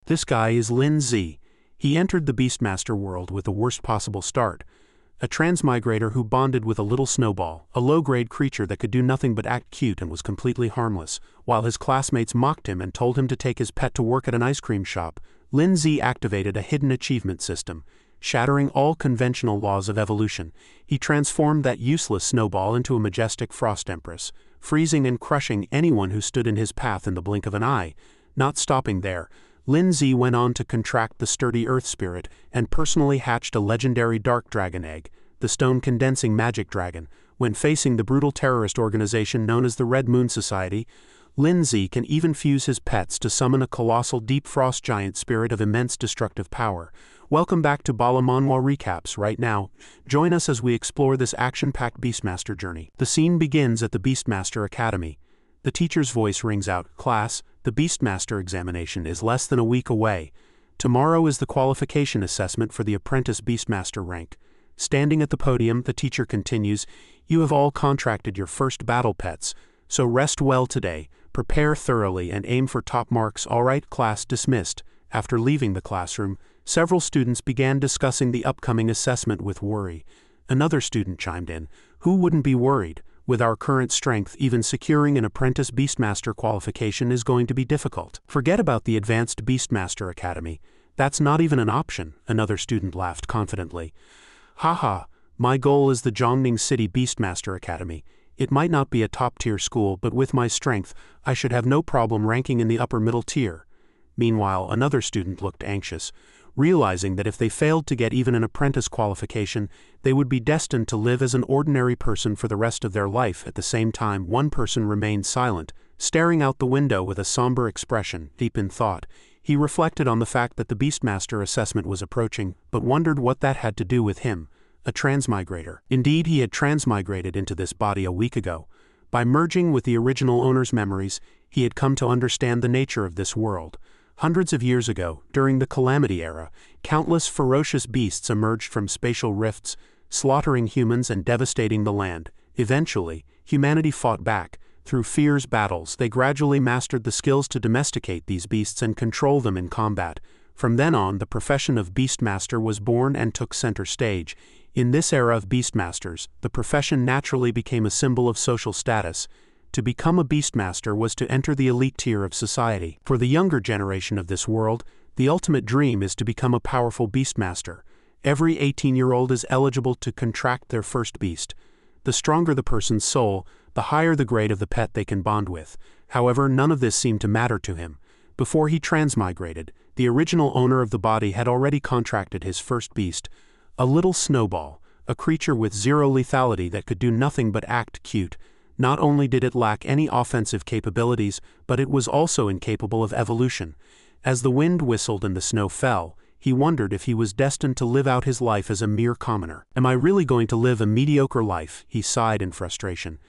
This guy is Lin Z. He entered the Beastmaster world with the worst possible start. A transmigrator who bonded with a little Snowball, a low-grade creature that could do nothing but act cute and was completely harmless. While his classmates mocked him and told him to take his pet to work at an ice cream shop, Lin Z activated a hidden achievement system. Shattering all conventional laws of evolution, he transformed that useless Snowball into a majestic Frost Empress, freezing and crushing anyone who stood in his path in the blink of an eye. Not stopping there, Lin Z went on to contract the sturdy Earth Spirit and personally hatched a legendary dark dragon egg, the Stone-Condensing Magic Dragon. When facing the brutal terrorist organization known as the Red Moon Society, Lin Z can even fuse his pets to summon a colossal deep frost giant spirit of immense destructive power. Welcome back to BALA Manhua Recaps. Right now, join us as we explore this action-packed Beastmaster journey. The scene begins at the Beastmaster Academy. The teacher's voice rings out, "Class, the Beastmaster examination is less than a week away. Tomorrow is the qualification assessment for the apprentice Beastmaster rank." Standing at the podium, the teacher continues, "You have all contracted your first battle pets, so rest well today, prepare thoroughly and aim for top marks. All right, class dismissed." After leaving the classroom, several students began discussing the upcoming assessment with worry. Another student chimed in, "Who wouldn't be worried? With our current strength, even securing an apprentice Beastmaster qualification is going to be difficult. Forget about the advanced Beastmaster Academy. That's not even an option," another student laughed confidently. "Haha, my goal is the Zhongning City Beastmaster Academy. It might not be a top-tier school, but with my strength, I should have no problem ranking in the upper middle tier." Meanwhile, another student looked anxious, realizing that if they failed to get even an apprentice qualification, they would be destined to live as an ordinary person for the rest of their life. At the same time, one person remained silent, staring out the window with a somber expression. Deep in thought, he reflected on the fact that the Beastmaster assessment was approaching, but wondered what that had to do with him, a transmigrator. Indeed, he had transmigrated into this body a week ago. By merging with the original owner's memories, he had come to understand the nature of this world. Hundreds of years ago, during the Calamity Era, countless ferocious beasts emerged from spatial rifts, slaughtering humans and devastating the land. Eventually, humanity fought back. Through fierce battles, they gradually mastered the skills to domesticate these beasts and control them in combat. From then on, the profession of Beastmaster was born and took center stage. In this era of Beastmasters, the profession naturally became a symbol of social status. To become a Beastmaster was to enter the elite tier of society. For the younger generation of this world, the ultimate dream is to become a powerful Beastmaster. Every 18-year-old is eligible to contract their first beast. The stronger the person's soul, the higher the grade of the pet they can bond with. However, none of this seemed to matter to him. Before he transmigrated, the original owner of the body had already contracted his first beast, a little Snowball, a creature with zero lethality that could do nothing but act cute. Not only did it lack any offensive capabilities, but it was also incapable of evolution. As the wind whistled and the snow fell, he wondered if he was destined to live out his life as a mere commoner. "Am I really going to live a mediocre life?" he sighed in frustration.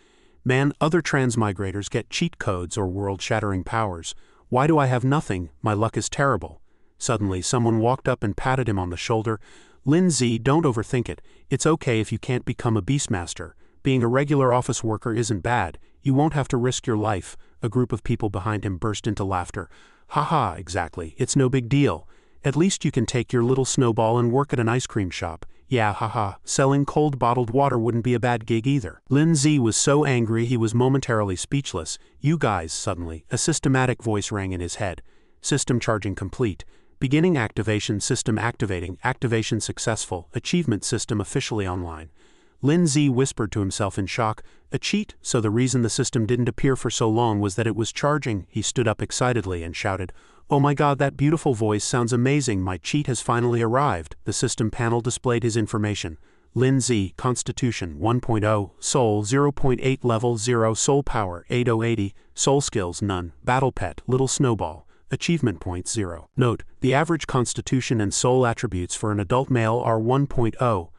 "Man, other transmigrators get cheat codes or world-shattering powers. Why do I have nothing? My luck is terrible." Suddenly, someone walked up and patted him on the shoulder. "Lin Z, don't overthink it. It's okay if you can't become a Beastmaster. Being a regular office worker isn't bad. You won't have to risk your life." A group of people behind him burst into laughter. "Haha, exactly. It's no big deal. At least you can take your little Snowball and work at an ice cream shop. Yeah, haha, selling cold bottled water wouldn't be a bad gig either." Lin Z was so angry he was momentarily speechless. "You guys," suddenly, a systematic voice rang in his head. "System charging complete. Beginning activation, system activating, activation successful, achievement system officially online." Lin Z whispered to himself in shock. A cheat? So the reason the system didn't appear for so long was that it was charging. He stood up excitedly and shouted, "Oh my god, that beautiful voice sounds amazing. My cheat has finally arrived." The system panel displayed his information. Lin Z, Constitution 1.0, Soul 0.8, Level 0, Soul Power 8080, Soul Skills none, Battle Pet, Little Snowball, Achievement Points 0. Note, the average Constitution and Soul attributes for an adult male are 1.0.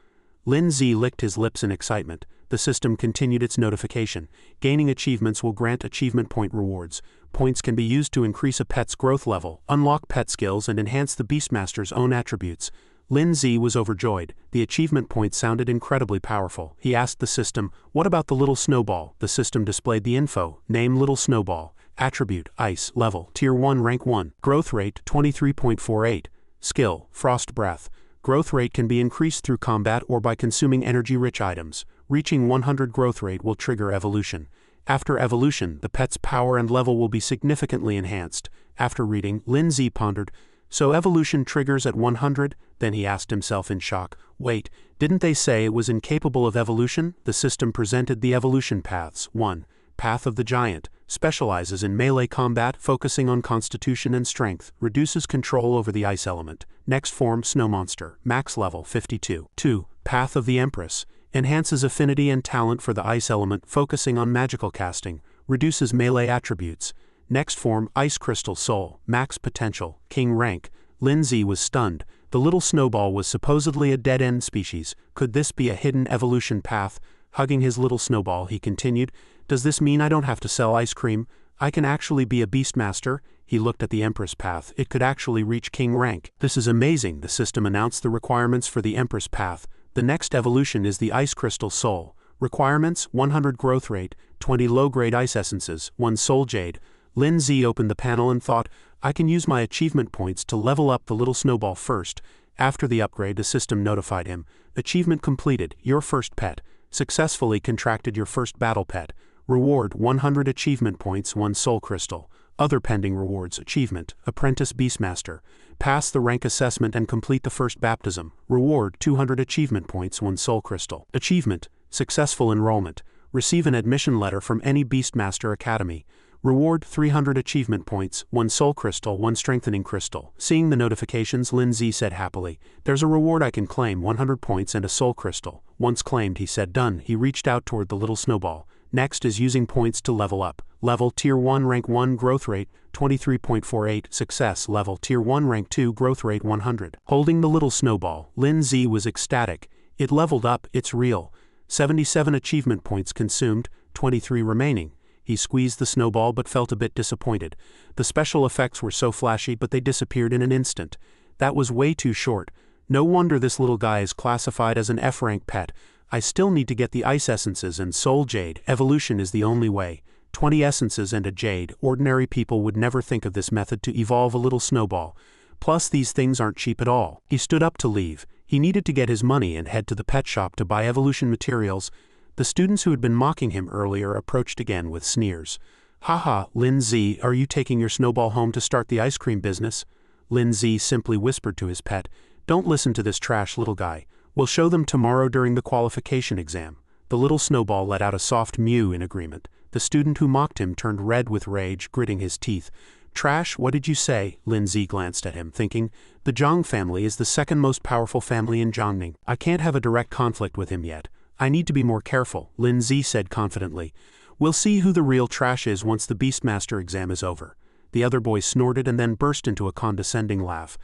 Lin Z licked his lips in excitement. The system continued its notification. Gaining achievements will grant achievement point rewards. Points can be used to increase a pet's growth level, unlock pet skills, and enhance the Beastmaster's own attributes. Lin Z was overjoyed. The achievement points sounded incredibly powerful. He asked the system, "What about the little Snowball?" The system displayed the info. Name Little Snowball. Attribute, Ice, Level, Tier 1 Rank 1. Growth Rate, 23.48. Skill, Frost Breath. Growth rate can be increased through combat or by consuming energy-rich items. Reaching 100 growth rate will trigger evolution. After evolution, the pet's power and level will be significantly enhanced. After reading, Lindsay pondered, so evolution triggers at 100? Then he asked himself in shock, wait, didn't they say it was incapable of evolution? The system presented the evolution paths. 1. Path of the Giant. Specializes in melee combat, focusing on constitution and strength. Reduces control over the ice element. Next form, Snow Monster. Max level 52. 2. Path of the Empress. Enhances affinity and talent for the ice element, focusing on magical casting. Reduces melee attributes. Next form, Ice Crystal Soul. Max potential. King rank. Lindsay was stunned. The little Snowball was supposedly a dead-end species. Could this be a hidden evolution path? Hugging his little Snowball, he continued, does this mean I don't have to sell ice cream? I can actually be a Beastmaster? He looked at the Empress path. It could actually reach King rank. This is amazing. The system announced the requirements for the Empress path. The next evolution is the Ice Crystal Soul. Requirements, 100 growth rate, 20 low-grade ice essences, 1 soul jade. Lindsay opened the panel and thought, I can use my achievement points to level up the little Snowball first. After the upgrade, the system notified him. Achievement completed. Your first pet. Successfully contracted your first battle pet. Reward, 100 achievement points, 1 soul crystal. Other pending rewards. Achievement, Apprentice Beastmaster. Pass the rank assessment and complete the first baptism. Reward, 200 achievement points, 1 soul crystal. Achievement, Successful enrollment. Receive an admission letter from any Beastmaster Academy. Reward, 300 achievement points, 1 soul crystal, 1 strengthening crystal. Seeing the notifications, Lindsay said happily, there's a reward I can claim, 100 points and a soul crystal. Once claimed, he said done. He reached out toward the little Snowball. Next is using points to level up. Level Tier 1 Rank 1 Growth Rate, 23.48. Success Level Tier 1 Rank 2 Growth Rate 100. Holding the little Snowball, Lindsay was ecstatic. It leveled up, it's real. 77 achievement points consumed, 23 remaining. He squeezed the Snowball but felt a bit disappointed. The special effects were so flashy but they disappeared in an instant. That was way too short. No wonder this little guy is classified as an F-rank pet. I still need to get the ice essences and soul jade. Evolution is the only way. 20 essences and a jade. Ordinary people would never think of this method to evolve a little Snowball. Plus these things aren't cheap at all. He stood up to leave. He needed to get his money and head to the pet shop to buy evolution materials. The students who had been mocking him earlier approached again with sneers. Haha, Lindsay, are you taking your Snowball home to start the ice cream business? Lindsay simply whispered to his pet, don't listen to this trash little guy. We'll show them tomorrow during the qualification exam. The little Snowball let out a soft mew in agreement. The student who mocked him turned red with rage, gritting his teeth. Trash, what did you say? Lindsay glanced at him, thinking, the Zhang family is the second most powerful family in Jiangning. I can't have a direct conflict with him yet. I need to be more careful, Lindsay said confidently. We'll see who the real trash is once the Beastmaster exam is over. The other boy snorted and then burst into a condescending laugh.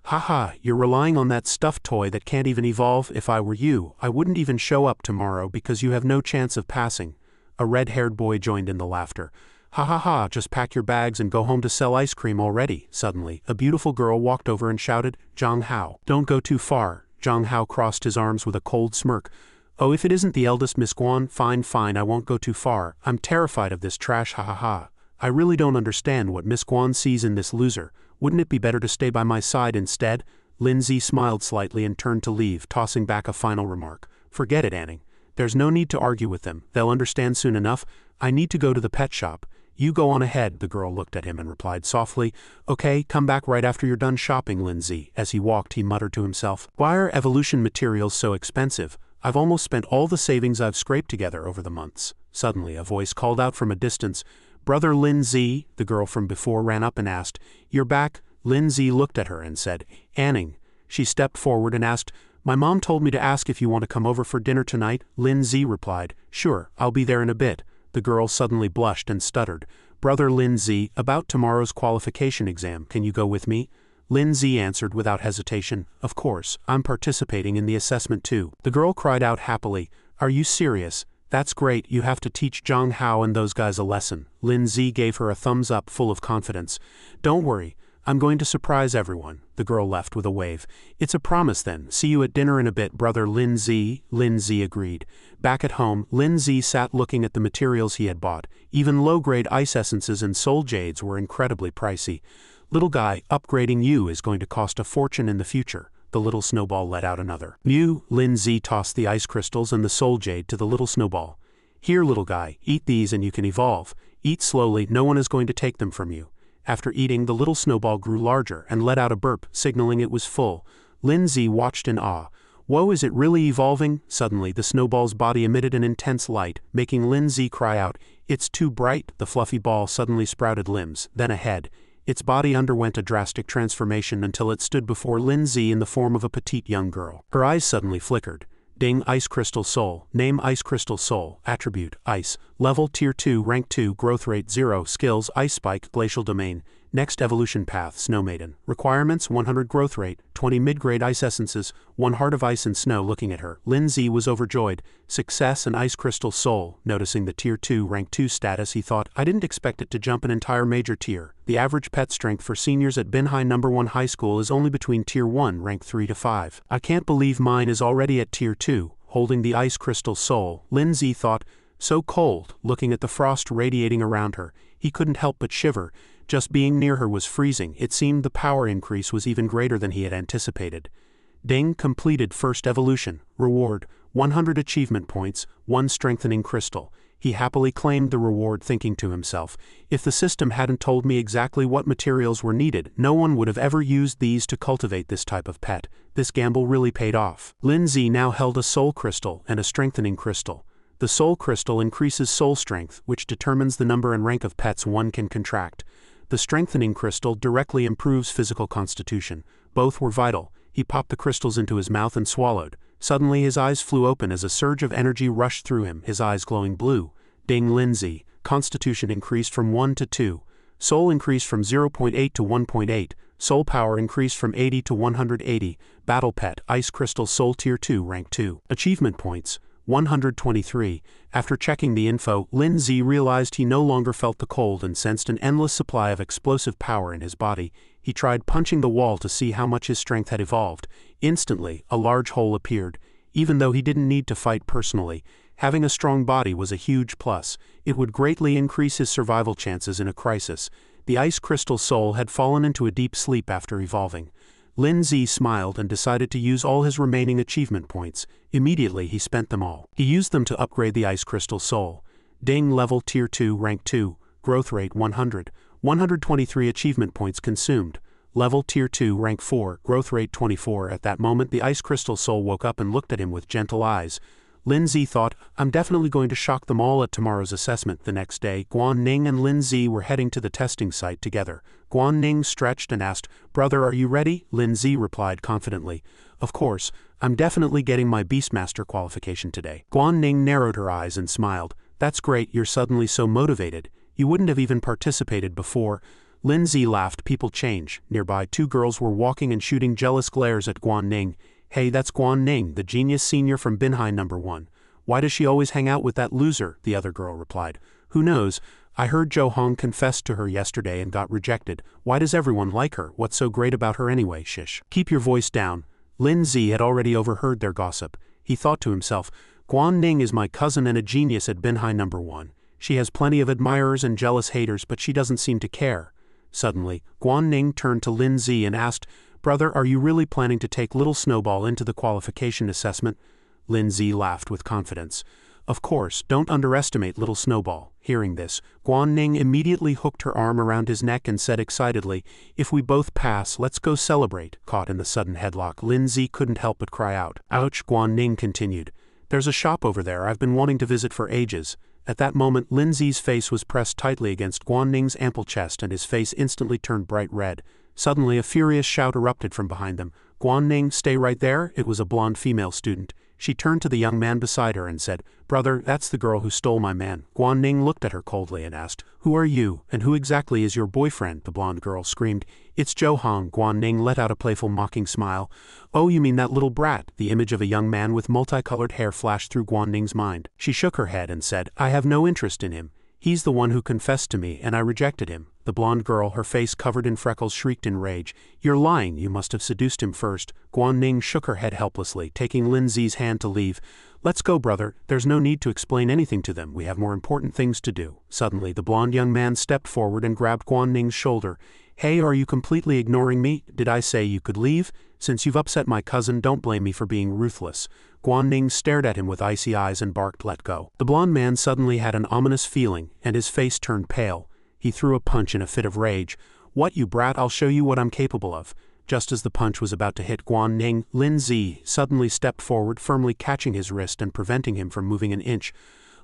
Haha, you're relying on that stuffed toy that can't even evolve. If I were you, I wouldn't even show up tomorrow because you have no chance of passing. A red-haired boy joined in the laughter. Ha ha ha, just pack your bags and go home to sell ice cream already. Suddenly, a beautiful girl walked over and shouted, Zhang Hao, don't go too far. Zhang Hao crossed his arms with a cold smirk. Oh, if it isn't the eldest Miss Guan, fine, I won't go too far. I'm terrified of this trash, ha ha ha. I really don't understand what Miss Guan sees in this loser. Wouldn't it be better to stay by my side instead? Lindsay smiled slightly and turned to leave, tossing back a final remark. Forget it, Anning. There's no need to argue with them. They'll understand soon enough. I need to go to the pet shop. You go on ahead, the girl looked at him and replied softly. Okay, come back right after you're done shopping, Lindsay. As he walked, he muttered to himself. Why are evolution materials so expensive? I've almost spent all the savings I've scraped together over the months. Suddenly, a voice called out from a distance. Brother Lindsay, the girl from before ran up and asked. You're back? Lindsay looked at her and said, Anning. She stepped forward and asked, My mom told me to ask if you want to come over for dinner tonight. Lindsay replied, Sure, I'll be there in a bit. The girl suddenly blushed and stuttered. Brother Lindsay, about tomorrow's qualification exam, can you go with me? Lindsay answered without hesitation, Of course, I'm participating in the assessment too. The girl cried out happily, Are you serious? That's great, you have to teach Zhang Hao and those guys a lesson. Lindsay gave her a thumbs up full of confidence. Don't worry, I'm going to surprise everyone. The girl left with a wave. It's a promise then. See you at dinner in a bit, brother Lindsay. Lindsay agreed. Back at home, Lindsay sat looking at the materials he had bought. Even low-grade ice essences and soul jades were incredibly pricey. Little guy, upgrading you is going to cost a fortune in the future. The little Snowball let out another mew. Lindsay tossed the ice crystals and the soul jade to the little Snowball. Here, little guy, eat these and you can evolve. Eat slowly, no one is going to take them from you. After eating, the little Snowball grew larger and let out a burp, signaling it was full. Lindsay watched in awe. Whoa, is it really evolving? Suddenly, the Snowball's body emitted an intense light, making Lindsay cry out, "It's too bright!" The fluffy ball suddenly sprouted limbs, then a head. Its body underwent a drastic transformation until it stood before Lindsay in the form of a petite young girl. Her eyes suddenly flickered. Ding. Ice Crystal Soul. Name Ice Crystal Soul. Attribute Ice. Level Tier 2 Rank 2 Growth Rate 0 Skills Ice Spike Glacial Domain. Next evolution path Snow Maiden. Requirements 100 growth rate, 20 mid-grade ice essences, 1 heart of ice and snow. Looking at her, Lindsay was overjoyed. Success and Ice Crystal Soul. Noticing the Tier 2 Rank 2 status, he thought, I didn't expect it to jump an entire major tier. The average pet strength for seniors at Binhai No. 1 High School is only between Tier 1 Rank 3 to 5. I can't believe mine is already at Tier 2. Holding the Ice Crystal Soul, Lindsay thought, so cold. Looking at the frost radiating around her, he couldn't help but shiver. Just being near her was freezing. It seemed the power increase was even greater than he had anticipated. Ding. Completed first evolution. Reward, 100 achievement points, 1 strengthening crystal. He happily claimed the reward, thinking to himself, if the system hadn't told me exactly what materials were needed, no one would have ever used these to cultivate this type of pet. This gamble really paid off. Lindsay now held a soul crystal and a strengthening crystal. The soul crystal increases soul strength, which determines the number and rank of pets one can contract. The strengthening crystal directly improves physical constitution. Both were vital. He popped the crystals into his mouth and swallowed. Suddenly his eyes flew open as a surge of energy rushed through him, his eyes glowing blue. Ding. Lindsay. Constitution increased from 1 to 2. Soul increased from 0.8 to 1.8. Soul power increased from 80 to 180. Battle Pet. Ice Crystal Soul Tier 2 Rank 2. Achievement points 123. After checking the info, Lindsay realized he no longer felt the cold and sensed an endless supply of explosive power in his body. He tried punching the wall to see how much his strength had evolved. Instantly, a large hole appeared. Even though he didn't need to fight personally, having a strong body was a huge plus. It would greatly increase his survival chances in a crisis. The Ice Crystal Soul had fallen into a deep sleep after evolving. Lindsay smiled and decided to use all his remaining achievement points. Immediately he spent them all. He used them to upgrade the Ice Crystal Soul. Ding. Level Tier 2 Rank 2. Growth Rate 100. 123 achievement points consumed. Level Tier 2 Rank 4. Growth Rate 24. At that moment the Ice Crystal Soul woke up and looked at him with gentle eyes. Lindsay thought, I'm definitely going to shock them all at tomorrow's assessment. The next day, Guan Ning and Lindsay were heading to the testing site together. Guan Ning stretched and asked, Brother, are you ready? Lindsay replied confidently, Of course, I'm definitely getting my Beastmaster qualification today. Guan Ning narrowed her eyes and smiled. That's great, you're suddenly so motivated. You wouldn't have even participated before. Lindsay laughed. People change. Nearby, 2 girls were walking and shooting jealous glares at Guan Ning. Hey, that's Guan Ning, the genius senior from Binhai No. 1. Why does she always hang out with that loser? The other girl replied. Who knows? I heard Zhou Hong confessed to her yesterday and got rejected. Why does everyone like her? What's so great about her anyway? Shish. Keep your voice down. Lindsay had already overheard their gossip. He thought to himself, Guan Ning is my cousin and a genius at Binhai No. 1. She has plenty of admirers and jealous haters, but she doesn't seem to care. Suddenly, Guan Ning turned to Lindsay and asked, Brother, are you really planning to take little Snowball into the qualification assessment? Lindsay laughed with confidence. Of course, don't underestimate little Snowball. Hearing this, Guan Ning immediately hooked her arm around his neck and said excitedly, If we both pass, let's go celebrate. Caught in the sudden headlock, Lindsay couldn't help but cry out. Ouch, Guan Ning continued. There's a shop over there I've been wanting to visit for ages. At that moment, Lindsay's face was pressed tightly against Guan Ning's ample chest and his face instantly turned bright red. Suddenly, a furious shout erupted from behind them. Guan Ning, stay right there. It was a blonde female student. She turned to the young man beside her and said, Brother, that's the girl who stole my man. Guan Ning looked at her coldly and asked, Who are you, and who exactly is your boyfriend? The blonde girl screamed, It's Zhou Hong. Guan Ning let out a playful mocking smile. Oh, you mean that little brat? The image of a young man with multicolored hair flashed through Guan Ning's mind. She shook her head and said, I have no interest in him. He's the one who confessed to me and I rejected him. The blonde girl, her face covered in freckles, shrieked in rage. You're lying, you must have seduced him first. Guan-Ning shook her head helplessly, taking Lin Zi's hand to leave. Let's go, brother, there's no need to explain anything to them, we have more important things to do. Suddenly the blonde young man stepped forward and grabbed Guan-Ning's shoulder. Hey, are you completely ignoring me? Did I say you could leave? Since you've upset my cousin, don't blame me for being ruthless. Guan-Ning stared at him with icy eyes and barked, let go. The blonde man suddenly had an ominous feeling, and his face turned pale. He threw a punch in a fit of rage. What, you brat, I'll show you what I'm capable of. Just as the punch was about to hit Guan-Ning, Lin Zi suddenly stepped forward, firmly catching his wrist and preventing him from moving an inch.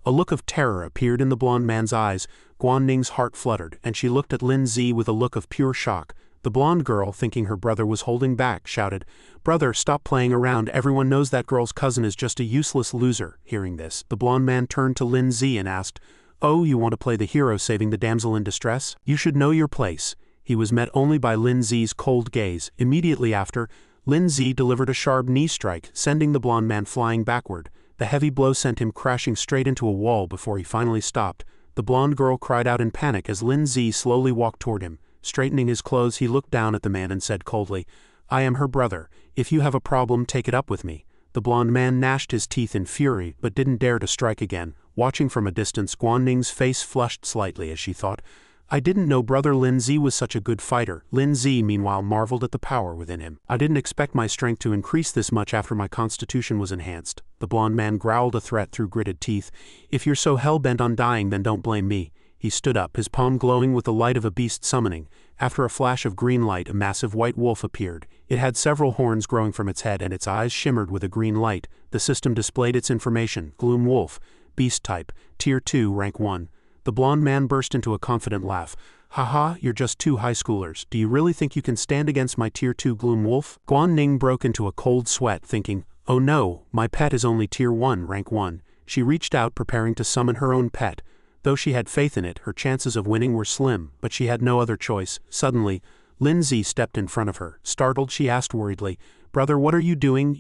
A look of terror appeared in the blonde man's eyes. Guan-Ning's heart fluttered, and she looked at Lin Zi with a look of pure shock. The blonde girl, thinking her brother was holding back, shouted, "Brother, stop playing around, everyone knows that girl's cousin is just a useless loser." Hearing this, the blonde man turned to Lin Zi and asked, "Oh, you want to play the hero saving the damsel in distress? You should know your place." He was met only by Lin Zi's cold gaze. Immediately after, Lin Zi delivered a sharp knee strike, sending the blonde man flying backward. The heavy blow sent him crashing straight into a wall before he finally stopped. The blonde girl cried out in panic as Lin Zi slowly walked toward him. Straightening his clothes, he looked down at the man and said coldly, "I am her brother. If you have a problem, take it up with me." The blonde man gnashed his teeth in fury, but didn't dare to strike again. Watching from a distance, Guan-Ning's face flushed slightly as she thought, "I didn't know brother Lin Zi was such a good fighter." Lin Zi meanwhile marveled at the power within him. "I didn't expect my strength to increase this much after my constitution was enhanced." The blonde man growled a threat through gritted teeth. "If you're so hell-bent on dying, then don't blame me." He stood up, his palm glowing with the light of a beast summoning. After a flash of green light, a massive white wolf appeared. It had several horns growing from its head and its eyes shimmered with a green light. The system displayed its information. Gloom Wolf, Beast Type, Tier 2, Rank 1. The blonde man burst into a confident laugh. "Haha, you're just two high schoolers. Do you really think you can stand against my Tier 2 Gloom Wolf?" Guan-Ning broke into a cold sweat, thinking, "Oh no, my pet is only Tier 1, Rank 1. She reached out, preparing to summon her own pet. Though she had faith in it, her chances of winning were slim, but she had no other choice. Suddenly, Lin Zi stepped in front of her. Startled, she asked worriedly, "Brother, what are you doing?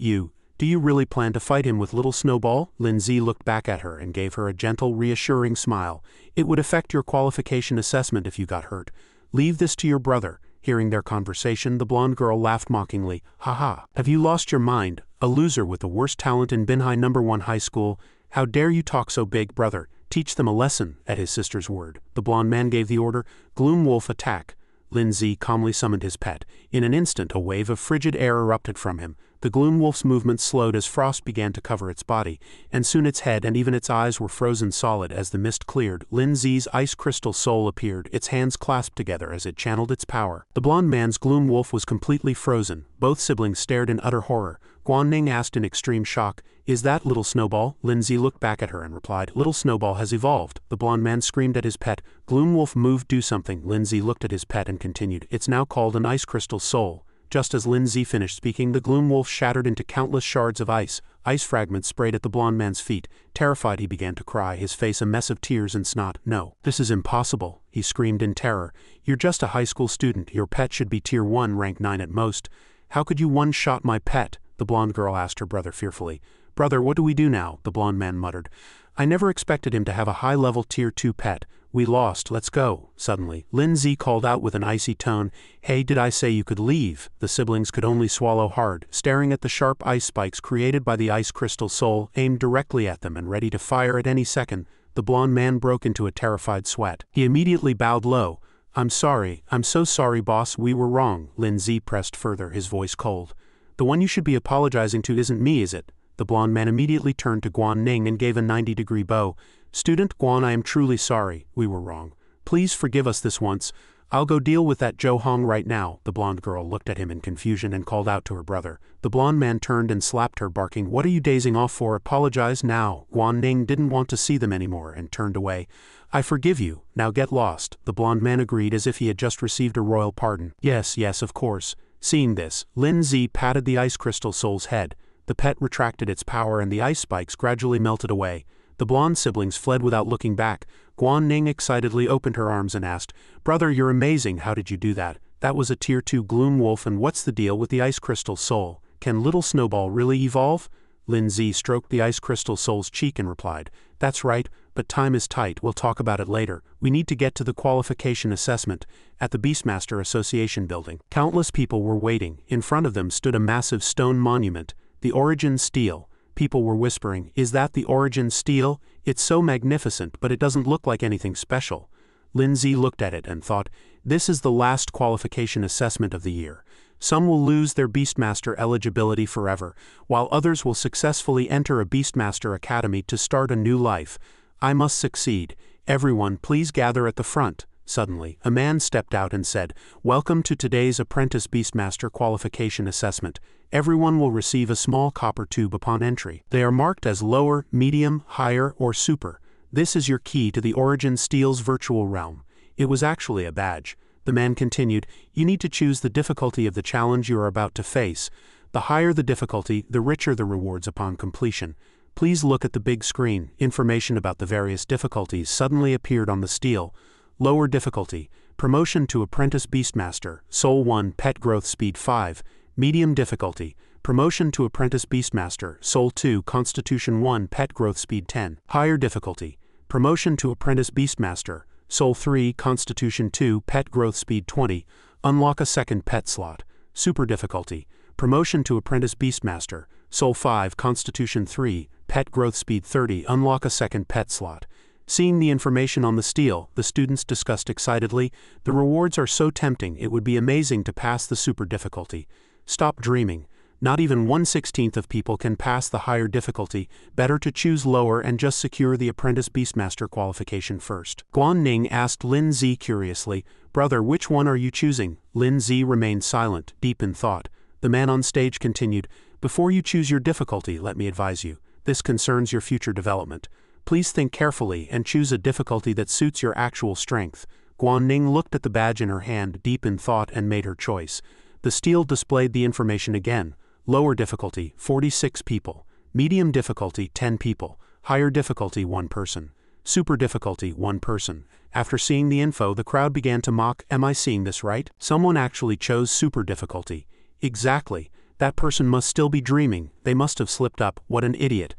Do you really plan to fight him with little Snowball?" Lin Zi looked back at her and gave her a gentle, reassuring smile. "It would affect your qualification assessment if you got hurt. Leave this to your brother." Hearing their conversation, the blonde girl laughed mockingly. "Haha, have you lost your mind? A loser with the worst talent in Binhai #1 high school? How dare you talk so big, brother? Teach them a lesson." At his sister's word, the blonde man gave the order, "Gloom Wolf, attack." Lin Zi calmly summoned his pet. In an instant, a wave of frigid air erupted from him. The Gloom Wolf's movement slowed as frost began to cover its body, and soon its head and even its eyes were frozen solid. As the mist cleared, Lin Zi's ice crystal soul appeared, its hands clasped together as it channeled its power. The blonde man's Gloom Wolf was completely frozen. Both siblings stared in utter horror. Guan-Ning asked in extreme shock, "Is that little Snowball?" Lin Zi looked back at her and replied, "Little Snowball has evolved." The blonde man screamed at his pet, "Gloom Wolf, move, do something." Lin Zi looked at his pet and continued, "It's now called an ice crystal soul." Just as Lin Zi finished speaking, the Gloom Wolf shattered into countless shards of ice. Ice fragments sprayed at the blonde man's feet. Terrified, he began to cry, his face a mess of tears and snot. "No, this is impossible," he screamed in terror. "You're just a high school student. Your pet should be Tier 1, Rank 9 at most. How could you one-shot my pet?" The blonde girl asked her brother fearfully. "Brother, what do we do now?" the blonde man muttered. "I never expected him to have a high-level Tier 2 pet. We lost, let's go." Suddenly, Lin Zi called out with an icy tone, "Hey, did I say you could leave?" The siblings could only swallow hard, staring at the sharp ice spikes created by the ice crystal soul, aimed directly at them and ready to fire at any second. The blonde man broke into a terrified sweat. He immediately bowed low. I'm so sorry boss, we were wrong." Lin Zi pressed further, his voice cold. "The one you should be apologizing to isn't me, is it?" The blonde man immediately turned to Guan-Ning and gave a 90-degree bow. "Student Guan, I am truly sorry. We were wrong. Please forgive us this once. I'll go deal with that Zhou Hong right now." The blonde girl looked at him in confusion and called out to her brother. The blonde man turned and slapped her, barking, "What are you dazing off for? Apologize now." Guan-Ning didn't want to see them anymore and turned away. "I forgive you. Now get lost." The blonde man agreed as if he had just received a royal pardon. Yes, of course." Seeing this, Lin Zi patted the ice crystal soul's head. The pet retracted its power and the ice spikes gradually melted away. The blonde siblings fled without looking back. Guan-Ning excitedly opened her arms and asked, "Brother, you're amazing. How did you do that? That was a Tier 2 Gloom Wolf, and what's the deal with the ice crystal soul? Can little Snowball really evolve?" Lin Zi stroked the ice crystal soul's cheek and replied, "That's right. but time is tight, we'll talk about it later. We need to get to the qualification assessment at the Beastmaster Association building. Countless people were waiting. In front of them stood a massive stone monument, the Origin Stele. People were whispering, "Is that the Origin Stele? It's so magnificent, but it doesn't look like anything special." Lindsay looked at it and thought, this is the last qualification assessment of the year. Some will lose their Beastmaster eligibility forever, while others will successfully enter a Beastmaster Academy to start a new life. I must succeed. Everyone, please gather at the front. Suddenly, a man stepped out and said, "Welcome to today's Apprentice Beastmaster Qualification Assessment. Everyone will receive a small copper tube upon entry. They are marked as lower, medium, higher, or super. This is your key to the Origin Stele's virtual realm." It was actually a badge. The man continued, "You need to choose the difficulty of the challenge you are about to face. The higher the difficulty, the richer the rewards upon completion. Please look at the big screen." Information about the various difficulties suddenly appeared on the stele. Lower difficulty, promotion to Apprentice Beastmaster, Soul 1, Pet Growth Speed 5. Medium difficulty, promotion to Apprentice Beastmaster, Soul 2, Constitution 1, Pet Growth Speed 10. Higher difficulty, promotion to Apprentice Beastmaster, Soul 3, Constitution 2, Pet Growth Speed 20, unlock a second pet slot. Super difficulty, promotion to Apprentice Beastmaster, Soul 5, Constitution 3, Pet Growth Speed 30, unlock a second pet slot. Seeing the information on the stele, the students discussed excitedly, "The rewards are so tempting, it would be amazing to pass the super difficulty." Stop dreaming. Not even 1/16 of people can pass the higher difficulty. Better to choose lower and just secure the Apprentice Beastmaster qualification first. Guan Ning asked Lin Zi curiously, "Brother, which one are you choosing?" Lin Zi remained silent, deep in thought. The man on stage continued, "Before you choose your difficulty, let me advise you. This concerns your future development. Please think carefully and choose a difficulty that suits your actual strength." Guan Ning looked at the badge in her hand, deep in thought, and made her choice. The stele displayed the information again. Lower difficulty, 46 people. Medium difficulty, 10 people. Higher difficulty, 1 person. Super difficulty, 1 person. After seeing the info, the crowd began to mock, "Am I seeing this right? Someone actually chose super difficulty." Exactly. That person must still be dreaming. They must have slipped up. What an idiot.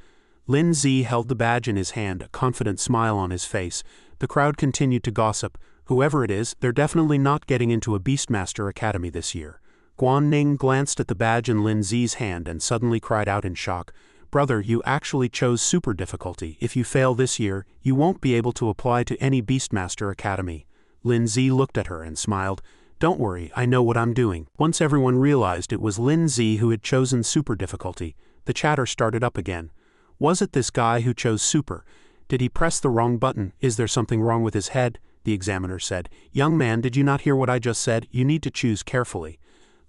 Lin Zi held the badge in his hand, a confident smile on his face. The crowd continued to gossip. Whoever it is, they're definitely not getting into a Beastmaster Academy this year. Guan Ning glanced at the badge in Lin Zi's hand and suddenly cried out in shock, "Brother, you actually chose super difficulty. If you fail this year, you won't be able to apply to any Beastmaster Academy." Lin Zi looked at her and smiled. "Don't worry, I know what I'm doing." Once everyone realized it was Lin Zi who had chosen super difficulty, the chatter started up again. Was it this guy who chose super? Did he press the wrong button? Is there something wrong with his head? The examiner said, "Young man, did you not hear what I just said? You need to choose carefully."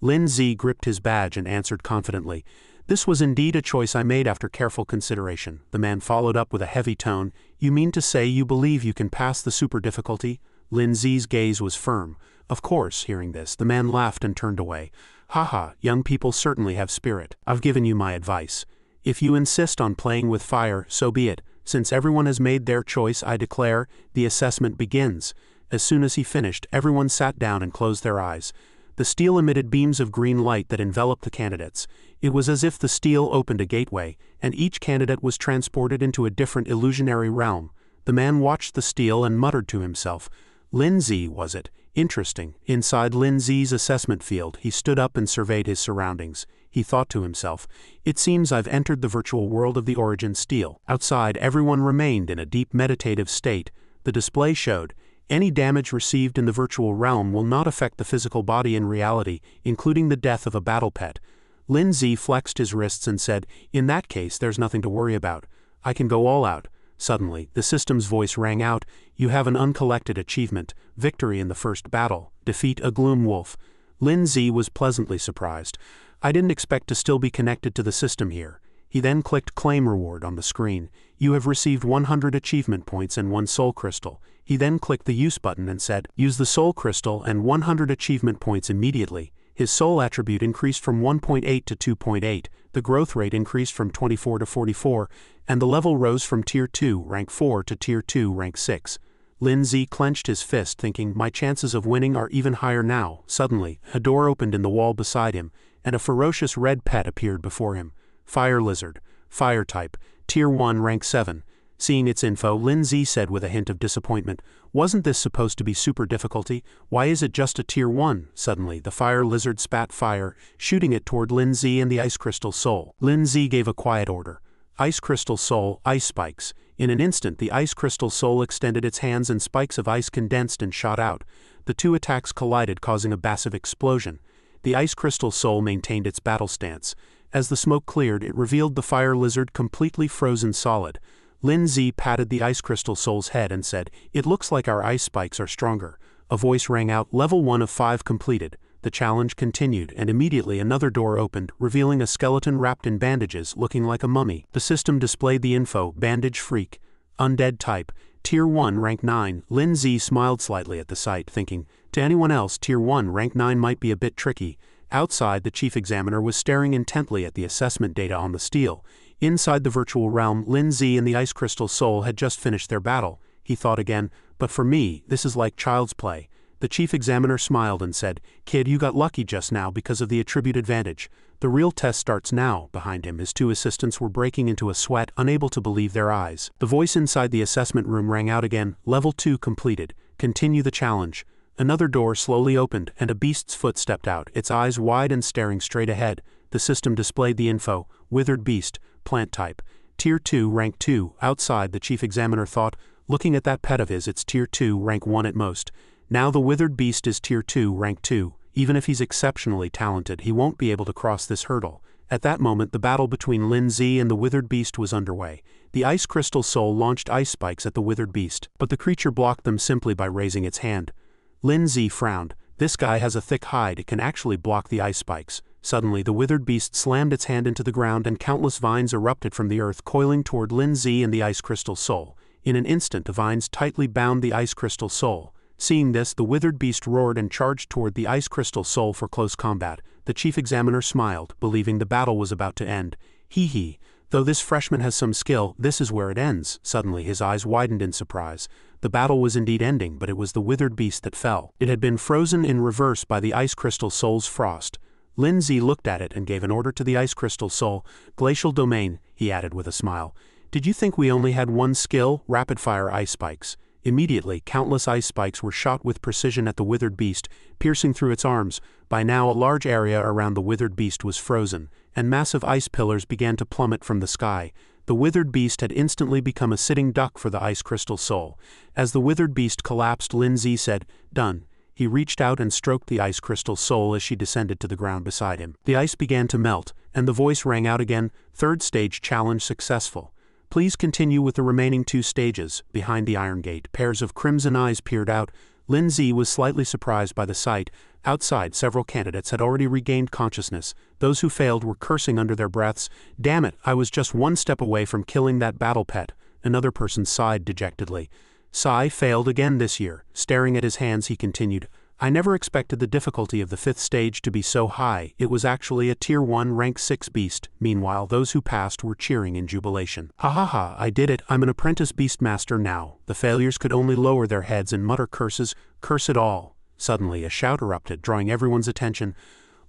Lin Zi gripped his badge and answered confidently, "This was indeed a choice I made after careful consideration." The man followed up with a heavy tone, "You mean to say you believe you can pass the super difficulty?" Lin Zi's gaze was firm. Of course, hearing this, the man laughed and turned away. "Haha, young people certainly have spirit. I've given you my advice. If you insist on playing with fire, so be it. Since everyone has made their choice, I declare, the assessment begins." As soon as he finished, everyone sat down and closed their eyes. The stele emitted beams of green light that enveloped the candidates. It was as if the stele opened a gateway, and each candidate was transported into a different illusionary realm. The man watched the stele and muttered to himself, "Lin Zi, was it? Interesting." Inside Lin Zi's assessment field, he stood up and surveyed his surroundings. He thought to himself, "It seems I've entered the virtual world of the Origin Stele." Outside, everyone remained in a deep meditative state. The display showed, any damage received in the virtual realm will not affect the physical body in reality, including the death of a battle pet. Lin Zi flexed his wrists and said, "In that case, there's nothing to worry about. I can go all out." Suddenly, the system's voice rang out, "You have an uncollected achievement, victory in the first battle, defeat a gloom wolf." Lin Zi was pleasantly surprised. "I didn't expect to still be connected to the system here." He then clicked Claim Reward on the screen. "You have received 100 achievement points and 1 soul crystal." He then clicked the Use button and said, "Use the soul crystal and 100 achievement points immediately." His soul attribute increased from 1.8 to 2.8, the growth rate increased from 24 to 44, and the level rose from Tier 2, Rank 4 to Tier 2, Rank 6. Lin Zi clenched his fist, thinking, my chances of winning are even higher now. Suddenly, a door opened in the wall beside him, and a ferocious red pet appeared before him. Fire Lizard. Fire type. Tier 1, Rank 7. Seeing its info, Lin Z said with a hint of disappointment, "Wasn't this supposed to be super difficulty? Why is it just a tier 1? Suddenly, the fire lizard spat fire, shooting it toward Lin Z and the Ice Crystal Soul. Lin Z gave a quiet order. Ice Crystal Soul, ice spikes. In an instant, the Ice Crystal Soul extended its hands and spikes of ice condensed and shot out. The two attacks collided, causing a massive explosion. The Ice Crystal Soul maintained its battle stance. As the smoke cleared, it revealed the fire lizard completely frozen solid. Lin Z patted the Ice Crystal Soul's head and said, "It looks like our ice spikes are stronger." A voice rang out, "Level 1 of 5 completed." The challenge continued, and immediately another door opened, revealing a skeleton wrapped in bandages, looking like a mummy. The system displayed the info, bandage freak, undead type, tier 1 rank 9. Lin Z smiled slightly at the sight, thinking, to anyone else, tier 1 rank 9 might be a bit tricky. Outside, the chief examiner was staring intently at the assessment data on the steel. Inside the virtual realm, Lin Z and the Ice Crystal Soul had just finished their battle. He thought again, "But for me, this is like child's play." The chief examiner smiled and said, "Kid, you got lucky just now because of the attribute advantage. The real test starts now." Behind him, his two assistants were breaking into a sweat, unable to believe their eyes. The voice inside the assessment room rang out again, "Level 2 completed. Continue the challenge." Another door slowly opened, and a beast's foot stepped out, its eyes wide and staring straight ahead. The system displayed the info, withered beast, plant type, tier 2 rank 2. Outside, the chief examiner thought, looking at that pet of his, it's tier 2 rank 1 at most. Now the withered beast is tier 2 rank 2. Even if he's exceptionally talented, he won't be able to cross this hurdle. At that moment, the battle between Lin Z and the withered beast was underway. The Ice Crystal Soul launched ice spikes at the withered beast, but the creature blocked them simply by raising its hand. Lin Z frowned. This guy has a thick hide, it can actually block the ice spikes. Suddenly, the withered beast slammed its hand into the ground and countless vines erupted from the earth, coiling toward Lin Z and the Ice Crystal Soul. In an instant, the vines tightly bound the Ice Crystal Soul. Seeing this, the withered beast roared and charged toward the Ice Crystal Soul for close combat. The chief examiner smiled, believing the battle was about to end. Hee. Though this freshman has some skill, this is where it ends. Suddenly, his eyes widened in surprise. The battle was indeed ending, but it was the withered beast that fell. It had been frozen in reverse by the Ice Crystal Soul's frost. Lin Z looked at it and gave an order to the Ice Crystal Soul. "Glacial domain," he added with a smile. "Did you think we only had one skill? Rapid-fire ice spikes." Immediately, countless ice spikes were shot with precision at the withered beast, piercing through its arms. By now, a large area around the withered beast was frozen, and massive ice pillars began to plummet from the sky. The withered beast had instantly become a sitting duck for the Ice Crystal Soul. As the withered beast collapsed, Lin Z said, "Done." He reached out and stroked the Ice Crystal Soul as she descended to the ground beside him. The ice began to melt, and the voice rang out again, "Third stage challenge successful. Please continue with the remaining 2 stages." Behind the iron gate, pairs of crimson eyes peered out. Lin Z was slightly surprised by the sight. Outside, several candidates had already regained consciousness. Those who failed were cursing under their breaths. "Damn it, I was just one step away from killing that battle pet." Another person sighed dejectedly. Sai failed again this year. Staring at his hands, he continued, "I never expected the difficulty of the 5th stage to be so high. It was actually a tier 1 rank 6 beast." Meanwhile, those who passed were cheering in jubilation. "Ha, I did it. I'm an apprentice beastmaster now." The failures could only lower their heads and mutter curses. "Curse it all." Suddenly, a shout erupted, drawing everyone's attention.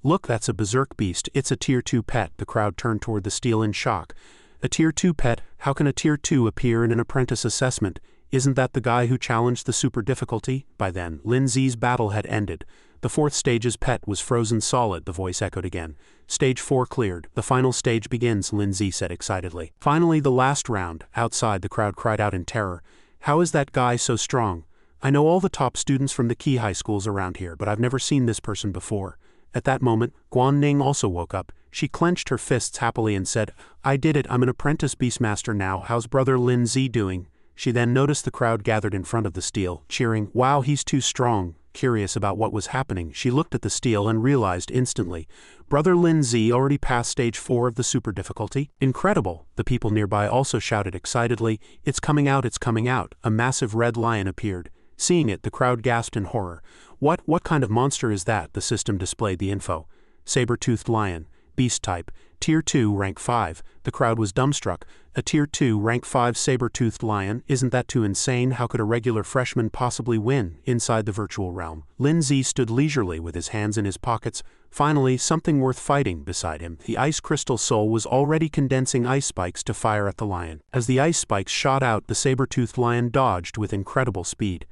"Look, that's a berserk beast. It's a tier 2 pet." The crowd turned toward the steel in shock. "A tier 2 pet? How can a tier 2 appear in an apprentice assessment? Isn't that the guy who challenged the super difficulty?" By then, Lin Z's battle had ended. The 4th stage's pet was frozen solid, the voice echoed again. "Stage 4 cleared. The final stage begins," Lin Z said excitedly. Finally, the last round. Outside, the crowd cried out in terror. "How is that guy so strong? I know all the top students from the key high schools around here, but I've never seen this person before." At that moment, Guan Ning also woke up. She clenched her fists happily and said, "I did it. I'm an apprentice beastmaster now. How's brother Lin Z doing?" She then noticed the crowd gathered in front of the steel, cheering, "Wow, he's too strong." Curious about what was happening, she looked at the steel and realized instantly. Brother Lin Z already passed stage 4 of the super difficulty. Incredible! The people nearby also shouted excitedly, "It's coming out, it's coming out." A massive red lion appeared. Seeing it, the crowd gasped in horror. What kind of monster is that?" The system displayed the info. Saber-toothed lion, beast type, Tier 2 Rank 5, the crowd was dumbstruck. A Tier 2 Rank 5 saber-toothed lion, isn't that too insane? How could a regular freshman possibly win? Inside the virtual realm, Lin Zi stood leisurely with his hands in his pockets. Finally, something worth fighting beside him. The ice crystal soul was already condensing ice spikes to fire at the lion. As the ice spikes shot out, the saber-toothed lion dodged with incredible speed.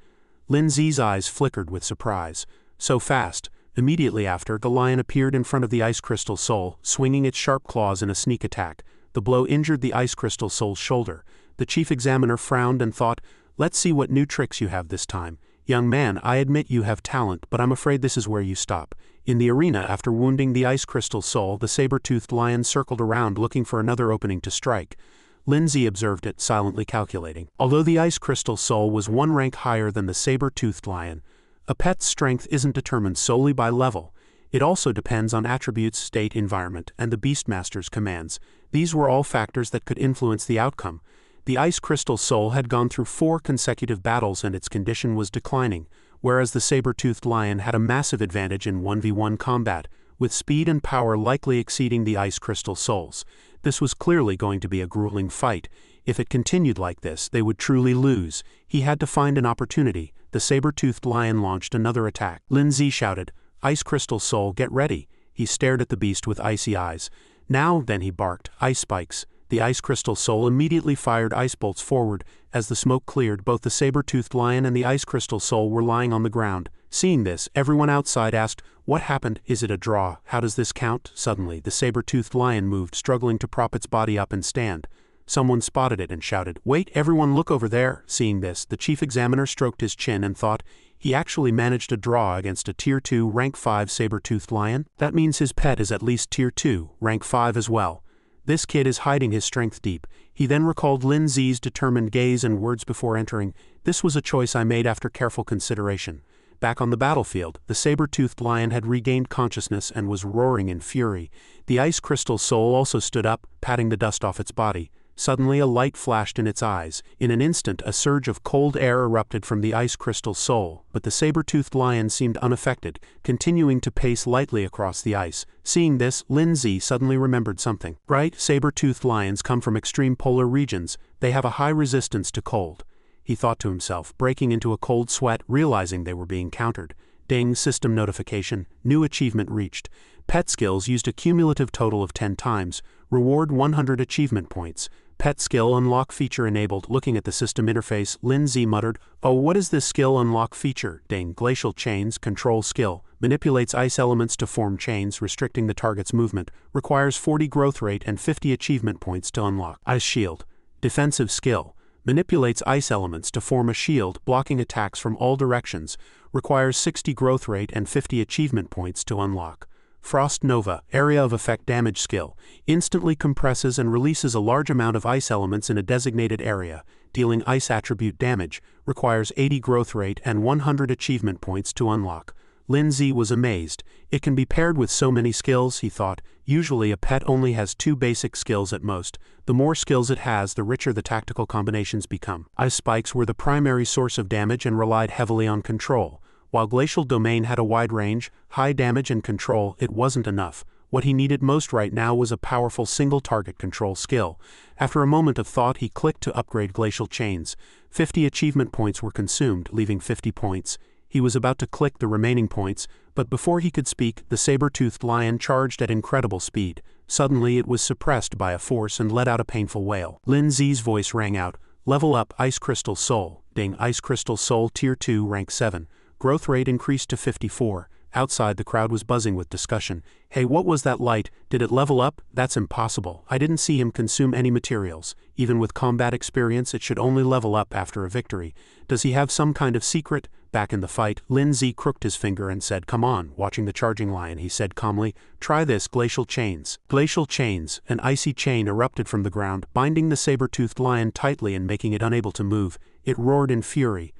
Lin Zi's eyes flickered with surprise. So fast. Immediately after, the lion appeared in front of the ice crystal soul, swinging its sharp claws in a sneak attack. The blow injured the ice crystal soul's shoulder. The chief examiner frowned and thought, "Let's see what new tricks you have this time. Young man, I admit you have talent, but I'm afraid this is where you stop." In the arena, after wounding the ice crystal soul, the saber-toothed lion circled around looking for another opening to strike. Lin Zi observed it, silently calculating. Although the ice crystal soul was one rank higher than the saber-toothed lion, a pet's strength isn't determined solely by level. It also depends on attributes, state, environment, and the Beastmaster's commands. These were all factors that could influence the outcome. The ice crystal soul had gone through 4 consecutive battles and its condition was declining, whereas the saber-toothed lion had a massive advantage in 1v1 combat, with speed and power likely exceeding the ice crystal soul's. This was clearly going to be a grueling fight. If it continued like this, they would truly lose. He had to find an opportunity. The saber-toothed lion launched another attack. Lin Zi shouted, "Ice crystal soul, get ready." He stared at the beast with icy eyes. "Now then," he barked, "ice spikes." The ice crystal soul immediately fired ice bolts forward. As the smoke cleared, both the saber-toothed lion and the ice crystal soul were lying on the ground. Seeing this, everyone outside asked, "What happened? Is it a draw? How does this count?" Suddenly, the saber-toothed lion moved, struggling to prop its body up and stand. Someone spotted it and shouted, "Wait, everyone, look over there." Seeing this, the chief examiner stroked his chin and thought, he actually managed a draw against a Tier 2 Rank 5 saber-toothed lion? That means his pet is at least Tier 2, Rank 5 as well. This kid is hiding his strength deep. He then recalled Lin Zi's determined gaze and words before entering. "This was a choice I made after careful consideration." Back on the battlefield, the saber-toothed lion had regained consciousness and was roaring in fury. The ice crystal soul also stood up, patting the dust off its body. Suddenly a light flashed in its eyes. In an instant, a surge of cold air erupted from the ice crystal soul, but the saber-toothed lion seemed unaffected, continuing to pace lightly across the ice. Seeing this, Lin Zi suddenly remembered something. Right, saber-toothed lions come from extreme polar regions. They have a high resistance to cold. He thought to himself, breaking into a cold sweat, realizing they were being countered. Ding, system notification, new achievement reached. Pet skills used a cumulative total of 10 times. Reward 100 achievement points. Pet skill unlock feature enabled. Looking at the system interface, Lin Zi muttered, "Oh, what is this skill unlock feature?" Ding, glacial chains, control skill. Manipulates ice elements to form chains, restricting the target's movement. Requires 40 growth rate and 50 achievement points to unlock. Ice shield. Defensive skill. Manipulates ice elements to form a shield, blocking attacks from all directions. Requires 60 growth rate and 50 achievement points to unlock. Frost Nova, area of effect damage skill, instantly compresses and releases a large amount of ice elements in a designated area, dealing ice attribute damage, requires 80 growth rate and 100 achievement points to unlock. Lin Zi was amazed. It can be paired with so many skills, he thought. Usually a pet only has 2 basic skills at most. The more skills it has, the richer the tactical combinations become. Ice spikes were the primary source of damage and relied heavily on control. While Glacial Domain had a wide range, high damage and control, it wasn't enough. What he needed most right now was a powerful single-target control skill. After a moment of thought, he clicked to upgrade Glacial Chains. 50 achievement points were consumed, leaving 50 points. He was about to click the remaining points, but before he could speak, the saber-toothed lion charged at incredible speed. Suddenly it was suppressed by a force and let out a painful wail. Lin Zi's voice rang out, "Level up, Ice Crystal Soul." Ding, Ice Crystal Soul Tier 2, Rank 7. Growth rate increased to 54. Outside, the crowd was buzzing with discussion. "Hey, what was that light? Did it level up? That's impossible. I didn't see him consume any materials. Even with combat experience, it should only level up after a victory. Does he have some kind of secret?" Back in the fight, Lin Zi crooked his finger and said, "Come on." Watching the charging lion, he said calmly, "Try this, Glacial Chains." Glacial Chains, an icy chain erupted from the ground, binding the saber-toothed lion tightly and making it unable to move. It roared in fury.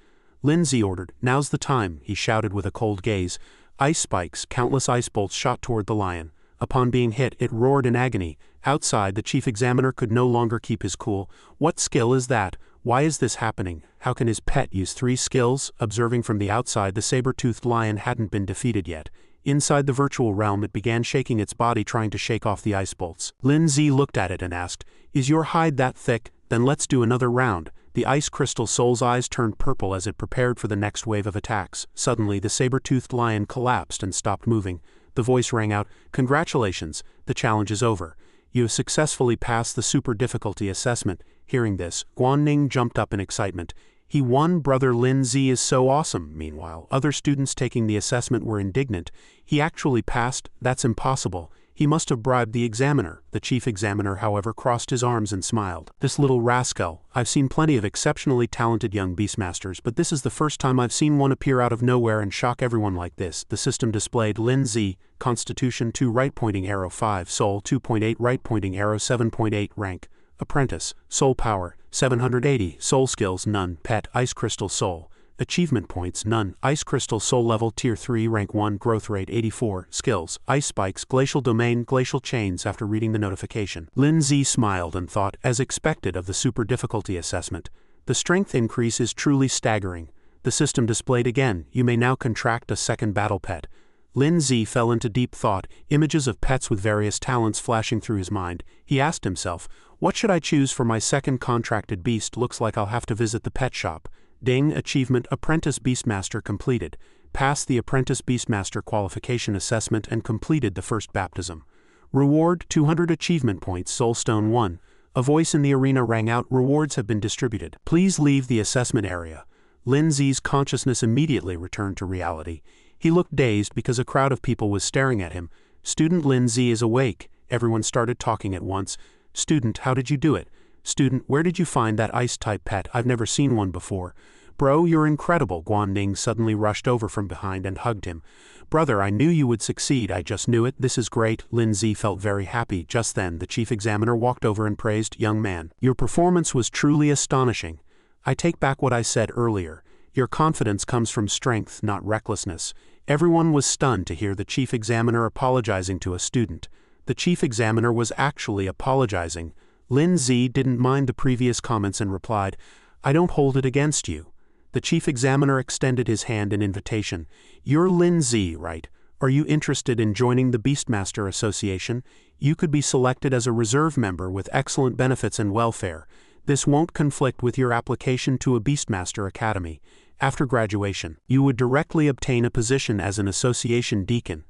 Lin Zi ordered, "Now's the time," he shouted with a cold gaze. Ice spikes, countless ice bolts shot toward the lion. Upon being hit, it roared in agony. Outside, the chief examiner could no longer keep his cool. "What skill is that? Why is this happening? How can his pet use 3 skills?" Observing from the outside, the saber-toothed lion hadn't been defeated yet. Inside the virtual realm it began shaking its body, trying to shake off the ice bolts. Lin Zi looked at it and asked, "Is your hide that thick? Then let's do another round." The ice crystal soul's eyes turned purple as it prepared for the next wave of attacks. Suddenly the saber-toothed lion collapsed and stopped moving. The voice rang out, "Congratulations, the challenge is over. You have successfully passed the super difficulty assessment." Hearing this, Guanning jumped up in excitement. He won. Brother Lin Zi is so awesome. Meanwhile, other students taking the assessment were indignant. He actually passed? That's impossible. He must have bribed the examiner. The chief examiner, however, crossed his arms and smiled. "This little rascal. I've seen plenty of exceptionally talented young beastmasters, but this is the first time I've seen one appear out of nowhere and shock everyone like this." The system displayed Lin Zi, Constitution 2 right pointing arrow 5, Soul 2.8 right pointing arrow 7.8 rank, Apprentice, Soul Power, 780, Soul Skills none, Pet, Ice Crystal Soul. Achievement points none, Ice Crystal Soul Level Tier 3 Rank 1 Growth Rate 84, Skills, Ice Spikes, Glacial Domain, Glacial Chains. After reading the notification, Lin Zi smiled and thought, as expected of the super difficulty assessment, the strength increase is truly staggering. The system displayed again, you may now contract a second battle pet. Lin Zi fell into deep thought, images of pets with various talents flashing through his mind. He asked himself, what should I choose for my second contracted beast? Looks like I'll have to visit the pet shop. Ding. Achievement Apprentice Beastmaster completed. Passed the Apprentice Beastmaster qualification assessment and completed the first baptism. Reward 200 achievement points. Soulstone 1. A voice in the arena rang out, rewards have been distributed. Please leave the assessment area. Lin Zi's consciousness immediately returned to reality. He looked dazed because a crowd of people was staring at him. Student Lin Zi is awake. Everyone started talking at once. Student, how did you do it? Student, where did you find that ice-type pet? I've never seen one before. Bro, you're incredible. Guanning suddenly rushed over from behind and hugged him. Brother, I knew you would succeed. I just knew it. This is great. Lin Zi felt very happy. Just then, the chief examiner walked over and praised, young man, your performance was truly astonishing. I take back what I said earlier. Your confidence comes from strength, not recklessness. Everyone was stunned to hear the chief examiner apologizing to a student. The chief examiner was actually apologizing. Lin Zi didn't mind the previous comments and replied, I don't hold it against you. The chief examiner extended his hand in invitation. You're Lin Zi, right? Are you interested in joining the Beastmaster Association? You could be selected as a reserve member with excellent benefits and welfare. This won't conflict with your application to a Beastmaster Academy. After graduation, you would directly obtain a position as an association deacon.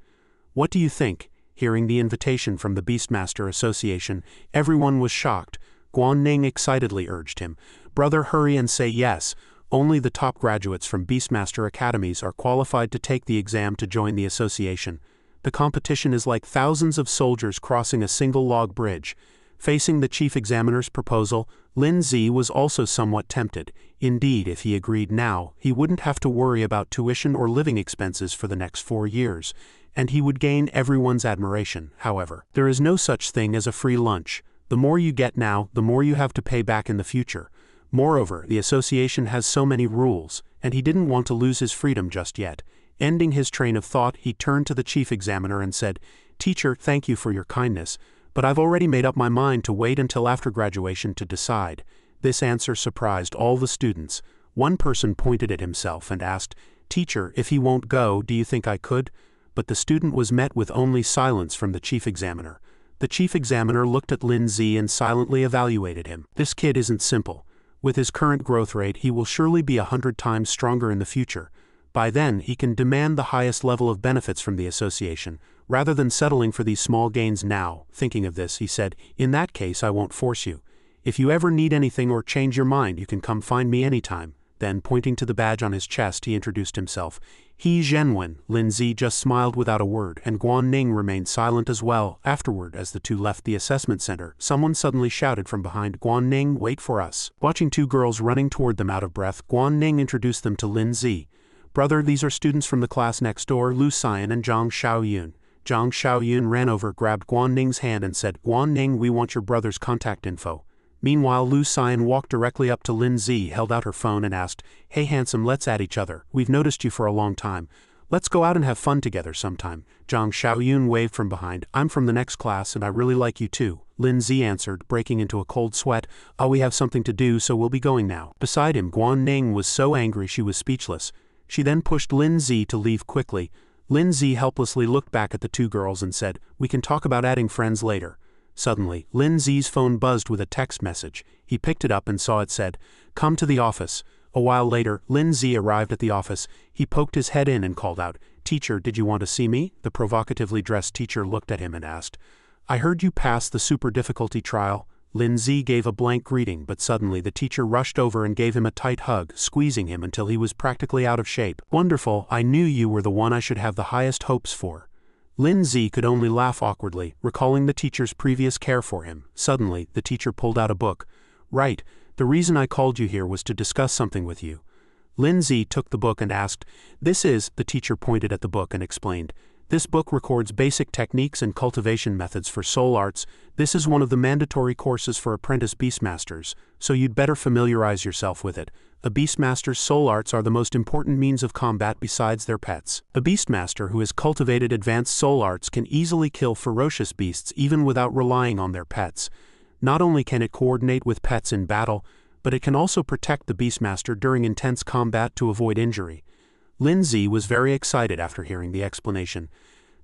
What do you think? Hearing the invitation from the Beastmaster Association, everyone was shocked. Guanning excitedly urged him, Brother, hurry and say yes. Only the top graduates from Beastmaster Academies are qualified to take the exam to join the association. The competition is like thousands of soldiers crossing a single log bridge. Facing the chief examiner's proposal, Lin Zi was also somewhat tempted. Indeed, if he agreed now, he wouldn't have to worry about tuition or living expenses for the next 4 years, and he would gain everyone's admiration. However, there is no such thing as a free lunch. The more you get now, the more you have to pay back in the future. Moreover, the association has so many rules, and he didn't want to lose his freedom just yet. Ending his train of thought, he turned to the chief examiner and said, Teacher, thank you for your kindness, but I've already made up my mind to wait until after graduation to decide. This answer surprised all the students. One person pointed at himself and asked, Teacher, if he won't go, do you think I could? But the student was met with only silence from the chief examiner. The chief examiner looked at Lin Zi and silently evaluated him. This kid isn't simple. With his current growth rate, he will surely be 100 times stronger in the future. By then, he can demand the highest level of benefits from the association, rather than settling for these small gains now. Thinking of this, he said, In that case, I won't force you. If you ever need anything or change your mind, you can come find me anytime. Then, pointing to the badge on his chest, he introduced himself. He Zhenwen. Lin Zi just smiled without a word, and Guanning remained silent as well. Afterward, as the two left the assessment center, someone suddenly shouted from behind, Guanning, wait for us. Watching two girls running toward them out of breath, Guanning introduced them to Lin Zi. Brother, these are students from the class next door, Lu Xian and Zhang Xiaoyun. Zhang Xiaoyun ran over, grabbed Guanning's hand and said, Guanning, we want your brother's contact info. Meanwhile, Lu Xian walked directly up to Lin Zi, held out her phone and asked, Hey handsome, let's add each other. We've noticed you for a long time. Let's go out and have fun together sometime. Zhang Xiaoyun waved from behind. I'm from the next class and I really like you too. Lin Zi answered, breaking into a cold sweat. Oh, we have something to do, so we'll be going now. Beside him, Guanning was so angry she was speechless. She then pushed Lin Zi to leave quickly. Lin Zi helplessly looked back at the two girls and said, "We can talk about adding friends later." Suddenly, Lin Zi's phone buzzed with a text message. He picked it up and saw it said, "Come to the office." A while later, Lin Zi arrived at the office. He poked his head in and called out, "Teacher, did you want to see me?" The provocatively dressed teacher looked at him and asked, "I heard you passed the super difficulty trial." Lin Zi gave a blank greeting, but suddenly the teacher rushed over and gave him a tight hug, squeezing him until he was practically out of shape. "Wonderful, I knew you were the one I should have the highest hopes for." Lin Zi could only laugh awkwardly, recalling the teacher's previous care for him. Suddenly, the teacher pulled out a book. "Right, the reason I called you here was to discuss something with you." Lin Zi took the book and asked, "This is," the teacher pointed at the book and explained, "this book records basic techniques and cultivation methods for soul arts. This is one of the mandatory courses for apprentice beastmasters, so you'd better familiarize yourself with it. A beastmaster's soul arts are the most important means of combat besides their pets. A beastmaster who has cultivated advanced soul arts can easily kill ferocious beasts even without relying on their pets. Not only can it coordinate with pets in battle, but it can also protect the beastmaster during intense combat to avoid injury." Lin Zi was very excited after hearing the explanation.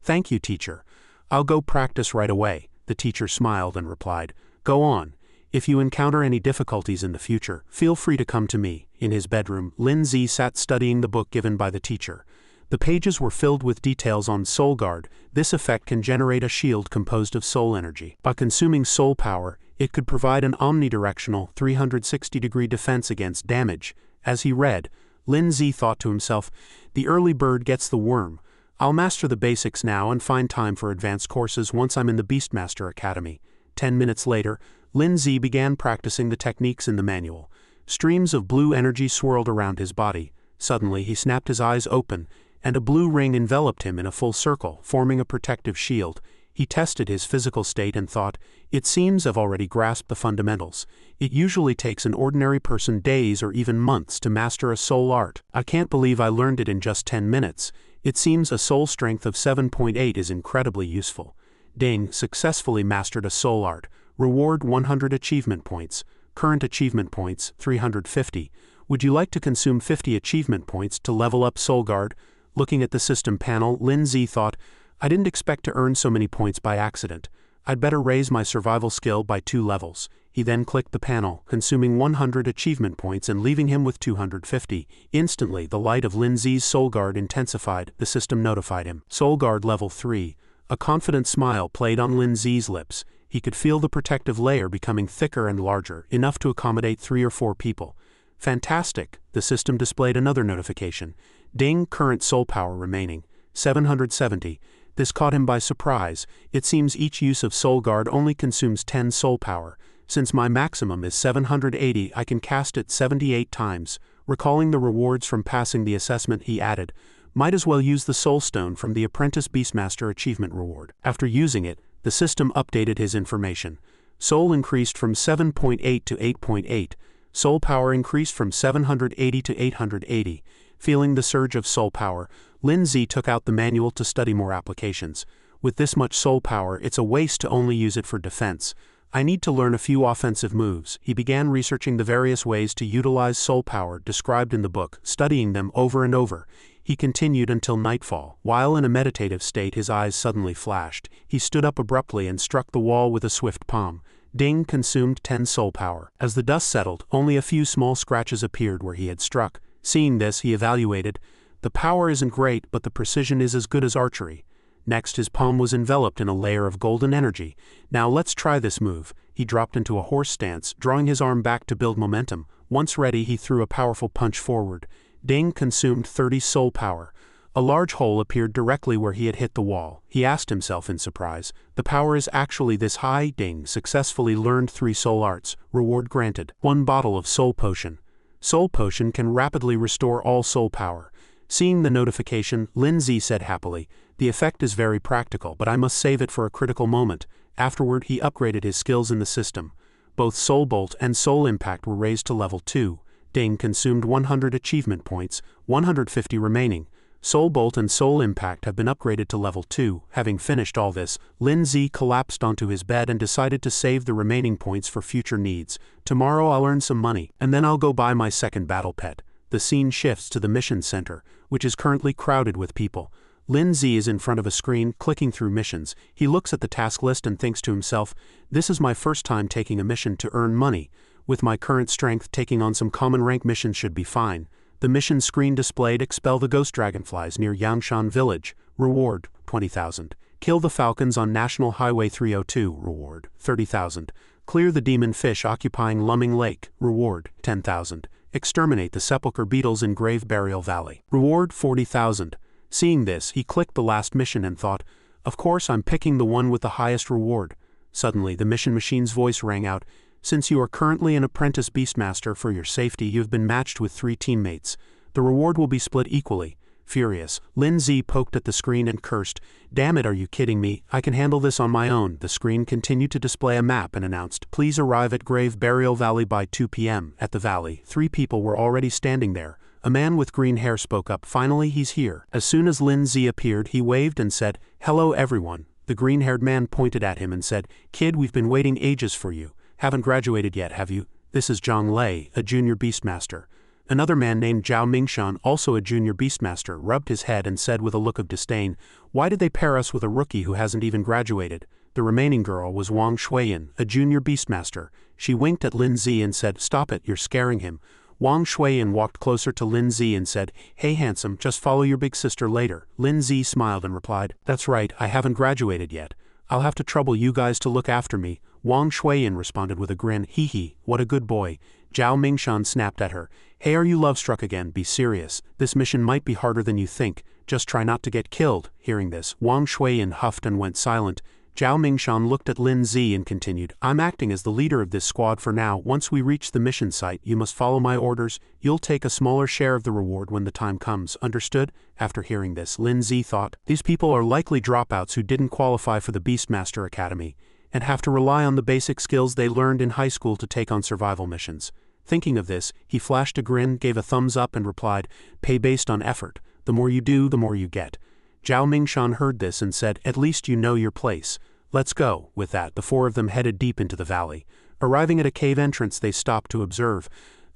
"Thank you, teacher. I'll go practice right away." The teacher smiled and replied, "Go on. If you encounter any difficulties in the future, feel free to come to me." In his bedroom, Lin Zi sat studying the book given by the teacher. The pages were filled with details on Soul Guard. This effect can generate a shield composed of soul energy. By consuming soul power, it could provide an omnidirectional 360-degree defense against damage. As he read, Lin Zi thought to himself, "The early bird gets the worm. I'll master the basics now and find time for advanced courses once I'm in the Beastmaster Academy." 10 minutes later, Lin Zi began practicing the techniques in the manual. Streams of blue energy swirled around his body. Suddenly, he snapped his eyes open, and a blue ring enveloped him in a full circle, forming a protective shield. He tested his physical state and thought, "It seems I've already grasped the fundamentals. It usually takes an ordinary person days or even months to master a soul art. I can't believe I learned it in just 10 minutes. It seems a soul strength of 7.8 is incredibly useful. Ding, successfully mastered a soul art. Reward 100 achievement points. Current achievement points, 350. Would you like to consume 50 achievement points to level up Soul Guard?" Looking at the system panel, Lin Zi thought, "I didn't expect to earn so many points by accident. I'd better raise my survival skill by 2 levels. He then clicked the panel, consuming 100 achievement points and leaving him with 250. Instantly, the light of Lin Zi's Soul Guard intensified. The system notified him. Soul Guard level 3. A confident smile played on Lin Zi's lips. He could feel the protective layer becoming thicker and larger, enough to accommodate 3 or 4 people. Fantastic! The system displayed another notification. Ding, current soul power remaining, 770. This caught him by surprise. It seems each use of Soul Guard only consumes 10 soul power. Since my maximum is 780, I can cast it 78 times. Recalling the rewards from passing the assessment, he added, "Might as well use the Soul Stone from the Apprentice Beastmaster Achievement Reward." After using it, the system updated his information. Soul increased from 7.8 to 8.8. Soul power increased from 780 to 880. Feeling the surge of soul power, Lin Zi took out the manual to study more applications. With this much soul power, it's a waste to only use it for defense. I need to learn a few offensive moves. He began researching the various ways to utilize soul power described in the book, studying them over and over. He continued until nightfall. While in a meditative state, his eyes suddenly flashed. He stood up abruptly and struck the wall with a swift palm. Ding, consumed 10 soul power. As the dust settled, only a few small scratches appeared where he had struck. Seeing this, he evaluated. The power isn't great, but the precision is as good as archery. Next, his palm was enveloped in a layer of golden energy. Now let's try this move. He dropped into a horse stance, drawing his arm back to build momentum. Once ready, he threw a powerful punch forward. Ding, consumed 30 soul power. A large hole appeared directly where he had hit the wall. He asked himself in surprise, "The power is actually this high?" Ding, successfully learned 3 soul arts. Reward granted. 1 bottle of soul potion. Soul potion can rapidly restore all soul power. Seeing the notification, Lin Zi said happily, "The effect is very practical, but I must save it for a critical moment." Afterward, he upgraded his skills in the system. Both Soul Bolt and Soul Impact were raised to level 2. Ding, consumed 100 achievement points, 150 remaining. Soul Bolt and Soul Impact have been upgraded to level 2. Having finished all this, Lin Zi collapsed onto his bed and decided to save the remaining points for future needs. "Tomorrow I'll earn some money, and then I'll go buy my second battle pet." The scene shifts to the mission center, which is currently crowded with people. Lin Z is in front of a screen, clicking through missions. He looks at the task list and thinks to himself, this is my first time taking a mission to earn money. With my current strength, taking on some common rank missions should be fine. The mission screen displayed, expel the ghost dragonflies near Yanshan village. Reward, 20,000. Kill the falcons on National Highway 302. Reward, 30,000. Clear the demon fish occupying Lumming Lake. Reward, 10,000. Exterminate the sepulchre beetles in Grave Burial Valley. Reward, 40,000. Seeing this, he clicked the last mission and thought, of course I'm picking the one with the highest reward. Suddenly, the mission machine's voice rang out, since you are currently an apprentice beastmaster, for your safety you have been matched with 3 teammates. The reward will be split equally. Furious, Lin Z poked at the screen and cursed, damn it, are you kidding me? I can handle this on my own. The screen continued to display a map and announced, please arrive at Grave Burial Valley by 2 p.m. At the valley, 3 people were already standing there. A man with green hair spoke up, finally he's here. As soon as Lin Z appeared, he waved and said, hello everyone. The green-haired man pointed at him and said, kid, we've been waiting ages for you. Haven't graduated yet, have you? This is Zhang Lei, a junior beastmaster. Another man named Zhao Mingshan, also a junior beastmaster, rubbed his head and said with a look of disdain, why did they pair us with a rookie who hasn't even graduated? The remaining girl was Wang Shuiyan, a junior beastmaster. She winked at Lin Z and said, stop it, you're scaring him. Wang Shuiyan walked closer to Lin Z and said, hey handsome, just follow your big sister later. Lin Z smiled and replied, that's right, I haven't graduated yet. I'll have to trouble you guys to look after me. Wang Shuiyan responded with a grin, hee hee, what a good boy. Zhao Mingshan snapped at her, hey, are you love-struck again? Be serious. This mission might be harder than you think. Just try not to get killed. Hearing this, Wang Shuiyan huffed and went silent. Zhao Mingshan looked at Lin Z and continued, I'm acting as the leader of this squad for now. Once we reach the mission site, you must follow my orders. You'll take a smaller share of the reward when the time comes. Understood? After hearing this, Lin Z thought, these people are likely dropouts who didn't qualify for the Beastmaster Academy and have to rely on the basic skills they learned in high school to take on survival missions. Thinking of this, he flashed a grin, gave a thumbs up and replied, pay based on effort. The more you do, the more you get. Zhao Mingshan heard this and said, at least you know your place. Let's go. With that, the 4 of them headed deep into the valley. Arriving at a cave entrance, they stopped to observe.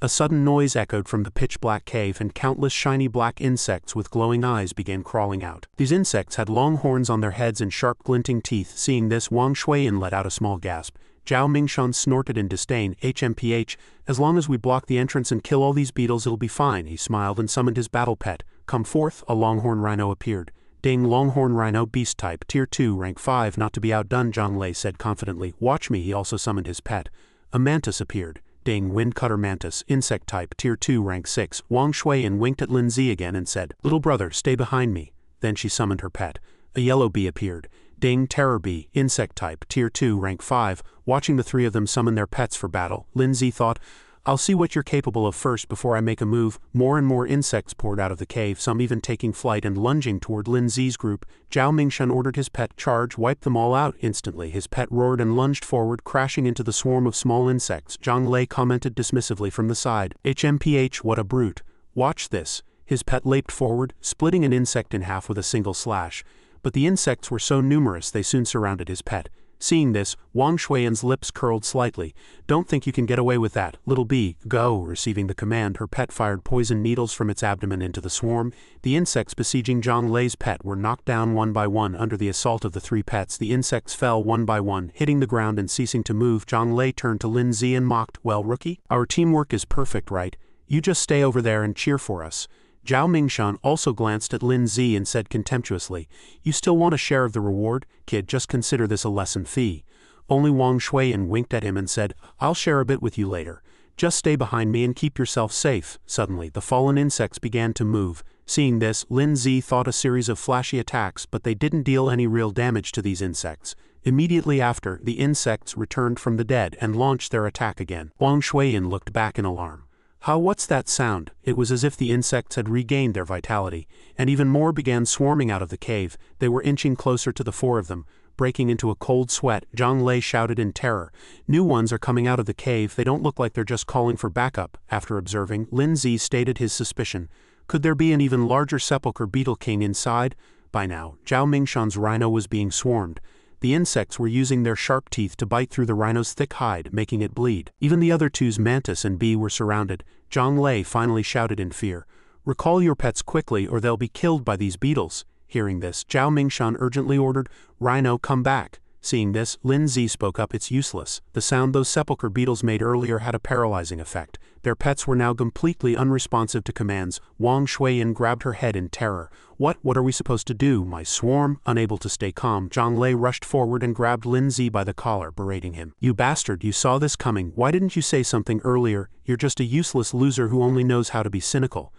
A sudden noise echoed from the pitch-black cave and countless shiny black insects with glowing eyes began crawling out. These insects had long horns on their heads and sharp glinting teeth. Seeing this, Wang Shuiyan let out a small gasp. Zhao Mingshan snorted in disdain, HMPH, as long as we block the entrance and kill all these beetles it'll be fine. He smiled and summoned his battle pet. Come forth, a longhorn rhino appeared. Ding, longhorn rhino, beast type, tier 2, rank 5, not to be outdone, Zhang Lei said confidently. Watch me. He also summoned his pet. A mantis appeared. Ding, windcutter mantis, insect type, tier 2, rank 6. Wang Shuiyan winked at Lin Z again and said, little brother, stay behind me. Then she summoned her pet. A yellow bee appeared. Ding, terror bee, insect type, tier 2, rank 5. Watching the 3 of them summon their pets for battle, Lin Z thought, I'll see what you're capable of first before I make a move. More and more insects poured out of the cave, some even taking flight and lunging toward Lin Z's group. Zhao Mingshan ordered his pet, charge, wipe them all out. Instantly, his pet roared and lunged forward, crashing into the swarm of small insects. Zhang Lei commented dismissively from the side, HMPH, what a brute. Watch this. His pet leaped forward, splitting an insect in half with a single slash. But the insects were so numerous they soon surrounded his pet. Seeing this, Wang Shuiyan's lips curled slightly. Don't think you can get away with that, little bee, go. Receiving the command, her pet fired poison needles from its abdomen into the swarm. The insects besieging Zhang Lei's pet were knocked down one by one. Under the assault of the 3 pets, the insects fell one by one, hitting the ground and ceasing to move. Zhang Lei turned to Lin Z and mocked, well, rookie, our teamwork is perfect, right? You just stay over there and cheer for us. Zhao Mingshan also glanced at Lin Z and said contemptuously, you still want a share of the reward? Kid, just consider this a lesson fee. Only Wang Shuiyan winked at him and said, I'll share a bit with you later. Just stay behind me and keep yourself safe. Suddenly, the fallen insects began to move. Seeing this, Lin Z thought a series of flashy attacks, but they didn't deal any real damage to these insects. Immediately after, the insects returned from the dead and launched their attack again. Wang Shuiyan looked back in alarm. What's that sound? It was as if the insects had regained their vitality, and even more began swarming out of the cave. They were inching closer to the 4 of them. Breaking into a cold sweat, Zhang Lei shouted in terror, new ones are coming out of the cave, they don't look like they're just calling for backup. After observing, Lin Z stated his suspicion. Could there be an even larger sepulchre beetle king inside? By now, Zhao Mingshan's rhino was being swarmed. The insects were using their sharp teeth to bite through the rhino's thick hide, making it bleed. Even the other 2's mantis and bee were surrounded. Zhang Lei finally shouted in fear, recall your pets quickly or they'll be killed by these beetles. Hearing this, Zhao Mingshan urgently ordered, "Rhino, come back." Seeing this, Lin Zi spoke up, "It's useless. The sound those sepulchre beetles made earlier had a paralyzing effect. Their pets were now completely unresponsive to commands." Wang Shuiyin grabbed her head in terror. What are we supposed to do, my swarm?" Unable to stay calm, Zhang Lei rushed forward and grabbed Lin Zi by the collar, berating him. "You bastard, you saw this coming. Why didn't you say something earlier? You're just a useless loser who only knows how to be cynical."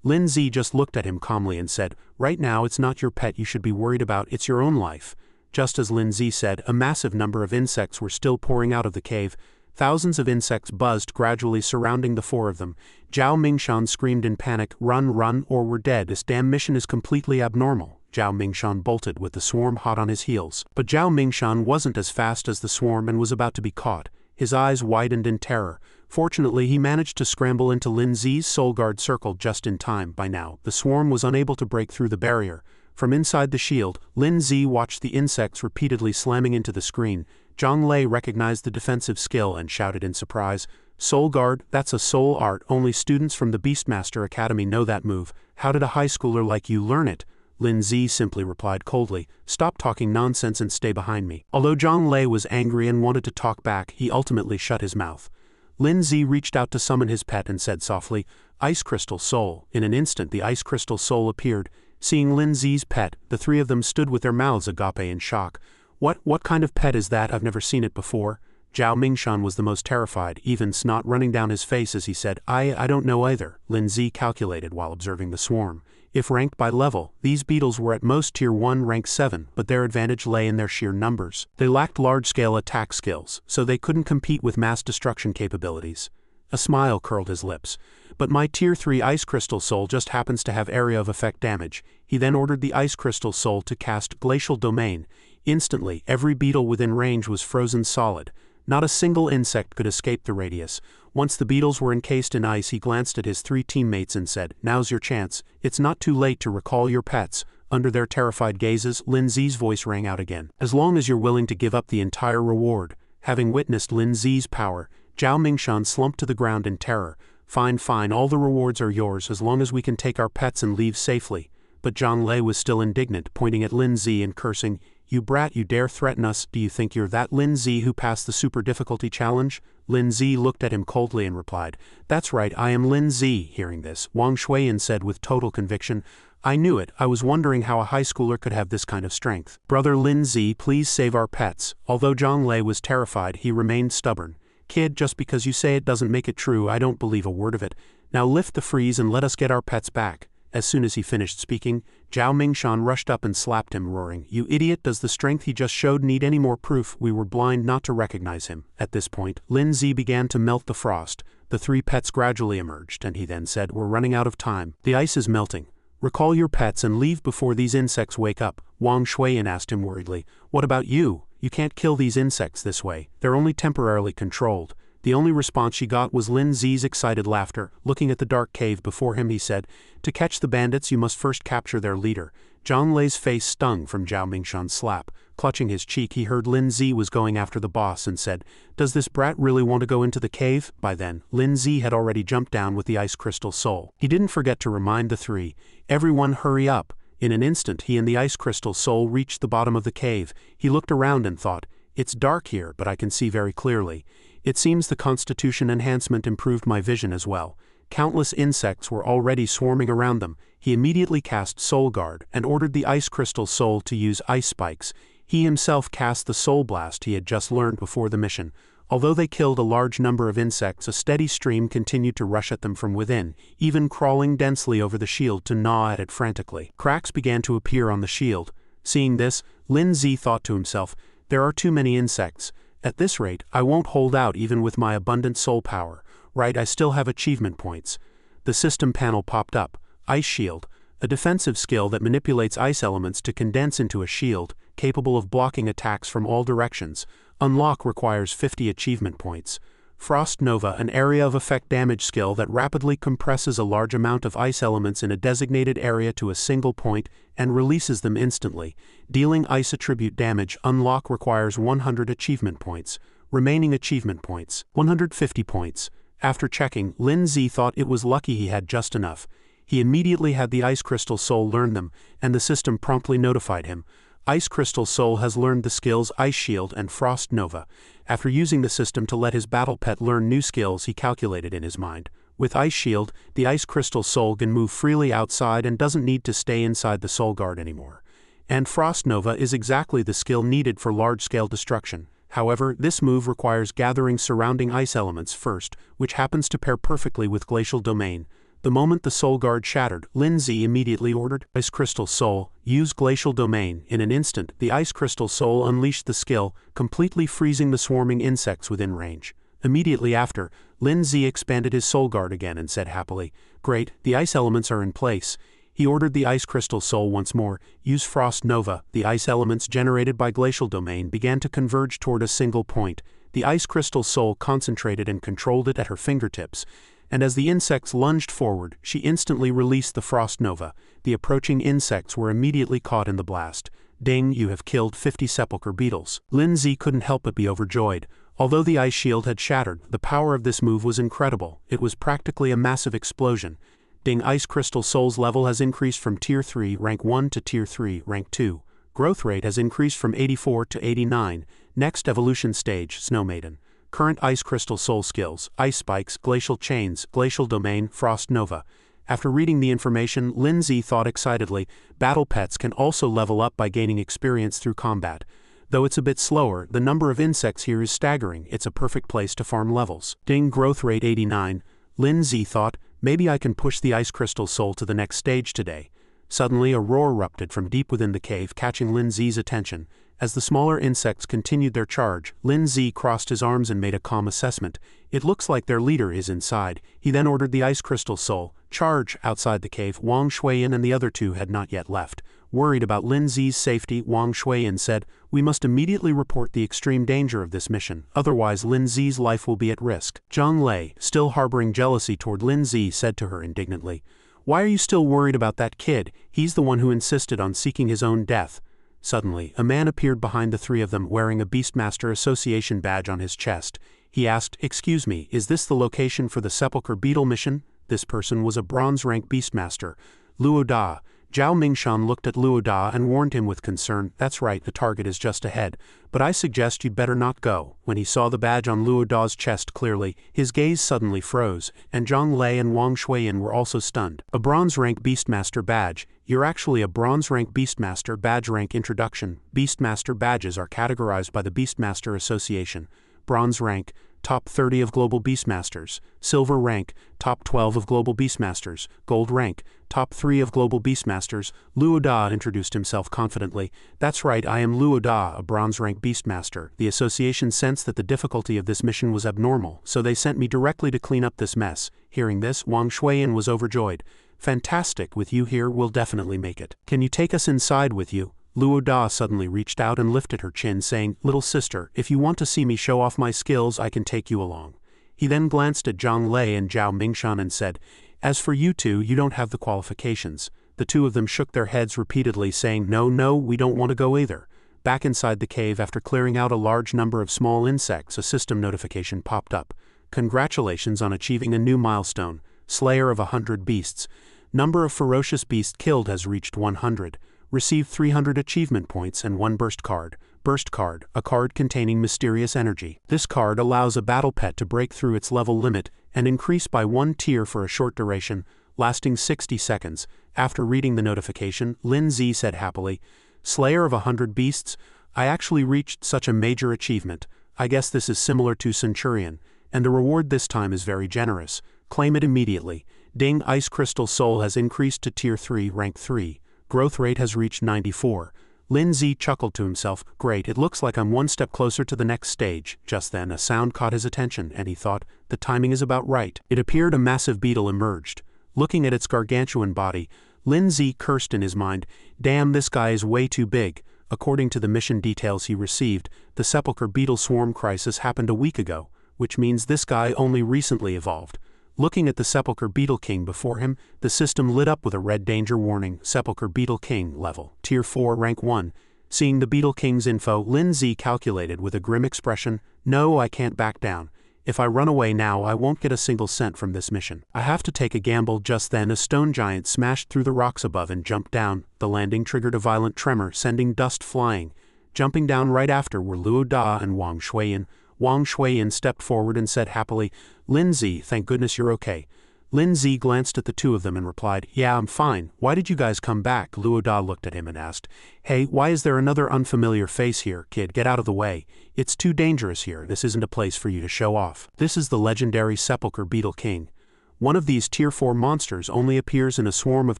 Lin Zi just looked at him calmly and said, "Right now it's not your pet you should be worried about, it's your own life." Just as Lin Zi said, a massive number of insects were still pouring out of the cave. Thousands of insects buzzed gradually surrounding the four of them. Zhao Mingshan screamed in panic, run, or we're dead. This damn mission is completely abnormal." Zhao Mingshan bolted with the swarm hot on his heels. But Zhao Mingshan wasn't as fast as the swarm and was about to be caught. His eyes widened in terror. Fortunately, he managed to scramble into Lin Zi's soul guard circle just in time. By now, the swarm was unable to break through the barrier. From inside the shield, Lin Zi watched the insects repeatedly slamming into the screen. Zhang Lei recognized the defensive skill and shouted in surprise, "Soul Guard, that's a soul art. Only students from the Beastmaster Academy know that move. How did a high schooler like you learn it?" Lin Zi simply replied coldly, "Stop talking nonsense and stay behind me." Although Zhang Lei was angry and wanted to talk back, he ultimately shut his mouth. Lin Zi reached out to summon his pet and said softly, "Ice Crystal Soul." In an instant the Ice Crystal Soul appeared. Seeing Lin Zi's pet, the three of them stood with their mouths agape in shock. What kind of pet is that? I've never seen it before." Zhao Mingshan was the most terrified, even snot running down his face as he said, I don't know either." Lin Zi calculated while observing the swarm. If ranked by level, these beetles were at most Tier 1 rank 7, but their advantage lay in their sheer numbers. They lacked large-scale attack skills, so they couldn't compete with mass destruction capabilities. A smile curled his lips. "But my Tier 3 Ice Crystal Soul just happens to have area of effect damage." He then ordered the Ice Crystal Soul to cast Glacial Domain. Instantly, every beetle within range was frozen solid. Not a single insect could escape the radius. Once the beetles were encased in ice, he glanced at his three teammates and said, "Now's your chance. It's not too late to recall your pets." Under their terrified gazes, Lin Zi's voice rang out again. "As long as you're willing to give up the entire reward." Having witnessed Lin Zi's power, Zhao Mingshan slumped to the ground in terror. Fine, all the rewards are yours as long as we can take our pets and leave safely." But Zhang Lei was still indignant, pointing at Lin Zi and cursing, "You brat, you dare threaten us? Do you think you're that Lin Zi who passed the super difficulty challenge?" Lin Zi looked at him coldly and replied, "That's right, I am Lin Zi." Hearing this, Wang Shuiyin said with total conviction, "I knew it. I was wondering how a high schooler could have this kind of strength." "Brother Lin Zi, please save our pets." Although Zhang Lei was terrified, he remained stubborn. "Kid, just because you say it doesn't make it true. I don't believe a word of it. Now lift the freeze and let us get our pets back." As soon as he finished speaking, Zhao Mingshan rushed up and slapped him, roaring, "You idiot, does the strength he just showed need any more proof? We were blind not to recognize him." At this point, Lin Zi began to melt the frost. The three pets gradually emerged, and he then said, "We're running out of time. The ice is melting. Recall your pets and leave before these insects wake up." Wang Shuiyin asked him worriedly, "What about you? You can't kill these insects this way. They're only temporarily controlled." The only response she got was Lin Zi's excited laughter. Looking at the dark cave before him, he said, "To catch the bandits, you must first capture their leader." Zhang Lei's face stung from Zhao Mingshan's slap. Clutching his cheek, he heard Lin Zi was going after the boss and said, "Does this brat really want to go into the cave?" By then, Lin Zi had already jumped down with the Ice Crystal Soul. He didn't forget to remind the three, "Everyone hurry up." In an instant, he and the Ice Crystal Soul reached the bottom of the cave. He looked around and thought, "It's dark here, but I can see very clearly. It seems the Constitution enhancement improved my vision as well." Countless insects were already swarming around them. He immediately cast Soul Guard and ordered the Ice Crystal Soul to use ice spikes. He himself cast the Soul Blast he had just learned before the mission. Although they killed a large number of insects, a steady stream continued to rush at them from within, even crawling densely over the shield to gnaw at it frantically. Cracks began to appear on the shield. Seeing this, Lin Zi thought to himself, "There are too many insects. At this rate, I won't hold out even with my abundant soul power. Right, I still have achievement points." The system panel popped up. Ice Shield, a defensive skill that manipulates ice elements to condense into a shield, capable of blocking attacks from all directions. Unlock requires 50 achievement points. Frost Nova, an area of effect damage skill that rapidly compresses a large amount of ice elements in a designated area to a single point and releases them instantly, dealing ice attribute damage. Unlock requires 100 achievement points. Remaining achievement points, 150 points. After checking, Lin Zi thought it was lucky he had just enough. He immediately had the Ice Crystal Soul learn them, and the system promptly notified him. Ice Crystal Soul has learned the skills Ice Shield and Frost Nova. After using the system to let his battle pet learn new skills, he calculated in his mind. With Ice Shield, the Ice Crystal Soul can move freely outside and doesn't need to stay inside the Soul Guard anymore. And Frost Nova is exactly the skill needed for large-scale destruction. However, this move requires gathering surrounding ice elements first, which happens to pair perfectly with Glacial Domain. The moment the Soul Guard shattered, Lin Zi immediately ordered, Ice Crystal Soul, use Glacial Domain. In an instant, the Ice Crystal Soul unleashed the skill, completely freezing the swarming insects within range. Immediately after, Lin Zi expanded his Soul Guard again and said happily, "Great, the ice elements are in place." He ordered the Ice Crystal Soul once more, use Frost Nova. The ice elements generated by Glacial Domain began to converge toward a single point. The Ice Crystal Soul concentrated and controlled it at her fingertips, and as the insects lunged forward, she instantly released the Frost Nova. The approaching insects were immediately caught in the blast. Ding, you have killed 50 sepulchre beetles. Lin Zi couldn't help but be overjoyed. Although the ice shield had shattered, the power of this move was incredible. It was practically a massive explosion. Ding, Ice Crystal Soul's level has increased from Tier 3 Rank 1 to Tier 3 Rank 2. Growth rate has increased from 84 to 89. Next evolution stage, Snow Maiden. Current Ice Crystal Soul skills, Ice Spikes, Glacial Chains, Glacial Domain, Frost Nova. After reading the information, Lin Zi thought excitedly, battle pets can also level up by gaining experience through combat. Though it's a bit slower, the number of insects here is staggering. It's a perfect place to farm levels. Ding, growth rate 89. Lin Zi thought, maybe I can push the Ice Crystal Soul to the next stage today. Suddenly a roar erupted from deep within the cave, catching Lin Zi's attention. As the smaller insects continued their charge, Lin Zi crossed his arms and made a calm assessment. It looks like their leader is inside. He then ordered the Ice Crystal Soul, charge. Outside the cave, Wang Shuiyan and the other two had not yet left. Worried about Lin Zi's safety, Wang Shuiyan said, "We must immediately report the extreme danger of this mission, otherwise Lin Zi's life will be at risk." Zhang Lei, still harboring jealousy toward Lin Zi, said to her indignantly, "Why are you still worried about that kid? He's the one who insisted on seeking his own death." Suddenly, a man appeared behind the three of them wearing a Beastmaster Association badge on his chest. He asked, "Excuse me, is this the location for the Sepulchre Beetle mission?" This person was a bronze-rank Beastmaster, Luo Da. Zhao Mingshan looked at Luo Da and warned him with concern, "That's right, the target is just ahead, but I suggest you'd better not go." When he saw the badge on Luo Da's chest clearly, his gaze suddenly froze, and Zhang Lei and Wang Shuiyan were also stunned. A bronze-rank Beastmaster badge. You're actually a bronze-rank Beastmaster badge. Rank introduction. Beastmaster badges are categorized by the Beastmaster Association. Bronze rank, top 30 of global Beastmasters. Silver rank, top 12 of global Beastmasters. Gold rank, top 3 of global Beastmasters. Luo Da introduced himself confidently. "That's right, I am Luo Da, a bronze rank Beastmaster. The association sensed that the difficulty of this mission was abnormal, so they sent me directly to clean up this mess." Hearing this, Wang Shuiyan was overjoyed. "Fantastic, with you here we'll definitely make it. Can you take us inside with you?" Luo Da suddenly reached out and lifted her chin, saying, "Little sister, if you want to see me show off my skills, I can take you along." He then glanced at Zhang Lei and Zhao Mingshan and said, "As for you two, you don't have the qualifications." The two of them shook their heads repeatedly, saying, "No, we don't want to go either." Back inside the cave, after clearing out a large number of small insects, a system notification popped up. "Congratulations on achieving a new milestone. Slayer of 100 beasts. Number of ferocious beasts killed has reached 100. Receive 300 achievement points and 1 burst card. Burst card, a card containing mysterious energy. This card allows a battle pet to break through its level limit and increase by 1 tier for a short duration, lasting 60 seconds. After reading the notification, Lin Zi said happily, "Slayer of 100 beasts? I actually reached such a major achievement. I guess this is similar to Centurion, and the reward this time is very generous. Claim it immediately." Ding, Ice Crystal Soul has increased to Tier 3 Rank 3. Growth rate has reached 94. Lin Zi chuckled to himself, "Great, it looks like I'm one step closer to the next stage." Just then a sound caught his attention, and he thought, the timing is about right. It appeared a massive beetle emerged. Looking at its gargantuan body, Lin Zi cursed in his mind, "Damn, this guy is way too big." According to the mission details he received, the Sepulchre Beetle Swarm crisis happened a week ago, which means this guy only recently evolved. Looking at the Sepulchre Beetle King before him, the system lit up with a red danger warning. Sepulchre Beetle King level, Tier 4 Rank 1. Seeing the Beetle King's info, Lin Zi calculated with a grim expression, "No, I can't back down." If I run away now I won't get a single cent from this mission. I have to take a gamble. Just then a stone giant smashed through the rocks above and jumped down. The landing triggered a violent tremor, sending dust flying. Jumping down right after were Luo Da and Wang Shuiyan. Wang Shuiyan stepped forward and said happily, "Linzi, thank goodness you're okay." Linzi glanced at the two of them and replied, "Yeah, I'm fine. Why did you guys come back?" Luo Da looked at him and asked, "Hey, why is there another unfamiliar face here? Kid, get out of the way. It's too dangerous here. This isn't a place for you to show off." This is the legendary Sepulchre Beetle King. One of these Tier 4 monsters only appears in a swarm of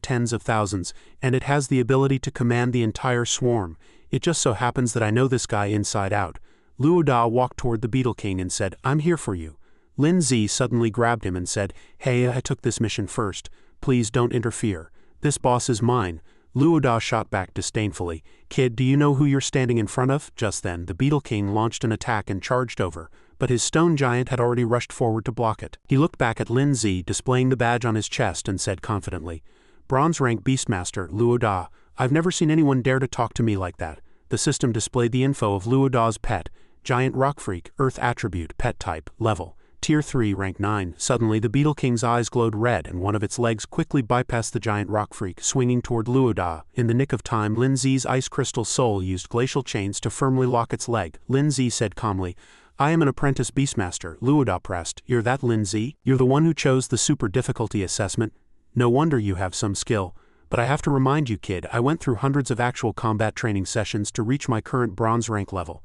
tens of thousands, and it has the ability to command the entire swarm. It just so happens that I know this guy inside out. Luo Da walked toward the Beetle King and said, "I'm here for you." Linzi suddenly grabbed him and said, "Hey, I took this mission first. Please don't interfere. This boss is mine." Luo Da shot back disdainfully, "Kid, do you know who you're standing in front of?" Just then, the Beetle King launched an attack and charged over, but his stone giant had already rushed forward to block it. He looked back at Linzi, displaying the badge on his chest, and said confidently, "Bronze rank Beastmaster, Luo Da. I've never seen anyone dare to talk to me like that." The system displayed the info of Luo Da's pet, Giant Rock Freak, Earth Attribute, Pet Type, Level, Tier 3, Rank 9. Suddenly the Beetle King's eyes glowed red and one of its legs quickly bypassed the Giant Rock Freak, swinging toward Luo Da. In the nick of time, Linzi's Ice Crystal Soul used glacial chains to firmly lock its leg. Linzi said calmly, "I am an apprentice Beastmaster." Luo Da pressed, "You're that Linzi? You're the one who chose the super difficulty assessment? No wonder you have some skill. But I have to remind you, kid, I went through hundreds of actual combat training sessions to reach my current bronze rank level."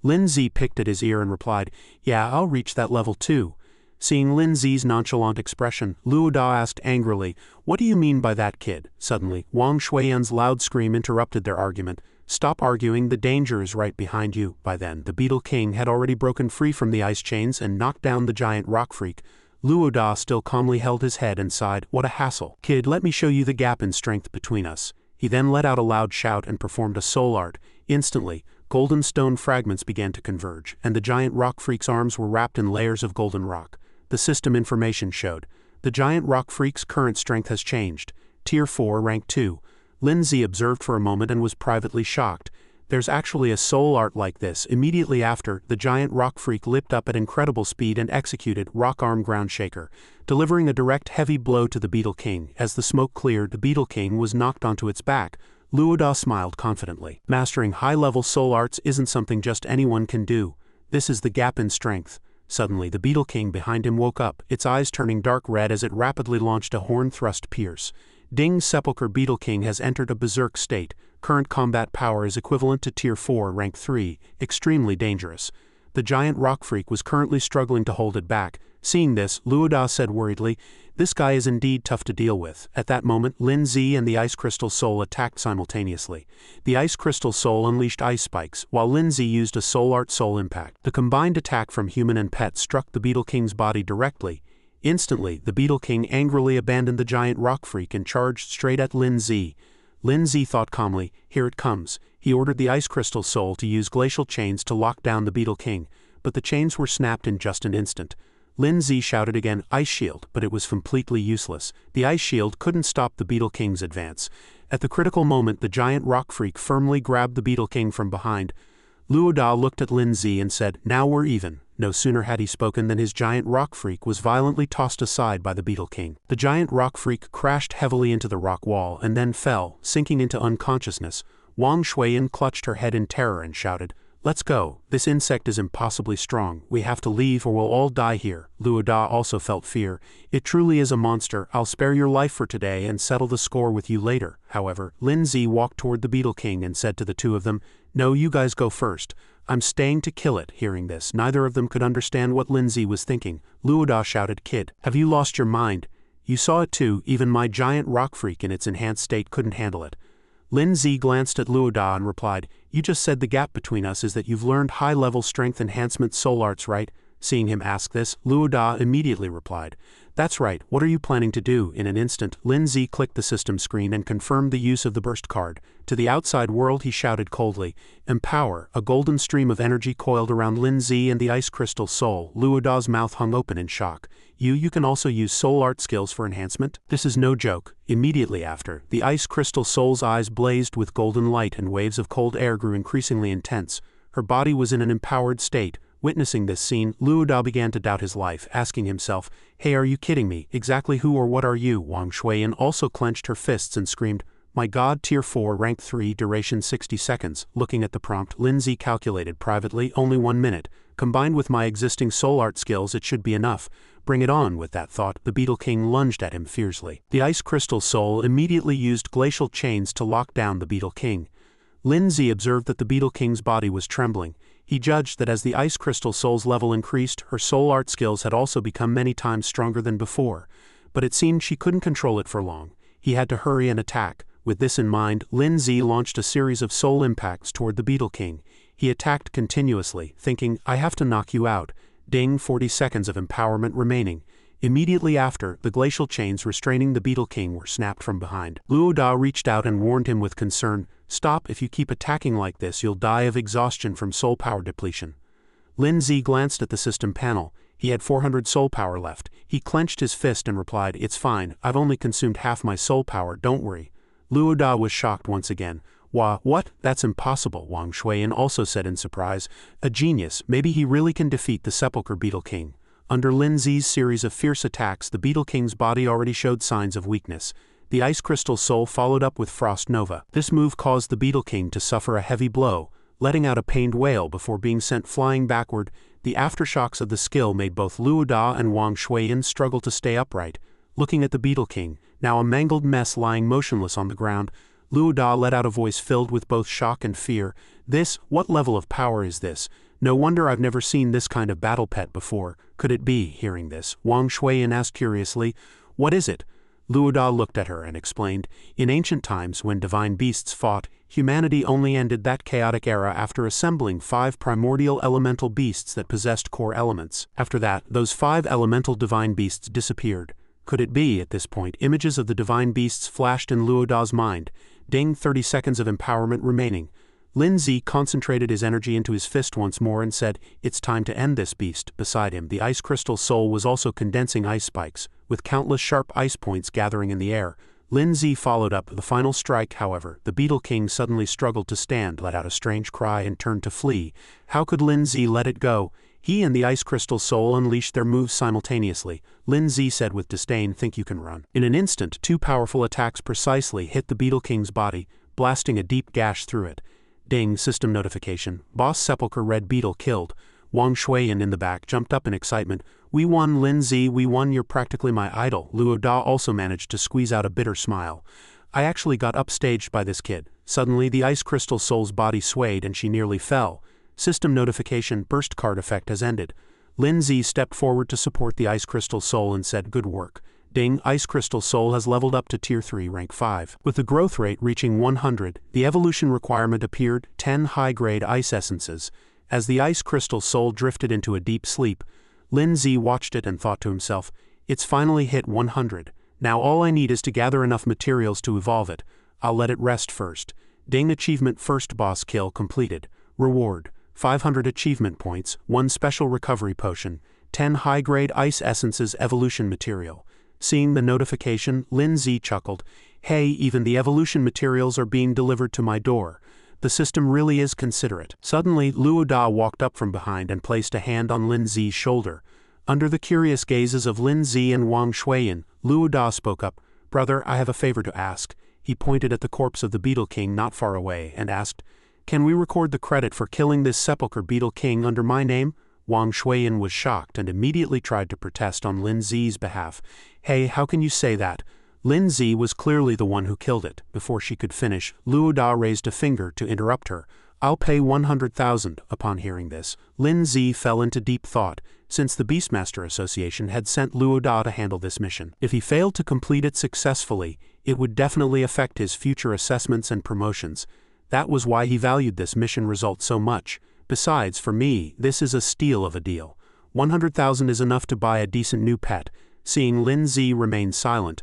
Linzi picked at his ear and replied, "Yeah, I'll reach that level too." Seeing Linzi's nonchalant expression, Luo Da asked angrily, "What do you mean by that, kid?" Suddenly, Wang Shuiyan's loud scream interrupted their argument. "Stop arguing, the danger is right behind you." By then, the Beetle King had already broken free from the ice chains and knocked down the Giant Rock Freak. Luo Da still calmly held his head and sighed, "What a hassle. Kid, let me show you the gap in strength between us." He then let out a loud shout and performed a soul art. Instantly, golden stone fragments began to converge, and the Giant Rock Freak's arms were wrapped in layers of golden rock. The system information showed, the Giant Rock Freak's current strength has changed. Tier 4, Rank 2. Linzi observed for a moment and was privately shocked. There's actually a soul art like this. Immediately after, the Giant Rock Freak leapt up at incredible speed and executed Rock Arm Ground Shaker, delivering a direct heavy blow to the Beetle King. As the smoke cleared, the Beetle King was knocked onto its back. Luo Da smiled confidently. Mastering high-level soul arts isn't something just anyone can do. This is the gap in strength. Suddenly, the Beetle King behind him woke up, its eyes turning dark red as it rapidly launched a horn thrust pierce. Ding's Sepulchre Beetle King has entered a berserk state. Current combat power is equivalent to Tier 4, Rank 3, extremely dangerous. The Giant Rock Freak was currently struggling to hold it back. Seeing this, Luo Da said worriedly, "This guy is indeed tough to deal with." At that moment, Linzi and the Ice Crystal Soul attacked simultaneously. The Ice Crystal Soul unleashed ice spikes, while Linzi used a Soul Art Soul Impact. The combined attack from human and pet struck the Beetle King's body directly. Instantly, the Beetle King angrily abandoned the Giant Rock Freak and charged straight at Linzi. Linzi thought calmly, "Here it comes." He ordered the Ice Crystal Soul to use glacial chains to lock down the Beetle King, but the chains were snapped in just an instant. Linzi shouted again, "Ice Shield," but it was completely useless. The Ice Shield couldn't stop the Beetle King's advance. At the critical moment, the Giant Rock Freak firmly grabbed the Beetle King from behind. Luo Da looked at Linzi and said, "Now we're even." No sooner had he spoken than his Giant Rock Freak was violently tossed aside by the Beetle King. The Giant Rock Freak crashed heavily into the rock wall and then fell, sinking into unconsciousness. Wang Shuiyan clutched her head in terror and shouted, "Let's go. This insect is impossibly strong. We have to leave or we'll all die here." Luo Da also felt fear. "It truly is a monster. I'll spare your life for today and settle the score with you later." However, Linzi walked toward the Beetle King and said to the two of them, "No, you guys go first. I'm staying to kill it." Hearing this, neither of them could understand what Linzi was thinking. Luo Da shouted, "Kid, have you lost your mind? You saw it too. Even my Giant Rock Freak in its enhanced state couldn't handle it." Linzi glanced at Luo Da and replied, "You just said the gap between us is that you've learned high-level strength enhancement soul arts, right?" Seeing him ask this, Luo Da immediately replied, "That's right. What are you planning to do?" In an instant, Linzi clicked the system screen and confirmed the use of the burst card. To the outside world he shouted coldly, "Empower." A golden stream of energy coiled around Linzi and the Ice Crystal Soul. Luo Da's mouth hung open in shock. You can also use soul art skills for enhancement? This is no joke." Immediately after, the Ice Crystal Soul's eyes blazed with golden light and waves of cold air grew increasingly intense. Her body was in an empowered state, Witnessing this scene, Luoda began to doubt his life, asking himself, "Hey, are you kidding me? Exactly who or what are you?" Wang Shuiyan also clenched her fists and screamed, "My God, Tier 4, Rank 3, duration 60 seconds. Looking at the prompt, Lindsay calculated privately, only 1 minute. Combined with my existing soul art skills, it should be enough. Bring it on." With that thought, the Beetle King lunged at him fiercely. The Ice Crystal Soul immediately used glacial chains to lock down the Beetle King. Lindsay observed that the Beetle King's body was trembling. He judged that as the Ice Crystal Soul's level increased, her soul art skills had also become many times stronger than before. But it seemed she couldn't control it for long. He had to hurry and attack. With this in mind, Lindsay launched a series of soul impacts toward the Beetle King. He attacked continuously, thinking, "I have to knock you out." Ding, 40 seconds of empowerment remaining. Immediately after, the glacial chains restraining the Beetle King were snapped from behind. Luoda reached out and warned him with concern, "Stop, if you keep attacking like this you'll die of exhaustion from soul power depletion." Lindsay glanced at the system panel. He had 400 soul power left. He clenched his fist and replied, "It's fine, I've only consumed half my soul power, don't worry." Luoda was shocked once again. What? That's impossible," Wang Shuiyan also said in surprise. "A genius, maybe he really can defeat the Sepulchre Beetle King." Under Lindsay's series of fierce attacks, the Beetle King's body already showed signs of weakness. The Ice Crystal Soul followed up with Frost Nova. This move caused the Beetle King to suffer a heavy blow, letting out a pained wail before being sent flying backward. The aftershocks of the skill made both Luoda and Wang Shuiyan struggle to stay upright. Looking at the Beetle King, now a mangled mess lying motionless on the ground, Luoda let out a voice filled with both shock and fear. What level of power is this? No wonder I've never seen this kind of battle pet before. Could it be?" Hearing this, Wang Shuiyan asked curiously, "What is it?" Luoda looked at her and explained, "In ancient times, when divine beasts fought, humanity only ended that chaotic era after assembling 5 primordial elemental beasts that possessed core elements. After that, those 5 elemental divine beasts disappeared. Could it be?" At this point, images of the divine beasts flashed in Luoda's mind. Ding, 30 seconds of empowerment remaining. Lindsay concentrated his energy into his fist once more and said, "It's time to end this beast." Beside him, the Ice Crystal Soul was also condensing ice spikes, with countless sharp ice points gathering in the air. Lindsay followed up the final strike. However, the Beetle King suddenly struggled to stand, let out a strange cry and turned to flee. How could Lindsay let it go? He and the Ice Crystal Soul unleashed their moves simultaneously. Lindsay said with disdain, "Think you can run?" In an instant, 2 powerful attacks precisely hit the Beetle King's body, blasting a deep gash through it. Ding, system notification. Boss Sepulchre Red Beetle killed. Wang Shuiyan in the back jumped up in excitement. "We won, Lindsay, we won, you're practically my idol." Luoda also managed to squeeze out a bitter smile. "I actually got upstaged by this kid." Suddenly, the Ice Crystal Soul's body swayed and she nearly fell. System notification, burst card effect has ended. Lindsay stepped forward to support the Ice Crystal Soul and said, "Good work." Ding, Ice Crystal Soul has leveled up to Tier 3, Rank 5. With the growth rate reaching 100, the evolution requirement appeared, 10 high-grade ice essences. As the Ice Crystal Soul drifted into a deep sleep, Lindsay watched it and thought to himself, "It's finally hit 100. Now all I need is to gather enough materials to evolve it. I'll let it rest first." Ding, achievement first boss kill completed. Reward, 500 achievement points, 1 special recovery potion, 10 high-grade ice essences evolution material. Seeing the notification, Lindsay chuckled, "Hey, even the evolution materials are being delivered to my door. The system really is considerate." Suddenly, Luoda walked up from behind and placed a hand on Lindsay's shoulder. Under the curious gazes of Lindsay and Wang Shuiyan, Luoda spoke up, "Brother, I have a favor to ask." He pointed at the corpse of the Beetle King not far away and asked, "Can we record the credit for killing this Sepulchre Beetle King under my name?" Wang Shuiyan was shocked and immediately tried to protest on Lindsay's behalf. "Hey, how can you say that? Lindsay was clearly the one who killed it." Before she could finish, Luoda raised a finger to interrupt her. "I'll pay 100,000. Upon hearing this, Lindsay fell into deep thought, since the Beastmaster Association had sent Luoda to handle this mission. If he failed to complete it successfully, it would definitely affect his future assessments and promotions. That was why he valued this mission result so much. Besides, for me, this is a steal of a deal. 100,000 is enough to buy a decent new pet." Seeing Lindsay remain silent,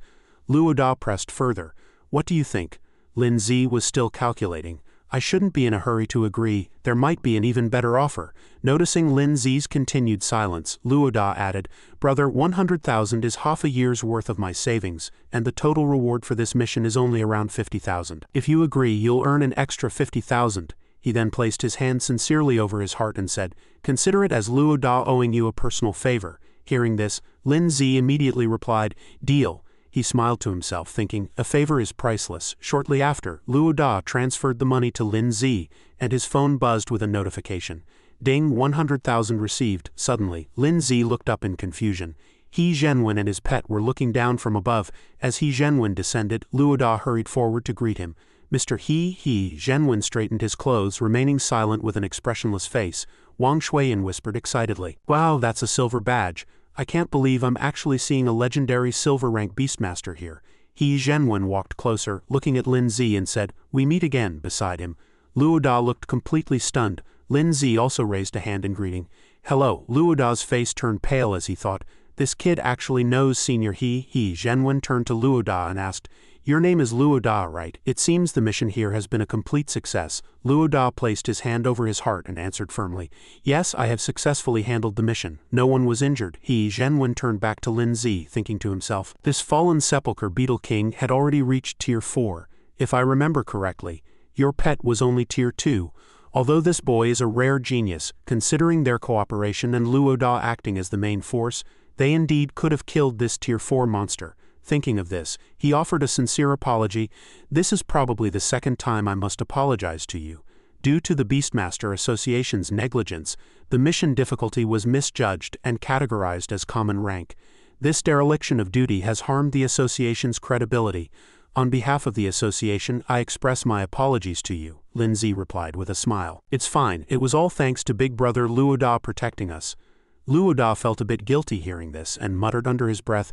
Luoda pressed further. "What do you think?" Lindsay was still calculating. "I shouldn't be in a hurry to agree. There might be an even better offer." Noticing Lindsay's continued silence, Luoda added, "Brother, 100,000 is half a year's worth of my savings, and the total reward for this mission is only around 50,000. If you agree, you'll earn an extra 50,000. He then placed his hand sincerely over his heart and said, "Consider it as Luo Da owing you a personal favor." Hearing this, Lin Zi immediately replied, "Deal." He smiled to himself, thinking, a favor is priceless. Shortly after, Luo Da transferred the money to Lin Zi, and his phone buzzed with a notification. Ding, 100,000 received. Suddenly, Lin Zi looked up in confusion. He Zhenwen and his pet were looking down from above. As He Zhenwen descended, Luo Da hurried forward to greet him. Mr. He Zhenwen straightened his clothes, remaining silent with an expressionless face. Wang Shuiyan whispered excitedly, "Wow, that's a silver badge. I can't believe I'm actually seeing a legendary silver-rank Beastmaster here." He Zhenwen walked closer, looking at Lin Zi and said, "We meet again," beside him. Luo Da looked completely stunned. Lin Zi also raised a hand in greeting. "Hello." Luo Da's face turned pale as he thought, this kid actually knows Senior He Zhenwen turned to Luo Da and asked, "Your name is Luo Da, right? It seems the mission here has been a complete success." Luo Da placed his hand over his heart and answered firmly, "Yes, I have successfully handled the mission. No one was injured." He Zhenwen turned back to Lin Zi, thinking to himself, this fallen sepulchre Beetle King had already reached Tier 4. If I remember correctly, your pet was only Tier 2. Although this boy is a rare genius, considering their cooperation and Luo Da acting as the main force, they indeed could have killed this Tier 4 monster. Thinking of this, he offered a sincere apology. "This is probably the second time I must apologize to you. Due to the Beastmaster Association's negligence, the mission difficulty was misjudged and categorized as common rank. This dereliction of duty has harmed the association's credibility. On behalf of the association, I express my apologies to you," Lin Zi replied with a smile. "It's fine, it was all thanks to Big Brother Luo Da protecting us." Luo Da felt a bit guilty hearing this and muttered under his breath,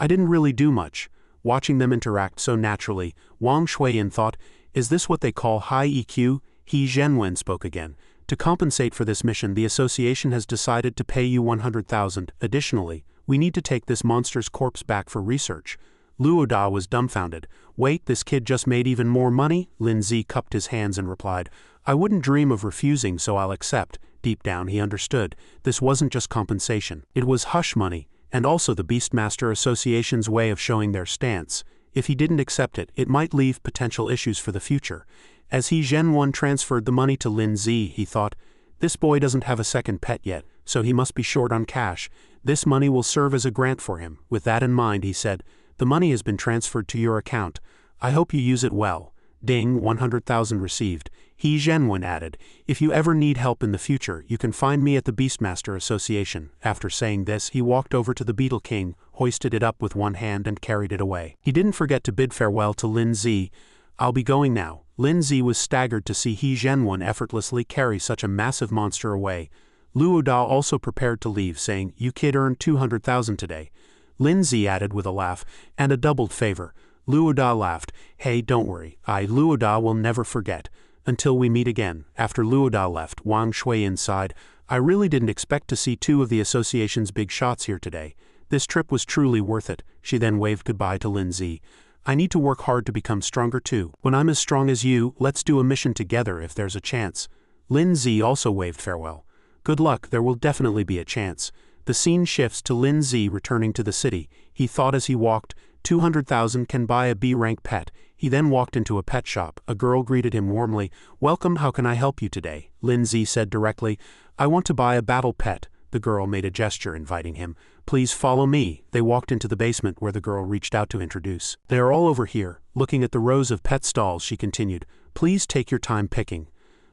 "I didn't really do much." Watching them interact so naturally, Wang Shuiyan thought, is this what they call high EQ? He Zhenwen spoke again. "To compensate for this mission, the association has decided to pay you 100,000. Additionally, we need to take this monster's corpse back for research." Luo Da was dumbfounded. "Wait, this kid just made even more money?" Lin Zi cupped his hands and replied, "I wouldn't dream of refusing, so I'll accept." Deep down he understood, this wasn't just compensation. It was hush money, and also the Beastmaster Association's way of showing their stance. If he didn't accept it, it might leave potential issues for the future. As He Zhenwen transferred the money to Lin Zi, he thought, this boy doesn't have a second pet yet, so he must be short on cash. This money will serve as a grant for him. With that in mind, he said, "The money has been transferred to your account. I hope you use it well." Ding, 100,000 received. He Zhenwen added, "If you ever need help in the future, you can find me at the Beastmaster Association." After saying this, he walked over to the Beetle King, hoisted it up with one hand and carried it away. He didn't forget to bid farewell to Lin Zi. "I'll be going now." Lin Zi was staggered to see He Zhenwen effortlessly carry such a massive monster away. Luo Da also prepared to leave, saying, "You kid earned 200,000 today." Lin Zi added with a laugh, "And a doubled favor." Luo Da laughed, "Hey, don't worry, Luo Da will never forget. Until we meet again." After Luo Da left, Wang Shuiyan sighed, "I really didn't expect to see two of the association's big shots here today. This trip was truly worth it." She then waved goodbye to Lin Zi. "I need to work hard to become stronger too. When I'm as strong as you, let's do a mission together if there's a chance." Lin Zi also waved farewell. "Good luck, there will definitely be a chance." The scene shifts to Lin Zi returning to the city. He thought as he walked, 200,000 can buy a B-rank pet. He then walked into a pet shop. A girl greeted him warmly. "Welcome, how can I help you today?" Lin Zi said directly, "I want to buy a battle pet." The girl made a gesture inviting him. "Please follow me." They walked into the basement where the girl reached out to introduce. "They are all over here." Looking at the rows of pet stalls, she continued, "Please take your time picking."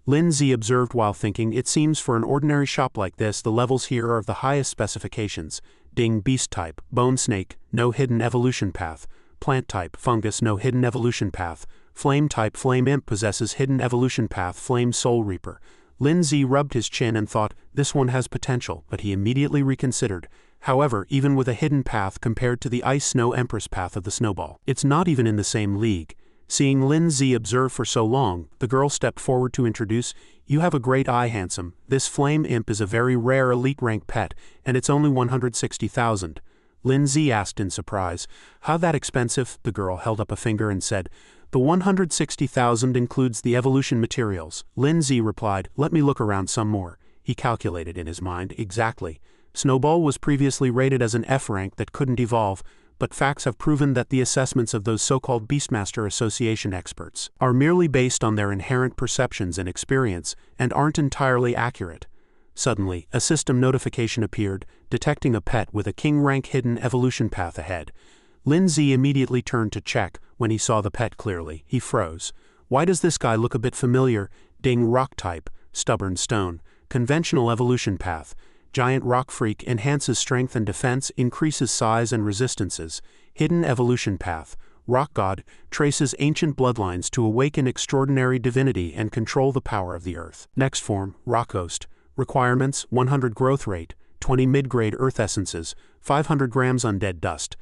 Lin Zi observed while thinking, it seems for an ordinary shop like this, the levels here are of the highest specifications. Ding, beast type, bone snake, no hidden evolution path. Plant type, fungus, no hidden evolution path. Flame type, flame imp possesses hidden evolution path, flame soul reaper. Lin Zi rubbed his chin and thought, this one has potential, but he immediately reconsidered. However, even with a hidden path compared to the ice snow empress path of the Snowball, it's not even in the same league. Seeing Lin Zi observe for so long, the girl stepped forward to introduce, "You have a great eye, handsome. This flame imp is a very rare elite rank pet, and it's only 160,000. Lin Zi asked in surprise, "How that expensive?" The girl held up a finger and said, "The 160,000 includes the evolution materials." Lin Zi replied, "Let me look around some more." He calculated in his mind, exactly. Snowball was previously rated as an F rank that couldn't evolve, but facts have proven that the assessments of those so-called Beastmaster Association experts are merely based on their inherent perceptions and experience and aren't entirely accurate. Suddenly, a system notification appeared, detecting a pet with a king-rank hidden evolution path ahead. Lindsay immediately turned to check. When he saw the pet clearly, he froze. Why does this guy look a bit familiar? Ding. Rock type, stubborn stone, conventional evolution path. Giant rock freak enhances strength and defense, increases size and resistances. Hidden evolution path. Rock god, traces ancient bloodlines to awaken extraordinary divinity and control the power of the earth. Next form, rock ghost. Requirements: 100 growth rate, 20 mid-grade earth essences, 500 grams undead dust.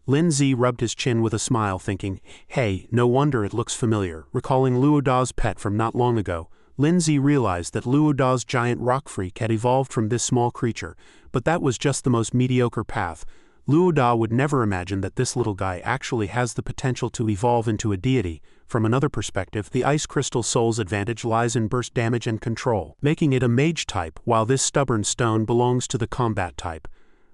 Lindsay rubbed his chin with a smile, thinking, hey, no wonder it looks familiar. Recalling Luoda's pet from not long ago, Lindsay realized that Luoda's giant rock freak had evolved from this small creature, but that was just the most mediocre path. Luoda would never imagine that this little guy actually has the potential to evolve into a deity. From another perspective, the Ice Crystal Soul's advantage lies in burst damage and control, making it a mage type, while this stubborn stone belongs to the combat type.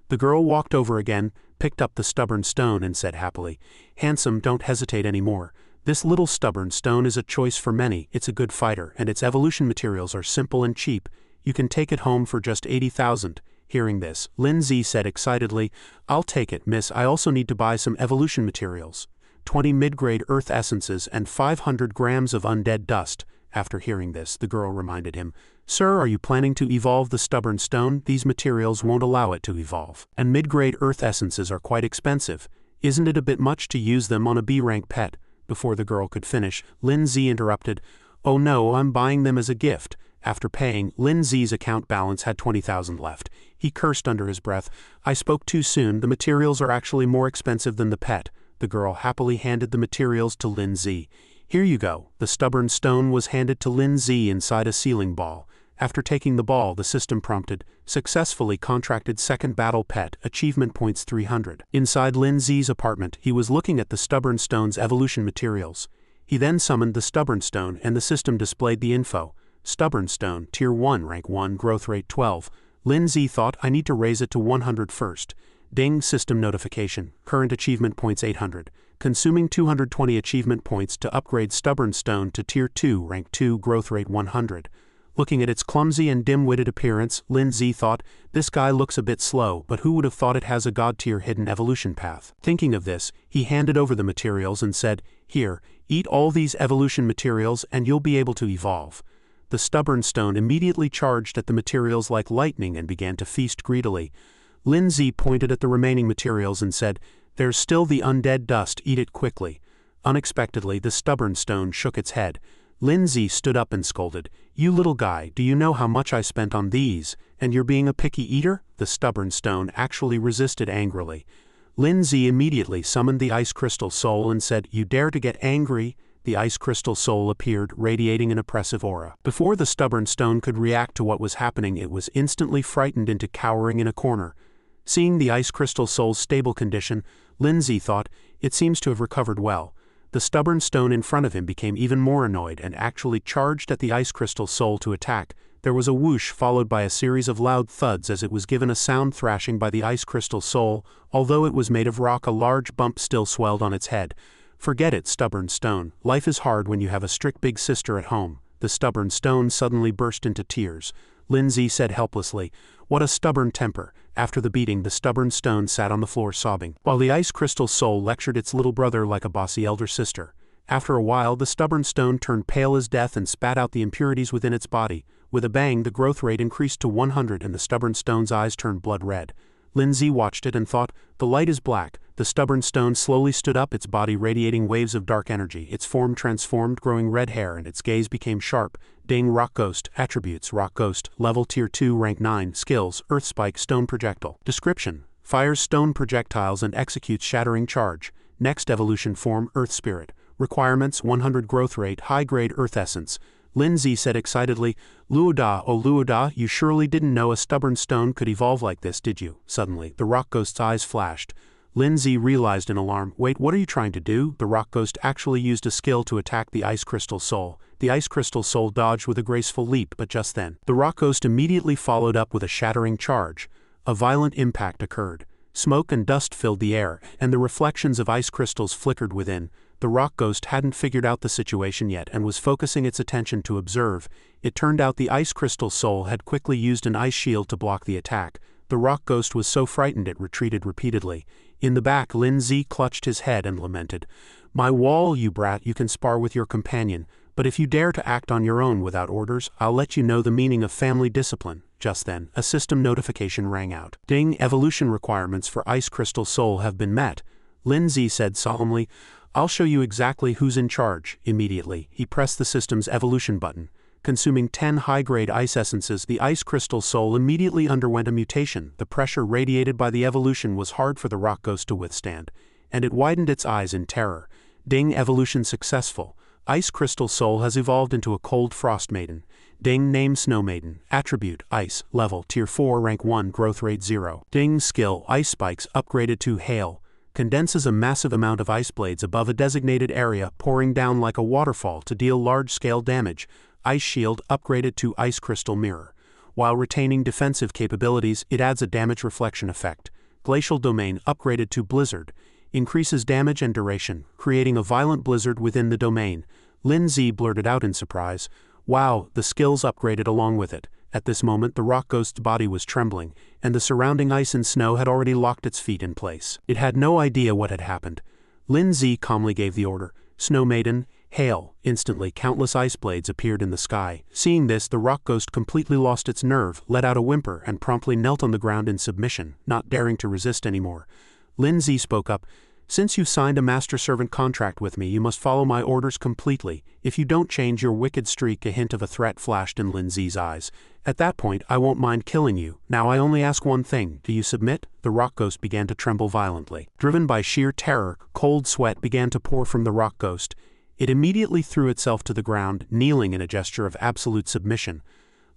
The girl walked over again, picked up the stubborn stone and said happily, "Handsome, don't hesitate anymore. This little stubborn stone is a choice for many. It's a good fighter, and its evolution materials are simple and cheap. You can take it home for just 80,000. Hearing this, Lindsay said excitedly, "I'll take it, miss. I also need to buy some evolution materials. 20 mid-grade earth essences and 500 grams of undead dust." After hearing this, the girl reminded him, "Sir, are you planning to evolve the stubborn stone? These materials won't allow it to evolve. And mid-grade earth essences are quite expensive. Isn't it a bit much to use them on a B-rank pet?" Before the girl could finish, Lindsay interrupted, "Oh no, I'm buying them as a gift." After paying, Lindsay's account balance had 20,000 left. He cursed under his breath, "I spoke too soon. The materials are actually more expensive than the pet." The girl happily handed the materials to Lindsay. "Here you go." The stubborn stone was handed to Lindsay inside a sealing ball. After taking the ball, the system prompted, "Successfully contracted second battle pet, achievement points 300. Inside Lindsay's apartment, he was looking at the stubborn stone's evolution materials. He then summoned the stubborn stone and the system displayed the info. Stubborn stone, tier 1, rank 1, growth rate 12. Lindsay thought, I need to raise it to 100 first. Ding, system notification, current achievement points 800. Consuming 220 achievement points to upgrade stubborn stone to tier 2, rank 2, growth rate 100. Looking at its clumsy and dim-witted appearance, Lindsay thought, this guy looks a bit slow, but who would have thought it has a god-tier hidden evolution path? Thinking of this, he handed over the materials and said, "Here, eat all these evolution materials and you'll be able to evolve." The stubborn stone immediately charged at the materials like lightning and began to feast greedily. Lindsay pointed at the remaining materials and said, "There's still the undead dust, eat it quickly." Unexpectedly, the stubborn stone shook its head. Lindsay stood up and scolded, "You little guy, do you know how much I spent on these, and you're being a picky eater?" The stubborn stone actually resisted angrily. Lindsay immediately summoned the Ice Crystal Soul and said, "You dare to get angry?" The Ice Crystal Soul appeared, radiating an oppressive aura. Before the stubborn stone could react to what was happening, it was instantly frightened into cowering in a corner. Seeing the Ice Crystal Soul's stable condition, Lindsay thought, it seems to have recovered well. The stubborn stone in front of him became even more annoyed and actually charged at the Ice Crystal Soul to attack. There was a whoosh followed by a series of loud thuds as it was given a sound thrashing by the Ice Crystal Soul. Although it was made of rock, a large bump still swelled on its head. "Forget it, stubborn stone. Life is hard when you have a strict big sister at home." The stubborn stone suddenly burst into tears. Lindsay said helplessly, "What a stubborn temper." After the beating, the stubborn stone sat on the floor sobbing, while the Ice Crystal Soul lectured its little brother like a bossy elder sister. After a while, the stubborn stone turned pale as death and spat out the impurities within its body. With a bang, the growth rate increased to 100 and the stubborn stone's eyes turned blood red. Lindsay watched it and thought, the light is black. The stubborn stone slowly stood up, its body radiating waves of dark energy. Its form transformed, growing red hair, and its gaze became sharp. Ding, Rock Ghost. Attributes: Rock Ghost. Level Tier 2, Rank 9. Skills: Earth Spike, Stone Projectile. Description: fires stone projectiles and executes shattering charge. Next evolution form: Earth Spirit. Requirements: 100 growth rate, high-grade Earth Essence. Lindsay said excitedly, "Luoda, oh Luoda, you surely didn't know a stubborn stone could evolve like this, did you?" Suddenly, the Rock Ghost's eyes flashed. Lindsay realized in alarm, "Wait, what are you trying to do?" The Rock Ghost actually used a skill to attack the Ice Crystal Soul. The Ice Crystal Soul dodged with a graceful leap, but just then, the Rock Ghost immediately followed up with a shattering charge. A violent impact occurred. Smoke and dust filled the air, and the reflections of ice crystals flickered within. The rock ghost hadn't figured out the situation yet and was focusing its attention to observe. It turned out the ice crystal soul had quickly used an ice shield to block the attack. The rock ghost was so frightened it retreated repeatedly. In the back, Lin Zi clutched his head and lamented. "My wall, you brat, you can spar with your companion, but if you dare to act on your own without orders, I'll let you know the meaning of family discipline." Just then, a system notification rang out. "Ding, evolution requirements for Ice Crystal Soul have been met." Lin Zi said solemnly, "I'll show you exactly who's in charge." Immediately, he pressed the system's evolution button. Consuming 10 high-grade ice essences, the Ice Crystal Soul immediately underwent a mutation. The pressure radiated by the evolution was hard for the rock ghost to withstand, and it widened its eyes in terror. Ding, evolution successful. Ice Crystal Soul has evolved into a cold frost maiden. Ding, name Snow Maiden. Attribute, Ice. Level, Tier 4, Rank 1, Growth Rate 0. Ding, skill, Ice Spikes, upgraded to Hail. Condenses a massive amount of ice blades above a designated area, pouring down like a waterfall to deal large-scale damage. Ice Shield, upgraded to Ice Crystal Mirror. While retaining defensive capabilities, it adds a damage reflection effect. Glacial Domain, upgraded to Blizzard. Increases damage and duration, creating a violent blizzard within the domain. Lin Zi blurted out in surprise. Wow, the skills upgraded along with it. At this moment, the rock ghost's body was trembling, and the surrounding ice and snow had already locked its feet in place. It had no idea what had happened. Lin Zi calmly gave the order. Snow Maiden, hail. Instantly, countless ice blades appeared in the sky. Seeing this, the rock ghost completely lost its nerve, let out a whimper, and promptly knelt on the ground in submission, not daring to resist anymore. Lin Zi spoke up. "Since you signed a master-servant contract with me, you must follow my orders completely. If you don't change your wicked streak," a hint of a threat flashed in Lin Zi's eyes. "At that point, I won't mind killing you. Now I only ask one thing. Do you submit?" The rock ghost began to tremble violently. Driven by sheer terror, cold sweat began to pour from the rock ghost. It immediately threw itself to the ground, kneeling in a gesture of absolute submission.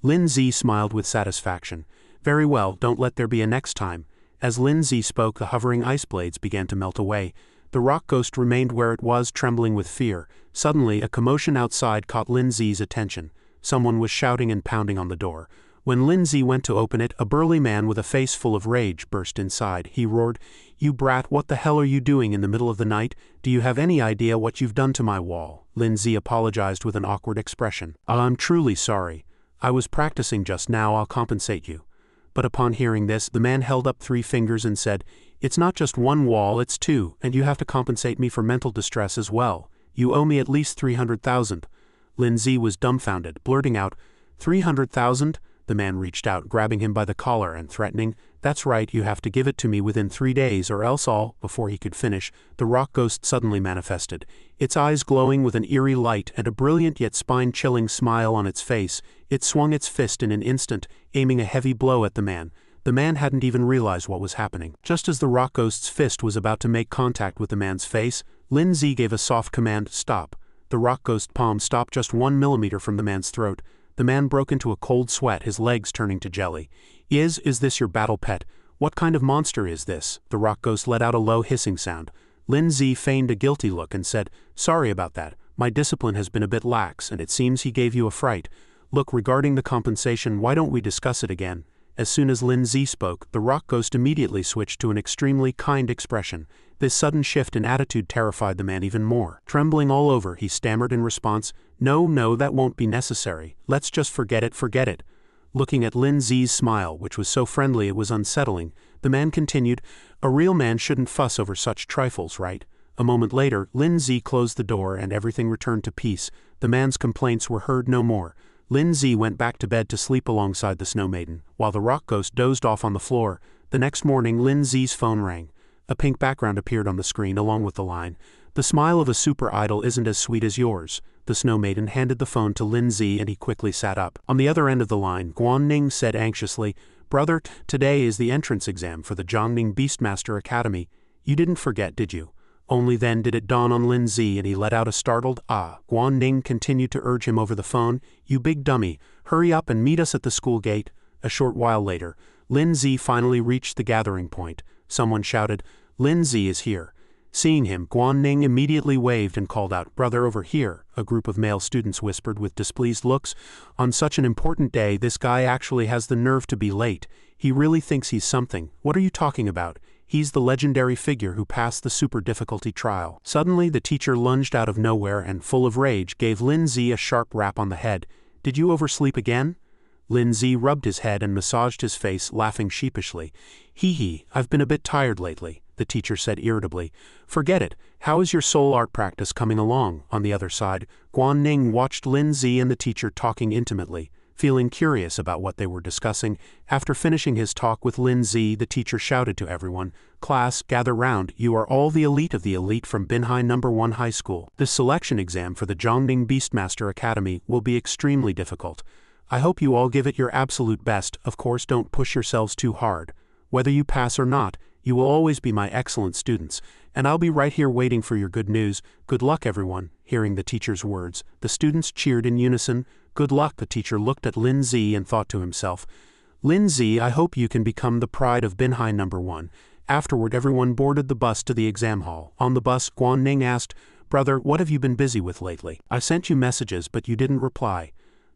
Lin Zi smiled with satisfaction. "Very well, don't let there be a next time." As Lin Zi spoke, the hovering ice blades began to melt away. The rock ghost remained where it was, trembling with fear. Suddenly, a commotion outside caught Lin Zi's attention. Someone was shouting and pounding on the door. When Lin Zi went to open it, a burly man with a face full of rage burst inside. He roared, "You brat, what the hell are you doing in the middle of the night? Do you have any idea what you've done to my wall?" Lin Zi apologized with an awkward expression. "I'm truly sorry. I was practicing just now, I'll compensate you." But upon hearing this, the man held up 3 fingers and said, "It's not just one wall, it's 2, and you have to compensate me for mental distress as well. You owe me at least 300,000. Lin Zi was dumbfounded, blurting out, 300,000? The man reached out, grabbing him by the collar and threatening, "That's right, you have to give it to me within 3 days or else all." Before he could finish, the rock ghost suddenly manifested, its eyes glowing with an eerie light and a brilliant yet spine-chilling smile on its face. It swung its fist in an instant, aiming a heavy blow at the man. The man hadn't even realized what was happening. Just as the rock ghost's fist was about to make contact with the man's face, Lin Zi gave a soft command, "Stop." The rock ghost palm stopped just 1 millimeter from the man's throat. The man broke into a cold sweat, his legs turning to jelly. Is this your battle pet? What kind of monster is this?" The rock ghost let out a low hissing sound. Lin Zi feigned a guilty look and said, "Sorry about that. My discipline has been a bit lax, and it seems he gave you a fright. Look, regarding the compensation, why don't we discuss it again?" As soon as Lin Zi spoke, the rock ghost immediately switched to an extremely kind expression. This sudden shift in attitude terrified the man even more. Trembling all over, he stammered in response, No, that won't be necessary. Let's just forget it. Looking at Lin Zi's smile, which was so friendly it was unsettling, the man continued, "A real man shouldn't fuss over such trifles, right?" A moment later, Lin Zi closed the door and everything returned to peace. The man's complaints were heard no more. Lin Zi went back to bed to sleep alongside the Snow Maiden, while the rock ghost dozed off on the floor. The next morning, Lin Zi's phone rang. A pink background appeared on the screen along with the line, "The smile of a super idol isn't as sweet as yours." The Snow Maiden handed the phone to Lin Zi and he quickly sat up. On the other end of the line, Guanning said anxiously, "Brother, today is the entrance exam for the Jiangning Beastmaster Academy. You didn't forget, did you?" Only then did it dawn on Lin Zi and he let out a startled, "Ah." Guanning continued to urge him over the phone, "You big dummy, hurry up and meet us at the school gate." A short while later, Lin Zi finally reached the gathering point. Someone shouted, "Lin Zi is here." Seeing him, Guanning immediately waved and called out, "Brother, over here," a group of male students whispered with displeased looks. "On such an important day, this guy actually has the nerve to be late. He really thinks he's something. What are you talking about? He's the legendary figure who passed the super difficulty trial. Suddenly, the teacher lunged out of nowhere and, full of rage, gave Lin Zi a sharp rap on the head. "Did you oversleep again?" Lin Zi rubbed his head and massaged his face, laughing sheepishly. "Hee, I've been a bit tired lately," the teacher said irritably. "Forget it. How is your soul art practice coming along?" On the other side, Guan Ning watched Lin Zi and the teacher talking intimately, feeling curious about what they were discussing. After finishing his talk with Lin Zi, the teacher shouted to everyone, "Class, gather round. You are all the elite of the elite from Binhai No. 1 High School. This selection exam for the Zhongning Beastmaster Academy will be extremely difficult. I hope you all give it your absolute best. Of course, don't push yourselves too hard. Whether you pass or not, you will always be my excellent students, and I'll be right here waiting for your good news. Good luck, everyone." Hearing the teacher's words, the students cheered in unison. "Good luck." The teacher looked at Lin Zi and thought to himself, "Lin Zi, I hope you can become the pride of Binhai No. 1. Afterward, everyone boarded the bus to the exam hall. On the bus, Guan Ning asked, "Brother, what have you been busy with lately? I sent you messages, but you didn't reply."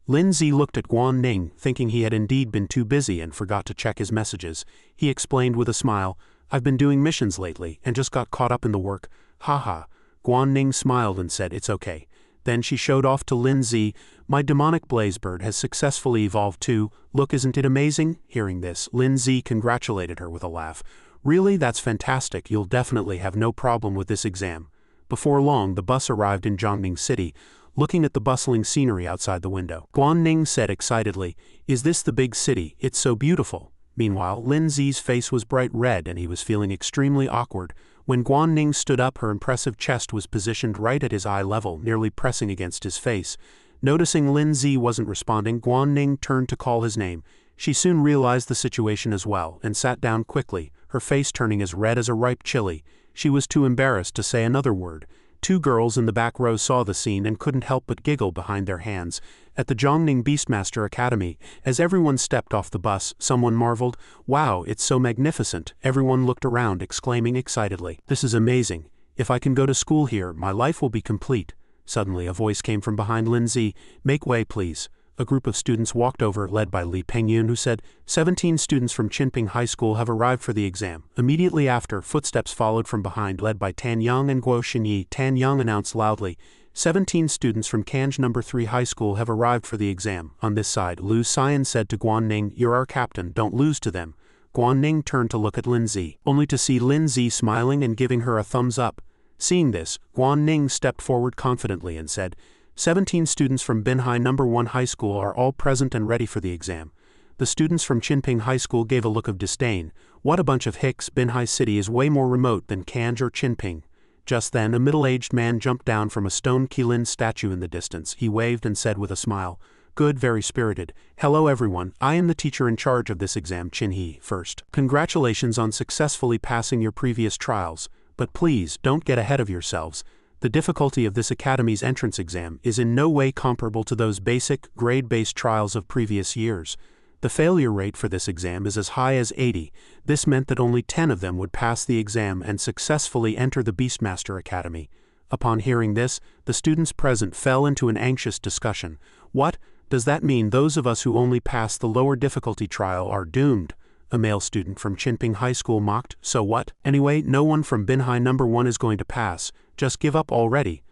Lin Zi looked at Guan Ning, thinking he had indeed been too busy and forgot to check his messages. He explained with a smile, "I've been doing missions lately, and just got caught up in the work." "Haha." Guan Ning smiled and said, "It's okay." Then she showed off to Lin Zi, "My demonic blazebird has successfully evolved too. Look, isn't it amazing?" Hearing this, Lin Zi congratulated her with a laugh. "Really, that's fantastic. You'll definitely have no problem with this exam." Before long, the bus arrived in Zhongning City. Looking at the bustling scenery outside the window, Guan Ning said excitedly, "Is this the big city? It's so beautiful." Meanwhile, Lin Zi's face was bright red and he was feeling extremely awkward. When Guan Ning stood up, her impressive chest was positioned right at his eye level, nearly pressing against his face. Noticing Lin Zi wasn't responding, Guan Ning turned to call his name. She soon realized the situation as well and sat down quickly, her face turning as red as a ripe chili. She was too embarrassed to say another word. Two girls in the back row saw the scene and couldn't help but giggle behind their hands. At the Zhongning Beastmaster Academy, as everyone stepped off the bus, someone marveled, "Wow, it's so magnificent." Everyone looked around, exclaiming excitedly, "This is amazing. If I can go to school here, my life will be complete." Suddenly, a voice came from behind Lin Zi, "Make way, please." A group of students walked over, led by Li Pengyun, who said, 17 students from Qinping High School have arrived for the exam." Immediately after, footsteps followed from behind, led by Tan Yang and Guo Xinyi. Tan Yang announced loudly, 17 students from Kanj No. 3 High School have arrived for the exam. On this side, Lu Xian said to Guan Ning, "You're our captain, don't lose to them." Guan Ning turned to look at Lin Zi, only to see Lin Zi smiling and giving her a thumbs up. Seeing this, Guan Ning stepped forward confidently and said, 17 students from Binhai No. 1 High School are all present and ready for the exam. The students from Qinping High School gave a look of disdain. "What a bunch of hicks, Binhai City is way more remote than Kanj or Qinping." Just then, a middle-aged man jumped down from a stone Qilin statue in the distance. He waved and said with a smile, "Good, very spirited. Hello everyone, I am the teacher in charge of this exam, Qin He. First, congratulations on successfully passing your previous trials, but please, don't get ahead of yourselves. The difficulty of this academy's entrance exam is in no way comparable to those basic, grade-based trials of previous years. The failure rate for this exam is as high as 80. This meant that only 10 of them would pass the exam and successfully enter the Beastmaster Academy. Upon hearing this, the students present fell into an anxious discussion. "What? Does that mean those of us who only pass the lower difficulty trial are doomed?" A male student from Qinping High School mocked. "So what? Anyway, no one from Binhai No. 1 is going to pass. Just give up already."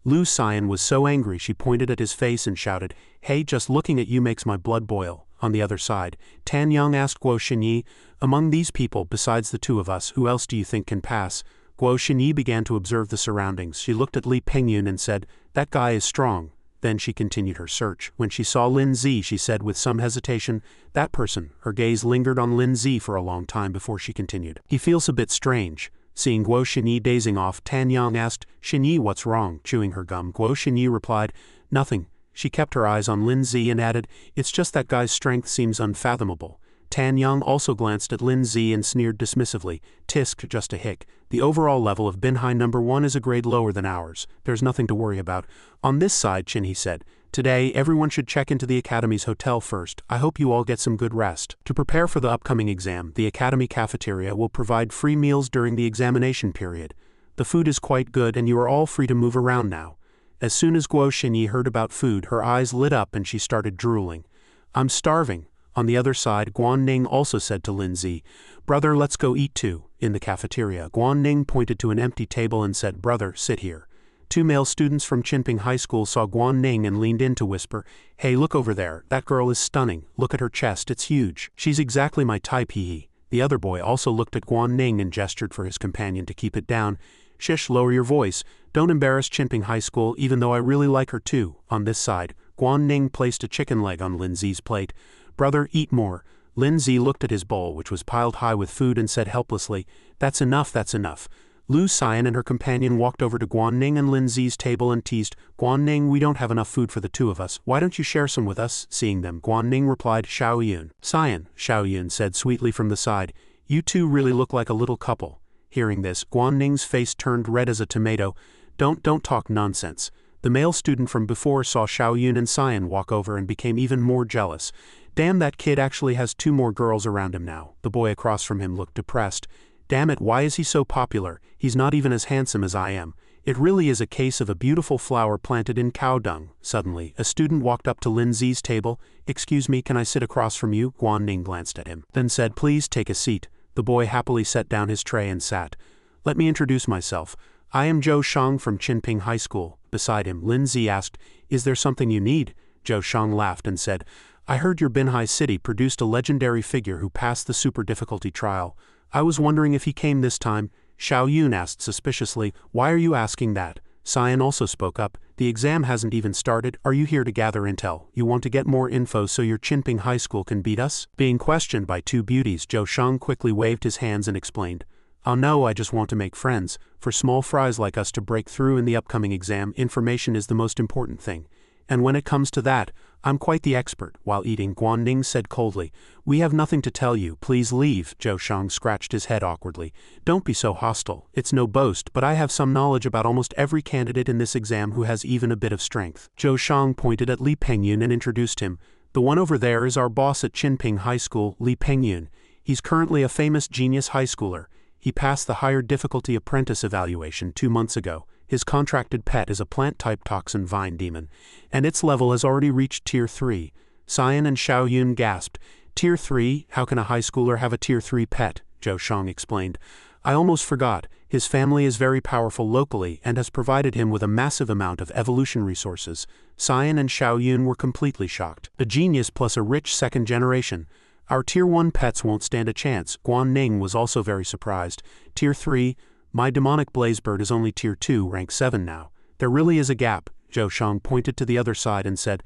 Lu Xian was so angry she pointed at his face and shouted, "Hey, just looking at you makes my blood boil." On the other side, Tan Yang asked Guo Xinyi, "Among these people, besides the two of us, who else do you think can pass?" Guo Xinyi began to observe the surroundings. She looked at Li Pengyun and said, "That guy is strong." Then she continued her search. When she saw Lin Zi, she said with some hesitation, "That person." Her gaze lingered on Lin Zi for a long time before she continued, "He feels a bit strange." Seeing Guo Xinyi dazing off, Tan Yang asked, "Xinyi, what's wrong?" Chewing her gum, Guo Xinyi replied, "Nothing." She kept her eyes on Lin Zi and added, "It's just that guy's strength seems unfathomable." Tan Yang also glanced at Lin Zi and sneered dismissively, "Tisk, just a hick. The overall level of Binhai No. 1 is a grade lower than ours. There's nothing to worry about." On this side, Qin He said, "Today, everyone should check into the Academy's hotel first. I hope you all get some good rest. To prepare for the upcoming exam, the Academy cafeteria will provide free meals during the examination period. The food is quite good and you are all free to move around now." As soon as Guo Xinyi heard about food, her eyes lit up and she started drooling. "I'm starving." On the other side, Guan Ning also said to Lin Zi, "Brother, let's go eat too." in the cafeteria. Guanning pointed to an empty table and said, "Brother, sit here." Two male students from Chinping High School saw Guanning and leaned in to whisper, "Hey, look over there, that girl is stunning, look at her chest, it's huge. She's exactly my type, hee." The other boy also looked at Guanning and gestured for his companion to keep it down. "Shish, lower your voice, don't embarrass Chinping High School, even though I really like her too." On this side, Guanning placed a chicken leg on Lin Zi's plate. "Brother, eat more." Lin Zi looked at his bowl, which was piled high with food, and said helplessly, "That's enough, that's enough." Lu Xian and her companion walked over to Guanning and Lin Zi's table and teased, "Guanning, we don't have enough food for the two of us, why don't you share some with us?" Seeing them, Guanning replied, "Xiao Yun." "Xian," Xiao Yun said sweetly from the side, "you two really look like a little couple." Hearing this, Guanning's face turned red as a tomato. Don't talk nonsense." The male student from before saw Xiao Yun and Xian walk over and became even more jealous. "Damn, that kid actually has two more girls around him now." The boy across from him looked depressed. "Damn it, why is he so popular? He's not even as handsome as I am. It really is a case of a beautiful flower planted in cow dung." Suddenly, a student walked up to Lin Zi's table. "Excuse me, can I sit across from you?" Guanning glanced at him, then said, "Please take a seat." The boy happily set down his tray and sat. "Let me introduce myself. I am Zhou Shang from Chinping High School." Beside him, Lin Zi asked, "Is there something you need?" Zhou Shang laughed and said, "I heard your Binhai City produced a legendary figure who passed the super difficulty trial. I was wondering if he came this time." Xiao Yun asked suspiciously, "Why are you asking that?" Xian also spoke up, "The exam hasn't even started. Are you here to gather intel? You want to get more info so your Chinping High School can beat us?" Being questioned by two beauties, Zhou Shang quickly waved his hands and explained, "Oh no, I just want to make friends. For small fries like us to break through in the upcoming exam, information is the most important thing. And when it comes to that, I'm quite the expert." While eating, Guanning said coldly, "We have nothing to tell you, please leave." Zhou Shang scratched his head awkwardly. "Don't be so hostile, it's no boast, but I have some knowledge about almost every candidate in this exam who has even a bit of strength." Zhou Shang pointed at Li Pengyun and introduced him. "The one over there is our boss at Chinping High School, Li Pengyun. He's currently a famous genius high schooler. He passed the higher difficulty apprentice evaluation 2 months ago. His contracted pet is a plant-type toxin vine demon, and its level has already reached Tier 3. Xian and Xiao Yun gasped. "Tier 3? How can a high schooler have a Tier 3 pet?" Zhou Shang explained. "I almost forgot. His family is very powerful locally and has provided him with a massive amount of evolution resources." Xian and Xiao Yun were completely shocked. "A genius plus a rich second generation. Our Tier 1 pets won't stand a chance." Guanning was also very surprised. "Tier 3? My demonic blazebird is only Tier 2, rank 7 now. There really is a gap." Zhou Shang pointed to the other side and said,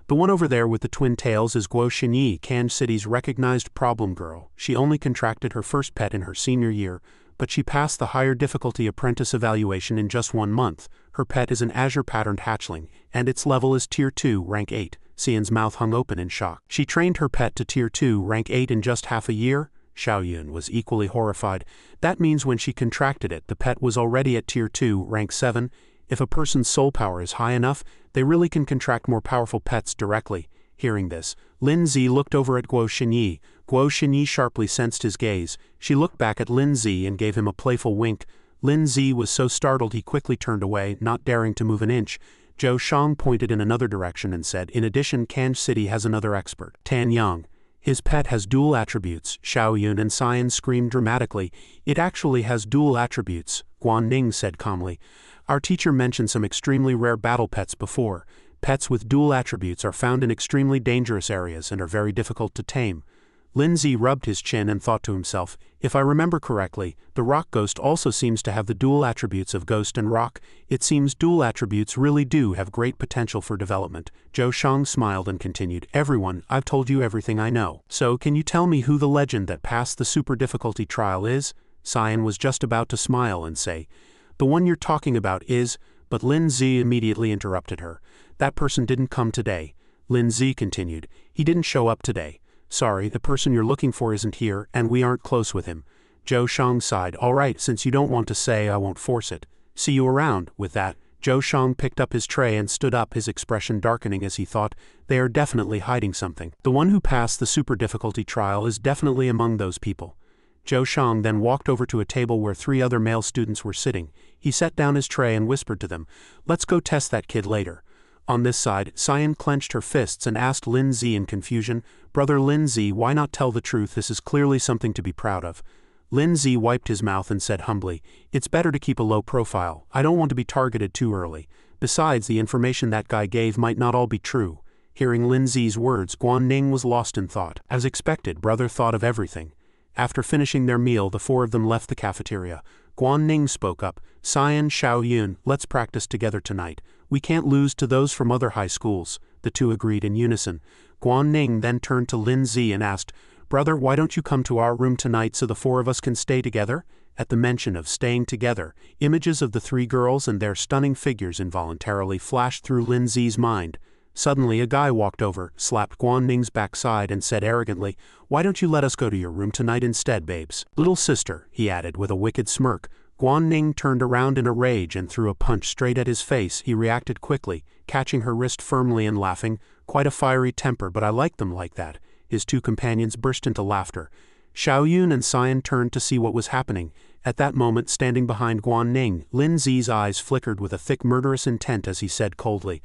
"The one over there with the twin tails is Guo Xinyi, Kan City's recognized problem girl. She only contracted her first pet in her senior year, but she passed the higher difficulty apprentice evaluation in just 1 month. Her pet is an azure-patterned hatchling, and its level is Tier 2, rank 8. Xian's mouth hung open in shock. "She trained her pet to Tier 2, rank 8 in just half a year?" Xiao Yun was equally horrified. "That means when she contracted it, the pet was already at Tier 2, rank 7. If a person's soul power is high enough, they really can contract more powerful pets directly." Hearing this, Lin Zi looked over at Guo Xinyi. Guo Xinyi sharply sensed his gaze. She looked back at Lin Zi and gave him a playful wink. Lin Zi was so startled he quickly turned away, not daring to move an inch. Zhou Shang pointed in another direction and said, "In addition, Kan City has another expert, Tan Yang. His pet has dual attributes." Xiao Yun and Xian screamed dramatically. "It actually has dual attributes," Guanning said calmly. "Our teacher mentioned some extremely rare battle pets before. Pets with dual attributes are found in extremely dangerous areas and are very difficult to tame." Lin Zi rubbed his chin and thought to himself, "If I remember correctly, the rock ghost also seems to have the dual attributes of ghost and rock. It seems dual attributes really do have great potential for development." Zhou Shang smiled and continued, "Everyone, I've told you everything I know. So can you tell me who the legend that passed the super difficulty trial is?" Xian was just about to smile and say, "The one you're talking about is," but Lin Zi immediately interrupted her. "That person didn't come today." Lin Zi continued, "He didn't show up today. Sorry, the person you're looking for isn't here, and we aren't close with him." Zhou Shang sighed. "All right, since you don't want to say, I won't force it. See you around." With that, Zhou Shang picked up his tray and stood up, his expression darkening as he thought, "They are definitely hiding something. The one who passed the super difficulty trial is definitely among those people." Zhou Shang then walked over to a table where 3 other male students were sitting. He set down his tray and whispered to them, "Let's go test that kid later." On this side, Xian clenched her fists and asked Lin Zi in confusion, "Brother Lin Zi, why not tell the truth? This is clearly something to be proud of." Lin Zi wiped his mouth and said humbly, "It's better to keep a low profile. I don't want to be targeted too early. Besides, the information that guy gave might not all be true." Hearing Lin Zi's words, Guan Ning was lost in thought. As expected, brother thought of everything. After finishing their meal, the four of them left the cafeteria. Guan Ning spoke up, "Cyan, Xiaoyun, let's practice together tonight. We can't lose to those from other high schools." The two agreed in unison. Guan Ning then turned to Lin Zi and asked, "Brother, why don't you come to our room tonight so the four of us can stay together?" At the mention of staying together, images of the three girls and their stunning figures involuntarily flashed through Lin Zi's mind. Suddenly a guy walked over, slapped Guan Ning's backside and said arrogantly, "Why don't you let us go to your room tonight instead, babes?" "Little sister," he added with a wicked smirk. Guan Ning turned around in a rage and threw a punch straight at his face. He reacted quickly, catching her wrist firmly and laughing, "Quite a fiery temper, but I like them like that." His two companions burst into laughter. Xiaoyun and Cyan turned to see what was happening. At that moment, standing behind Guan Ning, Lin Zi's eyes flickered with a thick murderous intent as he said coldly,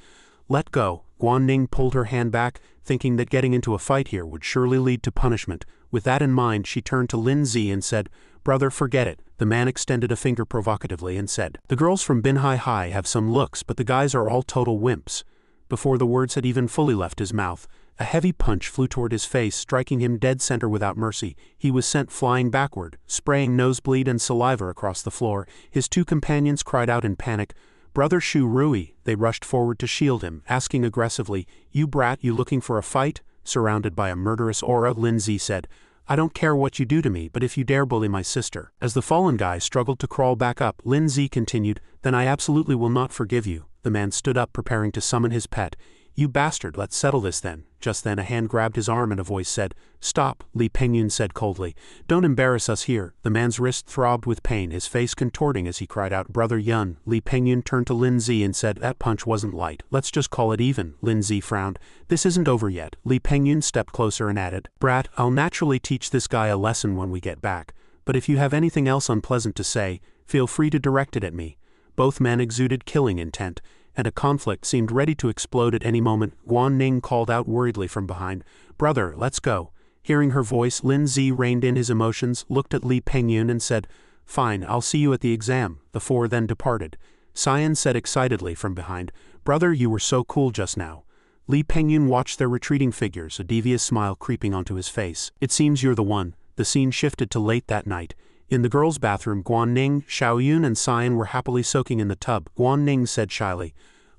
"Let go." Guan Ning pulled her hand back, thinking that getting into a fight here would surely lead to punishment. With that in mind, she turned to Lin Zi and said, "Brother, forget it." The man extended a finger provocatively and said, "The girls from Binhai High have some looks, but the guys are all total wimps." Before the words had even fully left his mouth, a heavy punch flew toward his face, striking him dead center without mercy. He was sent flying backward, spraying nosebleed and saliva across the floor. His two companions cried out in panic, "Brother Shu Rui!" They rushed forward to shield him, asking aggressively, "You brat, you looking for a fight?" Surrounded by a murderous aura, Lin Zi said, "I don't care what you do to me, but if you dare bully my sister." As the fallen guy struggled to crawl back up, Lin Zi continued, "Then I absolutely will not forgive you." The man stood up, preparing to summon his pet. "You bastard, let's settle this then." Just then a hand grabbed his arm and a voice said, "Stop," Li Pengyun said coldly. "Don't embarrass us here." The man's wrist throbbed with pain, his face contorting as he cried out, "Brother Yun." Li Pengyun turned to Lin Zi and said, "That punch wasn't light. Let's just call it even." Lin Zi frowned. "This isn't over yet." Li Pengyun stepped closer and added, "Brat, I'll naturally teach this guy a lesson when we get back. But if you have anything else unpleasant to say, feel free to direct it at me." Both men exuded killing intent, and a conflict seemed ready to explode at any moment. Guan Ning called out worriedly from behind, "Brother, let's go." Hearing her voice, Lin Zi reined in his emotions, looked at Li Pengyun and said, "Fine, I'll see you at the exam." The four then departed. Cyan said excitedly from behind, "Brother, you were so cool just now." Li Pengyun watched their retreating figures, a devious smile creeping onto his face. "It seems you're the one." The scene shifted to late that night. In the girls' bathroom, Guan Ning, Xiaoyun and Cyan were happily soaking in the tub. Guan Ning said shyly,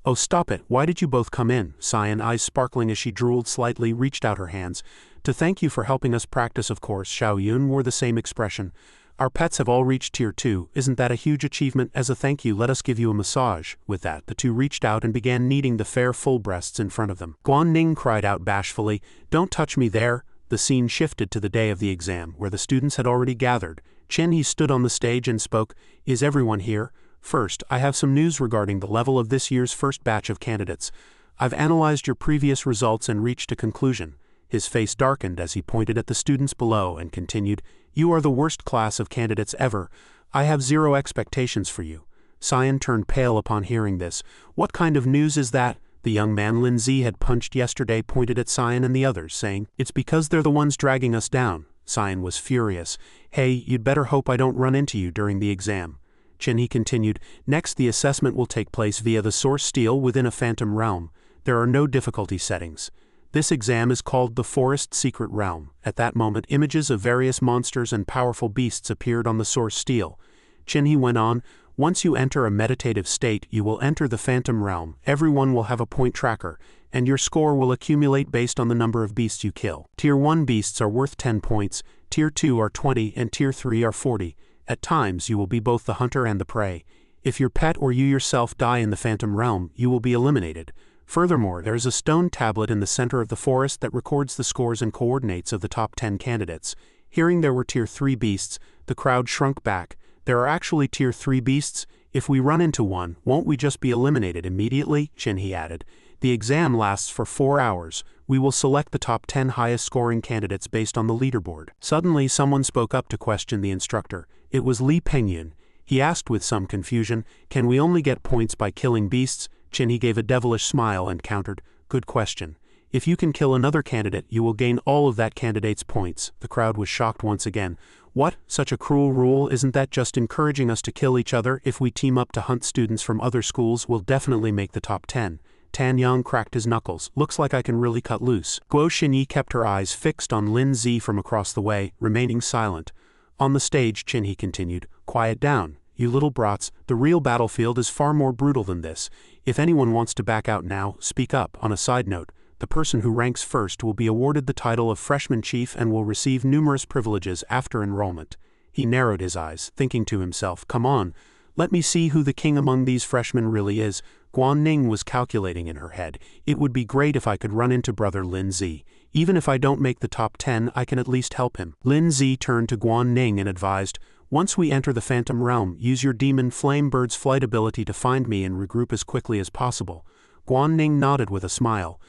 "Oh, stop it, why did you both come in?" Cyan, eyes sparkling as she drooled slightly, reached out her hands. "To thank you for helping us practice, of course." Xiaoyun wore the same expression. "Our pets have all reached Tier 2, isn't that a huge achievement? As a thank you, let us give you a massage." With that, the two reached out and began kneading the fair full breasts in front of them. Guan Ning cried out bashfully, "Don't touch me there." The scene shifted to the day of the exam, where the students had already gathered. He stood on the stage and spoke, "Is everyone here? First, I have some news regarding the level of this year's first batch of candidates. I've analyzed your previous results and reached a conclusion." His face darkened as he pointed at the students below and continued, "You are the worst class of candidates ever. I have zero expectations for you." Cyan turned pale upon hearing this. "What kind of news is that?" The young man Lin Zi had punched yesterday pointed at Cyan and the others, saying, "It's because they're the ones dragging us down." Cyan was furious. "Hey, you'd better hope I don't run into you during the exam." He continued, "Next, the assessment will take place via the source steel within a phantom realm. There are no difficulty settings. This exam is called the Forest Secret Realm." At that moment, images of various monsters and powerful beasts appeared on the source steel. He went on, "Once you enter a meditative state, you will enter the phantom realm. Everyone will have a point tracker, and your score will accumulate based on the number of beasts you kill. Tier 1 beasts are worth 10 points, Tier 2 are 20, and Tier 3 are 40. At times, you will be both the hunter and the prey. If your pet or you yourself die in the phantom realm, you will be eliminated. Furthermore, there is a stone tablet in the center of the forest that records the scores and coordinates of the top 10 candidates." Hearing there were Tier 3 beasts, the crowd shrunk back. "There are actually Tier 3 beasts? If we run into one, won't we just be eliminated immediately?" He added. "The exam lasts for 4 hours. We will select the top 10 highest scoring candidates based on the leaderboard." Suddenly, someone spoke up to question the instructor. It was Li Pengyun. He asked with some confusion, "Can we only get points by killing beasts?" He gave a devilish smile and countered, "Good question. If you can kill another candidate, you will gain all of that candidate's points." The crowd was shocked once again. What? Such a cruel rule? Isn't that just encouraging us to kill each other? If we team up to hunt students from other schools, we'll definitely make the top 10. Tan Yang cracked his knuckles. Looks like I can really cut loose. Guo Xinyi kept her eyes fixed on Lin Zi from across the way, remaining silent. On the stage, Qinyi continued, quiet down, you little brats, the real battlefield is far more brutal than this. If anyone wants to back out now, speak up. On a side note, the person who ranks first will be awarded the title of freshman chief and will receive numerous privileges after enrollment. He narrowed his eyes, thinking to himself, come on, let me see who the king among these freshmen really is. Guan Ning was calculating in her head, it would be great if I could run into brother Lin Zi. Even if I don't make the top 10, I can at least help him. Lin Zi turned to Guan Ning and advised, once we enter the Phantom Realm, use your demon flame bird's flight ability to find me and regroup as quickly as possible. Guan Ning nodded with a smile.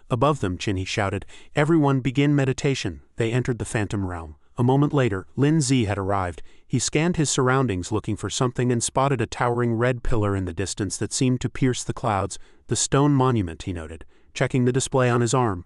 Above them, Qinyi shouted, everyone begin meditation. They entered the Phantom Realm. A moment later, Lin Zi had arrived. He scanned his surroundings looking for something and spotted a towering red pillar in the distance that seemed to pierce the clouds. The stone monument, he noted, checking the display on his arm.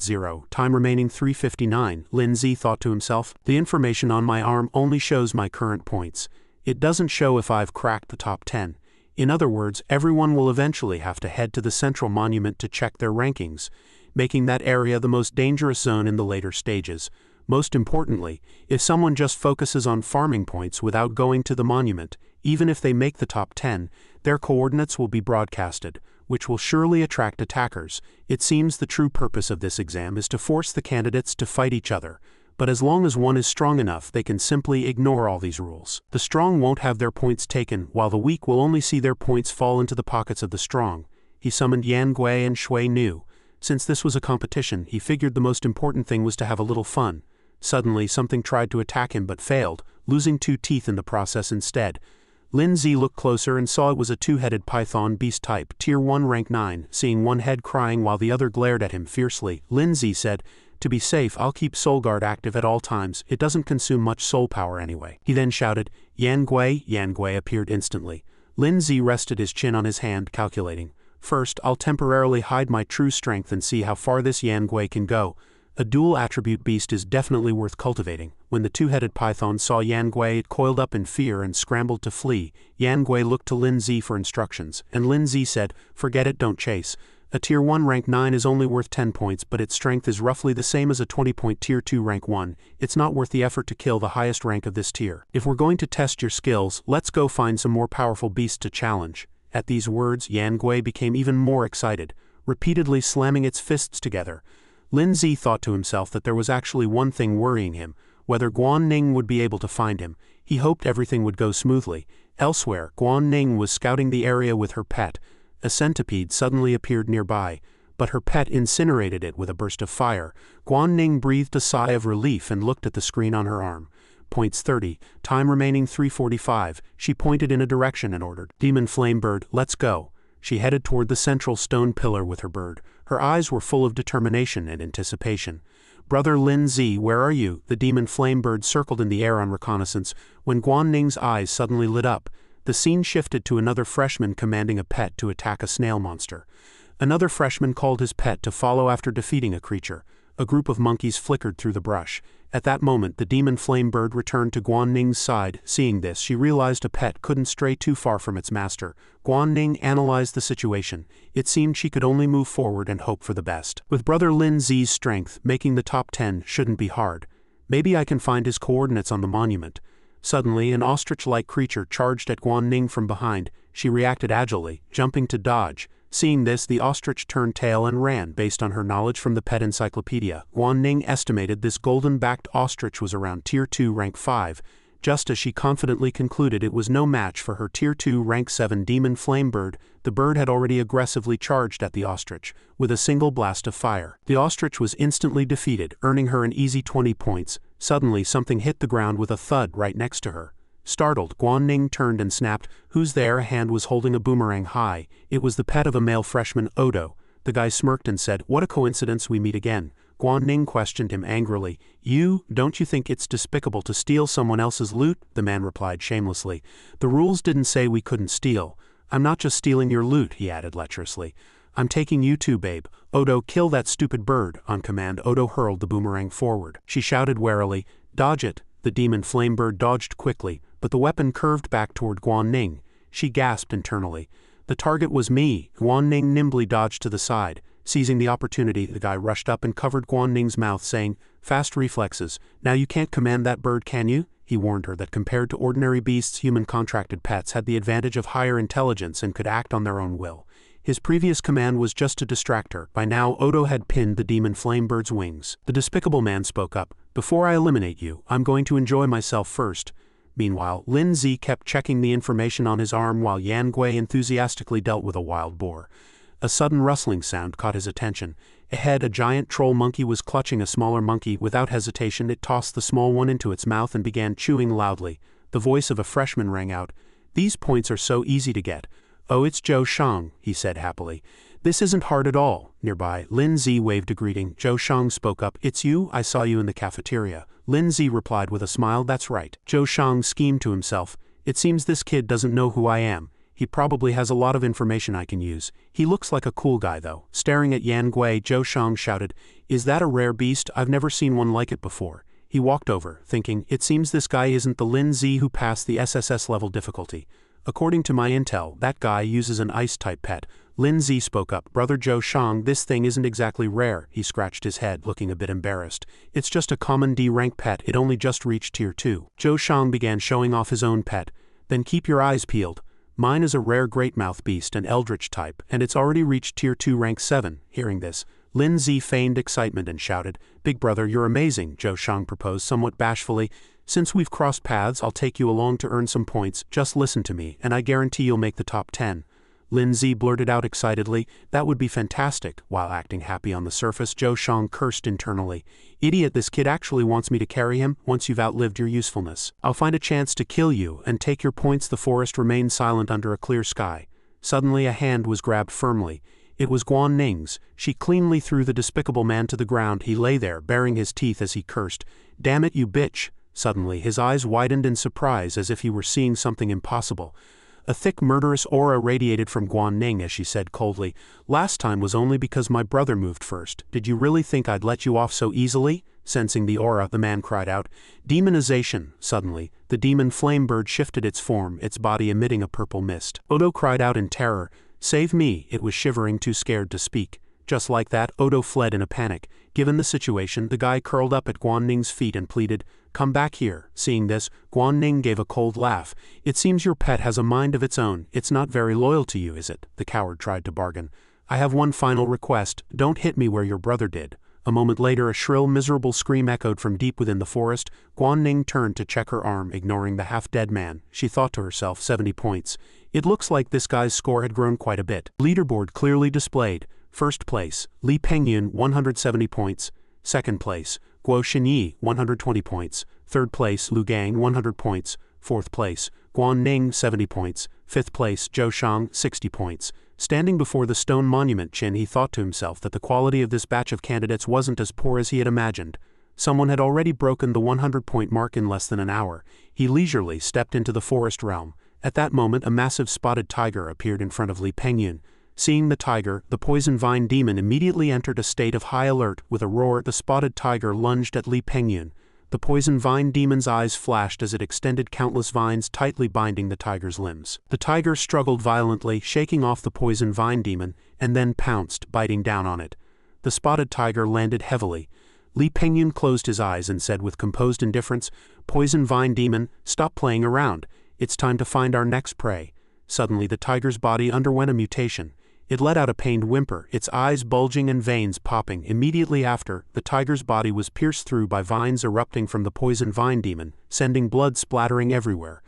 0. Time remaining 3:59, Lin Zi thought to himself. The information on my arm only shows my current points. It doesn't show if I've cracked the top 10. In other words, everyone will eventually have to head to the central monument to check their rankings, making that area the most dangerous zone in the later stages. Most importantly, if someone just focuses on farming points without going to the monument, even if they make the top 10, their coordinates will be broadcasted, which will surely attract attackers. It seems the true purpose of this exam is to force the candidates to fight each other. But as long as one is strong enough, they can simply ignore all these rules. The strong won't have their points taken, while the weak will only see their points fall into the pockets of the strong. He summoned Yan Gui and Shui Nu. Since this was a competition, he figured the most important thing was to have a little fun. Suddenly, something tried to attack him but failed, losing 2 teeth in the process instead. Lin Zi looked closer and saw it was a 2-headed python beast type, tier 1 rank 9. Seeing one head crying while the other glared at him fiercely, Lin Zi said, to be safe, I'll keep Soul Guard active at all times. It doesn't consume much soul power anyway. He then shouted, Yan Gui. Yan Gui appeared instantly. Lin Zi rested his chin on his hand, calculating. First, I'll temporarily hide my true strength and see how far this Yan Gui can go. A dual attribute beast is definitely worth cultivating. When the 2-headed python saw Yan Gui, it coiled up in fear and scrambled to flee. Yan Gui looked to Lin Zi for instructions, and Lin Zi said, forget it, don't chase. A tier 1 rank 9 is only worth 10 points, but its strength is roughly the same as a 20-point tier 2 rank 1. It's not worth the effort to kill the highest rank of this tier. If we're going to test your skills, let's go find some more powerful beasts to challenge. At these words, Yan Gui became even more excited, repeatedly slamming its fists together. Lin Zi thought to himself that there was actually one thing worrying him, whether Guan Ning would be able to find him. He hoped everything would go smoothly. Elsewhere, Guan Ning was scouting the area with her pet. A centipede suddenly appeared nearby, but her pet incinerated it with a burst of fire. Guan Ning breathed a sigh of relief and looked at the screen on her arm. 30. Time remaining 3:45. She pointed in a direction and ordered, Demon Flame Bird, let's go. She headed toward the central stone pillar with her bird. Her eyes were full of determination and anticipation. Brother Lin Zi, where are you? The Demon Flame Bird circled in the air on reconnaissance, when Guan Ning's eyes suddenly lit up. The scene shifted to another freshman commanding a pet to attack a snail monster. Another freshman called his pet to follow after defeating a creature. A group of monkeys flickered through the brush. At that moment, the Demon Flame Bird returned to Guan Ning's side. Seeing this, she realized a pet couldn't stray too far from its master. Guan Ning analyzed the situation. It seemed she could only move forward and hope for the best. With brother Lin Zi's strength, making the top 10 shouldn't be hard. Maybe I can find his coordinates on the monument. Suddenly, an ostrich-like creature charged at Guan Ning from behind. She reacted agilely, jumping to dodge. Seeing this, the ostrich turned tail and ran. Based on her knowledge from the pet encyclopedia, Guan Ning estimated this golden-backed ostrich was around tier 2 rank 5, just as she confidently concluded it was no match for her tier 2 rank 7 demon flame bird. The bird had already aggressively charged at the ostrich, with a single blast of fire. The ostrich was instantly defeated, earning her an easy 20 points. Suddenly, something hit the ground with a thud right next to her. Startled, Guan Ning turned and snapped, "Who's there?" A hand was holding a boomerang high. It was the pet of a male freshman, Odo. The guy smirked and said, "What a coincidence we meet again." Guan Ning questioned him angrily. Don't you think it's despicable to steal someone else's loot?" The man replied shamelessly. "The rules didn't say we couldn't steal. I'm not just stealing your loot," he added lecherously. "I'm taking you too, babe. Odo, kill that stupid bird." On command, Odo hurled the boomerang forward. She shouted warily, "Dodge it." The demon flamebird dodged quickly, but the weapon curved back toward Guan Ning. She gasped internally. The target was me. Guan Ning nimbly dodged to the side. Seizing the opportunity, the guy rushed up and covered Guan Ning's mouth, saying, "Fast reflexes. Now you can't command that bird, can you?" He warned her that compared to ordinary beasts, human contracted pets had the advantage of higher intelligence and could act on their own will. His previous command was just to distract her. By now, Odo had pinned the demon flamebird's wings. The despicable man spoke up. "Before I eliminate you, I'm going to enjoy myself first." Meanwhile, Lin Zi kept checking the information on his arm while Yan Gui enthusiastically dealt with a wild boar. A sudden rustling sound caught his attention. Ahead, a giant troll monkey was clutching a smaller monkey. Without hesitation, it tossed the small one into its mouth and began chewing loudly. The voice of a freshman rang out. "These points are so easy to get." "Oh, it's Zhou Shang," he said happily. "This isn't hard at all." Nearby, Lin Zi waved a greeting. Zhou Shang spoke up. "It's you? I saw you in the cafeteria." Lin Zi replied with a smile. "That's right." Zhou Shang schemed to himself. "It seems this kid doesn't know who I am. He probably has a lot of information I can use. He looks like a cool guy, though." Staring at Yan Gui, Zhou Shang shouted, "Is that a rare beast? I've never seen one like it before." He walked over, thinking, "It seems this guy isn't the Lin Zi who passed the SSS level difficulty. According to my intel, that guy uses an ice-type pet." Lin Zi spoke up. "Brother Zhou Shang, this thing isn't exactly rare." He scratched his head, looking a bit embarrassed. "It's just a common D-rank pet. It only just reached Tier 2. Zhou Shang began showing off his own pet. "Then keep your eyes peeled. Mine is a rare great-mouth beast, an eldritch type, and it's already reached Tier 2 rank 7. Hearing this, Lin Zi feigned excitement and shouted, "Big brother, you're amazing," Zhou Shang proposed somewhat bashfully. "Since we've crossed paths, I'll take you along to earn some points. Just listen to me, and I guarantee you'll make the top 10. Lin Zi blurted out excitedly, "That would be fantastic." While acting happy on the surface, Zhou Shang cursed internally. "Idiot, this kid actually wants me to carry him. Once you've outlived your usefulness, I'll find a chance to kill you and take your points." The forest remained silent under a clear sky. Suddenly a hand was grabbed firmly. It was Guan Ning's. She cleanly threw the despicable man to the ground. He lay there, baring his teeth as he cursed. "Damn it, you bitch." Suddenly his eyes widened in surprise as if he were seeing something impossible. A thick murderous aura radiated from Guan Ning as she said coldly, "Last time was only because my brother moved first. Did you really think I'd let you off so easily?" Sensing the aura, the man cried out, "Demonization!" Suddenly, the demon flamebird shifted its form, its body emitting a purple mist. Odo cried out in terror, "Save me!" It was shivering, too scared to speak. Just like that, Odo fled in a panic. Given the situation, the guy curled up at Guan Ning's feet and pleaded, "Come back here." Seeing this, Guan Ning gave a cold laugh. "It seems your pet has a mind of its own. It's not very loyal to you, is it?" The coward tried to bargain. "I have one final request. Don't hit me where your brother did." A moment later, a shrill, miserable scream echoed from deep within the forest. Guan Ning turned to check her arm, ignoring the half-dead man. She thought to herself, 70 points. It looks like this guy's score had grown quite a bit. Leaderboard clearly displayed. First place, Li Pengyun, 170 points. Second place, Guo Xinyi, 120 points. Third place, Lu Gang, 100 points. Fourth place, Guan Ning, 70 points. Fifth place, Zhou Shang, 60 points. Standing before the stone monument chin, he thought to himself that the quality of this batch of candidates wasn't as poor as he had imagined. Someone had already broken the 100-point mark in less than an hour. He leisurely stepped into the forest realm. At that moment, a massive spotted tiger appeared in front of Li Pengyun. Seeing the tiger, the poison vine demon immediately entered a state of high alert. With a roar, the spotted tiger lunged at Li Pengyun. The poison vine demon's eyes flashed as it extended countless vines, tightly binding the tiger's limbs. The tiger struggled violently, shaking off the poison vine demon, and then pounced, biting down on it. The spotted tiger landed heavily. Li Pengyun closed his eyes and said with composed indifference, "Poison vine demon, stop playing around. It's time to find our next prey." Suddenly the tiger's body underwent a mutation. It let out a pained whimper, its eyes bulging and veins popping. Immediately after, the tiger's body was pierced through by vines erupting from the poison vine demon, sending blood splattering everywhere.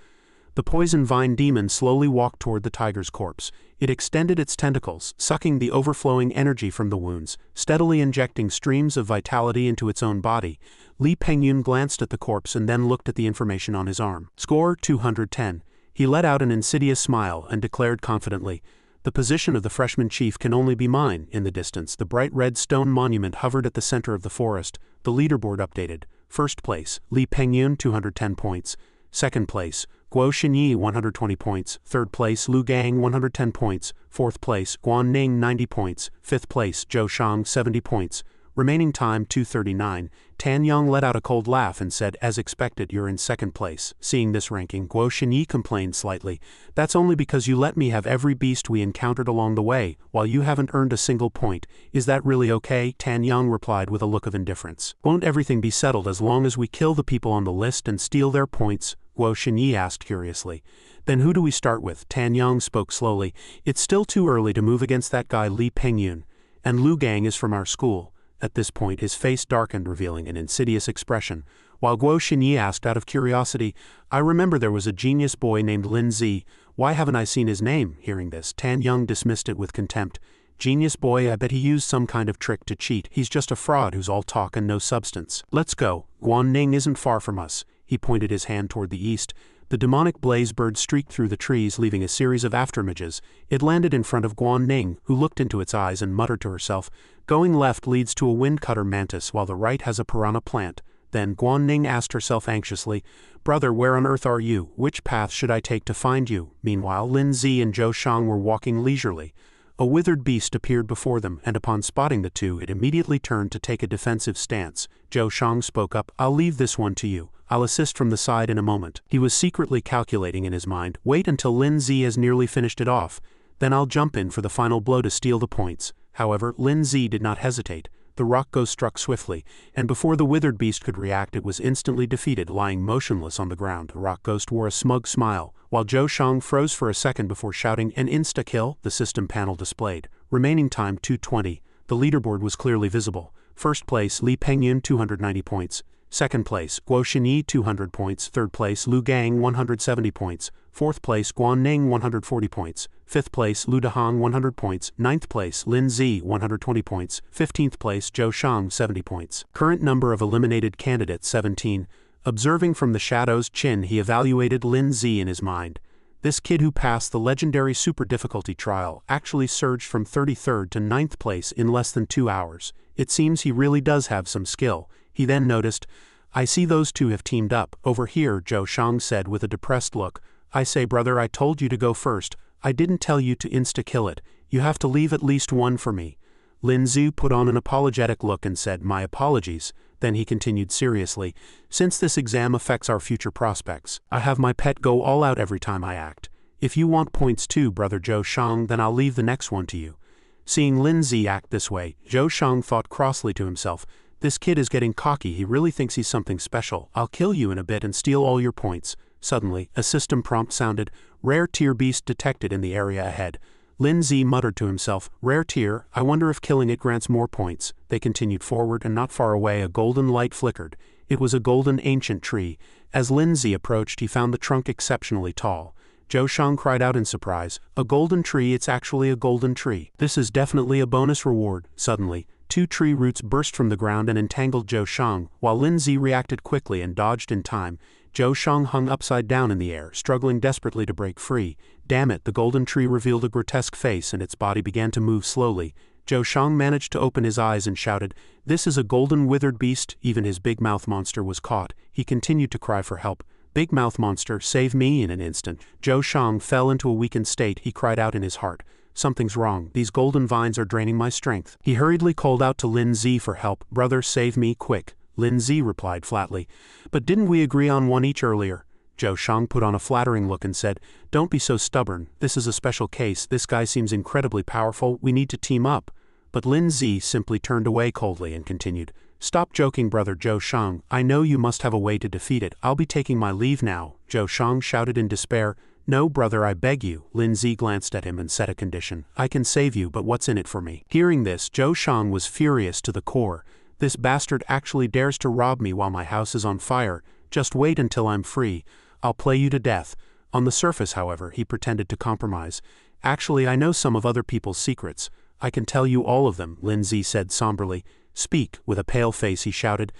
The poison vine demon slowly walked toward the tiger's corpse. It extended its tentacles, sucking the overflowing energy from the wounds, steadily injecting streams of vitality into its own body. Li Pengyun glanced at the corpse and then looked at the information on his arm. Score 210. He let out an insidious smile and declared confidently, "The position of the freshman chief can only be mine." In the distance, the bright red stone monument hovered at the center of the forest. The leaderboard updated. First place, Li Pengyun, 210 points. Second place, Guo Xinyi, 120 points. Third place, Lu Gang, 110 points. Fourth place, Guan Ning, 90 points. Fifth place, Zhou Shang, 70 points. Remaining time 2:39. Tan Yang let out a cold laugh and said, "As expected, you're in second place." Seeing this ranking, Guo Xinyi complained slightly. "That's only because you let me have every beast we encountered along the way, while you haven't earned a single point. Is that really okay?" Tan Yang replied with a look of indifference. "Won't everything be settled as long as we kill the people on the list and steal their points?" Guo Xinyi asked curiously. "Then who do we start with?" Tan Yang spoke slowly. "It's still too early to move against that guy Li Pengyun. And Lu Gang is from our school." At this point his face darkened, revealing an insidious expression, while Guo Xinyi asked out of curiosity, "I remember there was a genius boy named Lin Zi. Why haven't I seen his name?" Hearing this, Tan Yang dismissed it with contempt. "Genius boy, I bet he used some kind of trick to cheat. He's just a fraud who's all talk and no substance. Let's go. Guanning isn't far from us." He pointed his hand toward the east. The demonic blaze bird streaked through the trees, leaving a series of afterimages. It landed in front of Guanning, who looked into its eyes and muttered to herself, "Going left leads to a wind-cutter mantis, while the right has a piranha plant." Then Guanning asked herself anxiously, "Brother, where on earth are you? Which path should I take to find you?" Meanwhile, Lin Zi and Zhou Shang were walking leisurely. A withered beast appeared before them, and upon spotting the two, it immediately turned to take a defensive stance. Zhou Shang spoke up, "I'll leave this one to you. I'll assist from the side in a moment." He was secretly calculating in his mind, "Wait until Lin Zi has nearly finished it off. Then I'll jump in for the final blow to steal the points." However, Lin Zi did not hesitate. The rock ghost struck swiftly, and before the withered beast could react, it was instantly defeated, lying motionless on the ground. The rock ghost wore a smug smile, while Zhou Shang froze for a second before shouting, "An insta-kill," the system panel displayed. Remaining time 2:20. The leaderboard was clearly visible. First place, Li Pengyun 290 points. Second place, Guo Xinyi 200 points. Third place, Lu Gang 170 points. Fourth place, Guanning 140 points. Fifth place, Lu Dahang 100 points. Ninth place, Lin Zi 120 points. 15th place, Zhou Shang 70 points. Current number of eliminated candidates 17. Observing from the shadow's chin, he evaluated Lin Zi in his mind. This kid who passed the legendary super difficulty trial actually surged from 33rd to 9th place in less than 2 hours. It seems he really does have some skill. He then noticed, "I see those two have teamed up. Over here," Zhou Shang said with a depressed look. "I say, brother, I told you to go first. I didn't tell you to insta-kill it. You have to leave at least one for me." Lin Zi put on an apologetic look and said, "My apologies." Then he continued seriously, "Since this exam affects our future prospects, I have my pet go all out every time I act. If you want points too, brother Zhou Shang, then I'll leave the next one to you." Seeing Lin Zi act this way, Zhou Shang thought crossly to himself, "This kid is getting cocky. He really thinks he's something special. I'll kill you in a bit and steal all your points." Suddenly, a system prompt sounded, "Rare tier beast detected in the area ahead." Lin Zi muttered to himself, "Rare tier, I wonder if killing it grants more points." They continued forward, and not far away a golden light flickered. It was a golden ancient tree. As Lin Zi approached, he found the trunk exceptionally tall. Zhou Shang cried out in surprise, "A golden tree, it's actually a golden tree. This is definitely a bonus reward." Suddenly, 2 tree roots burst from the ground and entangled Zhou Shang. While Lin Zi reacted quickly and dodged in time, Zhou Shang hung upside down in the air, struggling desperately to break free. Damn it, the golden tree revealed a grotesque face and its body began to move slowly. Zhou Shang managed to open his eyes and shouted, "This is a golden withered beast." Even his big mouth monster was caught. He continued to cry for help. "Big mouth monster, save me!" In an instant, Zhou Shang fell into a weakened state. He cried out in his heart, "Something's wrong. These golden vines are draining my strength." He hurriedly called out to Lin Zi for help. "Brother, save me, quick." Lin Zi replied flatly, "But didn't we agree on one each earlier?" Zhou Shang put on a flattering look and said, "Don't be so stubborn. This is a special case. This guy seems incredibly powerful. We need to team up." But Lin Zi simply turned away coldly and continued, "Stop joking, brother Zhou Shang. I know you must have a way to defeat it. I'll be taking my leave now." Zhou Shang shouted in despair, "No, brother, I beg you." Lin Zi glanced at him and set a condition. "I can save you, but what's in it for me?" Hearing this, Zhou Shang was furious to the core. "This bastard actually dares to rob me while my house is on fire. Just wait until I'm free. I'll play you to death." On the surface, however, he pretended to compromise. "Actually, I know some of other people's secrets. I can tell you all of them," Lin Zi said somberly. "Speak." With a pale face he shouted,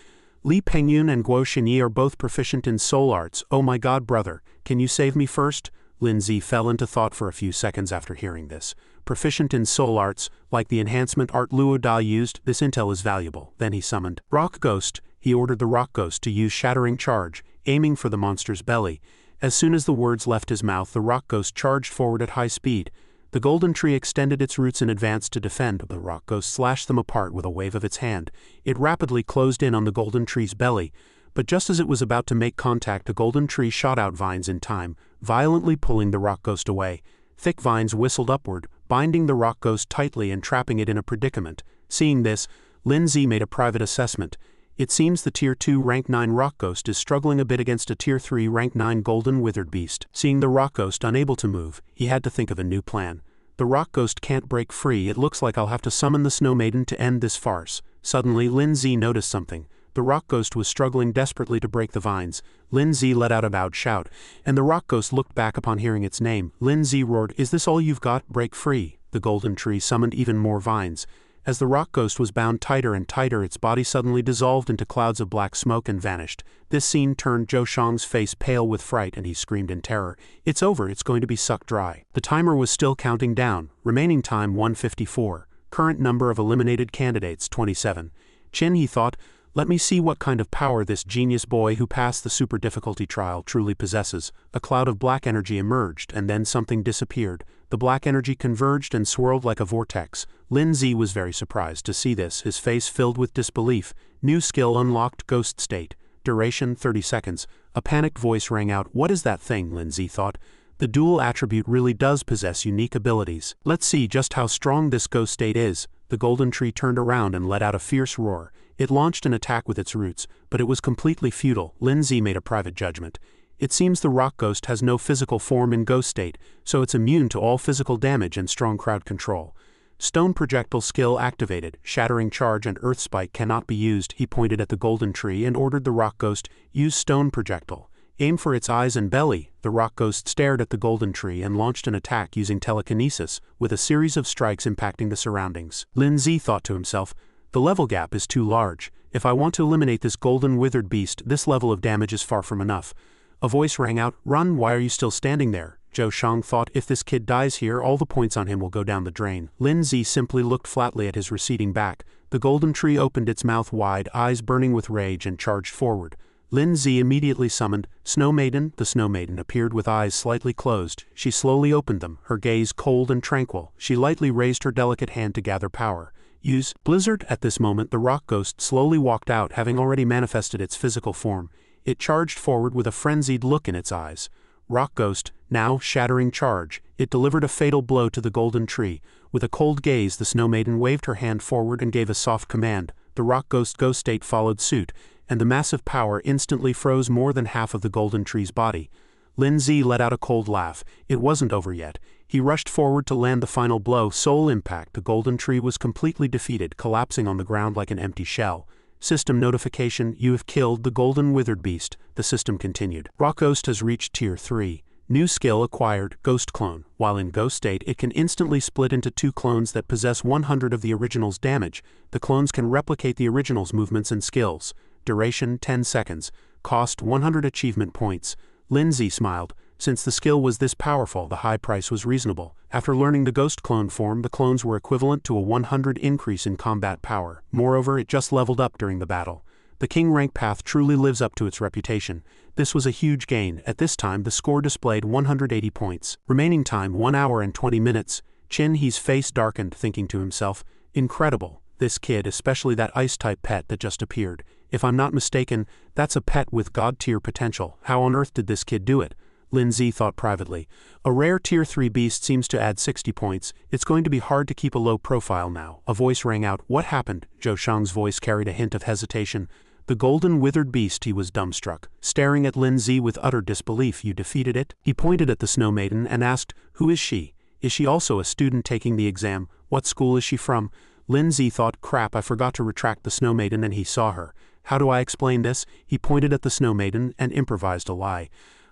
"Li Pengyun and Guo Xinyi are both proficient in soul arts. Oh my god, brother, can you save me first?" Lin Zi fell into thought for a few seconds after hearing this. Proficient in soul arts, like the enhancement art Luo Da used, this intel is valuable. Then he summoned Rock Ghost. He ordered the Rock Ghost to use shattering charge, aiming for the monster's belly. As soon as the words left his mouth, the Rock Ghost charged forward at high speed. The golden tree extended its roots in advance to defend, but the rock ghost slashed them apart with a wave of its hand. It rapidly closed in on the golden tree's belly, but just as it was about to make contact, the golden tree shot out vines in time, violently pulling the rock ghost away. Thick vines whistled upward, binding the rock ghost tightly and trapping it in a predicament. Seeing this, Lindsay made a private assessment. It seems the Tier 2 Rank 9 rock ghost is struggling a bit against a Tier 3 Rank 9 golden withered beast. Seeing the rock ghost unable to move, he had to think of a new plan. The rock ghost can't break free. It looks like I'll have to summon the Snow Maiden to end this farce. Suddenly, Lindsay noticed something. The rock ghost was struggling desperately to break the vines. Lindsay let out a loud shout, and the rock ghost looked back upon hearing its name. Lindsay roared, "Is this all you've got? Break free!" The golden tree summoned even more vines. As the rock ghost was bound tighter and tighter, its body suddenly dissolved into clouds of black smoke and vanished. This scene turned Zhou Shang's face pale with fright, and he screamed in terror, "It's over, it's going to be sucked dry." The timer was still counting down. Remaining time 154. Current number of eliminated candidates 27. Chin, he thought, let me see what kind of power this genius boy who passed the super difficulty trial truly possesses. A cloud of black energy emerged, and then something disappeared. The black energy converged and swirled like a vortex. Lindsay was very surprised to see this, his face filled with disbelief. New skill unlocked, ghost state. Duration 30 seconds. A panicked voice rang out. What is that thing? Lindsay thought. The dual attribute really does possess unique abilities. Let's see just how strong this ghost state is. The golden tree turned around and let out a fierce roar. It launched an attack with its roots, but it was completely futile. Lindsay made a private judgment. It seems the rock ghost has no physical form in ghost state, so it's immune to all physical damage and strong crowd control. Stone projectile skill activated. Shattering charge and earth spike cannot be used. He pointed at the golden tree and ordered the rock ghost, use stone projectile. Aim for its eyes and belly. The rock ghost stared at the golden tree and launched an attack using telekinesis, with a series of strikes impacting the surroundings. Lindsay thought to himself, the level gap is too large. If I want to eliminate this golden withered beast, this level of damage is far from enough. A voice rang out, "Run, why are you still standing there?" Zhou Shang thought, if this kid dies here, all the points on him will go down the drain. Lindsay simply looked flatly at his receding back. The golden tree opened its mouth wide, eyes burning with rage, and charged forward. Lindsay immediately summoned Snow Maiden. The Snow Maiden appeared with eyes slightly closed. She slowly opened them, her gaze cold and tranquil. She lightly raised her delicate hand to gather power. Use Blizzard. At this moment, the rock ghost slowly walked out, having already manifested its physical form. It charged forward with a frenzied look in its eyes. Rock ghost, now shattering charge. It delivered a fatal blow to the golden tree. With a cold gaze, the Snow Maiden waved her hand forward and gave a soft command. The rock ghost ghost state followed suit, and the massive power instantly froze more than half of the golden tree's body. Lindsay let out a cold laugh. It wasn't over yet. He rushed forward to land the final blow. Soul impact. The golden tree was completely defeated, collapsing on the ground like an empty shell. System notification, you have killed the golden withered beast. The system continued. Rock ghost has reached Tier 3. New skill acquired, Ghost Clone. While in ghost state, it can instantly split into two clones that possess 100 of the original's damage. The clones can replicate the original's movements and skills. Duration 10 seconds. Cost 100 achievement points. Lindsay smiled. Since the skill was this powerful, the high price was reasonable. After learning the ghost clone form, the clones were equivalent to a 100 increase in combat power. Moreover, it just leveled up during the battle. The king rank path truly lives up to its reputation. This was a huge gain. At this time, the score displayed 180 points. Remaining time 1 hour and 20 minutes. Chin He's face darkened, thinking to himself, incredible. This kid, especially that ice-type pet that just appeared. If I'm not mistaken, that's a pet with God-tier potential. How on earth did this kid do it? Lindsay thought privately. A rare Tier 3 beast seems to add 60 points. It's going to be hard to keep a low profile now. A voice rang out. What happened? Zhou Shang's voice carried a hint of hesitation. The golden withered beast. He was dumbstruck, staring at Lindsay with utter disbelief. You defeated it? He pointed at the Snow Maiden and asked, who is she? Is she also a student taking the exam? What school is she from? Lindsay thought, crap, I forgot to retract the Snow Maiden, and he saw her. How do I explain this? He pointed at the Snow Maiden and improvised a lie.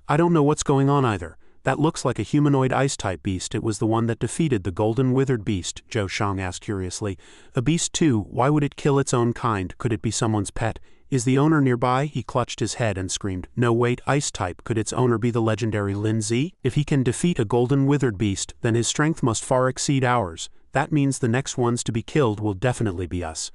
I don't know what's going on either. That looks like a humanoid ice-type beast. It was the one that defeated the golden withered beast, Zhou Shang asked curiously. A beast too? Why would it kill its own kind? Could it be someone's pet? Is the owner nearby? He clutched his head and screamed. No wait, ice-type. Could its owner be the legendary Lindsay? If he can defeat a golden withered beast, then his strength must far exceed ours. That means the next ones to be killed will definitely be us.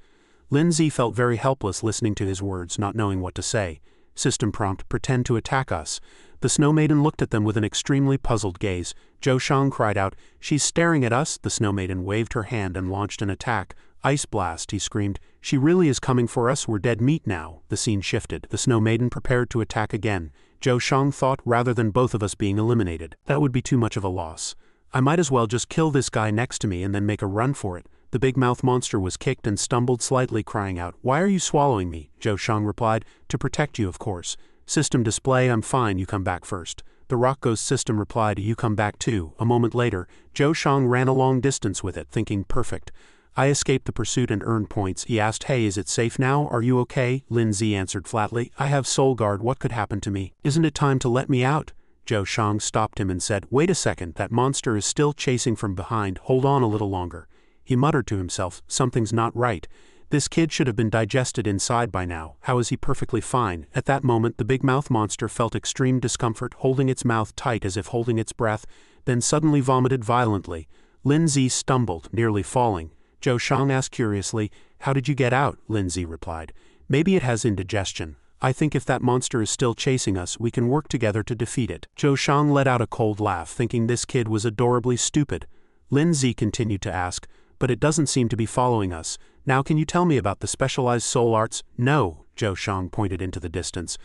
Lindsay felt very helpless listening to his words, not knowing what to say. System prompt, pretend to attack us. The Snow Maiden looked at them with an extremely puzzled gaze. Zhou Shang cried out, "She's staring at us!" The Snow Maiden waved her hand and launched an attack. "Ice blast," he screamed. "She really is coming for us, we're dead meat now." The scene shifted. The Snow Maiden prepared to attack again. Zhou Shang thought, rather than both of us being eliminated, that would be too much of a loss. I might as well just kill this guy next to me and then make a run for it. The big mouth monster was kicked and stumbled slightly, crying out, "Why are you swallowing me?" Zhou Shang replied, "To protect you, of course." System display, "I'm fine, you come back first." The rock ghost system replied, "You come back too." A moment later, Zhou Shang ran a long distance with it, thinking, "Perfect. I escaped the pursuit and earned points." He asked, "Hey, is it safe now? Are you okay?" Lin Zi answered flatly, "I have soul guard, what could happen to me? Isn't it time to let me out?" Zhou Shang stopped him and said, "Wait a second, that monster is still chasing from behind, hold on a little longer." He muttered to himself, "Something's not right. This kid should have been digested inside by now. How is he perfectly fine?" At that moment, the big mouth monster felt extreme discomfort, holding its mouth tight as if holding its breath, then suddenly vomited violently. Lin Zi stumbled, nearly falling. Zhou Shang asked curiously, "How did you get out?" Lin Zi replied, "Maybe it has indigestion. I think if that monster is still chasing us, we can work together to defeat it." Zhou Shang let out a cold laugh, thinking this kid was adorably stupid. Lin Zi continued to ask, "But it doesn't seem to be following us. Now can you tell me about the specialized soul arts?" "No," Zhou Shang pointed into the distance.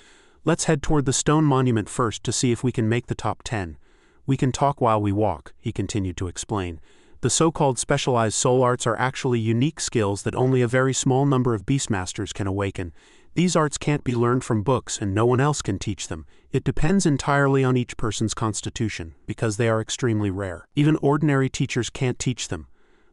"Let's head toward the stone monument first to see if we can make the top 10. We can talk while we walk," he continued to explain. The so-called specialized soul arts are actually unique skills that only a very small number of Beastmasters can awaken. These arts can't be learned from books and no one else can teach them. It depends entirely on each person's constitution, because they are extremely rare. Even ordinary teachers can't teach them.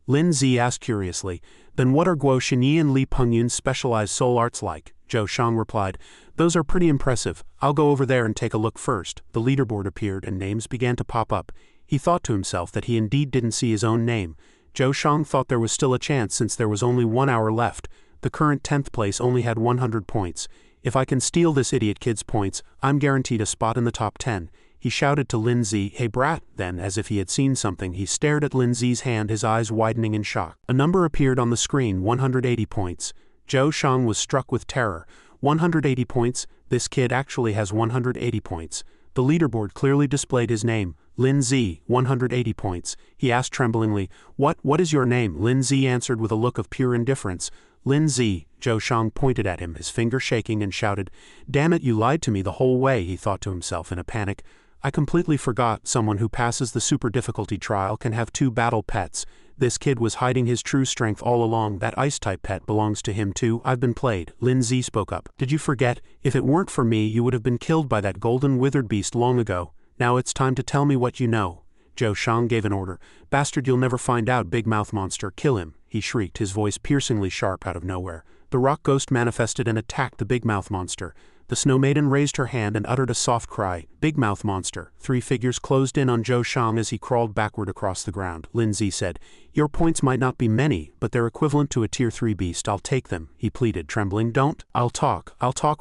Lin Zi asked curiously, "Then what are Guo Xinyi and Li Pengyun's specialized soul arts like?" Zhou Shang replied, "Those are pretty impressive. I'll go over there and take a look first." The leaderboard appeared and names began to pop up. He thought to himself that he indeed didn't see his own name. Zhou Shang thought there was still a chance since there was only 1 hour left. The current 10th place only had 100 points. "If I can steal this idiot kid's points, I'm guaranteed a spot in the top 10. He shouted to Lin Zi, "Hey brat," then, as if he had seen something, he stared at Lin Zi's hand, his eyes widening in shock. A number appeared on the screen, 180 points. Zhou Shang was struck with terror. 180 points? This kid actually has 180 points. The leaderboard clearly displayed his name, Lin Zi, 180 points. He asked tremblingly, What is your name?" Lin Zi answered with a look of pure indifference. "Lin Zi." Zhou Shang pointed at him, his finger shaking, and shouted, "Damn it, you lied to me the whole way," he thought to himself in a panic. "I completely forgot someone who passes the super difficulty trial can have 2 battle pets. This kid was hiding his true strength all along. That ice-type pet belongs to him too. I've been played." Lin Zi spoke up. "Did you forget? If it weren't for me, you would have been killed by that golden withered beast long ago. Now it's time to tell me what you know." Zhou Shang gave an order. "Bastard, you'll never find out, big mouth monster, kill him," he shrieked, his voice piercingly sharp out of nowhere. The rock ghost manifested and attacked the big mouth monster. The Snow Maiden raised her hand and uttered a soft cry, "Big mouth monster." 3 figures closed in on Zhou Shang as he crawled backward across the ground. Lin Zi said, "Your points might not be many, but they're equivalent to a tier 3 beast. I'll take them," he pleaded, trembling. "Don't." I'll talk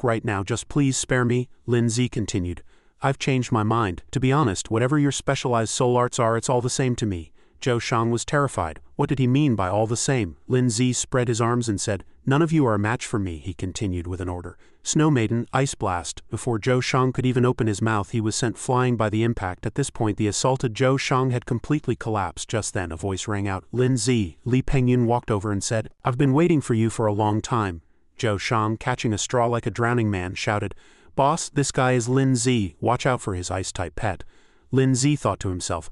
right now, just please spare me," Lin Zi continued. "I've changed my mind. To be honest, whatever your specialized soul arts are, it's all the same to me." Zhou Shang was terrified. What did he mean by all the same? Lin Zi spread his arms and said, "None of you are a match for me," he continued with an order. "Snow Maiden, Ice Blast." Before Zhou Shang could even open his mouth, he was sent flying by the impact. At this point, the assaulted Zhou Shang had completely collapsed. Just then, a voice rang out, "Lin Zi." Li Pengyun walked over and said, "I've been waiting for you for a long time." Zhou Shang, catching a straw like a drowning man, shouted, "Boss, this guy is Lin Zi. Watch out for his ice-type pet." Lin Zi thought to himself,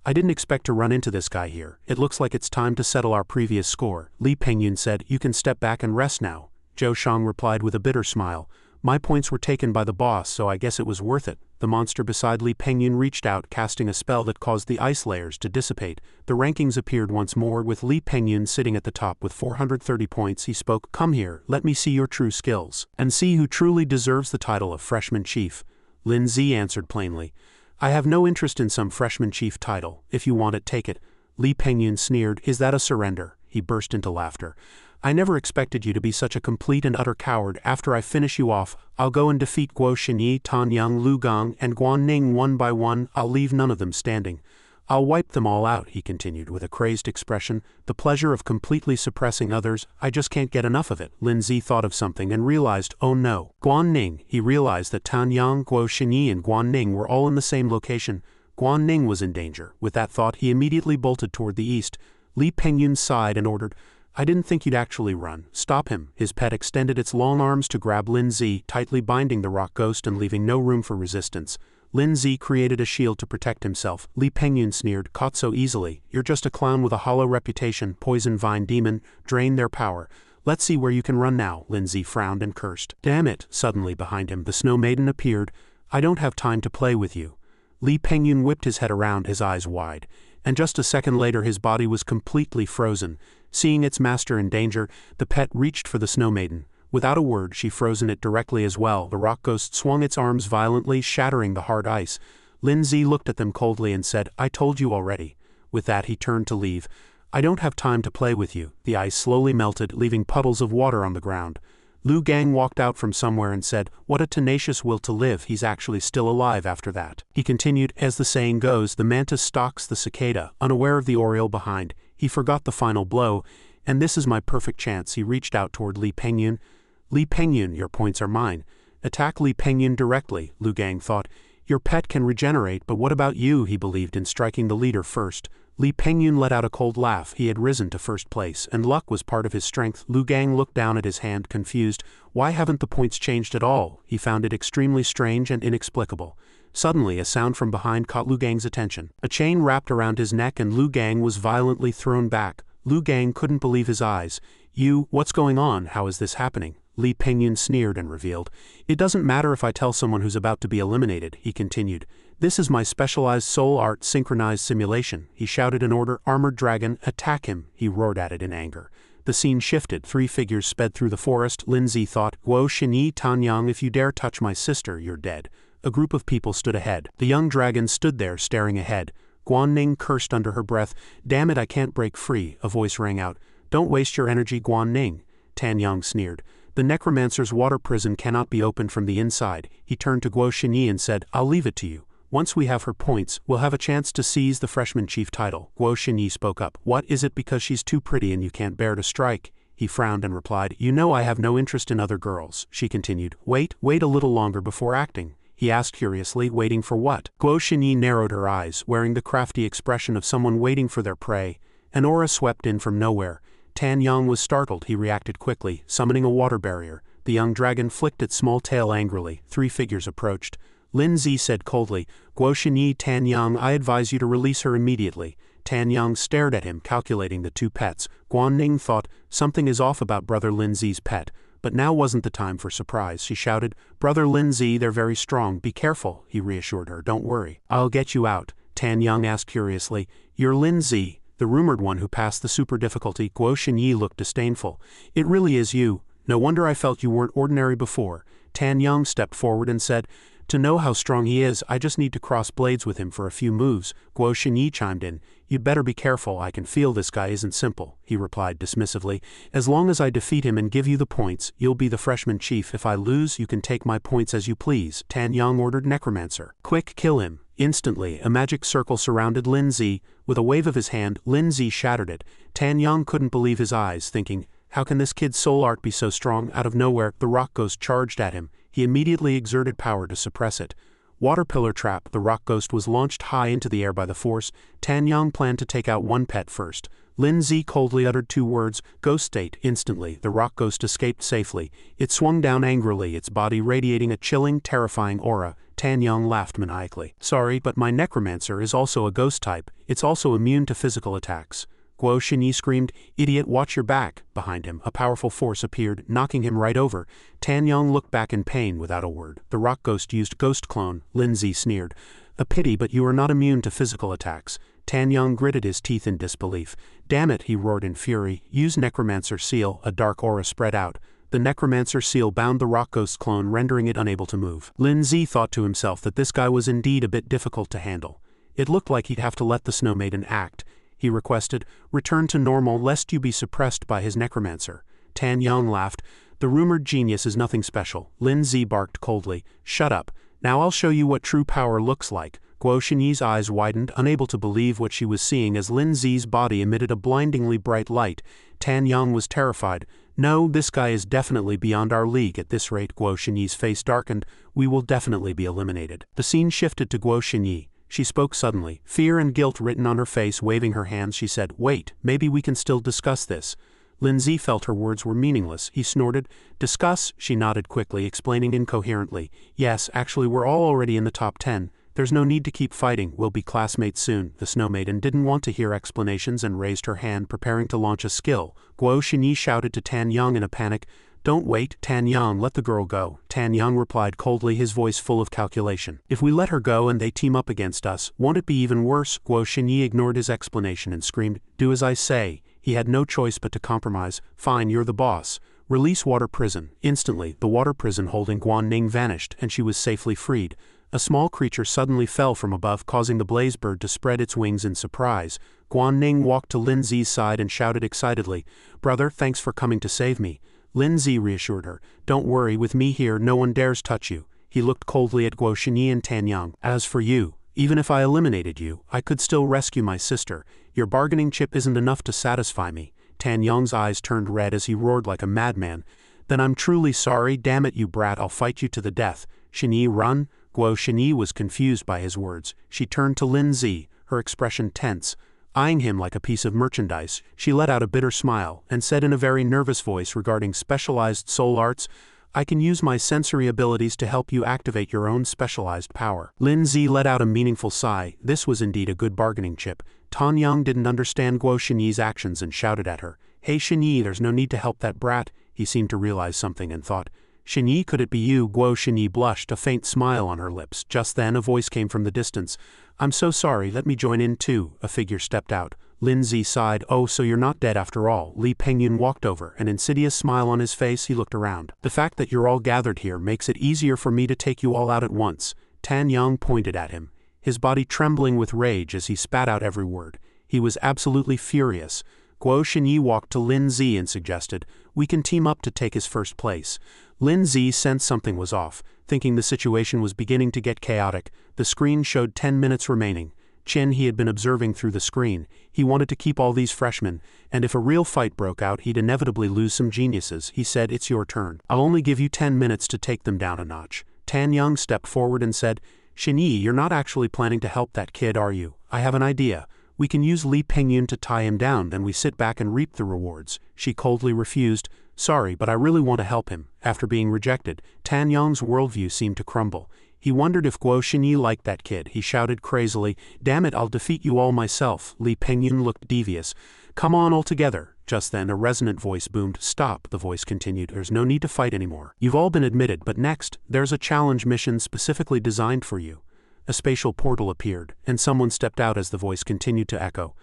"I didn't expect to run into this guy here. It looks like it's time to settle our previous score." Li Pengyun said, "You can step back and rest now." Zhou Shang replied with a bitter smile, "My points were taken by the boss, so I guess it was worth it." The monster beside Li Pengyun reached out, casting a spell that caused the ice layers to dissipate. The rankings appeared once more, with Li Pengyun sitting at the top with 430 points. He spoke, "Come here, let me see your true skills, and see who truly deserves the title of Freshman Chief." Lin Zi answered plainly, "I have no interest in some Freshman Chief title. If you want it, take it." Li Pengyun sneered, "Is that a surrender?" He burst into laughter. "I never expected you to be such a complete and utter coward. After I finish you off, I'll go and defeat Guo Xinyi, Tan Yang, Lu Gang, and Guan Ning one by one. I'll leave none of them standing." I'll wipe them all out, he continued with a crazed expression, the pleasure of completely suppressing others, I just can't get enough of it. Lin Zi thought of something and realized, oh no. Guan Ning, he realized that Tan Yang, Guo Xinyi and Guan Ning were all in the same location. Guan Ning was in danger. With that thought, he immediately bolted toward the east. Li Pengyun sighed and ordered, I didn't think you'd actually run. Stop him. His pet extended its long arms to grab Lin Zi, tightly binding the rock ghost and leaving no room for resistance. Lin Zi created a shield to protect himself. Li Pengyun sneered, caught so easily. You're just a clown with a hollow reputation, poison vine demon, drain their power. Let's see where you can run now. Lin Zi frowned and cursed. Damn it. Suddenly behind him, the Snow Maiden appeared. I don't have time to play with you. Li Pengyun whipped his head around, his eyes wide. And just a second later his body was completely frozen. Seeing its master in danger, the pet reached for the Snow Maiden. Without a word, she frozen it directly as well. The rock ghost swung its arms violently, shattering the hard ice. Lin Zi looked at them coldly and said, I told you already. With that he turned to leave. I don't have time to play with you. The ice slowly melted, leaving puddles of water on the ground. Lu Gang walked out from somewhere and said, what a tenacious will to live, he's actually still alive after that. He continued, as the saying goes, the mantis stalks the cicada, unaware of the oriole behind. He forgot the final blow, and this is my perfect chance. He reached out toward Li Pengyun. Li Pengyun, your points are mine. Attack Li Pengyun directly, Lu Gang thought. Your pet can regenerate, but what about you? He believed in striking the leader first. Li Pengyun let out a cold laugh. He had risen to first place, and luck was part of his strength. Lu Gang looked down at his hand, confused. Why haven't the points changed at all? He found it extremely strange and inexplicable. Suddenly, a sound from behind caught Lu Gang's attention. A chain wrapped around his neck and Lu Gang was violently thrown back. Lu Gang couldn't believe his eyes. What's going on? How is this happening? Li Pengyun sneered and revealed. It doesn't matter if I tell someone who's about to be eliminated, he continued. This is my specialized soul art synchronized simulation. He shouted an order, Armored Dragon, attack him. He roared at it in anger. The scene shifted. 3 figures sped through the forest. Lin Zi thought, Guo Xinyi Tanyang, if you dare touch my sister, you're dead. A group of people stood ahead. The young dragon stood there, staring ahead. Guan Ning cursed under her breath. Damn it, I can't break free. A voice rang out. Don't waste your energy, Guan Ning. Tan Yang sneered. The necromancer's water prison cannot be opened from the inside. He turned to Guo Xinyi and said, I'll leave it to you. Once we have her points, we'll have a chance to seize the freshman chief title. Guo Xinyi spoke up. What, is it because she's too pretty and you can't bear to strike? He frowned and replied, You know I have no interest in other girls. She continued, Wait a little longer before acting. He asked curiously, waiting for what? Guo Xinyi narrowed her eyes, wearing the crafty expression of someone waiting for their prey. An aura swept in from nowhere. Tan Yang was startled. He reacted quickly, summoning a water barrier. The young dragon flicked its small tail angrily. 3 figures approached. Lin Zi said coldly, Guo Xinyi Tan Yang, I advise you to release her immediately. Tan Yang stared at him, calculating the 2 pets. Guan Ning thought, something is off about Brother Lin Zi's pet. But now wasn't the time for surprise. She shouted, Brother Lin Zi, they're very strong. Be careful, he reassured her. Don't worry. I'll get you out. Tan Yang asked curiously, You're Lin Zi, the rumored one who passed the super difficulty. Guo Xinyi looked disdainful. It really is you. No wonder I felt you weren't ordinary before. Tan Yang stepped forward and said, To know how strong he is, I just need to cross blades with him for a few moves. Guo Xinyi chimed in. You'd better be careful, I can feel this guy isn't simple, he replied dismissively. As long as I defeat him and give you the points, you'll be the freshman chief. If I lose, you can take my points as you please. Tan Yang ordered Necromancer. Quick, kill him. Instantly, a magic circle surrounded Lin Zi. With a wave of his hand, Lin Zi shattered it. Tan Yang couldn't believe his eyes, thinking, How can this kid's soul art be so strong? Out of nowhere, the rock ghost charged at him. He immediately exerted power to suppress it. Water pillar trap, the rock ghost was launched high into the air by the force. Tan Yang planned to take out one pet first. Lin Zi coldly uttered 2 words, Ghost State. Instantly, the rock ghost escaped safely. It swung down angrily, its body radiating a chilling, terrifying aura. Tan Yang laughed maniacally. Sorry, but my necromancer is also a ghost type. It's also immune to physical attacks. Guo Xinyi screamed, Idiot, watch your back. Behind him, a powerful force appeared, knocking him right over. Tan Yang looked back in pain without a word. The rock ghost used Ghost Clone. Lin Zi sneered. A pity, but you are not immune to physical attacks. Tan Yang gritted his teeth in disbelief. Damn it, he roared in fury. Use Necromancer Seal. A dark aura spread out. The Necromancer Seal bound the rock ghost clone, rendering it unable to move. Lin Zi thought to himself that this guy was indeed a bit difficult to handle. It looked like he'd have to let the Snow Maiden act. He requested, Return to normal lest you be suppressed by his necromancer. Tan Yang laughed. The rumored genius is nothing special. Lin Zi barked coldly. Shut up. Now I'll show you what true power looks like. Guo Xinyi's eyes widened, unable to believe what she was seeing as Lin Zi's body emitted a blindingly bright light. Tan Yang was terrified. No, this guy is definitely beyond our league at this rate. Guo Xinyi's face darkened. We will definitely be eliminated. The scene shifted to Guo Xinyi. She spoke suddenly, fear and guilt written on her face. Waving her hands, she said, "Wait, maybe we can still discuss this." Lin Zi felt her words were meaningless. He snorted. "Discuss?" She nodded quickly, explaining incoherently. "Yes, actually we're all already in the top 10. There's no need to keep fighting, we'll be classmates soon." The Snow Maiden didn't want to hear explanations and raised her hand, preparing to launch a skill. Guo Xinyi shouted to Tan Yang in a panic, "Don't wait, Tan Yang, let the girl go." Tan Yang replied coldly, his voice full of calculation. "If we let her go and they team up against us, won't it be even worse?" Guo Xinyi ignored his explanation and screamed, "Do as I say." He had no choice but to compromise. "Fine, you're the boss. Release water prison." Instantly, the water prison holding Guan Ning vanished, and she was safely freed. A small creature suddenly fell from above, causing the blaze bird to spread its wings in surprise. Guan Ning walked to Lin Zi's side and shouted excitedly, "Brother, thanks for coming to save me." Lin Zi reassured her, "Don't worry, with me here no one dares touch you." He looked coldly at Guo Xinyi and Tan Yang. "As for you, even if I eliminated you, I could still rescue my sister. Your bargaining chip isn't enough to satisfy me." Tan Yang's eyes turned red as he roared like a madman. "Then I'm truly sorry, damn it you brat, I'll fight you to the death." "Xinyi, run." Guo Xinyi was confused by his words. She turned to Lin Zi, her expression tense. Eyeing him like a piece of merchandise, she let out a bitter smile, and said in a very nervous voice regarding specialized soul arts, "I can use my sensory abilities to help you activate your own specialized power." Lin Zi let out a meaningful sigh. This was indeed a good bargaining chip. Tan Yang didn't understand Guo Xinyi's actions and shouted at her, "Hey Xinyi, there's no need to help that brat." He seemed to realize something and thought, "Xinyi, could it be you?" Guo Xinyi blushed, a faint smile on her lips. Just then a voice came from the distance. "I'm so sorry, let me join in too." A figure stepped out. Lin Zi sighed. "Oh, so you're not dead after all." Li Pengyun walked over, an insidious smile on his face. He looked around. "The fact that you're all gathered here makes it easier for me to take you all out at once." Tan Yang pointed at him, his body trembling with rage as he spat out every word. He was absolutely furious. Guo Xinyi walked to Lin Zi and suggested, "We can team up to take his first place." Lin Zi sensed something was off, thinking the situation was beginning to get chaotic. The screen showed 10 minutes remaining. Chin he had been observing through the screen. He wanted to keep all these freshmen, and if a real fight broke out he'd inevitably lose some geniuses. He said, "It's your turn. I'll only give you 10 minutes to take them down a notch." Tan Yang stepped forward and said, "Xinyi, you're not actually planning to help that kid, are you? I have an idea. We can use Li Pengyun to tie him down, then we sit back and reap the rewards." She coldly refused. "Sorry, but I really want to help him." After being rejected, Tan Yang's worldview seemed to crumble. He wondered if Guo Xinyi liked that kid. He shouted crazily, "Damn it, I'll defeat you all myself." Li Pengyun looked devious. "Come on all together." Just then a resonant voice boomed. "Stop," the voice continued. "There's no need to fight anymore. You've all been admitted, but next, there's a challenge mission specifically designed for you." A spatial portal appeared, and someone stepped out as the voice continued to echo.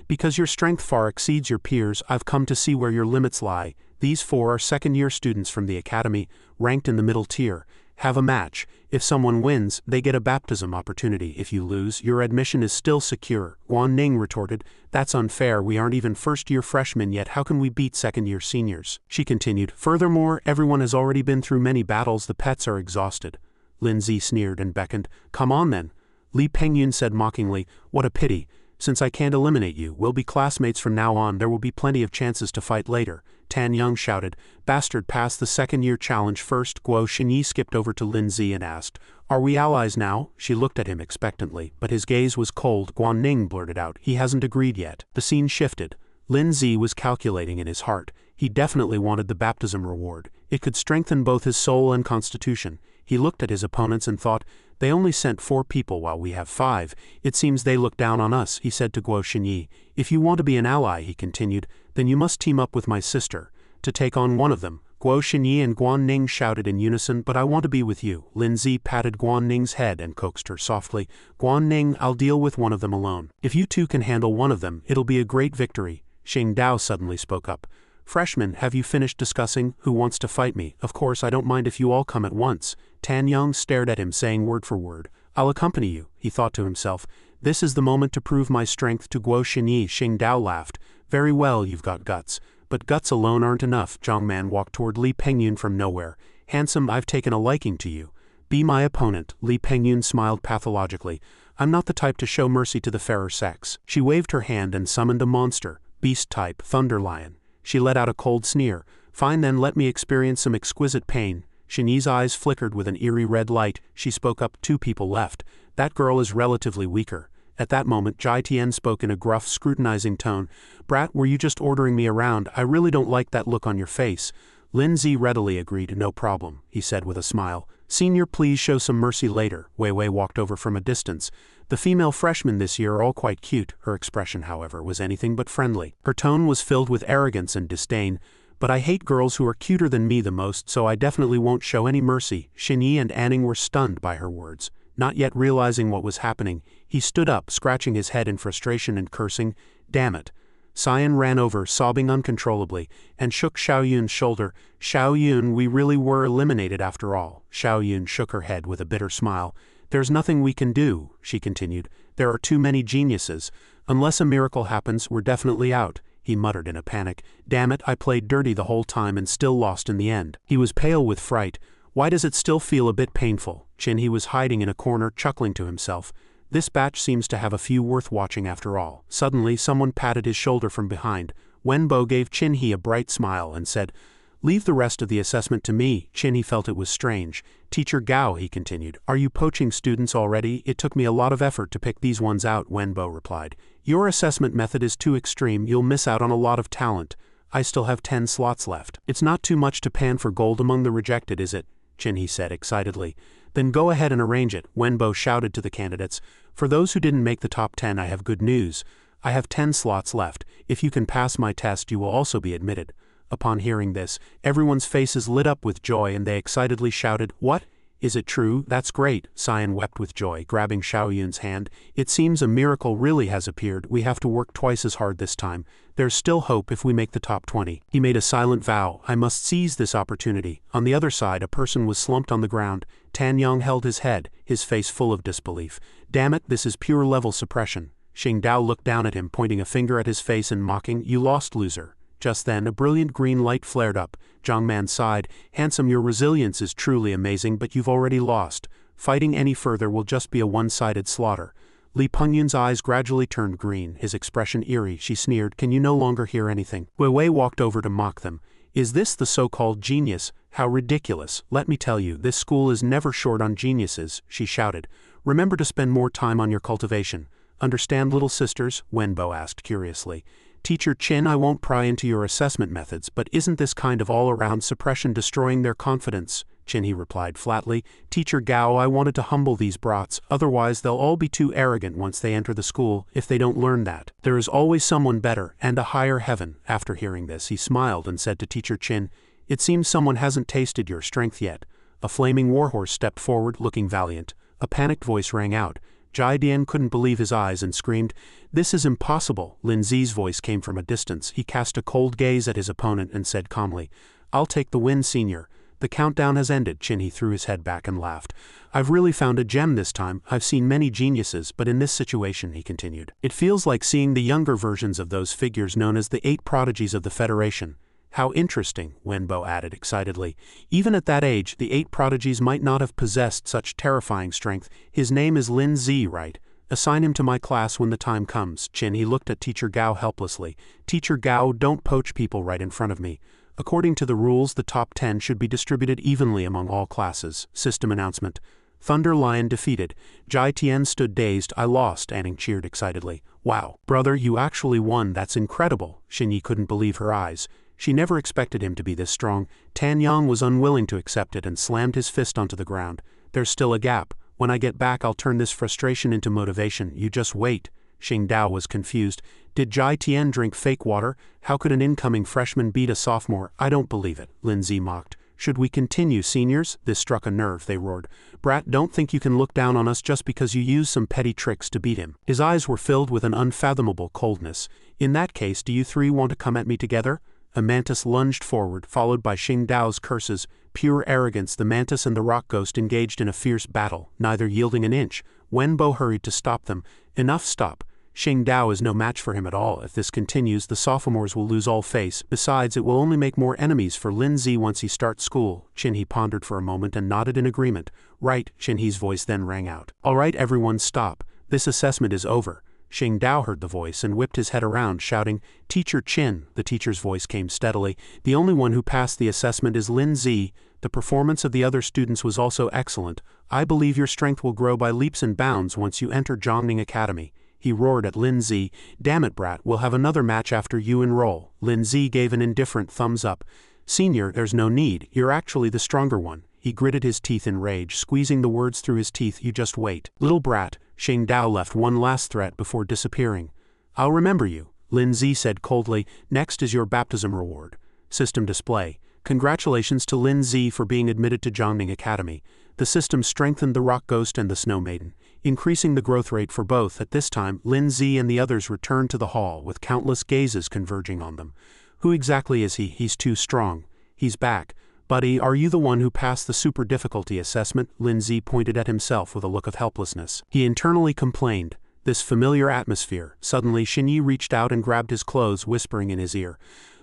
"Because your strength far exceeds your peers, I've come to see where your limits lie. These 4 are second-year students from the Academy, ranked in the middle tier. Have a match. If someone wins, they get a baptism opportunity. If you lose, your admission is still secure." Guan Ning retorted, "That's unfair, we aren't even first-year freshmen yet, how can we beat second-year seniors?" She continued, "Furthermore, everyone has already been through many battles, the pets are exhausted." Lin Zi sneered and beckoned, "Come on then." Li Pengyun said mockingly, "What a pity. Since I can't eliminate you, we'll be classmates from now on, there will be plenty of chances to fight later." Tan Yang shouted, "Bastard, pass the second-year challenge first." Guo Xinyi skipped over to Lin Zi and asked, "Are we allies now?" She looked at him expectantly, but his gaze was cold. Guan Ning blurted out, "He hasn't agreed yet." The scene shifted. Lin Zi was calculating in his heart. He definitely wanted the baptism reward. It could strengthen both his soul and constitution. He looked at his opponents and thought, "They only sent 4 people while we have 5. It seems they look down on us." He said to Guo Xinyi, "If you want to be an ally," he continued, "then you must team up with my sister to take on one of them." Guo Xinyi and Guan Ning shouted in unison, "But I want to be with you." Lin Zi patted Guan Ning's head and coaxed her softly, "Guan Ning, I'll deal with one of them alone. If you two can handle one of them, it'll be a great victory." Xing Dao suddenly spoke up. "Freshmen, have you finished discussing? Who wants to fight me? Of course I don't mind if you all come at once." Tan Yang stared at him, saying word for word, "I'll accompany you." He thought to himself, "This is the moment to prove my strength to Guo Xinyi." Xing Dao laughed. "Very well, you've got guts. But guts alone aren't enough." Zhang Man walked toward Li Pengyun from nowhere. "Handsome, I've taken a liking to you. Be my opponent." Li Pengyun smiled pathologically. I'm not the type to show mercy to the fairer sex. She waved her hand and summoned a monster, beast type, Thunder Lion. She let out a cold sneer. Fine then, let me experience some exquisite pain. Shinyi's eyes flickered with an eerie red light. She spoke up. 2 people left. That girl is relatively weaker. At that moment, Jai Tian spoke in a gruff, scrutinizing tone. Brat, were you just ordering me around? I really don't like that look on your face. Lin Zi readily agreed. No problem, he said with a smile. Senior, please show some mercy later. Wei Wei walked over from a distance. The female freshmen this year are all quite cute. Her expression, however, was anything but friendly. Her tone was filled with arrogance and disdain. But I hate girls who are cuter than me the most, so I definitely won't show any mercy. Xinyi and Anning were stunned by her words. Not yet realizing what was happening, he stood up, scratching his head in frustration and cursing. Damn it. Cyan ran over, sobbing uncontrollably, and shook Xiaoyun's shoulder. Xiaoyun, we really were eliminated after all. Xiaoyun shook her head with a bitter smile. There's nothing we can do, she continued. There are too many geniuses. Unless a miracle happens, we're definitely out. He muttered in a panic. Damn it, I played dirty the whole time and still lost in the end. He was pale with fright. Why does it still feel a bit painful? He was hiding in a corner, chuckling to himself. This batch seems to have a few worth watching after all. Suddenly, someone patted his shoulder from behind. Wenbo gave Qinhe a bright smile and said, Leave the rest of the assessment to me. Qinhe felt it was strange. Teacher Gao, he continued, are you poaching students already? It took me a lot of effort to pick these ones out, Wenbo replied. Your assessment method is too extreme, you'll miss out on a lot of talent. I still have 10 slots left. It's not too much to pan for gold among the rejected, is it? Qinhe said excitedly. Then go ahead and arrange it, Wenbo shouted to the candidates. For those who didn't make the top 10, I have good news. I have 10 slots left. If you can pass my test, you will also be admitted. Upon hearing this, everyone's faces lit up with joy and they excitedly shouted, What? Is it true? That's great. Cyan wept with joy, grabbing Xiaoyun's hand. It seems a miracle really has appeared. We have to work twice as hard this time. There's still hope if we make the top 20. He made a silent vow. I must seize this opportunity. On the other side, a person was slumped on the ground. Tan Yang held his head, his face full of disbelief. Damn it, this is pure level suppression. Xing Dao looked down at him, pointing a finger at his face and mocking, You lost, loser. Just then, a brilliant green light flared up. Zhang Man sighed. Handsome, your resilience is truly amazing, but you've already lost. Fighting any further will just be a one-sided slaughter. Li Pengyun's eyes gradually turned green, his expression eerie. She sneered, Can you no longer hear anything? Wei Wei walked over to mock them. Is this the so-called genius? How ridiculous. Let me tell you, this school is never short on geniuses, she shouted. Remember to spend more time on your cultivation. Understand, little sisters? Wenbo asked curiously. Teacher Qin, I won't pry into your assessment methods, but isn't this kind of all-around suppression destroying their confidence? Qinhe replied flatly. Teacher Gao, I wanted to humble these brats, otherwise they'll all be too arrogant once they enter the school, if they don't learn that. There is always someone better, and a higher heaven. After hearing this, he smiled and said to Teacher Qin, It seems someone hasn't tasted your strength yet. A flaming warhorse stepped forward, looking valiant. A panicked voice rang out. Jai Dian couldn't believe his eyes and screamed, This is impossible. Lin Zi's voice came from a distance. He cast a cold gaze at his opponent and said calmly, I'll take the win, senior. The countdown has ended. Qinhe threw his head back and laughed. I've really found a gem this time. I've seen many geniuses, but in this situation, he continued, it feels like seeing the younger versions of those figures known as the 8 prodigies of the Federation. How interesting, Wenbo added excitedly. Even at that age, the 8 prodigies might not have possessed such terrifying strength. His name is Lin Zi, right? Assign him to my class when the time comes. Qinhe looked at Teacher Gao helplessly. Teacher Gao, don't poach people right in front of me. According to the rules, the top 10 should be distributed evenly among all classes. System announcement. Thunder Lion defeated. Jai Tian stood dazed. I lost, Anning cheered excitedly. Wow, brother, you actually won. That's incredible. Xinyi couldn't believe her eyes. She never expected him to be this strong. Tan Yang was unwilling to accept it and slammed his fist onto the ground. There's still a gap. When I get back, I'll turn this frustration into motivation. You just wait. Xing Dao was confused. Did Jai Tian drink fake water? How could an incoming freshman beat a sophomore? I don't believe it, Lin Zi mocked. Should we continue, seniors? This struck a nerve, they roared. Brat, don't think you can look down on us just because you use some petty tricks to beat him. His eyes were filled with an unfathomable coldness. In that case, do you 3 want to come at me together? A mantis lunged forward, followed by Xing Dao's curses. Pure arrogance, the mantis and the rock ghost engaged in a fierce battle, neither yielding an inch. Wenbo hurried to stop them. Enough, stop. Xing Dao is no match for him at all. If this continues, the sophomores will lose all face. Besides, it will only make more enemies for Lin Zi once he starts school. Qinhe pondered for a moment and nodded in agreement. Right, Qinhe's voice then rang out. All right, everyone, stop. This assessment is over." Xing Dao heard the voice and whipped his head around, shouting, "Teacher Qin." The teacher's voice came steadily. "The only one who passed the assessment is Lin Zi. The performance of the other students was also excellent. I believe your strength will grow by leaps and bounds once you enter Domination Academy." He roared at Lin Zi. "Damn it, brat, we'll have another match after you enroll." Lin Zi gave an indifferent thumbs up. "Senior, there's no need. You're actually the stronger one." He gritted his teeth in rage, squeezing the words through his teeth. "You just wait." "Little brat." Xing Dao left one last threat before disappearing. "I'll remember you," Lin Zi said coldly. "Next is your baptism reward." System display. Congratulations to Lin Zi for being admitted to Domination Academy. The system strengthened the Rock Ghost and the Snow Maiden, increasing the growth rate for both. At this time, Lin Zi and the others returned to the hall with countless gazes converging on them. "Who exactly is he? He's too strong." "He's back. Buddy, are you the one who passed the super difficulty assessment?" Lin Zi pointed at himself with a look of helplessness. He internally complained. This familiar atmosphere. Suddenly Xinyi reached out and grabbed his clothes, whispering in his ear,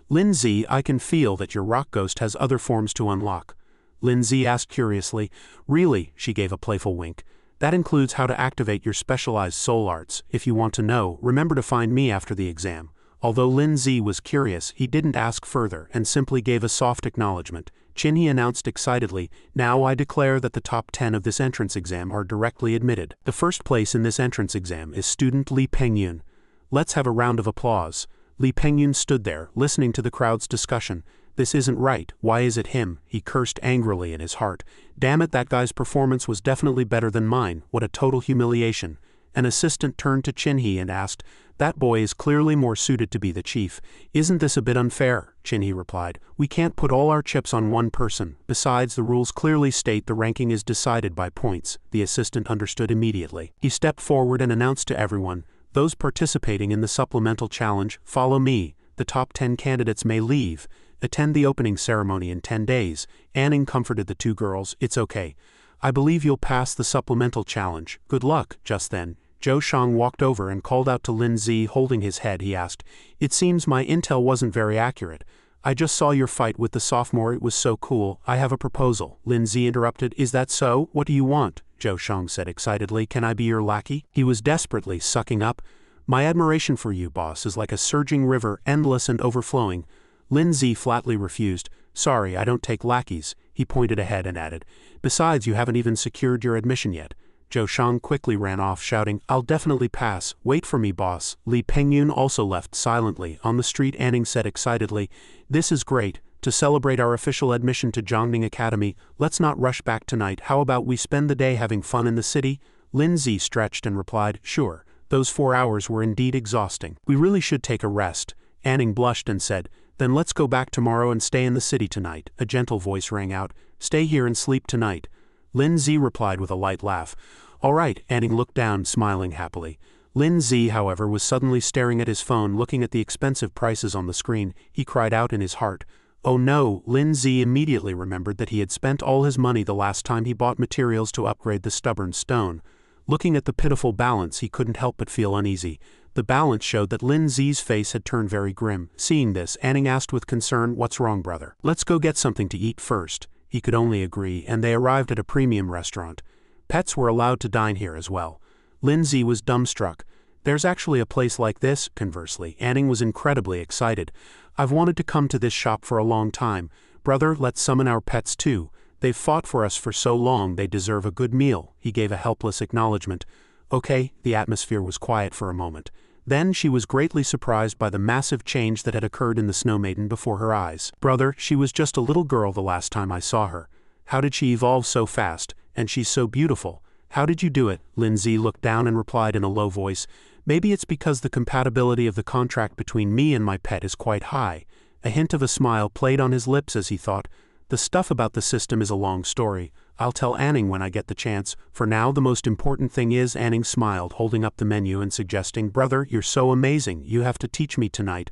"Lin Zi, I can feel that your rock ghost has other forms to unlock." Lin Zi asked curiously. "Really?" She gave a playful wink. "That includes how to activate your specialized soul arts. If you want to know, remember to find me after the exam." Although Lin Zi was curious, he didn't ask further and simply gave a soft acknowledgement. Qinhe announced excitedly, "Now I declare that the top 10 of this entrance exam are directly admitted. The first place in this entrance exam is student Li Pengyun. Let's have a round of applause." Li Pengyun stood there, listening to the crowd's discussion. "This isn't right. Why is it him?" He cursed angrily in his heart. "Damn it, that guy's performance was definitely better than mine. What a total humiliation." An assistant turned to Qinhe and asked, "That boy is clearly more suited to be the chief. Isn't this a bit unfair?" Qinhe replied, "We can't put all our chips on one person. Besides, the rules clearly state the ranking is decided by points." The assistant understood immediately. He stepped forward and announced to everyone, "Those participating in the supplemental challenge, follow me. The top 10 candidates may leave. Attend the opening ceremony in 10 days. Anning comforted the two girls. "It's okay. I believe you'll pass the supplemental challenge. Good luck." Just then, Zhou Shang walked over and called out to Lin Zi. Holding his head, he asked, "It seems my intel wasn't very accurate. I just saw your fight with the sophomore. It was so cool. I have a proposal." Lin Zi interrupted. "Is that so? What do you want?" Zhou Shang said excitedly. "Can I be your lackey?" He was desperately sucking up. "My admiration for you, boss, is like a surging river, endless and overflowing." Lin Zi flatly refused. "Sorry, I don't take lackeys." He pointed ahead and added, "Besides, you haven't even secured your admission yet." Zhou Shang quickly ran off, shouting, "I'll definitely pass. Wait for me, boss." Li Pengyun also left silently. On the street, Anning said excitedly, "This is great. To celebrate our official admission to Domination Academy, let's not rush back tonight. How about we spend the day having fun in the city?" Lin Zi stretched and replied, "Sure." Those 4 hours were indeed exhausting. "We really should take a rest." Anning blushed and said, "Then let's go back tomorrow and stay in the city tonight." A gentle voice rang out, "Stay here and sleep tonight." Lin Zi replied with a light laugh. "All right." Anning looked down, smiling happily. Lin Zi, however, was suddenly staring at his phone, looking at the expensive prices on the screen. He cried out in his heart, "Oh no!" Lin Zi immediately remembered that he had spent all his money the last time he bought materials to upgrade the stubborn stone. Looking at the pitiful balance, he couldn't help but feel uneasy. The balance showed that Lin Zi's face had turned very grim. Seeing this, Anning asked with concern, "What's wrong, brother?" "Let's go get something to eat first." He could only agree, and they arrived at a premium restaurant. Pets were allowed to dine here as well. Lin Zi was dumbstruck. "There's actually a place like this?" Conversely, Anning was incredibly excited. "I've wanted to come to this shop for a long time. Brother, let's summon our pets too. They've fought for us for so long, they deserve a good meal." He gave a helpless acknowledgement. "Okay." The atmosphere was quiet for a moment. Then she was greatly surprised by the massive change that had occurred in the Snow Maiden before her eyes. "Brother, she was just a little girl the last time I saw her. How did she evolve so fast? And she's so beautiful. How did you do it?" Lin Zi looked down and replied in a low voice, "Maybe it's because the compatibility of the contract between me and my pet is quite high." A hint of a smile played on his lips as he thought, "The stuff about the system is a long story. I'll tell Anning when I get the chance. For now, the most important thing is." Anning smiled, holding up the menu and suggesting, "Brother, you're so amazing. You have to teach me tonight."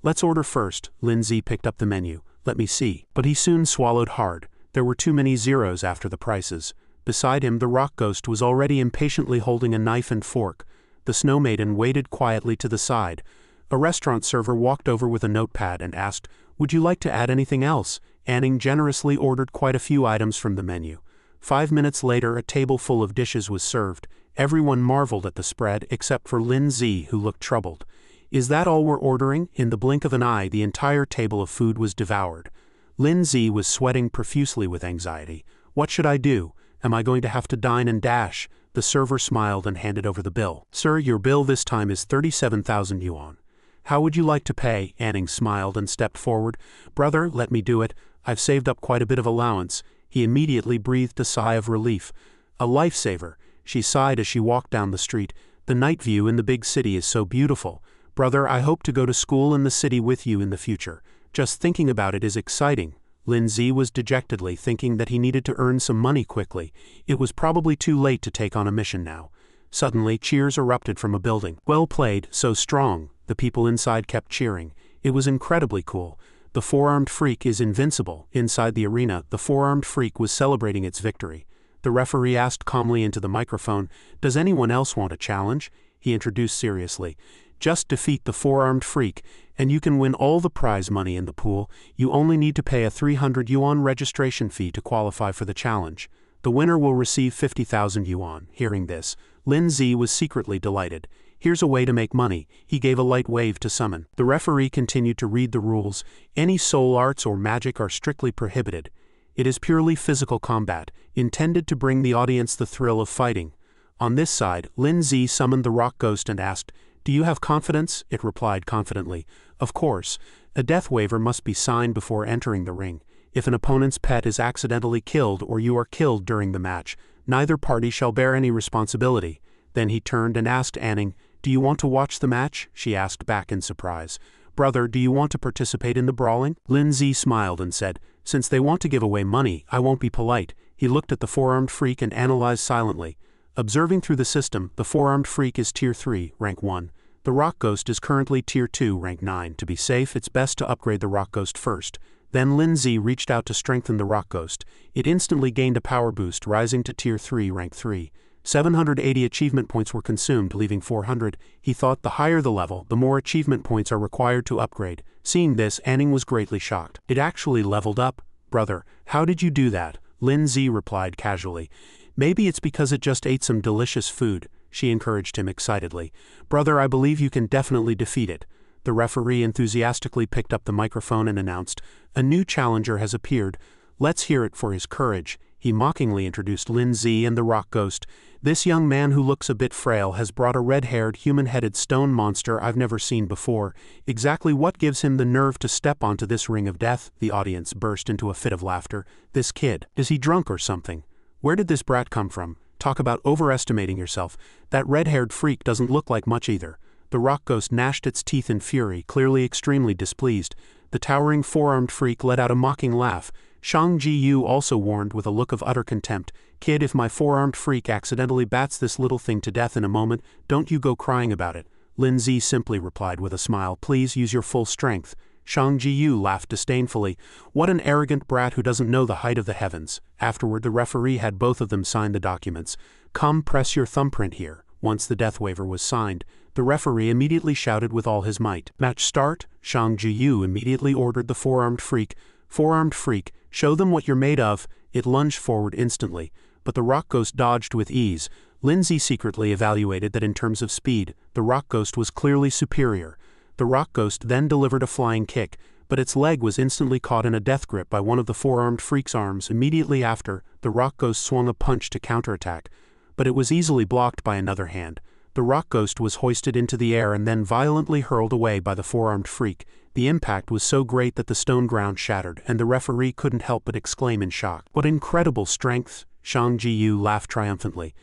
"Let's order first." Lin Zi picked up the menu. "Let me see." But he soon swallowed hard. There were too many zeros after the prices. Beside him, the rock ghost was already impatiently holding a knife and fork. The Snow Maiden waited quietly to the side. A restaurant server walked over with a notepad and asked, "Would you like to add anything else?" Anning generously ordered quite a few items from the menu. 5 minutes later, a table full of dishes was served. Everyone marveled at the spread except for Lin Zi, who looked troubled. Is that all we're ordering? In the blink of an eye, the entire table of food was devoured. Lin Zi was sweating profusely with anxiety. What should I do? Am I going to have to dine and dash? The server smiled and handed over the bill. Sir, your bill this time is 37,000 yuan. How would you like to pay? Anning smiled and stepped forward. Brother, let me do it. I've saved up quite a bit of allowance. He immediately breathed a sigh of relief. A lifesaver. She sighed as she walked down the street. The night view in the big city is so beautiful. Brother, I hope to go to school in the city with you in the future. Just thinking about it is exciting. Lin Zi was dejectedly thinking that he needed to earn some money quickly. It was probably too late to take on a mission now. Suddenly, cheers erupted from a building. Well played, so strong. The people inside kept cheering. It was incredibly cool. The four-armed freak is invincible. Inside the arena, the four-armed freak was celebrating its victory. The referee asked calmly into the microphone, "Does anyone else want a challenge?" He introduced seriously. Just defeat the four-armed freak, and you can win all the prize money in the pool. You only need to pay a 300 yuan registration fee to qualify for the challenge. The winner will receive 50,000 yuan. Hearing this, Lin Zi was secretly delighted. Here's a way to make money. He gave a light wave to summon. The referee continued to read the rules. Any soul arts or magic are strictly prohibited. It is purely physical combat, intended to bring the audience the thrill of fighting. On this side, Lin Zi summoned the rock ghost and asked, "Do you have confidence?" It replied confidently, "Of course. A death waiver must be signed before entering the ring. If an opponent's pet is accidentally killed or you are killed during the match, neither party shall bear any responsibility." Then he turned and asked Anning, "Do you want to watch the match?" She asked back in surprise. "Brother, do you want to participate in the brawling?" Lin Zi smiled and said, "Since they want to give away money, I won't be polite." He looked at the four-armed freak and analyzed silently. Observing through the system, the four-armed freak is Tier 3, Rank 1. The rock ghost is currently Tier 2, Rank 9. To be safe, it's best to upgrade the rock ghost first. Then Lin Zi reached out to strengthen the rock ghost. It instantly gained a power boost, rising to Tier 3, Rank 3. 780 achievement points were consumed, leaving 400. He thought the higher the level, the more achievement points are required to upgrade. Seeing this, Anning was greatly shocked. It actually leveled up. "Brother, how did you do that?" Lin Zi replied casually. "Maybe it's because it just ate some delicious food," she encouraged him excitedly. "Brother, I believe you can definitely defeat it." The referee enthusiastically picked up the microphone and announced, "A new challenger has appeared. Let's hear it for his courage." He mockingly introduced Lin Zi and the rock ghost. "This young man who looks a bit frail has brought a red-haired, human-headed stone monster I've never seen before. Exactly what gives him the nerve to step onto this ring of death?" The audience burst into a fit of laughter. "This kid, is he drunk or something? Where did this brat come from? Talk about overestimating yourself. That red-haired freak doesn't look like much either." The rock ghost gnashed its teeth in fury, clearly extremely displeased. The towering four-armed freak let out a mocking laugh. Shang Jiyu also warned with a look of utter contempt, "Kid, if my four-armed freak accidentally bats this little thing to death in a moment, don't you go crying about it." Lin Zi simply replied with a smile, "Please use your full strength." Shang Jiyu laughed disdainfully. "What an arrogant brat who doesn't know the height of the heavens." Afterward, the referee had both of them sign the documents. "Come, press your thumbprint here." Once the death waiver was signed, the referee immediately shouted with all his might, "Match start!" Shang Jiyu immediately ordered the four-armed freak, "Four-armed freak, show them what you're made of." It lunged forward instantly, but the rock ghost dodged with ease. Lin Zi secretly evaluated that in terms of speed, the rock ghost was clearly superior. The rock ghost then delivered a flying kick, but its leg was instantly caught in a death grip by one of the four-armed freak's arms. Immediately after, the rock ghost swung a punch to counterattack, but it was easily blocked by another hand. The rock ghost was hoisted into the air and then violently hurled away by the four-armed freak. The impact was so great that the stone ground shattered, and the referee couldn't help but exclaim in shock. "What incredible strength!" Shang Jiyu laughed triumphantly.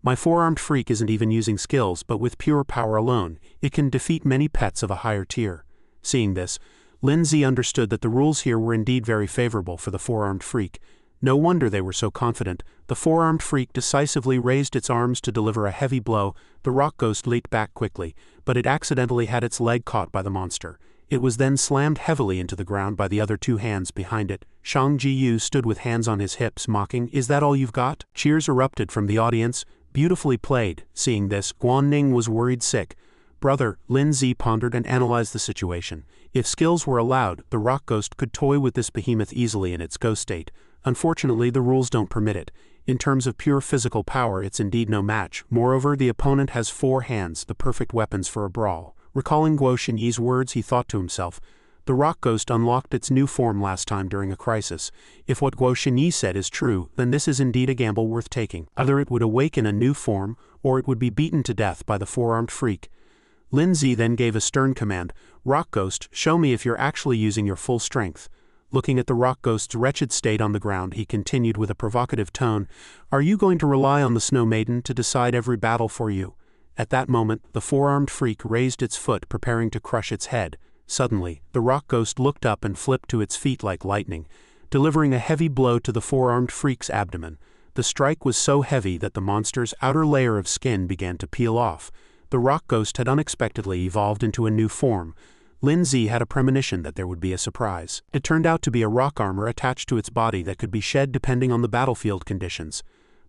"My four-armed freak isn't even using skills, but with pure power alone, it can defeat many pets of a higher tier." Seeing this, Lin Zi understood that the rules here were indeed very favorable for the four-armed freak. No wonder they were so confident. The four-armed freak decisively raised its arms to deliver a heavy blow. The rock ghost leaped back quickly, but it accidentally had its leg caught by the monster. It was then slammed heavily into the ground by the other two hands behind it. Shang Jiyu stood with hands on his hips, mocking, "Is that all you've got?" Cheers erupted from the audience. "Beautifully played." Seeing this, Guan was worried sick. "Brother," Lin Zi pondered and analyzed the situation. If skills were allowed, the rock ghost could toy with this behemoth easily in its ghost state. Unfortunately, the rules don't permit it. In terms of pure physical power, it's indeed no match. Moreover, the opponent has 4 hands, the perfect weapons for a brawl. Recalling Guo Xinyi's words, he thought to himself, the rock ghost unlocked its new form last time during a crisis. If what Guo Xinyi said is true, then this is indeed a gamble worth taking. Either it would awaken a new form, or it would be beaten to death by the 4-armed freak. Lin Zi then gave a stern command, Rock Ghost, show me if you're actually using your full strength. Looking at the rock ghost's wretched state on the ground, he continued with a provocative tone, are you going to rely on the Snow Maiden to decide every battle for you? At that moment, the 4-armed freak raised its foot, preparing to crush its head. Suddenly, the rock ghost looked up and flipped to its feet like lightning, delivering a heavy blow to the 4-armed freak's abdomen. The strike was so heavy that the monster's outer layer of skin began to peel off. The rock ghost had unexpectedly evolved into a new form. Lin Zi had a premonition that there would be a surprise. It turned out to be a rock armor attached to its body that could be shed depending on the battlefield conditions.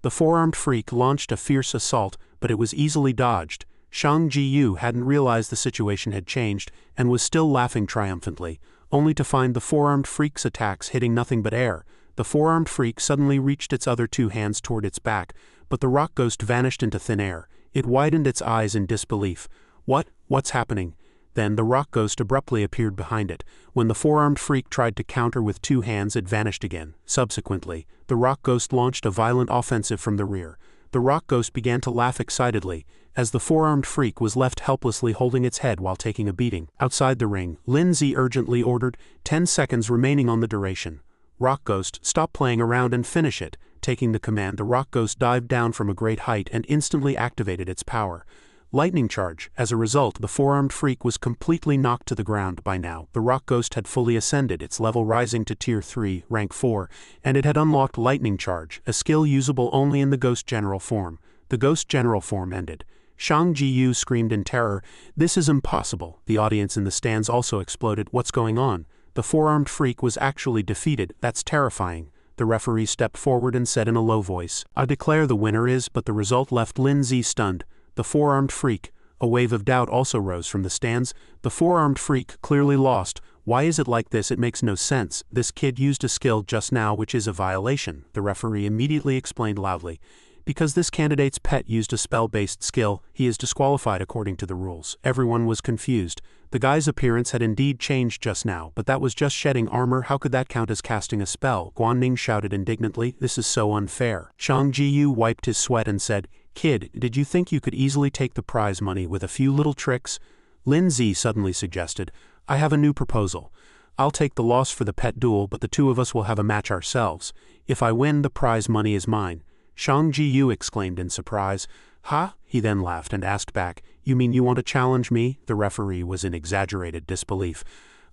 The 4-armed freak launched a fierce assault, but it was easily dodged. Shang Jiyu hadn't realized the situation had changed and was still laughing triumphantly, only to find the 4-armed freak's attacks hitting nothing but air. The 4-armed freak suddenly reached its other 2 hands toward its back, but the rock ghost vanished into thin air. It widened its eyes in disbelief. What's happening? Then the rock ghost abruptly appeared behind it. When the 4-armed freak tried to counter with 2 hands, it vanished again. Subsequently, the rock ghost launched a violent offensive from the rear. The rock ghost began to laugh excitedly, as the 4-armed freak was left helplessly holding its head while taking a beating. Outside the ring, Lin Zi urgently ordered, 10 seconds remaining on the duration. Rock Ghost, stop playing around and finish it. Taking the command, the rock ghost dived down from a great height and instantly activated its power. Lightning charge. As a result, the 4-armed freak was completely knocked to the ground. By now, the rock ghost had fully ascended, its level rising to Tier 3, Rank 4, and it had unlocked Lightning Charge, a skill usable only in the Ghost General form. The Ghost General form ended. Shang Jiyu screamed in terror, this is impossible. The audience in the stands also exploded, what's going on? The 4-armed freak was actually defeated, that's terrifying. The referee stepped forward and said in a low voice, I declare the winner is, but the result left Lin Zi stunned. The 4-armed freak. A wave of doubt also rose from the stands. The 4-armed freak clearly lost. Why is it like this? It makes no sense. This kid used a skill just now which is a violation, the referee immediately explained loudly. Because this candidate's pet used a spell-based skill, he is disqualified according to the rules. Everyone was confused. The guy's appearance had indeed changed just now, but that was just shedding armor. How could that count as casting a spell? Guanning shouted indignantly, this is so unfair. Shang Jiyu wiped his sweat and said, Kid, did you think you could easily take the prize money with a few little tricks? Lin Zi suddenly suggested, I have a new proposal. I'll take the loss for the pet duel, but the 2 of us will have a match ourselves. If I win, the prize money is mine. Shang Jiyu exclaimed in surprise. Ha? He then laughed and asked back, you mean you want to challenge me? The referee was in exaggerated disbelief.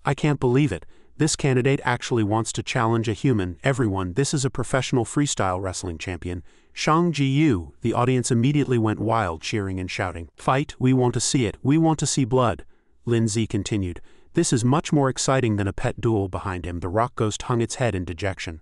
I can't believe it. This candidate actually wants to challenge a human. Everyone, this is a professional freestyle wrestling champion. Shang Jiyu. The audience immediately went wild, cheering and shouting. Fight, we want to see it. We want to see blood. Lin Zi continued. This is much more exciting than a pet duel. Behind him, the rock ghost hung its head in dejection.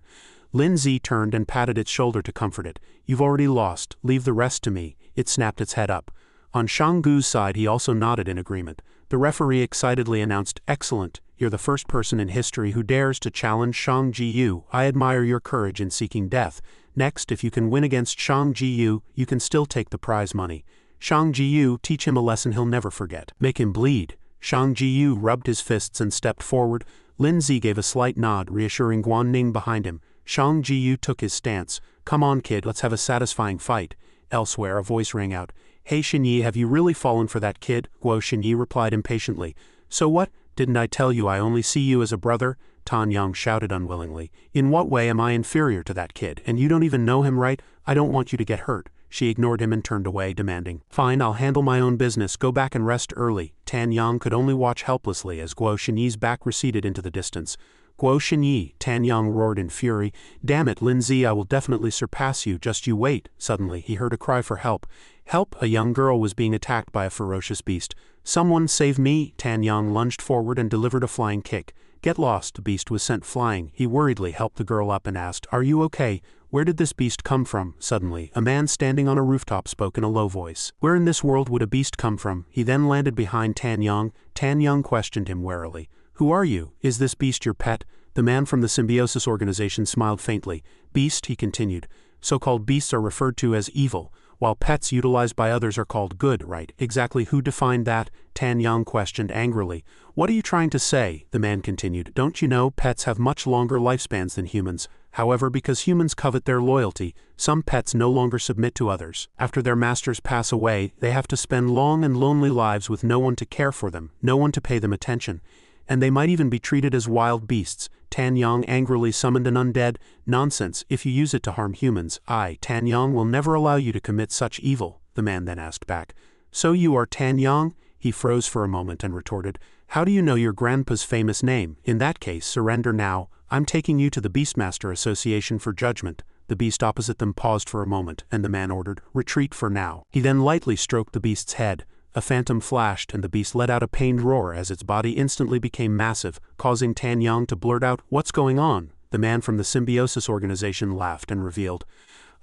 Lin Zi turned and patted its shoulder to comfort it. You've already lost. Leave the rest to me. It snapped its head up. On Shang Gu's side, he also nodded in agreement. The referee excitedly announced, Excellent. You're the first person in history who dares to challenge Shang Jiyu. I admire your courage in seeking death. Next, if you can win against Shang Jiyu, you can still take the prize money. Shang Jiyu, teach him a lesson he'll never forget. Make him bleed. Shang Jiyu rubbed his fists and stepped forward. Lin Zi gave a slight nod, reassuring Guanning behind him. Shang Jiyu took his stance. Come on, kid, let's have a satisfying fight. Elsewhere, a voice rang out. Hey Xinyi, have you really fallen for that kid? Guo Xinyi replied impatiently. So what? Didn't I tell you I only see you as a brother? Tan Yang shouted unwillingly. In what way am I inferior to that kid? And you don't even know him, right? I don't want you to get hurt. She ignored him and turned away, demanding, Fine, I'll handle my own business. Go back and rest early. Tan Yang could only watch helplessly as Guo Xinyi's back receded into the distance. Guo Xinyi, Tan Yang roared in fury. Damn it, Lin Zi, I will definitely surpass you, just you wait. Suddenly, he heard a cry for help. Help! A young girl was being attacked by a ferocious beast. Someone save me! Tan Yang lunged forward and delivered a flying kick. Get lost, the beast was sent flying. He worriedly helped the girl up and asked, Are you okay? Where did this beast come from? Suddenly, a man standing on a rooftop spoke in a low voice. Where in this world would a beast come from? He then landed behind Tan Yang. Tan Yang questioned him warily. Who are you? Is this beast your pet? The man from the Symbiosis organization smiled faintly. Beast, he continued. So-called beasts are referred to as evil, while pets utilized by others are called good, right? Exactly who defined that? Tan Yang questioned angrily. What are you trying to say? The man continued. Don't you know pets have much longer lifespans than humans? However, because humans covet their loyalty, some pets no longer submit to others. After their masters pass away, they have to spend long and lonely lives with no one to care for them, no one to pay them attention. And they might even be treated as wild beasts. Tan Yang angrily summoned an undead. Nonsense, if you use it to harm humans, Tan Yang will never allow you to commit such evil, the man then asked back. So you are Tan Yang? He froze for a moment and retorted. How do you know your grandpa's famous name? In that case, surrender now. I'm taking you to the Beastmaster Association for judgment. The beast opposite them paused for a moment, and the man ordered, retreat for now. He then lightly stroked the beast's head. A phantom flashed, and the beast let out a pained roar as its body instantly became massive, causing Tan Yang to blurt out, "What's going on?" The man from the Symbiosis organization laughed and revealed,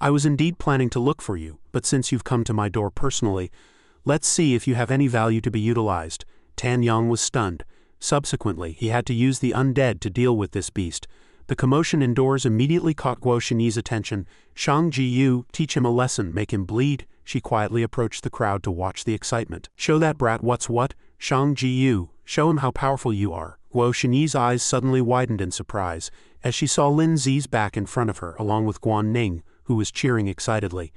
"I was indeed planning to look for you, but since you've come to my door personally, let's see if you have any value to be utilized." Tan Yang was stunned. Subsequently, he had to use the undead to deal with this beast. The commotion indoors immediately caught Guo Xinyi's attention. "Shang Jiyu, teach him a lesson, make him bleed." She quietly approached the crowd to watch the excitement. "Show that brat what's what, Shang Jiyu, show him how powerful you are." Guo Xinyi's eyes suddenly widened in surprise, as she saw Lin Zi's back in front of her along with Guan Ning, who was cheering excitedly.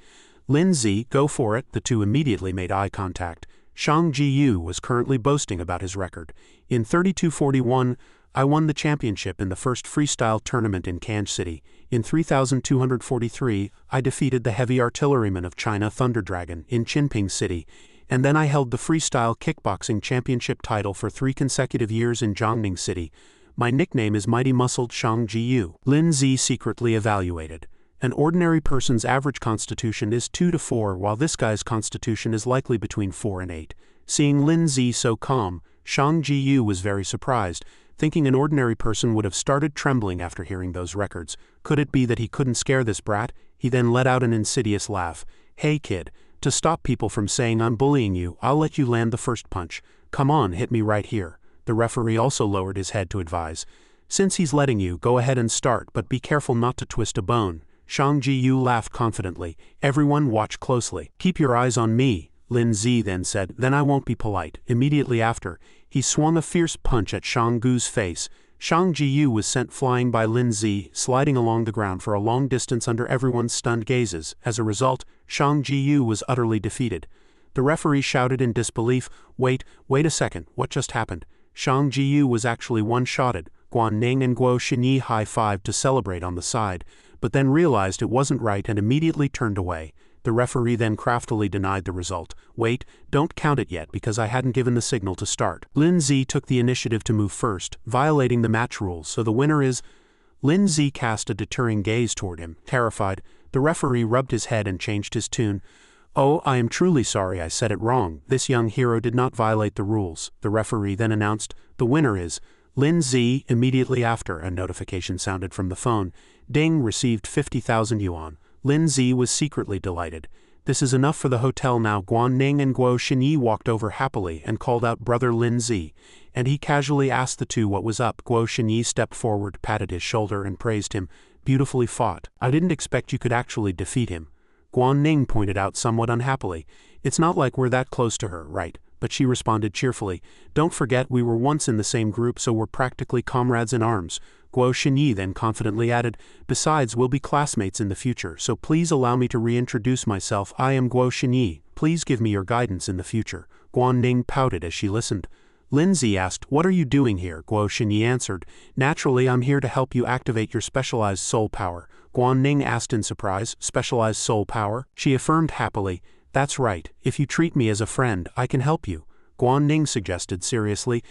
"Lin Zi, go for it." The two immediately made eye contact. Shang Jiyu was currently boasting about his record. In 3241, I won the championship in the first freestyle tournament in Kanj City. In 3243, I defeated the heavy artilleryman of China Thunder Dragon in Qinping City, and then I held the freestyle kickboxing championship title for 3 consecutive years in Jiangning City. My nickname is Mighty Muscled Shang Jiyu. Lin Zi secretly evaluated. An ordinary person's average constitution is 2 to 4, while this guy's constitution is likely between 4 and 8. Seeing Lin Zi so calm, Shang Jiyu was very surprised, thinking an ordinary person would have started trembling after hearing those records. Could it be that he couldn't scare this brat? He then let out an insidious laugh. "Hey kid, to stop people from saying I'm bullying you, I'll let you land the first punch. Come on, hit me right here." The referee also lowered his head to advise. "Since he's letting you, go ahead and start, but be careful not to twist a bone." Shang Jiyu laughed confidently. "Everyone watch closely. Keep your eyes on me," Lin Zi then said. "Then I won't be polite." Immediately after, he swung a fierce punch at Shang Gu's face. Shang Jiyu was sent flying by Lin Zi, sliding along the ground for a long distance under everyone's stunned gazes. As a result, Shang Jiyu was utterly defeated. The referee shouted in disbelief, wait a second, what just happened?" Shang Jiyu was actually one-shotted. Guan Ning and Guo Xinyi high-fived to celebrate on the side, but then realized it wasn't right and immediately turned away. The referee then craftily denied the result. "Wait, don't count it yet because I hadn't given the signal to start." Lin Zi took the initiative to move first, violating the match rules, so the winner is... Lin Zi cast a deterring gaze toward him. Terrified, the referee rubbed his head and changed his tune. "Oh, I am truly sorry, I said it wrong. This young hero did not violate the rules." The referee then announced, "The winner is Lin Zi." Immediately after, a notification sounded from the phone. Ding, received 50,000 yuan. Lin Zi was secretly delighted. "This is enough for the hotel now." Guan Ning and Guo Xinyi walked over happily and called out brother Lin Zi, and he casually asked the two what was up. Guo Xinyi stepped forward, patted his shoulder and praised him. "Beautifully fought. I didn't expect you could actually defeat him." Guan Ning pointed out somewhat unhappily. "It's not like we're that close to her, right?" But she responded cheerfully, "Don't forget we were once in the same group, so we're practically comrades in arms." Guo Xinyi then confidently added, "Besides, we'll be classmates in the future, so please allow me to reintroduce myself. I am Guo Xinyi. Please give me your guidance in the future." Guan Ning pouted as she listened. Lin Zi asked, "What are you doing here?" Guo Xinyi answered, "Naturally, I'm here to help you activate your specialized soul power." Guan Ning asked in surprise, "Specialized soul power?" She affirmed happily, "That's right. If you treat me as a friend, I can help you." Guan Ning suggested seriously,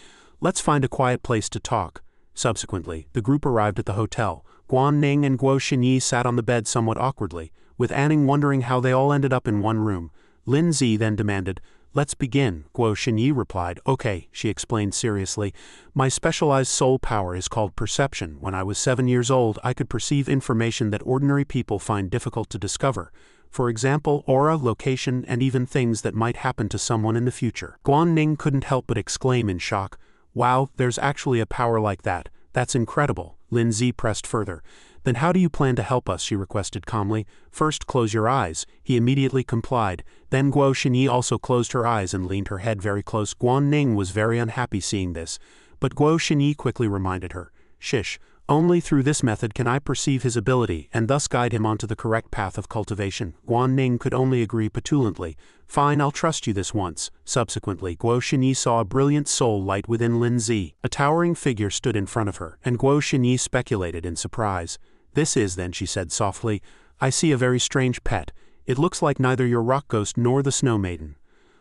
"Let's find a quiet place to talk." Subsequently, the group arrived at the hotel. Guan Ning and Guo Xinyi sat on the bed somewhat awkwardly, with Anning wondering how they all ended up in one room. Lin Zi then demanded, "Let's begin." Guo Xinyi replied, "Okay," she explained seriously. "My specialized soul power is called perception. When I was 7 years old, I could perceive information that ordinary people find difficult to discover. For example, aura, location, and even things that might happen to someone in the future." Guan Ning couldn't help but exclaim in shock, "Wow, there's actually a power like that. That's incredible." Lin Zi pressed further. Then how do you plan to help us, she requested calmly. First close your eyes. He immediately complied. Then Guo Xinyi also closed her eyes and leaned her head very close. Guan Ning was very unhappy seeing this, but Guo Xinyi quickly reminded her. Shish, only through this method can I perceive his ability and thus guide him onto the correct path of cultivation. Guan Ning could only agree petulantly. Fine, I'll trust you this once. Subsequently, Guo Xinyi saw a brilliant soul light within Lin Zi. A towering figure stood in front of her, and Guo Xinyi speculated in surprise. This is then, she said softly, I see a very strange pet. It looks like neither your rock ghost nor the snow maiden.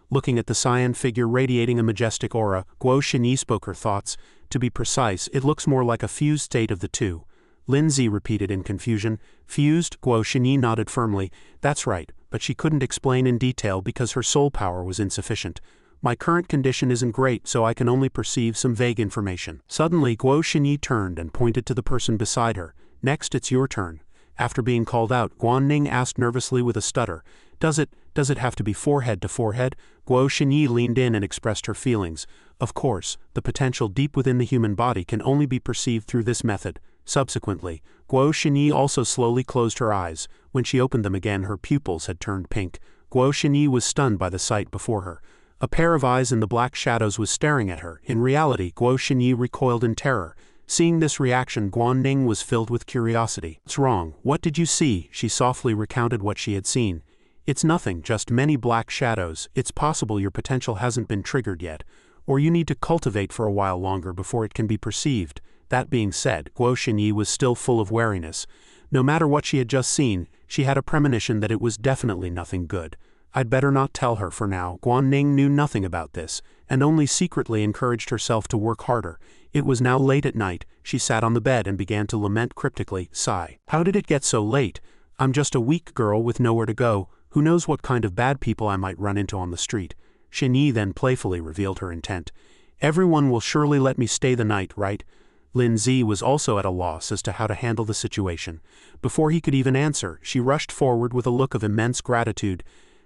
Looking at the cyan figure radiating a majestic aura, Guo Xinyi spoke her thoughts. To be precise, it looks more like a fused state of the two. Lin Zi repeated in confusion. Fused? Guo Xinyi nodded firmly. That's right, but she couldn't explain in detail because her soul power was insufficient. My current condition isn't great, so I can only perceive some vague information. Suddenly, Guo Xinyi turned and pointed to the person beside her. Next, it's your turn. After being called out, Guan Ning asked nervously with a stutter. Does it have to be forehead to forehead? Guo Xinyi leaned in and expressed her feelings. Of course, the potential deep within the human body can only be perceived through this method. Subsequently, Guo Xinyi also slowly closed her eyes. When she opened them again, her pupils had turned pink. Guo Xinyi was stunned by the sight before her. A pair of eyes in the black shadows was staring at her. In reality, Guo Xinyi recoiled in terror. Seeing this reaction, Guan Ning was filled with curiosity. What's wrong? What did you see? She softly recounted what she had seen. It's nothing, just many black shadows. It's possible your potential hasn't been triggered yet, or you need to cultivate for a while longer before it can be perceived. That being said, Guo Xinyi was still full of wariness. No matter what she had just seen, she had a premonition that it was definitely nothing good. I'd better not tell her for now. Guan Ning knew nothing about this, and only secretly encouraged herself to work harder. It was now late at night. She sat on the bed and began to lament cryptically. Sigh. How did it get so late? I'm just a weak girl with nowhere to go. Who knows what kind of bad people I might run into on the street. Xinyi then playfully revealed her intent. Everyone will surely let me stay the night, right? Lin Zi was also at a loss as to how to handle the situation. Before he could even answer, she rushed forward with a look of immense gratitude.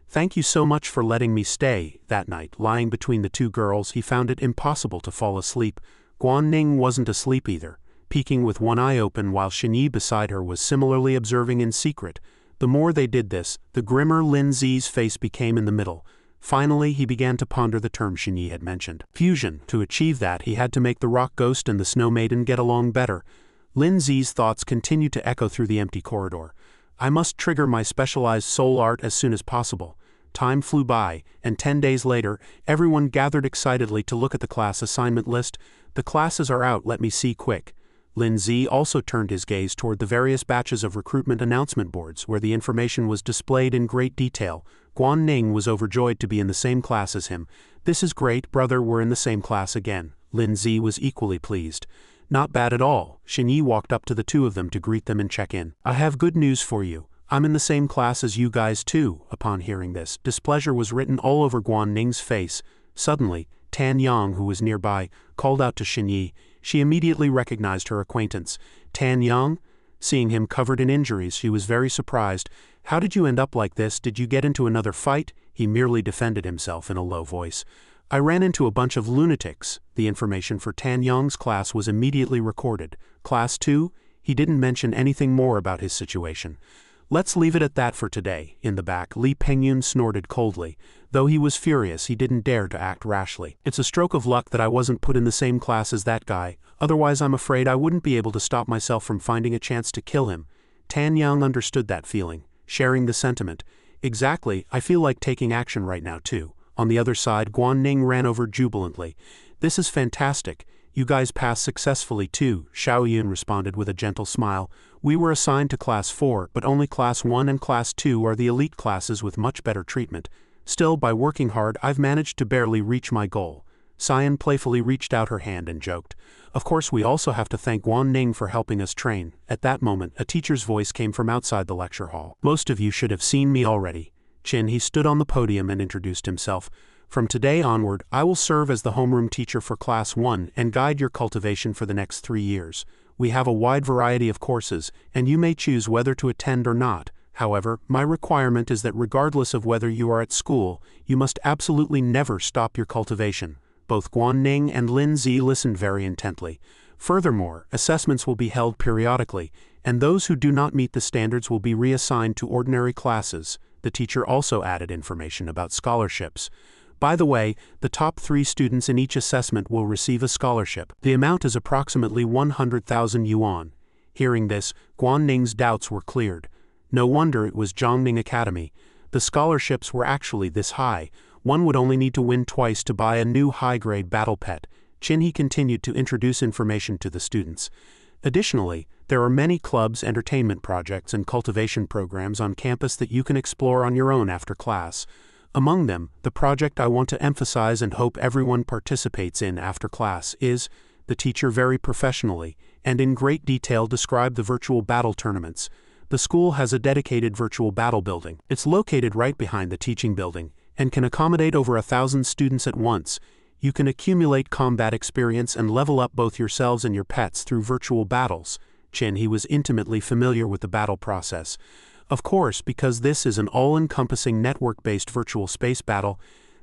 Thank you so much for letting me stay. That night, lying between the two girls, he found it impossible to fall asleep. Guan Ning wasn't asleep either, peeking with one eye open while Xinyi beside her was similarly observing in secret. The more they did this, the grimmer Lin Zi's face became in the middle. Finally, he began to ponder the term Xinyi had mentioned. Fusion. To achieve that, he had to make the rock ghost and the snow maiden get along better. Lin Zi's thoughts continued to echo through the empty corridor. I must trigger my specialized soul art as soon as possible. Time flew by, and 10 days later, everyone gathered excitedly to look at the class assignment list. The classes are out, let me see quick. Lin Zi also turned his gaze toward the various batches of recruitment announcement boards where the information was displayed in great detail. Guan Ning was overjoyed to be in the same class as him. This is great, brother, we're in the same class again. Lin Zi was equally pleased. Not bad at all. Xinyi walked up to the two of them to greet them and check in. I have good news for you. I'm in the same class as you guys too. Upon hearing this, displeasure was written all over Guan Ning's face. Suddenly, Tan Yang, who was nearby, called out to Xinyi. She immediately recognized her acquaintance. Tan Yang? Seeing him covered in injuries, she was very surprised. How did you end up like this? Did you get into another fight? He merely defended himself in a low voice. I ran into a bunch of lunatics. The information for Tan Yang's class was immediately recorded. Class 2? He didn't mention anything more about his situation. Let's leave it at that for today. In the back, Li Pengyun snorted coldly. Though he was furious, he didn't dare to act rashly. It's a stroke of luck that I wasn't put in the same class as that guy. Otherwise, I'm afraid I wouldn't be able to stop myself from finding a chance to kill him. Tan Yang understood that feeling, sharing the sentiment. Exactly, I feel like taking action right now too. On the other side, Guan Ning ran over jubilantly. This is fantastic. You guys passed successfully too, Xiaoyun responded with a gentle smile. We were assigned to Class 4, but only Class 1 and Class 2 are the elite classes with much better treatment. Still, by working hard, I've managed to barely reach my goal. Cyan playfully reached out her hand and joked. Of course, we also have to thank Guan Ning for helping us train. At that moment, a teacher's voice came from outside the lecture hall. Most of you should have seen me already. He stood on the podium and introduced himself. From today onward, I will serve as the homeroom teacher for Class 1 and guide your cultivation for the next 3 years. We have a wide variety of courses, and you may choose whether to attend or not. However, my requirement is that regardless of whether you are at school, you must absolutely never stop your cultivation. Both Guan Ning and Lin Zi listened very intently. Furthermore, assessments will be held periodically, and those who do not meet the standards will be reassigned to ordinary classes. The teacher also added information about scholarships. By the way, the top 3 students in each assessment will receive a scholarship. The amount is approximately 100,000 yuan. Hearing this, Guanning's doubts were cleared. No wonder it was Zhongning Academy. The scholarships were actually this high. One would only need to win twice to buy a new high-grade battle pet. Qinhe continued to introduce information to the students. Additionally, there are many clubs, entertainment projects, and cultivation programs on campus that you can explore on your own after class. Among them, the project I want to emphasize and hope everyone participates in after class is, the teacher very professionally and in great detail described the virtual battle tournaments. The school has a dedicated virtual battle building. It's located right behind the teaching building and can accommodate over 1,000 students at once. You can accumulate combat experience and level up both yourselves and your pets through virtual battles. Qinhe was intimately familiar with the battle process. Of course, because this is an all-encompassing network-based virtual space battle,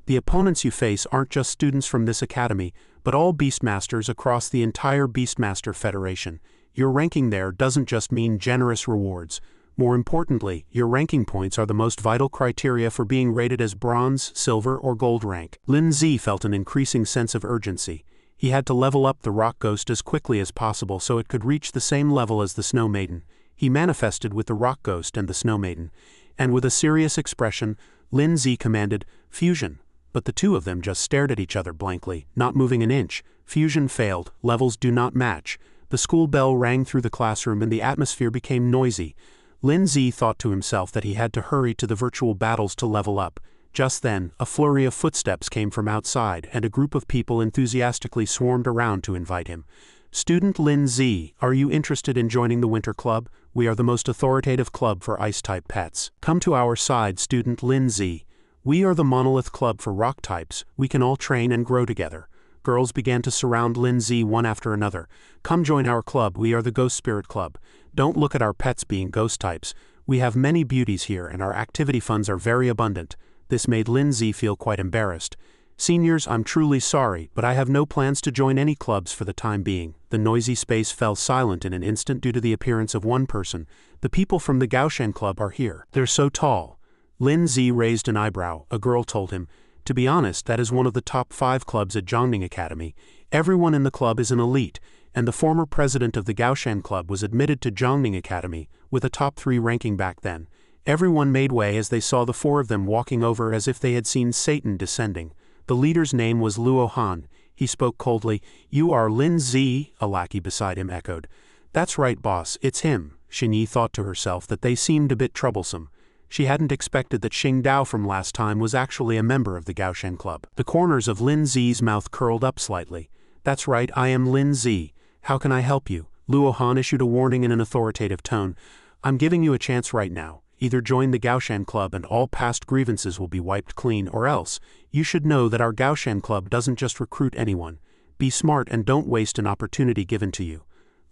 the opponents you face aren't just students from this academy, but all Beastmasters across the entire Beastmaster Federation. Your ranking there doesn't just mean generous rewards. More importantly, your ranking points are the most vital criteria for being rated as bronze, silver, or gold rank. Lin Zi felt an increasing sense of urgency. He had to level up the Rock Ghost as quickly as possible so it could reach the same level as the Snow Maiden. He manifested with the Rock Ghost and the Snow Maiden, and with a serious expression, Lin Zi commanded, "Fusion." But the two of them just stared at each other blankly, not moving an inch. Fusion failed, levels do not match. The school bell rang through the classroom and the atmosphere became noisy. Lin Zi thought to himself that he had to hurry to the virtual battles to level up. Just then, a flurry of footsteps came from outside, and a group of people enthusiastically swarmed around to invite him. "Student Lin Zi, are you interested in joining the Winter Club? We are the most authoritative club for Ice-type pets. Come to our side, Student Lin Zi. We are the Monolith Club for Rock types. We can all train and grow together." Girls began to surround Lin Zi one after another. "Come join our club, we are the Ghost Spirit Club. Don't look at our pets being ghost types. We have many beauties here and our activity funds are very abundant." This made Lin Zi feel quite embarrassed. "Seniors, I'm truly sorry, but I have no plans to join any clubs for the time being." The noisy space fell silent in an instant due to the appearance of one person. "The people from the Gaoshan Club are here. They're so tall." Lin Zi raised an eyebrow. A girl told him, "To be honest, that is one of the top 5 clubs at Zhongning Academy. Everyone in the club is an elite, and the former president of the Gaoshan Club was admitted to Zhongning Academy, with a top 3 ranking back then." Everyone made way as they saw the 4 of them walking over as if they had seen Satan descending. The leader's name was Luo Han. He spoke coldly. "You are Lin Zi?" a lackey beside him echoed. "That's right, boss, it's him." Xinyi thought to herself that they seemed a bit troublesome. She hadn't expected that Xing Dao from last time was actually a member of the Gaoshan Club. The corners of Lin Zi's mouth curled up slightly. "That's right, I am Lin Zi. How can I help you?" Luo Han issued a warning in an authoritative tone. "I'm giving you a chance right now. Either join the Gaoshan Club and all past grievances will be wiped clean, or else, you should know that our Gaoshan Club doesn't just recruit anyone. Be smart and don't waste an opportunity given to you."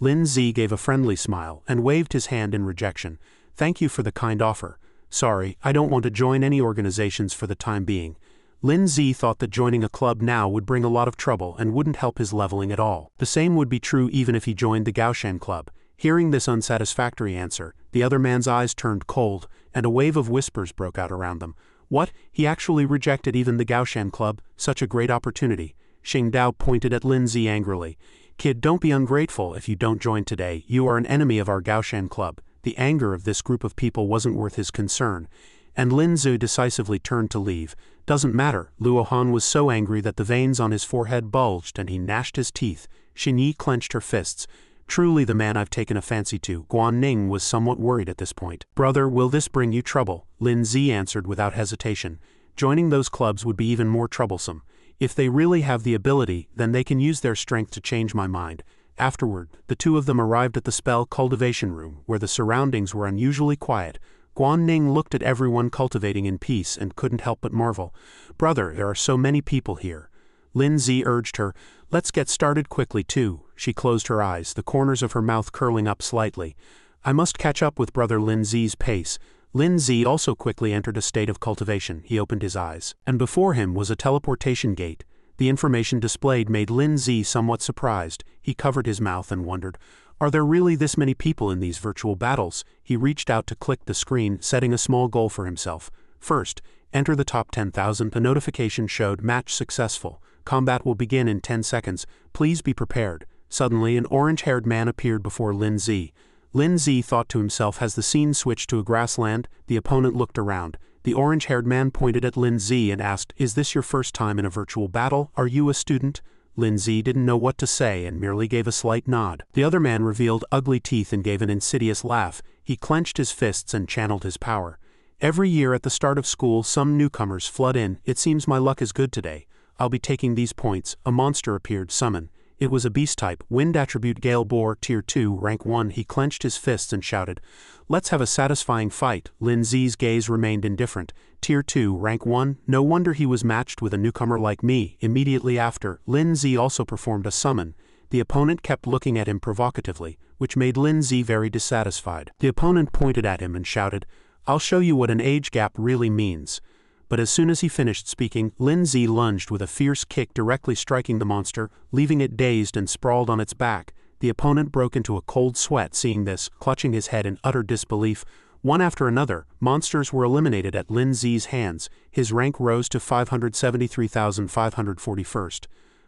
Lin Zi gave a friendly smile and waved his hand in rejection. "Thank you for the kind offer. Sorry, I don't want to join any organizations for the time being." Lin Zi thought that joining a club now would bring a lot of trouble and wouldn't help his leveling at all. The same would be true even if he joined the Gaoshan Club. Hearing this unsatisfactory answer, the other man's eyes turned cold, and a wave of whispers broke out around them. What? He actually rejected even the Gaoshan Club? Such a great opportunity. Xing Dao pointed at Lin Zi angrily. "Kid, don't be ungrateful if you don't join today. You are an enemy of our Gaoshan Club." The anger of this group of people wasn't worth his concern, and Lin Zi decisively turned to leave. "Doesn't matter." Luo Han was so angry that the veins on his forehead bulged and he gnashed his teeth. Xinyi clenched her fists. "Truly the man I've taken a fancy to." Guanning was somewhat worried at this point. "Brother, will this bring you trouble?" Lin Zi answered without hesitation. "Joining those clubs would be even more troublesome. If they really have the ability, then they can use their strength to change my mind." Afterward, the two of them arrived at the spell cultivation room, where the surroundings were unusually quiet. Guanning looked at everyone cultivating in peace and couldn't help but marvel. "Brother, there are so many people here." Lin Zi urged her, "Let's get started quickly too." She closed her eyes, the corners of her mouth curling up slightly. "I must catch up with brother Lin Zi's pace." Lin Zi also quickly entered a state of cultivation. He opened his eyes, and before him was a teleportation gate. The information displayed made Lin Zi somewhat surprised. He covered his mouth and wondered, are there really this many people in these virtual battles? He reached out to click the screen, setting a small goal for himself. First, enter the top 10,000. A notification showed match successful. Combat will begin in 10 seconds. Please be prepared. Suddenly, an orange-haired man appeared before Lin Zi. Lin Zi thought to himself as the scene switched to a grassland. The opponent looked around. The orange-haired man pointed at Lin Zi and asked, "Is this your first time in a virtual battle? Are you a student?" Lin Zi didn't know what to say and merely gave a slight nod. The other man revealed ugly teeth and gave an insidious laugh. He clenched his fists and channeled his power. Every year at the start of school, some newcomers flood in. It seems my luck is good today. I'll be taking these points. A monster appeared. Summon. It was a beast type, wind attribute Gale Boar, Tier 2, Rank 1. He clenched his fists and shouted, "Let's have a satisfying fight." Lin Zi's gaze remained indifferent. Tier 2, Rank 1, no wonder he was matched with a newcomer like me. Immediately after, Lin Zi also performed a summon. The opponent kept looking at him provocatively, which made Lin Zi very dissatisfied. The opponent pointed at him and shouted, "I'll show you what an age gap really means." But as soon as he finished speaking, Lin Zi lunged with a fierce kick directly striking the monster, leaving it dazed and sprawled on its back. The opponent broke into a cold sweat seeing this, clutching his head in utter disbelief. One after another, monsters were eliminated at Lin Zi's hands. His rank rose to 573,541st.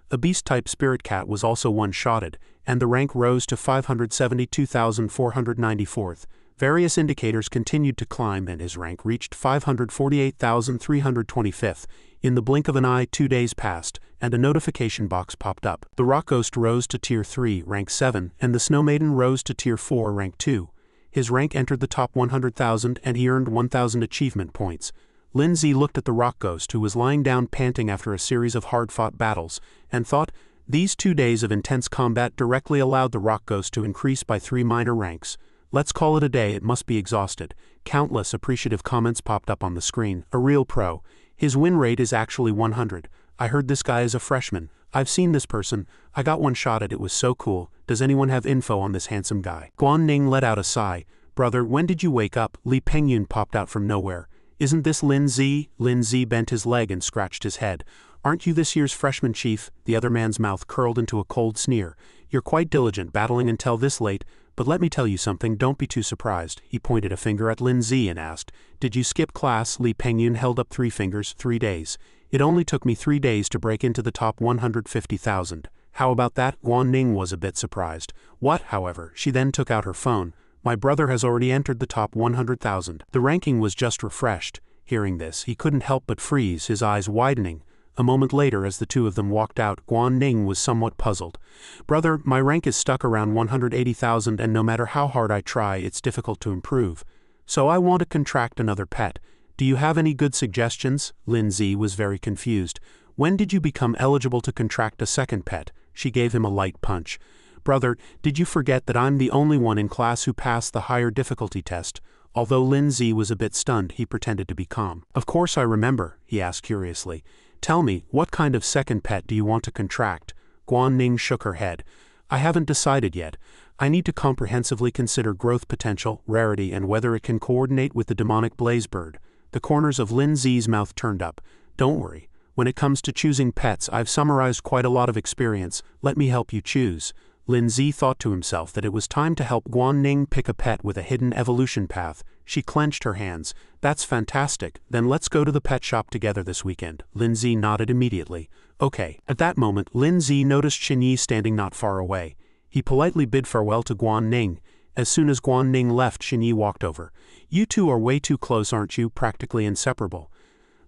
A beast-type spirit cat was also one-shotted, and the rank rose to 572,494th. Various indicators continued to climb and his rank reached 548,325th. In the blink of an eye, 2 days passed, and a notification box popped up. The Rock Ghost rose to Tier 3, Rank 7, and the Snow Maiden rose to Tier 4, Rank 2. His rank entered the top 100,000 and he earned 1,000 achievement points. Lin Zi looked at the Rock Ghost, who was lying down panting after a series of hard-fought battles, and thought, these 2 days of intense combat directly allowed the Rock Ghost to increase by 3 minor ranks. Let's call it a day, it must be exhausted. Countless appreciative comments popped up on the screen. A real pro. His win rate is actually 100. I heard this guy is a freshman. I've seen this person. I got one shot at it, was so cool. Does anyone have info on this handsome guy? Guan Ning let out a sigh. Brother, when did you wake up? Li Pengyun popped out from nowhere. Isn't this Lin Zi? Lin Zi bent his leg and scratched his head. Aren't you this year's freshman chief? The other man's mouth curled into a cold sneer. You're quite diligent battling until this late. But let me tell you something, don't be too surprised. He pointed a finger at Lin Zi and asked, "Did you skip class?" Li Pengyun held up 3 fingers. 3 days. It only took me 3 days to break into the top 150,000. How about that? Guan Ning was a bit surprised. What, however? She then took out her phone. My brother has already entered the top 100,000. The ranking was just refreshed. Hearing this, he couldn't help but freeze, his eyes widening. A moment later, as the two of them walked out, Guan Ning was somewhat puzzled. Brother, my rank is stuck around 180,000 and no matter how hard I try, it's difficult to improve. So I want to contract another pet. Do you have any good suggestions? Lin Zi was very confused. When did you become eligible to contract a second pet? She gave him a light punch. Brother, did you forget that I'm the only one in class who passed the higher difficulty test? Although Lin Zi was a bit stunned, he pretended to be calm. Of course I remember, he asked curiously. Tell me, what kind of second pet do you want to contract? Guan Ning shook her head. I haven't decided yet. I need to comprehensively consider growth potential, rarity, and whether it can coordinate with the demonic blaze bird. The corners of Lin Zi's mouth turned up. Don't worry. When it comes to choosing pets, I've summarized quite a lot of experience. Let me help you choose. Lin Zi thought to himself that it was time to help Guan Ning pick a pet with a hidden evolution path. She clenched her hands. That's fantastic. Then let's go to the pet shop together this weekend. Lin Zi nodded immediately. Okay. At that moment, Lin Zi noticed Xin Yi standing not far away. He politely bid farewell to Guan Ning. As soon as Guan Ning left, Xin Yi walked over. You two are way too close, aren't you? Practically inseparable.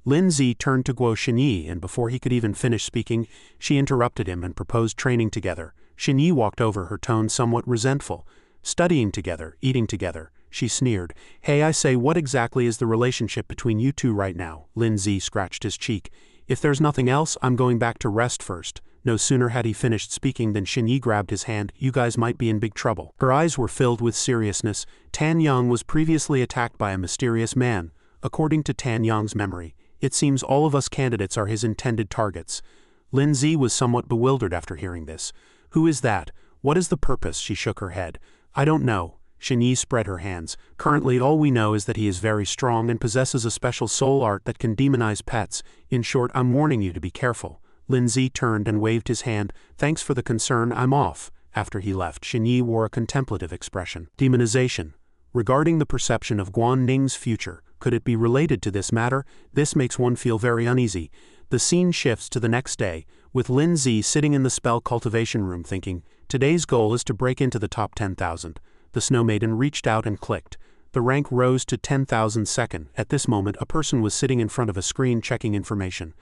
Lin Zi turned to Guo Xin Yi, and before he could even finish speaking, she interrupted him and proposed training together. Xin Yi walked over, her tone somewhat resentful. Studying together, eating together. She sneered. Hey, I say, what exactly is the relationship between you two right now? Lin Zi scratched his cheek. If there's nothing else, I'm going back to rest first. No sooner had he finished speaking than Xin Yi grabbed his hand. You guys might be in big trouble. Her eyes were filled with seriousness. Tan Yang was previously attacked by a mysterious man. According to Tan Yang's memory, it seems all of us candidates are his intended targets. Lin Zi was somewhat bewildered after hearing this. Who is that? What is the purpose? She shook her head. I don't know. Xin Yi spread her hands. Currently, all we know is that he is very strong and possesses a special soul art that can demonize pets. In short, I'm warning you to be careful. Lin Zi turned and waved his hand. Thanks for the concern, I'm off. After he left, Xin Yi wore a contemplative expression. Demonization. Regarding the perception of Guan Ning's future, could it be related to this matter? This makes one feel very uneasy. The scene shifts to the next day, with Lin Zi sitting in the spell cultivation room thinking, today's goal is to break into the top 10,000. The Snow Maiden reached out and clicked. The rank rose to 10,002. At this moment, a person was sitting in front of a screen checking information.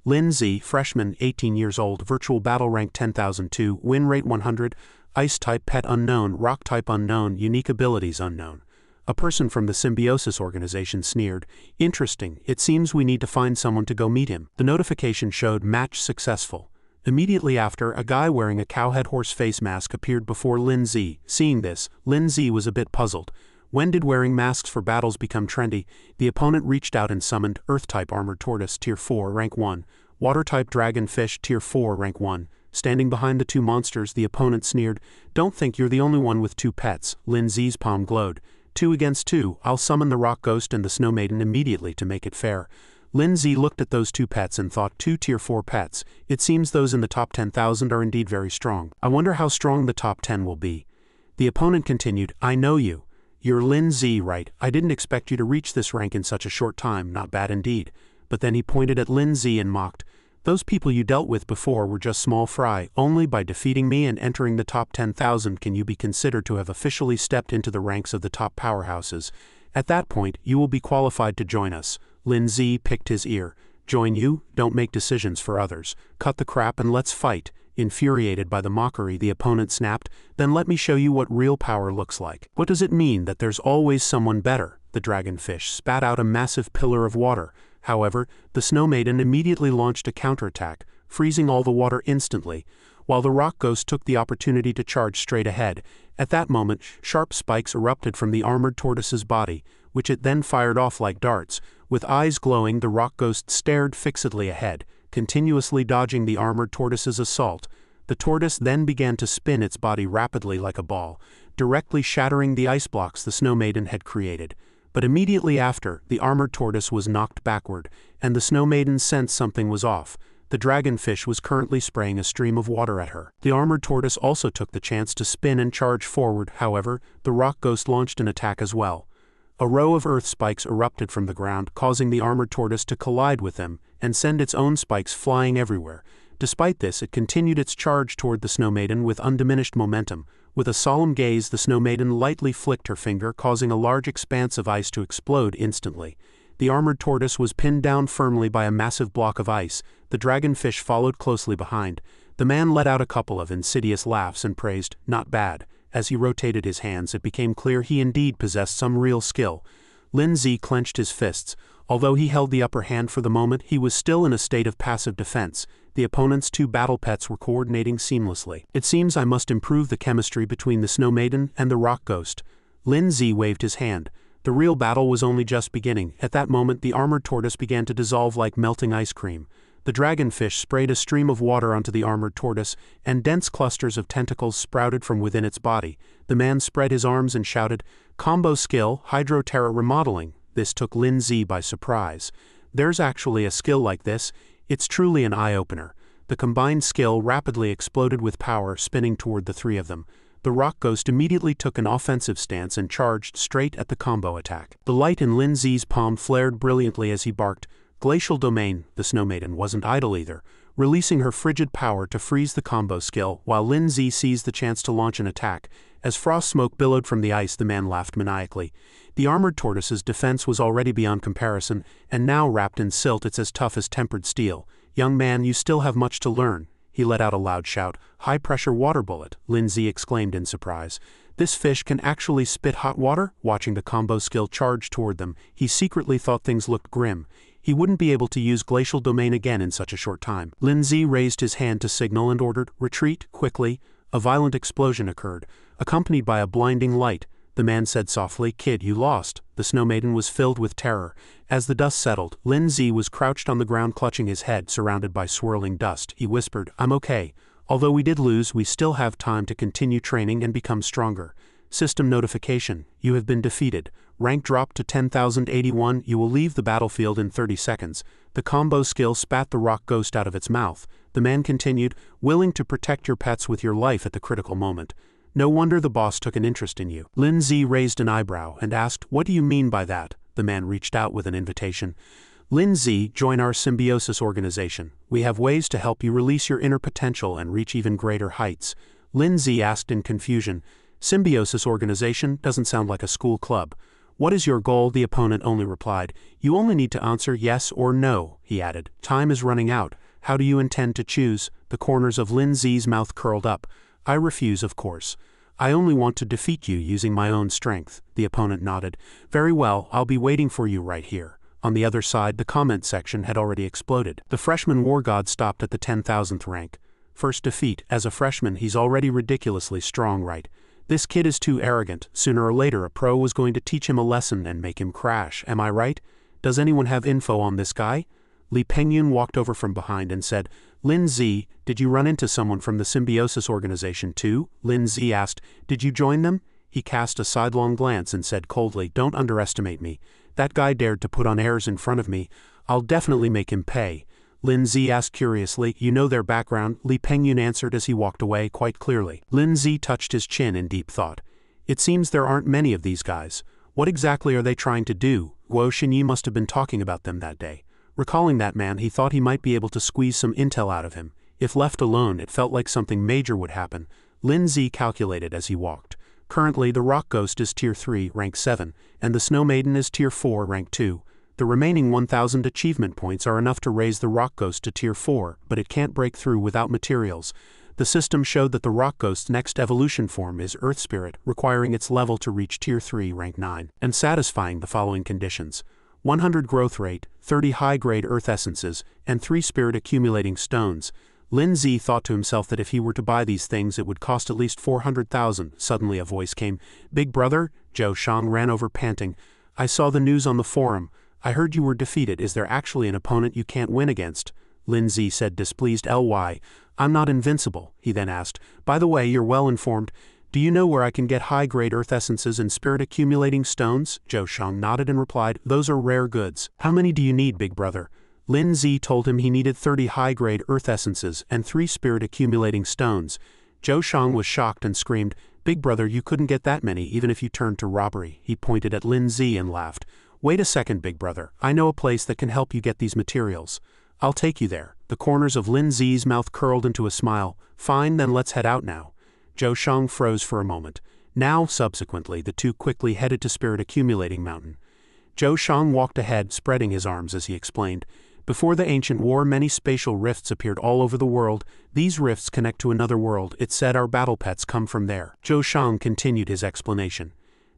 Lin Zi, freshman, 18 years old, virtual battle rank 10,002, win rate 100, ice type pet unknown, rock type unknown, unique abilities unknown. A person from the Symbiosis organization sneered, interesting, it seems we need to find someone to go meet him. The notification showed match successful. Immediately after, a guy wearing a cowhead horse face mask appeared before Lin Zi. Seeing this, Lin Zi was a bit puzzled. When did wearing masks for battles become trendy? The opponent reached out and summoned Earth-type Armored Tortoise, Tier 4, Rank 1, Water-type Dragon Fish, Tier 4, Rank 1. Standing behind the two monsters, the opponent sneered, don't think you're the only one with two pets. Lin Zi's palm glowed. 2 against 2, I'll summon the Rock Ghost and the Snow Maiden immediately to make it fair. Lin Zi looked at those two pets and thought 2 Tier 4 pets. It seems those in the top 10,000 are indeed very strong. I wonder how strong the top 10 will be. The opponent continued, I know you. You're Lin Zi, right? I didn't expect you to reach this rank in such a short time, not bad indeed. But then he pointed at Lin Zi and mocked, those people you dealt with before were just small fry. Only by defeating me and entering the top 10,000 can you be considered to have officially stepped into the ranks of the top powerhouses. At that point, you will be qualified to join us. Lin Zi picked his ear. Join you? Don't make decisions for others. Cut the crap and let's fight. Infuriated by the mockery, the opponent snapped, then let me show you what real power looks like. What does it mean that there's always someone better? The dragonfish spat out a massive pillar of water. However, the Snow Maiden immediately launched a counterattack, freezing all the water instantly, while the Rock Ghost took the opportunity to charge straight ahead. At that moment, sharp spikes erupted from the armored tortoise's body, which it then fired off like darts. With eyes glowing, the Rock Ghost stared fixedly ahead, continuously dodging the armored tortoise's assault. The tortoise then began to spin its body rapidly like a ball, directly shattering the ice blocks the Snow Maiden had created. But immediately after, the armored tortoise was knocked backward, and the Snow Maiden sensed something was off. The dragonfish was currently spraying a stream of water at her. The armored tortoise also took the chance to spin and charge forward. However, the Rock Ghost launched an attack as well. A row of earth spikes erupted from the ground, causing the armored tortoise to collide with them and send its own spikes flying everywhere. Despite this, it continued its charge toward the Snow Maiden with undiminished momentum. With a solemn gaze, the Snow Maiden lightly flicked her finger, causing a large expanse of ice to explode instantly. The armored tortoise was pinned down firmly by a massive block of ice. The dragonfish followed closely behind. The man let out a couple of insidious laughs and praised, not bad. As he rotated his hands, it became clear he indeed possessed some real skill. Lin Zi clenched his fists. Although he held the upper hand for the moment, he was still in a state of passive defense. The opponent's two battle pets were coordinating seamlessly. It seems I must improve the chemistry between the Snow Maiden and the Rock Ghost. Lin Zi waved his hand. The real battle was only just beginning. At that moment, the armored tortoise began to dissolve like melting ice cream. The dragonfish sprayed a stream of water onto the armored tortoise, and dense clusters of tentacles sprouted from within its body. The man spread his arms and shouted, "Combo skill, Hydro Terra Remodeling." This took Lin Zi by surprise. There's actually a skill like this. It's truly an eye-opener. The combined skill rapidly exploded with power, spinning toward the three of them. The Rock Ghost immediately took an offensive stance and charged straight at the combo attack. The light in Lin Zi's palm flared brilliantly as he barked, "Glacial Domain." The Snow Maiden wasn't idle either, releasing her frigid power to freeze the combo skill, while Lin Zi seized the chance to launch an attack. As frost smoke billowed from the ice, the man laughed maniacally. The armored tortoise's defense was already beyond comparison, and now wrapped in silt it's as tough as tempered steel. "Young man, you still have much to learn." He let out a loud shout. "High-pressure water bullet," Lin Zi exclaimed in surprise. "This fish can actually spit hot water?" Watching the combo skill charge toward them, he secretly thought things looked grim. He wouldn't be able to use Glacial Domain again in such a short time. Lin Zi raised his hand to signal and ordered, "Retreat, quickly." A violent explosion occurred, accompanied by a blinding light. The man said softly, "Kid, you lost." The Snow Maiden was filled with terror. As the dust settled, Lin Zi was crouched on the ground clutching his head, surrounded by swirling dust. He whispered, "I'm okay. Although we did lose, we still have time to continue training and become stronger." System notification. You have been defeated. Rank dropped to 10,081. You will leave the battlefield in 30 seconds. The combo skill spat the rock ghost out of its mouth. The man continued, willing to protect your pets with your life at the critical moment. No wonder the boss took an interest in you. Lin Zi raised an eyebrow and asked, what do you mean by that? The man reached out with an invitation. Lin Zi, join our symbiosis organization. We have ways to help you release your inner potential and reach even greater heights. Lin Zi asked in confusion. Symbiosis organization doesn't sound like a school club. What is your goal? The opponent only replied. You only need to answer yes or no, he added. Time is running out. How do you intend to choose? The corners of Lin Zi's mouth curled up. I refuse, of course. I only want to defeat you using my own strength. The opponent nodded. Very well, I'll be waiting for you right here. On the other side, the comment section had already exploded. The freshman war god stopped at the 10,000th rank. First defeat. As a freshman, he's already ridiculously strong, right? This kid is too arrogant. Sooner or later, a pro was going to teach him a lesson and make him crash. Am I right? Does anyone have info on this guy? Li Pengyun walked over from behind and said, Lin Zi, did you run into someone from the symbiosis organization too? Lin Zi asked, did you join them? He cast a sidelong glance and said coldly, don't underestimate me. That guy dared to put on airs in front of me. I'll definitely make him pay. Lin Zi asked curiously, you know their background? Li Pengyun answered as he walked away quite clearly. Lin Zi touched his chin in deep thought. It seems there aren't many of these guys. What exactly are they trying to do? Guo Xinyi must have been talking about them that day. Recalling that man, he thought he might be able to squeeze some intel out of him. If left alone, it felt like something major would happen. Lin Zi calculated as he walked. Currently, the Rock Ghost is Tier 3, Rank 7, and the Snow Maiden is Tier 4, Rank 2. The remaining 1,000 achievement points are enough to raise the Rock Ghost to Tier 4, but it can't break through without materials. The system showed that the Rock Ghost's next evolution form is Earth Spirit, requiring its level to reach Tier 3, Rank 9, and satisfying the following conditions. 100 growth rate, 30 high-grade Earth Essences, and 3 Spirit accumulating stones. Lin Zi thought to himself that if he were to buy these things it would cost at least 400,000. Suddenly a voice came. Big brother? Zhou Shang ran over panting. I saw the news on the forum. I heard you were defeated. Is there actually an opponent you can't win against? Lin Zi said displeased. I'm not invincible, he then asked. By the way, you're well informed. Do you know where I can get high-grade Earth Essences and Spirit accumulating stones? Zhou Shang nodded and replied, those are rare goods. How many do you need, big brother? Lin Zi told him he needed 30 high-grade Earth Essences and 3 Spirit accumulating stones. Zhou Shang was shocked and screamed, Big brother, you couldn't get that many even if you turned to robbery. He pointed at Lin Zi and laughed. Wait a second, big brother. I know a place that can help you get these materials. I'll take you there. The corners of Lin Zi's mouth curled into a smile. Fine, then let's head out now. Zhou Shang froze for a moment. Now, subsequently, the two quickly headed to Spirit Accumulating Mountain. Zhou Shang walked ahead, spreading his arms as he explained. Before the ancient war, many spatial rifts appeared all over the world. These rifts connect to another world. It's said our battle pets come from there. Zhou Shang continued his explanation.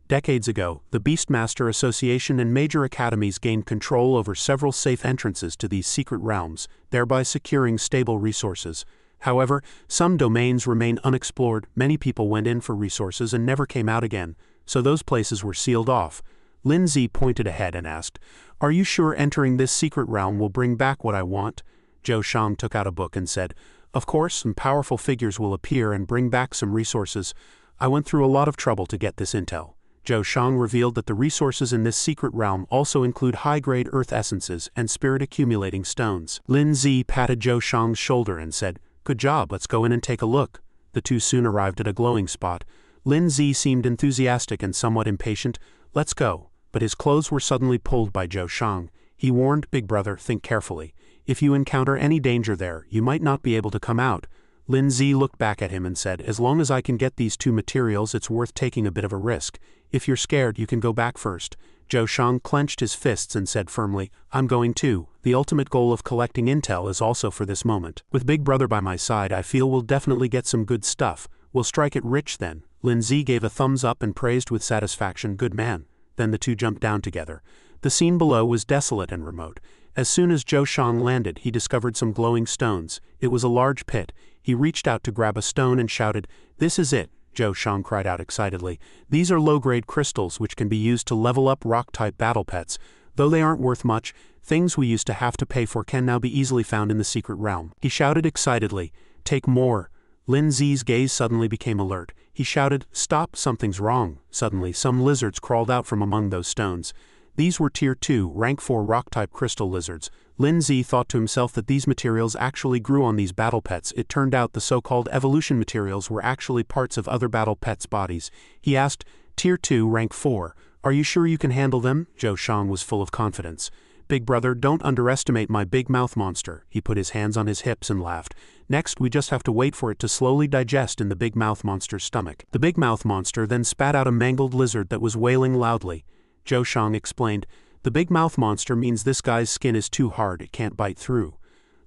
Decades ago, the Beastmaster Association and major academies gained control over several safe entrances to these secret realms, thereby securing stable resources. However, some domains remain unexplored. Many people went in for resources and never came out again, so those places were sealed off. Lin Zi pointed ahead and asked, Are you sure entering this secret realm will bring back what I want? Zhou Shang took out a book and said, Of course, some powerful figures will appear and bring back some resources. I went through a lot of trouble to get this intel. Zhou Shang revealed that the resources in this secret realm also include high-grade Earth Essences and Spirit accumulating stones. Lin Zi patted Zhou Shang's shoulder and said, Good job, let's go in and take a look. The two soon arrived at a glowing spot. Lin Zi seemed enthusiastic and somewhat impatient. Let's go. But his clothes were suddenly pulled by Zhou Shang. He warned, Big brother, think carefully. If you encounter any danger there, you might not be able to come out. Lin Zi looked back at him and said, As long as I can get these two materials, it's worth taking a bit of a risk. If you're scared, you can go back first. Zhou Shang clenched his fists and said firmly, I'm going too. The ultimate goal of collecting intel is also for this moment. With Big Brother by my side, I feel we'll definitely get some good stuff. We'll strike it rich then. Lin Zi gave a thumbs up and praised with satisfaction, Good man. Then the two jumped down together. The scene below was desolate and remote. As soon as Zhou Shang landed, he discovered some glowing stones. It was a large pit. He reached out to grab a stone and shouted, This is it. Zhou Shang cried out excitedly. These are low-grade crystals which can be used to level up rock-type battle pets. Though they aren't worth much, things we used to have to pay for can now be easily found in the secret realm. He shouted excitedly, Take more. Lin Zi's gaze suddenly became alert. He shouted, Stop, something's wrong. Suddenly, some lizards crawled out from among those stones. These were Tier 2, Rank 4 rock-type crystal lizards. Lin Zi thought to himself that these materials actually grew on these battle pets. It turned out the so-called evolution materials were actually parts of other battle pets' bodies. He asked, Tier 2, Rank 4, are you sure you can handle them? Zhou Shang was full of confidence. Big brother, don't underestimate my big mouth monster. He put his hands on his hips and laughed. Next, we just have to wait for it to slowly digest in the big mouth monster's stomach. The big mouth monster then spat out a mangled lizard that was wailing loudly. Zhou Shang explained, the big mouth monster means this guy's skin is too hard, it can't bite through.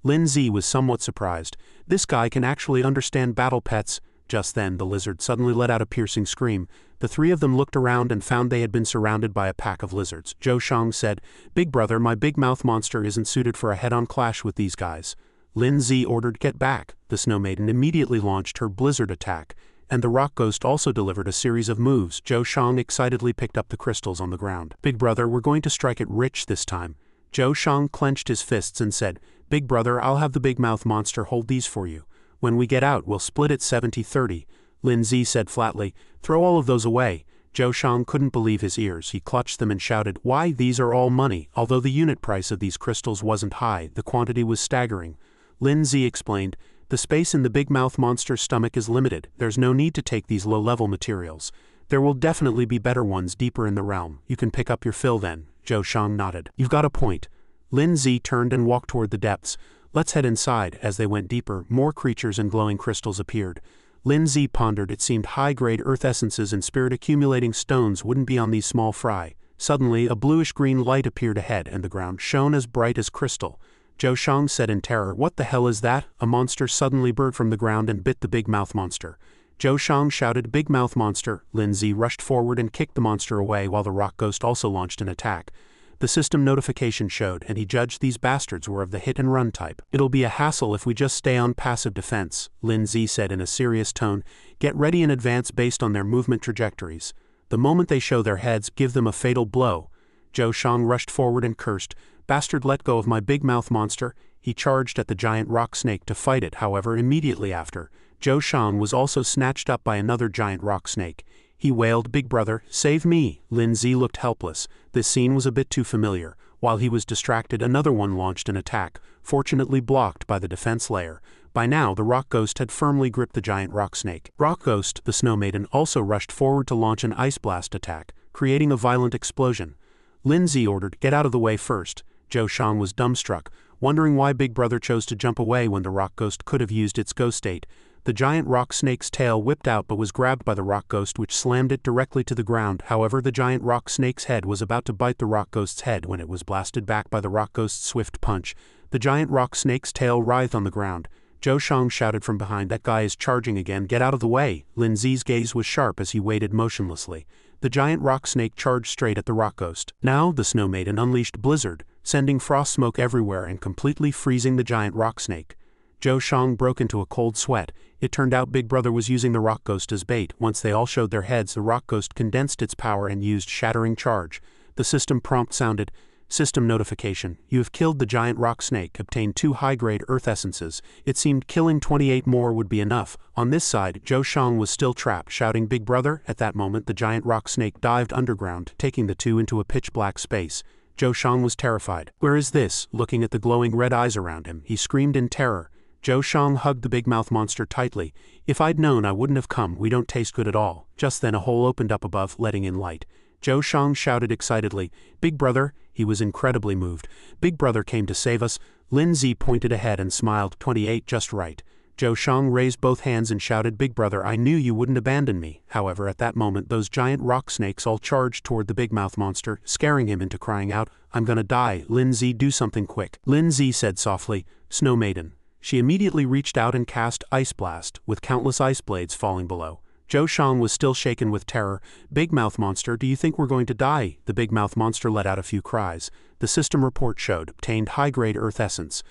Lin Zi was somewhat surprised. This guy can actually understand battle pets. Just then, the lizard suddenly let out a piercing scream. The three of them looked around and found they had been surrounded by a pack of lizards. Zhou Shang said, Big brother, my big mouth monster isn't suited for a head-on clash with these guys. Lin Zi ordered, get back. The Snow Maiden immediately launched her blizzard attack, and the rock ghost also delivered a series of moves. Zhou Shang excitedly picked up the crystals on the ground. Big brother, we're going to strike it rich this time. Zhou Shang clenched his fists and said, Big brother, I'll have the big mouth monster hold these for you. When we get out, we'll split it 70-30. Lin Zi said flatly, throw all of those away. Zhou Shang couldn't believe his ears. He clutched them and shouted, why, these are all money. Although the unit price of these crystals wasn't high, the quantity was staggering. Lin Zi explained, the space in the big mouth monster's stomach is limited. There's no need to take these low-level materials. There will definitely be better ones deeper in the realm. You can pick up your fill then. Zhou Shang nodded. You've got a point. Lin Zi turned and walked toward the depths. Let's head inside. As they went deeper, more creatures and glowing crystals appeared. Lin Zi pondered. It seemed high-grade earth essences and spirit-accumulating stones wouldn't be on these small fry. Suddenly, a bluish-green light appeared ahead, and the ground shone as bright as crystal. Zhou Shang said in terror, what the hell is that? A monster suddenly burst from the ground and bit the big mouth monster. Zhou Shang shouted, big mouth monster. Lin Zi rushed forward and kicked the monster away while the rock ghost also launched an attack. The system notification showed, and he judged these bastards were of the hit-and-run type. It'll be a hassle if we just stay on passive defense, Lin Zi said in a serious tone. Get ready in advance based on their movement trajectories. The moment they show their heads, give them a fatal blow. Zhou Shang rushed forward and cursed, bastard, let go of my big mouth monster. He charged at the giant rock snake to fight it. However, immediately after, Zhou Shang was also snatched up by another giant rock snake. He wailed, big brother, save me. Lin Zi looked helpless. This scene was a bit too familiar. While he was distracted, another one launched an attack, fortunately blocked by the defense layer. By now, the rock ghost had firmly gripped the giant rock snake. Rock Ghost, the Snow Maiden, also rushed forward to launch an ice blast attack, creating a violent explosion. Lin Zi ordered, get out of the way first. Zhou Shang was dumbstruck, wondering why Big Brother chose to jump away when the rock ghost could have used its ghost state. The giant rock snake's tail whipped out but was grabbed by the rock ghost, which slammed it directly to the ground. However, the giant rock snake's head was about to bite the rock ghost's head when it was blasted back by the rock ghost's swift punch. The giant rock snake's tail writhed on the ground. Zhou Shang shouted from behind, that guy is charging again, get out of the way. Lin Zi's gaze was sharp as he waited motionlessly. The giant rock snake charged straight at the rock ghost. Now, the Snow Maiden unleashed Blizzard, sending frost smoke everywhere and completely freezing the giant rock snake. Zhou Shang broke into a cold sweat. It turned out Big Brother was using the rock ghost as bait. Once they all showed their heads, the rock ghost condensed its power and used shattering charge. The system prompt sounded, system notification, you have killed the giant rock snake, obtained 2 high-grade earth essences. It seemed killing 28 more would be enough. On this side, Zhou Shang was still trapped, shouting, Big Brother. At that moment, the giant rock snake dived underground, taking the two into a pitch-black space. Zhou Shang was terrified. Where is this? Looking at the glowing red eyes around him, he screamed in terror. Zhou Shang hugged the big mouth monster tightly. If I'd known, I wouldn't have come. We don't taste good at all. Just then a hole opened up above, letting in light. Zhou Shang shouted excitedly, Big Brother. He was incredibly moved. Big Brother came to save us. Lin Zi pointed ahead and smiled, 28 just right. Zhou Shang raised both hands and shouted, Big Brother, I knew you wouldn't abandon me. However, at that moment, those giant rock snakes all charged toward the big mouth monster, scaring him into crying out, I'm gonna die. Lin Zi, do something quick. Lin Zi said softly, Snow Maiden. She immediately reached out and cast Ice Blast, with countless ice blades falling below. Zhou Shang was still shaken with terror. Big mouth monster, do you think we're going to die? The big mouth monster let out a few cries. The system report showed, obtained high-grade earth essence.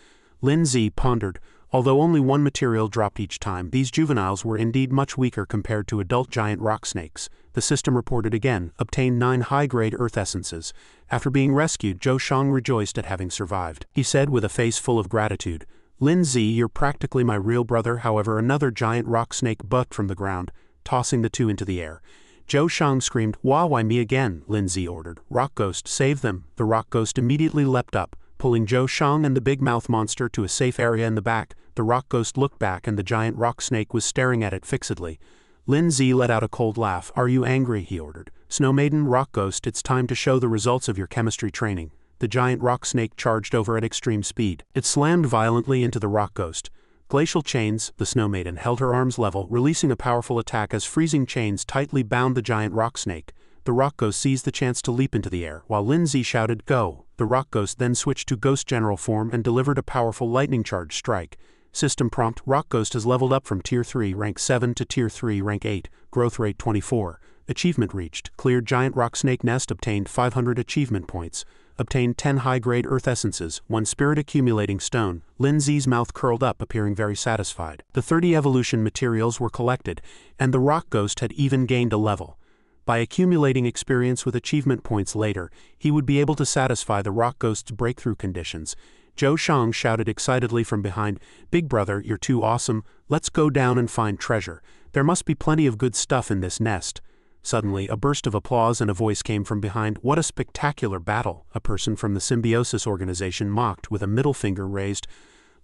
Lin Zi pondered. Although only one material dropped each time, these juveniles were indeed much weaker compared to adult giant rock snakes. The system reported again, obtained 9 high-grade earth essences. After being rescued, Zhou Shang rejoiced at having survived. He said with a face full of gratitude, Lin Zi, you're practically my real brother. However, another giant rock snake bucked from the ground, tossing the two into the air. Zhou Shang screamed, why me again? Lin Zi ordered, Rock Ghost, save them. The rock ghost immediately leapt up, pulling Zhou Shang and the big mouth monster to a safe area in the back. The rock ghost looked back and the giant rock snake was staring at it fixedly. Lin Zi let out a cold laugh. "Are you angry?" he ordered. "Snow Maiden, rock ghost, it's time to show the results of your chemistry training." The giant rock snake charged over at extreme speed. It slammed violently into the rock ghost. Glacial chains, the Snow Maiden held her arms level, releasing a powerful attack as freezing chains tightly bound the giant rock snake. The rock ghost seized the chance to leap into the air, while Lin Zi shouted, "Go!" The rock ghost then switched to ghost general form and delivered a powerful lightning charge strike. System prompt: Rock Ghost has leveled up from Tier 3 rank 7 to Tier 3 rank 8, growth rate 24. Achievement reached. Cleared giant rock snake nest, obtained 500 achievement points. Obtained 10 high-grade earth essences, 1 spirit accumulating stone. Lin Zi's mouth curled up, appearing very satisfied. The 30 evolution materials were collected, and the rock ghost had even gained a level. By accumulating experience with achievement points later, he would be able to satisfy the rock ghost's breakthrough conditions. Zhou Shang shouted excitedly from behind, "Big brother, you're too awesome. Let's go down and find treasure. There must be plenty of good stuff in this nest." Suddenly, a burst of applause and a voice came from behind. "What a spectacular battle!" A person from the Symbiosis organization mocked with a middle finger raised.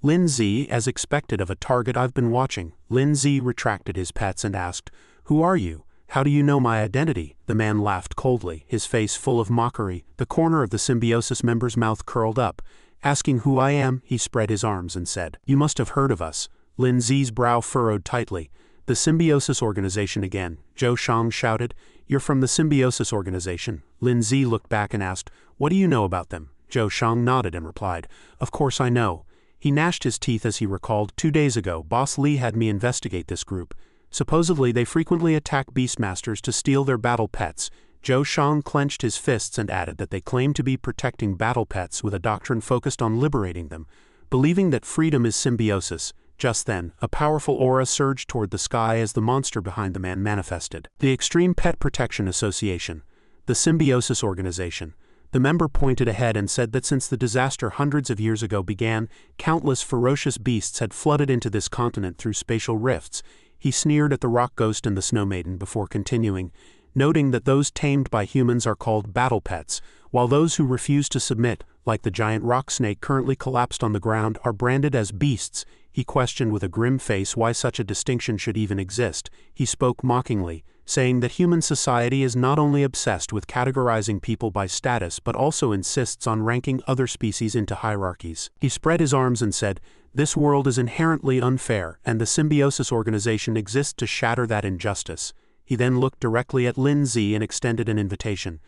"Lin Zi, as expected of a target I've been watching." Lin Zi retracted his pets and asked, "Who are you? How do you know my identity?" The man laughed coldly, his face full of mockery. The corner of the Symbiosis member's mouth curled up. Asking who I am, he spread his arms and said, "You must have heard of us." Lin Zi's brow furrowed tightly. "The Symbiosis organization again," Zhou Shang shouted. "You're from the Symbiosis organization?" Lin Zi looked back and asked, "What do you know about them?" Zhou Shang nodded and replied, "Of course I know." He gnashed his teeth as he recalled, 2 days ago, Boss Li had me investigate this group. Supposedly they frequently attack Beastmasters to steal their battle pets. Zhou Shang clenched his fists and added that they claim to be protecting battle pets with a doctrine focused on liberating them, believing that freedom is symbiosis. Just then, a powerful aura surged toward the sky as the monster behind the man manifested. The Extreme Pet Protection Association, the Symbiosis organization. The member pointed ahead and said that since the disaster hundreds of years ago began, countless ferocious beasts had flooded into this continent through spatial rifts. He sneered at the rock ghost and the Snow Maiden before continuing, noting that those tamed by humans are called battle pets, while those who refuse to submit, like the giant rock snake currently collapsed on the ground, are branded as beasts. He questioned with a grim face why such a distinction should even exist. He spoke mockingly, saying that human society is not only obsessed with categorizing people by status but also insists on ranking other species into hierarchies. He spread his arms and said, "This world is inherently unfair, and the Symbiosis organization exists to shatter that injustice." He then looked directly at Lin Zi and extended an invitation.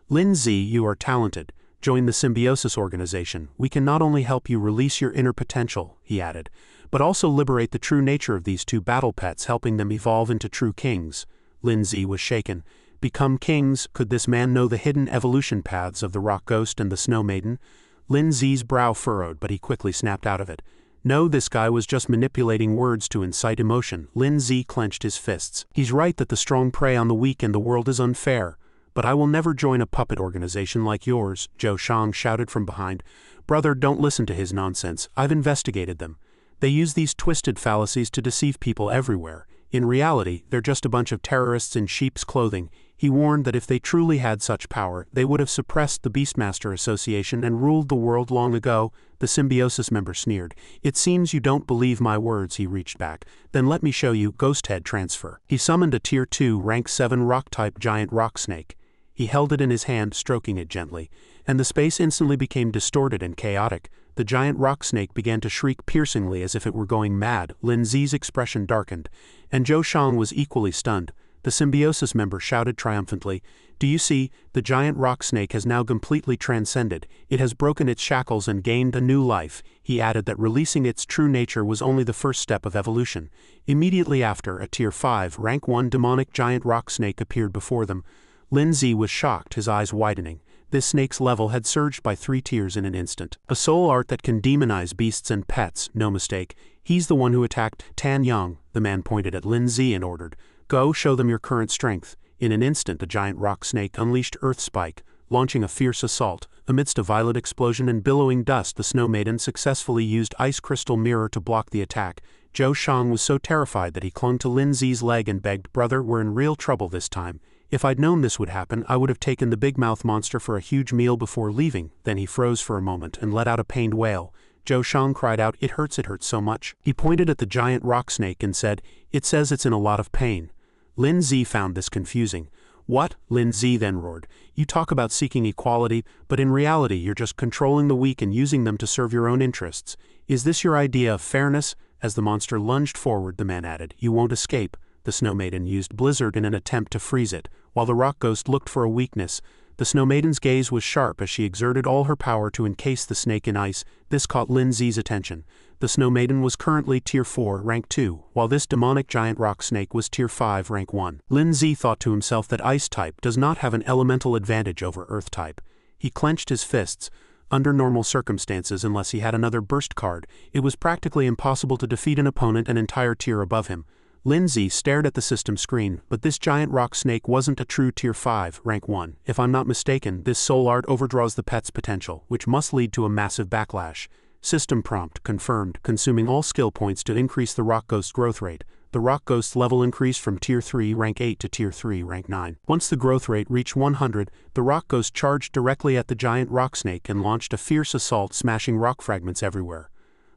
"Lin Zi, you are talented. Join the Symbiosis organization. We can not only help you release your inner potential," he added, "but also liberate the true nature of these 2 battle pets, helping them evolve into true kings." Lin Zi was shaken. Become kings? Could this man know the hidden evolution paths of the rock ghost and the Snow Maiden? Lin Zi's brow furrowed, but he quickly snapped out of it. No, this guy was just manipulating words to incite emotion. Lin Zi clenched his fists. "He's right that the strong prey on the weak and the world is unfair. But I will never join a puppet organization like yours," Zhou Shang shouted from behind. "Brother, don't listen to his nonsense. I've investigated them. They use these twisted fallacies to deceive people everywhere. In reality, they're just a bunch of terrorists in sheep's clothing." He warned that if they truly had such power, they would have suppressed the Beastmaster Association and ruled the world long ago. The Symbiosis member sneered. "It seems you don't believe my words," he reached back. "Then let me show you Ghost Head Transfer." He summoned a Tier 2 rank 7 rock-type giant rock snake. He held it in his hand, stroking it gently, and the space instantly became distorted and chaotic. The giant rock snake began to shriek piercingly as if it were going mad. Lin Zi's expression darkened, and Zhou Shang was equally stunned. The Symbiosis member shouted triumphantly, "Do you see? The giant rock snake has now completely transcended. It has broken its shackles and gained a new life." He added that releasing its true nature was only the first step of evolution. Immediately after, a Tier 5 rank 1 demonic giant rock snake appeared before them. Lin Zi was shocked, his eyes widening. This snake's level had surged by 3 tiers in an instant. A soul art that can demonize beasts and pets, no mistake. "He's the one who attacked Tan Yang," the man pointed at Lin Zi and ordered. "Go, show them your current strength." In an instant the giant rock snake unleashed Earth Spike, launching a fierce assault. Amidst a violent explosion and billowing dust, the Snow Maiden successfully used Ice Crystal Mirror to block the attack. Zhou Shang was so terrified that he clung to Lin Zi's leg and begged, "Brother, we're in real trouble this time." If I'd known this would happen, I would have taken the big mouth monster for a huge meal before leaving." Then he froze for a moment and let out a pained wail. Zhou Shang cried out, it hurts so much." He pointed at the giant rock snake and said, "It says it's in a lot of pain." Lin Zi found this confusing. "What?" Lin Zi then roared. "You talk about seeking equality, but in reality you're just controlling the weak and using them to serve your own interests. Is this your idea of fairness?" As the monster lunged forward, the man added, "You won't escape." The Snow Maiden used Blizzard in an attempt to freeze it, while the Rock Ghost looked for a weakness. The Snow Maiden's gaze was sharp as she exerted all her power to encase the snake in ice. This caught Lin Zi's attention. The Snow Maiden was currently Tier 4, Rank 2, while this demonic giant rock snake was Tier 5, Rank 1. Lin Zi thought to himself that Ice type does not have an elemental advantage over Earth type. He clenched his fists. Under normal circumstances, unless he had another burst card, it was practically impossible to defeat an opponent an entire tier above him. Lin Zi stared at the system screen, but this giant rock snake wasn't a true Tier 5, Rank 1. If I'm not mistaken, this soul art overdraws the pet's potential, which must lead to a massive backlash. System prompt confirmed, consuming all skill points to increase the Rock Ghost growth rate. The Rock Ghost level increased from Tier 3 Rank 8 to Tier 3 Rank 9. Once the growth rate reached 100, the Rock Ghost charged directly at the giant rock snake and launched a fierce assault, smashing rock fragments everywhere.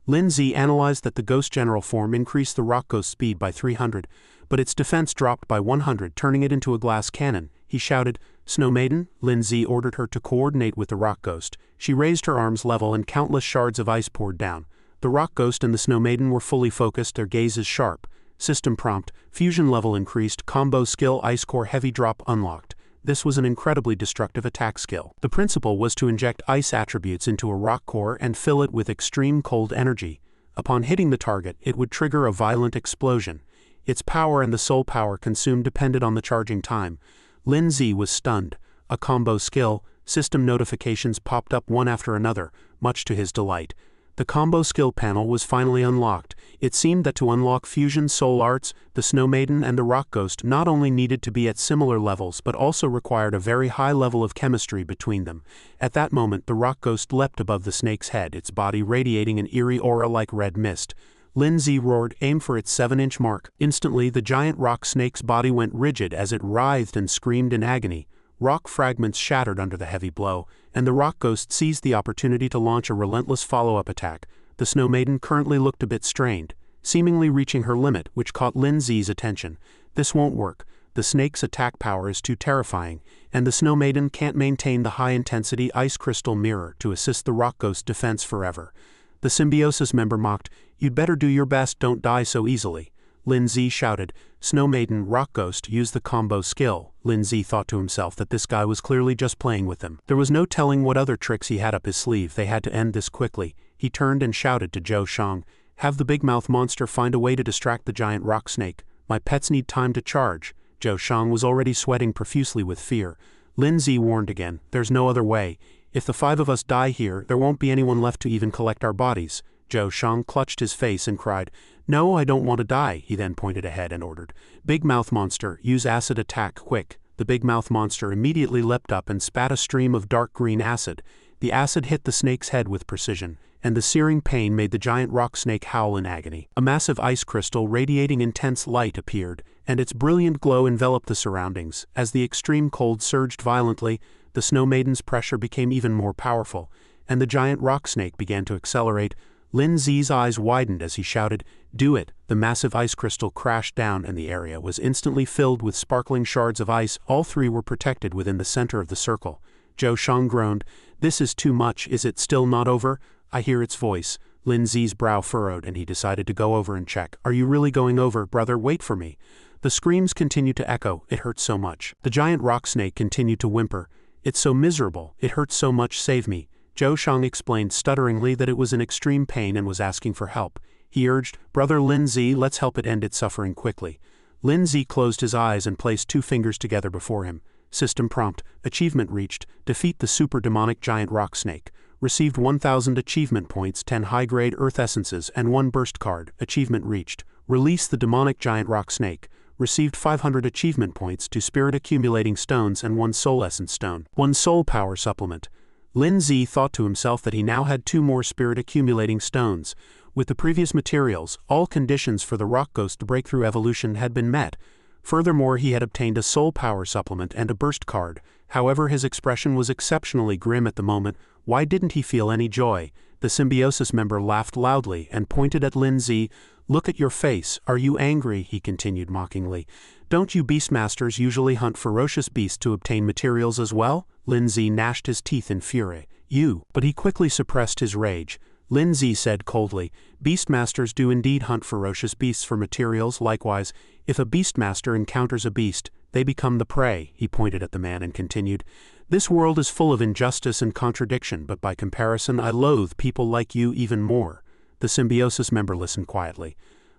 Lin Zi analyzed that the Ghost General form increased the Rock Ghost speed by 300, but its defense dropped by 100, turning it into a glass cannon. He shouted, "Snow Maiden?" Lin Zi ordered her to coordinate with the Rock Ghost. She raised her arms level and countless shards of ice poured down. The Rock Ghost and the Snow Maiden were fully focused, their gazes sharp. System prompt, fusion level increased, combo skill Ice Core Heavy Drop unlocked. This was an incredibly destructive attack skill. The principle was to inject ice attributes into a rock core and fill it with extreme cold energy. Upon hitting the target, it would trigger a violent explosion. Its power and the soul power consumed depended on the charging time. Lin Zi was stunned. A combo skill, system notifications popped up one after another, much to his delight. The combo skill panel was finally unlocked. It seemed that to unlock fusion soul arts, the Snow Maiden and the Rock Ghost not only needed to be at similar levels but also required a very high level of chemistry between them. At that moment the Rock Ghost leapt above the snake's head, its body radiating an eerie aura like red mist. Lin Zi roared, "Aim for its 7-inch mark." Instantly the giant rock snake's body went rigid as it writhed and screamed in agony. Rock fragments shattered under the heavy blow, and the Rock Ghost seized the opportunity to launch a relentless follow-up attack. The Snow Maiden currently looked a bit strained, seemingly reaching her limit, which caught Lin Zi's attention. This won't work. The snake's attack power is too terrifying, and the Snow Maiden can't maintain the high-intensity ice crystal mirror to assist the Rock Ghost defense forever. The Symbiosis member mocked, "You'd better do your best, don't die so easily." Lin Zi shouted, "Snow Maiden, Rock Ghost, use the combo skill." Lin Zi thought to himself that this guy was clearly just playing with him. There was no telling what other tricks he had up his sleeve. They had to end this quickly. He turned and shouted to Zhou Shang, "Have the big mouth monster find a way to distract the giant rock snake. My pets need time to charge." Zhou Shang was already sweating profusely with fear. Lin Zi warned again, "There's no other way. If the 5 of us die here, there won't be anyone left to even collect our bodies." Zhou Shang clutched his face and cried, "No, I don't want to die." He then pointed ahead and ordered, "Big mouth monster, use acid attack, quick." The big mouth monster immediately leapt up and spat a stream of dark green acid. The acid hit the snake's head with precision, and the searing pain made the giant rock snake howl in agony. A massive ice crystal radiating intense light appeared, and its brilliant glow enveloped the surroundings. As the extreme cold surged violently, the Snow Maiden's pressure became even more powerful, and the giant rock snake began to accelerate. Lin Zi's eyes widened as he shouted, "Do it!" The massive ice crystal crashed down and the area was instantly filled with sparkling shards of ice. All 3 were protected within the center of the circle. Zhou Shang groaned, "This is too much. Is it still not over?" "I hear its voice." Lin Zi's brow furrowed and he decided to go over and check. "Are you really going over, brother? Wait for me." The screams continued to echo. "It hurts so much." The giant rock snake continued to whimper. "It's so miserable. It hurts so much. Save me." Zhou Shang explained stutteringly that it was in extreme pain and was asking for help. He urged, "Brother Lin Zi, let's help it end its suffering quickly." Lin Zi closed his eyes and placed 2 fingers together before him. System prompt, achievement reached, defeat the super demonic giant rock snake. Received 1000 achievement points, 10 high-grade earth essences, and 1 burst card. Achievement reached, release the demonic giant rock snake. Received 500 achievement points, 2 spirit accumulating stones and 1 soul essence stone. 1 soul power supplement. Lin Zi thought to himself that he now had 2 more spirit accumulating stones. With the previous materials, all conditions for the Rock Ghost breakthrough evolution had been met. Furthermore, he had obtained a soul power supplement and a burst card. However, his expression was exceptionally grim at the moment. Why didn't he feel any joy? The symbiosis member laughed loudly and pointed at Lin Zi. "Look at your face. Are you angry?" he continued mockingly. "Don't you beastmasters usually hunt ferocious beasts to obtain materials as well?" Lin Zi gnashed his teeth in fury. But he quickly suppressed his rage. Lin Zi said coldly, "Beastmasters do indeed hunt ferocious beasts for materials. Likewise, if a beastmaster encounters a beast, they become the prey." He pointed at the man and continued, "This world is full of injustice and contradiction, but by comparison I loathe people like you even more." The symbiosis member listened quietly.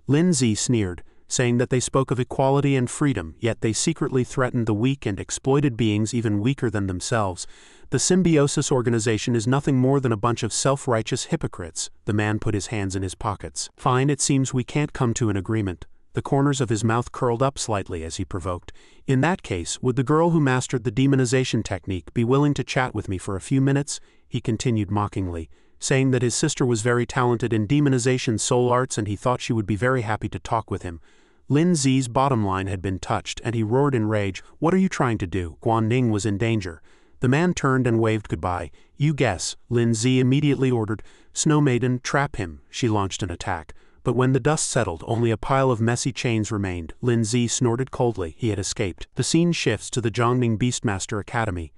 Lin Zi sneered, saying that they spoke of equality and freedom, yet they secretly threatened the weak and exploited beings even weaker than themselves. "The symbiosis organization is nothing more than a bunch of self-righteous hypocrites." The man put his hands in his pockets. "Fine, it seems we can't come to an agreement." The corners of his mouth curled up slightly as he provoked. "In that case, would the girl who mastered the demonization technique be willing to chat with me for a few minutes?" He continued mockingly, saying that his sister was very talented in demonization soul arts and he thought she would be very happy to talk with him. Lin Zi's bottom line had been touched, and he roared in rage, "What are you trying to do?" Guan Ning was in danger. The man turned and waved goodbye. "You guess," Lin Zi immediately ordered. "Snow Maiden, trap him." She launched an attack. But when the dust settled, only a pile of messy chains remained. Lin Zi snorted coldly. He had escaped. The scene shifts to the Zhongning Beastmaster Academy.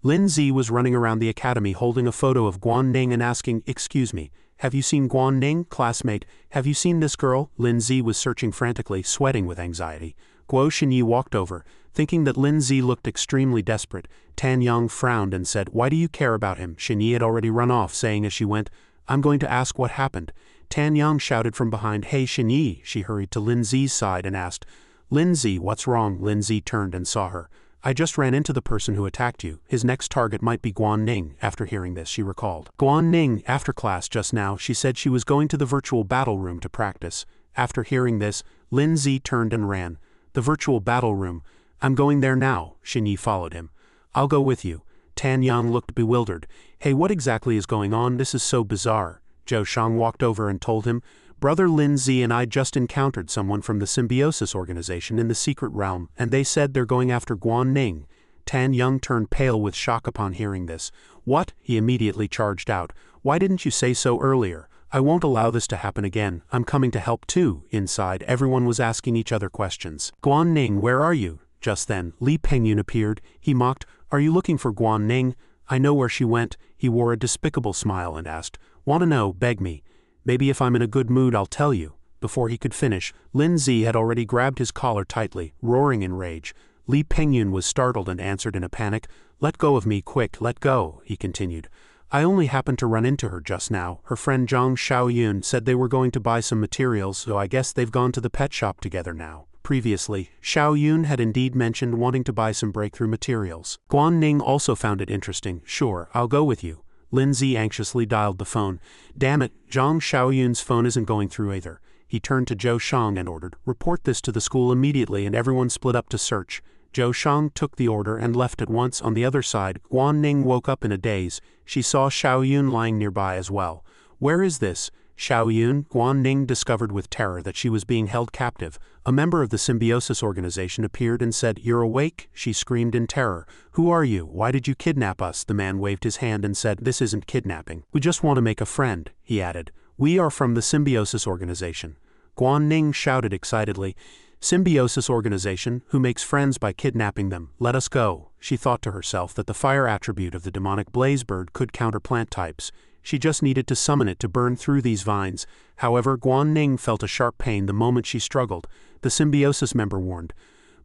Lin Zi was running around the academy holding a photo of Guan Ning and asking, "Excuse me, have you seen Guan Ning, classmate? Have you seen this girl?" Lin Zi was searching frantically, sweating with anxiety. Guo Xinyi walked over. Thinking that Lin Zi looked extremely desperate, Tan Yang frowned and said, "Why do you care about him?" Xinyi had already run off, saying as she went, "I'm going to ask what happened." Tan Yang shouted from behind, "Hey Xinyi!" She hurried to Lin Zi's side and asked, "Lin Zi, what's wrong?" Lin Zi turned and saw her. "I just ran into the person who attacked you. His next target might be Guan Ning." After hearing this, she recalled. Guan Ning, after class just now, she said she was going to the virtual battle room to practice. After hearing this, Lin Zi turned and ran. The virtual battle room. "I'm going there now." Xinyi followed him. "I'll go with you." Tan Yang looked bewildered. "Hey, what exactly is going on? This is so bizarre." Zhou Shang walked over and told him, "Brother Lin Zi and I just encountered someone from the symbiosis organization in the secret realm, and they said they're going after Guan Ning." Tan Yang turned pale with shock upon hearing this. "What?" He immediately charged out. "Why didn't you say so earlier? I won't allow this to happen again. I'm coming to help too." Inside, everyone was asking each other questions. "Guan Ning, where are you?" Just then, Li Pengyun appeared. He mocked, "Are you looking for Guan Ning?" "I know where she went." He wore a despicable smile and asked, "Want to know? Beg me. Maybe if I'm in a good mood I'll tell you." Before he could finish, Lin Zi had already grabbed his collar tightly, roaring in rage. Li Pengyun was startled and answered in a panic, "Let go of me, quick, let go." He continued, "I only happened to run into her just now. Her friend Zhang Xiaoyun said they were going to buy some materials, so I guess they've gone to the pet shop together now." Previously, Xiaoyun had indeed mentioned wanting to buy some breakthrough materials. Guan Ning also found it interesting. "Sure, I'll go with you." Lin Zi anxiously dialed the phone. "Damn it, Zhang Xiaoyun's phone isn't going through either." He turned to Zhou Shang and ordered, "Report this to the school immediately," and everyone split up to search. Zhou Shang took the order and left at once. On the other side, Guan Ning woke up in a daze. She saw Xiaoyun lying nearby as well. "Where is this?" Xiaoyun. Guan Ning discovered with terror that she was being held captive. A member of the symbiosis organization appeared and said, "You're awake?" She screamed in terror. "Who are you? Why did you kidnap us?" The man waved his hand and said, "This isn't kidnapping. We just want to make a friend." He added, "We are from the symbiosis organization." Guan Ning shouted excitedly, "Symbiosis organization, who makes friends by kidnapping them? Let us go." She thought to herself that the fire attribute of the demonic blaze bird could counter plant types. She just needed to summon it to burn through these vines. However, Guan Ning felt a sharp pain the moment she struggled. The symbiosis member warned,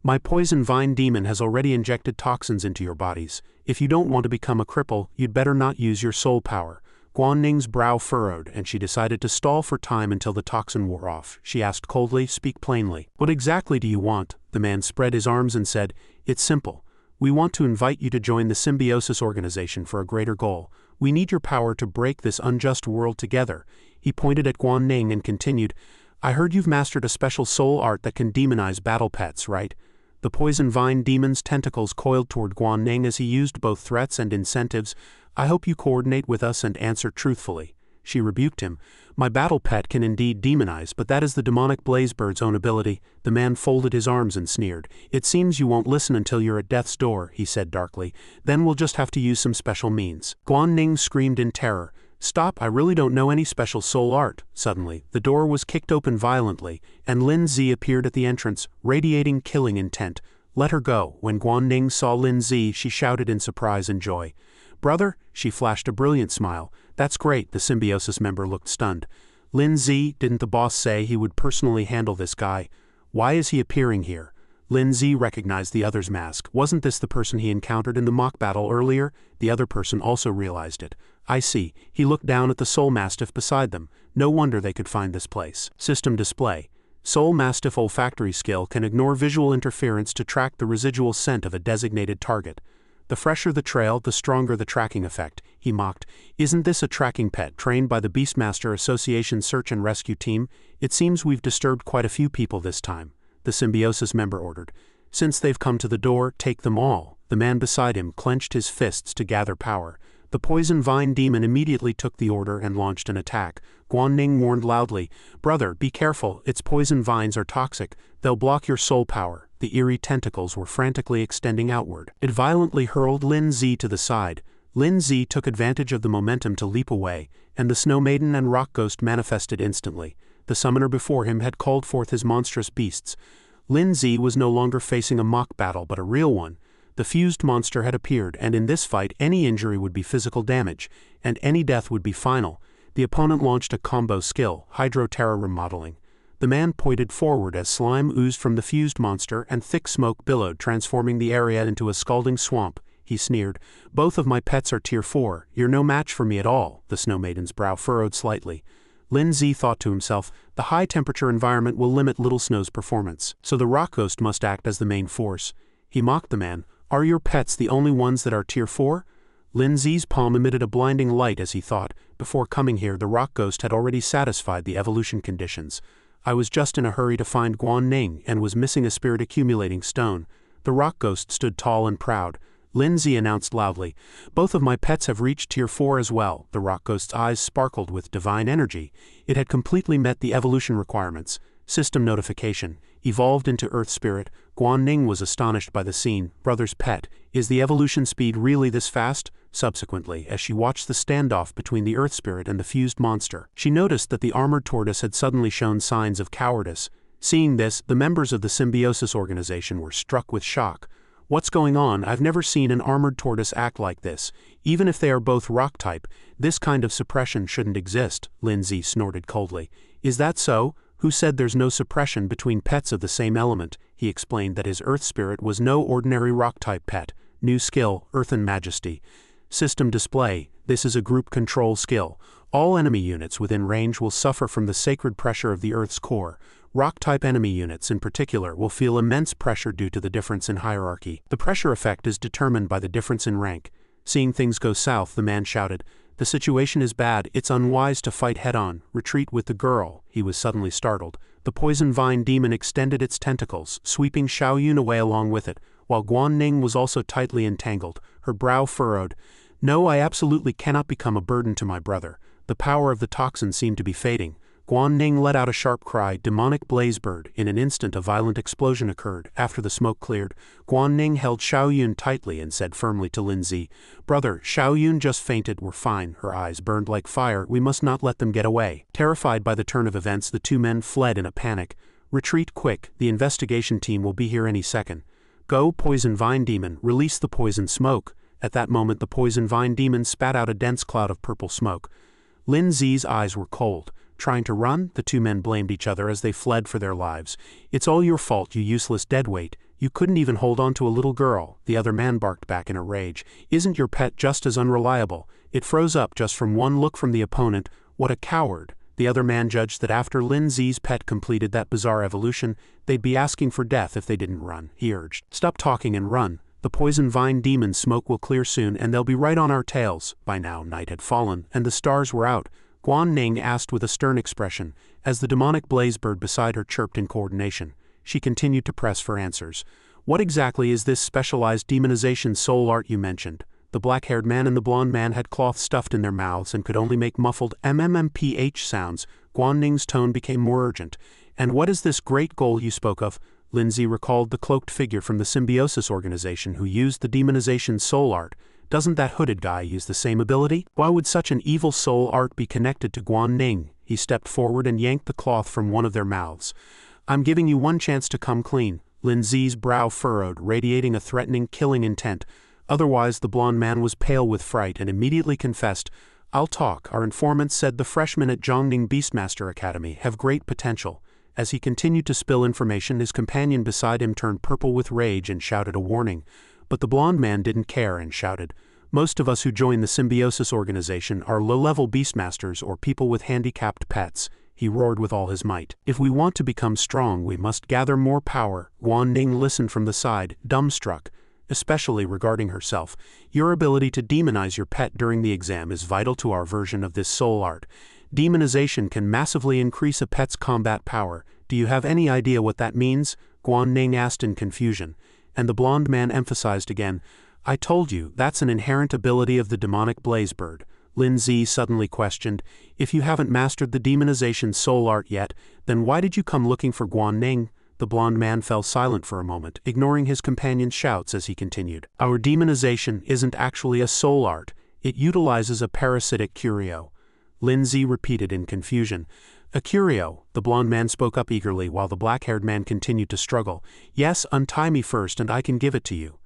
"My poison vine demon has already injected toxins into your bodies. If you don't want to become a cripple, you'd better not use your soul power." Guan Ning's brow furrowed, and she decided to stall for time until the toxin wore off. She asked coldly, "Speak plainly. What exactly do you want?" The man spread his arms and said, "It's simple. We want to invite you to join the symbiosis organization for a greater goal. We need your power to break this unjust world together." He pointed at Guan Ning and continued, "I heard you've mastered a special soul art that can demonize battle pets, right?" The poison vine demon's tentacles coiled toward Guan Ning as he used both threats and incentives. "I hope you coordinate with us and answer truthfully." She rebuked him, My battle pet can indeed demonize, but that is the demonic blazebird's own ability. The man folded his arms and sneered. It seems you won't listen until you're at death's door, he said darkly. Then we'll just have to use some special means. Guan Ning screamed in terror. Stop, I really don't know any special soul art. Suddenly, the door was kicked open violently, and Lin Zi appeared at the entrance, radiating killing intent. Let her go. When Guan Ning saw Lin Zi, she shouted in surprise and joy. Brother, she flashed a brilliant smile. That's great, the symbiosis member looked stunned. Lin Zi, didn't the boss say he would personally handle this guy? Why is he appearing here? Lin Zi recognized the other's mask. Wasn't this the person he encountered in the mock battle earlier? The other person also realized it. I see. He looked down at the Soul Mastiff beside them. No wonder they could find this place. System display. Soul Mastiff olfactory skill can ignore visual interference to track the residual scent of a designated target. The fresher the trail, the stronger the tracking effect, he mocked. Isn't this a tracking pet trained by the Beastmaster Association search and rescue team? It seems we've disturbed quite a few people this time. The symbiosis member ordered. Since they've come to the door, take them all. The man beside him clenched his fists to gather power. The poison vine demon immediately took the order and launched an attack. Guan Ning warned loudly, Brother, be careful, its poison vines are toxic. They'll block your soul power. The eerie tentacles were frantically extending outward. It violently hurled Lin Zi to the side. Lin Zi took advantage of the momentum to leap away, and the Snow Maiden and Rock Ghost manifested instantly. The summoner before him had called forth his monstrous beasts. Lin Zi was no longer facing a mock battle but a real one. The fused monster had appeared, and in this fight any injury would be physical damage, and any death would be final. The opponent launched a combo skill, Hydro Terror Remodeling. The man pointed forward as slime oozed from the fused monster and thick smoke billowed, transforming the area into a scalding swamp. He sneered, Both of my pets are tier 4, you're no match for me at all. The Snow Maiden's brow furrowed slightly. Lin Zi thought to himself, the high-temperature environment will limit Little Snow's performance, so the Rock Ghost must act as the main force. He mocked the man. Are your pets the only ones that are tier 4? Lin Zi's palm emitted a blinding light as he thought. Before coming here, the Rock Ghost had already satisfied the evolution conditions. I was just in a hurry to find Guan Ning and was missing a spirit accumulating stone. The Rock Ghost stood tall and proud. Lin Zi announced loudly, Both of my pets have reached tier 4 as well. The Rock Ghost's eyes sparkled with divine energy. It had completely met the evolution requirements. System notification. Evolved into Earth Spirit, Guan Ning was astonished by the scene. Brother's pet, is the evolution speed really this fast? Subsequently, as she watched the standoff between the Earth Spirit and the fused monster, she noticed that the armored tortoise had suddenly shown signs of cowardice. Seeing this, the members of the symbiosis organization were struck with shock. What's going on? I've never seen an armored tortoise act like this. Even if they are both rock type, this kind of suppression shouldn't exist, Lin Zi snorted coldly. Is that so? Who said there's no suppression between pets of the same element? He explained that his Earth Spirit was no ordinary rock-type pet. New skill, Earthen Majesty. System display. This is a group control skill. All enemy units within range will suffer from the sacred pressure of the Earth's core. Rock-type enemy units in particular will feel immense pressure due to the difference in hierarchy. The pressure effect is determined by the difference in rank. Seeing things go south, the man shouted, The situation is bad, it's unwise to fight head-on. Retreat with the girl. He was suddenly startled. The poison vine demon extended its tentacles, sweeping Xiaoyun away along with it, while Guan Ning was also tightly entangled, her brow furrowed. No, I absolutely cannot become a burden to my brother. The power of the toxin seemed to be fading. Guan Ning let out a sharp cry, demonic blazebird. In an instant a violent explosion occurred. After the smoke cleared, Guan Ning held Xiaoyun tightly and said firmly to Lin Zi, Brother, Xiaoyun just fainted, we're fine. Her eyes burned like fire, we must not let them get away. Terrified by the turn of events, the two men fled in a panic. Retreat quick, the investigation team will be here any second. Go, poison vine demon, release the poison smoke. At that moment the poison vine demon spat out a dense cloud of purple smoke. Lin Zi's eyes were cold. Trying to run, the two men blamed each other as they fled for their lives. It's all your fault, you useless deadweight. You couldn't even hold on to a little girl. The other man barked back in a rage. Isn't your pet just as unreliable? It froze up just from one look from the opponent. What a coward. The other man judged that after Lin Zi's pet completed that bizarre evolution, they'd be asking for death if they didn't run. He urged, Stop talking and run. The poison vine demon smoke will clear soon and they'll be right on our tails. By now night had fallen and the stars were out. Guan Ning asked with a stern expression, as the demonic blazebird beside her chirped in coordination. She continued to press for answers. What exactly is this specialized demonization soul art you mentioned? The The black-haired man and the blonde man had cloth stuffed in their mouths and could only make muffled mmmph sounds. Guan Ning's tone became more urgent. "And what is this great goal you spoke of?" Lindsay recalled the cloaked figure from the Symbiosis organization who used the demonization soul art. "Doesn't that hooded guy use the same ability? Why would such an evil soul art be connected to Guan Ning?" He stepped forward and yanked the cloth from one of their mouths. "I'm giving you one chance to come clean." Lindsay's brow furrowed, radiating a threatening, killing intent. Otherwise, the blonde man was pale with fright and immediately confessed, "I'll talk. Our informants said the freshmen at Zhongning Beastmaster Academy have great potential." As he continued to spill information, his companion beside him turned purple with rage and shouted a warning. But the blonde man didn't care and shouted, "Most of us who join the Symbiosis organization are low-level beastmasters or people with handicapped pets." He roared with all his might. "If we want to become strong, we must gather more power." Guan Ning listened from the side, dumbstruck, especially regarding herself. "Your ability to demonize your pet during the exam is vital to our version of this soul art. Demonization can massively increase a pet's combat power. Do you have any idea what that means?" Guan Ning asked in confusion, and the blonde man emphasized again, "I told you, that's an inherent ability of the demonic blaze bird." Lin Zi suddenly questioned, "If you haven't mastered the demonization soul art yet, then why did you come looking for Guan Ning?" The blonde man fell silent for a moment, ignoring his companion's shouts as he continued. "Our demonization isn't actually a soul art. It utilizes a parasitic curio." Lin Zi repeated in confusion. "A curio," the blonde man spoke up eagerly while the black-haired man continued to struggle. "Yes, untie me first and I can give it to you."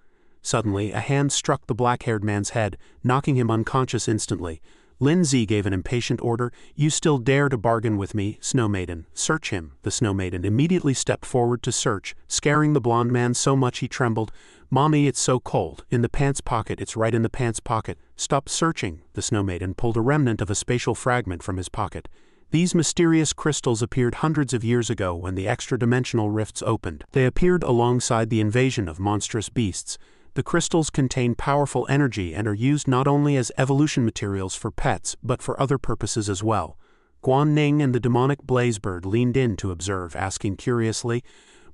Suddenly, a hand struck the black-haired man's head, knocking him unconscious instantly. Lin Zi gave an impatient order, "You still dare to bargain with me, Snow Maiden? Search him." The Snow Maiden immediately stepped forward to search, scaring the blonde man so much he trembled. "Mommy, it's so cold. In the pants pocket, it's right in the pants pocket. Stop searching." The Snow Maiden pulled a remnant of a spatial fragment from his pocket. These mysterious crystals appeared hundreds of years ago when the extra-dimensional rifts opened. They appeared alongside the invasion of monstrous beasts. The crystals contain powerful energy and are used not only as evolution materials for pets, but for other purposes as well. Guan Ning and the demonic blaze bird leaned in to observe, asking curiously,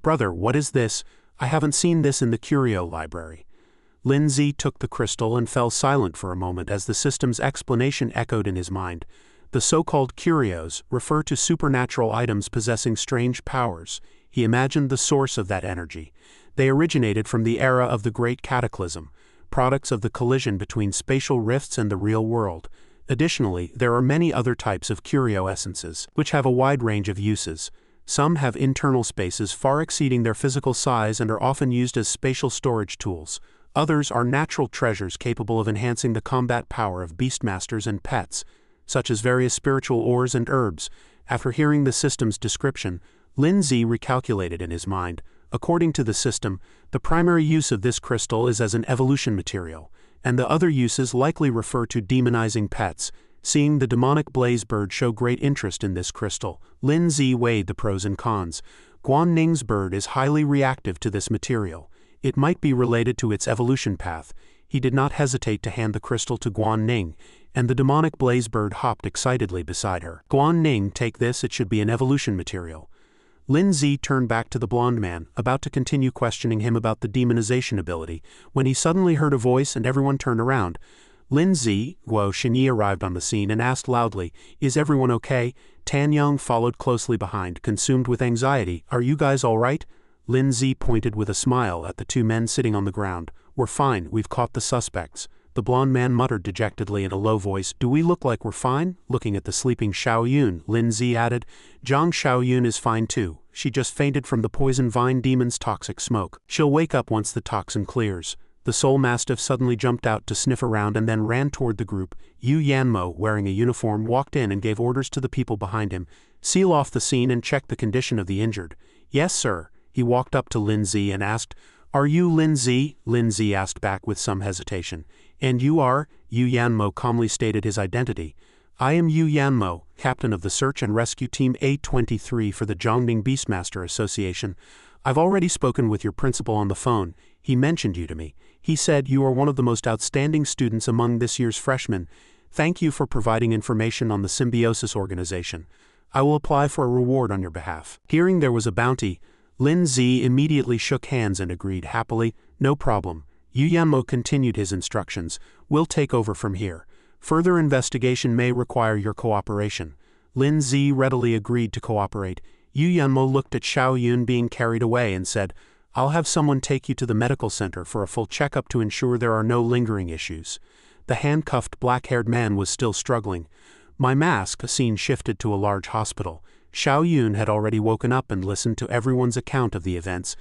"Brother, what is this? I haven't seen this in the curio library." Lin Zi took the crystal and fell silent for a moment as the system's explanation echoed in his mind. The so-called curios refer to supernatural items possessing strange powers. He imagined the source of that energy. They originated from the era of the Great Cataclysm, products of the collision between spatial rifts and the real world. Additionally, there are many other types of curio essences, which have a wide range of uses. Some have internal spaces far exceeding their physical size and are often used as spatial storage tools. Others are natural treasures capable of enhancing the combat power of beastmasters and pets, such as various spiritual ores and herbs. After hearing the system's description, Lin Zi recalculated in his mind. According to the system, the primary use of this crystal is as an evolution material, and the other uses likely refer to demonizing pets. Seeing the demonic blaze bird show great interest in this crystal, Lin Zi weighed the pros and cons. Guan Ning's bird is highly reactive to this material. It might be related to its evolution path. He did not hesitate to hand the crystal to Guan Ning, and the demonic blaze bird hopped excitedly beside her. "Guan Ning, take this, it should be an evolution material." Lin Zi turned back to the blonde man, about to continue questioning him about the demonization ability, when he suddenly heard a voice and everyone turned around. Lin Zi, Guo Xinyi arrived on the scene and asked loudly, "Is everyone okay?" Tan Yang followed closely behind, consumed with anxiety. "Are you guys all right?" Lin Zi pointed with a smile at the two men sitting on the ground. "We're fine, we've caught the suspects." The blonde man muttered dejectedly in a low voice, "Do we look like we're fine?" Looking at the sleeping Xiao Yun, Lin Zi added, "Zhang Xiao Yun is fine too. She just fainted from the poison vine demon's toxic smoke. She'll wake up once the toxin clears." The soul mastiff suddenly jumped out to sniff around and then ran toward the group. Yu Yanmo, wearing a uniform, walked in and gave orders to the people behind him. "Seal off the scene and check the condition of the injured." "Yes, sir." He walked up to Lin Zi and asked, "Are you Lin Zi?" Lin Zi asked back with some hesitation. "And you are?" Yu Yanmo calmly stated his identity. "I am Yu Yanmo, captain of the Search and Rescue Team A23 for the Zhongning Beastmaster Association. I've already spoken with your principal on the phone. He mentioned you to me. He said you are one of the most outstanding students among this year's freshmen. Thank you for providing information on the Symbiosis organization. I will apply for a reward on your behalf." Hearing there was a bounty, Lin Zi immediately shook hands and agreed happily, "No problem." Yu Yanmo continued his instructions. We'll take over from here. Further investigation may require your cooperation. Lin Zi readily agreed to cooperate. Yu Yanmo looked at Xiao Yun being carried away and said, I'll have someone take you to the medical center for a full checkup to ensure there are no lingering issues. The handcuffed black-haired man was still struggling. My mask, a scene shifted to a large hospital. Xiao Yun had already woken up and listened to everyone's account of the events.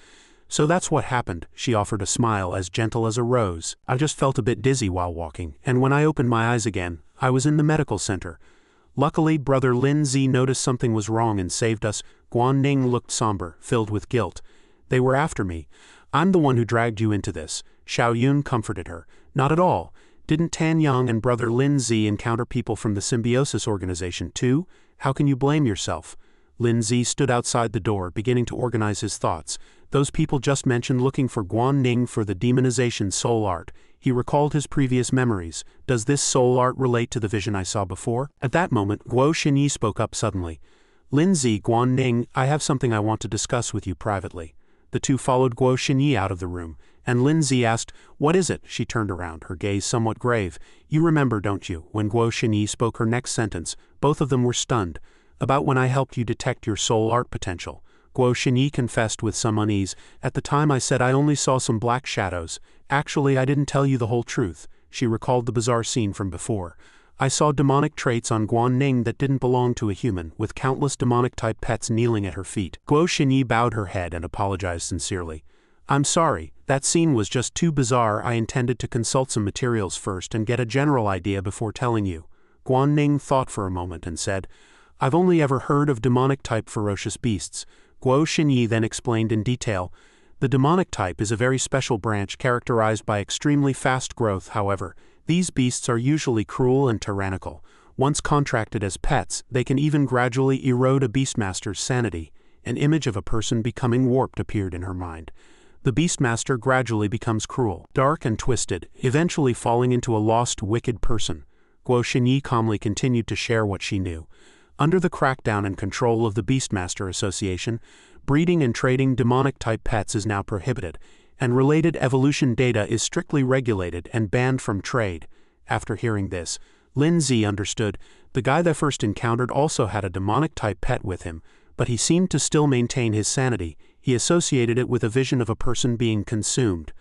So that's what happened, she offered a smile as gentle as a rose. I just felt a bit dizzy while walking, and when I opened my eyes again, I was in the medical center. Luckily, Brother Lin Zi noticed something was wrong and saved us. Guan Ning looked somber, filled with guilt. They were after me. I'm the one who dragged you into this. Xiao Yun comforted her. Not at all. Didn't Tan Yang and Brother Lin Zi encounter people from the Symbiosis organization too? How can you blame yourself? Lin Zi stood outside the door, beginning to organize his thoughts. Those people just mentioned looking for Guan Ning for the demonization soul art. He recalled his previous memories. Does this soul art relate to the vision I saw before? At that moment, Guo Xinyi spoke up suddenly. Lin Zi, Guan Ning, I have something I want to discuss with you privately. The two followed Guo Xinyi out of the room, and Lin Zi asked, What is it? She turned around, her gaze somewhat grave. You remember, don't you, when Guo Xinyi spoke her next sentence, both of them were stunned. About when I helped you detect your soul art potential. Guo Xinyi confessed with some unease. At the time I said I only saw some black shadows. Actually, I didn't tell you the whole truth. She recalled the bizarre scene from before. I saw demonic traits on Guan Ning that didn't belong to a human, with countless demonic-type pets kneeling at her feet. Guo Xinyi bowed her head and apologized sincerely. I'm sorry, that scene was just too bizarre. I intended to consult some materials first and get a general idea before telling you. Guan Ning thought for a moment and said, I've only ever heard of demonic-type ferocious beasts. Guo Xinyi then explained in detail. The demonic type is a very special branch characterized by extremely fast growth. However, these beasts are usually cruel and tyrannical. Once contracted as pets, they can even gradually erode a beastmaster's sanity. An image of a person becoming warped appeared in her mind. The beastmaster gradually becomes cruel, dark and twisted, eventually falling into a lost, wicked person. Guo Xinyi calmly continued to share what she knew. Under the crackdown and control of the Beastmaster Association, breeding and trading demonic-type pets is now prohibited, and related evolution data is strictly regulated and banned from trade. After hearing this, Lin Zi understood. The guy they first encountered also had a demonic-type pet with him, but he seemed to still maintain his sanity. He associated it with a vision of a person being consumed.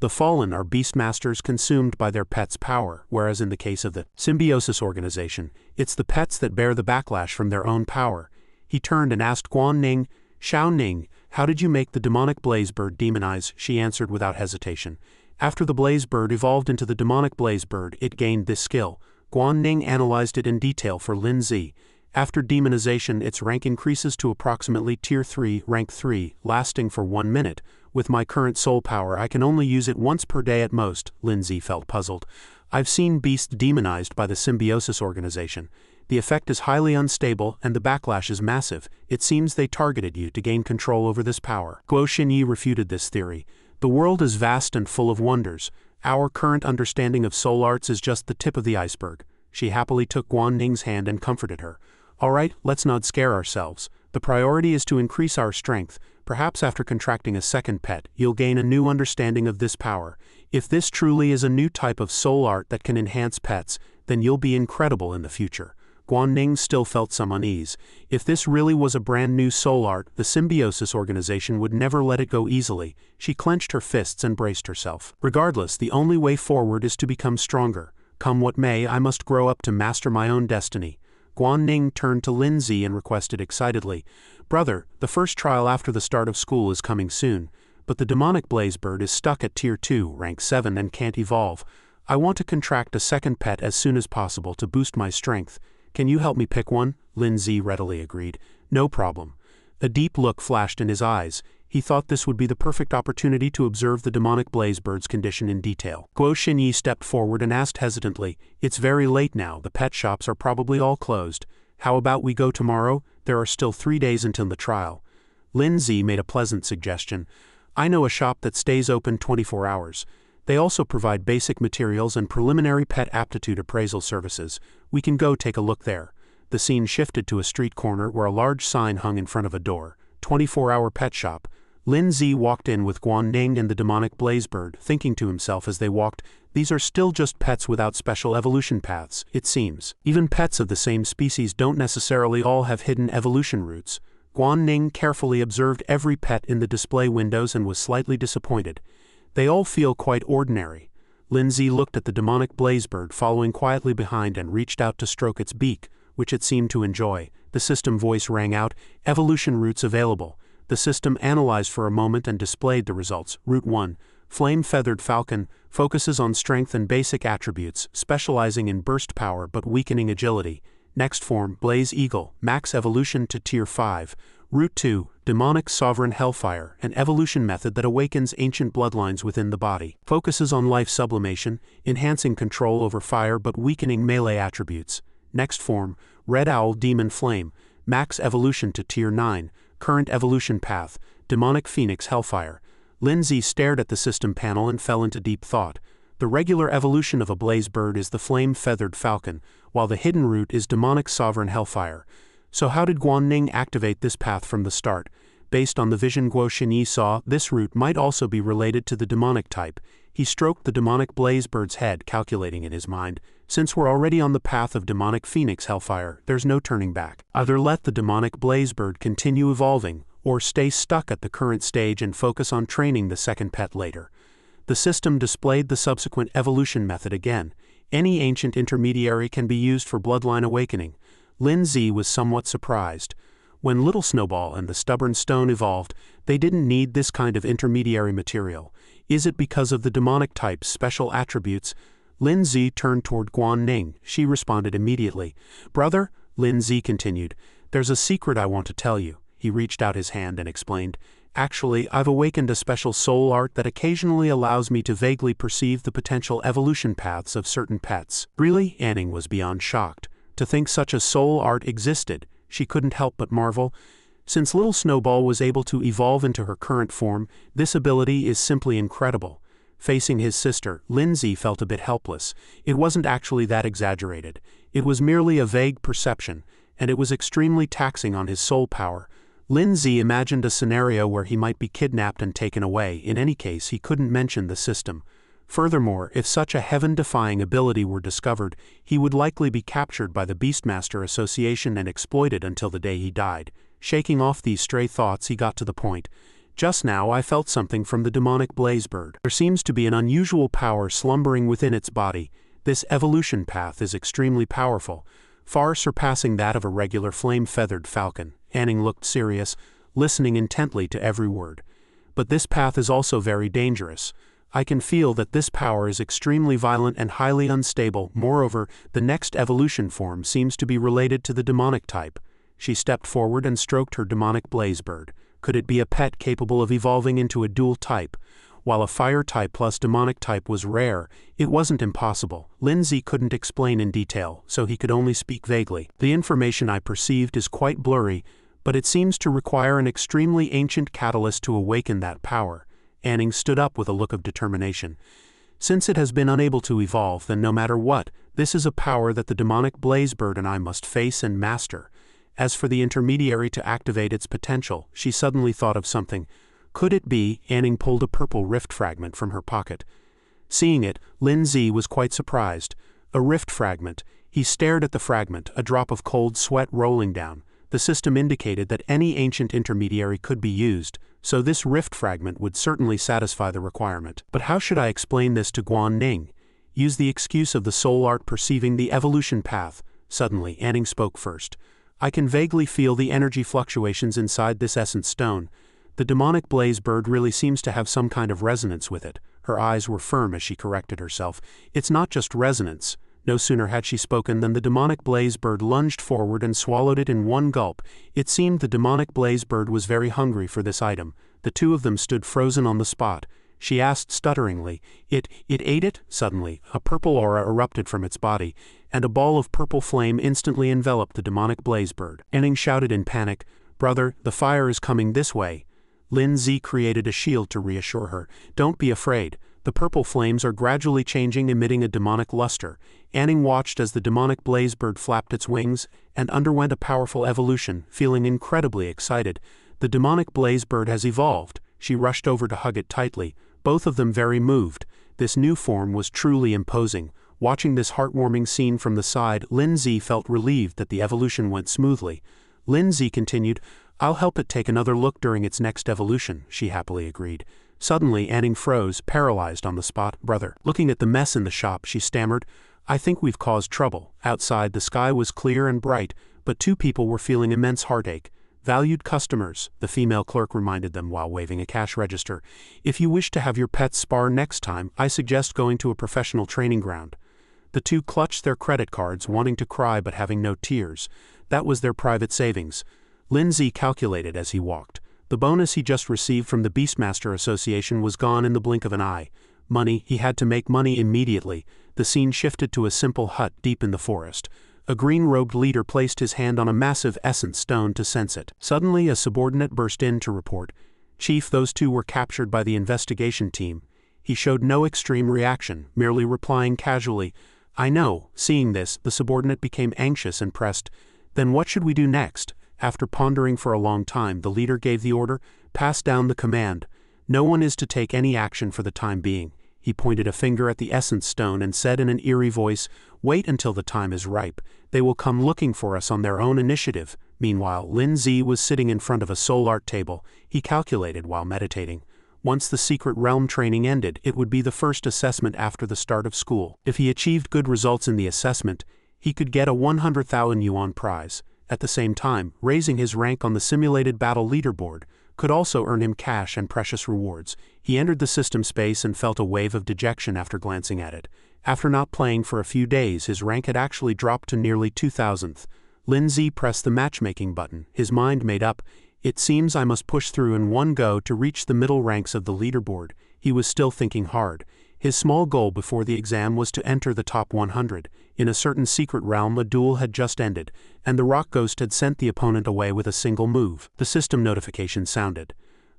The fallen are beastmasters consumed by their pet's power, whereas in the case of the Symbiosis organization, it's the pets that bear the backlash from their own power. He turned and asked Guan Ning, Xiao Ning, how did you make the demonic blaze bird demonize? She answered without hesitation. After the blaze bird evolved into the demonic blaze bird, it gained this skill. Guan Ning analyzed it in detail for Lin Zi. After demonization, its rank increases to approximately Tier 3, Rank 3, lasting for 1 minute. With my current soul power, I can only use it once per day at most. Lin Zi felt puzzled. I've seen beasts demonized by the Symbiosis organization. The effect is highly unstable and the backlash is massive. It seems they targeted you to gain control over this power. Guo Xinyi refuted this theory. The world is vast and full of wonders. Our current understanding of soul arts is just the tip of the iceberg. She happily took Guan Ning's hand and comforted her. All right, let's not scare ourselves. The priority is to increase our strength. Perhaps after contracting a second pet, you'll gain a new understanding of this power. If this truly is a new type of soul art that can enhance pets, then you'll be incredible in the future. Guan Ning still felt some unease. If this really was a brand new soul art, the Symbiosis organization would never let it go easily. She clenched her fists and braced herself. Regardless, the only way forward is to become stronger. Come what may, I must grow up to master my own destiny. Guan Ning turned to Lin Zi and requested excitedly, Brother, the first trial after the start of school is coming soon, but the demonic blaze bird is stuck at Tier 2, Rank 7 and can't evolve. I want to contract a second pet as soon as possible to boost my strength. Can you help me pick one? Lin Zi readily agreed. No problem. A deep look flashed in his eyes. He thought this would be the perfect opportunity to observe the demonic blaze bird's condition in detail. Guo Xinyi stepped forward and asked hesitantly, It's very late now, the pet shops are probably all closed. How about we go tomorrow? There are still 3 days until the trial. Lin Zi made a pleasant suggestion. I know a shop that stays open 24 hours. They also provide basic materials and preliminary pet aptitude appraisal services. We can go take a look there. The scene shifted to a street corner where a large sign hung in front of a door. 24-hour pet shop. Lin Zi walked in with Guan Ning and the demonic blazebird, thinking to himself as they walked, "These are still just pets without special evolution paths, it seems. Even pets of the same species don't necessarily all have hidden evolution routes." Guan Ning carefully observed every pet in the display windows and was slightly disappointed. "They all feel quite ordinary." Lin Zi looked at the demonic blazebird following quietly behind and reached out to stroke its beak, which it seemed to enjoy. The system voice rang out, "Evolution routes available." The system analyzed for a moment and displayed the results. Route 1, Flame-Feathered Falcon, focuses on strength and basic attributes, specializing in burst power but weakening agility. Next form, Blaze Eagle, max evolution to Tier 5. Route 2, Demonic Sovereign Hellfire, an evolution method that awakens ancient bloodlines within the body. Focuses on life sublimation, enhancing control over fire but weakening melee attributes. Next form, Red Owl Demon Flame, max evolution to Tier 9. Current evolution path, Demonic Phoenix Hellfire. Lin Zi stared at the system panel and fell into deep thought. The regular evolution of a blazebird is the Flame-Feathered Falcon, while the hidden route is Demonic Sovereign Hellfire. So how did Guan Ning activate this path from the start? Based on the vision Guo Xinyi saw, this route might also be related to the demonic type. He stroked the demonic blazebird's head, calculating in his mind, "Since we're already on the path of Demonic Phoenix Hellfire, there's no turning back. Either let the demonic blazebird continue evolving, or stay stuck at the current stage and focus on training the second pet later." The system displayed the subsequent evolution method again. Any ancient intermediary can be used for bloodline awakening. Lin Zi was somewhat surprised. When Little Snowball and the Stubborn Stone evolved, they didn't need this kind of intermediary material. Is it because of the demonic type's special attributes? Lin Zi turned toward Guan Ning. She responded immediately. "Brother," Lin Zi continued, "there's a secret I want to tell you." He reached out his hand and explained, "Actually, I've awakened a special soul art that occasionally allows me to vaguely perceive the potential evolution paths of certain pets." Really? Anning was beyond shocked. To think such a soul art existed, she couldn't help but marvel. Since Little Snowball was able to evolve into her current form, this ability is simply incredible. Facing his sister, Lin Zi felt a bit helpless. It wasn't actually that exaggerated. It was merely a vague perception, and it was extremely taxing on his soul power. Lin Zi imagined a scenario where he might be kidnapped and taken away. In any case, he couldn't mention the system. Furthermore, if such a heaven-defying ability were discovered, he would likely be captured by the Beastmaster Association and exploited until the day he died. Shaking off these stray thoughts, he got to the point. "Just now I felt something from the demonic blazebird. There seems to be an unusual power slumbering within its body. This evolution path is extremely powerful, far surpassing that of a regular flame-feathered falcon." Anning looked serious, listening intently to every word. "But this path is also very dangerous. I can feel that this power is extremely violent and highly unstable. Moreover, the next evolution form seems to be related to the demonic type." She stepped forward and stroked her demonic blazebird. Could it be a pet capable of evolving into a dual type? While a fire type plus demonic type was rare, it wasn't impossible. Lin Zi couldn't explain in detail, so he could only speak vaguely. "The information I perceived is quite blurry, but it seems to require an extremely ancient catalyst to awaken that power." Anning stood up with a look of determination. "Since it has been unable to evolve, then no matter what, this is a power that the demonic blazebird and I must face and master. As for the intermediary to activate its potential," she suddenly thought of something. Could it be? Anning pulled a purple rift fragment from her pocket. Seeing it, Lin Zi was quite surprised. A rift fragment. He stared at the fragment, a drop of cold sweat rolling down. The system indicated that any ancient intermediary could be used, so this rift fragment would certainly satisfy the requirement. But how should I explain this to Guan Ning? Use the excuse of the soul art perceiving the evolution path. Suddenly, Anning spoke first. "I can vaguely feel the energy fluctuations inside this essence stone. The demonic blazebird really seems to have some kind of resonance with it." Her eyes were firm as she corrected herself. "It's not just resonance." No sooner had she spoken than the demonic blazebird lunged forward and swallowed it in one gulp. It seemed the demonic blazebird was very hungry for this item. The two of them stood frozen on the spot. She asked stutteringly, It ate it?" Suddenly, a purple aura erupted from its body, and a ball of purple flame instantly enveloped the demonic blazebird. Anning shouted in panic, "Brother, the fire is coming this way." Lin Zi created a shield to reassure her. "Don't be afraid. The purple flames are gradually changing, emitting a demonic luster." Anning watched as the demonic blazebird flapped its wings and underwent a powerful evolution, feeling incredibly excited. "The demonic blazebird has evolved." She rushed over to hug it tightly, both of them very moved. This new form was truly imposing. Watching this heartwarming scene from the side, Lindsay felt relieved that the evolution went smoothly. Lindsay continued, "I'll help it take another look during its next evolution," she happily agreed. Suddenly, Anning froze, paralyzed on the spot. "Brother." Looking at the mess in the shop, she stammered, "I think we've caused trouble." Outside, the sky was clear and bright, but two people were feeling immense heartache. "Valued customers," the female clerk reminded them while waving a cash register, "if you wish to have your pets spar next time, I suggest going to a professional training ground." The two clutched their credit cards, wanting to cry but having no tears. That was their private savings. Lindsay calculated as he walked. The bonus he just received from the Beastmaster Association was gone in the blink of an eye. Money, he had to make money immediately. The scene shifted to a simple hut deep in the forest. A green-robed leader placed his hand on a massive essence stone to sense it. Suddenly, a subordinate burst in to report, "Chief, those two were captured by the investigation team." He showed no extreme reaction, merely replying casually, "I know." Seeing this, the subordinate became anxious and pressed, "Then what should we do next?" After pondering for a long time, the leader gave the order, "Pass down the command. No one is to take any action for the time being." He pointed a finger at the essence stone and said in an eerie voice, "Wait until the time is ripe. They will come looking for us on their own initiative." Meanwhile, Lindsay was sitting in front of a soul art table. He calculated while meditating. Once the secret realm training ended, it would be the first assessment after the start of school. If he achieved good results in the assessment, he could get a 100,000 yuan prize. At the same time, raising his rank on the simulated battle leaderboard could also earn him cash and precious rewards. He entered the system space and felt a wave of dejection after glancing at it. After not playing for a few days, his rank had actually dropped to nearly 2,000th. Lindsay pressed the matchmaking button, his mind made up. "It seems I must push through in one go to reach the middle ranks of the leaderboard." He was still thinking hard. His small goal before the exam was to enter the top 100. In a certain secret realm, a duel had just ended, and the rock ghost had sent the opponent away with a single move. The system notification sounded.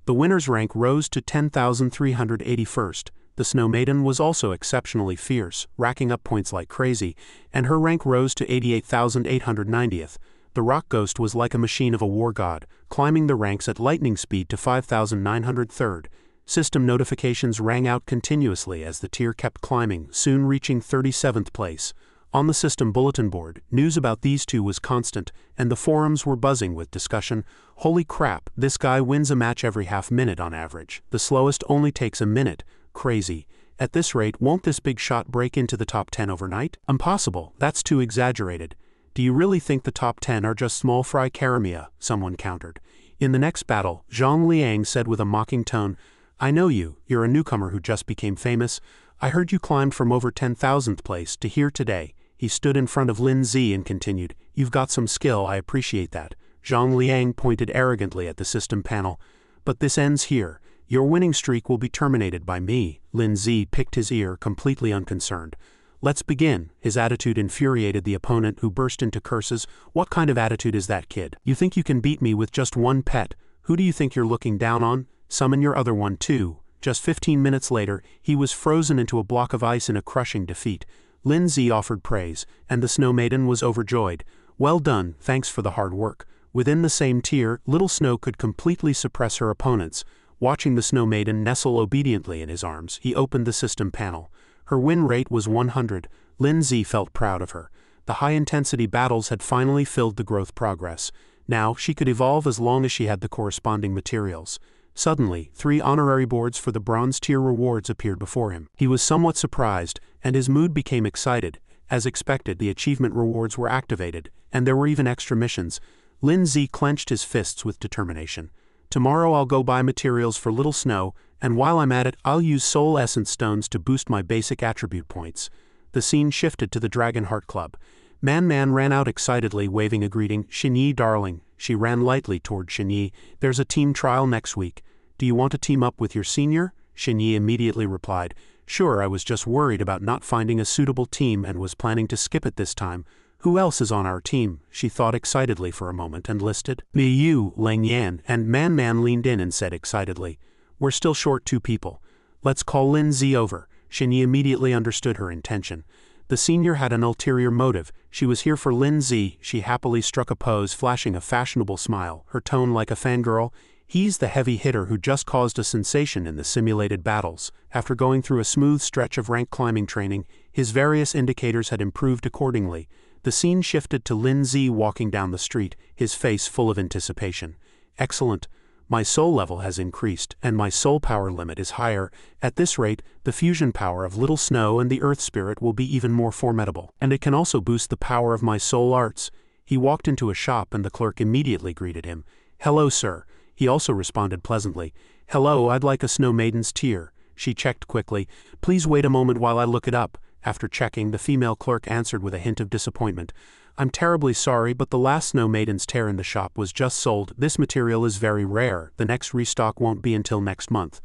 The winner's rank rose to 10,381st. The Snow Maiden was also exceptionally fierce, racking up points like crazy, and her rank rose to 88,890th. The rock ghost was like a machine of a war god, climbing the ranks at lightning speed to 5,903rd. System notifications rang out continuously as the tier kept climbing, soon reaching 37th place. On the system bulletin board, news about these two was constant, and the forums were buzzing with discussion. "Holy crap, this guy wins a match every half-minute on average. The slowest only takes a minute. Crazy. At this rate, won't this big shot break into the top 10 overnight?" "Impossible, that's too exaggerated." "Do you really think the top 10 are just small fry caramia?" someone countered. In the next battle, Zhang Liang said with a mocking tone, "I know you, you're a newcomer who just became famous. I heard you climbed from over 10,000th place to here today." He stood in front of Lin Zi and continued, "You've got some skill, I appreciate that." Zhang Liang pointed arrogantly at the system panel. "But this ends here. Your winning streak will be terminated by me." Lin Zi picked his ear, completely unconcerned. "Let's begin." His attitude infuriated the opponent, who burst into curses. "What kind of attitude is that, kid? You think you can beat me with just one pet? Who do you think you're looking down on? Summon your other one too." Just 15 minutes later, he was frozen into a block of ice in a crushing defeat. Lin Zi offered praise, and the Snow Maiden was overjoyed. "Well done, thanks for the hard work." Within the same tier, Little Snow could completely suppress her opponents. Watching the Snow Maiden nestle obediently in his arms, he opened the system panel. Her win rate was 100. Lin Zi felt proud of her. The high-intensity battles had finally filled the growth progress. Now, she could evolve as long as she had the corresponding materials. Suddenly, 3 honorary boards for the bronze tier rewards appeared before him. He was somewhat surprised, and his mood became excited. As expected, the achievement rewards were activated, and there were even extra missions. Lin Zi clenched his fists with determination. "Tomorrow I'll go buy materials for Little Snow, and while I'm at it, I'll use Soul Essence Stones to boost my basic attribute points." The scene shifted to the Dragon Heart Club. Man ran out excitedly, waving a greeting. "Xinyi, darling." She ran lightly toward Xinyi. "There's a team trial next week. Do you want to team up with your senior?" Xinyi immediately replied, "Sure, I was just worried about not finding a suitable team and was planning to skip it this time. Who else is on our team?" She thought excitedly for a moment and listed me, you, Lang Yan, and Man leaned in and said excitedly, "We're still short 2 people. Let's call Lin Zi over." Xinyi immediately understood her intention. The senior had an ulterior motive. She was here for Lin Zi. She happily struck a pose, flashing a fashionable smile, her tone like a fangirl. He's the heavy hitter who just caused a sensation in the simulated battles. After going through a smooth stretch of rank climbing training, his various indicators had improved accordingly. The scene shifted to Lin Zi walking down the street, his face full of anticipation. Excellent. My soul level has increased, and my soul power limit is higher. At this rate, the fusion power of Little Snow and the Earth Spirit will be even more formidable. And it can also boost the power of my soul arts. He walked into a shop and the clerk immediately greeted him. Hello, sir. He also responded pleasantly. Hello, I'd like a Snow Maiden's tier. She checked quickly. Please wait a moment while I look it up. After checking, the female clerk answered with a hint of disappointment. I'm terribly sorry, but the last Snow Maiden's tear in the shop was just sold. This material is very rare. The next restock won't be until next month.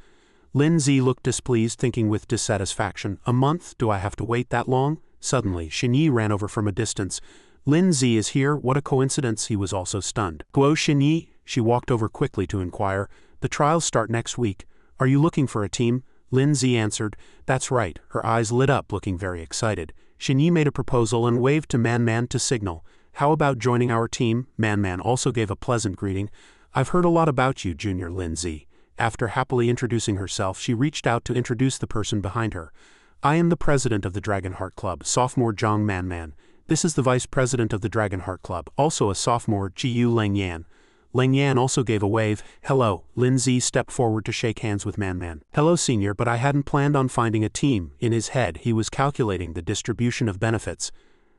Lin Zi looked displeased, thinking with dissatisfaction. A month? Do I have to wait that long? Suddenly, Xinyi ran over from a distance. Lin Zi is here. What a coincidence. He was also stunned. Guo Xinyi? She walked over quickly to inquire. The trials start next week. Are you looking for a team? Lin Zi answered. That's right. Her eyes lit up, looking very excited. Xinyi made a proposal and waved to Man to signal. How about joining our team? Man also gave a pleasant greeting. I've heard a lot about you, Junior Lin Zi. After happily introducing herself, she reached out to introduce the person behind her. I am the president of the Dragonheart Club, sophomore Zhang Man. This is the vice president of the Dragonheart Club, also a sophomore, Jiyu Lengyan. Lengyan also gave a wave. Hello. Lin Zi stepped forward to shake hands with Man. Hello, senior, but I hadn't planned on finding a team. In his head, he was calculating the distribution of benefits.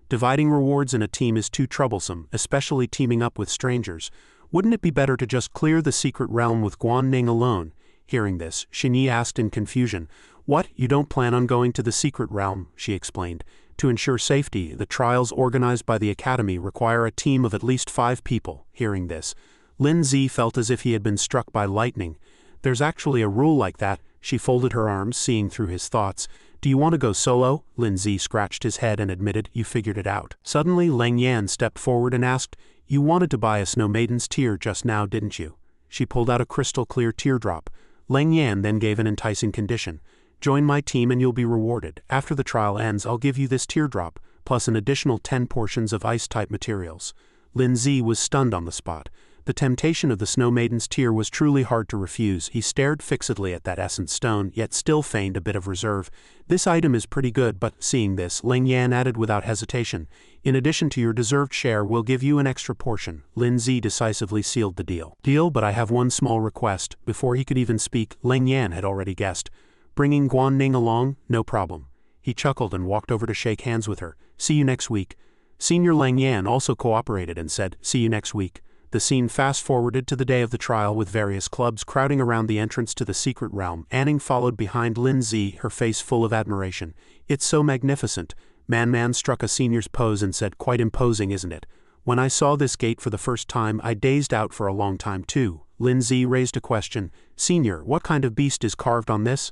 Dividing rewards in a team is too troublesome, especially teaming up with strangers. Wouldn't it be better to just clear the secret realm with Guanning alone? Hearing this, Xinyi asked in confusion. What, you don't plan on going to the secret realm? She explained. To ensure safety, the trials organized by the Academy require a team of at least 5 people. Hearing this, Lin Zi felt as if he had been struck by lightning. There's actually a rule like that. She folded her arms, seeing through his thoughts. Do you want to go solo? Lin Zi scratched his head and admitted, you figured it out. Suddenly, Leng Yan stepped forward and asked, you wanted to buy a Snow Maiden's tear just now, didn't you? She pulled out a crystal-clear teardrop. Leng Yan then gave an enticing condition. Join my team and you'll be rewarded. After the trial ends, I'll give you this teardrop, plus an additional 10 portions of ice-type materials. Lin Zi was stunned on the spot. The temptation of the Snow Maiden's tear was truly hard to refuse. He stared fixedly at that essence stone, yet still feigned a bit of reserve. This item is pretty good, but seeing this, Leng Yan added without hesitation. In addition to your deserved share, we'll give you an extra portion. Lin Zi decisively sealed the deal. Deal, but I have one small request. Before he could even speak, Leng Yan had already guessed. Bringing Guanning along? No problem. He chuckled and walked over to shake hands with her. See you next week. Senior Leng Yan also cooperated and said, see you next week. The scene fast-forwarded to the day of the trial with various clubs crowding around the entrance to the secret realm. Anning followed behind Lin Zi, her face full of admiration. It's so magnificent. Man struck a senior's pose and said, quite imposing, isn't it? When I saw this gate for the first time, I dazed out for a long time too. Lin Zi raised a question. Senior, what kind of beast is carved on this?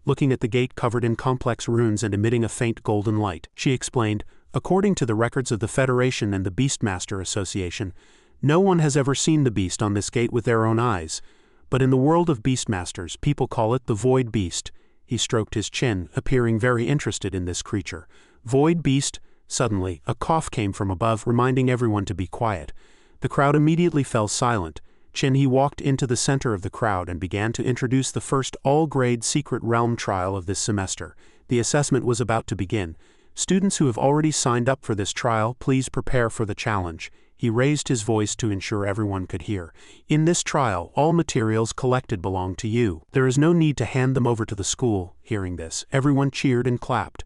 Looking at the gate covered in complex runes and emitting a faint golden light, she explained, according to the records of the Federation and the Beastmaster Association, no one has ever seen the beast on this gate with their own eyes, but in the world of beastmasters, people call it the Void Beast. He stroked his chin, appearing very interested in this creature. Void Beast? Suddenly, a cough came from above, reminding everyone to be quiet. The crowd immediately fell silent. He walked into the center of the crowd and began to introduce the first all-grade secret realm trial of this semester. The assessment was about to begin. Students who have already signed up for this trial, please prepare for the challenge. He raised his voice to ensure everyone could hear. In this trial, all materials collected belong to you. There is no need to hand them over to the school. Hearing this, everyone cheered and clapped.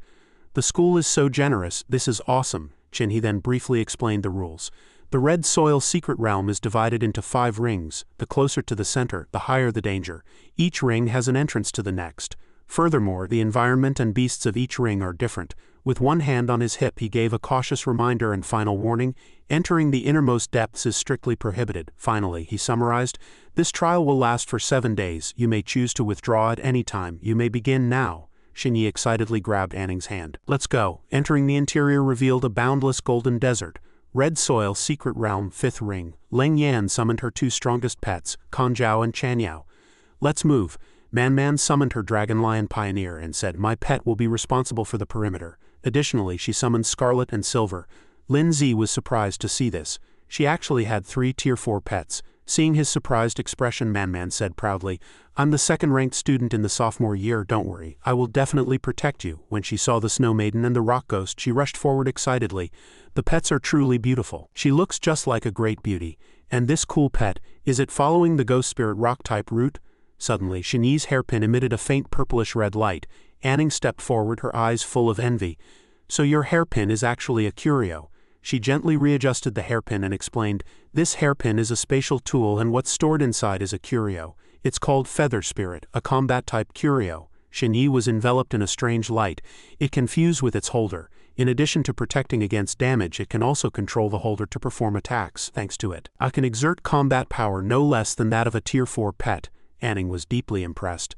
The school is so generous, this is awesome. He then briefly explained the rules. The red soil secret realm is divided into 5 rings. The closer to the center, the higher the danger. Each ring has an entrance to the next. Furthermore, the environment and beasts of each ring are different. With one hand on his hip, he gave a cautious reminder and final warning. Entering the innermost depths is strictly prohibited. Finally, he summarized, this trial will last for 7 days. You may choose to withdraw at any time. You may begin now. Xinyi excitedly grabbed Anning's hand. Let's go. Entering the interior revealed a boundless golden desert. Red soil, secret realm, 5th ring. Leng Yan summoned her 2 strongest pets, Kanjiao and Chanyao. Let's move. Man summoned her dragon lion pioneer and said, my pet will be responsible for the perimeter. Additionally, she summoned Scarlet and Silver. Lin Zi was surprised to see this. She actually had 3 tier 4 pets. Seeing his surprised expression, Man said proudly, "I'm the second-ranked student in the sophomore year, don't worry, I will definitely protect you." When she saw the Snow Maiden and the Rock Ghost, she rushed forward excitedly. "The pets are truly beautiful. She looks just like a great beauty. And this cool pet, is it following the ghost spirit rock-type route?" Suddenly, Shani's hairpin emitted a faint purplish-red light. Anning stepped forward, her eyes full of envy. "So your hairpin is actually a curio." She gently readjusted the hairpin and explained, "This hairpin is a spatial tool and what's stored inside is a curio. It's called Feather Spirit, a combat-type curio." Shani was enveloped in a strange light. It can fuse with its holder. In addition to protecting against damage, it can also control the holder to perform attacks. Thanks to it, I can exert combat power no less than that of a Tier 4 pet. Anning was deeply impressed.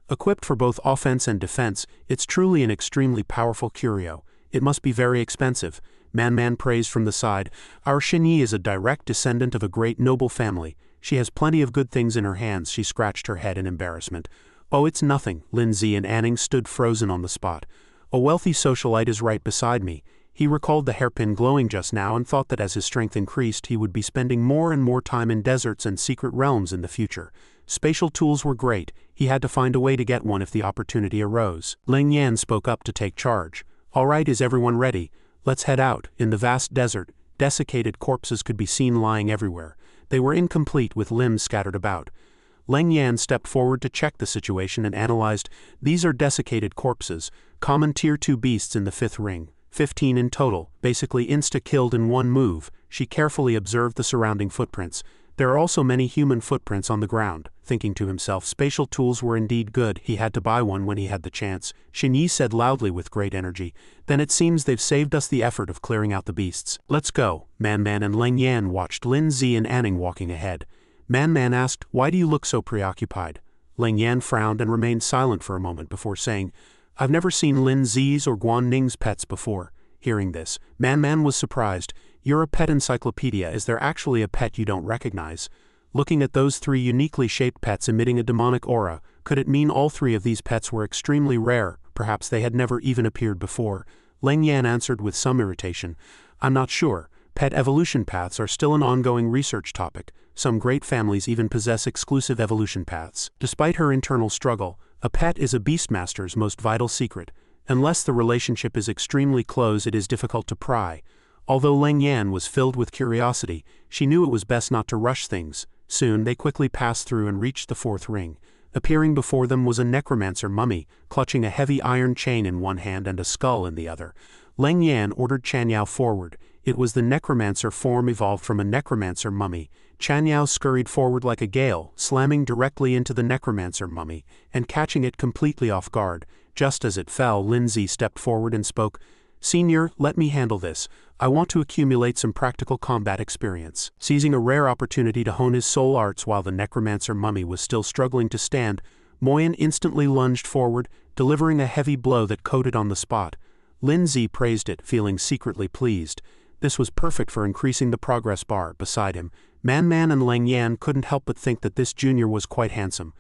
Equipped for both offense and defense, it's truly an extremely powerful curio. It must be very expensive. Man praised from the side. "Our Shani is a direct descendant of a great noble family. She has plenty of good things in her hands." She scratched her head in embarrassment. "Oh, it's nothing." Lindsay and Anning stood frozen on the spot. "A wealthy socialite is right beside me." He recalled the hairpin glowing just now and thought that as his strength increased, he would be spending more and more time in deserts and secret realms in the future. Spatial tools were great. He had to find a way to get one if the opportunity arose. Ling Yan spoke up to take charge. "All right, is everyone ready? Let's head out." In the vast desert, desiccated corpses could be seen lying everywhere. They were incomplete, with limbs scattered about. Ling Yan stepped forward to check the situation and analyzed. "These are desiccated corpses, common Tier 2 beasts in the 5th ring. 15 in total, basically insta-killed in one move." She carefully observed the surrounding footprints. There are also many human footprints on the ground. Thinking to himself, spatial tools were indeed good. He had to buy one when he had the chance. Xinyi said loudly with great energy, "Then it seems they've saved us the effort of clearing out the beasts. Let's go." Man and Ling Yan watched Lin Zi and Anning walking ahead. Man asked, "Why do you look so preoccupied?" Ling Yan frowned and remained silent for a moment before saying, "I've never seen Lin Zi's or Guan Ning's pets before." Hearing this, Man was surprised. "You're a pet encyclopedia. Is there actually a pet you don't recognize?" Looking at those 3 uniquely shaped pets emitting a demonic aura, could it mean all 3 of these pets were extremely rare? Perhaps they had never even appeared before. Ling Yan answered with some irritation, "I'm not sure. Pet evolution paths are still an ongoing research topic. Some great families even possess exclusive evolution paths." Despite her internal struggle, a pet is a beastmaster's most vital secret. Unless the relationship is extremely close, it is difficult to pry. Although Ling Yan was filled with curiosity, she knew it was best not to rush things. Soon they quickly passed through and reached the 4th ring. Appearing before them was a necromancer mummy, clutching a heavy iron chain in one hand and a skull in the other. Ling Yan ordered Chanyao forward. It was the necromancer form evolved from a necromancer mummy. Chanyao scurried forward like a gale, slamming directly into the necromancer mummy, and catching it completely off guard. Just as it fell, Lindsay stepped forward and spoke, "Senior, let me handle this. I want to accumulate some practical combat experience." Seizing a rare opportunity to hone his soul arts while the necromancer mummy was still struggling to stand, Moyen instantly lunged forward, delivering a heavy blow that coated on the spot. Lindsay praised it, feeling secretly pleased. This was perfect for increasing the progress bar. Beside him, Man and Ling Yan couldn't help but think that this junior was quite handsome.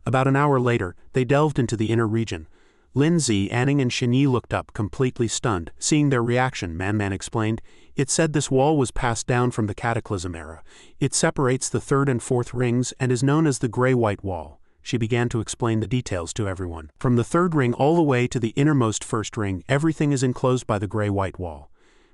About an hour later, they delved into the inner region. Lindsay, Anning and Xinyi looked up, completely stunned. Seeing their reaction, Man explained, "It said this wall was passed down from the Cataclysm era. It separates the 3rd and 4th rings and is known as the Grey-White Wall." She began to explain the details to everyone. From the 3rd ring all the way to the innermost 1st ring, everything is enclosed by the Grey-White Wall.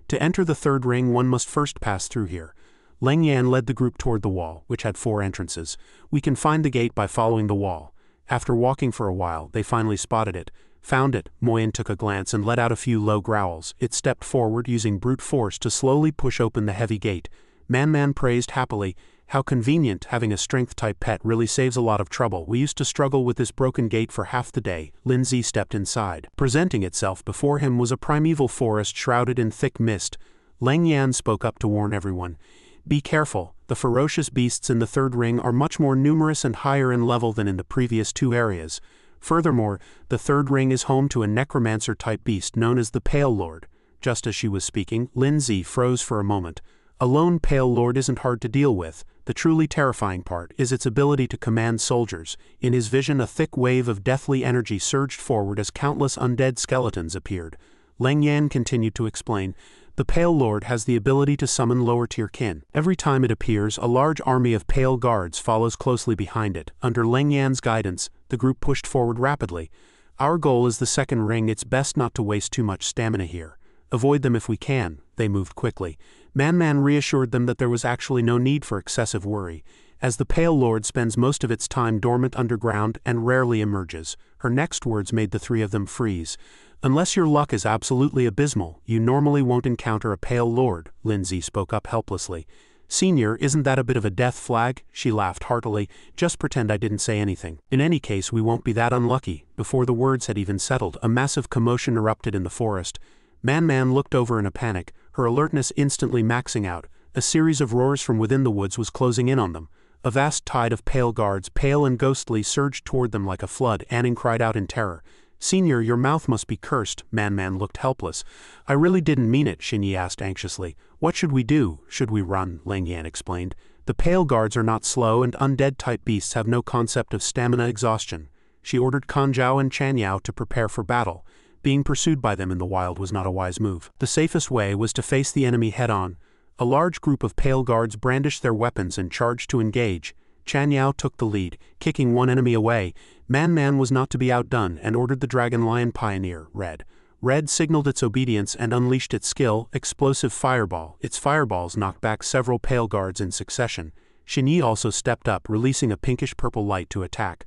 To enter the 3rd ring, one must first pass through here. Ling Yan led the group toward the wall, which had 4 entrances. "We can find the gate by following the wall." After walking for a while, they finally spotted it. "Found it." Moyen took a glance and let out a few low growls. It stepped forward, using brute force to slowly push open the heavy gate. Man praised happily, "How convenient, having a strength-type pet really saves a lot of trouble. We used to struggle with this broken gate for half the day." Lindsay stepped inside. Presenting itself before him was a primeval forest shrouded in thick mist. Ling Yan spoke up to warn everyone, "Be careful. The ferocious beasts in the 3rd ring are much more numerous and higher in level than in the previous 2 areas. Furthermore, the 3rd ring is home to a necromancer-type beast known as the Pale Lord." Just as she was speaking, Lindsay froze for a moment. A lone Pale Lord isn't hard to deal with. The truly terrifying part is its ability to command soldiers. In his vision, a thick wave of deathly energy surged forward as countless undead skeletons appeared. Ling Yan continued to explain, The Pale Lord has the ability to summon lower-tier kin. Every time it appears, a large army of Pale Guards follows closely behind it. Under Leng Yan's guidance, the group pushed forward rapidly. Our goal is the second ring. It's best not to waste too much stamina here. Avoid them if we can. They moved quickly. Man reassured them that there was actually no need for excessive worry, as the Pale Lord spends most of its time dormant underground and rarely emerges. Her next words made the three of them freeze. Unless your luck is absolutely abysmal, you normally won't encounter a Pale Lord, Lindsay spoke up helplessly. Senior, isn't that a bit of a death flag? She laughed heartily. Just pretend I didn't say anything. In any case, we won't be that unlucky. Before the words had even settled, a massive commotion erupted in the forest. Man looked over in a panic, her alertness instantly maxing out. A series of roars from within the woods was closing in on them. A vast tide of Pale Guards, pale and ghostly, surged toward them like a flood. Anning cried out in terror. Senior, your mouth must be cursed. Man looked helpless. I really didn't mean it, Xinyi asked anxiously. What should we do? Should we run? Leng Yan explained. The Pale Guards are not slow, and undead-type beasts have no concept of stamina exhaustion. She ordered Kan Zhao and Chan Yao to prepare for battle. Being pursued by them in the wild was not a wise move. The safest way was to face the enemy head-on. A large group of Pale Guards brandished their weapons and charged to engage. Chan Yao took the lead, kicking one enemy away. Man was not to be outdone and ordered the Dragon Lion Pioneer, Red. Red signaled its obedience and unleashed its skill, Explosive Fireball. Its fireballs knocked back several Pale Guards in succession. Xinyi also stepped up, releasing a pinkish-purple light to attack.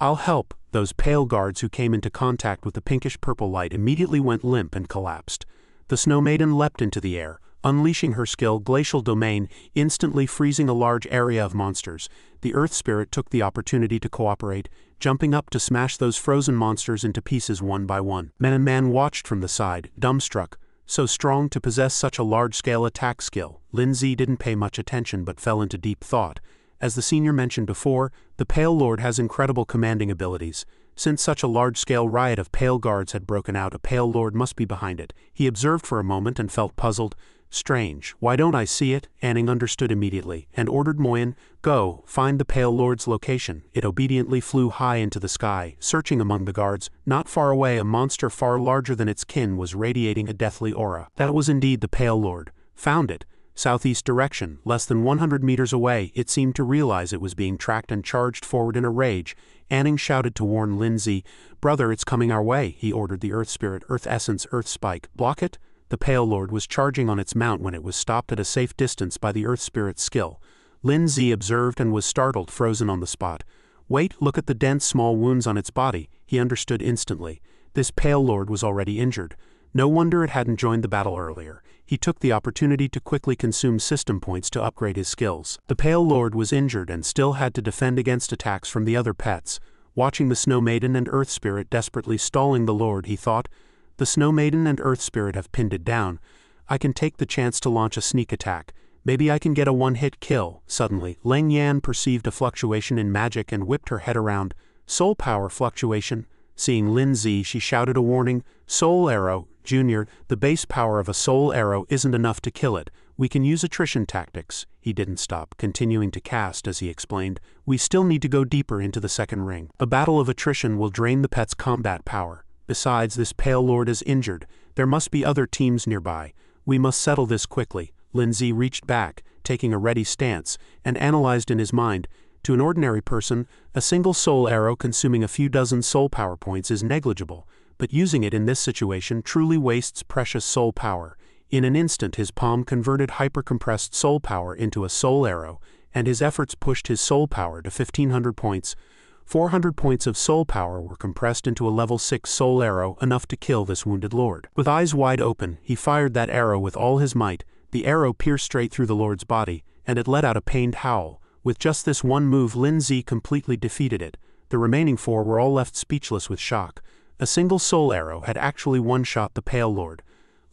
I'll help. Those Pale Guards who came into contact with the pinkish-purple light immediately went limp and collapsed. The Snow Maiden leapt into the air, unleashing her skill, Glacial Domain, instantly freezing a large area of monsters. The Earth Spirit took the opportunity to cooperate, jumping up to smash those frozen monsters into pieces one by one. Man watched from the side, dumbstruck. So strong to possess such a large-scale attack skill. Lindsay didn't pay much attention but fell into deep thought. As the senior mentioned before, the Pale Lord has incredible commanding abilities. Since such a large-scale riot of Pale Guards had broken out, a Pale Lord must be behind it. He observed for a moment and felt puzzled. Strange, why don't I see it? Anning understood immediately, and ordered Moyen, go, find the Pale Lord's location. It obediently flew high into the sky, searching among the guards. Not far away, a monster far larger than its kin was radiating a deathly aura. That was indeed the Pale Lord. Found it. Southeast direction, less than 100 meters away. It seemed to realize it was being tracked and charged forward in a rage. Anning shouted to warn Lindsay. Brother, it's coming our way, he ordered the Earth Spirit, Earth Essence, Earth Spike. Block it? The Pale Lord was charging on its mount when it was stopped at a safe distance by the Earth Spirit's skill. Lindsay observed and was startled, frozen on the spot. Wait, look at the dense small wounds on its body. He understood instantly. This Pale Lord was already injured. No wonder it hadn't joined the battle earlier. He took the opportunity to quickly consume system points to upgrade his skills. The Pale Lord was injured and still had to defend against attacks from the other pets. Watching the Snow Maiden and Earth Spirit desperately stalling the Lord, he thought, the Snow Maiden and Earth Spirit have pinned it down. I can take the chance to launch a sneak attack. Maybe I can get a one-hit kill. Suddenly, Leng Yan perceived a fluctuation in magic and whipped her head around. Soul power fluctuation. Seeing Lindsay, she shouted a warning. Soul arrow, Junior, the base power of a soul arrow isn't enough to kill it. We can use attrition tactics. He didn't stop, continuing to cast as he explained. We still need to go deeper into the second ring. A battle of attrition will drain the pet's combat power. Besides, this Pale Lord is injured. There must be other teams nearby. We must settle this quickly. Lindsay reached back, taking a ready stance, and analyzed in his mind. To an ordinary person, a single soul arrow consuming a few dozen soul power points is negligible, but using it in this situation truly wastes precious soul power. In an instant, his palm converted hypercompressed soul power into a soul arrow, and his efforts pushed his soul power to 1,500 points. 400 points of soul power were compressed into a level 6 soul arrow, enough to kill this wounded lord. With eyes wide open, he fired that arrow with all his might. The arrow pierced straight through the lord's body, and it let out a pained howl. With just this one move, Lindsay completely defeated it. The remaining 4 were all left speechless with shock. A single soul arrow had actually one-shot the Pale Lord.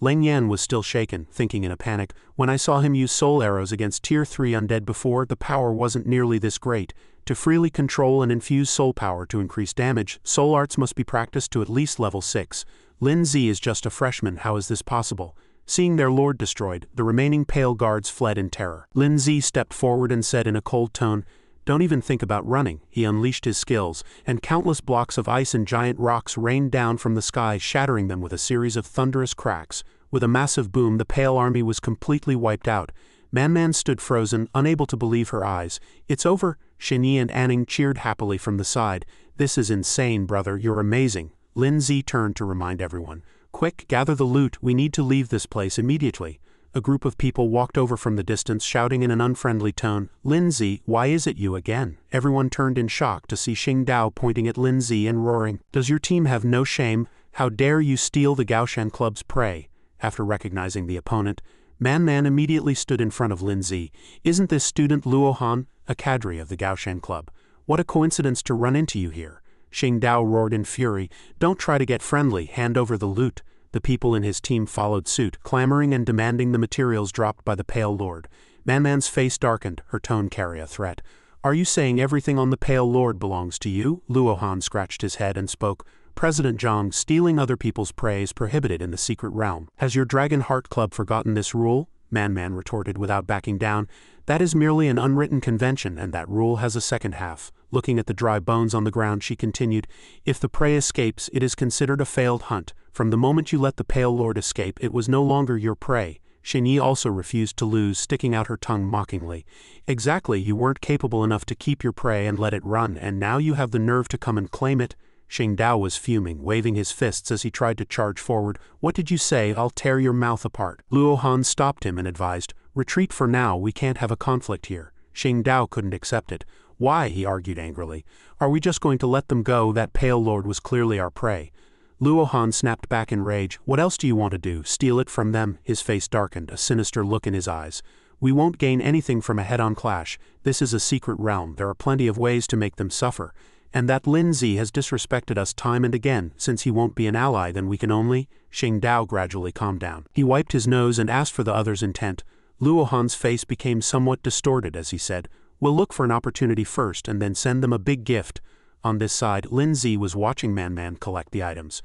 Leng Yan was still shaken, thinking in a panic, when I saw him use soul arrows against Tier 3 undead before, the power wasn't nearly this great. To freely control and infuse soul power to increase damage, soul arts must be practiced to at least level 6. Lindsay is just a freshman, how is this possible? Seeing their lord destroyed, the remaining Pale Guards fled in terror. Lindsay stepped forward and said in a cold tone, don't even think about running. He unleashed his skills, and countless blocks of ice and giant rocks rained down from the sky, shattering them with a series of thunderous cracks. With a massive boom, the pale army was completely wiped out. Man stood frozen, unable to believe her eyes. "It's over," Shinyi and Anning cheered happily from the side. "This is insane, brother, you're amazing." Lin Zi turned to remind everyone. "Quick, gather the loot, we need to leave this place immediately." A group of people walked over from the distance, shouting in an unfriendly tone, "Lin Zi, why is it you again?" Everyone turned in shock to see Xing Dao pointing at Lin Zi and roaring, "Does your team have no shame? How dare you steal the Gaoshan Club's prey?" After recognizing the opponent, Man immediately stood in front of Lin Zi. "Isn't this student Luo Han, a cadre of the Gaoshan Club? What a coincidence to run into you here." Xing Dao roared in fury, "Don't try to get friendly, hand over the loot." The people in his team followed suit, clamoring and demanding the materials dropped by the Pale Lord. Man's face darkened, her tone carried a threat. "Are you saying everything on the Pale Lord belongs to you?" Luo Han scratched his head and spoke. "President Zhang, stealing other people's prey is prohibited in the secret realm. Has your Dragon Heart Club forgotten this rule?" Man retorted without backing down. "That is merely an unwritten convention, and that rule has a second half." Looking at the dry bones on the ground, she continued, "If the prey escapes, it is considered a failed hunt. From the moment you let the Pale Lord escape, it was no longer your prey." Shinyi also refused to lose, sticking out her tongue mockingly. "Exactly, you weren't capable enough to keep your prey and let it run, and now you have the nerve to come and claim it." Xing Dao was fuming, waving his fists as he tried to charge forward. "What did you say? I'll tear your mouth apart." Luo Han stopped him and advised, "Retreat for now, we can't have a conflict here." Xing Dao couldn't accept it. "Why?" he argued angrily. "Are we just going to let them go? That Pale Lord was clearly our prey." Luo Han snapped back in rage. "What else do you want to do? Steal it from them?" His face darkened, a sinister look in his eyes. "We won't gain anything from a head-on clash. This is a secret realm. There are plenty of ways to make them suffer. And that Lin Zi has disrespected us time and again. Since he won't be an ally, then we can only—" Xing Dao gradually calmed down. He wiped his nose and asked for the other's intent. Luo Han's face became somewhat distorted as he said, "We'll look for an opportunity first and then send them a big gift." On this side, Lin Zi was watching Man collect the items.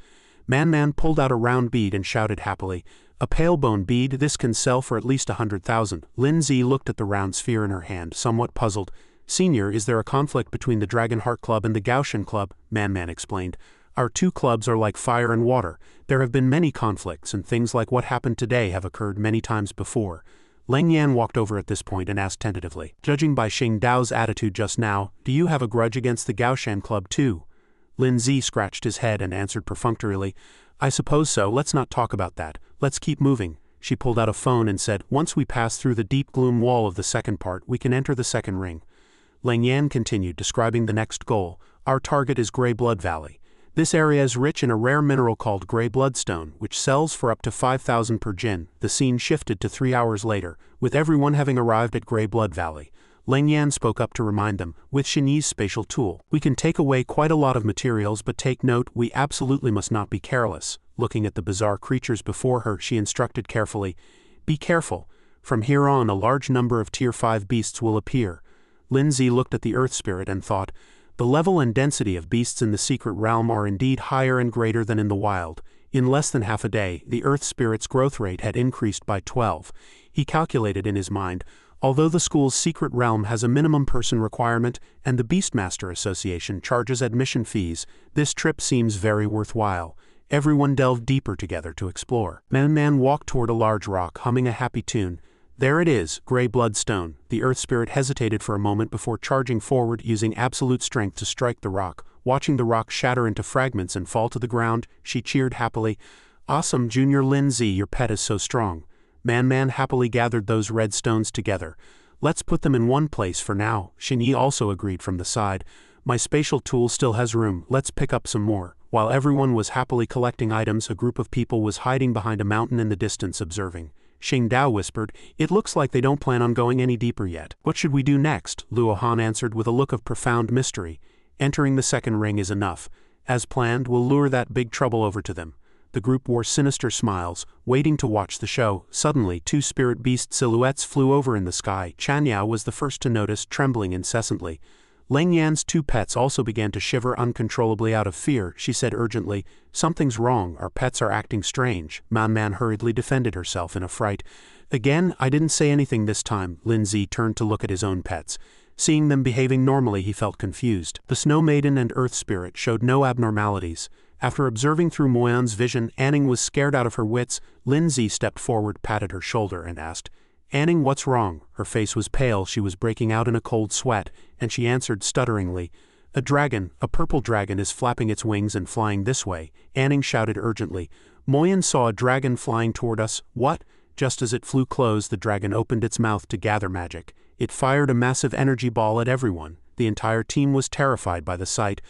Man pulled out a round bead and shouted happily, "A pale bone bead, this can sell for at least 100,000. Lin Zi looked at the round sphere in her hand, somewhat puzzled. "Senior, is there a conflict between the Dragon Heart Club and the Gaoshan Club?" Man explained. "Our two clubs are like fire and water. There have been many conflicts, and things like what happened today have occurred many times before." Leng Yan walked over at this point and asked tentatively, "Judging by Xing Dao's attitude just now, do you have a grudge against the Gaoshan Club too?" Lin Zi scratched his head and answered perfunctorily, "I suppose so, let's not talk about that. Let's keep moving." She pulled out a phone and said, "Once we pass through the deep gloom wall of the second part, we can enter the second ring." Leng Yan continued, describing the next goal. "Our target is Grey Blood Valley. This area is rich in a rare mineral called Grey Bloodstone, which sells for up to 5,000 per jin." The scene shifted to 3 hours later, with everyone having arrived at Grey Blood Valley. Leng Yan spoke up to remind them, "With Shinyi's spatial tool, we can take away quite a lot of materials, but take note, we absolutely must not be careless." Looking at the bizarre creatures before her, she instructed carefully, "Be careful. From here on, a large number of Tier 5 beasts will appear." Lin Zi looked at the Earth Spirit and thought, "The level and density of beasts in the secret realm are indeed higher and greater than in the wild." In less than half a day, the Earth Spirit's growth rate had increased by 12. He calculated in his mind, although the school's secret realm has a minimum person requirement and the Beastmaster Association charges admission fees, this trip seems very worthwhile. Everyone delved deeper together to explore. Man walked toward a large rock, humming a happy tune. There it is, Grey Bloodstone. The Earth Spirit hesitated for a moment before charging forward, using absolute strength to strike the rock. Watching the rock shatter into fragments and fall to the ground, she cheered happily. "Awesome, Junior Lin Zi, your pet is so strong." Man happily gathered those red stones together. "Let's put them in one place for now." Shinyi also agreed from the side. "My spatial tool still has room, let's pick up some more." While everyone was happily collecting items, a group of people was hiding behind a mountain in the distance observing. Xing Dao whispered, "It looks like they don't plan on going any deeper yet. What should we do next?" Luo Han answered with a look of profound mystery. "Entering the second ring is enough. As planned, we'll lure that big trouble over to them." The group wore sinister smiles, waiting to watch the show. Suddenly, 2 spirit beast silhouettes flew over in the sky. Chanyao was the first to notice, trembling incessantly. Leng Yan's 2 pets also began to shiver uncontrollably out of fear. She said urgently, "Something's wrong, our pets are acting strange." Man hurriedly defended herself in a fright. "Again, I didn't say anything this time." Lin Zi turned to look at his own pets. Seeing them behaving normally, he felt confused. The Snow Maiden and Earth Spirit showed no abnormalities. After observing through Moyan's vision, Anning was scared out of her wits. Lindsay stepped forward, patted her shoulder, and asked, "Anning, what's wrong?" Her face was pale, she was breaking out in a cold sweat, and she answered stutteringly, "A dragon, a purple dragon is flapping its wings and flying this way." Anning shouted urgently. Moyan saw a dragon flying toward us. What? Just as it flew close, the dragon opened its mouth to gather magic. It fired a massive energy ball at everyone. The entire team was terrified by the sight.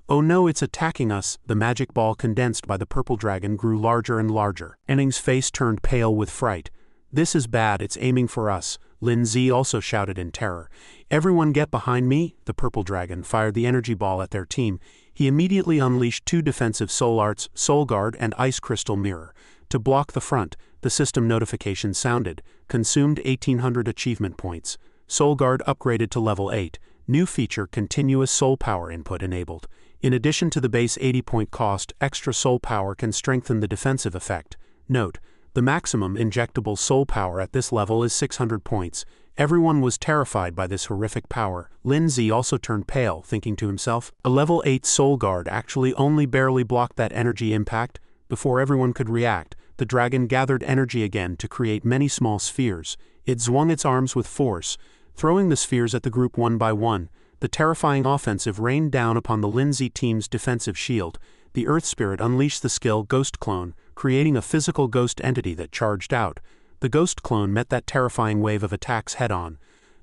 "Oh no, it's attacking us!" The magic ball condensed by the purple dragon grew larger and larger. Anning's face turned pale with fright. "This is bad, it's aiming for us." Lindsay also shouted in terror. "Everyone get behind me!" The purple dragon fired the energy ball at their team. He immediately unleashed 2 defensive soul arts, Soul Guard and Ice Crystal Mirror. To block the front, the system notification sounded. Consumed 1800 achievement points. Soul Guard upgraded to level 8. New feature, continuous soul power input enabled. In addition to the base 80-point cost, extra soul power can strengthen the defensive effect. Note: the maximum injectable soul power at this level is 600 points. Everyone was terrified by this horrific power. Lindsay also turned pale, thinking to himself, a level 8 Soul Guard actually only barely blocked that energy impact. Before everyone could react, the dragon gathered energy again to create many small spheres. It swung its arms with force, throwing the spheres at the group one by one. The terrifying offensive rained down upon the Lindsay team's defensive shield. The Earth Spirit unleashed the skill Ghost Clone, creating a physical ghost entity that charged out. The Ghost Clone met that terrifying wave of attacks head-on.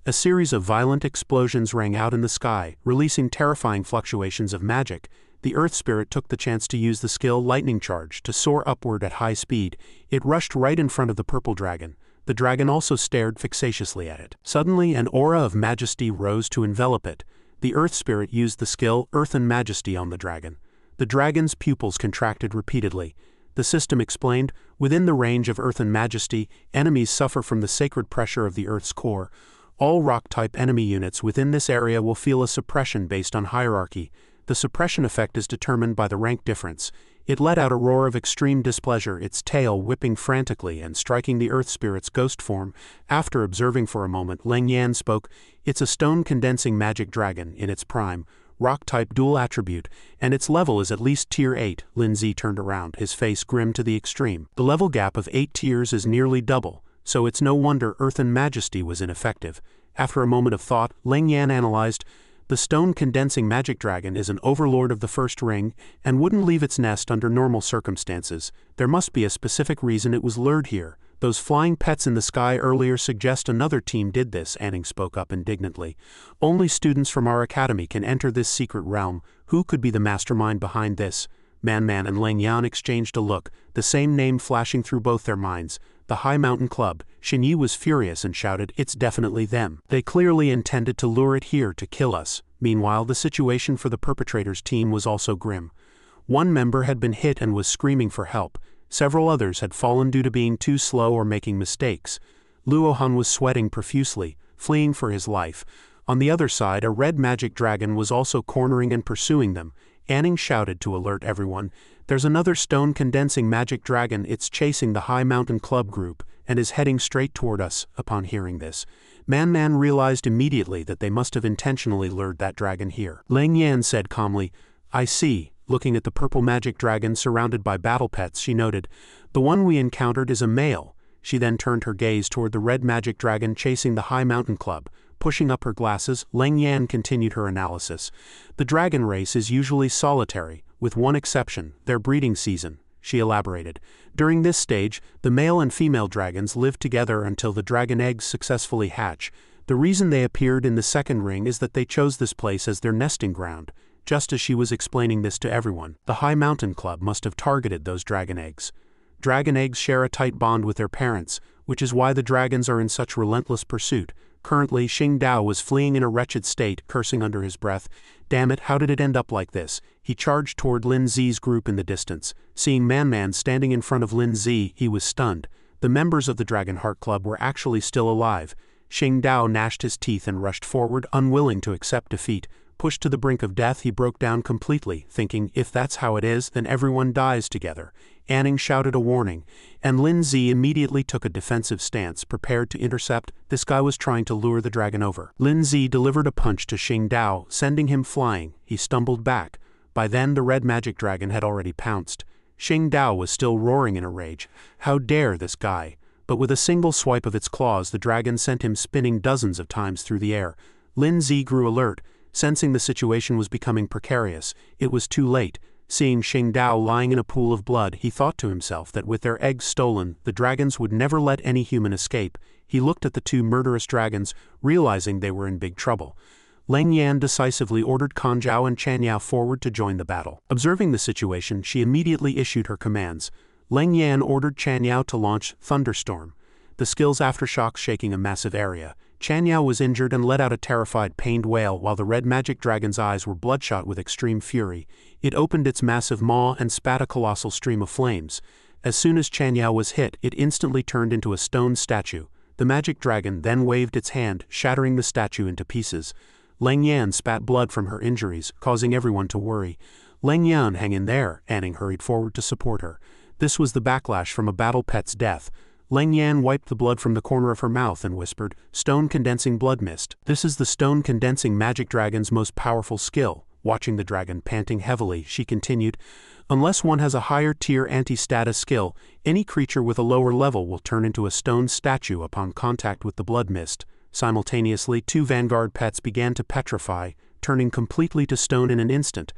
A series of violent explosions rang out in the sky, releasing terrifying fluctuations of magic. The Earth Spirit took the chance to use the skill Lightning Charge to soar upward at high speed. It rushed right in front of the purple dragon. The dragon also stared fixatiously at it. Suddenly, an aura of majesty rose to envelop it. The Earth Spirit used the skill Earthen Majesty on the dragon. The dragon's pupils contracted repeatedly. The system explained, within the range of Earthen Majesty, enemies suffer from the sacred pressure of the Earth's core. All rock-type enemy units within this area will feel a suppression based on hierarchy. The suppression effect is determined by the rank difference. It let out a roar of extreme displeasure, its tail whipping frantically and striking the Earth Spirit's ghost form. After observing for a moment, Leng Yan spoke, "It's a Stone-Condensing Magic Dragon in its prime, rock-type dual attribute, and its level is at least tier 8. Lindsay turned around, his face grim to the extreme. The level gap of 8 tiers is nearly double, so it's no wonder Earthen Majesty was ineffective. After a moment of thought, Leng Yan analyzed, the Stone-Condensing Magic Dragon is an overlord of the first ring, and wouldn't leave its nest under normal circumstances. There must be a specific reason it was lured here. Those flying pets in the sky earlier suggest another team did this," Anning spoke up indignantly. "Only students from our academy can enter this secret realm. Who could be the mastermind behind this?" Man and Leng Yan exchanged a look, the same name flashing through both their minds. The High Mountain Club. Xinyi was furious and shouted, "It's definitely them. They clearly intended to lure it here to kill us." Meanwhile, the situation for the perpetrators' team was also grim. One member had been hit and was screaming for help. Several others had fallen due to being too slow or making mistakes. Luohan was sweating profusely, fleeing for his life. On the other side, a red magic dragon was also cornering and pursuing them. Anning shouted to alert everyone, "There's another Stone-Condensing Magic Dragon, it's chasing the High Mountain Club group, and is heading straight toward us." Upon hearing this, Man realized immediately that they must have intentionally lured that dragon here. Leng Yan said calmly, "I see." Looking at the purple magic dragon surrounded by battle pets, she noted, "The one we encountered is a male." She then turned her gaze toward the red magic dragon chasing the High Mountain Club. Pushing up her glasses, Leng Yan continued her analysis. "The dragon race is usually solitary, with one exception, their breeding season." She elaborated. "During this stage, the male and female dragons live together until the dragon eggs successfully hatch. The reason they appeared in the second ring is that they chose this place as their nesting ground." Just as she was explaining this to everyone, the High Mountain Club must have targeted those dragon eggs. Dragon eggs share a tight bond with their parents, which is why the dragons are in such relentless pursuit. Currently, Xing Dao was fleeing in a wretched state, cursing under his breath. "Damn it, how did it end up like this?" He charged toward Lin Zi's group in the distance. Seeing Man standing in front of Lin Zi, he was stunned. The members of the Dragon Heart Club were actually still alive. Xing Dao gnashed his teeth and rushed forward, unwilling to accept defeat. Pushed to the brink of death, he broke down completely, thinking, if that's how it is, then everyone dies together. Anning shouted a warning, and Lin Zi immediately took a defensive stance, prepared to intercept. This guy was trying to lure the dragon over. Lin Zi delivered a punch to Xing Dao, sending him flying. He stumbled back. By then the red magic dragon had already pounced. Xing Dao was still roaring in a rage. How dare this guy? But with a single swipe of its claws the dragon sent him spinning dozens of times through the air. Lin Zi grew alert, sensing the situation was becoming precarious. It was too late. Seeing Xing Dao lying in a pool of blood, he thought to himself that with their eggs stolen, the dragons would never let any human escape. He looked at the two murderous dragons, realizing they were in big trouble. Leng Yan decisively ordered Kan Zhao and Chan Yao forward to join the battle. Observing the situation, she immediately issued her commands. Leng Yan ordered Chan Yao to launch Thunderstorm, the skill's aftershocks shaking a massive area. Chan Yao was injured and let out a terrified, pained wail while the red magic dragon's eyes were bloodshot with extreme fury. It opened its massive maw and spat a colossal stream of flames. As soon as Chan Yao was hit, it instantly turned into a stone statue. The magic dragon then waved its hand, shattering the statue into pieces. Leng Yan spat blood from her injuries, causing everyone to worry. Leng Yan, hang in there, Anning hurried forward to support her. This was the backlash from a battle pet's death. Leng Yan wiped the blood from the corner of her mouth and whispered, "Stone-Condensing Blood Mist. This is the Stone-Condensing Magic Dragon's most powerful skill." Watching the dragon panting heavily, she continued, "Unless one has a higher tier anti-status skill, any creature with a lower level will turn into a stone statue upon contact with the blood mist." Simultaneously, two vanguard pets began to petrify, turning completely to stone in an instant.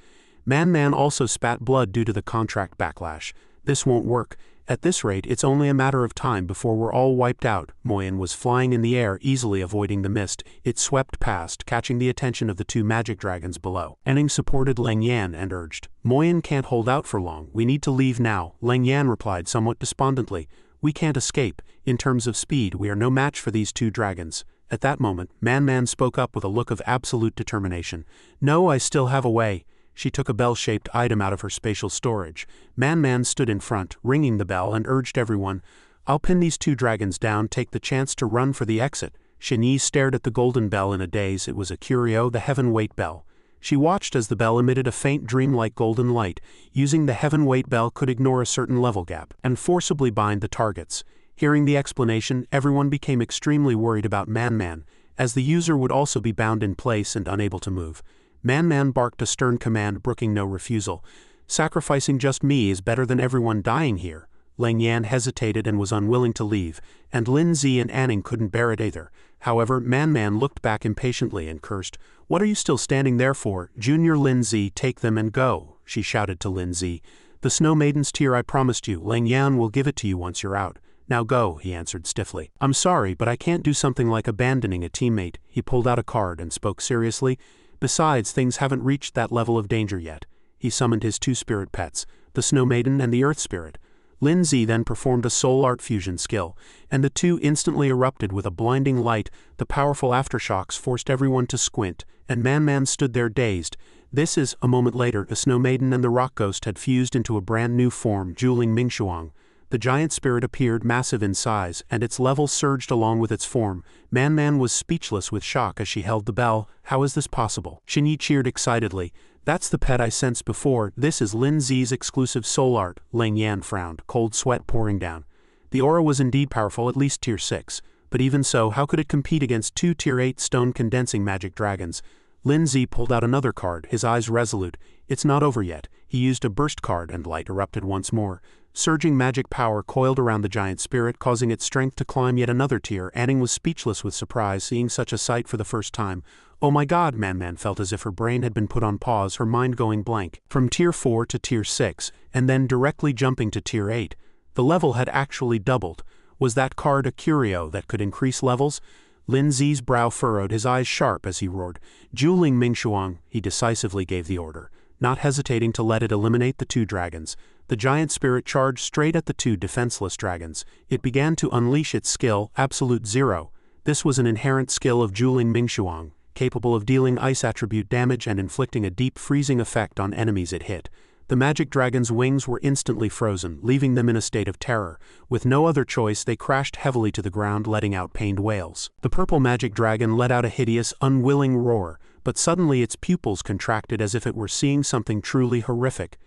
Man also spat blood due to the contract backlash. "This won't work. At this rate, it's only a matter of time before we're all wiped out." Moyan was flying in the air, easily avoiding the mist. It swept past, catching the attention of the two magic dragons below. Anning supported Leng Yan and urged, "Moyan can't hold out for long. We need to leave now." Leng Yan replied somewhat despondently, "We can't escape. In terms of speed, we are no match for these two dragons." At that moment, Man spoke up with a look of absolute determination. "No, I still have a way." She took a bell-shaped item out of her spatial storage. Man stood in front, ringing the bell, and urged everyone, "I'll pin these two dragons down, take the chance to run for the exit." Shani stared at the golden bell in a daze. It was a curio, the heaven-weight bell. She watched as the bell emitted a faint dream-like golden light. Using the heaven-weight bell could ignore a certain level gap, and forcibly bind the targets. Hearing the explanation, everyone became extremely worried about Man, as the user would also be bound in place and unable to move. Man barked a stern command, brooking no refusal. "Sacrificing just me is better than everyone dying here." Leng Yan hesitated and was unwilling to leave, and Lin Zi and Anning couldn't bear it either. However, Man looked back impatiently and cursed, "What are you still standing there for? Junior Lin Zi, take them and go," she shouted to Lin Zi. "The Snow Maiden's tear I promised you, Leng Yan will give it to you once you're out." "Now go," he answered stiffly. "I'm sorry, but I can't do something like abandoning a teammate." He pulled out a card and spoke seriously. "Besides, things haven't reached that level of danger yet." He summoned his two spirit pets, the Snow Maiden and the Earth Spirit. Lin Zi then performed a soul art fusion skill, and the two instantly erupted with a blinding light. The powerful aftershocks forced everyone to squint, and Man stood there dazed. A moment later, the Snow Maiden and the Rock Ghost had fused into a brand new form, Juling Mingshuang. The giant spirit appeared massive in size, and its level surged along with its form. Man was speechless with shock as she held the bell. "How is this possible?" Xinyi cheered excitedly. "That's the pet I sensed before. This is Lin Zi's exclusive soul art." Leng Yan frowned, cold sweat pouring down. The aura was indeed powerful, at least tier 6. But even so, how could it compete against two tier 8 Stone-Condensing Magic Dragons? Lin Zi pulled out another card, his eyes resolute. "It's not over yet." He used a burst card and light erupted once more. Surging magic power coiled around the giant spirit, causing its strength to climb yet another tier. Anning was speechless with surprise, seeing such a sight for the first time. "Oh my god," Man felt as if her brain had been put on pause, her mind going blank. From tier 4 to tier 6, and then directly jumping to tier 8. The level had actually doubled. Was that card a curio that could increase levels? Lin Zi's brow furrowed, his eyes sharp as he roared, "Juling Mingshuang." He decisively gave the order, not hesitating to let it eliminate the two dragons. The giant spirit charged straight at the two defenseless dragons. It began to unleash its skill, Absolute Zero. This was an inherent skill of Juling Mingshuang, capable of dealing ice attribute damage and inflicting a deep freezing effect on enemies it hit. The magic dragon's wings were instantly frozen, leaving them in a state of terror. With no other choice, they crashed heavily to the ground, letting out pained wails. The purple magic dragon let out a hideous, unwilling roar, but suddenly its pupils contracted as if it were seeing something truly horrific.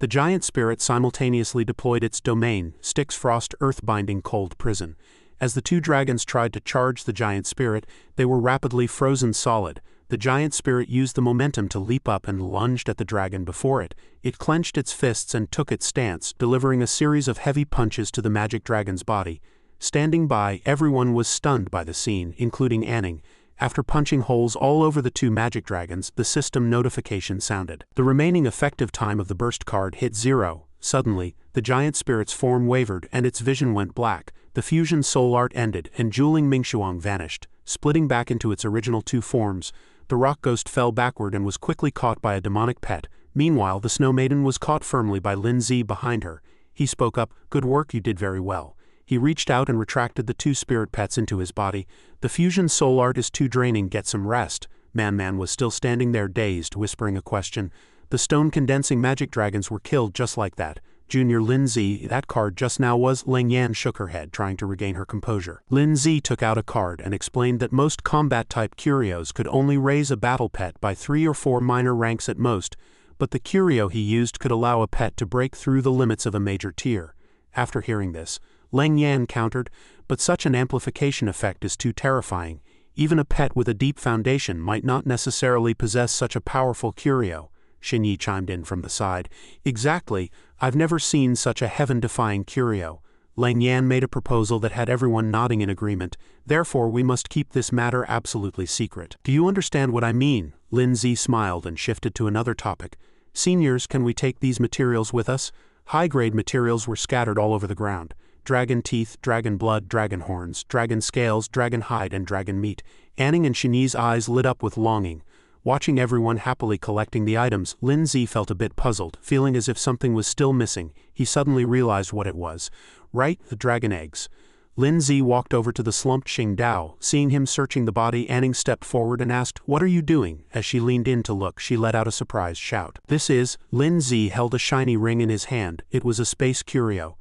The giant spirit simultaneously deployed its domain, Styx Frost Earthbinding Cold Prison. As the two dragons tried to charge the giant spirit, they were rapidly frozen solid. The giant spirit used the momentum to leap up and lunged at the dragon before it. It clenched its fists and took its stance, delivering a series of heavy punches to the magic dragon's body. Standing by, everyone was stunned by the scene, including Anning. After punching holes all over the two magic dragons, the system notification sounded. The remaining effective time of the burst card hit 0. Suddenly, the giant spirit's form wavered and its vision went black. The fusion soul art ended, and Juling Mingshuang vanished, splitting back into its original two forms. The rock ghost fell backward and was quickly caught by a demonic pet. Meanwhile, the snow maiden was caught firmly by Lin Zi behind her. He spoke up, "Good work, you did very well." He reached out and retracted the two spirit pets into his body. "The fusion soul art is too draining, get some rest." Man was still standing there dazed, whispering a question. The stone-condensing magic dragons were killed just like that. Junior Lin Zi, that card just now was. Lang Yan shook her head, trying to regain her composure. Lin Zi took out a card and explained that most combat-type curios could only raise a battle pet by 3 or 4 minor ranks at most, but the curio he used could allow a pet to break through the limits of a major tier. After hearing this, Lang Yan countered, "But such an amplification effect is too terrifying. Even a pet with a deep foundation might not necessarily possess such a powerful curio." Xin Yi chimed in from the side. "Exactly, I've never seen such a heaven-defying curio." Lang Yan made a proposal that had everyone nodding in agreement. "Therefore we must keep this matter absolutely secret." "Do you understand what I mean?" Lin Zi smiled and shifted to another topic. "Seniors, can we take these materials with us?" High-grade materials were scattered all over the ground. Dragon teeth, dragon blood, dragon horns, dragon scales, dragon hide, and dragon meat. Anning and Xin Yi's eyes lit up with longing. Watching everyone happily collecting the items, Lin Zi felt a bit puzzled, feeling as if something was still missing. He suddenly realized what it was. Right, the dragon eggs. Lin Zi walked over to the slumped Xing Dao. Seeing him searching the body, Anning stepped forward and asked, "What are you doing?" As she leaned in to look, she let out a surprised shout. "This is..." Lin Zi held a shiny ring in his hand. It was a space curio.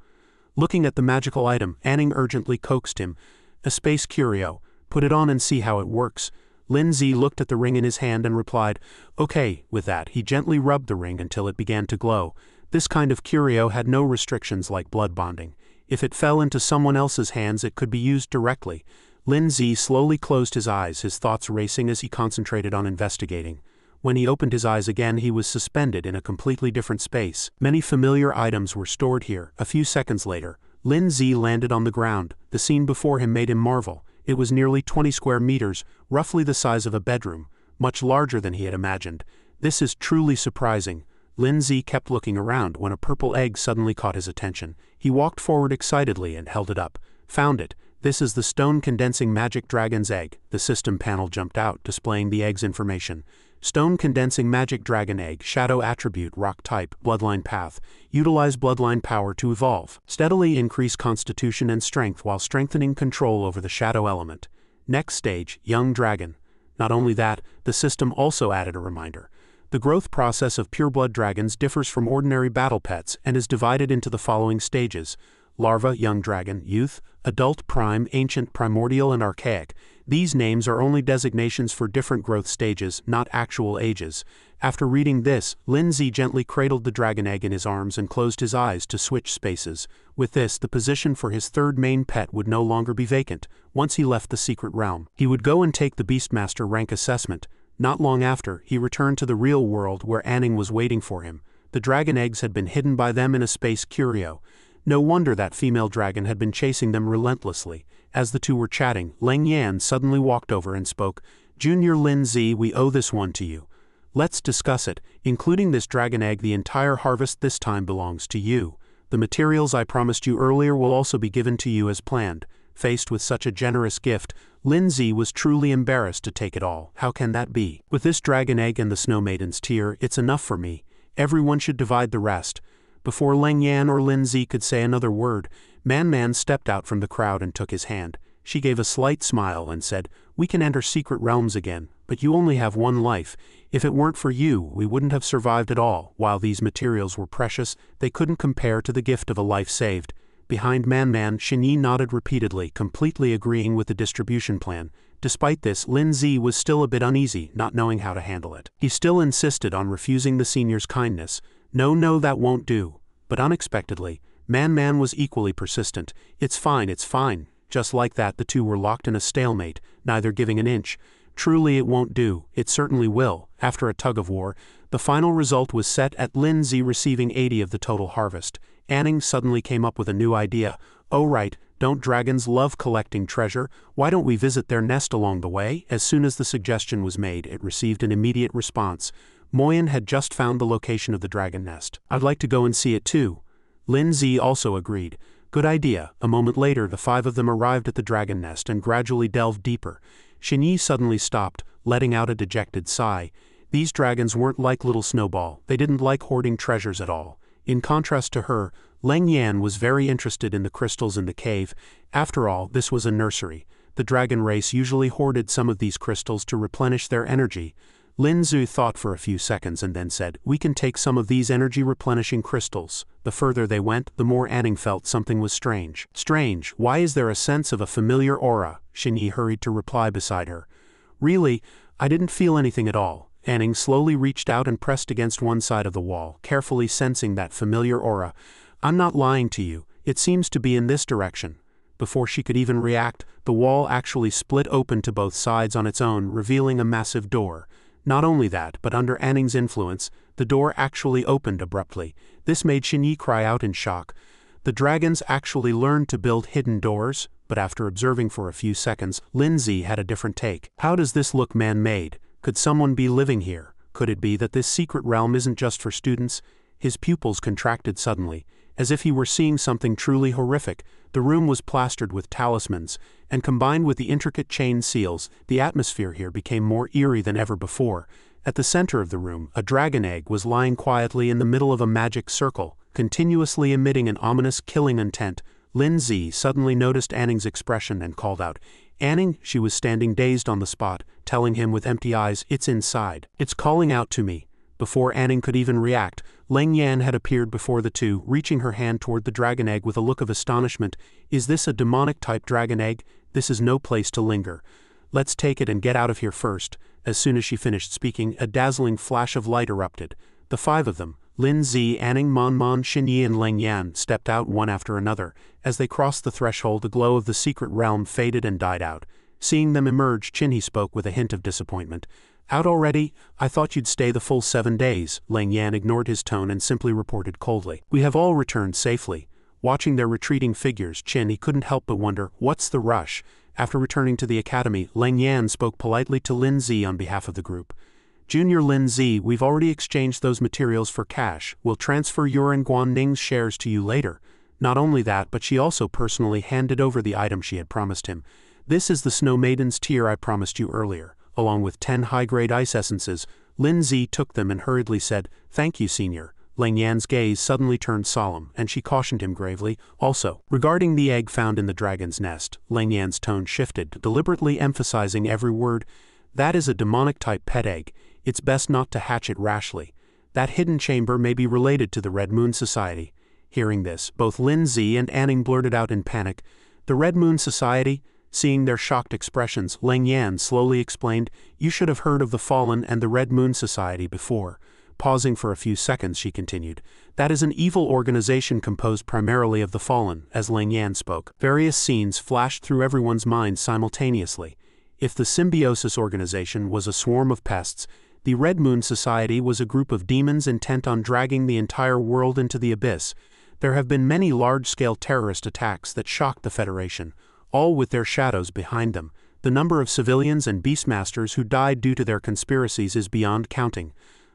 Looking at the magical item, Anning urgently coaxed him. "A space curio. Put it on and see how it works." Lin Zi looked at the ring in his hand and replied, "Okay." With that, he gently rubbed the ring until it began to glow. This kind of curio had no restrictions like blood bonding. If it fell into someone else's hands, it could be used directly. Lin Zi slowly closed his eyes, his thoughts racing as he concentrated on investigating. When he opened his eyes again, he was suspended in a completely different space. Many familiar items were stored here. A few seconds later, Lin Zi landed on the ground. The scene before him made him marvel. It was nearly 20 square meters, roughly the size of a bedroom, much larger than he had imagined. "This is truly surprising." Lin Zi kept looking around when a purple egg suddenly caught his attention. He walked forward excitedly and held it up. "Found it. This is the Stone-Condensing Magic Dragon's egg." The system panel jumped out, displaying the egg's information. Stone-Condensing Magic Dragon Egg, Shadow Attribute, Rock Type, Bloodline Path. Utilize Bloodline Power to evolve. Steadily increase Constitution and Strength while strengthening control over the Shadow element. Next stage, Young Dragon. Not only that, the system also added a reminder. The growth process of pureblood dragons differs from ordinary battle pets and is divided into the following stages: Larva, Young Dragon, Youth, Adult, Prime, Ancient, Primordial, and Archaic. These names are only designations for different growth stages, not actual ages. After reading this, Lin Zi gently cradled the dragon egg in his arms and closed his eyes to switch spaces. With this, the position for his third main pet would no longer be vacant. Once he left the secret realm, he would go and take the Beastmaster rank assessment. Not long after, he returned to the real world where Anning was waiting for him. The dragon eggs had been hidden by them in a space curio. No wonder that female dragon had been chasing them relentlessly. As the two were chatting, Lang Yan suddenly walked over and spoke. "Junior Lin Zi, we owe this one to you. Let's discuss it. Including this dragon egg, the entire harvest this time belongs to you. The materials I promised you earlier will also be given to you as planned." Faced with such a generous gift, Lin Zi was truly embarrassed to take it all. How can that be? With this dragon egg and the Snow Maiden's tear, it's enough for me. Everyone should divide the rest. Before Lang Yan or Lin Zi could say another word, Man stepped out from the crowd and took his hand. She gave a slight smile and said, "We can enter secret realms again, but you only have one life. If it weren't for you, we wouldn't have survived at all." While these materials were precious, they couldn't compare to the gift of a life saved. Behind Man, Xin Yi nodded repeatedly, completely agreeing with the distribution plan. Despite this, Lin Zi was still a bit uneasy, not knowing how to handle it. He still insisted on refusing the senior's kindness. No, that won't do." But unexpectedly, Man was equally persistent. It's fine. Just like that, the two were locked in a stalemate, neither giving an inch. Truly it won't do, it certainly will. After a tug of war, the final result was set at Lin Z receiving 80 of the total harvest. Anning suddenly came up with a new idea. Oh right, don't dragons love collecting treasure? Why don't we visit their nest along the way? As soon as the suggestion was made, it received an immediate response. Moyen had just found the location of the dragon nest. I'd like to go and see it too. Lin Z also agreed. Good idea. A moment later, the 5 of them arrived at the dragon nest and gradually delved deeper. Xinyi suddenly stopped, letting out a dejected sigh. These dragons weren't like little Snowball. They didn't like hoarding treasures at all. In contrast to her, Leng Yan was very interested in the crystals in the cave. After all, this was a nursery. The dragon race usually hoarded some of these crystals to replenish their energy. Lin Zu thought for a few seconds and then said, "We can take some of these energy-replenishing crystals." The further they went, the more Anning felt something was strange. Strange, why is there a sense of a familiar aura? Xinyi hurried to reply beside her. Really, I didn't feel anything at all. Anning slowly reached out and pressed against one side of the wall, carefully sensing that familiar aura. I'm not lying to you, it seems to be in this direction. Before she could even react, the wall actually split open to both sides on its own, revealing a massive door. Not only that, but under Anning's influence, the door actually opened abruptly. This made Xinyi cry out in shock. The dragons actually learned to build hidden doors, but after observing for a few seconds, Lin Zi had a different take. How does this look man-made? Could someone be living here? Could it be that this secret realm isn't just for students? His pupils contracted suddenly, as if he were seeing something truly horrific. The room was plastered with talismans, and combined with the intricate chain seals, the atmosphere here became more eerie than ever before. At the center of the room, a dragon egg was lying quietly in the middle of a magic circle, continuously emitting an ominous killing intent. Lin Zi suddenly noticed Anning's expression and called out, "Anning!" She was standing dazed on the spot, telling him with empty eyes, "It's inside. It's calling out to me." Before Anning could even react, Leng Yan had appeared before the two, reaching her hand toward the dragon egg with a look of astonishment. "Is this a demonic-type dragon egg? This is no place to linger. Let's take it and get out of here first." As soon as she finished speaking, a dazzling flash of light erupted. The 5 of them, Lin Zi, Anning, Mon, Xinyi and Leng Yan, stepped out one after another. As they crossed the threshold, the glow of the secret realm faded and died out. Seeing them emerge, Xinyi spoke with a hint of disappointment. "Out already? I thought you'd stay the full 7 days. Leng Yan ignored his tone and simply reported coldly, "We have all returned safely." Watching their retreating figures, Xinyi couldn't help but wonder, what's the rush? After returning to the academy, Leng Yan spoke politely to Lin Zi on behalf of the group. "Junior Lin Zi, we've already exchanged those materials for cash. We'll transfer Yuan Guanning's shares to you later." Not only that, but she also personally handed over the item she had promised him. "This is the Snow Maiden's tier I promised you earlier." Along with 10 high-grade ice essences, Lin Zi took them and hurriedly said, "Thank you, senior." Leng Yan's gaze suddenly turned solemn, and she cautioned him gravely, "Also, regarding the egg found in the dragon's nest." Leng Yan's tone shifted, deliberately emphasizing every word. "That is a demonic-type pet egg. It's best not to hatch it rashly. That hidden chamber may be related to the Red Moon Society." Hearing this, both Lin Zi and Anning blurted out in panic, "The Red Moon Society?" Seeing their shocked expressions, Leng Yan slowly explained, "You should have heard of the Fallen and the Red Moon Society before." Pausing for a few seconds, she continued, "That is an evil organization composed primarily of the Fallen." As Leng Yan spoke, various scenes flashed through everyone's mind simultaneously. If the Symbiosis organization was a swarm of pests, the Red Moon Society was a group of demons intent on dragging the entire world into the abyss. There have been many large-scale terrorist attacks that shocked the Federation, all with their shadows behind them. The number of civilians and beastmasters who died due to their conspiracies is beyond counting.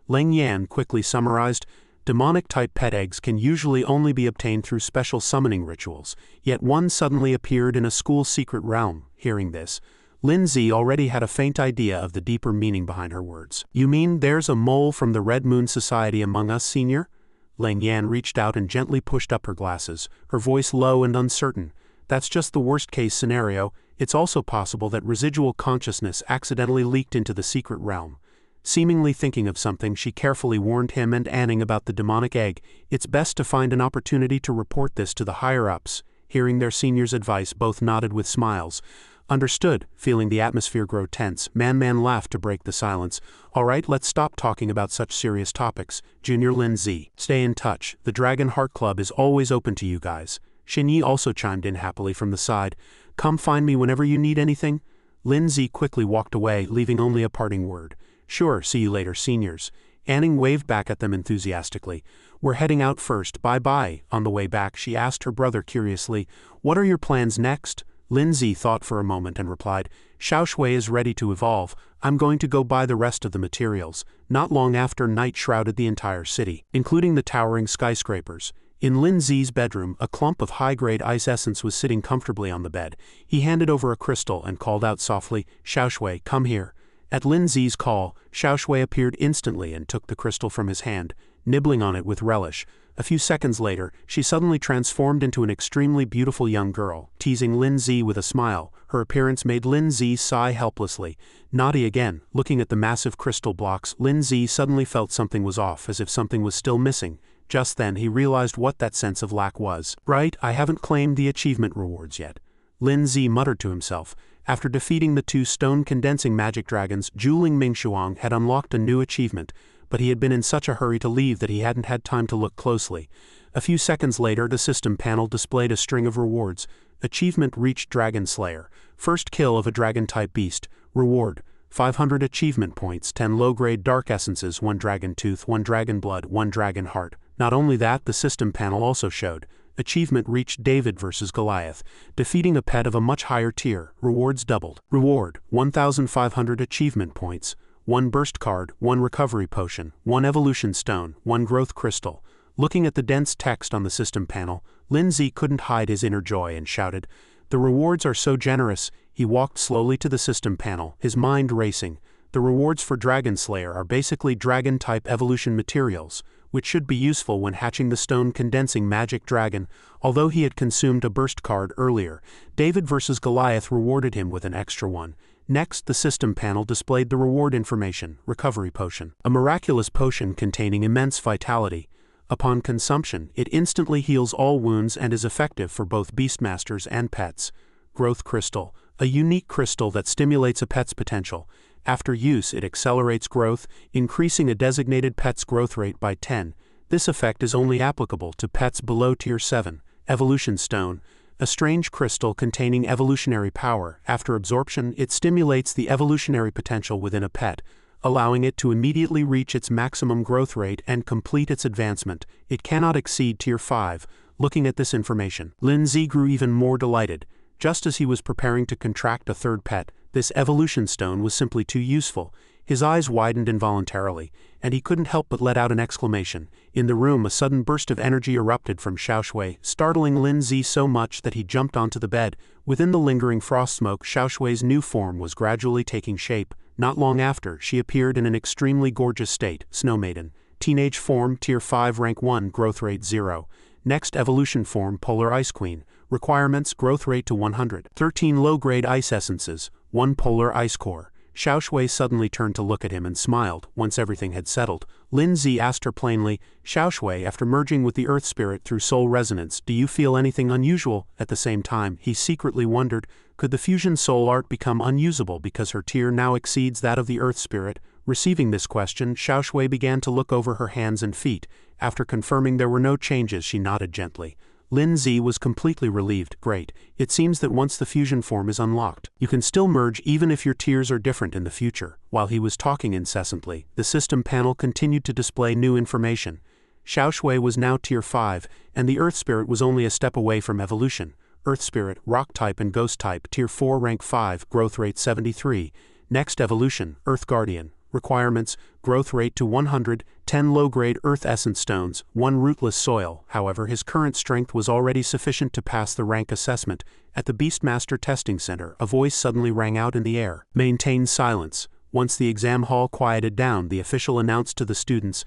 Leng Yan quickly summarized, "Demonic-type pet eggs can usually only be obtained through special summoning rituals, yet one suddenly appeared in a school's secret realm." Hearing this, Lin Zi already had a faint idea of the deeper meaning behind her words. "You mean there's a mole from the Red Moon Society among us, senior?" Leng Yan reached out and gently pushed up her glasses, her voice low and uncertain. "That's just the worst-case scenario. It's also possible that residual consciousness accidentally leaked into the secret realm." Seemingly thinking of something, she carefully warned him and Anning about the demonic egg. "It's best to find an opportunity to report this to the higher-ups." Hearing their senior's advice, both nodded with smiles. "Understood." Feeling the atmosphere grow tense, Man laughed to break the silence. "All right, let's stop talking about such serious topics. Junior Lin Zi, stay in touch. The Dragon Heart Club is always open to you guys." Xinyi also chimed in happily from the side. "Come find me whenever you need anything." Lindsay quickly walked away, leaving only a parting word. "Sure, see you later, seniors." Anning waved back at them enthusiastically. "We're heading out first, bye-bye." On the way back, she asked her brother curiously, "What are your plans next?" Lindsay thought for a moment and replied, "Xiaoshui is ready to evolve. I'm going to go buy the rest of the materials." Not long after, night shrouded the entire city, including the towering skyscrapers. In Lindsay's bedroom, a clump of high-grade ice essence was sitting comfortably on the bed. He handed over a crystal and called out softly, "Xiaoshui, come here." At Lindsay's call, Xiaoshui appeared instantly and took the crystal from his hand, nibbling on it with relish. A few seconds later, she suddenly transformed into an extremely beautiful young girl, teasing Lindsay with a smile. Her appearance made Lindsay sigh helplessly. Naughty again. Looking at the massive crystal blocks, Lindsay suddenly felt something was off, as if something was still missing. Just then he realized what that sense of lack was. "Right, I haven't claimed the achievement rewards yet," Lindsay muttered to himself. After defeating the 2 Stone-Condensing Magic Dragons, Juling Mingshuang had unlocked a new achievement, but he had been in such a hurry to leave that he hadn't had time to look closely. A few seconds later, the system panel displayed a string of rewards. Achievement reached Dragon Slayer. First kill of a dragon-type beast. Reward: 500 achievement points, 10 low-grade dark essences, 1 dragon tooth, 1 dragon blood, 1 dragon heart. Not only that, the system panel also showed achievement reached David vs. Goliath, defeating a pet of a much higher tier. Rewards doubled. Reward: 1,500 achievement points, 1 burst card, 1 recovery potion, 1 evolution stone, 1 growth crystal. Looking at the dense text on the system panel, Lindsay couldn't hide his inner joy and shouted, "The rewards are so generous." He walked slowly to the system panel, his mind racing. The rewards for Dragon Slayer are basically dragon-type evolution materials, which should be useful when hatching the Stone-Condensing Magic Dragon. Although he had consumed a burst card earlier, David vs. Goliath rewarded him with an extra one. Next, the system panel displayed the reward information: recovery potion. A miraculous potion containing immense vitality. Upon consumption, it instantly heals all wounds and is effective for both beastmasters and pets. Growth crystal. A unique crystal that stimulates a pet's potential. After use, it accelerates growth, increasing a designated pet's growth rate by 10. This effect is only applicable to pets below Tier 7. Evolution Stone. A strange crystal containing evolutionary power. After absorption, it stimulates the evolutionary potential within a pet, allowing it to immediately reach its maximum growth rate and complete its advancement. It cannot exceed Tier 5. Looking at this information, Lindsay grew even more delighted. Just as he was preparing to contract a third pet, this evolution stone was simply too useful. His eyes widened involuntarily, and he couldn't help but let out an exclamation. In the room, a sudden burst of energy erupted from Xiaoshui, startling Lindsay so much that he jumped onto the bed. Within the lingering frost smoke, Xiaoshui's new form was gradually taking shape. Not long after, she appeared in an extremely gorgeous state. Snow Maiden. Teenage form, Tier 5, Rank 1, growth rate 0. Next evolution form, Polar Ice Queen. Requirements: growth rate to 100. 13 low-grade ice essences, 1 polar ice core. Xiaoshui suddenly turned to look at him and smiled. Once everything had settled, Lindsay asked her plainly, "Xiaoshui, after merging with the Earth Spirit through soul resonance, do you feel anything unusual?" At the same time, he secretly wondered, could the fusion soul art become unusable because her tier now exceeds that of the Earth Spirit? Receiving this question, Xiaoshui began to look over her hands and feet. After confirming there were no changes, she nodded gently. Lindsay was completely relieved. Great. It seems that once the fusion form is unlocked, you can still merge even if your tiers are different in the future. While he was talking incessantly, the system panel continued to display new information. Xiaoshui was now Tier 5, and the Earth Spirit was only a step away from evolution. Earth Spirit, Rock Type and Ghost Type, Tier 4, Rank 5, growth rate 73. Next evolution, Earth Guardian. Requirements: growth rate to 100, 10 low-grade Earth Essence Stones, 1 rootless soil. However, his current strength was already sufficient to pass the rank assessment. At the Beastmaster Testing Center, a voice suddenly rang out in the air. Maintain silence. Once the exam hall quieted down, the official announced to the students,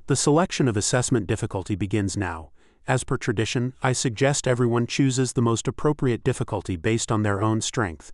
"The selection of assessment difficulty begins now. As per tradition, I suggest everyone chooses the most appropriate difficulty based on their own strength.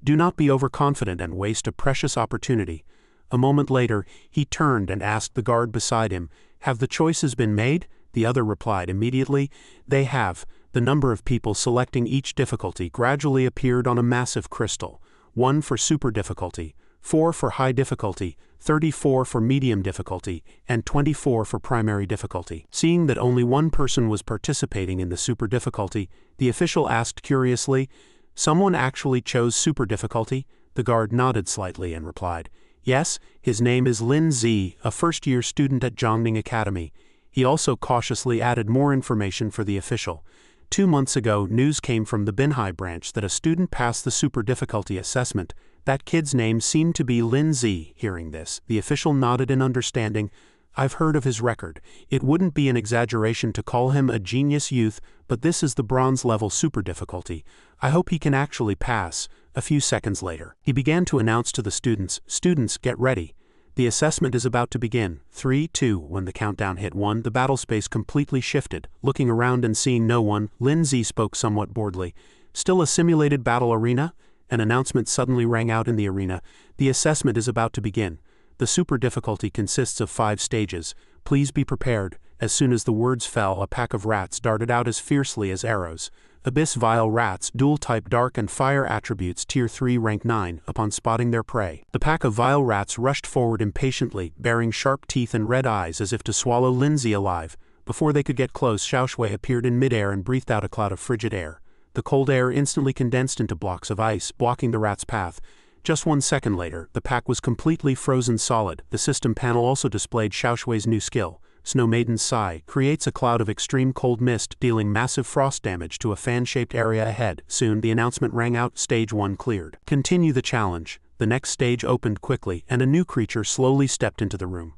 Do not be overconfident and waste a precious opportunity." A moment later, he turned and asked the guard beside him, "Have the choices been made?" The other replied immediately, "They have." The number of people selecting each difficulty gradually appeared on a massive crystal. 1 for super difficulty, 4 for high difficulty, 34 for medium difficulty, and 24 for primary difficulty. Seeing that only one person was participating in the super difficulty, the official asked curiously, "Someone actually chose super difficulty?" The guard nodded slightly and replied, "Yes, his name is Lin Zi, a first-year student at Zhongning Academy." He also cautiously added more information for the official. 2 months ago, news came from the Binhai branch that a student passed the super difficulty assessment. That kid's name seemed to be Lin Zi. Hearing this, the official nodded in understanding. "I've heard of his record. It wouldn't be an exaggeration to call him a genius youth, but this is the bronze level super difficulty. I hope he can actually pass." A few seconds later, he began to announce to the students, "Students, get ready. The assessment is about to begin. 3, 2, when the countdown hit 1, the battle space completely shifted. Looking around and seeing no one, Lin Zi spoke somewhat boredly. "Still a simulated battle arena?" An announcement suddenly rang out in the arena. "The assessment is about to begin. The super difficulty consists of 5 stages. Please be prepared." As soon as the words fell, a pack of rats darted out as fiercely as arrows. Abyss Vile Rats, dual-type dark and fire attributes tier 3 rank 9, upon spotting their prey. The pack of vile rats rushed forward impatiently, bearing sharp teeth and red eyes as if to swallow Lin Zi alive. Before they could get close, Xiaoshui appeared in midair and breathed out a cloud of frigid air. The cold air instantly condensed into blocks of ice, blocking the rat's path. Just 1 second later, the pack was completely frozen solid. The system panel also displayed Xiaoshui's new skill. Snow Maiden's Sigh creates a cloud of extreme cold mist, dealing massive frost damage to a fan-shaped area ahead. Soon, the announcement rang out, Stage 1 cleared. Continue the challenge. The next stage opened quickly, and a new creature slowly stepped into the room.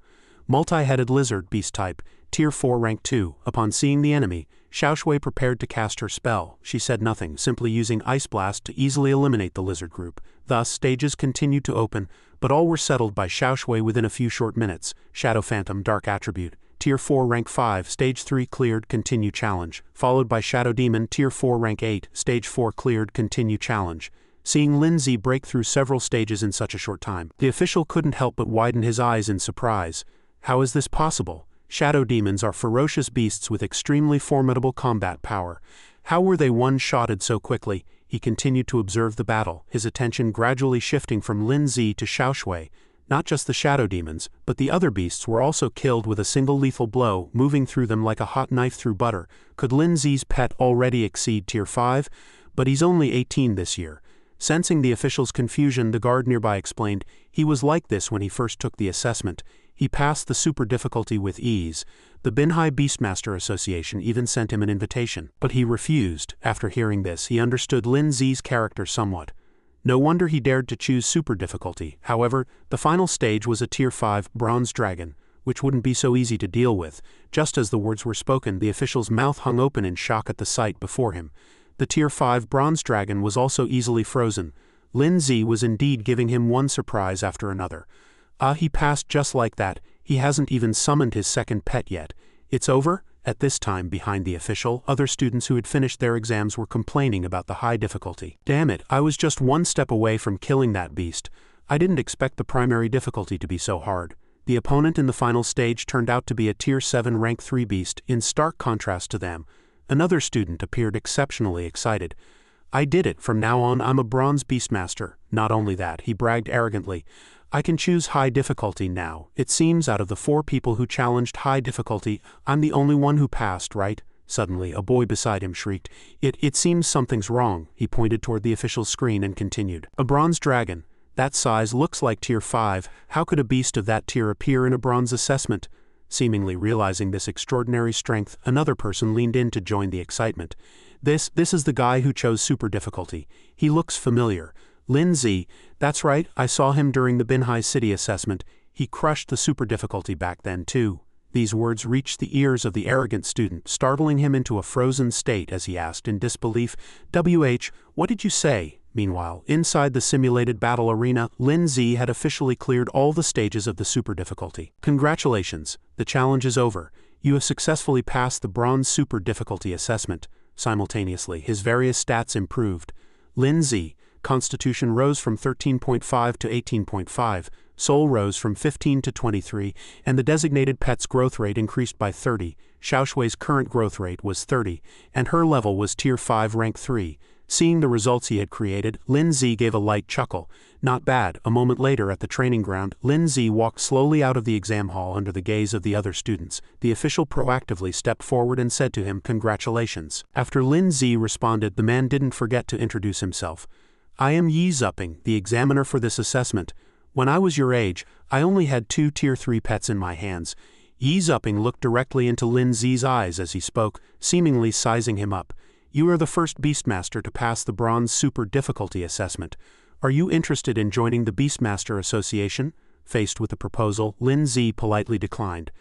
Multi-headed lizard, beast type, tier 4 rank 2. Upon seeing the enemy, Xiaoshui prepared to cast her spell. She said nothing, simply using Ice Blast to easily eliminate the lizard group. Thus, stages continued to open, but all were settled by Xiaoshui within a few short minutes. Shadow Phantom, dark attribute, tier 4 rank 5, stage 3 cleared, continue challenge, followed by Shadow Demon, tier 4 rank 8, stage 4 cleared, continue challenge. Seeing Lin Zi break through several stages in such a short time, the official couldn't help but widen his eyes in surprise. How is this possible? Shadow demons are ferocious beasts with extremely formidable combat power. How were they one-shotted so quickly? He continued to observe the battle, his attention gradually shifting from Lin Zi to Xiaoshui. Not just the shadow demons, but the other beasts were also killed with a single lethal blow, moving through them like a hot knife through butter. Could Lin Zi's pet already exceed tier 5? But he's only 18 this year. Sensing the official's confusion, the guard nearby explained, he was like this when he first took the assessment. He passed the super difficulty with ease. The Binhai Beastmaster Association even sent him an invitation, but he refused. After hearing this, he understood Lin Zi's character somewhat. No wonder he dared to choose super difficulty. However, the final stage was a tier 5 bronze dragon, which wouldn't be so easy to deal with. Just as the words were spoken, the official's mouth hung open in shock at the sight before him. The tier 5 bronze dragon was also easily frozen. Lin Zi was indeed giving him one surprise after another. He passed just like that. He hasn't even summoned his second pet yet. It's over? At this time, behind the official, other students who had finished their exams were complaining about the high difficulty. Damn it, I was just one step away from killing that beast. I didn't expect the primary difficulty to be so hard. The opponent in the final stage turned out to be a tier 7 rank 3 beast, in stark contrast to them. Another student appeared exceptionally excited. I did it. From now on, I'm a bronze beastmaster. Not only that, he bragged arrogantly, I can choose high difficulty now. It seems out of the 4 people who challenged high difficulty, I'm the only one who passed, right? Suddenly, a boy beside him shrieked, It seems something's wrong. He pointed toward the official's screen and continued. A bronze dragon. That size looks like tier 5. How could a beast of that tier appear in a bronze assessment? Seemingly realizing this extraordinary strength, another person leaned in to join the excitement. This is the guy who chose super difficulty. He looks familiar. Lin Zi, that's right, I saw him during the Binhai City assessment. He crushed the super difficulty back then too. These words reached the ears of the arrogant student, startling him into a frozen state as he asked in disbelief, what did you say? Meanwhile, inside the simulated battle arena, Lin Zi had officially cleared all the stages of the super difficulty. Congratulations, the challenge is over. You have successfully passed the bronze super difficulty assessment. Simultaneously, his various stats improved. Lin Zi, Constitution rose from 13.5 to 18.5, Soul rose from 15 to 23, and the designated pet's growth rate increased by 30. Xiaoshui's current growth rate was 30, and her level was tier 5 rank 3. Seeing the results he had created, Lin Zi gave a light chuckle. Not bad. A moment later at the training ground, Lin Zi walked slowly out of the exam hall under the gaze of the other students. The official proactively stepped forward and said to him, Congratulations. After Lin Zi responded, the man didn't forget to introduce himself. I am Yi Zupping, the examiner for this assessment. When I was your age, I only had 2 Tier 3 pets in my hands. Yi Zupping looked directly into Lin Zi's eyes as he spoke, seemingly sizing him up. You are the first Beastmaster to pass the Bronze Super Difficulty assessment. Are you interested in joining the Beastmaster Association? Faced with the proposal, Lin Zi politely declined.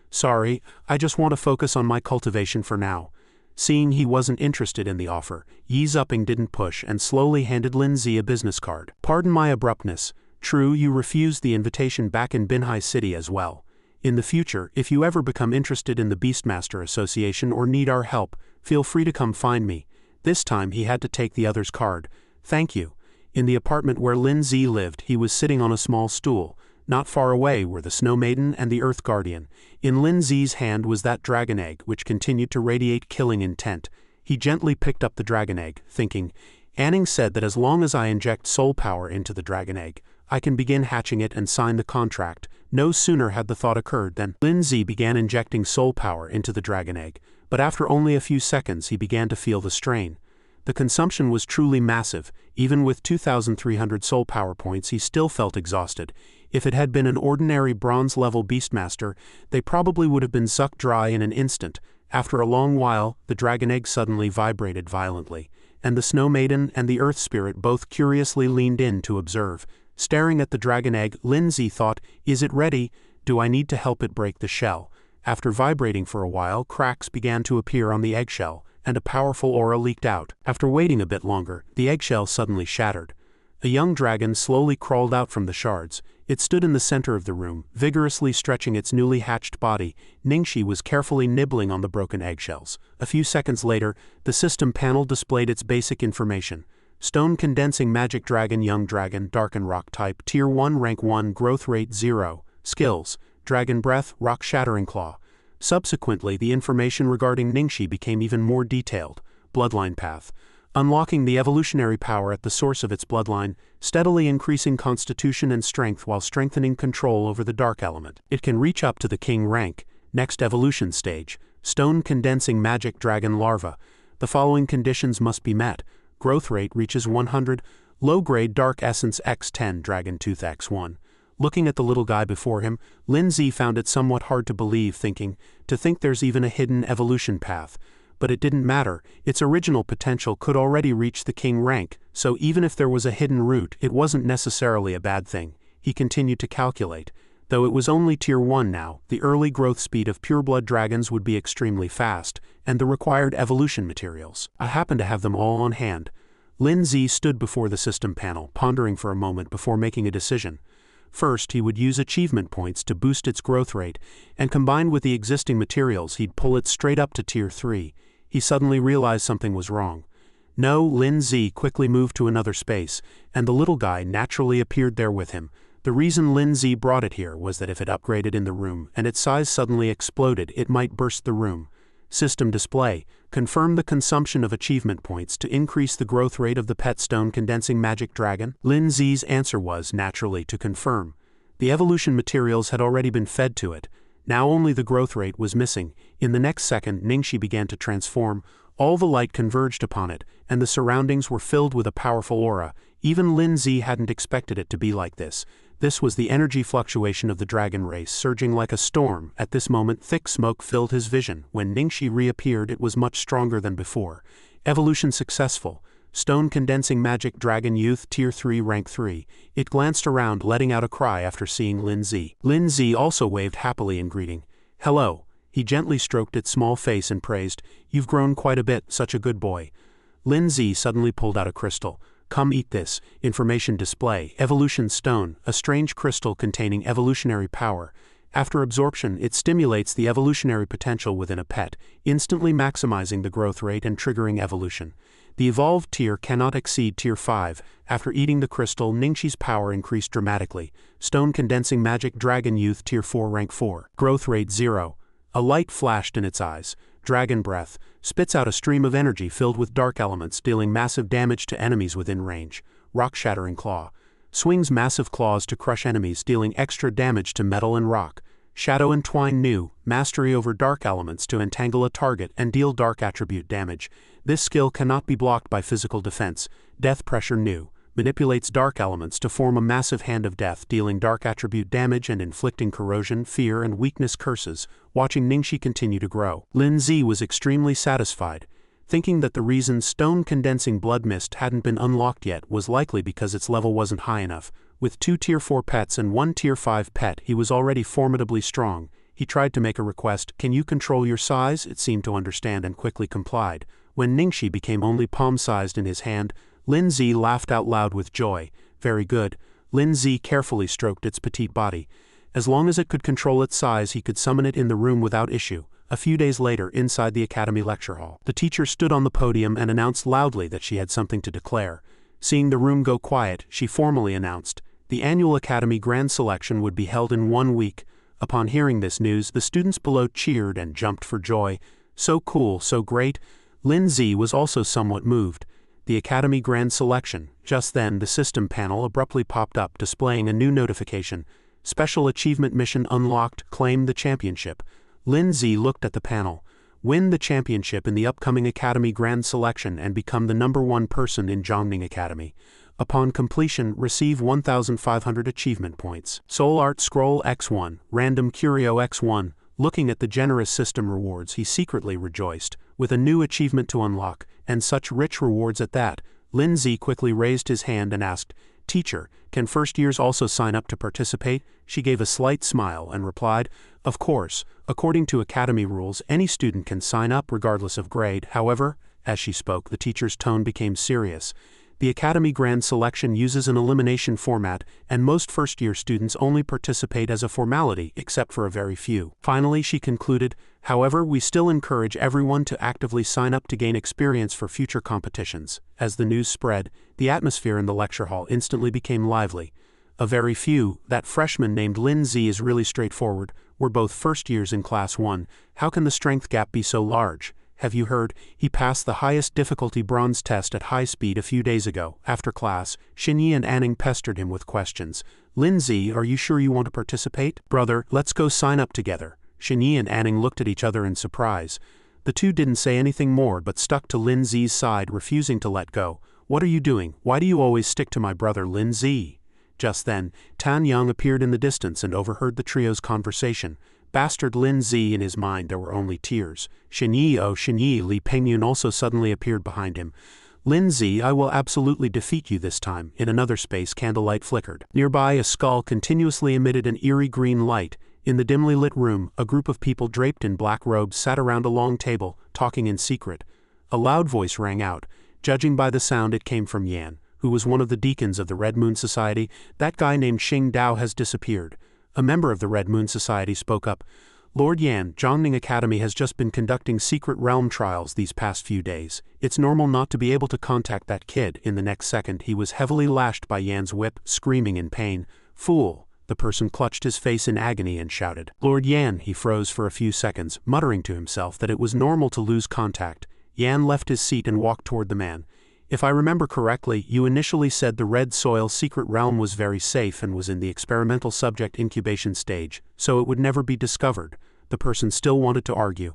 Sorry, I just want to focus on my cultivation for now. Seeing he wasn't interested in the offer, Yi Zupping didn't push and slowly handed Lin Zi a business card. Pardon my abruptness. True, you refused the invitation back in Binhai City as well. In the future, if you ever become interested in the Beastmaster Association or need our help, feel free to come find me. This time he had to take the other's card. Thank you. In the apartment where Lin Zi lived, he was sitting on a small stool. Not far away were the Snow Maiden and the Earth Guardian. In Lin Zi's hand was that dragon egg, which continued to radiate killing intent. He gently picked up the dragon egg, thinking, Anning said that as long as I inject soul power into the dragon egg, I can begin hatching it and sign the contract. No sooner had the thought occurred than Lin Zi began injecting soul power into the dragon egg, but after only a few seconds he began to feel the strain. The consumption was truly massive. Even with 2,300 soul power points, he still felt exhausted. If it had been an ordinary bronze-level Beastmaster, they probably would have been sucked dry in an instant. After a long while, the dragon egg suddenly vibrated violently, and the Snow Maiden and the Earth Spirit both curiously leaned in to observe. Staring at the dragon egg, Lin Zi thought, is it ready? Do I need to help it break the shell? After vibrating for a while, cracks began to appear on the eggshell, and a powerful aura leaked out. After waiting a bit longer, the eggshell suddenly shattered. A young dragon slowly crawled out from the shards. It stood in the center of the room, vigorously stretching its newly hatched body. Ningxi was carefully nibbling on the broken eggshells. A few seconds later, the system panel displayed its basic information. Stone-Condensing Magic Dragon, Young Dragon, Darken Rock Type, Tier 1, Rank 1, Growth Rate 0. Skills: Dragon Breath, Rock Shattering Claw. Subsequently, the information regarding Ningxi became even more detailed. Bloodline Path: unlocking the evolutionary power at the source of its bloodline, steadily increasing constitution and strength while strengthening control over the dark element. It can reach up to the king rank. Next evolution stage: Stone-Condensing Magic Dragon Larva. The following conditions must be met. Growth rate reaches 100, low-grade Dark Essence X10 Dragon Tooth X1. Looking at the little guy before him, Lin Zi found it somewhat hard to believe, to think there's even a hidden evolution path. But it didn't matter. Its original potential could already reach the king rank, so even if there was a hidden route, it wasn't necessarily a bad thing. He continued to calculate. Though it was only Tier 1 now, the early growth speed of pureblood dragons would be extremely fast, and the required evolution materials. I happen to have them all on hand. Lin Zi stood before the system panel, pondering for a moment before making a decision. First, he would use achievement points to boost its growth rate, and combined with the existing materials, he'd pull it straight up to Tier 3. He suddenly realized something was wrong. No, Lin Zi quickly moved to another space, and the little guy naturally appeared there with him. The reason Lin Zi brought it here was that if it upgraded in the room and its size suddenly exploded, it might burst the room. System display: confirm the consumption of achievement points to increase the growth rate of the pet Stone-Condensing Magic Dragon. Lin Zi's answer was, naturally, to confirm. The evolution materials had already been fed to it. Now only the growth rate was missing. In the next second, Ningxi began to transform. All the light converged upon it, and the surroundings were filled with a powerful aura. Even Lin Zi hadn't expected it to be like this. This was the energy fluctuation of the dragon race surging like a storm. At this moment, thick smoke filled his vision. When Ningxi reappeared, it was much stronger than before. Evolution successful. Stone-Condensing Magic Dragon Youth, Tier 3, Rank 3. It glanced around, letting out a cry after seeing Lin Zi. Lin Zi also waved happily in greeting. Hello. He gently stroked its small face and praised, You've grown quite a bit, such a good boy. Lin Zi suddenly pulled out a crystal. Come eat this. Information display: Evolution Stone, a strange crystal containing evolutionary power. After absorption, it stimulates the evolutionary potential within a pet, instantly maximizing the growth rate and triggering evolution. The evolved tier cannot exceed Tier 5. After eating the crystal, Ningxi's power increased dramatically. Stone-Condensing Magic Dragon Youth, Tier 4, Rank 4. Growth rate 0. A light flashed in its eyes. Dragon Breath spits out a stream of energy filled with dark elements, dealing massive damage to enemies within range. Rock Shattering Claw swings massive claws to crush enemies, dealing extra damage to metal and rock. Shadow Entwine New mastery over dark elements to entangle a target and deal dark attribute damage. This skill cannot be blocked by physical defense. Death Pressure New manipulates dark elements to form a massive hand of death, dealing dark attribute damage and inflicting corrosion, fear, and weakness curses. Watching Ningxi continue to grow, Lin Zi was extremely satisfied, thinking that the reason Stone-Condensing Blood Mist hadn't been unlocked yet was likely because its level wasn't high enough. With 2 Tier 4 pets and 1 Tier 5 pet, he was already formidably strong. He tried to make a request. "Can you control your size?" It seemed to understand and quickly complied. When Ningxi became only palm-sized in his hand, Lin Zi laughed out loud with joy. "Very good." Lin Zi carefully stroked its petite body. As long as it could control its size, he could summon it in the room without issue. A few days later, inside the Academy lecture hall, the teacher stood on the podium and announced loudly that she had something to declare. Seeing the room go quiet, she formally announced, the annual Academy Grand Selection would be held in 1 week. Upon hearing this news, the students below cheered and jumped for joy. So cool, so great. Lin Zi was also somewhat moved. The Academy Grand Selection. Just then, the system panel abruptly popped up, displaying a new notification. Special Achievement Mission unlocked, claim the championship. Lin Zi looked at the panel. Win the championship in the upcoming Academy Grand Selection and become the #1 person in Zhongning Academy. Upon completion, receive 1,500 achievement points. Soul Art Scroll X1, Random Curio X1. Looking at the generous system rewards, he secretly rejoiced. With a new achievement to unlock, and such rich rewards at that, Lin Zi quickly raised his hand and asked, "Teacher, can first years also sign up to participate?" She gave a slight smile and replied, "Of course, according to Academy rules, any student can sign up regardless of grade. However," as she spoke, the teacher's tone became serious. "The Academy Grand Selection uses an elimination format, and most first-year students only participate as a formality, except for a very few." Finally, she concluded, "However, we still encourage everyone to actively sign up to gain experience for future competitions." As the news spread, the atmosphere in the lecture hall instantly became lively. "A very few. That freshman named Lin Zi is really straightforward. We're both first years in Class 1. How can the strength gap be so large? Have you heard? He passed the highest difficulty bronze test at high speed a few days ago." After class, Xinyi and Anning pestered him with questions. "Lin Zi, are you sure you want to participate?" "Brother, let's go sign up together." Xinyi and Anning looked at each other in surprise. The two didn't say anything more but stuck to Lin Zi's side, refusing to let go. "What are you doing? Why do you always stick to my brother Lin Zi?" Just then, Tan Yang appeared in the distance and overheard the trio's conversation. Bastard Lin Zi, in his mind there were only tears. Xinyi Li Pengyun also suddenly appeared behind him. "Lin Zi, I will absolutely defeat you this time." In another space, candlelight flickered. Nearby, a skull continuously emitted an eerie green light. In the dimly lit room, a group of people draped in black robes sat around a long table, talking in secret. A loud voice rang out. Judging by the sound, it came from Yan, who was one of the deacons of the Red Moon Society. "That guy named Xing Dao has disappeared." A member of the Red Moon Society spoke up. "Lord Yan, Zhongning Academy has just been conducting secret realm trials these past few days. It's normal not to be able to contact that kid." In the next second, he was heavily lashed by Yan's whip, screaming in pain. "Fool!" The person clutched his face in agony and shouted. "Lord Yan," he froze for a few seconds, muttering to himself that it was normal to lose contact. Yan left his seat and walked toward the man. "If I remember correctly, you initially said the Red Soil secret realm was very safe and was in the experimental subject incubation stage, so it would never be discovered." The person still wanted to argue.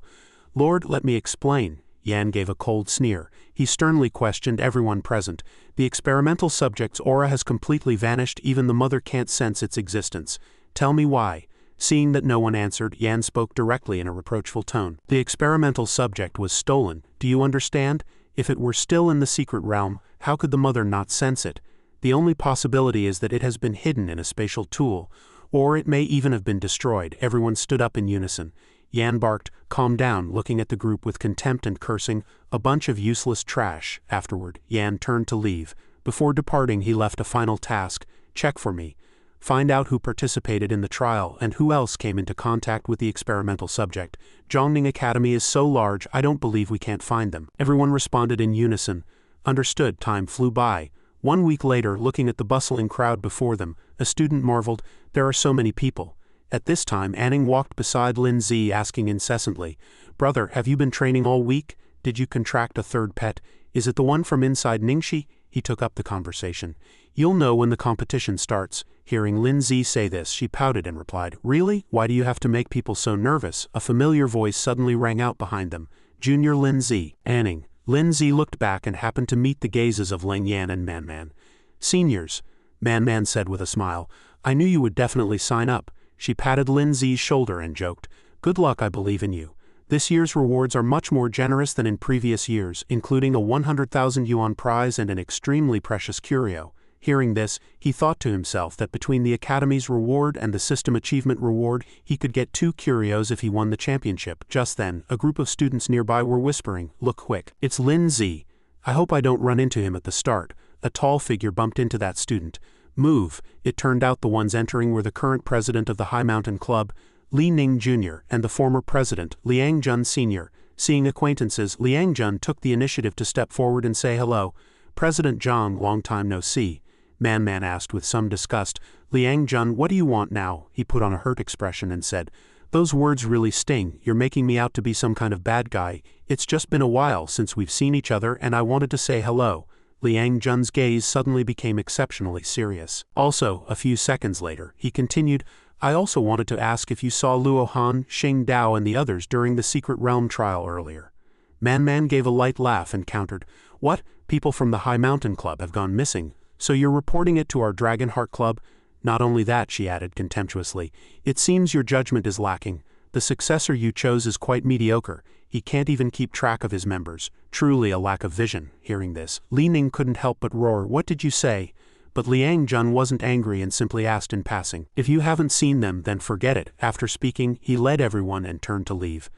"Lord, let me explain." Yan gave a cold sneer. He sternly questioned everyone present. "The experimental subject's aura has completely vanished, even the mother can't sense its existence. Tell me why." Seeing that no one answered, Yan spoke directly in a reproachful tone. "The experimental subject was stolen. Do you understand? If it were still in the secret realm, how could the mother not sense it? The only possibility is that it has been hidden in a spatial tool, or it may even have been destroyed." Everyone stood up in unison. Yan barked, "Calm down," looking at the group with contempt and cursing. "A bunch of useless trash." Afterward, Yan turned to leave. Before departing, he left a final task. "Check for me. Find out who participated in the trial and who else came into contact with the experimental subject. Zhongning Academy is so large, I don't believe we can't find them." Everyone responded in unison. Understood. Time flew by. 1 week later, looking at the bustling crowd before them, a student marveled, "There are so many people." At this time, Anning walked beside Lin Zi, asking incessantly, "Brother, have you been training all week? Did you contract a third pet? Is it the one from inside Ningxi?" He took up the conversation. "You'll know when the competition starts." Hearing Lin Zi say this, she pouted and replied, "Really? Why do you have to make people so nervous?" A familiar voice suddenly rang out behind them. "Junior Lin Zi." Anning. Lin Zi looked back and happened to meet the gazes of Ling Yan and Man Man. Seniors, Man said with a smile. I knew you would definitely sign up. She patted Lin Zi's shoulder and joked. Good luck, I believe in you. This year's rewards are much more generous than in previous years, including a 100,000 yuan prize and an extremely precious curio. Hearing this, he thought to himself that between the Academy's reward and the System Achievement reward, he could get 2 curios if he won the championship. Just then, a group of students nearby were whispering, Look quick, it's Lin Zi. I hope I don't run into him at the start. A tall figure bumped into that student. Move. It turned out the ones entering were the current president of the High Mountain Club, Li Ning Jr., and the former president, Liang Jun Sr. Seeing acquaintances, Liang Jun took the initiative to step forward and say hello. President Zhang, long time no see. Man asked with some disgust. Liang Jun, what do you want now? He put on a hurt expression and said, Those words really sting. You're making me out to be some kind of bad guy. It's just been a while since we've seen each other and I wanted to say hello. Liang Jun's gaze suddenly became exceptionally serious. Also, a few seconds later, he continued, I also wanted to ask if you saw Luo Han, Xing Dao and the others during the Secret Realm trial earlier. Man gave a light laugh and countered, What? People from the High Mountain Club have gone missing. So you're reporting it to our Dragonheart Club? Not only that, she added contemptuously, it seems your judgment is lacking. The successor you chose is quite mediocre. He can't even keep track of his members. Truly a lack of vision. Hearing this, Li Ning couldn't help but roar, What did you say? But Liang Jun wasn't angry and simply asked in passing, If you haven't seen them, then forget it. After speaking, he led everyone and turned to leave.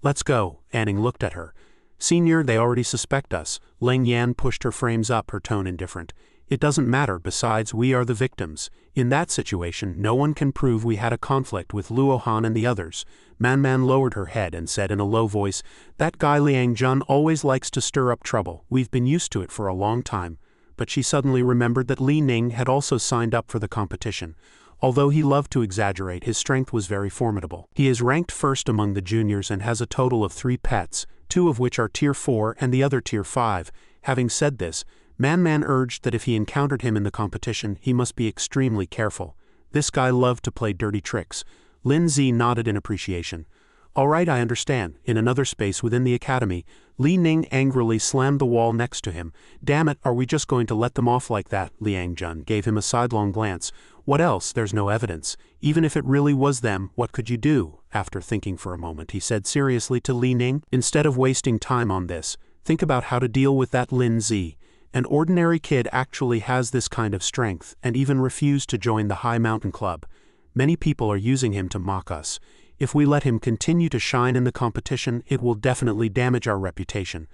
Let's go. Anning looked at her. Senior, they already suspect us. Leng Yan pushed her frames up, her tone indifferent. It doesn't matter, besides we are the victims. In that situation, no one can prove we had a conflict with Luo Han and the others. Man lowered her head and said in a low voice, That guy Liang Jun always likes to stir up trouble. We've been used to it for a long time. But she suddenly remembered that Li Ning had also signed up for the competition. Although he loved to exaggerate, his strength was very formidable. He is ranked first among the juniors and has a total of 3 pets, 2 of which are Tier 4 and the other Tier 5. Having said this, Man urged that if he encountered him in the competition, he must be extremely careful. This guy loved to play dirty tricks. Lin Zi nodded in appreciation. All right, I understand. In another space within the academy, Li Ning angrily slammed the wall next to him. Damn it, are we just going to let them off like that? Liang Jun gave him a sidelong glance. What else? There's no evidence. Even if it really was them, what could you do? After thinking for a moment, he said seriously to Li Ning, Instead of wasting time on this, think about how to deal with that Lin Zi. An ordinary kid actually has this kind of strength, and even refused to join the High Mountain Club. Many people are using him to mock us. If we let him continue to shine in the competition, it will definitely damage our reputation.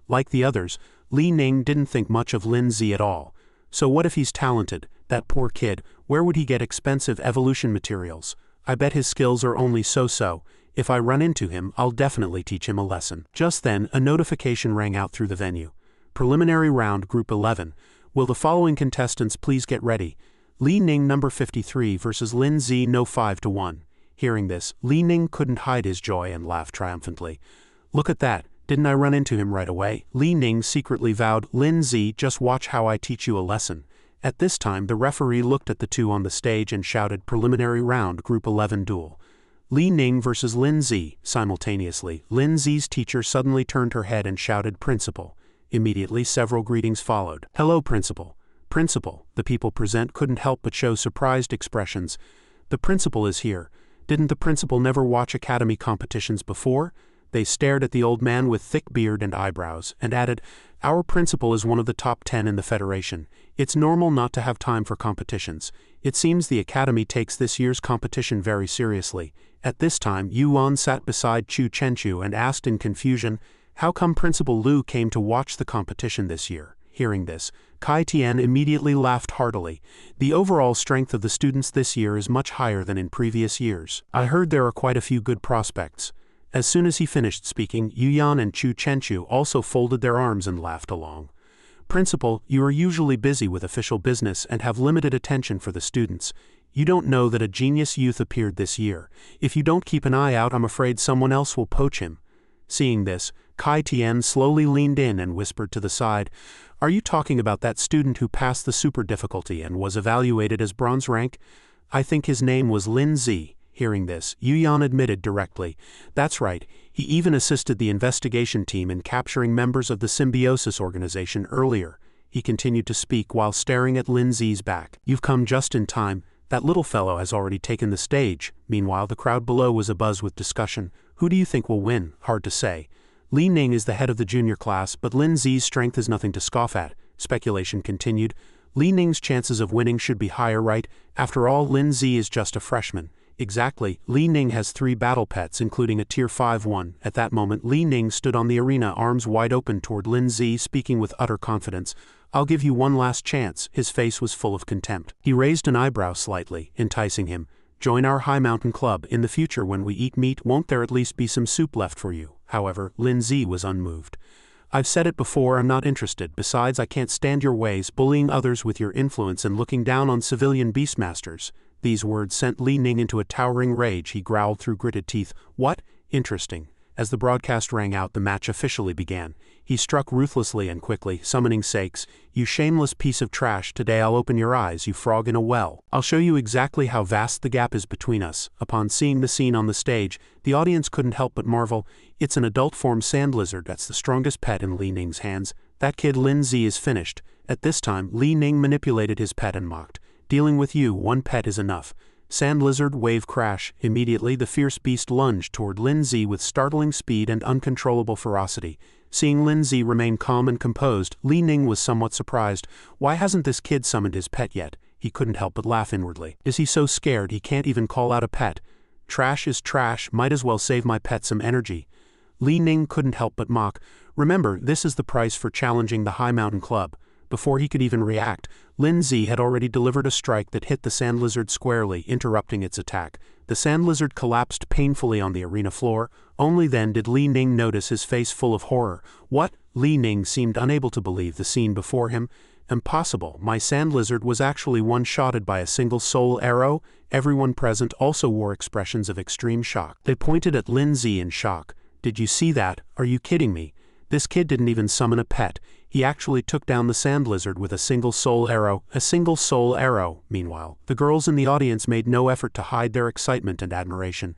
Like the others, Li Ning didn't think much of Lin Zi at all. So what if he's talented? That poor kid, where would he get expensive evolution materials? I bet his skills are only so-so. If I run into him, I'll definitely teach him a lesson. Just then, a notification rang out through the venue. Preliminary round, Group 11. Will the following contestants please get ready? Li Ning number 53 versus Lin Zi no 5-1. Hearing this, Li Ning couldn't hide his joy and laughed triumphantly. Look at that, didn't I run into him right away? Li Ning secretly vowed, Lin Zi, just watch how I teach you a lesson. At this time, the referee looked at the two on the stage and shouted, Preliminary round, Group 11 duel. Li Ning versus Lin Zi. Simultaneously, Lin Zi's teacher suddenly turned her head and shouted, Principal. Immediately, several greetings followed. Hello, Principal. Principal. The people present couldn't help but show surprised expressions. The principal is here. Didn't the principal never watch academy competitions before? They stared at the old man with thick beard and eyebrows, and added, Our principal is one of the top 10 in the Federation. It's normal not to have time for competitions. It seems the academy takes this year's competition very seriously. At this time, Yuan sat beside Chu Chenchu and asked in confusion, How come Principal Lu came to watch the competition this year? Hearing this, Kai Tian immediately laughed heartily. The overall strength of the students this year is much higher than in previous years. I heard there are quite a few good prospects. As soon as he finished speaking, Yuan and Chu Chenchu also folded their arms and laughed along. Principal, you are usually busy with official business and have limited attention for the students. You don't know that a genius youth appeared this year. If you don't keep an eye out, I'm afraid someone else will poach him. Seeing this, Kai Tian slowly leaned in and whispered to the side, Are you talking about that student who passed the super difficulty and was evaluated as bronze rank? I think his name was Lin Zi. Hearing this, Yuan admitted directly, That's right, he even assisted the investigation team in capturing members of the Symbiosis organization earlier. he continued to speak while staring at Lin Zi's back. You've come just in time. That little fellow has already taken the stage. Meanwhile, the crowd below was abuzz with discussion. Who do you think will win? Hard to say. Li Ning is the head of the junior class, but Lin Zi's strength is nothing to scoff at. Speculation continued. Li Ning's chances of winning should be higher, right? After all, Lin Zi is just a freshman. Exactly. Li Ning has 3 battle pets, including a tier 5 one. At that moment, Li Ning stood on the arena, arms wide open toward Lin Zi, speaking with utter confidence. I'll give you one last chance. His face was full of contempt. He raised an eyebrow slightly, enticing him. Join our High Mountain Club. In the future, when we eat meat, won't there at least be some soup left for you? However, Lin Zi was unmoved. I've said it before, I'm not interested. Besides, I can't stand your ways, bullying others with your influence and looking down on civilian beastmasters. These words sent Li Ning into a towering rage. He growled through gritted teeth. What? Interesting. As the broadcast rang out, the match officially began. He struck ruthlessly and quickly, summoning Sakes. You shameless piece of trash, today I'll open your eyes, you frog in a well. I'll show you exactly how vast the gap is between us. Upon seeing the scene on the stage, the audience couldn't help but marvel. It's an adult-form sand lizard that's the strongest pet in Li Ning's hands. That kid Lin Zi is finished. At this time, Li Ning manipulated his pet and mocked. Dealing with you, one pet is enough. Sand lizard wave crash. Immediately, the fierce beast lunged toward Lin Zi with startling speed and uncontrollable ferocity. Seeing Lin Zi remain calm and composed, Li Ning was somewhat surprised. Why hasn't this kid summoned his pet yet? He couldn't help but laugh inwardly. Is he so scared he can't even call out a pet? Trash is trash, might as well save my pet some energy. Li Ning couldn't help but mock. Remember, this is the price for challenging the High Mountain Club. Before he could even react, Lin Zi had already delivered a strike that hit the sand lizard squarely, interrupting its attack. The sand lizard collapsed painfully on the arena floor. Only then did Li Ning notice his face full of horror. What? Li Ning seemed unable to believe the scene before him. Impossible. My sand lizard was actually one-shotted by a single soul arrow. Everyone present also wore expressions of extreme shock. They pointed at Lin Zi in shock. Did you see that? Are you kidding me? This kid didn't even summon a pet. He actually took down the sand lizard with a single soul arrow. A single soul arrow. Meanwhile, the girls in the audience made no effort to hide their excitement and admiration.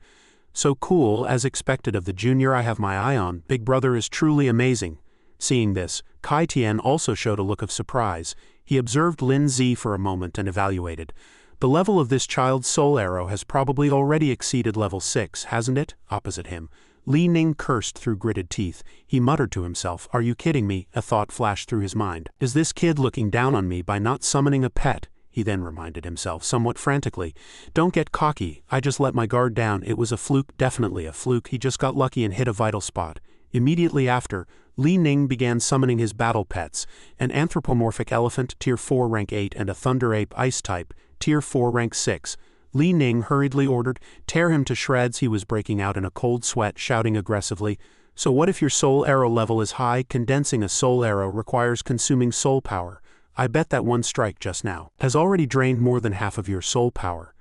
So cool, as expected of the junior I have my eye on. Big brother is truly amazing. Seeing this, Kai Tian also showed a look of surprise. He observed Lin Zi for a moment and evaluated. The level of this child's soul arrow has probably already exceeded level 6, hasn't it? Opposite him, Li Ning cursed through gritted teeth. He muttered to himself, "Are you kidding me?" A thought flashed through his mind. Is this kid looking down on me by not summoning a pet? He then reminded himself, somewhat frantically. Don't get cocky, I just let my guard down. It was a fluke, definitely a fluke. He just got lucky and hit a vital spot. Immediately after, Li Ning began summoning his battle pets, an anthropomorphic elephant, tier 4 rank 8, and a thunder ape ice type, tier 4 rank 6. Li Ning hurriedly ordered, "Tear him to shreds." He was breaking out in a cold sweat, shouting aggressively, "So what if your soul arrow level is high? Condensing a soul arrow requires consuming soul power. I bet that one strike just now has already drained more than half of your soul power."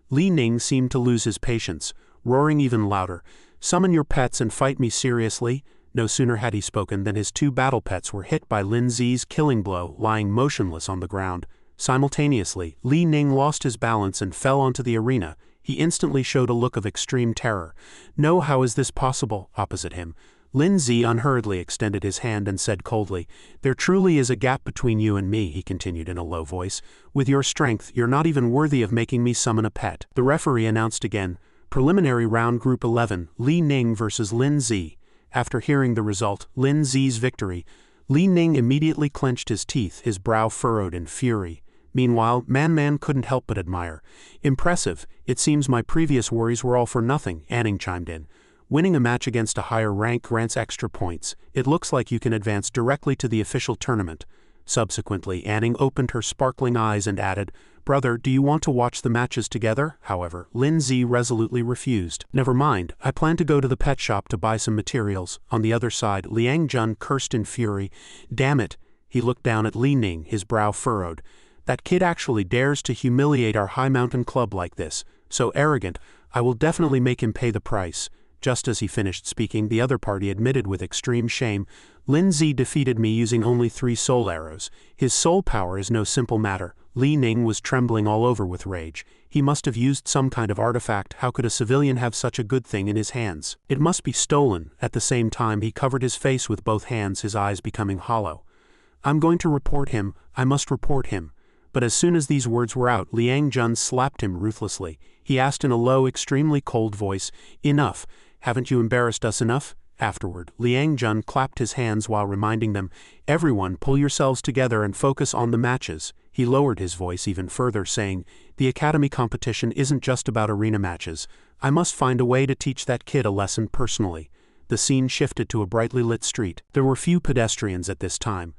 Li Ning seemed to lose his patience, roaring even louder, "Summon your pets and fight me seriously." No sooner had he spoken than his 2 battle pets were hit by Lin Zi's killing blow, lying motionless on the ground. Simultaneously, Li Ning lost his balance and fell onto the arena. He instantly showed a look of extreme terror. "No, how is this possible?" Opposite him, Lin Zi unhurriedly extended his hand and said coldly, "There truly is a gap between you and me," he continued in a low voice. "With your strength, you're not even worthy of making me summon a pet." The referee announced again, "Preliminary round Group 11, Li Ning versus Lin Zi." After hearing the result, Lin Zi's victory, Li Ning immediately clenched his teeth, his brow furrowed in fury. Meanwhile, Man couldn't help but admire. "Impressive. It seems my previous worries were all for nothing," Anning chimed in. "Winning a match against a higher rank grants extra points. It looks like you can advance directly to the official tournament." Subsequently, Anning opened her sparkling eyes and added, "Brother, do you want to watch the matches together?" However, Lin Zi resolutely refused. "Never mind, I plan to go to the pet shop to buy some materials." On the other side, Liang Jun cursed in fury. "Damn it." He looked down at Li Ning, his brow furrowed. "That kid actually dares to humiliate our High Mountain Club like this. So arrogant. I will definitely make him pay the price." Just as he finished speaking, the other party admitted with extreme shame, "Lin Zi defeated me using only 3 soul arrows. His soul power is no simple matter." Li Ning was trembling all over with rage. He must have used some kind of artifact. How could a civilian have such a good thing in his hands? It must be stolen. At the same time, he covered his face with both hands, his eyes becoming hollow. I'm going to report him, I must report him. But as soon as these words were out, Liang Jun slapped him ruthlessly. He asked in a low, extremely cold voice, "Enough, haven't you embarrassed us enough?" Afterward, Liang Jun clapped his hands while reminding them, "Everyone, pull yourselves together and focus on the matches." He lowered his voice even further, saying, "The academy competition isn't just about arena matches. I must find a way to teach that kid a lesson personally." The scene shifted to a brightly lit street. There were few pedestrians at this time.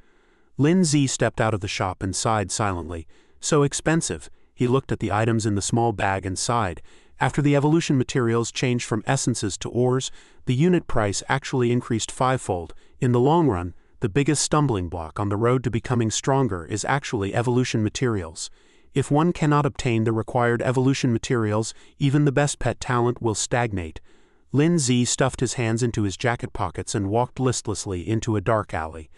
Lin Zi stepped out of the shop and sighed silently. "So expensive." He looked at the items in the small bag and sighed. After the evolution materials changed from essences to ores, the unit price actually increased fivefold. In the long run, the biggest stumbling block on the road to becoming stronger is actually evolution materials. If one cannot obtain the required evolution materials, even the best pet talent will stagnate. Lin Zi stuffed his hands into his jacket pockets and walked listlessly into a dark alley.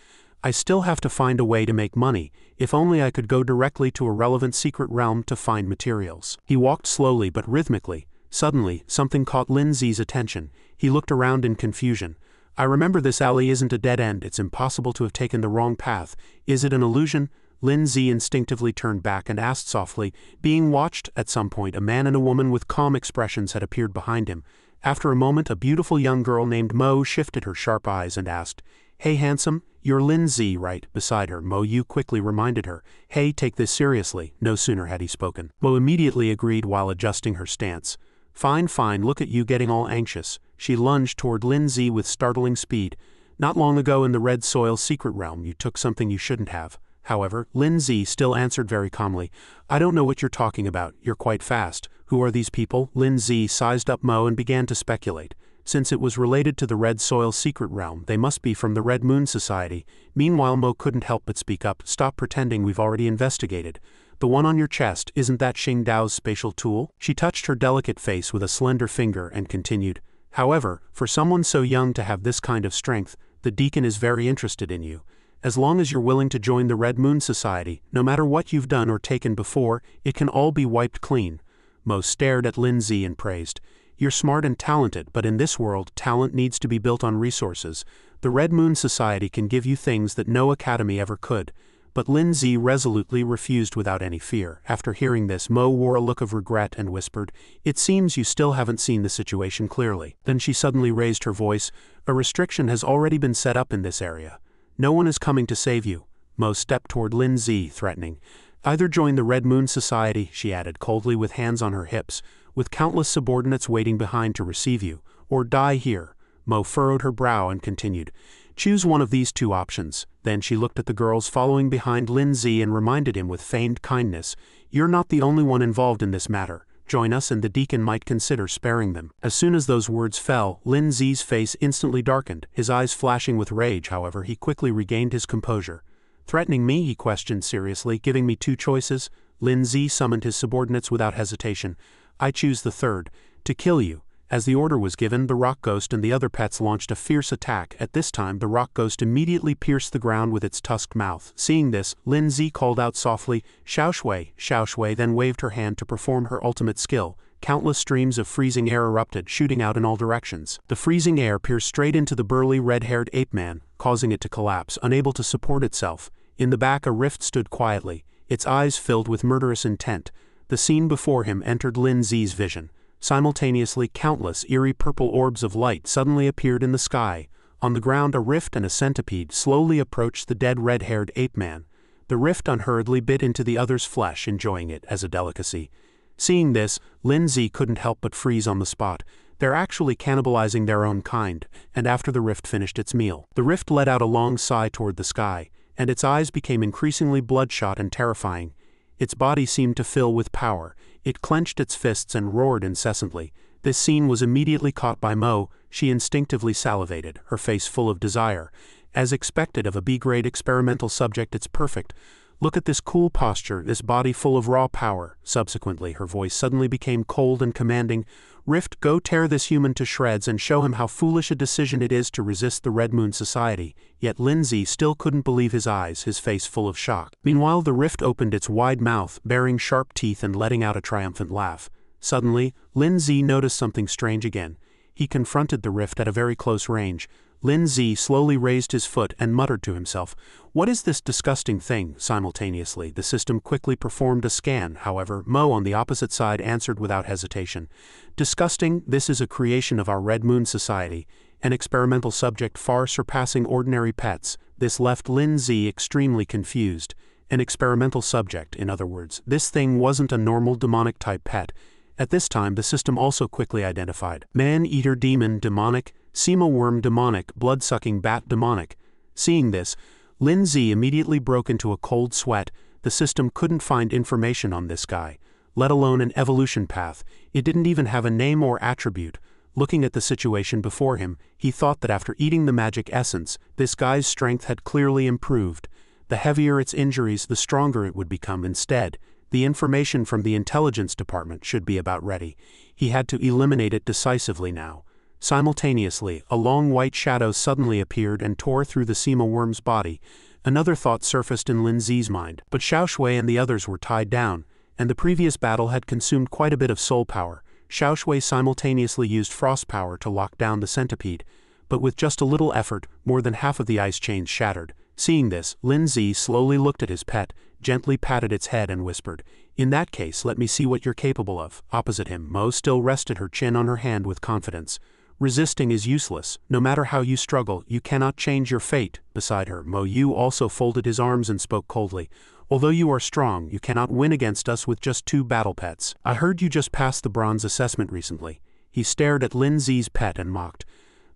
"I still have to find a way to make money. If only I could go directly to a relevant secret realm to find materials." He walked slowly but rhythmically. Suddenly, something caught Lin Zi's attention. He looked around in confusion. "I remember this alley isn't a dead end. It's impossible to have taken the wrong path. Is it an illusion?" Lin Zi instinctively turned back and asked softly, being watched. At some point, a man and a woman with calm expressions had appeared behind him. After a moment, a beautiful young girl named Mo shifted her sharp eyes and asked, "Hey handsome, you're Lin Zi, right?" Beside her, Mo Yu quickly reminded her, "Hey, take this seriously." No sooner had he spoken, Mo immediately agreed while adjusting her stance. "Fine, fine, look at you getting all anxious." She lunged toward Lin Zi with startling speed. "Not long ago in the Red Soil secret realm you took something you shouldn't have." However, Lin Zi still answered very calmly, "I don't know what you're talking about, you're quite fast. Who are these people?" Lin Zi sized up Mo and began to speculate. Since it was related to the Red Soil secret realm, they must be from the Red Moon Society. Meanwhile, Mo couldn't help but speak up, "Stop pretending, we've already investigated. The one on your chest, isn't that Xing Dao's spatial tool?" She touched her delicate face with a slender finger and continued, "However, for someone so young to have this kind of strength, the deacon is very interested in you. As long as you're willing to join the Red Moon Society, no matter what you've done or taken before, it can all be wiped clean." Mo stared at Lin Zi and praised, "You're smart and talented, but in this world, talent needs to be built on resources. The Red Moon Society can give you things that no academy ever could." But Lin Zi resolutely refused without any fear. After hearing this, Mo wore a look of regret and whispered, "It seems you still haven't seen the situation clearly." Then she suddenly raised her voice, "A restriction has already been set up in this area. No one is coming to save you." Mo stepped toward Lin Zi, threatening. "Either join the Red Moon Society," she added coldly with hands on her hips, "with countless subordinates waiting behind to receive you, or die here." Mo furrowed her brow and continued, "Choose one of these two options." Then she looked at the girls following behind Lin Zi and reminded him with feigned kindness, "You're not the only one involved in this matter. Join us and the deacon might consider sparing them." As soon as those words fell, Lin Zi's face instantly darkened, his eyes flashing with rage. However, he quickly regained his composure. "Threatening me?" he questioned seriously, "giving me two choices?" Lin Zi summoned his subordinates without hesitation. "I choose the third, to kill you." As the order was given, the rock ghost and the other pets launched a fierce attack. At this time, the rock ghost immediately pierced the ground with its tusked mouth. Seeing this, Lin Zi called out softly, "Xiao Shui, Xiao Shui," then waved her hand to perform her ultimate skill. Countless streams of freezing air erupted, shooting out in all directions. The freezing air pierced straight into the burly red-haired ape man, causing it to collapse, unable to support itself. In the back, a rift stood quietly, its eyes filled with murderous intent. The scene before him entered Lin Zi's vision. Simultaneously, countless eerie purple orbs of light suddenly appeared in the sky. On the ground, a rift and a centipede slowly approached the dead red-haired ape man. The rift unhurriedly bit into the other's flesh, enjoying it as a delicacy. Seeing this, Lin Zi couldn't help but freeze on the spot. They're actually cannibalizing their own kind. And after the rift finished its meal, the rift let out a long sigh toward the sky, and its eyes became increasingly bloodshot and terrifying. Its body seemed to fill with power. It clenched its fists and roared incessantly. This scene was immediately caught by Mo. She instinctively salivated, her face full of desire. As expected of a B-grade experimental subject, it's perfect. Look at this cool posture, this body full of raw power. Subsequently, her voice suddenly became cold and commanding. Rift, go tear this human to shreds and show him how foolish a decision it is to resist the Red Moon Society. Yet Lin Zi still couldn't believe his eyes, his face full of shock. Meanwhile, the Rift opened its wide mouth, baring sharp teeth and letting out a triumphant laugh. Suddenly, Lin Zi noticed something strange again. he confronted the rift at a very close range. Lin Zi slowly raised his foot and muttered to himself, "What is this disgusting thing?" Simultaneously, the system quickly performed a scan. However, Mo on the opposite side answered without hesitation, "Disgusting, this is a creation of our Red Moon Society, an experimental subject far surpassing ordinary pets." This left Lin Zi extremely confused. An experimental subject, in other words. This thing wasn't a normal demonic-type pet. At this time, the system also quickly identified man-eater demon demonic, Sema worm demonic, blood-sucking bat demonic. Seeing this, Lin Zi immediately broke into a cold sweat. The system couldn't find information on this guy, let alone an evolution path. It didn't even have a name or attribute. Looking at the situation before him, he thought that after eating the magic essence, this guy's strength had clearly improved. The heavier its injuries, the stronger it would become. Instead, the information from the intelligence department should be about ready. He had to eliminate it decisively now. Simultaneously, a long white shadow suddenly appeared and tore through the Sema worm's body. Another thought surfaced in Lin Zi's mind, but Xiao Shui and the others were tied down, and the previous battle had consumed quite a bit of soul power. Xiao Shui simultaneously used frost power to lock down the centipede, but with just a little effort, more than half of the ice chains shattered. Seeing this, Lin Zi slowly looked at his pet, gently patted its head and whispered, "In that case, let me see what you're capable of." Opposite him, Mo still rested her chin on her hand with confidence. "Resisting is useless. No matter how you struggle, you cannot change your fate." Beside her, Mo Yu also folded his arms and spoke coldly. "Although you are strong, you cannot win against us with just 2 battle pets. I heard you just passed the bronze assessment recently." He stared at Lin Zi's pet and mocked.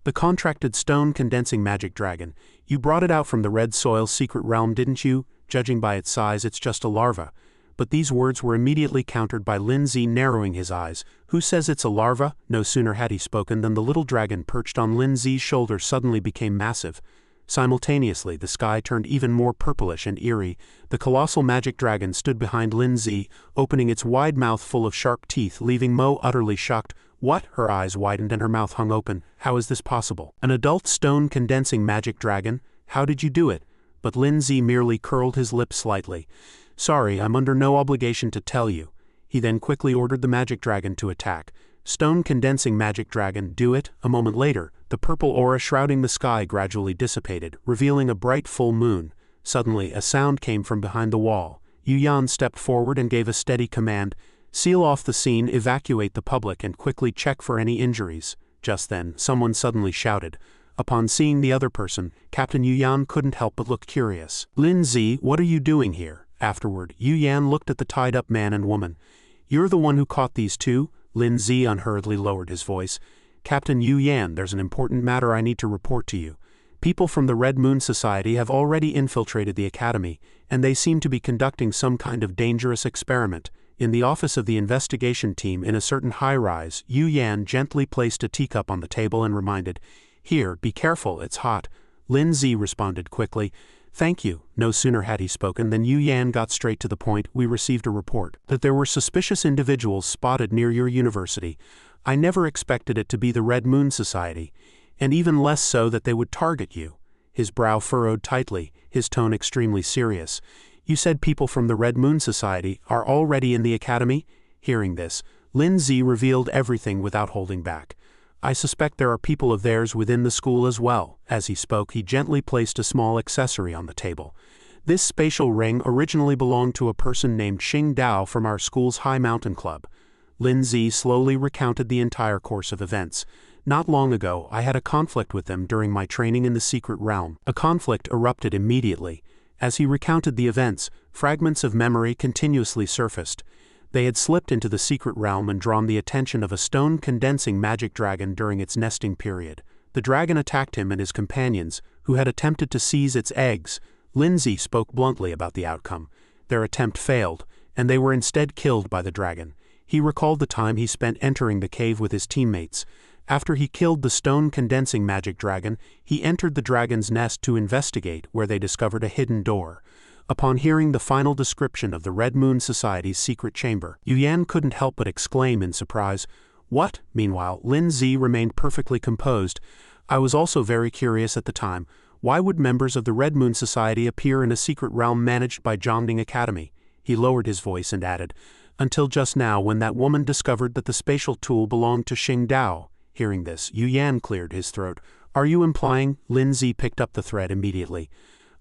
"The contracted Stone-Condensing Magic Dragon. You brought it out from the Red Soil's secret realm, didn't you? Judging by its size, it's just a larva." But these words were immediately countered by Lin Zi narrowing his eyes. "Who says it's a larva?" No sooner had he spoken than the little dragon perched on Lin Zi's shoulder suddenly became massive. Simultaneously, the sky turned even more purplish and eerie. The colossal magic dragon stood behind Lin Zi, opening its wide mouth full of sharp teeth, leaving Mo utterly shocked. "What?" Her eyes widened and her mouth hung open. "How is this possible? An adult stone-condensing magic dragon? How did you do it?" But Lin Zi merely curled his lips slightly. "Sorry, I'm under no obligation to tell you." He then quickly ordered the magic dragon to attack. Stone-Condensing Magic Dragon, do it. A moment later, the purple aura shrouding the sky gradually dissipated, revealing a bright full moon. Suddenly, a sound came from behind the wall. Yu Yan stepped forward and gave a steady command. "Seal off the scene, evacuate the public, and quickly check for any injuries." Just then, someone suddenly shouted. Upon seeing the other person, Captain Yu Yan couldn't help but look curious. "Lin Zi, what are you doing here?" Afterward, Yu Yan looked at the tied-up man and woman. "You're the one who caught these two?" Lin Zi unhurriedly lowered his voice. "Captain Yu Yan, there's an important matter I need to report to you. People from the Red Moon Society have already infiltrated the Academy, and they seem to be conducting some kind of dangerous experiment." In the office of the investigation team in a certain high-rise, Yu Yan gently placed a teacup on the table and reminded, "Here, be careful, it's hot." Lin Zi responded quickly, "Thank you." No sooner had he spoken than Yu Yan got straight to the point. "We received a report that there were suspicious individuals spotted near your university. I never expected it to be the Red Moon Society, and even less so that they would target you." His brow furrowed tightly, his tone extremely serious. "You said people from the Red Moon Society are already in the Academy?" Hearing this, Lin Zi revealed everything without holding back. "I suspect there are people of theirs within the school as well." As he spoke, he gently placed a small accessory on the table. "This spatial ring originally belonged to a person named Xing Dao from our school's High Mountain Club." Lin Zi slowly recounted the entire course of events. "Not long ago, I had a conflict with them during my training in the secret realm." A conflict erupted immediately. As he recounted the events, fragments of memory continuously surfaced. They had slipped into the secret realm and drawn the attention of a stone-condensing magic dragon during its nesting period. The dragon attacked him and his companions, who had attempted to seize its eggs. Lin Zi spoke bluntly about the outcome. Their attempt failed, and they were instead killed by the dragon. He recalled the time he spent entering the cave with his teammates. After he killed the stone-condensing magic dragon, he entered the dragon's nest to investigate, where they discovered a hidden door. Upon hearing the final description of the Red Moon Society's secret chamber, Yu Yan couldn't help but exclaim in surprise, "What?" Meanwhile, Lin Zi remained perfectly composed. "I was also very curious at the time. Why would members of the Red Moon Society appear in a secret realm managed by Zhongding Academy?" He lowered his voice and added, "Until just now when that woman discovered that the spatial tool belonged to Xing Dao." Hearing this, Yu Yan cleared his throat. Are you implying? Lin Zi picked up the thread immediately.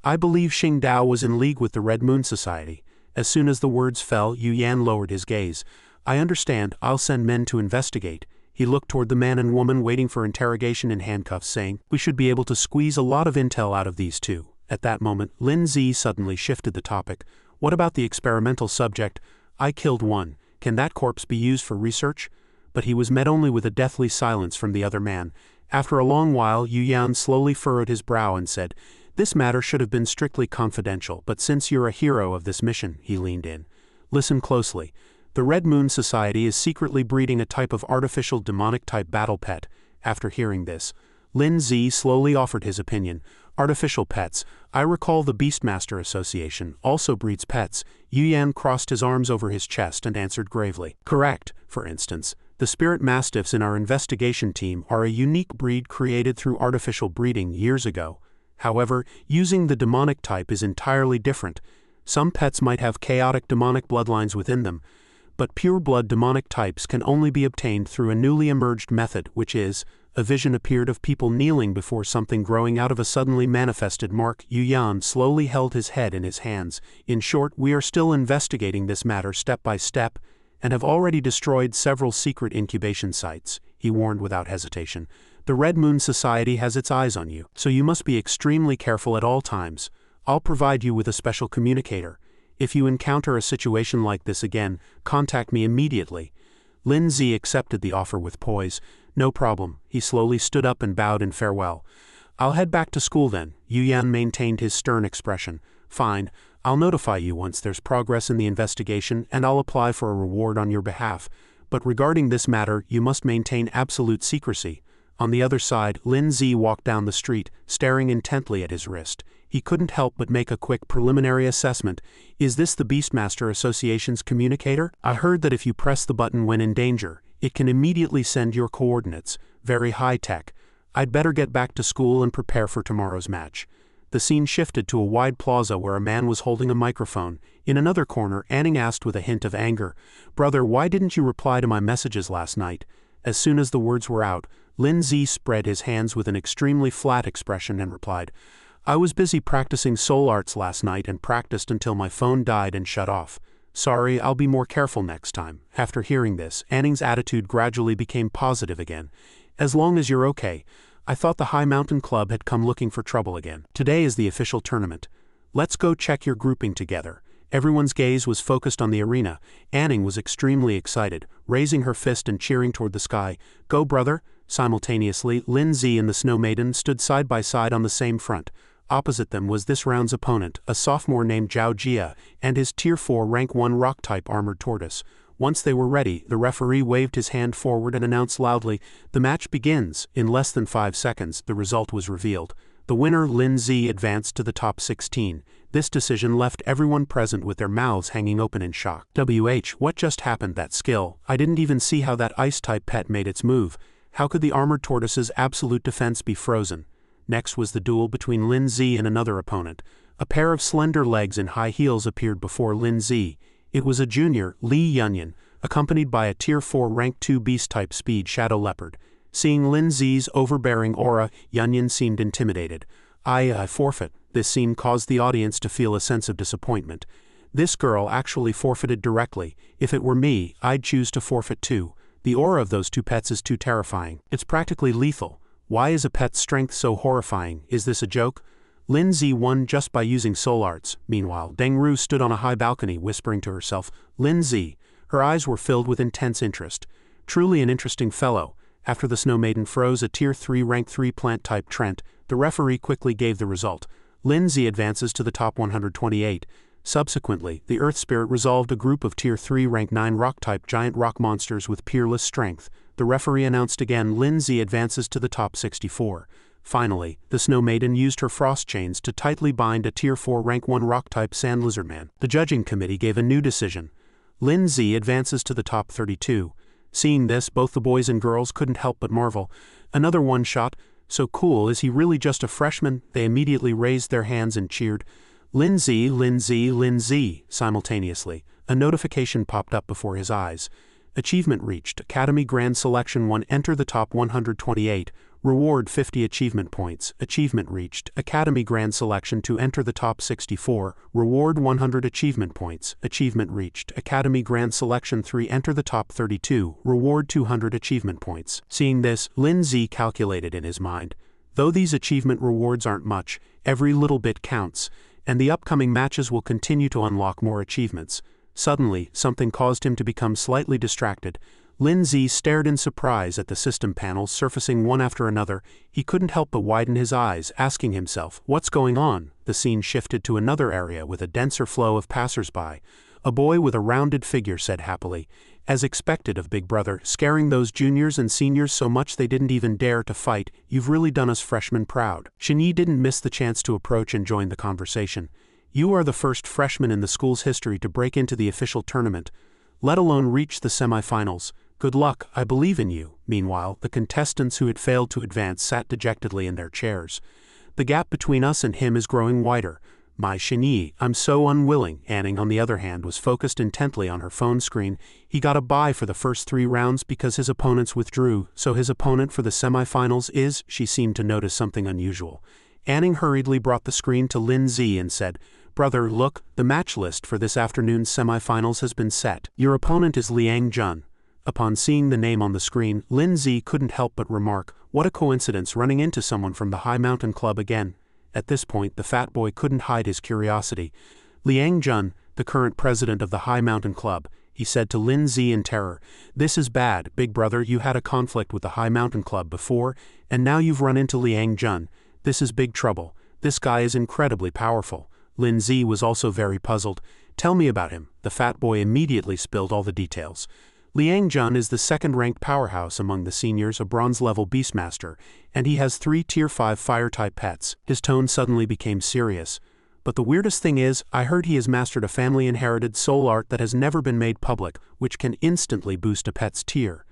I believe Xing Dao was in league with the Red Moon Society. As soon as the words fell, Yu Yan lowered his gaze. I understand, I'll send men to investigate. He looked toward the man and woman waiting for interrogation in handcuffs, saying, we should be able to squeeze a lot of intel out of these two. At that moment, Lin Zi suddenly shifted the topic. What about the experimental subject? I killed one. Can that corpse be used for research? But he was met only with a deathly silence from the other man. After a long while, Yu Yan slowly furrowed his brow and said, this matter should have been strictly confidential, but since you're a hero of this mission, he leaned in. Listen closely. The Red Moon Society is secretly breeding a type of artificial demonic-type battle pet. After hearing this, Lin Zi slowly offered his opinion. Artificial pets. I recall the Beastmaster Association also breeds pets. Yu Yan crossed his arms over his chest and answered gravely. Correct. For instance, the spirit mastiffs in our investigation team are a unique breed created through artificial breeding years ago. However, using the demonic type is entirely different. Some pets might have chaotic demonic bloodlines within them, but pure-blood demonic types can only be obtained through a newly emerged method, which is, a vision appeared of people kneeling before something growing out of a suddenly manifested mark. Yu Yan slowly held his head in his hands. In short, we are still investigating this matter step by step, and have already destroyed several secret incubation sites, he warned without hesitation. The Red Moon Society has its eyes on you, so you must be extremely careful at all times. I'll provide you with a special communicator. If you encounter a situation like this again, contact me immediately. Lin Zi accepted the offer with poise. No problem. He slowly stood up and bowed in farewell. I'll head back to school then. Yu Yan maintained his stern expression. Fine. I'll notify you once there's progress in the investigation, and I'll apply for a reward on your behalf. But regarding this matter, you must maintain absolute secrecy. On the other side, Lin Zi walked down the street, staring intently at his wrist. He couldn't help but make a quick preliminary assessment. Is this the Beastmaster Association's communicator? I heard that if you press the button when in danger, it can immediately send your coordinates. Very high-tech. I'd better get back to school and prepare for tomorrow's match. The scene shifted to a wide plaza where a man was holding a microphone. In another corner, Anning asked with a hint of anger, Brother, why didn't you reply to my messages last night? As soon as the words were out, Lin Zi spread his hands with an extremely flat expression and replied, I was busy practicing soul arts last night and practiced until my phone died and shut off. Sorry, I'll be more careful next time. After hearing this, Anning's attitude gradually became positive again. As long as you're okay. I thought the High Mountain Club had come looking for trouble again. Today is the official tournament. Let's go check your grouping together. Everyone's gaze was focused on the arena. Anning was extremely excited, raising her fist and cheering toward the sky. Go, brother! Simultaneously, Lin Zi and the Snow Maiden stood side by side on the same front. Opposite them was this round's opponent, a sophomore named Zhao Jia, and his Tier 4 Rank 1 Rock-type Armored Tortoise. Once they were ready, the referee waved his hand forward and announced loudly, the match begins. In less than 5 seconds, the result was revealed. The winner, Lin Zi, advanced to the top 16. This decision left everyone present with their mouths hanging open in shock. What just happened? That skill? I didn't even see how that ice-type pet made its move. How could the Armored Tortoise's absolute defense be frozen? Next was the duel between Lin Zi and another opponent. A pair of slender legs in high heels appeared before Lin Zi. It was a junior, Li Yunyan, accompanied by a Tier 4 Rank 2 Beast-type Speed Shadow Leopard. Seeing Lin Zi's overbearing aura, Yunyan seemed intimidated. I forfeit. This scene caused the audience to feel a sense of disappointment. This girl actually forfeited directly. If it were me, I'd choose to forfeit too. The aura of those two pets is too terrifying. It's practically lethal. Why is a pet's strength so horrifying? Is this a joke? Lin Zi won just by using soul arts. Meanwhile, Deng Ru stood on a high balcony whispering to herself, Lin Zi. Her eyes were filled with intense interest. Truly an interesting fellow. After the Snow Maiden froze a Tier 3 Rank 3 plant-type Trent, the referee quickly gave the result. Lin Zi advances to the top 128. Subsequently, the Earth Spirit resolved a group of Tier 3 Rank 9 Rock-type giant rock monsters with peerless strength. The referee announced again Lin Zi advances to the top 64. Finally, the Snow Maiden used her frost chains to tightly bind a Tier 4 Rank 1 Rock-type Sand Lizardman. The judging committee gave a new decision. Lin Zi advances to the top 32. Seeing this, both the boys and girls couldn't help but marvel. Another one-shot? So cool, is he really just a freshman? They immediately raised their hands and cheered. Lin Zi, Lin Zi, Lin Zi, simultaneously. A notification popped up before his eyes. Achievement reached. Academy Grand Selection 1. Enter the top 128. Reward 50 achievement points. Achievement reached. Academy Grand Selection 2. Enter the top 64. Reward 100 achievement points. Achievement reached. Academy Grand Selection 3. Enter the top 32. Reward 200 achievement points. Seeing this, Lin Z calculated in his mind. Though these achievement rewards aren't much, every little bit counts, and the upcoming matches will continue to unlock more achievements. Suddenly, something caused him to become slightly distracted. Lin Z stared in surprise at the system panels surfacing one after another. He couldn't help but widen his eyes, asking himself, what's going on? The scene shifted to another area with a denser flow of passers-by. A boy with a rounded figure said happily, as expected of Big Brother, scaring those juniors and seniors so much they didn't even dare to fight. You've really done us freshmen proud. Shinyi didn't miss the chance to approach and join the conversation. You are the first freshman in the school's history to break into the official tournament, let alone reach the semifinals. Good luck, I believe in you. Meanwhile, the contestants who had failed to advance sat dejectedly in their chairs. The gap between us and him is growing wider. My Shinyi, I'm so unwilling. Anning, on the other hand, was focused intently on her phone screen. He got a bye for the first 3 rounds because his opponents withdrew, so his opponent for the semifinals is. She seemed to notice something unusual. Anning hurriedly brought the screen to Lin Z and said, Brother, look, the match list for this afternoon's semifinals has been set. Your opponent is Liang Jun. Upon seeing the name on the screen, Lin Z couldn't help but remark, what a coincidence running into someone from the High Mountain Club again. At this point, the fat boy couldn't hide his curiosity. Liang Jun, the current president of the High Mountain Club, he said to Lin Z in terror. This is bad, Big Brother. You had a conflict with the High Mountain Club before, and now you've run into Liang Jun. This is big trouble. This guy is incredibly powerful. Lin Z was also very puzzled. Tell me about him. The fat boy immediately spilled all the details. Liang Jun is the second-ranked powerhouse among the seniors, a bronze-level beastmaster, and he has 3 Tier 5 fire-type pets. His tone suddenly became serious. But the weirdest thing is, I heard he has mastered a family-inherited soul art that has never been made public, which can instantly boost a pet's tier.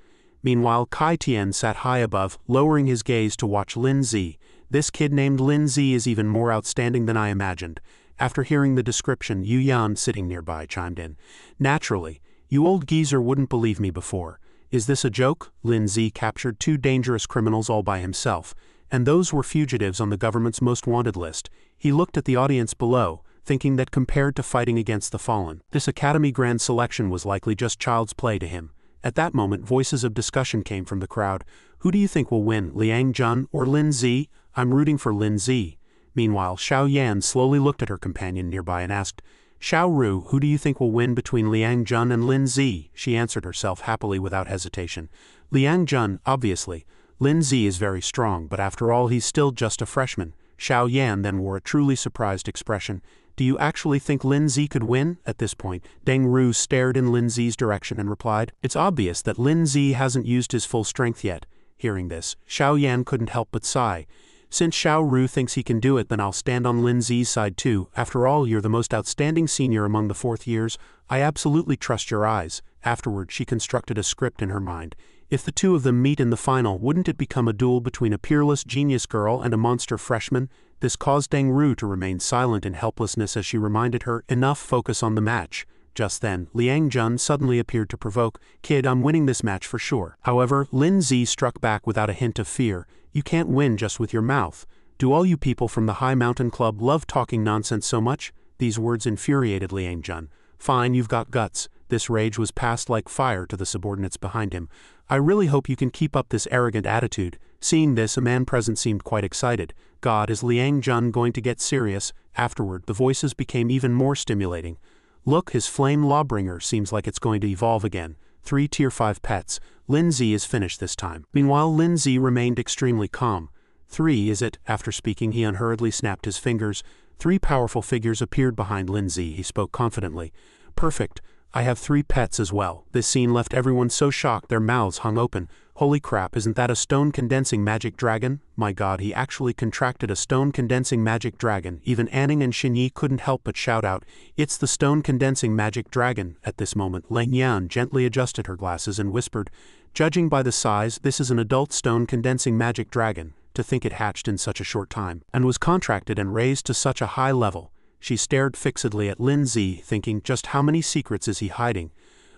Meanwhile, Kai Tian sat high above, lowering his gaze to watch Lin Z. This kid named Lin Z is even more outstanding than I imagined. After hearing the description, Yu Yan, sitting nearby, chimed in. Naturally. You old geezer wouldn't believe me before. Is this a joke? Lin Z captured 2 dangerous criminals all by himself, and those were fugitives on the government's most wanted list. He looked at the audience below, thinking that compared to fighting against the fallen, this Academy Grand Selection was likely just child's play to him. At that moment, voices of discussion came from the crowd. Who do you think will win, Liang Jun or Lin Z? I'm rooting for Lin Z. Meanwhile, Xiao Yan slowly looked at her companion nearby and asked, Xiao Ru, who do you think will win between Liang Jun and Lin Z? She answered herself happily without hesitation. Liang Jun, obviously. Lin Z is very strong, but after all he's still just a freshman. Xiao Yan then wore a truly surprised expression. Do you actually think Lin Z could win? At this point, Deng Ru stared in Lin Z's direction and replied, It's obvious that Lin Z hasn't used his full strength yet. Hearing this, Xiao Yan couldn't help but sigh. Since Xiao Ru thinks he can do it, then I'll stand on Lin Z's side too. After all, you're the most outstanding senior among the 4th years. I absolutely trust your eyes. Afterward, she constructed a script in her mind. If the 2 of them meet in the final, wouldn't it become a duel between a peerless genius girl and a monster freshman? This caused Deng Ru to remain silent in helplessness as she reminded her, enough, focus on the match. Just then, Liang Jun suddenly appeared to provoke, Kid, I'm winning this match for sure. However, Lin Z struck back without a hint of fear. You can't win just with your mouth. Do all you people from the High Mountain Club love talking nonsense so much? These words infuriated Liang Jun. Fine, you've got guts. This rage was passed like fire to the subordinates behind him. I really hope you can keep up this arrogant attitude. Seeing this, a man present seemed quite excited. God, is Liang Jun going to get serious? Afterward, the voices became even more stimulating. Look, his flame lawbringer seems like it's going to evolve again. 3 Tier 5 pets. Lin Z is finished this time. Meanwhile, Lin Z remained extremely calm. 3, is it? After speaking, he unhurriedly snapped his fingers. 3 powerful figures appeared behind Lin Z. He spoke confidently. Perfect. I have 3 pets as well. This scene left everyone so shocked their mouths hung open. Holy crap, isn't that a stone-condensing magic dragon? My god, he actually contracted a stone-condensing magic dragon. Even Anning and Shinyi couldn't help but shout out, It's the stone-condensing magic dragon. At this moment, Leng Yan gently adjusted her glasses and whispered, Judging by the size, this is an adult stone-condensing magic dragon. To think it hatched in such a short time, and was contracted and raised to such a high level. She stared fixedly at Lin Z, thinking, just how many secrets is he hiding?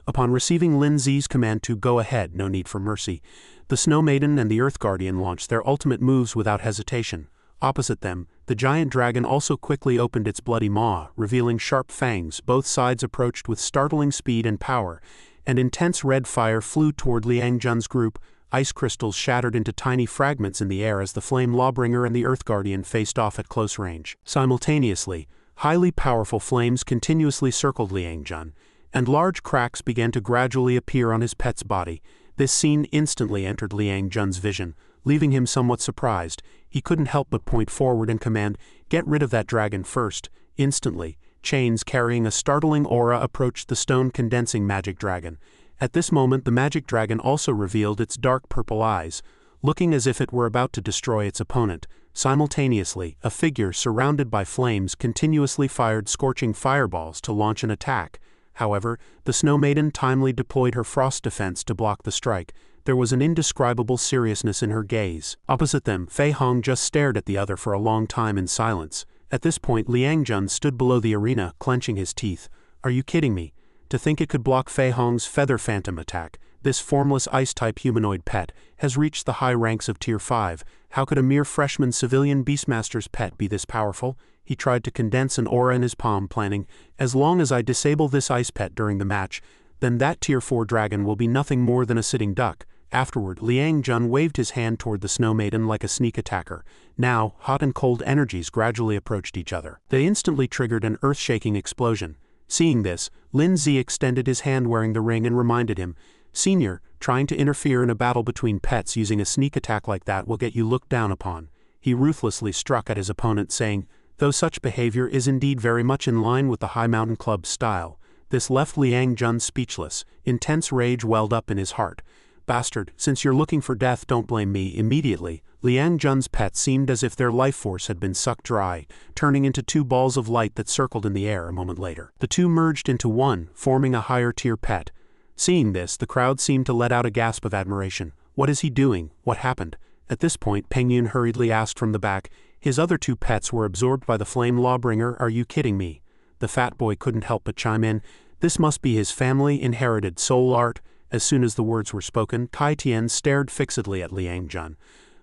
Upon receiving Lin Zi's command to go ahead, no need for mercy, the Snow Maiden and the Earth Guardian launched their ultimate moves without hesitation. Opposite them, the giant dragon also quickly opened its bloody maw, revealing sharp fangs. Both sides approached with startling speed and power, and intense red fire flew toward Liang Jun's group. Ice crystals shattered into tiny fragments in the air as the Flame Lawbringer and the Earth Guardian faced off at close range. Simultaneously, highly powerful flames continuously circled Liang Jun, and large cracks began to gradually appear on his pet's body. This scene instantly entered Liang Jun's vision, leaving him somewhat surprised. He couldn't help but point forward and command, "Get rid of that dragon first." Instantly, chains carrying a startling aura approached the Stone-Condensing Magic Dragon. At this moment the Magic Dragon also revealed its dark purple eyes, looking as if it were about to destroy its opponent. Simultaneously, a figure surrounded by flames continuously fired scorching fireballs to launch an attack. However, the Snow Maiden timely deployed her frost defense to block the strike. There was an indescribable seriousness in her gaze. Opposite them, Fei Hong just stared at the other for a long time in silence. At this point Liang Jun stood below the arena, clenching his teeth. "Are you kidding me? To think it could block Fei Hong's Feather Phantom attack. This formless ice-type humanoid pet has reached the high ranks of Tier 5. How could a mere freshman civilian Beastmaster's pet be this powerful?" He tried to condense an aura in his palm, planning, "As long as I disable this ice pet during the match, then that Tier 4 dragon will be nothing more than a sitting duck." Afterward, Liang Jun waved his hand toward the Snow Maiden like a sneak attacker. Now, hot and cold energies gradually approached each other. They instantly triggered an earth-shaking explosion. Seeing this, Lin Zi extended his hand wearing the ring and reminded him, "Senior, trying to interfere in a battle between pets using a sneak attack like that will get you looked down upon." He ruthlessly struck at his opponent, saying, "Though such behavior is indeed very much in line with the High Mountain Club's style." This left Liang Jun speechless. Intense rage welled up in his heart. "Bastard, since you're looking for death, don't blame me." Immediately, Liang Jun's pets seemed as if their life force had been sucked dry, turning into two balls of light that circled in the air. A moment later, the two merged into one, forming a higher-tier pet. Seeing this, the crowd seemed to let out a gasp of admiration. "What is he doing? What happened?" At this point, Peng Yun hurriedly asked from the back. His other two pets were absorbed by the Flame Lawbringer. "Are you kidding me?" The fat boy couldn't help but chime in. "This must be his family-inherited soul art." As soon as the words were spoken, Kai Tian stared fixedly at Liang Jun.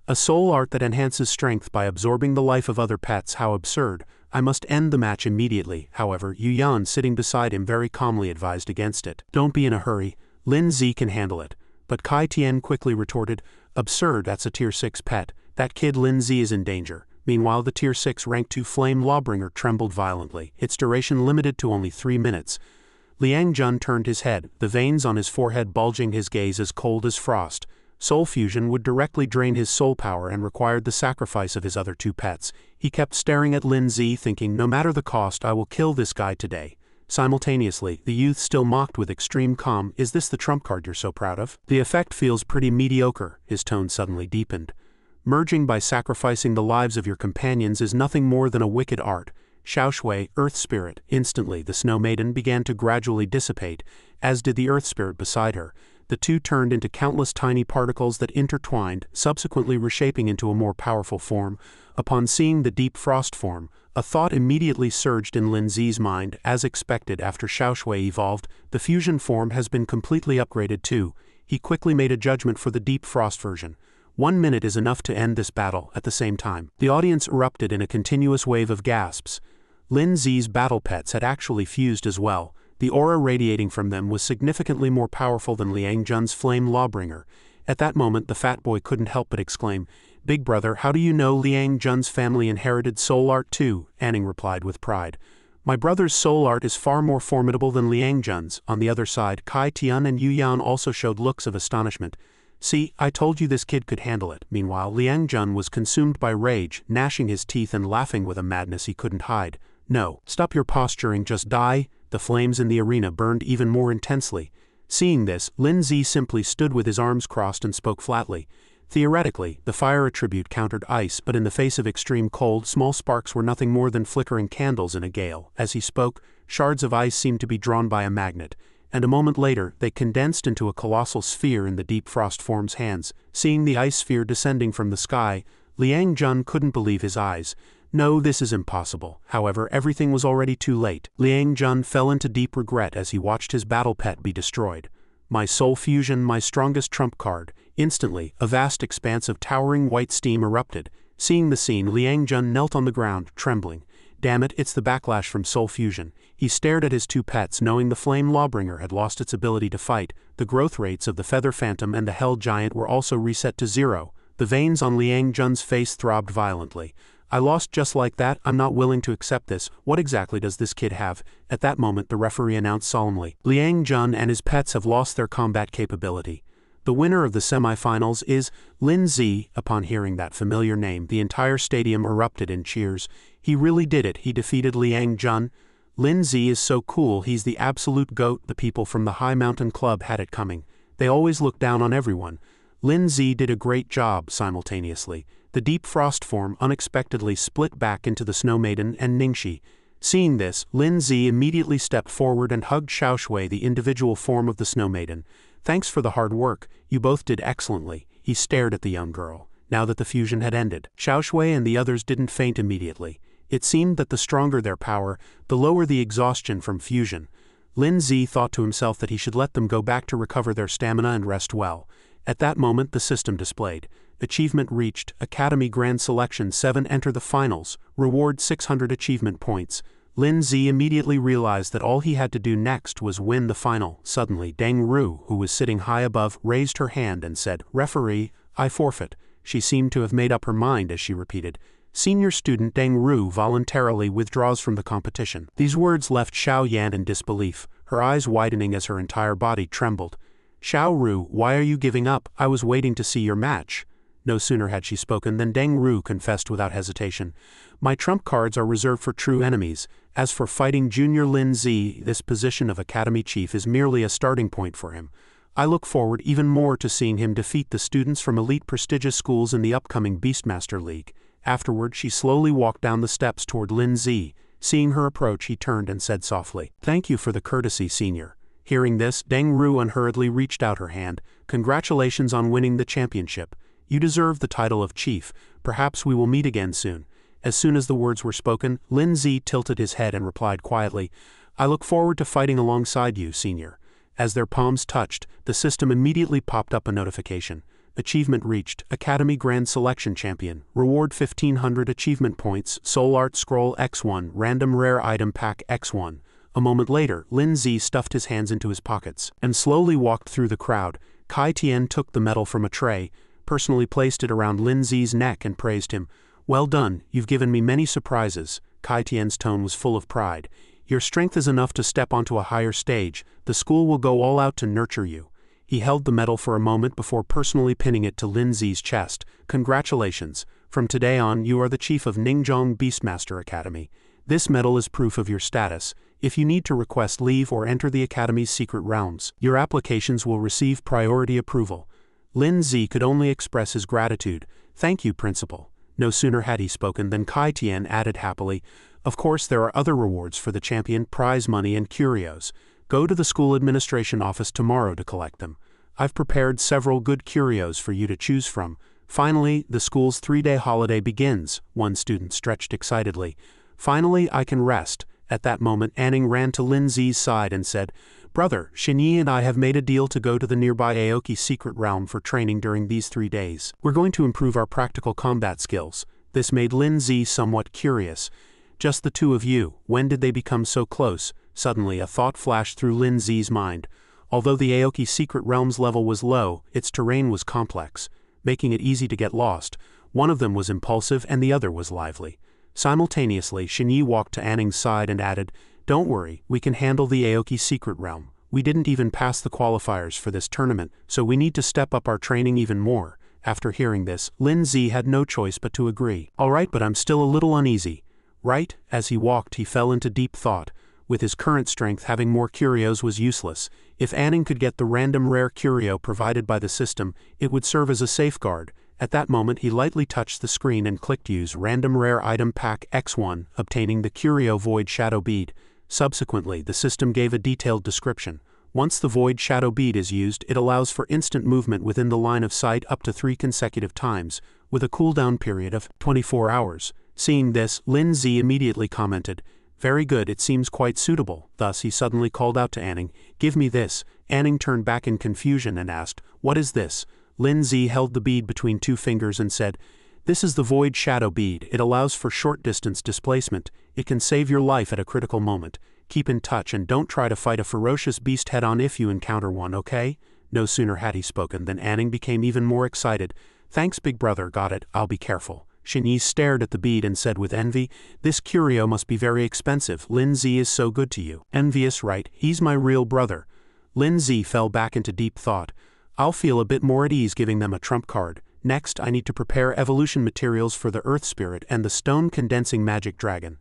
"A soul art that enhances strength by absorbing the life of other pets, how absurd. I must end the match immediately." However, Yu Yan, sitting beside him, very calmly advised against it. "Don't be in a hurry. Lin Zi can handle it." But Kai Tian quickly retorted, "Absurd, that's a Tier 6 pet. That kid Lin Zi is in danger." Meanwhile, the Tier 6 Rank 2 Flame Lawbringer trembled violently, its duration limited to only 3 minutes. Liang Jun turned his head, the veins on his forehead bulging, his gaze as cold as frost. Soul fusion would directly drain his soul power and required the sacrifice of his other two pets. He kept staring at Lin Zi, thinking, "No matter the cost, I will kill this guy today." Simultaneously, the youth still mocked with extreme calm, "Is this the trump card you're so proud of? The effect feels pretty mediocre." His tone suddenly deepened. "Merging by sacrificing the lives of your companions is nothing more than a wicked art. Xiaoshui, Earth Spirit." Instantly, the Snow Maiden began to gradually dissipate, as did the Earth Spirit beside her. The two turned into countless tiny particles that intertwined, subsequently reshaping into a more powerful form. Upon seeing the deep frost form, a thought immediately surged in Lin Zi's mind. As expected, after Xiaoshui evolved, the fusion form has been completely upgraded too. He quickly made a judgment for the deep frost version. 1 minute is enough to end this battle. At the same time, the audience erupted in a continuous wave of gasps. Lin Zi's battle pets had actually fused as well. The aura radiating from them was significantly more powerful than Liang Jun's Flame Lawbringer. At that moment, the fat boy couldn't help but exclaim, "Big brother, how do you know Liang Jun's family inherited soul art too?" Anning replied with pride. "My brother's soul art is far more formidable than Liang Jun's." On the other side, Kai Tian and Yu Yan also showed looks of astonishment. "See, I told you this kid could handle it." Meanwhile, Liang Jun was consumed by rage, gnashing his teeth and laughing with a madness he couldn't hide. "No, stop your posturing, just die." The flames in the arena burned even more intensely. Seeing this, Lin Zi simply stood with his arms crossed and spoke flatly. Theoretically, the fire attribute countered ice, but in the face of extreme cold, small sparks were nothing more than flickering candles in a gale. As he spoke, shards of ice seemed to be drawn by a magnet, and a moment later, they condensed into a colossal sphere in the deep frost form's hands. Seeing the ice sphere descending from the sky, Liang Jun couldn't believe his eyes. No, this is impossible. However, everything was already too late. Liang Jun fell into deep regret as he watched his battle pet be destroyed. My soul fusion, my strongest trump card. Instantly, a vast expanse of towering white steam erupted. Seeing the scene, Liang Jun knelt on the ground, trembling. Damn it, it's the backlash from soul fusion. He stared at his two pets, knowing the flame lawbringer had lost its ability to fight. The growth rates of the feather phantom and the hell giant were also reset to 0. The veins on Liang Jun's face throbbed violently. I lost just like that. I'm not willing to accept this. What exactly does this kid have? At that moment, the referee announced solemnly, Liang Jun and his pets have lost their combat capability. The winner of the semifinals is Lin Zi. Upon hearing that familiar name, the entire stadium erupted in cheers. He really did it. He defeated Liang Jun. Lin Zi is so cool. He's the absolute GOAT. The people from the High Mountain Club had it coming. They always look down on everyone. Lin Zi did a great job. Simultaneously, the deep frost form unexpectedly split back into the Snow Maiden and Ningxi. Seeing this, Lin Zi immediately stepped forward and hugged Xiaoshui, the individual form of the Snow Maiden. Thanks for the hard work. You both did excellently. He stared at the young girl. Now that the fusion had ended, Xiaoshui and the others didn't faint immediately. It seemed that the stronger their power, the lower the exhaustion from fusion. Lin Zi thought to himself that he should let them go back to recover their stamina and rest well. At that moment, the system displayed. Achievement reached. Academy Grand Selection 7 enter the finals. Reward 600 achievement points. Lin Zi immediately realized that all he had to do next was win the final. Suddenly, Deng Ru, who was sitting high above, raised her hand and said, Referee, I forfeit. She seemed to have made up her mind as she repeated, Senior student Deng Ru voluntarily withdraws from the competition. These words left Xiao Yan in disbelief, her eyes widening as her entire body trembled. Xiao Ru, why are you giving up? I was waiting to see your match. No sooner had she spoken than Deng Ru confessed without hesitation. My trump cards are reserved for true enemies. As for fighting Junior Lin Zi, this position of Academy Chief is merely a starting point for him. I look forward even more to seeing him defeat the students from elite prestigious schools in the upcoming Beastmaster League. Afterward, she slowly walked down the steps toward Lin Zi. Seeing her approach, he turned and said softly, Thank you for the courtesy, Senior. Hearing this, Deng Ru unhurriedly reached out her hand. Congratulations on winning the championship. You deserve the title of Chief. Perhaps we will meet again soon. As soon as the words were spoken, Lin Zi tilted his head and replied quietly, I look forward to fighting alongside you, Senior. As their palms touched, the system immediately popped up a notification. Achievement reached. Academy Grand Selection Champion. Reward 1500 achievement points. Soul Art Scroll X1. Random Rare Item Pack X1. A moment later, Lin Zi stuffed his hands into his pockets and slowly walked through the crowd. Kai Tian took the medal from a tray, personally placed it around Lin Zi's neck and praised him. Well done, you've given me many surprises. Kai Tian's tone was full of pride. Your strength is enough to step onto a higher stage. The school will go all out to nurture you. He held the medal for a moment before personally pinning it to Lin Zi's chest. Congratulations. From today on, you are the chief of Ningzhong Beastmaster Academy. This medal is proof of your status. If you need to request leave or enter the Academy's secret realms, your applications will receive priority approval. Lin Zi could only express his gratitude. Thank you, Principal. No sooner had he spoken than Kai Tian added happily, Of course there are other rewards for the champion, prize money and curios. Go to the school administration office tomorrow to collect them. I've prepared several good curios for you to choose from. Finally, the school's 3-day holiday begins, one student stretched excitedly. Finally, I can rest. At that moment, Anning ran to Lin Zi's side and said, Brother, Xinyi and I have made a deal to go to the nearby Aoki secret realm for training during these 3 days. We're going to improve our practical combat skills. This made Lin Zi somewhat curious. Just the two of you, when did they become so close? Suddenly a thought flashed through Lin Zi's mind. Although the Aoki secret realm's level was low, its terrain was complex, making it easy to get lost. One of them was impulsive and the other was lively. Simultaneously, Xinyi walked to Anning's side and added, Don't worry, we can handle the Aoki secret realm. We didn't even pass the qualifiers for this tournament, so we need to step up our training even more. After hearing this, Lin Zi had no choice but to agree. Alright, but I'm still a little uneasy. Right? As he walked, he fell into deep thought. With his current strength, having more curios was useless. If Anning could get the random rare curio provided by the system, it would serve as a safeguard. At that moment, he lightly touched the screen and clicked Use Random Rare Item Pack X1, obtaining the Curio Void Shadow Bead. Subsequently, the system gave a detailed description. Once the Void Shadow Bead is used, it allows for instant movement within the line of sight up to 3 consecutive times, with a cooldown period of 24 hours. Seeing this, Lin Zi immediately commented, "Very good, it seems quite suitable." Thus he suddenly called out to Anning, "Give me this." Anning turned back in confusion and asked, "What is this?" Lin Zi held the bead between two fingers and said, "This is the Void Shadow bead. It allows for short-distance displacement. It can save your life at a critical moment. Keep in touch and don't try to fight a ferocious beast head-on if you encounter one, okay?" No sooner had he spoken than Anning became even more excited. "Thanks, big brother, got it, I'll be careful." Xinyi stared at the bead and said with envy, "This curio must be very expensive. Lin Zi is so good to you." "Envious, right? He's my real brother." Lin Zi fell back into deep thought. "I'll feel a bit more at ease giving them a trump card. Next, I need to prepare evolution materials for the Earth Spirit and the Stone-Condensing Magic Dragon."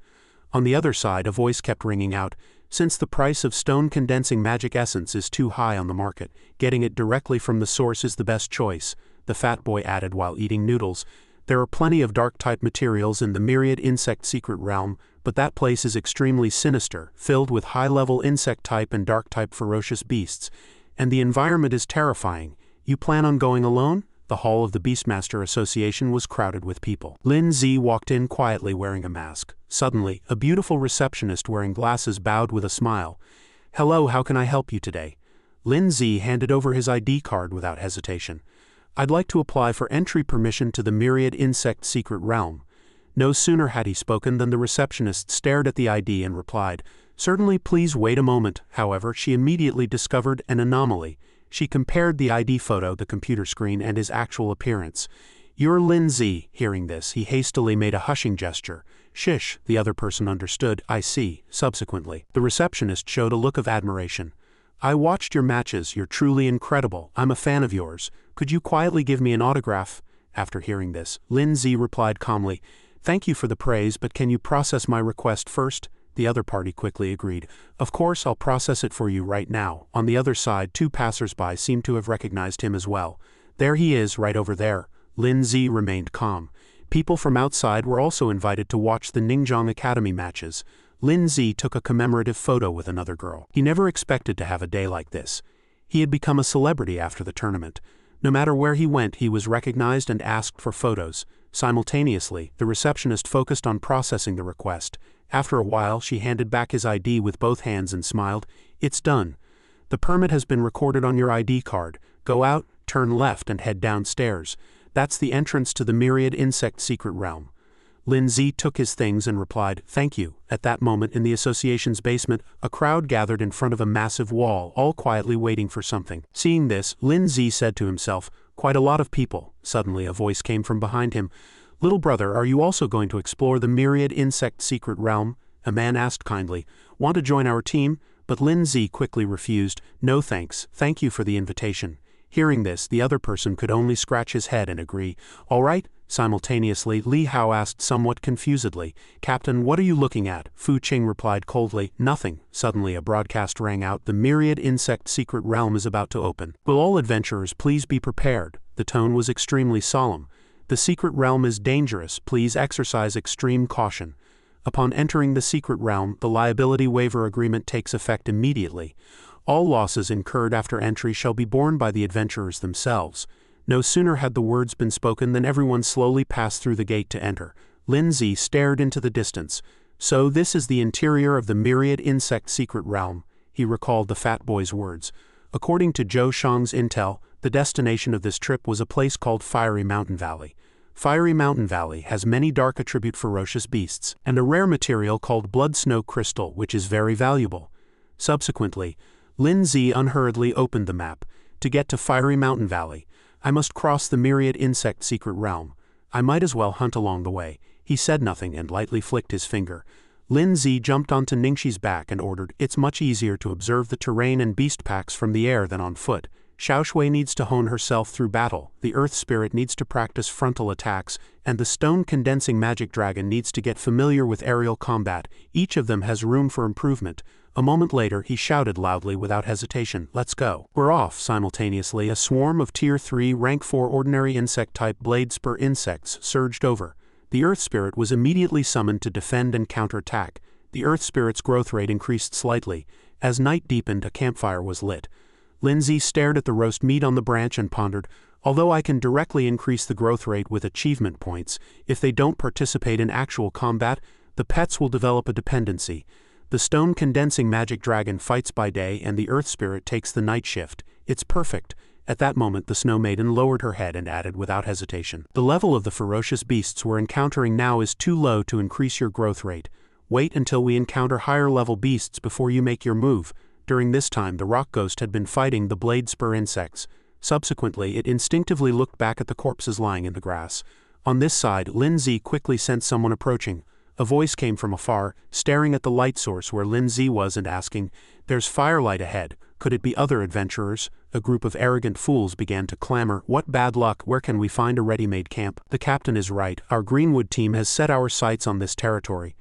On the other side, a voice kept ringing out, "Since the price of Stone-Condensing Magic Essence is too high on the market, getting it directly from the source is the best choice," the fat boy added while eating noodles. "There are plenty of dark-type materials in the Myriad insect secret realm, but that place is extremely sinister, filled with high-level insect-type and dark-type ferocious beasts. And the environment is terrifying. You plan on going alone?" The hall of the Beastmaster Association was crowded with people. Lin Zi walked in quietly wearing a mask. Suddenly, a beautiful receptionist wearing glasses bowed with a smile. "Hello, how can I help you today?" Lin Zi handed over his ID card without hesitation. "I'd like to apply for entry permission to the Myriad insect secret realm." No sooner had he spoken than the receptionist stared at the ID and replied, "Certainly, please wait a moment." However, she immediately discovered an anomaly. She compared the ID photo, the computer screen, and his actual appearance. "You're Lin Zi." Hearing this, he hastily made a hushing gesture. "Shish," the other person understood, "I see." Subsequently, the receptionist showed a look of admiration. "I watched your matches, you're truly incredible. I'm a fan of yours. Could you quietly give me an autograph?" After hearing this, Lin Zi replied calmly, "Thank you for the praise, but can you process my request first?" The other party quickly agreed. "Of course, I'll process it for you right now." On the other side, two passers-by seemed to have recognized him as well. "There he is, right over there." Lin Zi remained calm. People from outside were also invited to watch the Ningjiang Academy matches. Lin Zi took a commemorative photo with another girl. He never expected to have a day like this. He had become a celebrity after the tournament. No matter where he went, he was recognized and asked for photos. Simultaneously, the receptionist focused on processing the request. After a while, she handed back his ID with both hands and smiled. "It's done. The permit has been recorded on your ID card. Go out, turn left and head downstairs. That's the entrance to the Myriad insect secret realm." Lin Zi took his things and replied, "Thank you." At that moment, in the association's basement, a crowd gathered in front of a massive wall, all quietly waiting for something. Seeing this, Lin Zi said to himself, "Quite a lot of people." Suddenly, a voice came from behind him. "Little brother, are you also going to explore the Myriad insect secret realm?" A man asked kindly. "Want to join our team?" But Lin Zi quickly refused. "No thanks, thank you for the invitation." Hearing this, the other person could only scratch his head and agree. "All right." Simultaneously, Li Hao asked somewhat confusedly, "Captain, what are you looking at?" Fu Qing replied coldly, "Nothing." Suddenly a broadcast rang out, "The Myriad insect secret realm is about to open. Will all adventurers please be prepared?" The tone was extremely solemn. "The secret realm is dangerous, please exercise extreme caution. Upon entering the secret realm, the liability waiver agreement takes effect immediately. All losses incurred after entry shall be borne by the adventurers themselves." No sooner had the words been spoken than everyone slowly passed through the gate to enter. Lin Zi stared into the distance. "So this is the interior of the Myriad insect secret realm," he recalled the fat boy's words. According to Zhou Shang's intel, the destination of this trip was a place called Fiery Mountain Valley. Fiery Mountain Valley has many dark attribute ferocious beasts, and a rare material called blood snow crystal, which is very valuable. Subsequently, Lin Zi unhurriedly opened the map. To get to Fiery Mountain Valley, I must cross the Myriad insect secret realm. I might as well hunt along the way. He said nothing and lightly flicked his finger. Lin Zi jumped onto Ningxi's back and ordered, "It's much easier to observe the terrain and beast packs from the air than on foot. Xiaoshui needs to hone herself through battle, the Earth Spirit needs to practice frontal attacks, and the Stone-Condensing Magic Dragon needs to get familiar with aerial combat. Each of them has room for improvement." A moment later, he shouted loudly without hesitation, "Let's go." "We're off." Simultaneously, a swarm of Tier 3 Rank 4 ordinary insect-type blade spur insects surged over. The Earth Spirit was immediately summoned to defend and counterattack. The Earth Spirit's growth rate increased slightly. As night deepened, a campfire was lit. Lin Zi stared at the roast meat on the branch and pondered, Although I can directly increase the growth rate with achievement points, if they don't participate in actual combat, the pets will develop a dependency. The Stone-Condensing Magic Dragon fights by day and the Earth Spirit takes the night shift. It's perfect. At that moment the Snow Maiden lowered her head and added without hesitation. The level of the ferocious beasts we're encountering now is too low to increase your growth rate. Wait until we encounter higher level beasts before you make your move. During this time the rock ghost had been fighting the blade spur insects. Subsequently it instinctively looked back at the corpses lying in the grass. On this side, Lindsay quickly sensed someone approaching. A voice came from afar, staring at the light source where Lindsay was and asking, "There's firelight ahead. Could it be other adventurers?" A group of arrogant fools began to clamor, "What bad luck, where can we find a ready-made camp?" The captain is right, our Greenwood team has set our sights on this territory.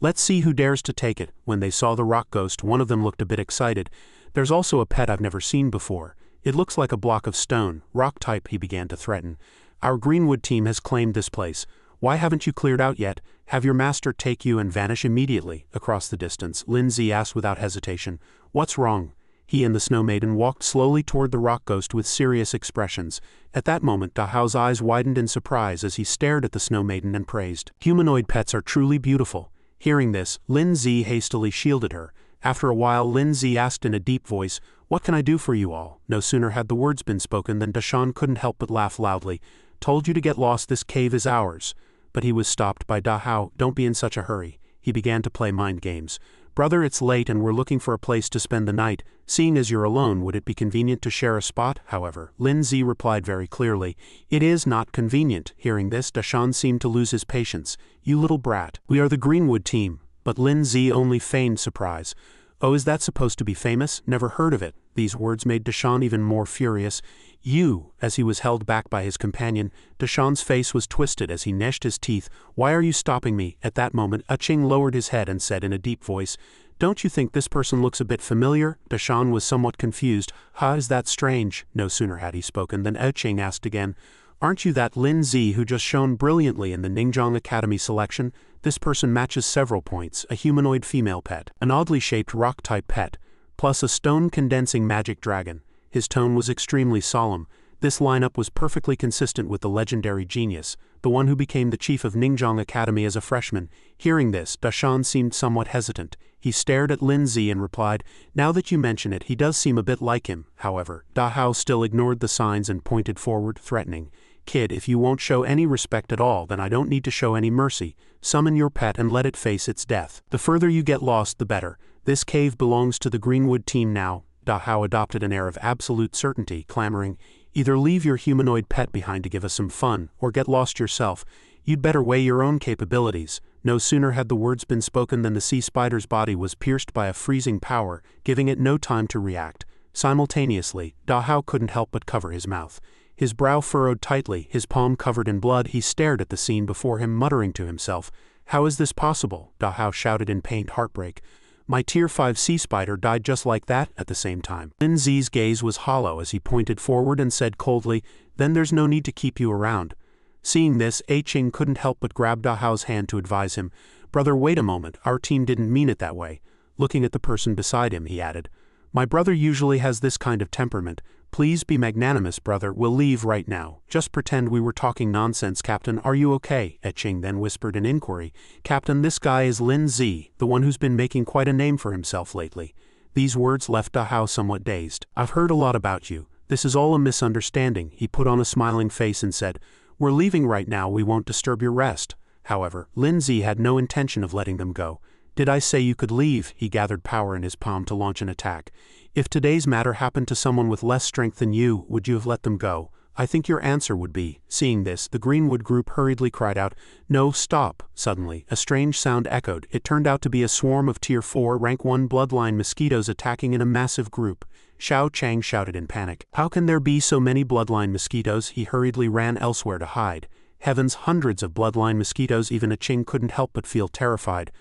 Let's see who dares to take it. When they saw the rock ghost, one of them looked a bit excited. There's also a pet I've never seen before. It looks like a block of stone, rock type, he began to threaten. Our Greenwood team has claimed this place. Why haven't you cleared out yet? Have your master take you and vanish immediately. Across the distance, Lindsay asked without hesitation, "What's wrong?" He and the Snow Maiden walked slowly toward the rock ghost with serious expressions. At that moment, Dahao's eyes widened in surprise as he stared at the Snow Maiden and praised. Humanoid pets are truly beautiful. Hearing this, Lindsay hastily shielded her. After a while, Lindsay asked in a deep voice, "What can I do for you all?" No sooner had the words been spoken than Dashan couldn't help but laugh loudly. "Told you to get lost, this cave is ours." But he was stopped by Dahao. "Don't be in such a hurry." He began to play mind games. "Brother, it's late and we're looking for a place to spend the night. Seeing as you're alone, would it be convenient to share a spot?" However, Lindsay replied very clearly, "It is not convenient." Hearing this, Dashan seemed to lose his patience. "You little brat. We are the Greenwood team." But Lindsay only feigned surprise. "Oh, is that supposed to be famous? Never heard of it." These words made Dashan even more furious. "You," as he was held back by his companion. Dashan's face was twisted as he gnashed his teeth. "Why are you stopping me?" At that moment, Aching lowered his head and said in a deep voice, "Don't you think this person looks a bit familiar?" Dashan was somewhat confused. "Ha, is that strange?" No sooner had he spoken than Aching asked again, "Aren't you that Lindsay who just shone brilliantly in the Ningjong Academy selection? This person matches several points, a humanoid female pet, an oddly shaped rock-type pet, plus a stone-condensing magic dragon." His tone was extremely solemn. This lineup was perfectly consistent with the legendary genius, the one who became the chief of Ningjong Academy as a freshman. Hearing this, Dashan seemed somewhat hesitant. He stared at Lindsay and replied, "Now that you mention it, he does seem a bit like him." However, Dahao still ignored the signs and pointed forward, threatening, "Kid, if you won't show any respect at all, then I don't need to show any mercy. Summon your pet and let it face its death. The further you get lost, the better. This cave belongs to the Greenwood team now." Dahao adopted an air of absolute certainty, clamoring, "Either leave your humanoid pet behind to give us some fun, or get lost yourself. You'd better weigh your own capabilities." No sooner had the words been spoken than the sea spider's body was pierced by a freezing power, giving it no time to react. Simultaneously, Dahao couldn't help but cover his mouth. His brow furrowed tightly, his palm covered in blood. He stared at the scene before him, muttering to himself, "How is this possible?" Dahao shouted in pained heartbreak. "My Tier 5 sea spider died just like that." At the same time, Lindsay's gaze was hollow as he pointed forward and said coldly, "Then there's no need to keep you around." Seeing this, Aching couldn't help but grab Dahao's hand to advise him. "Brother, wait a moment, our team didn't mean it that way." Looking at the person beside him, he added, "My brother usually has this kind of temperament. Please be magnanimous, brother. We'll leave right now. Just pretend we were talking nonsense, Captain. Are you okay?" Aching then whispered in inquiry, "Captain, this guy is Lindsay, the one who's been making quite a name for himself lately." These words left Dahao somewhat dazed. "I've heard a lot about you. This is all a misunderstanding." He put on a smiling face and said, "We're leaving right now. We won't disturb your rest." However, Lindsay had no intention of letting them go. "Did I say you could leave?" He gathered power in his palm to launch an attack. "If today's matter happened to someone with less strength than you, would you have let them go? I think your answer would be." Seeing this, the Greenwood group hurriedly cried out, "No, stop!" Suddenly, a strange sound echoed. It turned out to be a swarm of Tier 4 Rank 1 bloodline mosquitoes attacking in a massive group. Xiao Chang shouted in panic, "How can there be so many bloodline mosquitoes?" He hurriedly ran elsewhere to hide. Heavens, hundreds of bloodline mosquitoes. Even Aching couldn't help but feel terrified.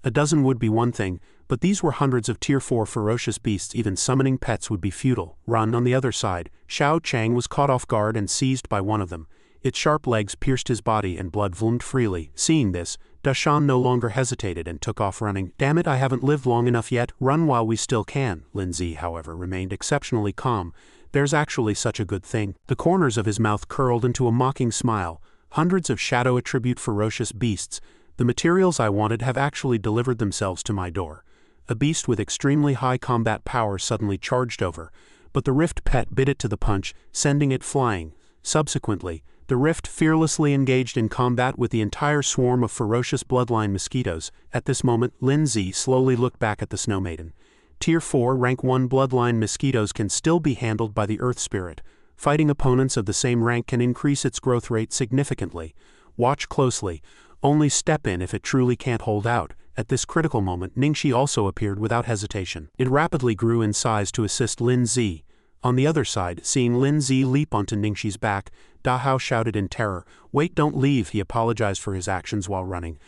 A dozen would be one thing, but these were hundreds of Tier 4 ferocious beasts. Even summoning pets would be futile. Run. On the other side, Xiao Chang was caught off guard and seized by one of them. Its sharp legs pierced his body and blood flowed freely. Seeing this, Dashan no longer hesitated and took off running. "Damn it, I haven't lived long enough yet. Run while we still can." Lindsay, however, remained exceptionally calm. There's actually such a good thing. The corners of his mouth curled into a mocking smile. Hundreds of shadow attribute ferocious beasts. The materials I wanted have actually delivered themselves to my door. A beast with extremely high combat power suddenly charged over, but the Rift pet bit it to the punch, sending it flying. Subsequently, the Rift fearlessly engaged in combat with the entire swarm of ferocious bloodline mosquitoes. At this moment, Lindsay slowly looked back at the Snow Maiden. Tier 4 Rank 1 bloodline mosquitoes can still be handled by the Earth Spirit. Fighting opponents of the same rank can increase its growth rate significantly. Watch closely. Only step in if it truly can't hold out. At this critical moment, Ningxi also appeared without hesitation. It rapidly grew in size to assist Lin Zi. On the other side, seeing Lin Zi leap onto Ningxi's back, Da Hao shouted in terror. "Wait, don't leave," he apologized for his actions while running.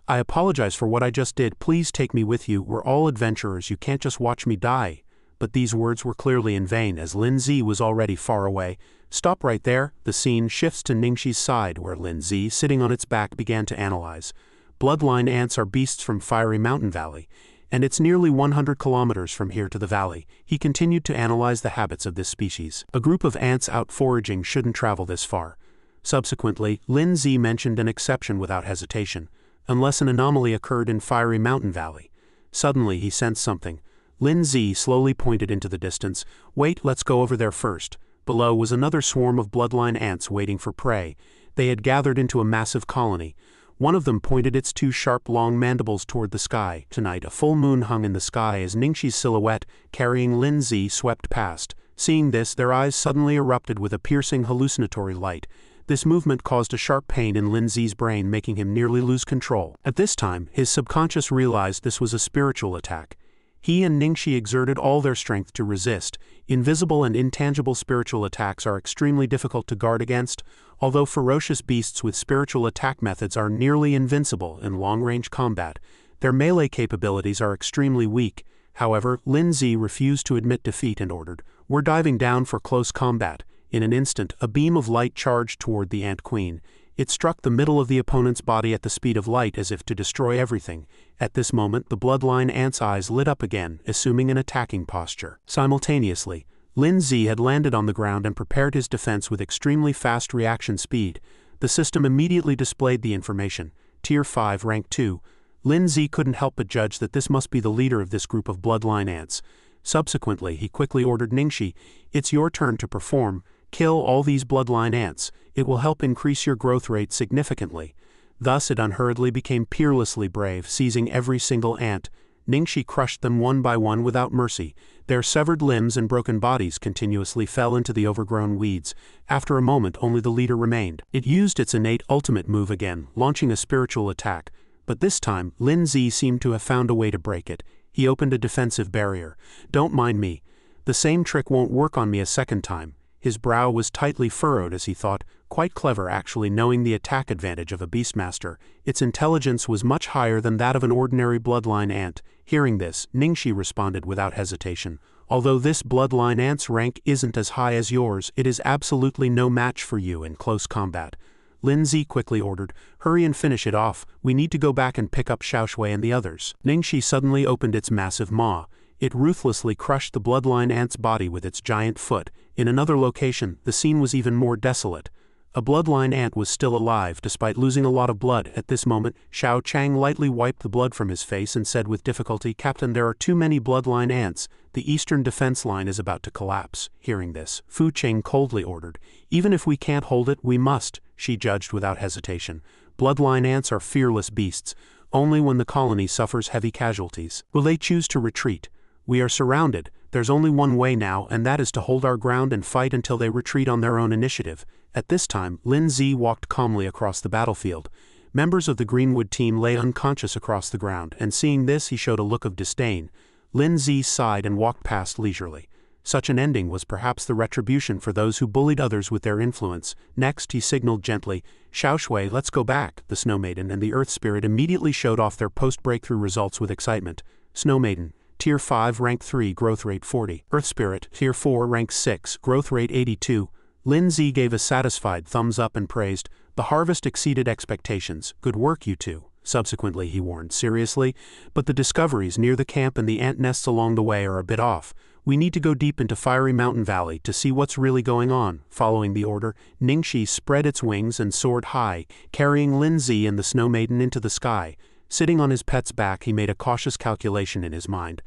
"I apologize for what I just did. Please take me with you. We're all adventurers. You can't just watch me die." But these words were clearly in vain, as Lin Zi was already far away. Stop right there. The scene shifts to Ningxi's side, where Lin Zi, sitting on its back, began to analyze. Bloodline ants are beasts from Fiery Mountain Valley, and it's nearly 100 kilometers from here to the valley. He continued to analyze the habits of this species. A group of ants out foraging shouldn't travel this far. Subsequently, Lin Zi mentioned an exception without hesitation, unless an anomaly occurred in Fiery Mountain Valley. Suddenly he sensed something. Lin Zi slowly pointed into the distance. "Wait, let's go over there first." Below was another swarm of bloodline ants waiting for prey. They had gathered into a massive colony. One of them pointed its two sharp long mandibles toward the sky. Tonight a full moon hung in the sky as Ningxi's silhouette, carrying Lin Zi, swept past. Seeing this, their eyes suddenly erupted with a piercing hallucinatory light. This movement caused a sharp pain in Lin Zi's brain, making him nearly lose control. At this time, his subconscious realized this was a spiritual attack. He and Ningxi exerted all their strength to resist. Invisible and intangible spiritual attacks are extremely difficult to guard against. Although ferocious beasts with spiritual attack methods are nearly invincible in long-range combat, their melee capabilities are extremely weak. However, Lin Zi refused to admit defeat and ordered, "We're diving down for close combat." In an instant, a beam of light charged toward the Ant Queen. It struck the middle of the opponent's body at the speed of light as if to destroy everything. At this moment, the bloodline ant's eyes lit up again, assuming an attacking posture. Simultaneously, Lin Zi had landed on the ground and prepared his defense with extremely fast reaction speed. The system immediately displayed the information. Tier 5 Rank 2. Lin Zi couldn't help but judge that this must be the leader of this group of bloodline ants. Subsequently, he quickly ordered Ningxi, "It's your turn to perform. Kill all these bloodline ants. It will help increase your growth rate significantly." Thus it unhurriedly became peerlessly brave, seizing every single ant. Ningxi crushed them one by one without mercy. Their severed limbs and broken bodies continuously fell into the overgrown weeds. After a moment, only the leader remained. It used its innate ultimate move again, launching a spiritual attack. But this time, Lin Zi seemed to have found a way to break it. He opened a defensive barrier. "Don't mind me. The same trick won't work on me a second time." His brow was tightly furrowed as he thought, quite clever actually, knowing the attack advantage of a Beastmaster. Its intelligence was much higher than that of an ordinary bloodline ant. Hearing this, Ningxi responded without hesitation. "Although this bloodline ant's rank isn't as high as yours, it is absolutely no match for you in close combat." Lin Zi quickly ordered, "Hurry and finish it off. We need to go back and pick up Xiaoshui and the others." Ningxi suddenly opened its massive maw. It ruthlessly crushed the bloodline ant's body with its giant foot. In another location, the scene was even more desolate. A bloodline ant was still alive despite losing a lot of blood. At this moment, Xiao Chang lightly wiped the blood from his face and said with difficulty, "Captain, there are too many bloodline ants. The eastern defense line is about to collapse." Hearing this, Fu Qing coldly ordered, "Even if we can't hold it, we must," she judged without hesitation. Bloodline ants are fearless beasts. Only when the colony suffers heavy casualties will they choose to retreat. "We are surrounded. There's only one way now, and that is to hold our ground and fight until they retreat on their own initiative." At this time, Lin Zi walked calmly across the battlefield. Members of the Greenwood team lay unconscious across the ground, and seeing this he showed a look of disdain. Lin Zi sighed and walked past leisurely. Such an ending was perhaps the retribution for those who bullied others with their influence. Next he signaled gently, "Xiaoshui, let's go back." The Snow Maiden and the Earth Spirit immediately showed off their post-breakthrough results with excitement. Snow Maiden, Tier 5 Rank 3 Growth Rate 40. Earth Spirit, Tier 4 Rank 6 Growth Rate 82. Lin Zi gave a satisfied thumbs up and praised, "The harvest exceeded expectations. Good work, you two." Subsequently he warned, "Seriously? But the discoveries near the camp and the ant nests along the way are a bit off. We need to go deep into Fiery Mountain Valley to see what's really going on. Following the order, Ningxi spread its wings and soared high, carrying Lin Zi and the Snow Maiden into the sky. Sitting on his pet's back, he made a cautious calculation in his mind.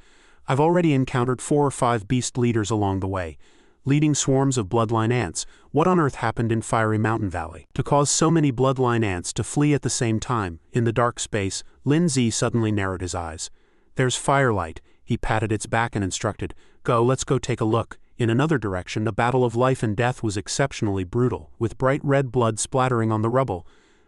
I've already encountered 4 or 5 beast leaders along the way, leading swarms of bloodline ants. What on earth happened in Fiery Mountain Valley to cause so many bloodline ants to flee at the same time? In the dark space, Lin Zi suddenly narrowed his eyes. There's firelight. He patted its back and instructed, "Go, let's go take a look." In another direction, a battle of life and death was exceptionally brutal, with bright red blood splattering on the rubble.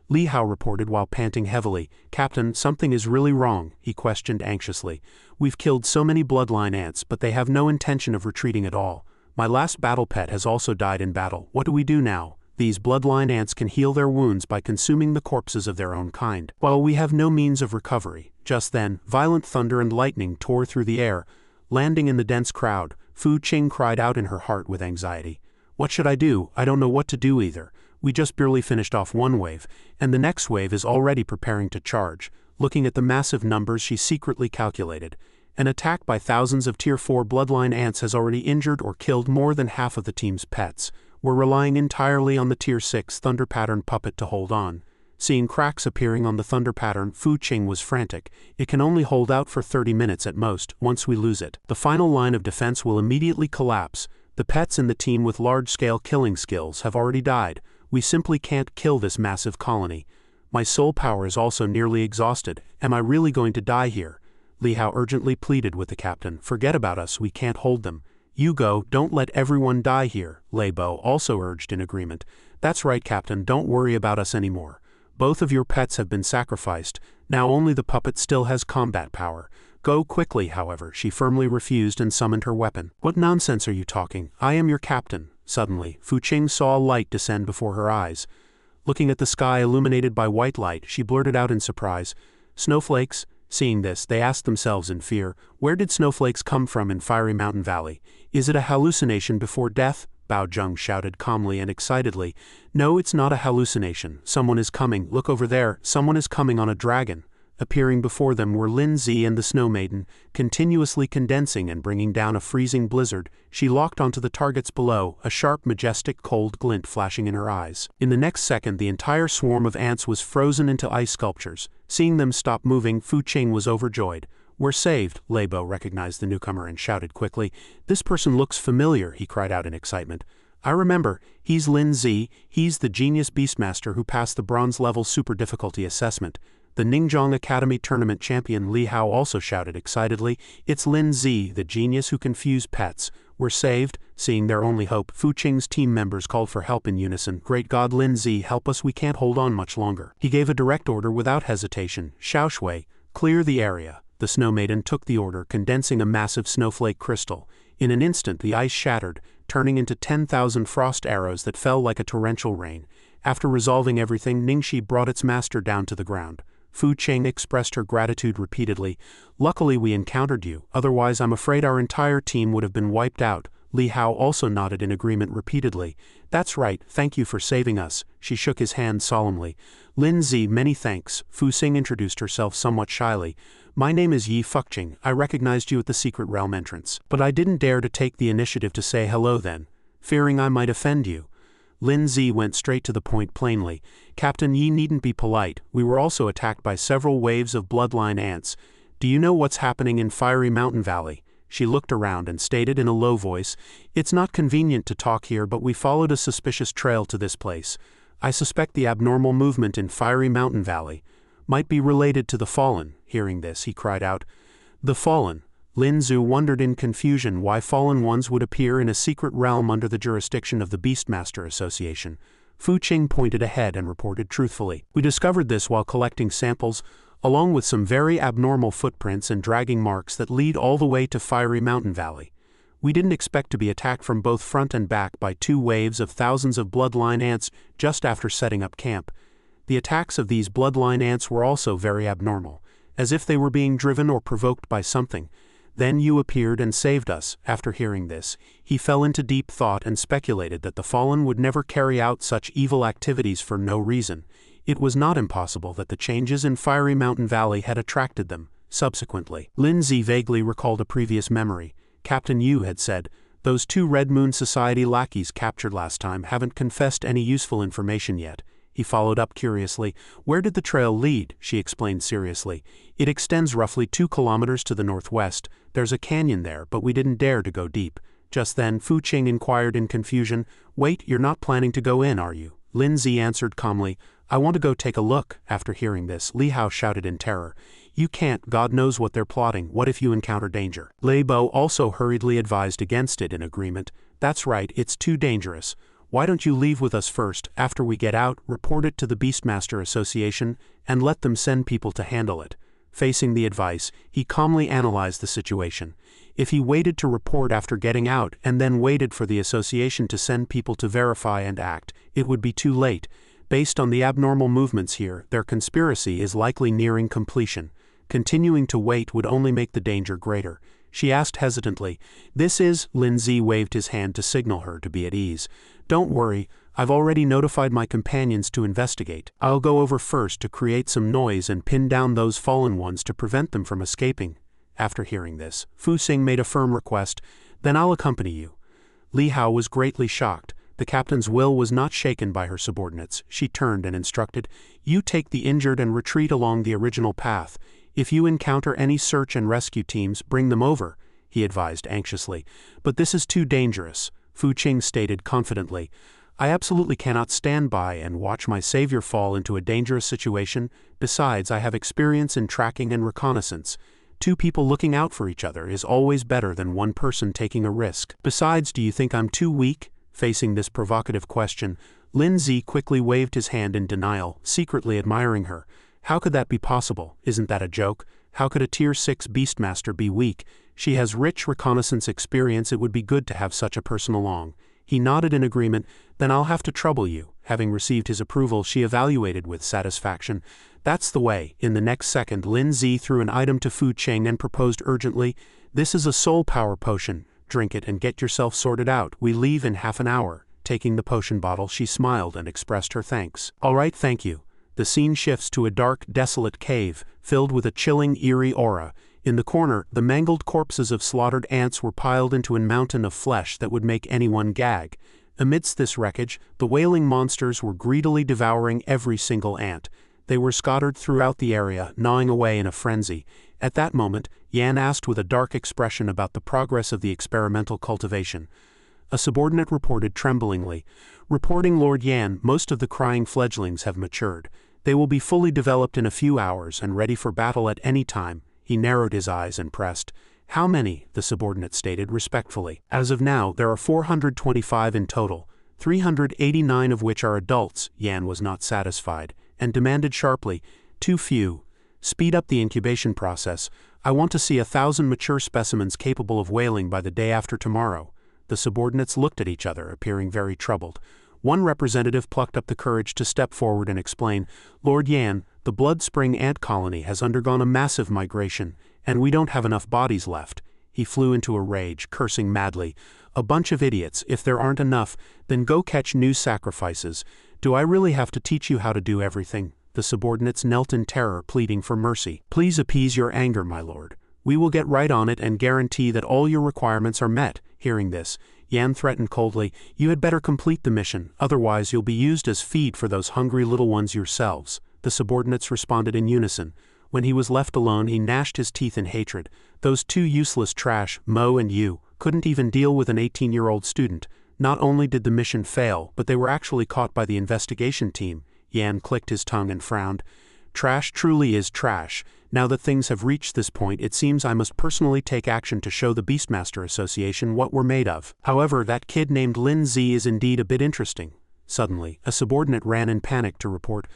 Li Hao reported while panting heavily. "Captain, something is really wrong," he questioned anxiously. "We've killed so many bloodline ants, but they have no intention of retreating at all. My last battle pet has also died in battle. What do we do now? These bloodline ants can heal their wounds by consuming the corpses of their own kind, while we have no means of recovery." Just then, violent thunder and lightning tore through the air. Landing in the dense crowd, Fu Qing cried out in her heart with anxiety. "What should I do? I don't know what to do either. We just barely finished off one wave, and the next wave is already preparing to charge." Looking at the massive numbers, she secretly calculated. An attack by thousands of Tier 4 bloodline ants has already injured or killed more than half of the team's pets. We're relying entirely on the Tier 6 Thunder Pattern puppet to hold on. Seeing cracks appearing on the Thunder Pattern, Fu Qing was frantic. It can only hold out for 30 minutes at most. Once we lose it, the final line of defense will immediately collapse. The pets in the team with large-scale killing skills have already died. We simply can't kill this massive colony. My soul power is also nearly exhausted. Am I really going to die here? Li Hao urgently pleaded with the captain. "Forget about us, we can't hold them. You go, don't let everyone die here." Lei Bo also urged in agreement. "That's right, Captain, don't worry about us anymore. Both of your pets have been sacrificed. Now only the puppet still has combat power. Go quickly." However, she firmly refused and summoned her weapon. "What nonsense are you talking? I am your captain." Suddenly, Fu Qing saw a light descend before her eyes. Looking at the sky illuminated by white light, she blurted out in surprise, "Snowflakes?" Seeing this, they asked themselves in fear, where did snowflakes come from in Fiery Mountain Valley? Is it a hallucination before death? Bao Zheng shouted calmly and excitedly. "No, it's not a hallucination. Someone is coming. Look over there. Someone is coming on a dragon." Appearing before them were Lin Zi and the Snow Maiden, continuously condensing and bringing down a freezing blizzard. She locked onto the targets below, a sharp, majestic, cold glint flashing in her eyes. In the next second, the entire swarm of ants was frozen into ice sculptures. Seeing them stop moving, Fu Qing was overjoyed. "We're saved." Lei Bo recognized the newcomer and shouted quickly. "This person looks familiar," he cried out in excitement. "I remember. He's Lin Zi. He's the genius Beastmaster who passed the bronze level super difficulty assessment." The Ningzhong Academy tournament champion Li Hao also shouted excitedly, "It's Lin Zi, the genius who confused pets. We're saved." Seeing their only hope, Fu Qing's team members called for help in unison. "Great God, Lin Zi, help us, we can't hold on much longer." He gave a direct order without hesitation. "Xiao Shui, clear the area." The Snow Maiden took the order, condensing a massive snowflake crystal. In an instant, the ice shattered, turning into 10,000 frost arrows that fell like a torrential rain. After resolving everything, Ningxi brought its master down to the ground. Fu Qing expressed her gratitude repeatedly. "Luckily we encountered you, otherwise I'm afraid our entire team would have been wiped out." Li Hao also nodded in agreement repeatedly. "That's right, thank you for saving us." She shook his hand solemnly. "Lin Zi, many thanks." Fu Xing introduced herself somewhat shyly. "My name is Yi Fuqing. I recognized you at the secret realm entrance, but I didn't dare to take the initiative to say hello then, fearing I might offend you." Lin Zi went straight to the point plainly. "Captain, Yi needn't be polite. We were also attacked by several waves of bloodline ants. Do you know what's happening in Fiery Mountain Valley?" She looked around and stated in a low voice, "It's not convenient to talk here, but we followed a suspicious trail to this place. I suspect the abnormal movement in Fiery Mountain Valley might be related to the Fallen." Hearing this, he cried out, "The Fallen?" Lin Zhu wondered in confusion why fallen ones would appear in a secret realm under the jurisdiction of the Beastmaster Association. Fu Qing pointed ahead and reported truthfully, "We discovered this while collecting samples, along with some very abnormal footprints and dragging marks that lead all the way to Fiery Mountain Valley. We didn't expect to be attacked from both front and back by 2 waves of thousands of bloodline ants just after setting up camp. The attacks of these bloodline ants were also very abnormal, as if they were being driven or provoked by something. Then you appeared and saved us." After hearing this, he fell into deep thought and speculated that the Fallen would never carry out such evil activities for no reason. It was not impossible that the changes in Fiery Mountain Valley had attracted them. Subsequently, Lin Zi vaguely recalled a previous memory. Captain Yu had said. Those 2 Red Moon Society lackeys captured last time haven't confessed any useful information yet. He followed up curiously. Where did the trail lead? She explained seriously. It extends roughly 2 kilometers to the northwest. There's a canyon there, but we didn't dare to go deep. Just then, Fu Qing inquired in confusion. Wait, you're not planning to go in, are you? Lin Zi answered calmly. I want to go take a look. After hearing this, Li Hao shouted in terror. You can't, God knows what they're plotting. What if you encounter danger? Lei Bo also hurriedly advised against it in agreement. That's right, it's too dangerous. Why don't you leave with us first? After we get out, report it to the Beastmaster Association, and let them send people to handle it. Facing the advice, he calmly analyzed the situation. If he waited to report after getting out and then waited for the association to send people to verify and act, it would be too late. Based on the abnormal movements here, their conspiracy is likely nearing completion. Continuing to wait would only make the danger greater. She asked hesitantly, This is? Lin Zi waved his hand to signal her to be at ease. Don't worry, I've already notified my companions to investigate. I'll go over first to create some noise and pin down those fallen ones to prevent them from escaping. After hearing this, Fu Xing made a firm request. Then I'll accompany you. Li Hao was greatly shocked. The captain's will was not shaken by her subordinates. She turned and instructed, You take the injured and retreat along the original path. If you encounter any search and rescue teams, bring them over, he advised anxiously. But this is too dangerous, Fu Qing stated confidently. I absolutely cannot stand by and watch my savior fall into a dangerous situation. Besides, I have experience in tracking and reconnaissance. 2 people looking out for each other is always better than 1 person taking a risk. Besides, do you think I'm too weak? Facing this provocative question, Lin Zi quickly waved his hand in denial, secretly admiring her. How could that be possible? Isn't that a joke? How could a Tier 6 Beastmaster be weak? She has rich reconnaissance experience. It would be good to have such a person along. He nodded in agreement. Then I'll have to trouble you. Having received his approval, she evaluated with satisfaction. That's the way. In the next second, Lin Zi threw an item to Fu Qing and proposed urgently, This is a soul power potion. Drink it and get yourself sorted out. We leave in half an hour. Taking the potion bottle, she smiled and expressed her thanks. All right, thank you. The scene shifts to a dark, desolate cave, filled with a chilling, eerie aura. In the corner, the mangled corpses of slaughtered ants were piled into a mountain of flesh that would make anyone gag. Amidst this wreckage, the wailing monsters were greedily devouring every single ant. They were scattered throughout the area, gnawing away in a frenzy. At that moment, Yan asked with a dark expression about the progress of the experimental cultivation. A subordinate reported tremblingly, Reporting Lord Yan, most of the crying fledglings have matured. They will be fully developed in a few hours and ready for battle at any time. He narrowed his eyes and pressed. How many? The subordinate stated respectfully. As of now, there are 425 in total, 389 of which are adults. Yan was not satisfied, and demanded sharply, Too few. Speed up the incubation process. I want to see 1,000 mature specimens capable of whaling by the day after tomorrow. The subordinates looked at each other, appearing very troubled. One representative plucked up the courage to step forward and explain, Lord Yan, the Blood Spring ant colony has undergone a massive migration, and we don't have enough bodies left. He flew into a rage, cursing madly. A bunch of idiots. If there aren't enough, then go catch new sacrifices. Do I really have to teach you how to do everything? The subordinates knelt in terror, pleading for mercy. Please appease your anger, my lord. We will get right on it and guarantee that all your requirements are met. Hearing this, Yan threatened coldly, You had better complete the mission, otherwise you'll be used as feed for those hungry little ones yourselves. The subordinates responded in unison. When he was left alone, he gnashed his teeth in hatred. Those 2 useless trash, Mo and Yu, couldn't even deal with an 18-year-old student. Not only did the mission fail, but they were actually caught by the investigation team. Yan clicked his tongue and frowned. Trash truly is trash. Now that things have reached this point, it seems I must personally take action to show the Beastmaster Association what we're made of. However, that kid named Lin Zi is indeed a bit interesting. Suddenly, a subordinate ran in panic to report,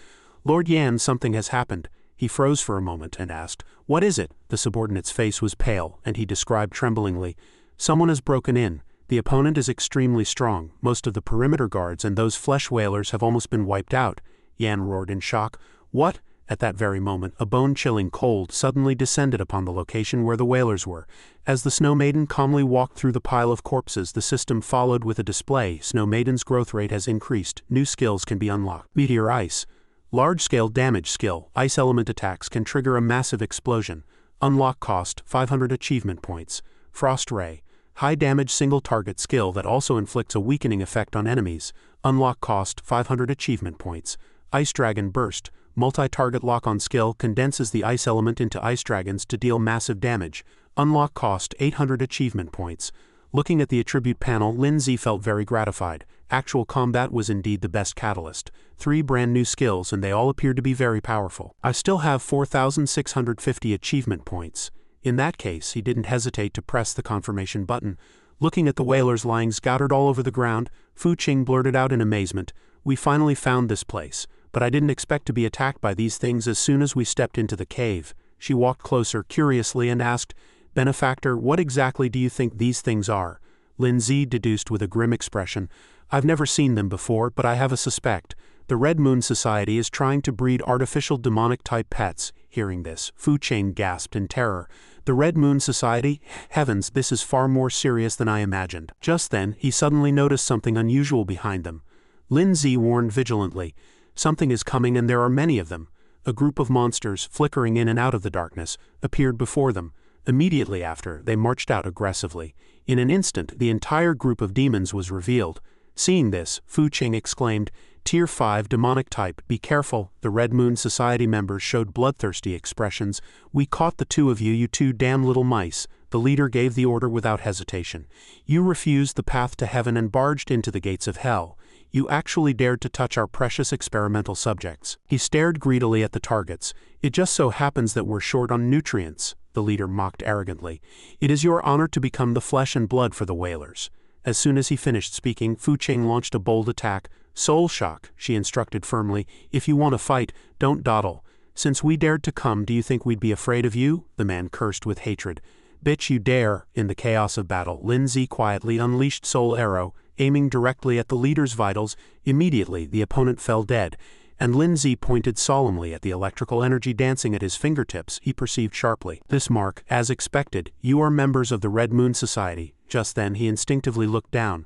Lord Yan, something has happened. He froze for a moment and asked, What is it? The subordinate's face was pale, and he described tremblingly, Someone has broken in. The opponent is extremely strong. Most of the perimeter guards and those flesh whalers have almost been wiped out. Yan roared in shock. What? At that very moment, a bone-chilling cold suddenly descended upon the location where the whalers were. As the Snow Maiden calmly walked through the pile of corpses, the system followed with a display. Snow Maiden's growth rate has increased. New skills can be unlocked. Meteor Ice. Large-scale damage skill. Ice element attacks can trigger a massive explosion. Unlock cost, 500 achievement points. Frost Ray. high damage single target skill that also inflicts a weakening effect on enemies. Unlock cost 500 achievement points. Ice Dragon Burst, multi-target lock-on skill condenses the ice element into ice dragons to deal massive damage. Unlock cost 800 achievement points. Looking at the attribute panel, Lindsay felt very gratified. Actual combat was indeed the best catalyst. 3 brand new skills and they all appeared to be very powerful. I still have 4,650 achievement points. In that case, he didn't hesitate to press the confirmation button. Looking at the whalers lying scattered all over the ground, Fu Qing blurted out in amazement, "We finally found this place, but I didn't expect to be attacked by these things as soon as we stepped into the cave." She walked closer curiously and asked, "Benefactor, what exactly do you think these things are?" Lindsay deduced with a grim expression, "I've never seen them before, but I have a suspect. The Red Moon Society is trying to breed artificial demonic-type pets." Hearing this, Fu Qing gasped in terror. "The Red Moon Society? Heavens, this is far more serious than I imagined." Just then, he suddenly noticed something unusual behind them. Lindsay warned vigilantly, "Something is coming and there are many of them." A group of monsters, flickering in and out of the darkness, appeared before them. Immediately after, they marched out aggressively. In an instant, the entire group of demons was revealed. Seeing this, Fu Qing exclaimed, "Tier 5 demonic type, be careful." The Red Moon Society members showed bloodthirsty expressions. "We caught the two of you, you two damn little mice." The leader gave the order without hesitation. "You refused the path to heaven and barged into the gates of hell. You actually dared to touch our precious experimental subjects." He stared greedily at the targets. "It just so happens that we're short on nutrients," the leader mocked arrogantly. "It is your honor to become the flesh and blood for the whalers." As soon as he finished speaking, Fu Qing launched a bold attack. "Soul Shock," she instructed firmly. "If you want to fight, don't dawdle. Since we dared to come, do you think we'd be afraid of you?" The man cursed with hatred. "Bitch, you dare." In the chaos of battle, Lindsay quietly unleashed Soul Arrow, aiming directly at the leader's vitals. Immediately, the opponent fell dead, and Lindsay pointed solemnly at the electrical energy dancing at his fingertips. He perceived sharply, "This mark, as expected, you are members of the Red Moon Society." Just then, he instinctively looked down.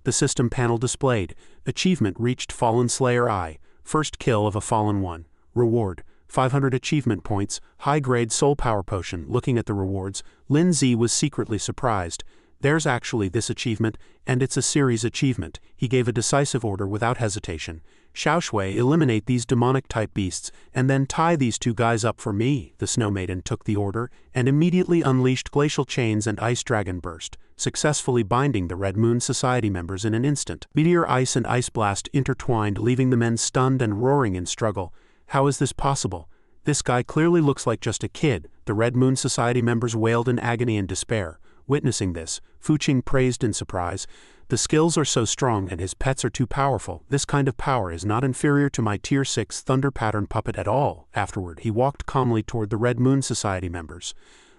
The system panel displayed, "Achievement reached Fallen Slayer I, first kill of a fallen one. Reward, 500 achievement points, high-grade soul power potion." Looking at the rewards, Lindsay was secretly surprised. "There's actually this achievement, and it's a series achievement." He gave a decisive order without hesitation. "Xiaoshui, eliminate these demonic-type beasts, and then tie these two guys up for me." The Snow Maiden took the order, and immediately unleashed Glacial Chains and Ice Dragon Burst, successfully binding the Red Moon Society members in an instant. Meteor Ice and Ice Blast intertwined, leaving the men stunned and roaring in struggle. "How is this possible? This guy clearly looks like just a kid," the Red Moon Society members wailed in agony and despair. Witnessing this, Fu Qing praised in surprise, "The skills are so strong and his pets are too powerful. This kind of power is not inferior to my Tier 6 Thunder Pattern puppet at all." Afterward, he walked calmly toward the Red Moon Society members.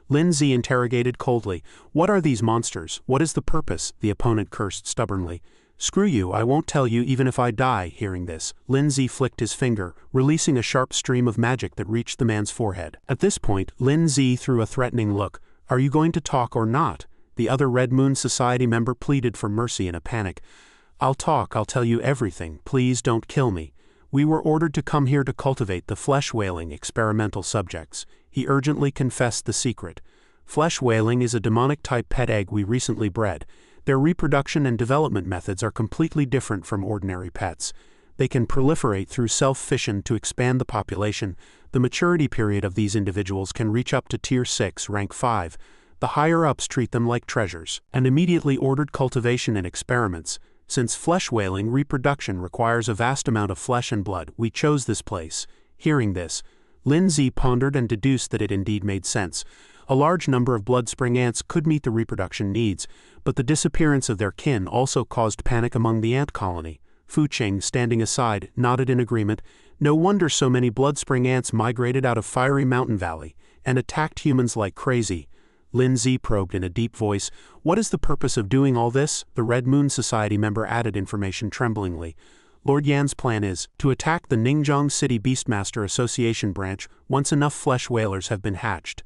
Lindsay interrogated coldly, "What are these monsters? What is the purpose?" The opponent cursed stubbornly. "Screw you, I won't tell you even if I die." Hearing this, Lindsay flicked his finger, releasing a sharp stream of magic that reached the man's forehead. At this point, Lindsay threw a threatening look. "Are you going to talk or not?" The other Red Moon Society member pleaded for mercy in a panic. "I'll talk, I'll tell you everything. Please don't kill me. We were ordered to come here to cultivate the flesh-whaling experimental subjects." He urgently confessed the secret. "Flesh whaling is a demonic-type pet egg we recently bred. Their reproduction and development methods are completely different from ordinary pets. They can proliferate through self-fission to expand the population. The maturity period of these individuals can reach up to Tier 6, Rank 5. The higher-ups treat them like treasures, and immediately ordered cultivation and experiments. Since flesh-whaling reproduction requires a vast amount of flesh and blood, we chose this place." Hearing this, Lindsay pondered and deduced that it indeed made sense. A large number of blood-spring ants could meet the reproduction needs, but the disappearance of their kin also caused panic among the ant colony. Fu Qing, standing aside, nodded in agreement. "No wonder so many blood-spring ants migrated out of Fiery Mountain Valley and attacked humans like crazy." Lindsay probed in a deep voice, "What is the purpose of doing all this?" The Red Moon Society member added information tremblingly. "Lord Yan's plan is to attack the Ningjiang City Beastmaster Association branch once enough flesh whalers have been hatched."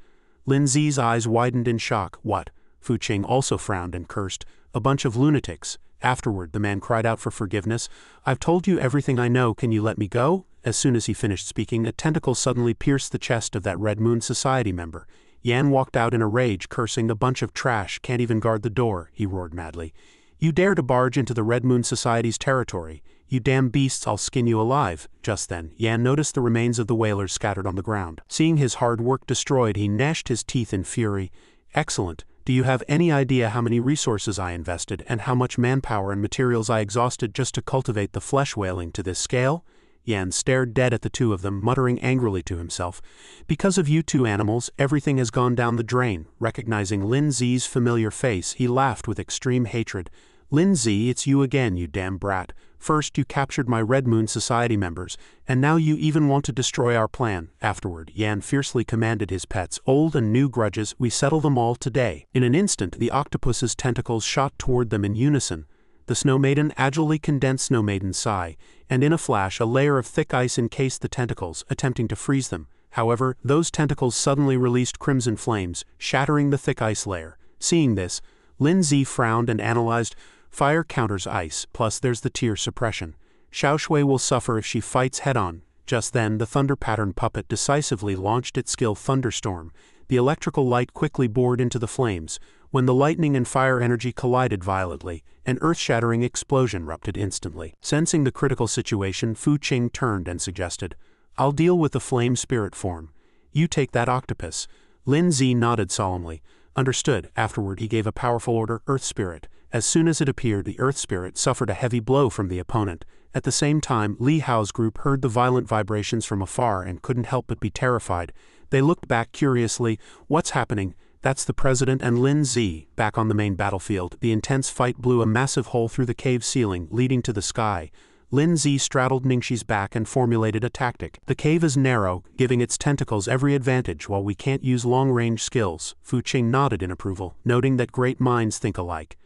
Lindsay's eyes widened in shock. "What?" Fu Qing also frowned and cursed. "A bunch of lunatics." Afterward, the man cried out for forgiveness. "I've told you everything I know, can you let me go?" As soon as he finished speaking, a tentacle suddenly pierced the chest of that Red Moon Society member. Yan walked out in a rage, cursing, "A bunch of trash, can't even guard the door," he roared madly. "You dare to barge into the Red Moon Society's territory? You damn beasts, I'll skin you alive." Just then, Yan noticed the remains of the whalers scattered on the ground. Seeing his hard work destroyed, he gnashed his teeth in fury. "Excellent. Do you have any idea how many resources I invested and how much manpower and materials I exhausted just to cultivate the flesh whaling to this scale?" Yan stared dead at the two of them, muttering angrily to himself. "Because of you two animals, everything has gone down the drain." Recognizing Lin Zi's familiar face, he laughed with extreme hatred. "Lin Zi, it's you again, you damn brat. First you captured my Red Moon Society members, and now you even want to destroy our plan." Afterward, Yan fiercely commanded his pets, "Old and new grudges, we settle them all today." In an instant, the octopus's tentacles shot toward them in unison. The Snow Maiden agilely condensed Snow Maiden's sigh, and in a flash a layer of thick ice encased the tentacles, attempting to freeze them. However, those tentacles suddenly released crimson flames, shattering the thick ice layer. Seeing this, Lin Zi frowned and analyzed. "Fire counters ice, plus there's the tier suppression. Xiaoshui will suffer if she fights head-on." Just then, the thunder pattern puppet decisively launched its skill Thunderstorm. The electrical light quickly bored into the flames. When the lightning and fire energy collided violently, an earth-shattering explosion erupted instantly. Sensing the critical situation, Fu Qing turned and suggested, "I'll deal with the flame spirit form. You take that octopus." Lin Zi nodded solemnly. "Understood." Afterward, he gave a powerful order, "Earth Spirit." As soon as it appeared, the Earth Spirit suffered a heavy blow from the opponent. At the same time, Li Hao's group heard the violent vibrations from afar and couldn't help but be terrified. They looked back curiously. "What's happening?" "That's the President and Lin Zi." Back on the main battlefield, the intense fight blew a massive hole through the cave ceiling, leading to the sky. Lin Zi straddled Ningxi's back and formulated a tactic. "The cave is narrow, giving its tentacles every advantage while we can't use long-range skills." Fu Qing nodded in approval, noting that great minds think alike.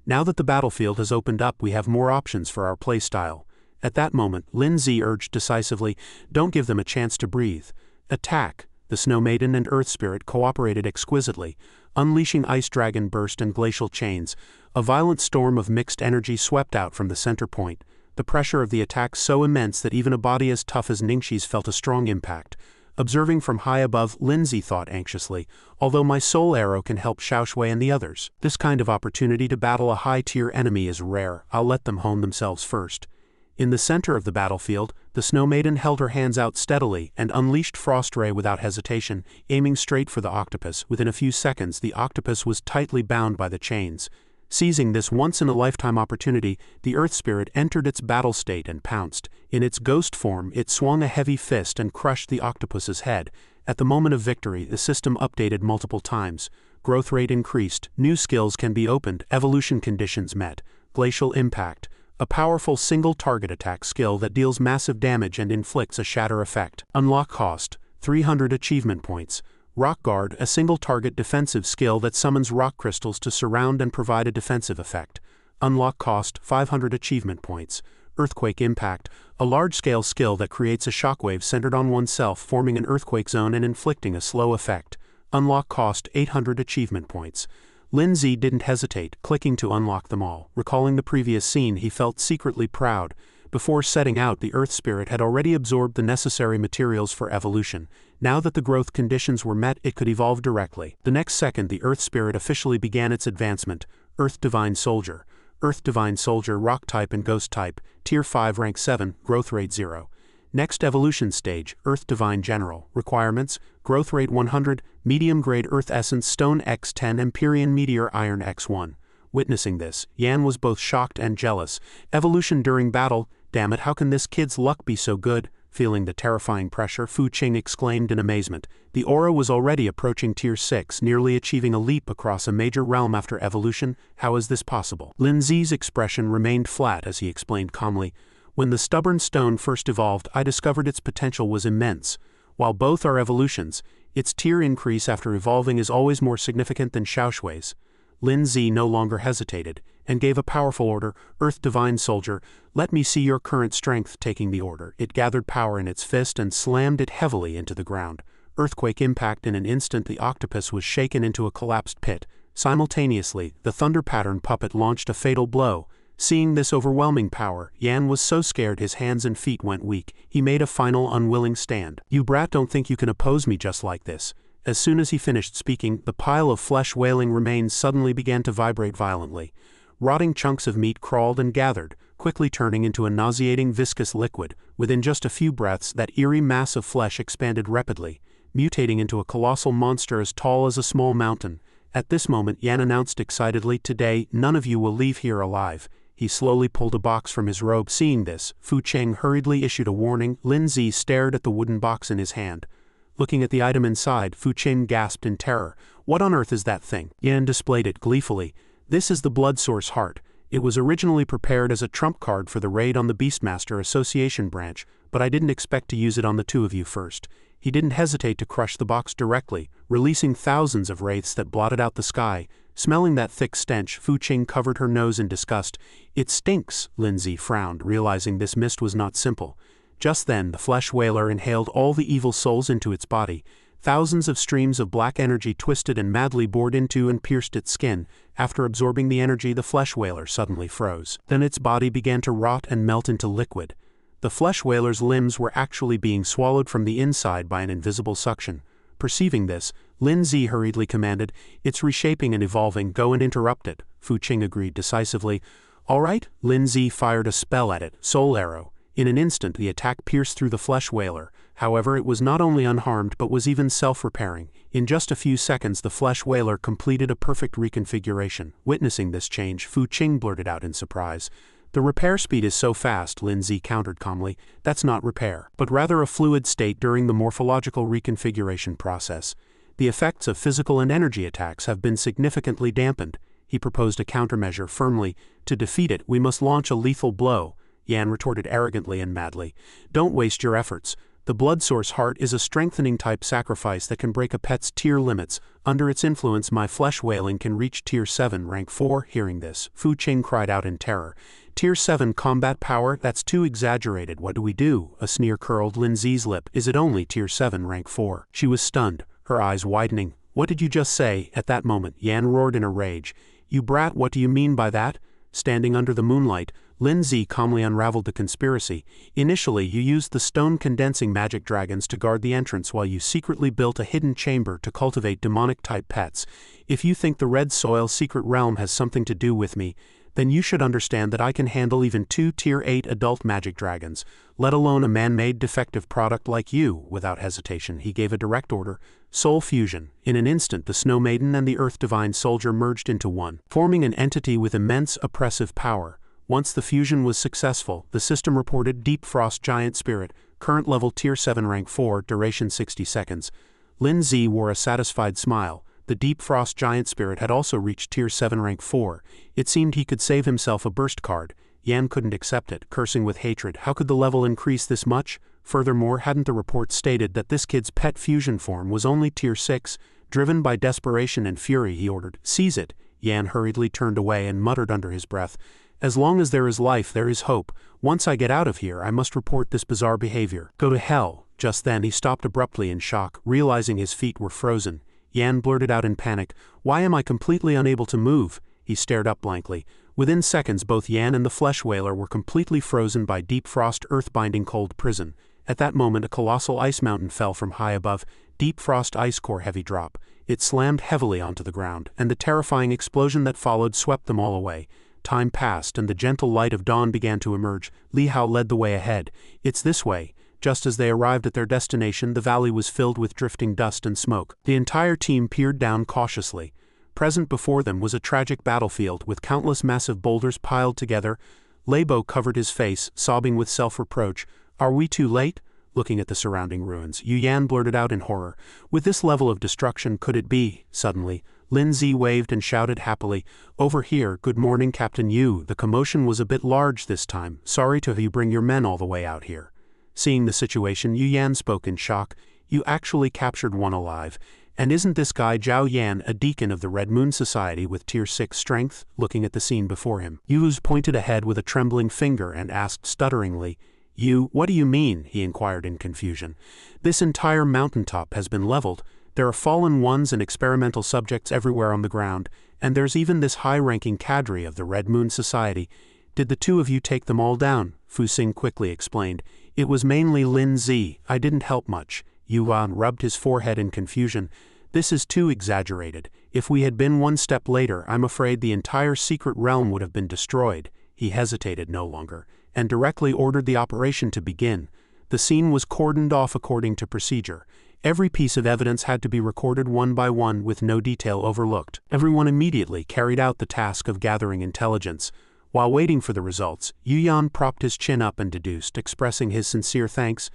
"Now that the battlefield has opened up, we have more options for our playstyle." At that moment, Lin Zi urged decisively, "Don't give them a chance to breathe. Attack!" The Snow Maiden and Earth Spirit cooperated exquisitely, unleashing Ice Dragon Burst and Glacial Chains. A violent storm of mixed energy swept out from the center point. The pressure of the attack so immense that even a body as tough as Ningxi's felt a strong impact. Observing from high above, Lin Zi thought anxiously, "Although my soul arrow can help Xiaoshui and the others, this kind of opportunity to battle a high-tier enemy is rare. I'll let them hone themselves first." In the center of the battlefield, the Snow Maiden held her hands out steadily and unleashed Frost Ray without hesitation, aiming straight for the octopus. Within a few seconds, the octopus was tightly bound by the chains. Seizing this once-in-a-lifetime opportunity, the Earth Spirit entered its battle state and pounced. In its ghost form, it swung a heavy fist and crushed the octopus's head. At the moment of victory, the system updated multiple times. Growth rate increased, new skills can be opened, evolution conditions met. Glacial Impact, a powerful single-target attack skill that deals massive damage and inflicts a shatter effect. Unlock cost, 300 achievement points. Rock Guard, a single-target defensive skill that summons rock crystals to surround and provide a defensive effect. Unlock cost, 500 achievement points. Earthquake Impact, a large-scale skill that creates a shockwave centered on oneself, forming an earthquake zone and inflicting a slow effect. Unlock cost, 800 achievement points. Lin Zi didn't hesitate, clicking to unlock them all. Recalling the previous scene, he felt secretly proud. Before setting out, the Earth Spirit had already absorbed the necessary materials for evolution. Now that the growth conditions were met, it could evolve directly. The next second, the Earth Spirit officially began its advancement. Earth Divine Soldier. Earth Divine Soldier, Rock Type and Ghost Type, Tier 5 Rank 7, Growth Rate 0. Next evolution stage, Earth Divine General. Requirements, Growth Rate 100, Medium Grade Earth Essence Stone X10 Empyrean Meteor Iron X1. Witnessing this, Yan was both shocked and jealous. Evolution during battle, damn it, how can this kid's luck be so good? Feeling the terrifying pressure, Fu Qing exclaimed in amazement. The aura was already approaching Tier 6, nearly achieving a leap across a major realm after evolution. How is this possible? Lin Zi's expression remained flat as he explained calmly. When the stubborn stone first evolved, I discovered its potential was immense. While both are evolutions, its tier increase after evolving is always more significant than Xiaoshui's. Lin Zi no longer hesitated, and gave a powerful order, Earth Divine Soldier, let me see your current strength. Taking the order, it gathered power in its fist and slammed it heavily into the ground. Earthquake Impact. In an instant, the octopus was shaken into a collapsed pit. Simultaneously, the thunder pattern puppet launched a fatal blow. Seeing this overwhelming power, Yan was so scared his hands and feet went weak. He made a final unwilling stand. You brat, don't think you can oppose me just like this. As soon as he finished speaking, the pile of flesh-wailing remains suddenly began to vibrate violently. Rotting chunks of meat crawled and gathered, quickly turning into a nauseating viscous liquid. Within just a few breaths, that eerie mass of flesh expanded rapidly, mutating into a colossal monster as tall as a small mountain. At this moment, Yan announced excitedly, "Today, none of you will leave here alive." He slowly pulled a box from his robe. Seeing this, Fu Cheng hurriedly issued a warning. Lin Zi stared at the wooden box in his hand. Looking at the item inside, Fu Cheng gasped in terror. "What on earth is that thing?" Yan displayed it gleefully. "This is the Blood Source Heart. It was originally prepared as a trump card for the raid on the Beastmaster Association branch, but I didn't expect to use it on the two of you first." He didn't hesitate to crush the box directly, releasing thousands of wraiths that blotted out the sky. Smelling that thick stench, Fu Cheng covered her nose in disgust. "It stinks," Lin Zi frowned, realizing this mist was not simple. Just then, the flesh whaler inhaled all the evil souls into its body. Thousands of streams of black energy twisted and madly bored into and pierced its skin. After absorbing the energy, the flesh whaler suddenly froze. Then its body began to rot and melt into liquid. The flesh whaler's limbs were actually being swallowed from the inside by an invisible suction. Perceiving this, Lin Zi hurriedly commanded, "It's reshaping and evolving, go and interrupt it." Fu Cheng agreed decisively. "All right." Lin Zi fired a spell at it, Soul Arrow. In an instant, the attack pierced through the flesh whaler. However, it was not only unharmed but was even self-repairing. In just a few seconds, the flesh whaler completed a perfect reconfiguration. Witnessing this change, Fu Cheng blurted out in surprise, "The repair speed is so fast," Lin Zi countered calmly. "That's not repair, but rather a fluid state during the morphological reconfiguration process. The effects of physical and energy attacks have been significantly dampened." He proposed a countermeasure firmly. "To defeat it, we must launch a lethal blow." Yan retorted arrogantly and madly, "Don't waste your efforts. The Blood Source Heart is a strengthening type sacrifice that can break a pet's tier limits. Under its influence, my flesh wailing can reach Tier 7, Rank 4. Hearing this, Fu Cheng cried out in terror. "Tier 7 combat power? That's too exaggerated. What do we do?" A sneer curled Lin Zi's lip. "Is it only Tier 7, Rank 4? She was stunned, her eyes widening. "What did you just say?" At that moment, Yan roared in a rage. "You brat, what do you mean by that?" Standing under the moonlight, Lin Zi calmly unraveled the conspiracy. "Initially, you used the Stone-Condensing Magic Dragons to guard the entrance while you secretly built a hidden chamber to cultivate demonic-type pets. If you think the Red Soil Secret Realm has something to do with me, then you should understand that I can handle even 2 Tier 8 adult magic dragons, let alone a man-made defective product like you." Without hesitation, he gave a direct order, "Soul Fusion." In an instant, the Snow Maiden and the Earth Divine Soldier merged into one, forming an entity with immense oppressive power. Once the fusion was successful, the system reported Deep Frost Giant Spirit, current level Tier 7 Rank 4, duration 60 seconds. Lin Zi wore a satisfied smile. The Deep Frost Giant Spirit had also reached Tier 7 Rank 4. It seemed he could save himself a burst card. Yan couldn't accept it, cursing with hatred. How could the level increase this much? Furthermore, hadn't the report stated that this kid's pet fusion form was only Tier 6? Driven by desperation and fury, he ordered, "Seize it." Yan hurriedly turned away and muttered under his breath, "As long as there is life, there is hope. Once I get out of here, I must report this bizarre behavior. Go to hell." Just then, he stopped abruptly in shock, realizing his feet were frozen. Yan blurted out in panic, "Why am I completely unable to move?" He stared up blankly. Within seconds, both Yan and the flesh whaler were completely frozen by deep frost earth-binding cold prison. At that moment, a colossal ice mountain fell from high above. Deep Frost Ice Core heavy drop. It slammed heavily onto the ground, and the terrifying explosion that followed swept them all away. Time passed, and the gentle light of dawn began to emerge. Li Hao led the way ahead. "It's this way." Just as they arrived at their destination, the valley was filled with drifting dust and smoke. The entire team peered down cautiously. Present before them was a tragic battlefield with countless massive boulders piled together. Lebo covered his face, sobbing with self-reproach. "Are we too late?" Looking at the surrounding ruins, Yu Yan blurted out in horror, "With this level of destruction, could it be?" Suddenly, Lin Zi waved and shouted happily, "Over here, good morning, Captain Yu." The commotion was a bit large this time. "Sorry to have you bring your men all the way out here." Seeing the situation, Yu Yan spoke in shock. "You actually captured one alive. And isn't this guy Zhao Yan a deacon of the Red Moon Society with Tier 6 strength?" Looking at the scene before him, Yu's pointed ahead with a trembling finger and asked stutteringly, "You, what do you mean?" he inquired in confusion. "This entire mountaintop has been leveled. There are fallen ones and experimental subjects everywhere on the ground, and there's even this high-ranking cadre of the Red Moon Society. Did the two of you take them all down?" Fu Xing quickly explained. "It was mainly Lin Zi. I didn't help much." Yuan rubbed his forehead in confusion. This is too exaggerated. If we had been one step later, I'm afraid the entire secret realm would have been destroyed." He hesitated no longer, and directly ordered the operation to begin. The scene was cordoned off according to procedure. Every piece of evidence had to be recorded one by one with no detail overlooked. Everyone immediately carried out the task of gathering intelligence. While waiting for the results, Yuyan propped his chin up and deduced, expressing his sincere thanks.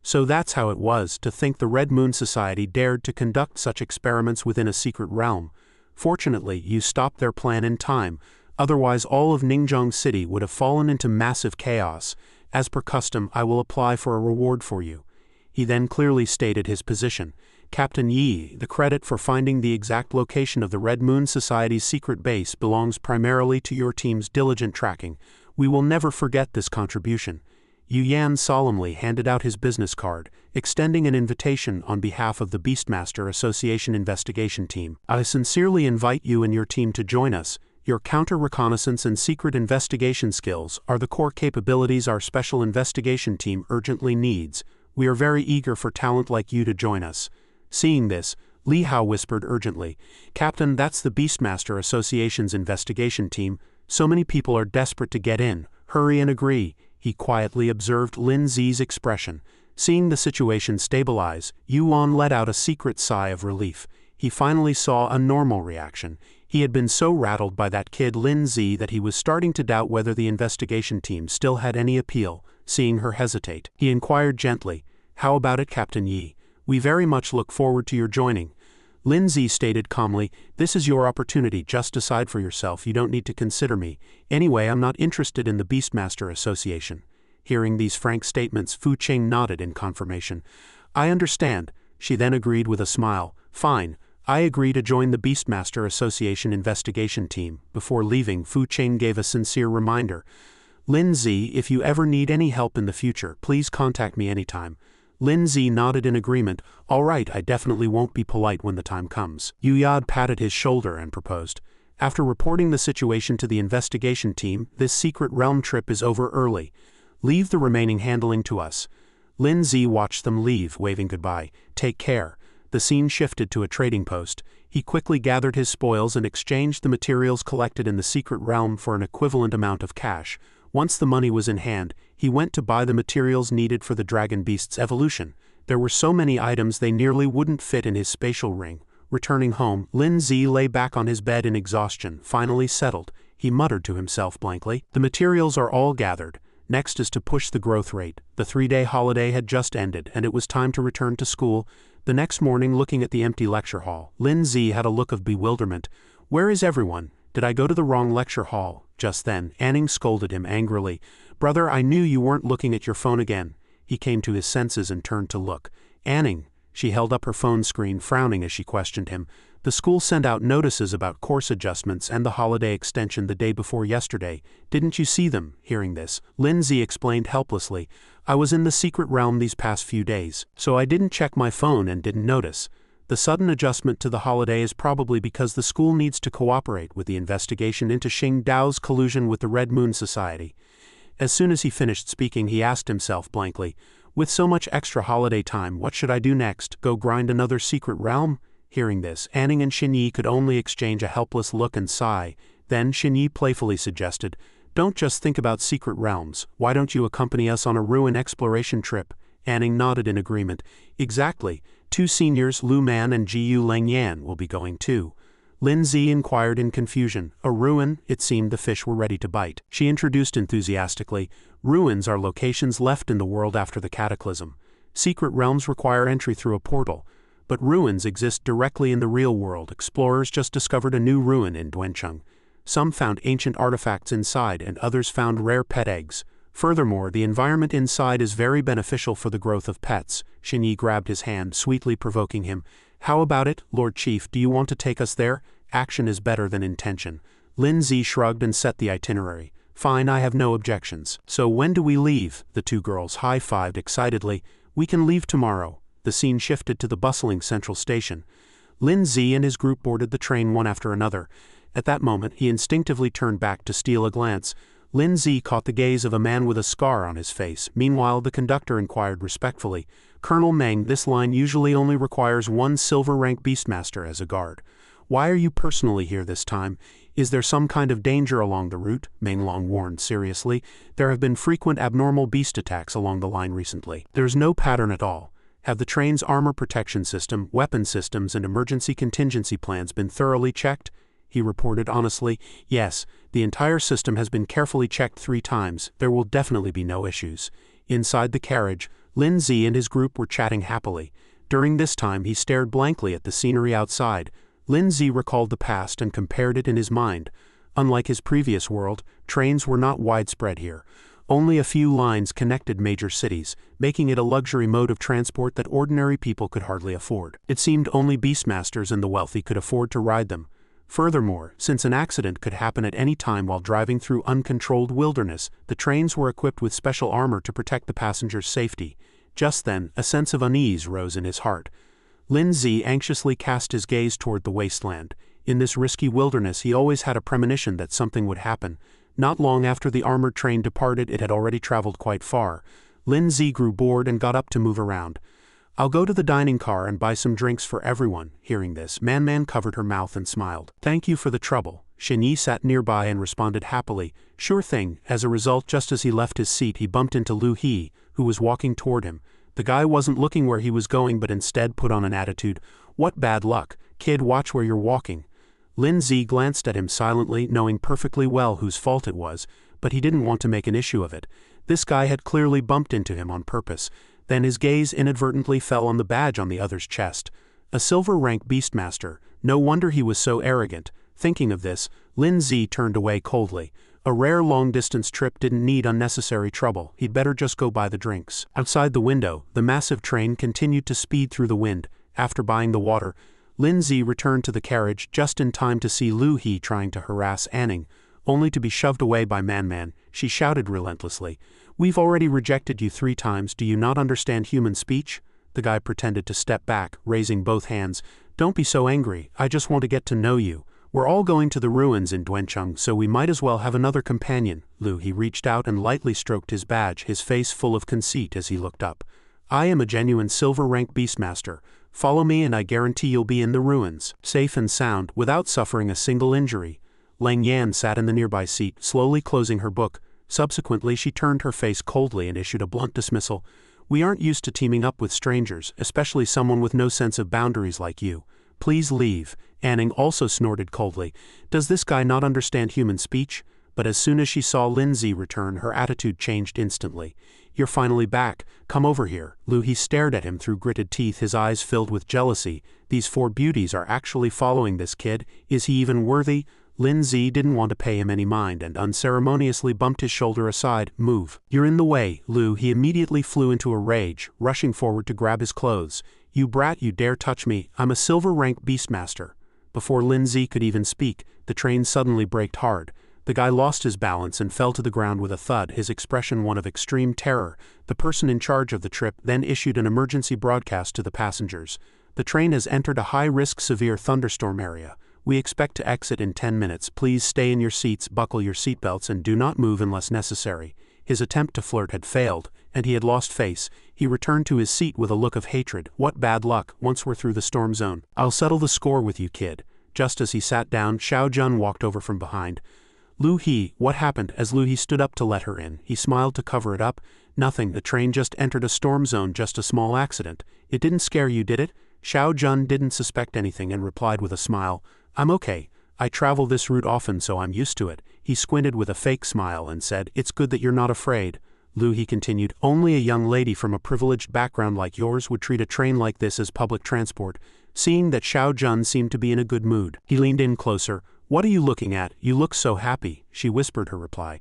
So that's how it was. To think the Red Moon Society dared to conduct such experiments within a secret realm. Fortunately, you stopped their plan in time. Otherwise all of Ningzhong City would have fallen into massive chaos. As per custom, I will apply for a reward for you. He then clearly stated his position. Captain Yi, the credit for finding the exact location of the Red Moon Society's secret base belongs primarily to your team's diligent tracking. We will never forget this contribution. Yu Yan solemnly handed out his business card, extending an invitation on behalf of the Beastmaster Association investigation team. I sincerely invite you and your team to join us. Your counter-reconnaissance and secret investigation skills are the core capabilities our special investigation team urgently needs. We are very eager for talent like you to join us. Seeing this, Li Hao whispered urgently, "Captain, that's the Beastmaster Association's investigation team. So many people are desperate to get in. Hurry and agree." He quietly observed Lin Zi's expression. Seeing the situation stabilize, Yuan let out a secret sigh of relief. He finally saw a normal reaction. He had been so rattled by that kid Lin Zi that he was starting to doubt whether the investigation team still had any appeal. Seeing her hesitate, he inquired gently, "How about it, Captain Yi? We very much look forward to your joining." Lin Zi stated calmly, "This is your opportunity, just decide for yourself, you don't need to consider me. Anyway, I'm not interested in the Beastmaster Association." Hearing these frank statements, Fu Qing nodded in confirmation. "I understand." She then agreed with a smile, "Fine, I agree to join the Beastmaster Association investigation team." Before leaving, Fu Qing gave a sincere reminder, "Lin Zi, if you ever need any help in the future, please contact me anytime." Lin Zi nodded in agreement. "All right, I definitely won't be polite when the time comes." Yu Yad patted his shoulder and proposed, "After reporting the situation to the investigation team, this secret realm trip is over early. Leave the remaining handling to us." Lin Zi watched them leave, waving goodbye. "Take care." The scene shifted to a trading post. He quickly gathered his spoils and exchanged the materials collected in the secret realm for an equivalent amount of cash. Once the money was in hand, he went to buy the materials needed for the dragon beast's evolution. There were so many items they nearly wouldn't fit in his spatial ring. Returning home, Lin Zi lay back on his bed in exhaustion, finally settled. He muttered to himself blankly, "The materials are all gathered. Next is to push the growth rate." The 3-day holiday had just ended, and it was time to return to school. The next morning, looking at the empty lecture hall, Lin Zi had a look of bewilderment. "Where is everyone? Did I go to the wrong lecture hall?" Just then, Anning scolded him angrily. "Brother, I knew you weren't looking at your phone again." He came to his senses and turned to look. "Anning." She held up her phone screen, frowning as she questioned him. "The school sent out notices about course adjustments and the holiday extension the day before yesterday. Didn't you see them?" Hearing this, Lin Zi explained helplessly, "I was in the secret realm these past few days, so I didn't check my phone and didn't notice. The sudden adjustment to the holiday is probably because the school needs to cooperate with the investigation into Xing Dao's collusion with the Red Moon Society." As soon as he finished speaking, he asked himself blankly, "With so much extra holiday time, what should I do next? Go grind another secret realm?" Hearing this, Anning and Xinyi could only exchange a helpless look and sigh. Then Xinyi playfully suggested, "Don't just think about secret realms. Why don't you accompany us on a ruin exploration trip?" Anning nodded in agreement. "Exactly. 2 seniors, Lu Man and Jiyu Langyan, will be going too." Lin Zi inquired in confusion. "A ruin?" It seemed the fish were ready to bite. She introduced enthusiastically, "Ruins are locations left in the world after the cataclysm. Secret realms require entry through a portal. But ruins exist directly in the real world. Explorers just discovered a new ruin in Duancheng. Some found ancient artifacts inside and others found rare pet eggs. Furthermore, the environment inside is very beneficial for the growth of pets." Xinyi grabbed his hand, sweetly provoking him. "How about it, Lord Chief, do you want to take us there? Action is better than intention." Lin Zi shrugged and set the itinerary. "Fine, I have no objections. So when do we leave?" The 2 girls high-fived excitedly. "We can leave tomorrow." The scene shifted to the bustling central station. Lin Zi and his group boarded the train one after another. At that moment, he instinctively turned back to steal a glance. Lin Zi caught the gaze of a man with a scar on his face. Meanwhile, the conductor inquired respectfully, Colonel Meng, this line usually only requires one silver-rank Beastmaster as a guard. Why are you personally here this time? Is there some kind of danger along the route? Meng Long warned seriously. There have been frequent abnormal beast attacks along the line recently. There's no pattern at all. Have the train's armor protection system, weapon systems, and emergency contingency plans been thoroughly checked? He reported honestly. Yes, the entire system has been carefully checked 3 times. There will definitely be no issues. Inside the carriage, Lin Zi and his group were chatting happily. During this time he stared blankly at the scenery outside. Lin Zi recalled the past and compared it in his mind. Unlike his previous world, trains were not widespread here. Only a few lines connected major cities, making it a luxury mode of transport that ordinary people could hardly afford. It seemed only beastmasters and the wealthy could afford to ride them. Furthermore, since an accident could happen at any time while driving through uncontrolled wilderness, the trains were equipped with special armor to protect the passengers' safety. Just then, a sense of unease rose in his heart. Lin Zi anxiously cast his gaze toward the wasteland. In this risky wilderness he always had a premonition that something would happen. Not long after the armored train departed, it had already traveled quite far. Lin Zi grew bored and got up to move around. I'll go to the dining car and buy some drinks for everyone. Hearing this, Man covered her mouth and smiled. Thank you for the trouble. Shen Yi sat nearby and responded happily. Sure thing. As a result, just as he left his seat he bumped into Lu He, who was walking toward him. The guy wasn't looking where he was going but instead put on an attitude. What bad luck. Kid, watch where you're walking. Lin Zi glanced at him silently, knowing perfectly well whose fault it was, but he didn't want to make an issue of it. This guy had clearly bumped into him on purpose. Then his gaze inadvertently fell on the badge on the other's chest. A silver-rank Beastmaster. No wonder he was so arrogant. Thinking of this, Lin Zi turned away coldly. A rare long-distance trip didn't need unnecessary trouble. He'd better just go buy the drinks. Outside the window, the massive train continued to speed through the wind. After buying the water, Lin Zi returned to the carriage just in time to see Lu He trying to harass Anning, only to be shoved away by Man. She shouted relentlessly. We've already rejected you 3 times. Do you not understand human speech? The guy pretended to step back, raising both hands. Don't be so angry. I just want to get to know you. We're all going to the ruins in Duancheng, so we might as well have another companion. He reached out and lightly stroked his badge, his face full of conceit as he looked up. I am a genuine silver-rank Beastmaster. Follow me and I guarantee you'll be in the ruins, safe and sound, without suffering a single injury. Lang Yan sat in the nearby seat, slowly closing her book. Subsequently she turned her face coldly and issued a blunt dismissal. We aren't used to teaming up with strangers, especially someone with no sense of boundaries like you. Please leave. Anning also snorted coldly. Does this guy not understand human speech? But as soon as she saw Lin Zi return, her attitude changed instantly. You're finally back. Come over here. Lu He stared at him through gritted teeth, his eyes filled with jealousy. These 4 beauties are actually following this kid. Is he even worthy? Lin Zi didn't want to pay him any mind and unceremoniously bumped his shoulder aside. Move. You're in the way, Lu. He immediately flew into a rage, rushing forward to grab his clothes. You brat, you dare touch me. I'm a silver-rank Beastmaster. Before Lin Zi could even speak, the train suddenly braked hard. The guy lost his balance and fell to the ground with a thud, his expression one of extreme terror. The person in charge of the trip then issued an emergency broadcast to the passengers. The train has entered a high-risk severe thunderstorm area. We expect to exit in 10 minutes. Please stay in your seats, buckle your seatbelts, and do not move unless necessary. His attempt to flirt had failed, and he had lost face. He returned to his seat with a look of hatred. What bad luck, once we're through the storm zone. I'll settle the score with you, kid. Just as he sat down, Xiao Jun walked over from behind. Lu He, what happened? As Lu He stood up to let her in, he smiled to cover it up. Nothing, the train just entered a storm zone, just a small accident. It didn't scare you, did it? Xiao Jun didn't suspect anything and replied with a smile. I'm okay. I travel this route often, so I'm used to it. He squinted with a fake smile and said, It's good that you're not afraid. Lu He continued, Only a young lady from a privileged background like yours would treat a train like this as public transport. Seeing that Xiao Jun seemed to be in a good mood, he leaned in closer. What are you looking at? You look so happy, she whispered her reply.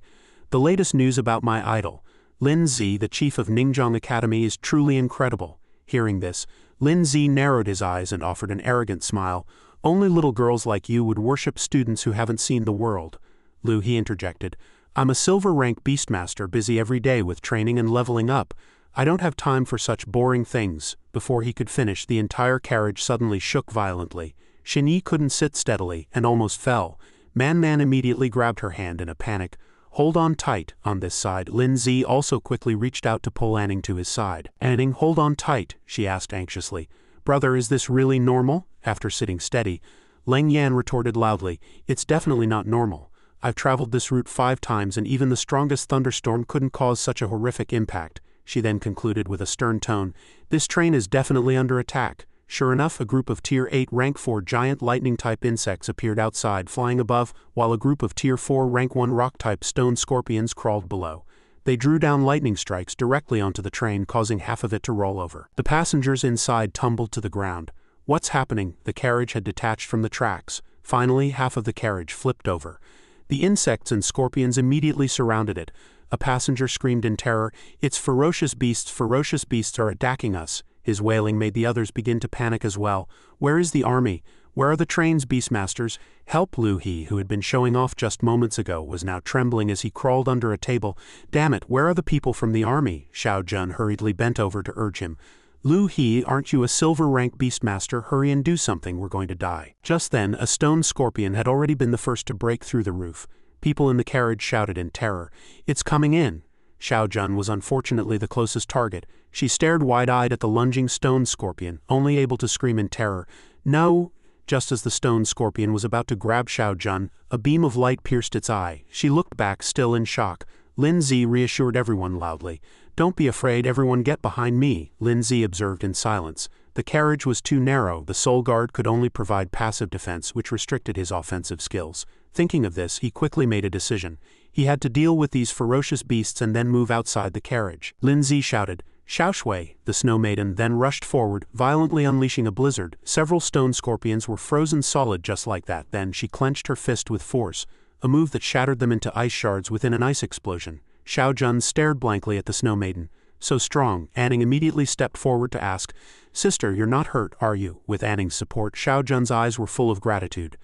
The latest news about my idol, Lin Zi, the chief of Ningzhong Academy, is truly incredible. Hearing this, Lin Zi narrowed his eyes and offered an arrogant smile. Only little girls like you would worship students who haven't seen the world. Lu He interjected. I'm a silver-rank Beastmaster busy every day with training and leveling up. I don't have time for such boring things. Before he could finish, the entire carriage suddenly shook violently. Shen Yi couldn't sit steadily and almost fell. Man immediately grabbed her hand in a panic. Hold on tight, on this side. Lin Zi also quickly reached out to pull Anning to his side. Anning, hold on tight, she asked anxiously. Brother, is this really normal? After sitting steady, Leng Yan retorted loudly, it's definitely not normal. I've traveled this route 5 times and even the strongest thunderstorm couldn't cause such a horrific impact. She then concluded with a stern tone, this train is definitely under attack. Sure enough, a group of Tier 8 Rank 4 giant lightning-type insects appeared outside, flying above, while a group of Tier 4 Rank 1 rock-type stone scorpions crawled below. They drew down lightning strikes directly onto the train, causing half of it to roll over. The passengers inside tumbled to the ground. What's happening? The carriage had detached from the tracks. Finally, half of the carriage flipped over. The insects and scorpions immediately surrounded it. A passenger screamed in terror, it's ferocious beasts are attacking us. His wailing made the others begin to panic as well. Where is the army? Where are the trains, Beastmasters? Help! Lu He, who had been showing off just moments ago, was now trembling as he crawled under a table. Damn it, where are the people from the army? Xiao Jun hurriedly bent over to urge him. Lu He, aren't you a silver rank Beastmaster? Hurry and do something, we're going to die. Just then, a stone scorpion had already been the first to break through the roof. People in the carriage shouted in terror. It's coming in. Xiao Jun was unfortunately the closest target. She stared wide-eyed at the lunging stone scorpion, only able to scream in terror, no! Just as the stone scorpion was about to grab Xiao Jun, a beam of light pierced its eye. She looked back, still in shock. Lin Zi reassured everyone loudly. Don't be afraid, everyone get behind me, Lin Zi observed in silence. The carriage was too narrow, the soul guard could only provide passive defense, which restricted his offensive skills. Thinking of this, he quickly made a decision. He had to deal with these ferocious beasts and then move outside the carriage. Lin Zi shouted, Xiao Shui, the snow maiden, then rushed forward, violently unleashing a blizzard. Several stone scorpions were frozen solid just like that. Then she clenched her fist with force, a move that shattered them into ice shards within an ice explosion. Xiao Jun stared blankly at the snow maiden. So strong, Anning immediately stepped forward to ask, Sister, you're not hurt, are you? With Anning's support, Xiao Jun's eyes were full of gratitude.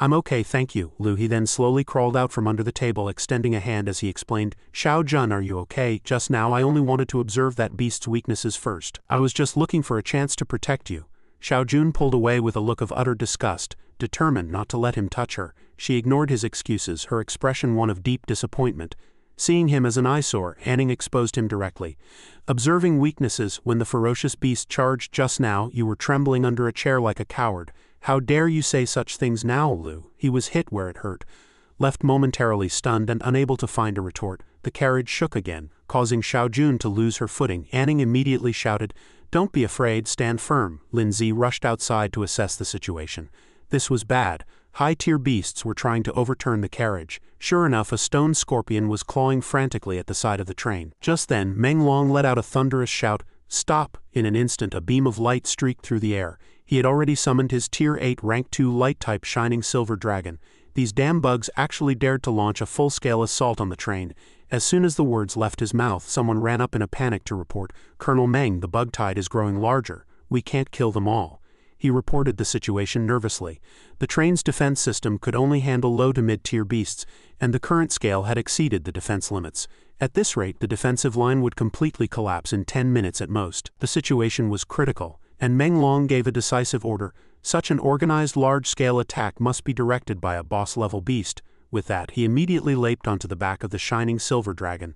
I'm okay, thank you. Lu He then slowly crawled out from under the table, extending a hand as he explained, Xiao Jun, are you okay? Just now I only wanted to observe that beast's weaknesses first. I was just looking for a chance to protect you. Xiao Jun pulled away with a look of utter disgust, determined not to let him touch her. She ignored his excuses, her expression one of deep disappointment. Seeing him as an eyesore, Anning exposed him directly. Observing weaknesses, when the ferocious beast charged just now, you were trembling under a chair like a coward. How dare you say such things now, Lu? He was hit where it hurt. Left momentarily stunned and unable to find a retort, the carriage shook again, causing Xiao Jun to lose her footing. Anning immediately shouted, Don't be afraid, stand firm. Lin Zi rushed outside to assess the situation. This was bad. High-tier beasts were trying to overturn the carriage. Sure enough, a stone scorpion was clawing frantically at the side of the train. Just then, Meng Long let out a thunderous shout, Stop! In an instant, a beam of light streaked through the air. He had already summoned his Tier 8 Rank 2 light-type shining silver dragon. These damn bugs actually dared to launch a full-scale assault on the train. As soon as the words left his mouth, someone ran up in a panic to report, Colonel Meng, the bug tide is growing larger. We can't kill them all. He reported the situation nervously. The train's defense system could only handle low to mid-tier beasts, and the current scale had exceeded the defense limits. At this rate, the defensive line would completely collapse in 10 minutes at most. The situation was critical, and Meng Long gave a decisive order. Such an organized large-scale attack must be directed by a boss-level beast. With that, he immediately leaped onto the back of the shining silver dragon.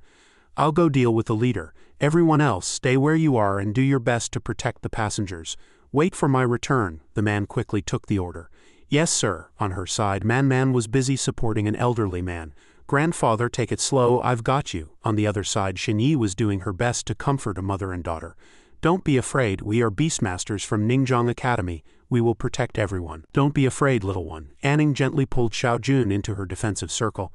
I'll go deal with the leader. Everyone else, stay where you are and do your best to protect the passengers. Wait for my return. The man quickly took the order. Yes, sir. On her side, Man was busy supporting an elderly man. Grandfather, take it slow, I've got you. On the other side, Xinyi was doing her best to comfort a mother and daughter. Don't be afraid, we are Beastmasters from Ningzhong Academy. We will protect everyone. Don't be afraid, little one. Anning gently pulled Xiao Jun into her defensive circle.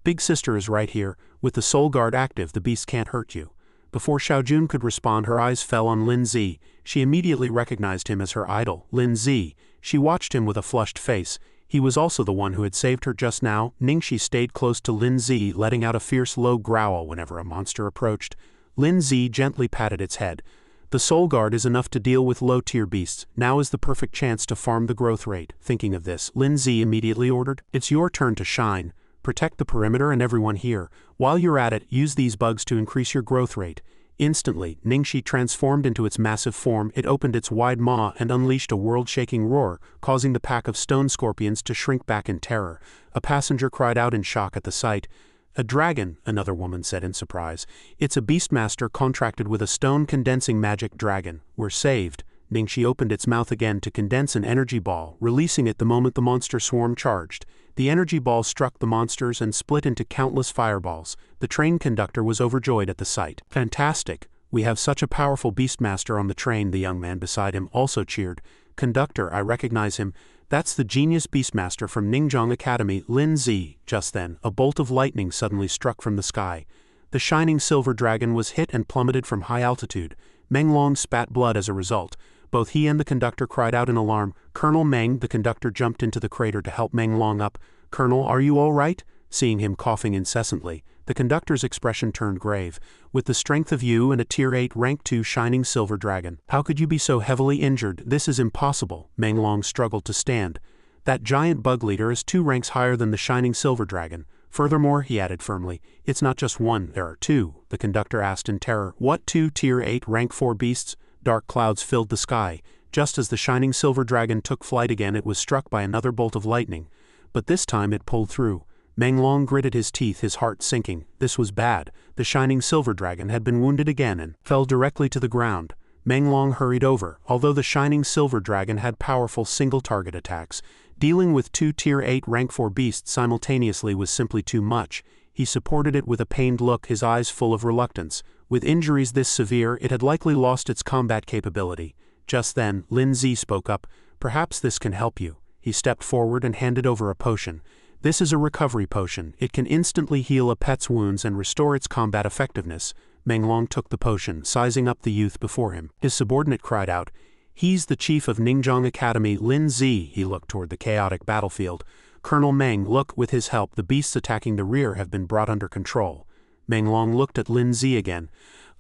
Big sister is right here. With the soul guard active, the beast can't hurt you. Before Xiao Jun could respond, her eyes fell on Lin Zi. She immediately recognized him as her idol, Lin Zi. She watched him with a flushed face. He was also the one who had saved her just now. Ningxi stayed close to Lin Zi, letting out a fierce low growl whenever a monster approached. Lin Zi gently patted its head. The soul guard is enough to deal with low-tier beasts. Now is the perfect chance to farm the growth rate. Thinking of this, Lin Zi immediately ordered, It's your turn to shine. Protect the perimeter and everyone here. While you're at it, use these bugs to increase your growth rate. Instantly, Ningxi transformed into its massive form. It opened its wide maw and unleashed a world-shaking roar, causing the pack of stone scorpions to shrink back in terror. A passenger cried out in shock at the sight. A dragon, another woman said in surprise. It's a beastmaster contracted with a stone-condensing magic dragon. We're saved. Ningxi opened its mouth again to condense an energy ball, releasing it the moment the monster swarm charged. The energy ball struck the monsters and split into countless fireballs. The train conductor was overjoyed at the sight. Fantastic! We have such a powerful beastmaster on the train, the young man beside him also cheered. Conductor, I recognize him. That's the genius beastmaster from Ningzhong Academy, Lin Zi. Just then, a bolt of lightning suddenly struck from the sky. The shining silver dragon was hit and plummeted from high altitude. Meng Long spat blood as a result. Both he and the conductor cried out in alarm. Colonel Meng, the conductor jumped into the crater to help Meng Long up. Colonel, are you all right? Seeing him coughing incessantly, the conductor's expression turned grave. With the strength of you and a Tier 8 Rank 2 shining silver dragon, how could you be so heavily injured? This is impossible. Meng Long struggled to stand. That giant bug leader is 2 ranks higher than the shining silver dragon. Furthermore, he added firmly, it's not just one, there are 2. The conductor asked in terror, what 2 Tier 8 Rank 4 beasts? Dark clouds filled the sky. Just as the shining silver dragon took flight again, it was struck by another bolt of lightning. But this time it pulled through. Meng Long gritted his teeth, his heart sinking. This was bad. The shining silver dragon had been wounded again and fell directly to the ground. Meng Long hurried over. Although the shining silver dragon had powerful single-target attacks, dealing with 2 Tier 8 Rank 4 beasts simultaneously was simply too much. He supported it with a pained look, his eyes full of reluctance. With injuries this severe, it had likely lost its combat capability. Just then, Lin Zi spoke up. Perhaps this can help you. He stepped forward and handed over a potion. This is a recovery potion. It can instantly heal a pet's wounds and restore its combat effectiveness. Meng Long took the potion, sizing up the youth before him. His subordinate cried out, he's the chief of Ningzhong Academy, Lin Zi. He looked toward the chaotic battlefield. Colonel Meng, look, with his help, the beasts attacking the rear have been brought under control. Meng Long looked at Lin Zi again.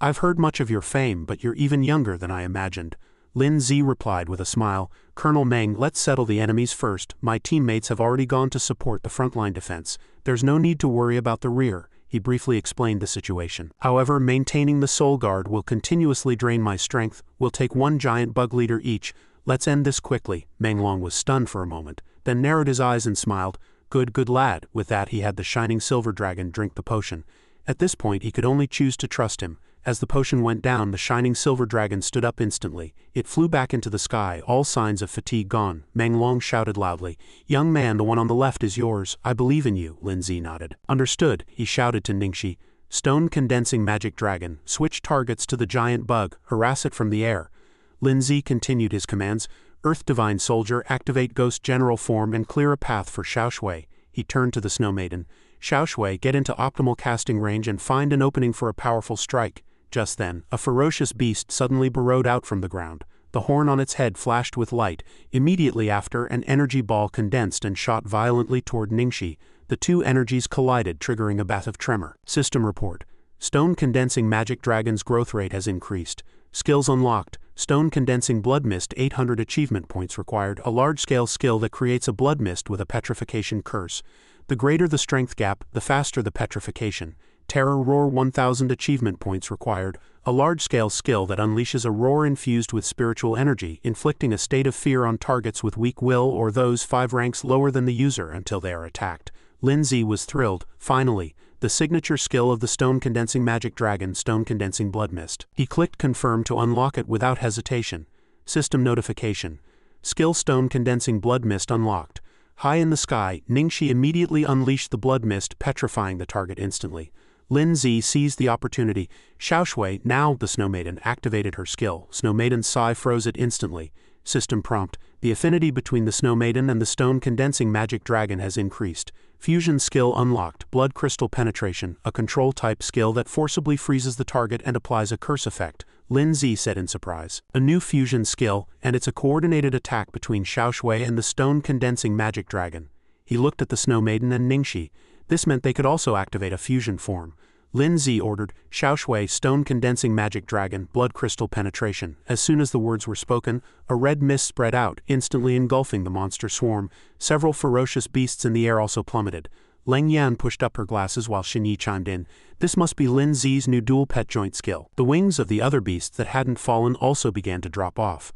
I've heard much of your fame, but you're even younger than I imagined. Lin Zi replied with a smile, Colonel Meng, let's settle the enemies first. My teammates have already gone to support the frontline defense. There's no need to worry about the rear. He briefly explained the situation. However, maintaining the soul guard will continuously drain my strength. We'll take 1 giant bug leader each. Let's end this quickly. Meng Long was stunned for a moment, then narrowed his eyes and smiled. Good lad. With that he had the shining silver dragon drink the potion. At this point he could only choose to trust him. As the potion went down, the shining silver dragon stood up instantly. It flew back into the sky, all signs of fatigue gone. Meng Long shouted loudly, young man, the one on the left is yours. I believe in you. Lin Zi nodded. Understood, he shouted to Ningxi. Stone-Condensing Magic Dragon, switch targets to the giant bug, harass it from the air. Lin Zi continued his commands. Earth Divine Soldier, activate Ghost General form and clear a path for Xiaoshui. He turned to the Snow Maiden. Xiaoshui, get into optimal casting range and find an opening for a powerful strike. Just then, a ferocious beast suddenly burrowed out from the ground. The horn on its head flashed with light. Immediately after, an energy ball condensed and shot violently toward Ningxi. The 2 energies collided, triggering a bath of tremor. System report. Stone-Condensing Magic Dragon's growth rate has increased. Skills unlocked. Stone-Condensing Blood Mist, 800 achievement points required. A large-scale skill that creates a blood mist with a petrification curse. The greater the strength gap, the faster the petrification. Terror Roar, 1000 achievement points required. A large-scale skill that unleashes a roar infused with spiritual energy, inflicting a state of fear on targets with weak will or those 5 ranks lower than the user until they are attacked. Lin Zi was thrilled. Finally, the signature skill of the Stone-Condensing Magic Dragon, Stone-Condensing Blood Mist. He clicked Confirm to unlock it without hesitation. System notification. Skill Stone-Condensing Blood Mist unlocked. High in the sky, Ningxi immediately unleashed the blood mist, petrifying the target instantly. Lin Zi seized the opportunity. Xiaoshui, now the Snow Maiden, activated her skill. Snow Maiden's sigh froze it instantly. System prompt. The affinity between the Snow Maiden and the Stone-Condensing Magic Dragon has increased. Fusion skill unlocked. Blood Crystal Penetration, a control-type skill that forcibly freezes the target and applies a curse effect. Lin Zi said in surprise. A new fusion skill, and it's a coordinated attack between Xiaoshui and the Stone-Condensing Magic Dragon. He looked at the Snow Maiden and Ningxi. This meant they could also activate a fusion form. Lin Zi ordered, Xiaoshui, Stone-Condensing Magic Dragon, Blood Crystal Penetration. As soon as the words were spoken, a red mist spread out, instantly engulfing the monster swarm. Several ferocious beasts in the air also plummeted. Leng Yan pushed up her glasses while Xinyi chimed in. This must be Lin Zi's new dual pet joint skill. The wings of the other beasts that hadn't fallen also began to drop off.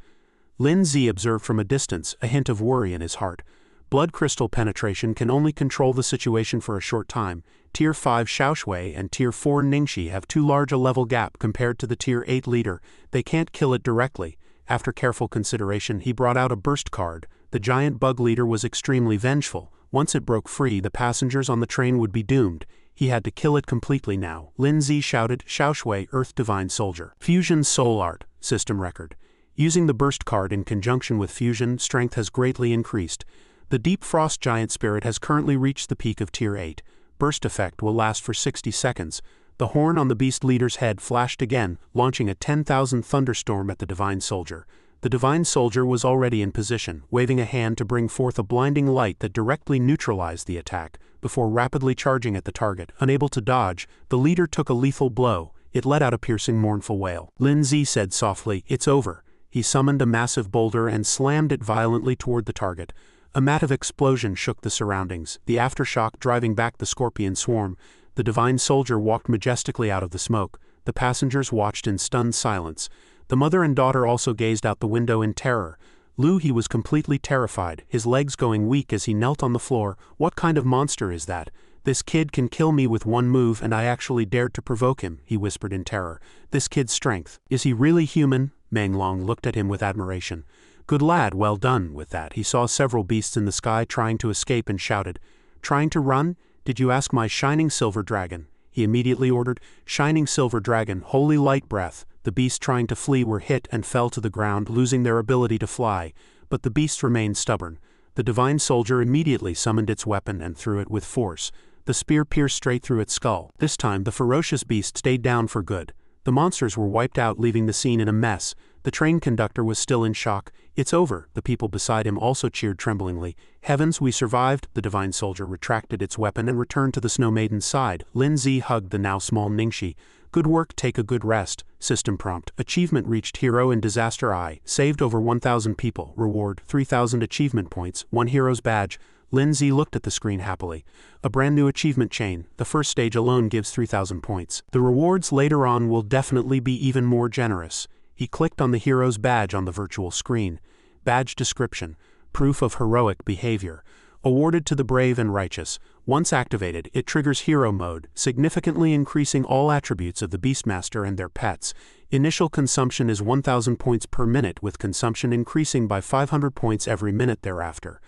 Lin Zi observed from a distance, a hint of worry in his heart. Blood Crystal Penetration can only control the situation for a short time. Tier 5 Xiaoshui and Tier 4 Ningxi have too large a level gap compared to the Tier 8 leader. They can't kill it directly. After careful consideration, he brought out a burst card. The giant bug leader was extremely vengeful. Once it broke free, the passengers on the train would be doomed. He had to kill it completely now. Lin Zi shouted, Xiaoshui, Earth Divine Soldier. Fusion Soul Art, System Record. Using the burst card in conjunction with fusion, strength has greatly increased. The Deep Frost Giant Spirit has currently reached the peak of Tier 8. Burst effect will last for 60 seconds. The horn on the beast leader's head flashed again, launching a 10,000 thunderstorm at the Divine Soldier. The Divine Soldier was already in position, waving a hand to bring forth a blinding light that directly neutralized the attack. Before rapidly charging at the target, unable to dodge, the leader took a lethal blow. It let out a piercing mournful wail. Lin Zi said softly, "It's over." He summoned a massive boulder and slammed it violently toward the target. A massive explosion shook the surroundings, the aftershock driving back the scorpion swarm. The Divine Soldier walked majestically out of the smoke. The passengers watched in stunned silence. The mother and daughter also gazed out the window in terror. Lu He was completely terrified, his legs going weak as he knelt on the floor. What kind of monster is that? This kid can kill me with one move, and I actually dared to provoke him, he whispered in terror. This kid's strength. Is he really human? Meng Long looked at him with admiration. Good lad, well done. With that, he saw several beasts in the sky trying to escape and shouted, "Trying to run? Did you ask my shining silver dragon?" He immediately ordered, "Shining silver dragon, holy light breath." The beasts trying to flee were hit and fell to the ground, losing their ability to fly, but the beasts remained stubborn. The Divine Soldier immediately summoned its weapon and threw it with force. The spear pierced straight through its skull. This time the ferocious beast stayed down for good. The monsters were wiped out, leaving the scene in a mess. The train conductor was still in shock. "It's over." The people beside him also cheered tremblingly. "Heavens, we survived." The Divine Soldier retracted its weapon and returned to the Snow Maiden's side. Lin Zi hugged the now small Ningxi. "Good work, take a good rest." System prompt. Achievement reached Hero in Disaster Eye. Saved over 1,000 people. Reward, 3,000 achievement points, 1 hero's badge. Lin Zi looked at the screen happily. A brand new achievement chain. The first stage alone gives 3,000 points. The rewards later on will definitely be even more generous. He clicked on the hero's badge on the virtual screen. Badge description. Proof of heroic behavior. Awarded to the brave and righteous. Once activated, it triggers hero mode, significantly increasing all attributes of the Beastmaster and their pets. Initial consumption is 1,000 points per minute, with consumption increasing by 500 points every minute thereafter.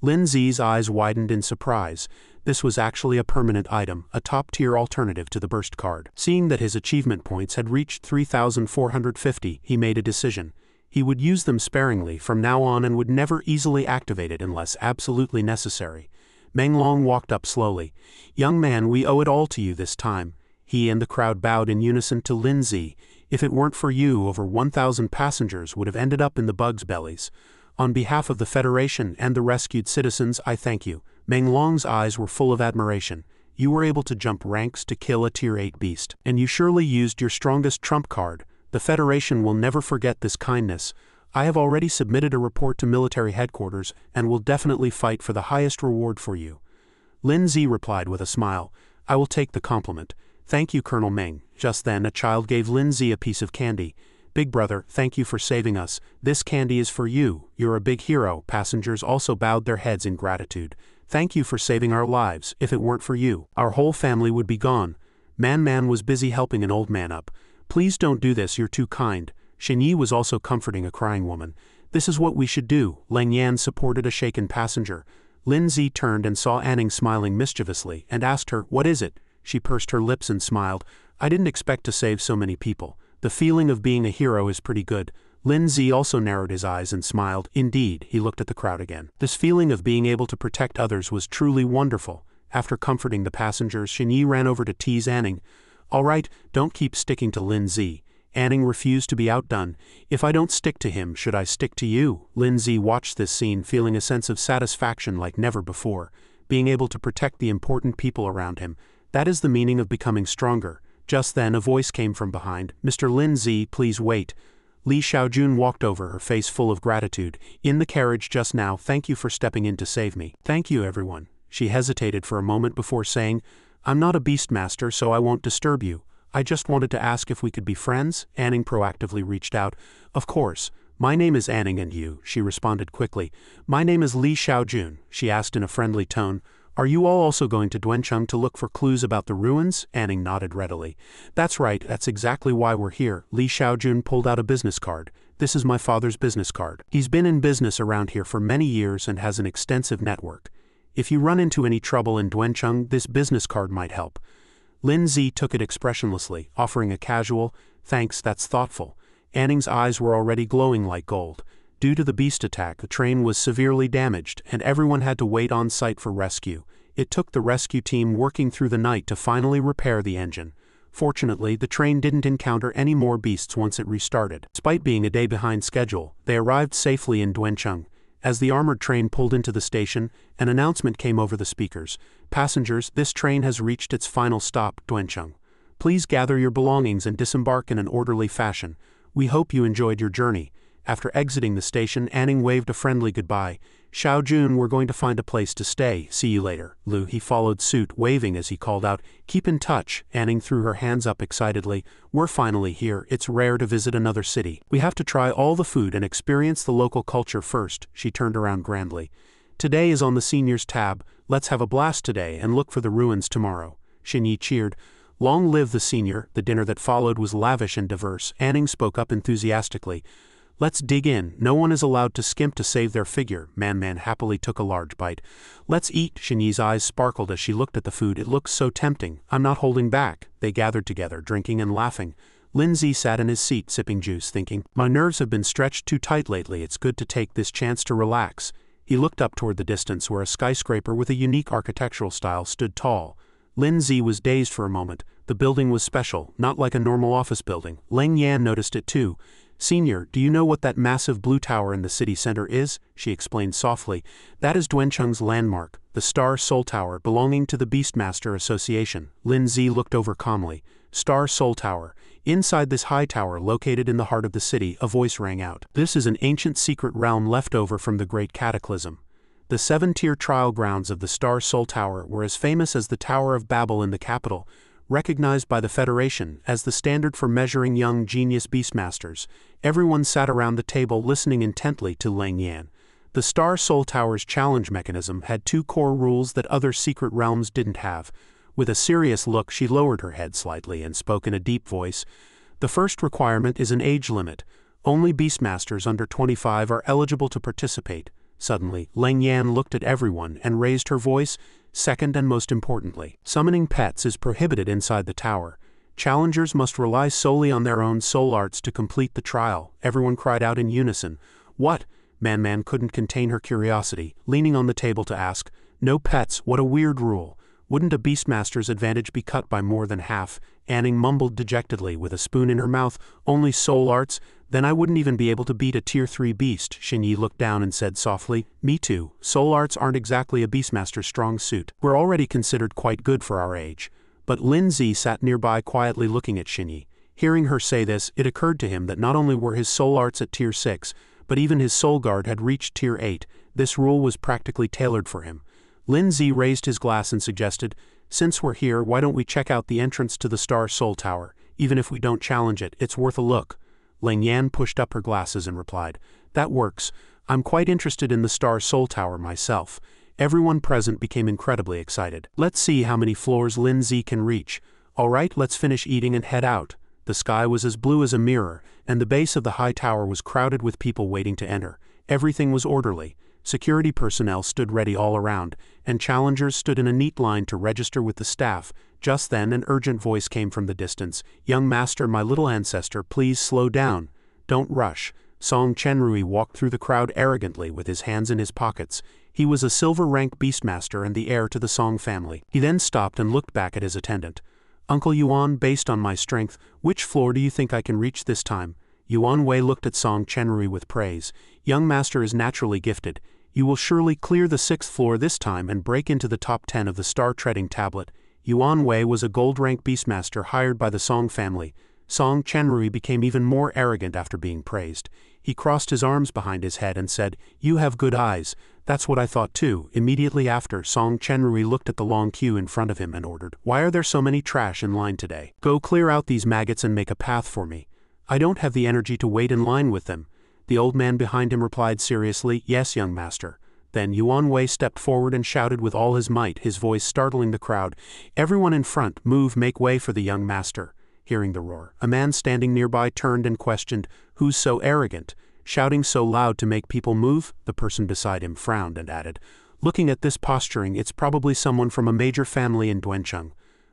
Lin Zi's eyes widened in surprise. This was actually a permanent item, a top-tier alternative to the burst card. Seeing that his achievement points had reached 3,450, he made a decision. He would use them sparingly from now on and would never easily activate it unless absolutely necessary. Meng Long walked up slowly. "Young man, we owe it all to you this time." He and the crowd bowed in unison to Lin Zi. "If it weren't for you, over 1,000 passengers would have ended up in the bugs' bellies. On behalf of the Federation and the rescued citizens, I thank you." Meng Long's eyes were full of admiration. "You were able to jump ranks to kill a Tier 8 beast, and you surely used your strongest trump card. The Federation will never forget this kindness. I have already submitted a report to military headquarters and will definitely fight for the highest reward for you." Lin Zi replied with a smile, "I will take the compliment. Thank you, Colonel Meng." Just then a child gave Lin Zi a piece of candy. "Big brother, thank you for saving us. This candy is for you. You're a big hero." Passengers also bowed their heads in gratitude. "Thank you for saving our lives. If it weren't for you, our whole family would be gone." Man was busy helping an old man up. "Please don't do this, you're too kind." Shen Yi was also comforting a crying woman. "This is what we should do." Lang Yan supported a shaken passenger. Lin Zi turned and saw Anning smiling mischievously and asked her, "What is it?" She pursed her lips and smiled. "I didn't expect to save so many people. The feeling of being a hero is pretty good." Lin Zi also narrowed his eyes and smiled. Indeed, he looked at the crowd again. This feeling of being able to protect others was truly wonderful. After comforting the passengers, Shen Yi ran over to tease Anning. "All right, don't keep sticking to Lin Zi." Anning refused to be outdone. "If I don't stick to him, should I stick to you?" Lin Zi watched this scene, feeling a sense of satisfaction like never before. Being able to protect the important people around him, that is the meaning of becoming stronger. Just then a voice came from behind. "Mr. Lin Zi, please wait." Li Xiaojun walked over, her face full of gratitude. "In the carriage just now, thank you for stepping in to save me." "Thank you, everyone." She hesitated for a moment before saying, "I'm not a Beastmaster, so I won't disturb you. I just wanted to ask if we could be friends." Anning proactively reached out. "Of course. My name is Anning, and you?" She responded quickly. "My name is Li Xiaojun," she asked in a friendly tone. Are you all also going to Duancheng to look for clues about the ruins? Anning nodded readily. That's right, that's exactly why we're here. Li Xiaojun pulled out a business card. This is my father's business card. He's been in business around here for many years and has an extensive network. If you run into any trouble in Duancheng, this business card might help. Lin Zi took it expressionlessly, offering a casual, "Thanks, that's thoughtful." Anning's eyes were already glowing like gold. Due to the beast attack, the train was severely damaged, and everyone had to wait on site for rescue. It took the rescue team working through the night to finally repair the engine. Fortunately, the train didn't encounter any more beasts once it restarted. Despite being a day behind schedule, they arrived safely in Duancheng. As the armored train pulled into the station, an announcement came over the speakers. "Passengers, this train has reached its final stop, Duancheng. Please gather your belongings and disembark in an orderly fashion. We hope you enjoyed your journey." After exiting the station, Anning waved a friendly goodbye. "Xiaojun, we're going to find a place to stay. See you later." Lu He followed suit, waving as he called out, "Keep in touch." Anning threw her hands up excitedly. "We're finally here. It's rare to visit another city. We have to try all the food and experience the local culture first." She turned around grandly. "Today is on the seniors tab. Let's have a blast today and look for the ruins tomorrow." Xinyi cheered. "Long live the senior." The dinner that followed was lavish and diverse. Anning spoke up enthusiastically. "Let's dig in. No one is allowed to skimp to save their figure." Man happily took a large bite. "Let's eat." Xinyi's eyes sparkled as she looked at the food. "It looks so tempting. I'm not holding back." They gathered together, drinking and laughing. Lin Zi sat in his seat sipping juice, thinking, "My nerves have been stretched too tight lately. It's good to take this chance to relax." He looked up toward the distance where a skyscraper with a unique architectural style stood tall. Lin Zi was dazed for a moment. The building was special, not like a normal office building. Leng Yan noticed it too. "Senior, do you know what that massive blue tower in the city center is?" She explained softly. "That is Duancheng's landmark, the Star Soul Tower belonging to the Beastmaster Association." Lin Zi looked over calmly. "Star Soul Tower. Inside this high tower located in the heart of the city," a voice rang out. "This is an ancient secret realm left over from the Great Cataclysm. The 7-tier trial grounds of the Star Soul Tower were as famous as the Tower of Babel in the capital, recognized by the Federation as the standard for measuring young genius beastmasters." Everyone sat around the table listening intently to Leng Yan. The Star Soul Tower's challenge mechanism had 2 core rules that other secret realms didn't have. With a serious look, she lowered her head slightly and spoke in a deep voice. "The first requirement is an age limit. Only beastmasters under 25 are eligible to participate." Suddenly, Leng Yan looked at everyone and raised her voice. "Second and most importantly, summoning pets is prohibited inside the tower. Challengers must rely solely on their own soul arts to complete the trial." Everyone cried out in unison. "What?" Man couldn't contain her curiosity, leaning on the table to ask. "No pets, what a weird rule. Wouldn't a beastmaster's advantage be cut by more than half?" Anning mumbled dejectedly with a spoon in her mouth. "Only soul arts? Then I wouldn't even be able to beat a tier 3 beast." Xinyi looked down and said softly, "Me too. Soul arts aren't exactly a beastmaster's strong suit. We're already considered quite good for our age." But Lin Zi sat nearby quietly looking at Xinyi. Hearing her say this, it occurred to him that not only were his soul arts at tier 6, but even his soul guard had reached tier 8. This rule was practically tailored for him. Lin Zi raised his glass and suggested, "Since we're here, why don't we check out the entrance to the Star Soul Tower? Even if we don't challenge it, it's worth a look." Leng Yan pushed up her glasses and replied, "That works. I'm quite interested in the Star Soul Tower myself." Everyone present became incredibly excited. "Let's see how many floors Lin Zi can reach. All right, let's finish eating and head out." The sky was as blue as a mirror, and the base of the high tower was crowded with people waiting to enter. Everything was orderly. Security personnel stood ready all around, and challengers stood in a neat line to register with the staff. Just then an urgent voice came from the distance. "Young master, my little ancestor, please slow down. Don't rush." Song Chenrui walked through the crowd arrogantly with his hands in his pockets. He was a silver-rank beastmaster and the heir to the Song family. He then stopped and looked back at his attendant. "Uncle Yuan, based on my strength, which floor do you think I can reach this time?" Yuan Wei looked at Song Chenrui with praise. "Young master is naturally gifted. You will surely clear the 6th floor this time and break into the top 10 of the star-treading tablet." Yuan Wei was a gold-rank beastmaster hired by the Song family. Song Chenrui became even more arrogant after being praised. He crossed his arms behind his head and said, "You have good eyes." "That's what I thought too." Immediately after, Song Chenrui looked at the long queue in front of him and ordered, "Why are there so many trash in line today? Go clear out these maggots and make a path for me." "I don't have the energy to wait in line with them." The old man behind him replied seriously, "Yes, young master. Then Yuan Wei stepped forward and shouted with all his might, his voice startling the crowd. "Everyone in front, move, make way for the young master." Hearing the roar, a man standing nearby turned and questioned, "Who's so arrogant? Shouting so loud to make people move?" The person beside him frowned and added, "Looking at this posturing, it's probably someone from a major family in Duancheng."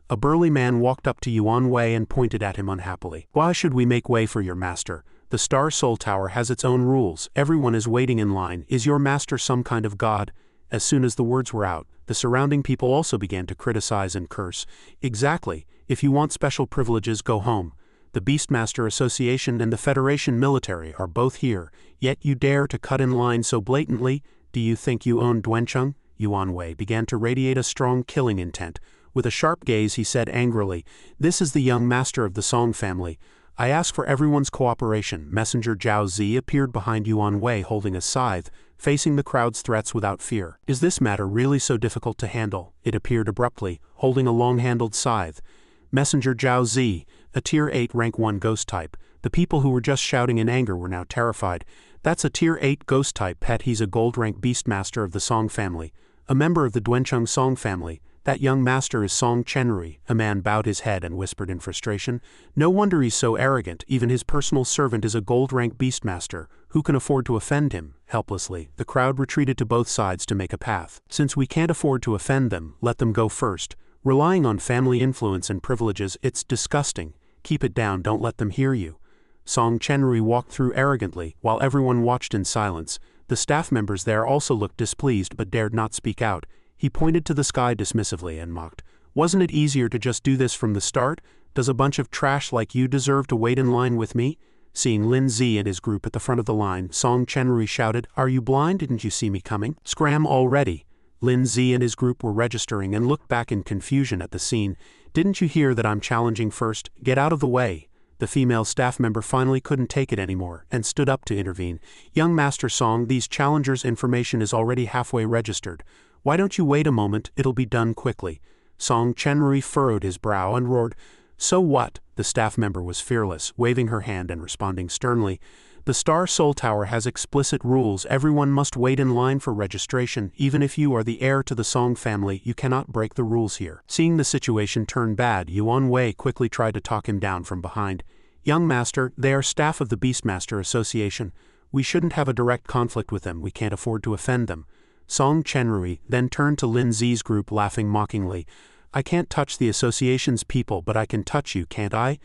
A burly man walked up to Yuan Wei and pointed at him unhappily. "Why should we make way for your master? The Star Soul Tower has its own rules. Everyone is waiting in line. Is your master some kind of god?" As soon as the words were out, the surrounding people also began to criticize and curse. "Exactly. If you want special privileges, go home. The Beastmaster Association and the Federation military are both here, yet you dare to cut in line so blatantly? Do you think you own Duancheng?" Yuan Wei began to radiate a strong killing intent. With a sharp gaze he said angrily, "This is the young master of the Song family. I ask for everyone's cooperation." Messenger Zhao Zi appeared behind Yuan Wei holding a scythe, facing the crowd's threats without fear. "Is this matter really so difficult to handle?" It appeared abruptly, holding a long-handled scythe. Messenger Zhao Zi, a Tier 8 Rank 1 ghost type. The people who were just shouting in anger were now terrified. "That's a Tier 8 ghost type pet. He's a gold rank beastmaster of the Song family. A member of the Duancheng Song family. That young master is Song Chenri." A man bowed his head and whispered in frustration, "No wonder he's so arrogant. Even his personal servant is a gold rank beastmaster. Who can afford to offend him?" Helplessly, the crowd retreated to both sides to make a path. "Since we can't afford to offend them, let them go first. Relying on family influence and privileges, it's disgusting. Keep it down, don't let them hear you." Song Chenri walked through arrogantly, while everyone watched in silence. The staff members there also looked displeased but dared not speak out. He pointed to the sky dismissively and mocked, "Wasn't it easier to just do this from the start? Does a bunch of trash like you deserve to wait in line with me?" Seeing Lin Zi and his group at the front of the line, Song Chenri shouted, "Are you blind? Didn't you see me coming? Scram already." Lin Zi and his group were registering and looked back in confusion at the scene. "Didn't you hear that I'm challenging first? Get out of the way." The female staff member finally couldn't take it anymore and stood up to intervene. "Young Master Song, these challengers' information is already halfway registered. Why don't you wait a moment? It'll be done quickly." Song Chenri furrowed his brow and roared, "So what?" The staff member was fearless, waving her hand and responding sternly, "The Star Soul Tower has explicit rules. Everyone must wait in line for registration. Even if you are the heir to the Song family, you cannot break the rules here." Seeing the situation turn bad, Yuan Wei quickly tried to talk him down from behind. "Young master, they are staff of the Beastmaster Association. We shouldn't have a direct conflict with them. We can't afford to offend them." Song Chenri then turned to Lin Zi's group, laughing mockingly. "I can't touch the association's people, but I can touch you, can't I?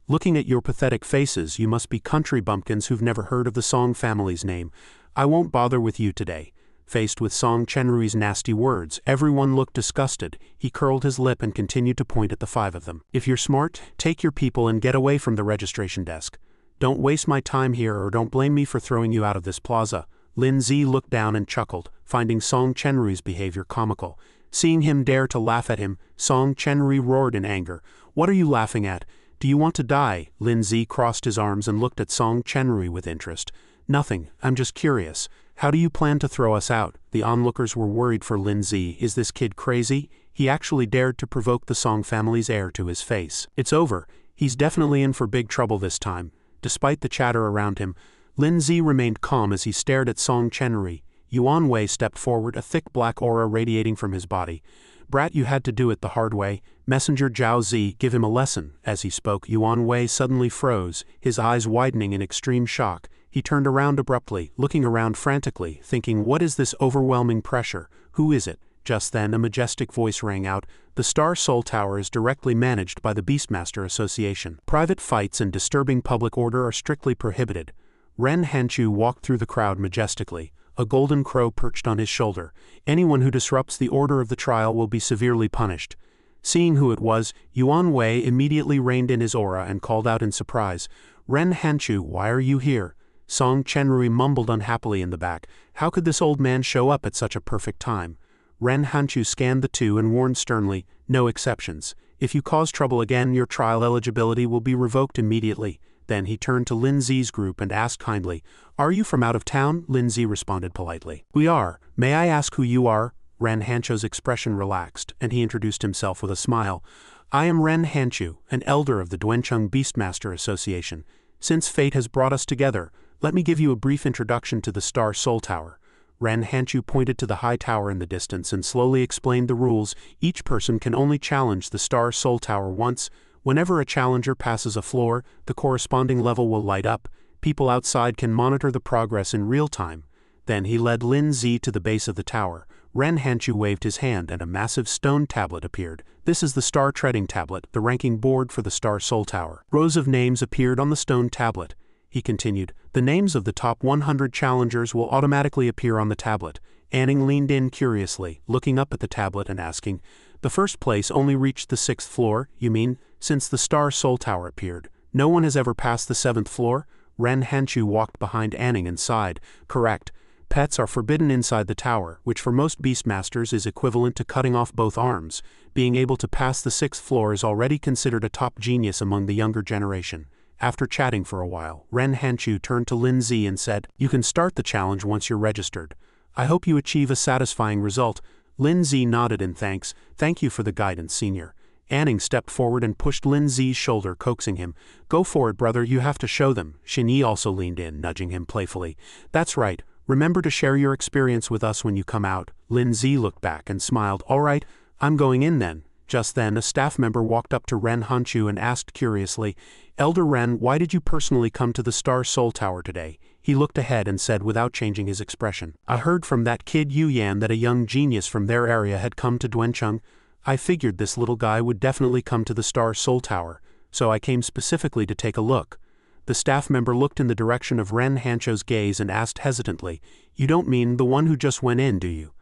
Looking at your pathetic faces, you must be country bumpkins who've never heard of the Song family's name. I won't bother with you today." Faced with Song Chenri's nasty words, everyone looked disgusted. He curled his lip and continued to point at the five of them. "If you're smart, take your people and get away from the registration desk. Don't waste my time here, or don't blame me for throwing you out of this plaza." Lin Zi looked down and chuckled, finding Song Chenri's behavior comical. Seeing him dare to laugh at him, Song Chenri roared in anger, "What are you laughing at? Do you want to die?" Lin Zi crossed his arms and looked at Song Chenri with interest. "Nothing, I'm just curious. How do you plan to throw us out?" The onlookers were worried for Lin Zi. Is this kid crazy? He actually dared to provoke the Song family's heir to his face. It's over. He's definitely in for big trouble this time. Despite the chatter around him, Lin Zi remained calm as he stared at Song Chenri. Yuan Wei stepped forward, a thick black aura radiating from his body. "Brat, you had to do it the hard way. Messenger Zhao Zi, give him a lesson." As he spoke, Yuan Wei suddenly froze, his eyes widening in extreme shock. He turned around abruptly, looking around frantically, thinking, what is this overwhelming pressure? Who is it? Just then a majestic voice rang out, "The Star Soul Tower is directly managed by the Beastmaster Association. Private fights and disturbing public order are strictly prohibited." Ren Hanchu walked through the crowd majestically, a golden crow perched on his shoulder. "Anyone who disrupts the order of the trial will be severely punished." Seeing who it was, Yuan Wei immediately reined in his aura and called out in surprise, "Ren Hanchu, why are you here?" Song Chenri mumbled unhappily in the back. How could this old man show up at such a perfect time? Ren Hanchu scanned the two and warned sternly, "No exceptions. If you cause trouble again, your trial eligibility will be revoked immediately." Then he turned to Lin Zi's group and asked kindly, "Are you from out of town?" Lin Zi responded politely, "We are. May I ask who you are?" Ren Hanchu's expression relaxed, and he introduced himself with a smile. "I am Ren Hanchu, an elder of the Duancheng Beastmaster Association. Since fate has brought us together, let me give you a brief introduction to the Star Soul Tower." Ren Hanchu pointed to the high tower in the distance and slowly explained the rules. Each person can only challenge the Star Soul Tower once. Whenever a challenger passes a floor, the corresponding level will light up. People outside can monitor the progress in real time. Then he led Lin Zi to the base of the tower. Ren Hanchu waved his hand and a massive stone tablet appeared. This is the Star Treading Tablet, the ranking board for the Star Soul Tower. Rows of names appeared on the stone tablet. He continued, the names of the top 100 challengers will automatically appear on the tablet. Anning leaned in curiously, looking up at the tablet and asking, the first place only reached the 6th floor, you mean, since the Star Soul Tower appeared. No one has ever passed the 7th floor? Ren Hanchu walked behind Anning and sighed. Correct. Pets are forbidden inside the tower, which for most Beastmasters is equivalent to cutting off both arms. Being able to pass the 6th floor is already considered a top genius among the younger generation. After chatting for a while, Ren Hanchu turned to Lin Zi and said, you can start the challenge once you're registered. I hope you achieve a satisfying result. Lin Zi nodded in thanks. Thank you for the guidance, senior. Anning stepped forward and pushed Lin Zi's shoulder, coaxing him. Go for it, brother, you have to show them. Xin Yi also leaned in, nudging him playfully. That's right. Remember to share your experience with us when you come out. Lin Zi looked back and smiled. All right, I'm going in then. Just then, a staff member walked up to Ren Hanchu and asked curiously, Elder Ren, why did you personally come to the Star Soul Tower today? He looked ahead and said without changing his expression, I heard from that kid Yu Yan that a young genius from their area had come to Duancheng. I figured this little guy would definitely come to the Star Soul Tower, so I came specifically to take a look. The staff member looked in the direction of Ren Hancho's gaze and asked hesitantly, you don't mean the one who just went in, do you?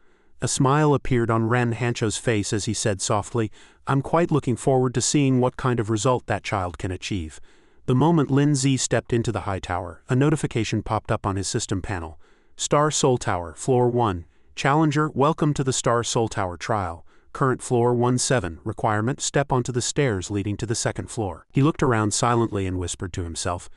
A smile appeared on Ren Hancho's face as he said softly, I'm quite looking forward to seeing what kind of result that child can achieve. The moment Lin Zi stepped into the high tower, a notification popped up on his system panel. Star Soul Tower, Floor 1. Challenger, welcome to the Star Soul Tower trial. Current floor 17. Requirement, step onto the stairs leading to the 2nd floor. He looked around silently and whispered to himself,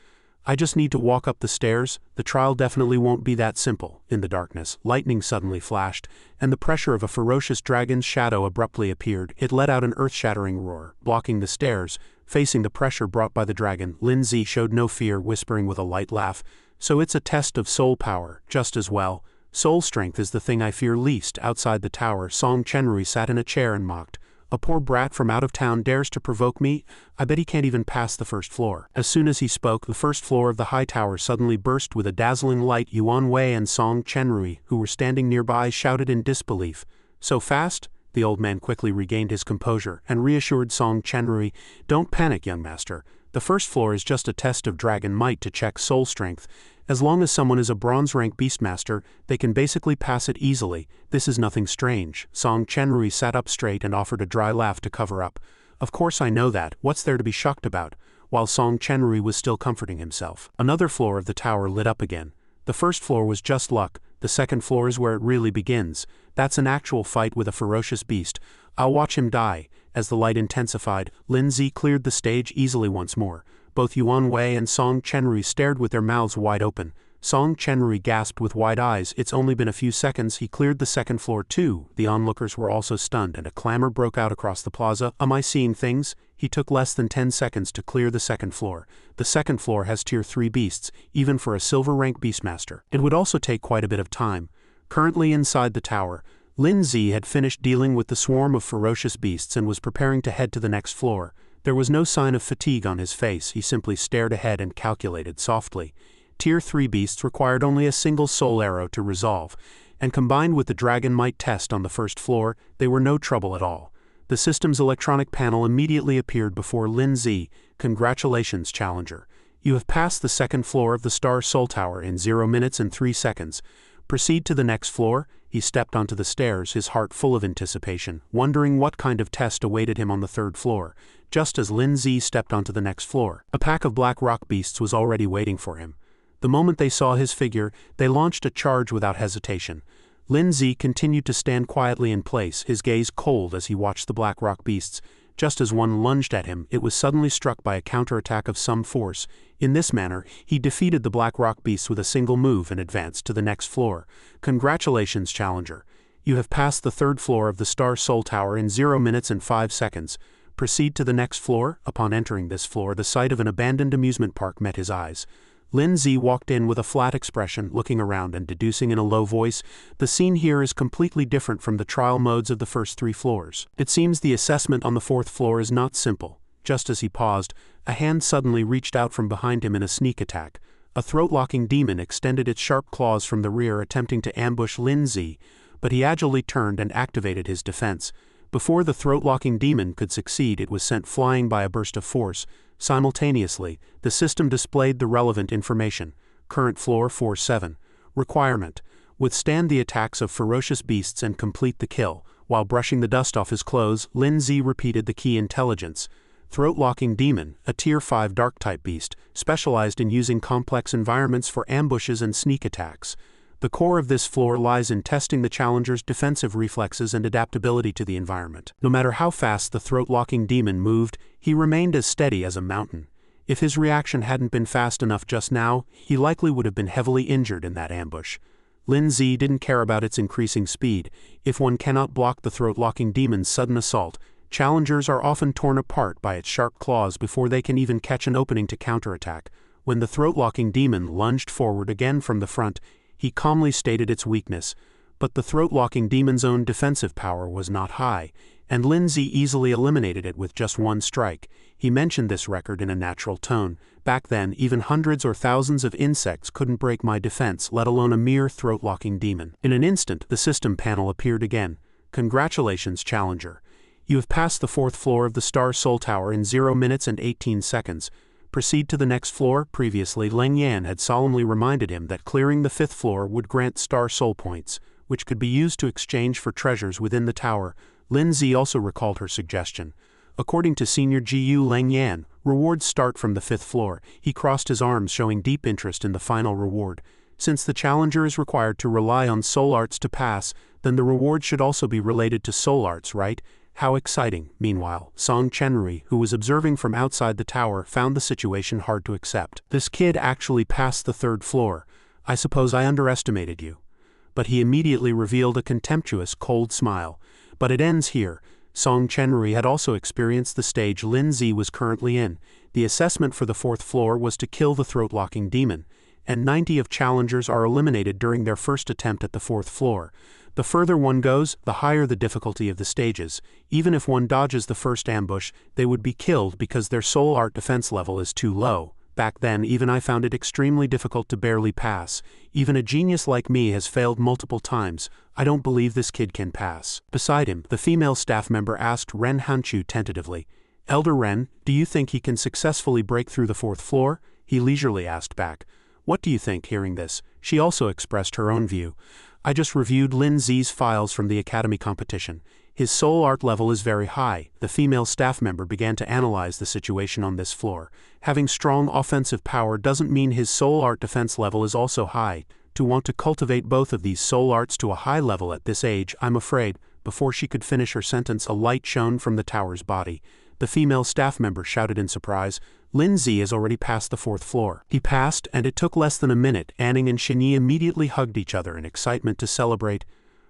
I just need to walk up the stairs. The trial definitely won't be that simple. In the darkness, lightning suddenly flashed, and the pressure of a ferocious dragon's shadow abruptly appeared. It let out an earth-shattering roar, blocking the stairs. Facing the pressure brought by the dragon, Lin Zi showed no fear, whispering with a light laugh, so it's a test of soul power, just as well. Soul strength is the thing I fear least. Outside the tower, Song Chenrui sat in a chair and mocked. A poor brat from out of town dares to provoke me? I bet he can't even pass the 1st floor. As soon as he spoke, the 1st floor of the high tower suddenly burst with a dazzling light. Yuan Wei and Song Chenrui, who were standing nearby, shouted in disbelief. So fast? The old man quickly regained his composure and reassured Song Chenrui, don't panic, young master. The 1st floor is just a test of dragon might to check soul strength. As long as someone is a bronze-rank Beastmaster, they can basically pass it easily. This is nothing strange. Song Chenrui sat up straight and offered a dry laugh to cover up. Of course I know that. What's there to be shocked about? While Song Chenrui was still comforting himself, another floor of the tower lit up again. The 1st floor was just luck. The 2nd floor is where it really begins. That's an actual fight with a ferocious beast. I'll watch him die. As the light intensified, Lin Zi cleared the stage easily once more. Both Yuan Wei and Song Chenrui stared with their mouths wide open. Song Chenrui gasped with wide eyes. It's only been a few seconds. He cleared the 2nd floor too. The onlookers were also stunned and a clamor broke out across the plaza. Am I seeing things? He took less than 10 seconds to clear the 2nd floor. The 2nd floor has tier 3 beasts, even for a silver rank Beastmaster. It would also take quite a bit of time. Currently inside the tower, Lin Zi had finished dealing with the swarm of ferocious beasts and was preparing to head to the next floor. There was no sign of fatigue on his face. He simply stared ahead and calculated softly. Tier 3 beasts required only a single soul arrow to resolve, and combined with the dragon might test on the 1st floor, they were no trouble at all. The system's electronic panel immediately appeared before Lin Zi. Congratulations, challenger. You have passed the 2nd floor of the Star Soul Tower in 0 minutes and 3 seconds. Proceed to the next floor. He stepped onto the stairs, his heart full of anticipation, wondering what kind of test awaited him on the 3rd floor. Just as Lin Zi stepped onto the next floor, a pack of black rock beasts was already waiting for him. The moment they saw his figure, they launched a charge without hesitation. Lin Zi continued to stand quietly in place, his gaze cold as he watched the black rock beasts. Just as one lunged at him, it was suddenly struck by a counterattack of some force. In this manner, he defeated the black rock beasts with a single move and advanced to the next floor. Congratulations, challenger. You have passed the 3rd floor of the Star Soul Tower in 0 minutes and 5 seconds. Proceed to the next floor. Upon entering this floor, the sight of an abandoned amusement park met his eyes. Lin Z walked in with a flat expression, looking around and deducing in a low voice, "The scene here is completely different from the trial modes of the first 3 floors. It seems the assessment on the 4th floor is not simple." Just as he paused, a hand suddenly reached out from behind him in a sneak attack. A throat-locking demon extended its sharp claws from the rear, attempting to ambush Lin Z, but he agilely turned and activated his defense. Before the throat-locking demon could succeed, it was sent flying by a burst of force. Simultaneously, the system displayed the relevant information. Current floor 4-7. Requirement: withstand the attacks of ferocious beasts and complete the kill. While brushing the dust off his clothes, Lin Z repeated the key intelligence. Throat-locking demon, a Tier 5 Dark-type beast, specialized in using complex environments for ambushes and sneak attacks. The core of this floor lies in testing the challenger's defensive reflexes and adaptability to the environment. No matter how fast the throat-locking demon moved, he remained as steady as a mountain. If his reaction hadn't been fast enough just now, he likely would have been heavily injured in that ambush. Lin Z didn't care about its increasing speed. If one cannot block the throat-locking demon's sudden assault, challengers are often torn apart by its sharp claws before they can even catch an opening to counterattack. When the throat-locking demon lunged forward again from the front, he calmly stated its weakness, but the throat-locking demon's own defensive power was not high, and Lin Z easily eliminated it with just 1 strike. He mentioned this record in a natural tone. "Back then, even hundreds or thousands of insects couldn't break my defense, let alone a mere throat-locking demon." In an instant, the system panel appeared again. "Congratulations, challenger. You have passed the 4th floor of the Star Soul Tower in 0 minutes and 18 seconds. Proceed to the next floor." Previously, Leng Yan had solemnly reminded him that clearing the 5th floor would grant Star Soul points, which could be used to exchange for treasures within the tower. Lin Z also recalled her suggestion. According to Senior GU Leng Yan, rewards start from the 5th floor. He crossed his arms, showing deep interest in the final reward. Since the challenger is required to rely on soul arts to pass, then the reward should also be related to soul arts, right? How exciting. Meanwhile, Song Chenri, who was observing from outside the tower, found the situation hard to accept. "This kid actually passed the 3rd floor. I suppose I underestimated you." But he immediately revealed a contemptuous, cold smile. "But it ends here." Song Chenri had also experienced the stage Lin Z was currently in. The assessment for the 4th floor was to kill the throat-locking demon, and 90 of challengers are eliminated during their first attempt at the 4th floor. The further one goes, the higher the difficulty of the stages. Even if one dodges the first ambush, they would be killed because their soul art defense level is too low. Back then, even I found it extremely difficult to barely pass. Even a genius like me has failed multiple times. I don't believe this kid can pass. Beside him, the female staff member asked Ren Hanchu tentatively, "Elder Ren, do you think he can successfully break through the 4th floor?" He leisurely asked back, "What do you think?" Hearing this, she also expressed her own view. "I just reviewed Lin Z's files from the Academy competition. His soul art level is very high." The female staff member began to analyze the situation on this floor. Having strong offensive power doesn't mean his soul art defense level is also high. To want to cultivate both of these soul arts to a high level at this age, I'm afraid. Before she could finish her sentence, a light shone from the tower's body. The female staff member shouted in surprise, "Lin Z has already passed the 4th floor." He passed, and it took less than a minute. Anning and Shenyi immediately hugged each other in excitement to celebrate.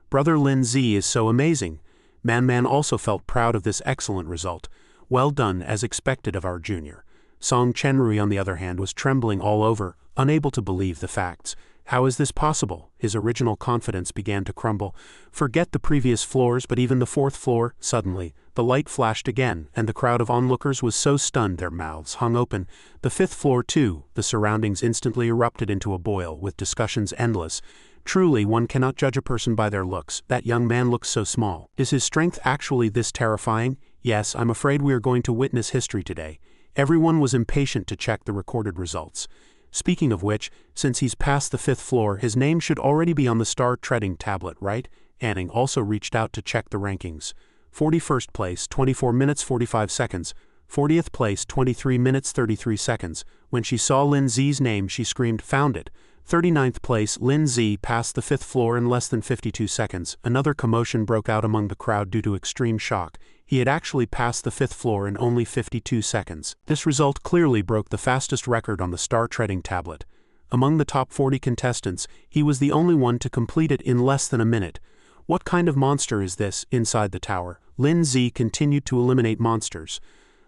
"Brother Lin Z is so amazing." Man also felt proud of this excellent result. "Well done, as expected of our junior." Song Chenri, on the other hand, was trembling all over, unable to believe the facts. How is this possible? His original confidence began to crumble. Forget the previous floors, but even the 4th floor. Suddenly, the light flashed again, and the crowd of onlookers was so stunned their mouths hung open. The 5th floor too. The surroundings instantly erupted into a boil, with discussions endless. Truly, one cannot judge a person by their looks. That young man looks so small. Is his strength actually this terrifying? Yes, I'm afraid we are going to witness history today. Everyone was impatient to check the recorded results. Speaking of which, since he's past the 5th floor, his name should already be on the star treading tablet, right? Anning also reached out to check the rankings. 41st place, 24 minutes 45 seconds. 40th place, 23 minutes 33 seconds. When she saw Lin Z's name, she screamed, "Found it." 39th place, Lin Z passed the 5th floor in less than 52 seconds. Another commotion broke out among the crowd due to extreme shock. He had actually passed the 5th floor in only 52 seconds. This result clearly broke the fastest record on the star treading tablet. Among the top 40 contestants, he was the only one to complete it in less than a minute. What kind of monster is this? Inside the tower, Lin Z continued to eliminate monsters.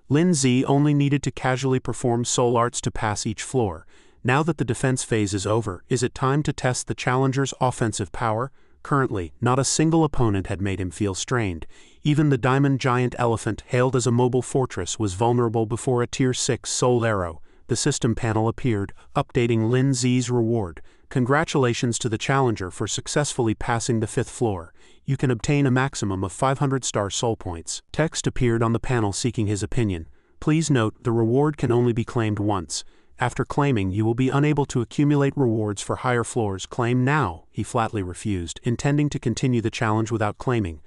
Lin Z only needed to casually perform soul arts to pass each floor. Now that the defense phase is over, is it time to test the challenger's offensive power? Currently, not a single opponent had made him feel strained. Even the diamond giant elephant, hailed as a mobile fortress, was vulnerable before a Tier 6 soul arrow. The system panel appeared, updating Lin Zi's reward. Congratulations to the challenger for successfully passing the 5th floor. You can obtain a maximum of 500 star soul points. Text appeared on the panel seeking his opinion. Please note, the reward can only be claimed once. After claiming, you will be unable to accumulate rewards for higher floors. Claim now, he flatly refused, intending to continue the challenge without claiming.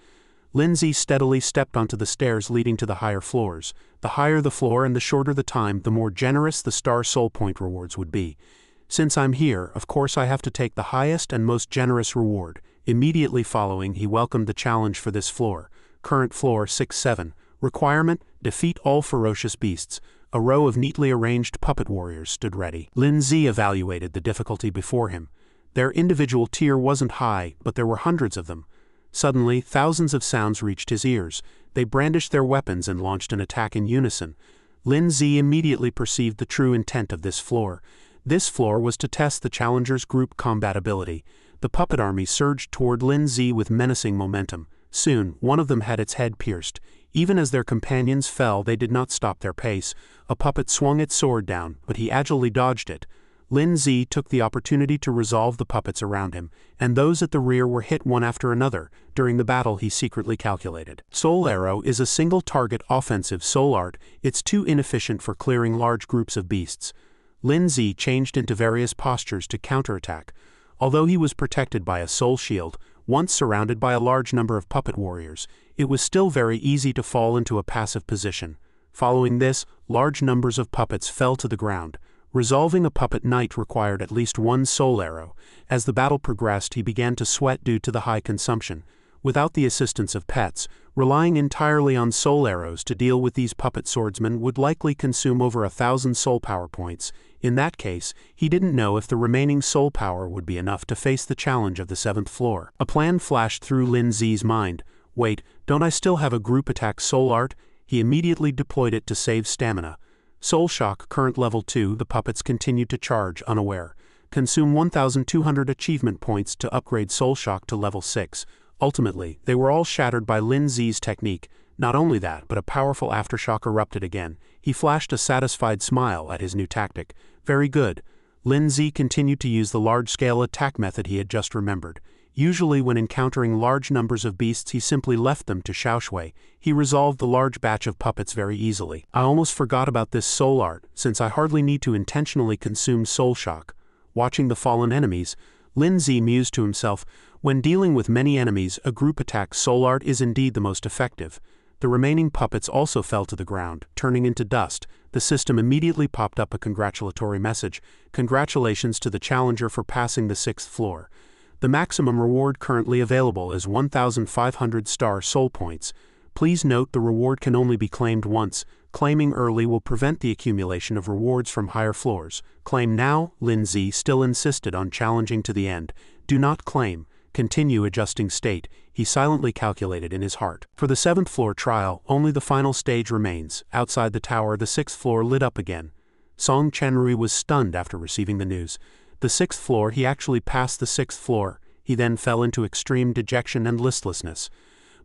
Lin Zi steadily stepped onto the stairs leading to the higher floors. The higher the floor and the shorter the time, the more generous the star soul point rewards would be. Since I'm here, of course I have to take the highest and most generous reward. Immediately following, he welcomed the challenge for this floor. Current floor 6-7. Requirement: defeat all ferocious beasts. A row of neatly arranged puppet warriors stood ready. Lin Zi evaluated the difficulty before him. Their individual tier wasn't high, but there were hundreds of them. Suddenly, thousands of sounds reached his ears. They brandished their weapons and launched an attack in unison. Lin Zi immediately perceived the true intent of this floor. This floor was to test the challenger's group combat ability. The puppet army surged toward Lin Zi with menacing momentum. Soon, one of them had its head pierced. Even as their companions fell, they did not stop their pace. A puppet swung its sword down, but he agilely dodged it. Lin Zi took the opportunity to resolve the puppets around him, and those at the rear were hit one after another. During the battle, he secretly calculated. Soul Arrow is a single-target offensive soul art. It's too inefficient for clearing large groups of beasts. Lin Zi changed into various postures to counterattack. Although he was protected by a soul shield, once surrounded by a large number of puppet warriors, it was still very easy to fall into a passive position. Following this, large numbers of puppets fell to the ground. Resolving a puppet knight required at least one soul arrow. As the battle progressed, he began to sweat due to the high consumption. Without the assistance of pets, relying entirely on soul arrows to deal with these puppet swordsmen would likely consume over 1,000 soul power points. In that case, he didn't know if the remaining soul power would be enough to face the challenge of the 7th floor. A plan flashed through Lin Zi's mind. Wait, don't I still have a group attack soul art? He immediately deployed it to save stamina. Soul Shock, current level 2, the puppets continued to charge, unaware. Consume 1,200 achievement points to upgrade Soul Shock to level 6. Ultimately, they were all shattered by Lin Zi's technique. Not only that, but a powerful aftershock erupted again. He flashed a satisfied smile at his new tactic. Very good. Lin Zi continued to use the large-scale attack method he had just remembered. Usually when encountering large numbers of beasts, he simply left them to Xiaoshui. He resolved the large batch of puppets very easily. I almost forgot about this soul art, since I hardly need to intentionally consume Soul Shock. Watching the fallen enemies, Lin Zi mused to himself, when dealing with many enemies, a group attack soul art is indeed the most effective. The remaining puppets also fell to the ground, turning into dust. The system immediately popped up a congratulatory message. Congratulations to the challenger for passing the 6th floor. The maximum reward currently available is 1,500 star soul points. Please note the reward can only be claimed once. Claiming early will prevent the accumulation of rewards from higher floors. Claim now. Lin Zi still insisted on challenging to the end. Do not claim. Continue adjusting state, he silently calculated in his heart. For the 7th floor trial, only the final stage remains. Outside the tower, the 6th floor lit up again. Song Chenrui was stunned after receiving the news. The 6th floor, he actually passed the 6th floor. He then fell into extreme dejection and listlessness.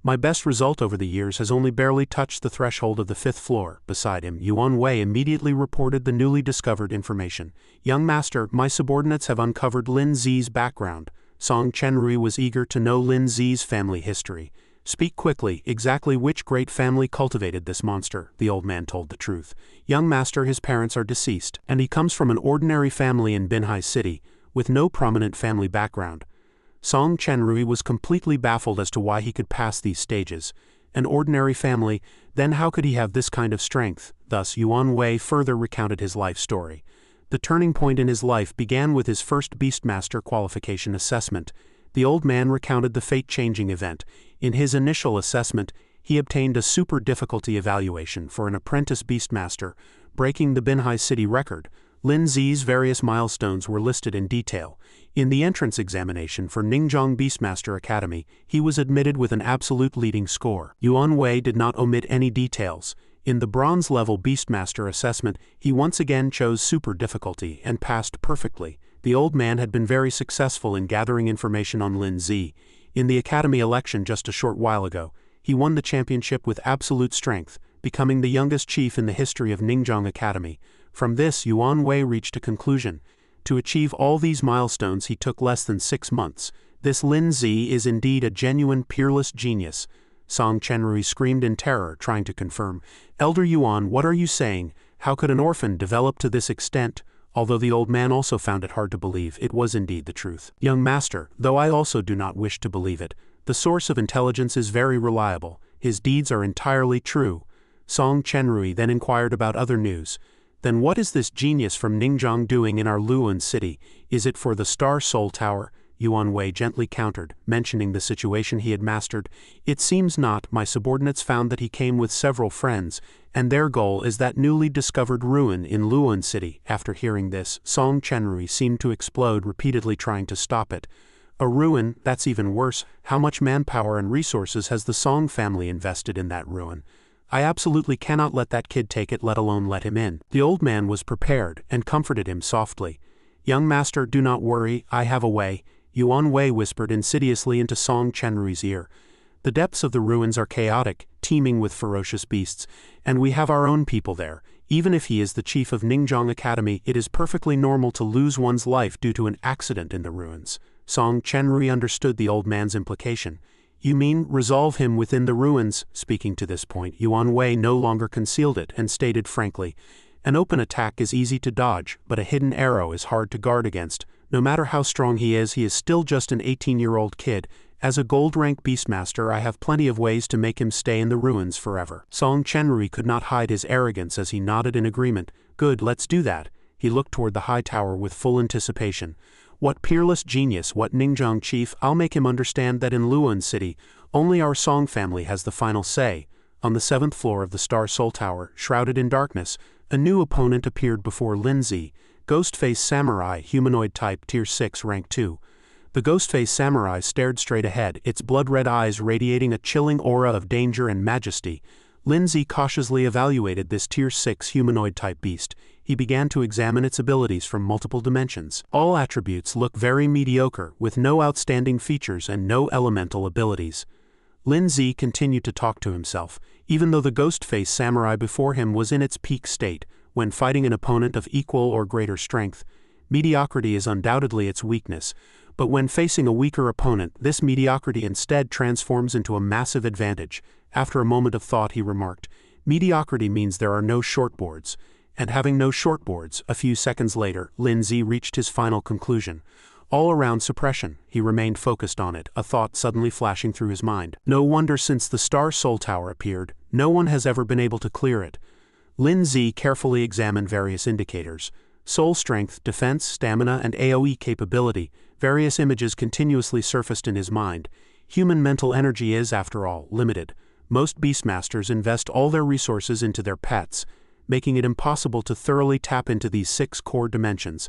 My best result over the years has only barely touched the threshold of the 5th floor. Beside him, Yuan Wei immediately reported the newly discovered information. Young master, my subordinates have uncovered Lin Zi's background. Song Chenrui was eager to know Lin Zi's family history. Speak quickly, exactly which great family cultivated this monster, the old man told the truth. Young master, his parents are deceased, and he comes from an ordinary family in Binhai City, with no prominent family background. Song Chenrui was completely baffled as to why he could pass these stages. An ordinary family, then how could he have this kind of strength? Thus Yuan Wei further recounted his life story. The turning point in his life began with his first Beastmaster qualification assessment. The old man recounted the fate-changing event. In his initial assessment, he obtained a super difficulty evaluation for an apprentice Beastmaster, breaking the Binhai City record. Lin Zi's various milestones were listed in detail. In the entrance examination for Ningzhong Beastmaster Academy, he was admitted with an absolute leading score. Yuan Wei did not omit any details. In the bronze-level Beastmaster assessment, he once again chose super difficulty and passed perfectly. The old man had been very successful in gathering information on Lin Zi. In the Academy election just a short while ago, he won the championship with absolute strength, becoming the youngest chief in the history of Ningzhong Academy. From this, Yuan Wei reached a conclusion. To achieve all these milestones he took less than 6 months. This Lin Zi is indeed a genuine peerless genius. Song Chenrui screamed in terror, trying to confirm. Elder Yuan, what are you saying? How could an orphan develop to this extent? Although the old man also found it hard to believe, it was indeed the truth. Young master, though I also do not wish to believe it, the source of intelligence is very reliable. His deeds are entirely true. Song Chenrui then inquired about other news. Then what is this genius from Ningzhong doing in our Luan city? Is it for the Star Soul Tower? Yuan Wei gently countered, mentioning the situation he had mastered. It seems not. My subordinates found that he came with several friends, and their goal is that newly discovered ruin in Luan city. After hearing this, Song Chenrui seemed to explode, repeatedly trying to stop it. A ruin? That's even worse. How much manpower and resources has the Song family invested in that ruin? I absolutely cannot let that kid take it, let alone let him in. The old man was prepared, and comforted him softly. Young master, do not worry, I have a way. Yuan Wei whispered insidiously into Song Chenrui's ear. The depths of the ruins are chaotic, teeming with ferocious beasts, and we have our own people there. Even if he is the chief of Ningzhong Academy, it is perfectly normal to lose one's life due to an accident in the ruins. Song Chenrui understood the old man's implication. You mean resolve him within the ruins? Speaking to this point, Yuan Wei no longer concealed it and stated frankly, an open attack is easy to dodge, but a hidden arrow is hard to guard against. No matter how strong he is still just an 18-year-old kid. As a gold-rank beastmaster, I have plenty of ways to make him stay in the ruins forever. Song Chenrui could not hide his arrogance as he nodded in agreement. Good, let's do that. He looked toward the high tower with full anticipation. What peerless genius, what Ningzhong chief, I'll make him understand that in Luan City, only our Song family has the final say. On the 7th floor of the Star Soul Tower, shrouded in darkness, a new opponent appeared before Lin Zi. Ghost-Face Samurai, humanoid type, tier 6, rank 2. The Ghost-Face Samurai stared straight ahead, its blood-red eyes radiating a chilling aura of danger and majesty. Lin Zi cautiously evaluated this tier 6 humanoid type beast. He began to examine its abilities from multiple dimensions. All attributes look very mediocre, with no outstanding features and no elemental abilities. Lin Zi continued to talk to himself, even though the Ghost-Face Samurai before him was in its peak state. When fighting an opponent of equal or greater strength, mediocrity is undoubtedly its weakness, but when facing a weaker opponent, this mediocrity instead transforms into a massive advantage. After a moment of thought, he remarked, mediocrity means there are no shortboards. And having no shortboards, a few seconds later, Lin Zi reached his final conclusion. All-around suppression. He remained focused on it, a thought suddenly flashing through his mind. No wonder since the Star Soul Tower appeared, no one has ever been able to clear it. Lin Zi carefully examined various indicators. Soul strength, defense, stamina, and AoE capability. Various images continuously surfaced in his mind. Human mental energy is, after all, limited. Most beastmasters invest all their resources into their pets, making it impossible to thoroughly tap into these 6 core dimensions.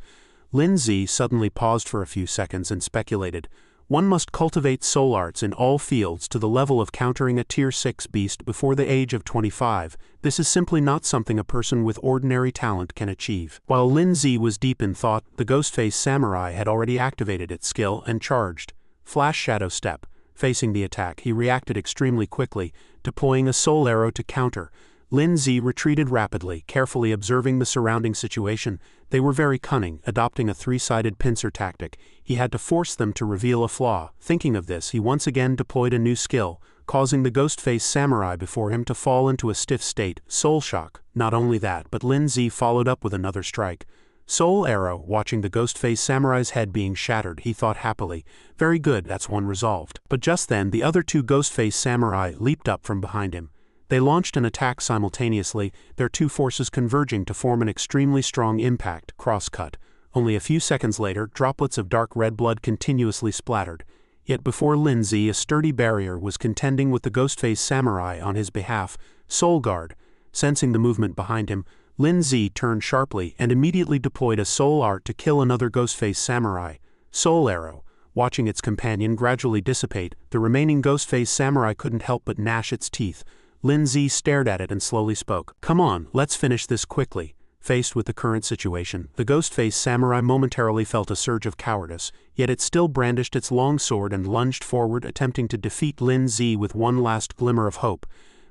Lin Zi suddenly paused for a few seconds and speculated. One must cultivate soul arts in all fields to the level of countering a tier 6 beast before the age of 25. This is simply not something a person with ordinary talent can achieve. While Lin Zi was deep in thought, the Ghost-Face Samurai had already activated its skill and charged. Flash Shadow Step. Facing the attack, he reacted extremely quickly, deploying a soul arrow to counter. Lin Zi retreated rapidly, carefully observing the surrounding situation. They were very cunning, adopting a 3-sided pincer tactic. He had to force them to reveal a flaw. Thinking of this, he once again deployed a new skill, causing the Ghost-Face Samurai before him to fall into a stiff state. Soul Shock. Not only that, but Lin Zi followed up with another strike. Soul Arrow. Watching the Ghost-Face Samurai's head being shattered, he thought happily, very good, that's one resolved. But just then, the other 2 Ghost-Face Samurai leaped up from behind him. They launched an attack simultaneously, their 2 forces converging to form an extremely strong impact, cross-cut. Only a few seconds later, droplets of dark red blood continuously splattered. Yet before Lin Zi, a sturdy barrier was contending with the Ghost-Face Samurai on his behalf. Soul Guard. Sensing the movement behind him, Lin Zi turned sharply and immediately deployed a soul art to kill another Ghost-Face Samurai. Soul Arrow. Watching its companion gradually dissipate, the remaining Ghost-Face Samurai couldn't help but gnash its teeth. Lin Zi stared at it and slowly spoke. Come on, let's finish this quickly. Faced with the current situation, the ghost-faced samurai momentarily felt a surge of cowardice, yet it still brandished its long sword and lunged forward, attempting to defeat Lin Zi with one last glimmer of hope.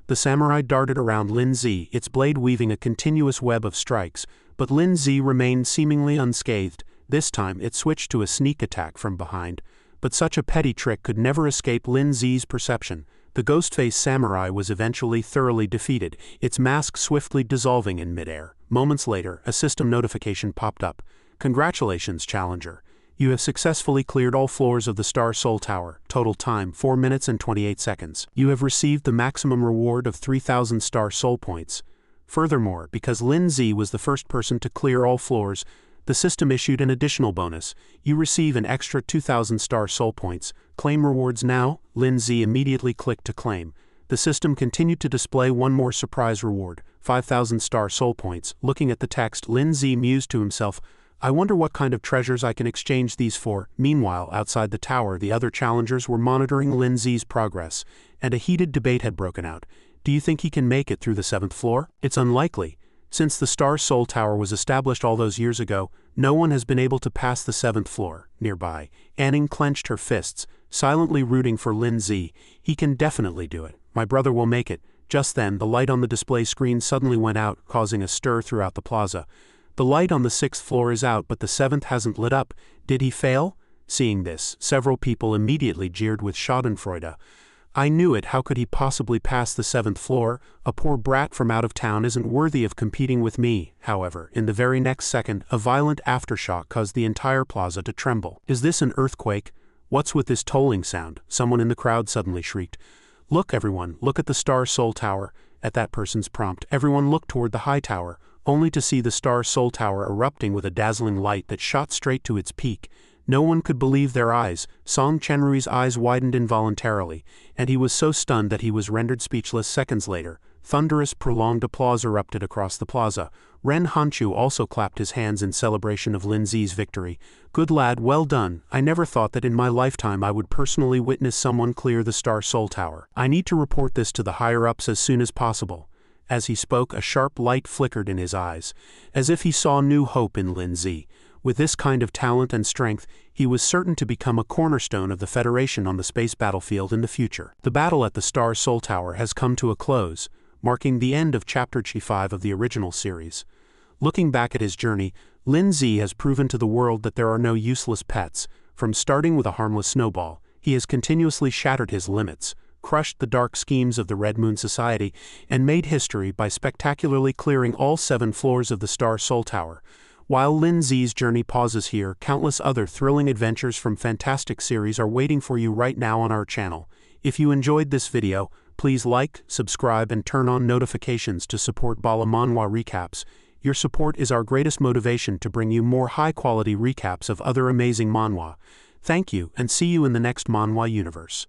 The samurai darted around Lin Zi, its blade weaving a continuous web of strikes, but Lin Zi remained seemingly unscathed. This time it switched to a sneak attack from behind, but such a petty trick could never escape Lin Zi's perception. The ghost-faced samurai was eventually thoroughly defeated, its mask swiftly dissolving in midair. Moments later, a system notification popped up. Congratulations, Challenger. You have successfully cleared all floors of the Star Soul Tower. Total time, 4 minutes and 28 seconds. You have received the maximum reward of 3,000 Star Soul Points. Furthermore, because Lin Zi was the first person to clear all floors, the system issued an additional bonus. You receive an extra 2,000 Star Soul Points. Claim rewards now. Lin Zi immediately clicked to claim. The system continued to display one more surprise reward, 5,000 Star Soul Points. Looking at the text, Lin Zi mused to himself, I wonder what kind of treasures I can exchange these for. Meanwhile, outside the tower, the other challengers were monitoring Lin Zi's progress, and a heated debate had broken out. Do you think he can make it through the 7th floor? It's unlikely. Since the Star Soul Tower was established all those years ago, no one has been able to pass the 7th floor. Nearby, Anning clenched her fists, silently rooting for Lin Zi. He can definitely do it. My brother will make it. Just then, the light on the display screen suddenly went out, causing a stir throughout the plaza. The light on the 6th floor is out, but the 7th hasn't lit up. Did he fail? Seeing this, several people immediately jeered with schadenfreude. I knew it, how could he possibly pass the 7th floor? A poor brat from out of town isn't worthy of competing with me. However, in the very next second, a violent aftershock caused the entire plaza to tremble. Is this an earthquake? What's with this tolling sound? Someone in the crowd suddenly shrieked. Look everyone, look at the Star Soul Tower. At that person's prompt, everyone looked toward the high tower, only to see the Star Soul Tower erupting with a dazzling light that shot straight to its peak. No one could believe their eyes. Song Chenrui's eyes widened involuntarily, and he was so stunned that he was rendered speechless seconds later. Thunderous, prolonged applause erupted across the plaza. Ren Hanchu also clapped his hands in celebration of Lin Zi's victory. Good lad, well done. I never thought that in my lifetime I would personally witness someone clear the Star Soul Tower. I need to report this to the higher-ups as soon as possible. As he spoke, a sharp light flickered in his eyes, as if he saw new hope in Lin Zi. With this kind of talent and strength, he was certain to become a cornerstone of the Federation on the space battlefield in the future. The battle at the Star Soul Tower has come to a close, marking the end of Chapter G5 of the original series. Looking back at his journey, Lin Zi has proven to the world that there are no useless pets. From starting with a harmless snowball, he has continuously shattered his limits, crushed the dark schemes of the Red Moon Society, and made history by spectacularly clearing all 7 floors of the Star Soul Tower. While Lin Zi's journey pauses here, countless other thrilling adventures from Fantastic series are waiting for you right now on our channel. If you enjoyed this video, please like, subscribe, and turn on notifications to support BALA Manhua Recaps. Your support is our greatest motivation to bring you more high-quality recaps of other amazing manhwa. Thank you, and see you in the next manhwa universe.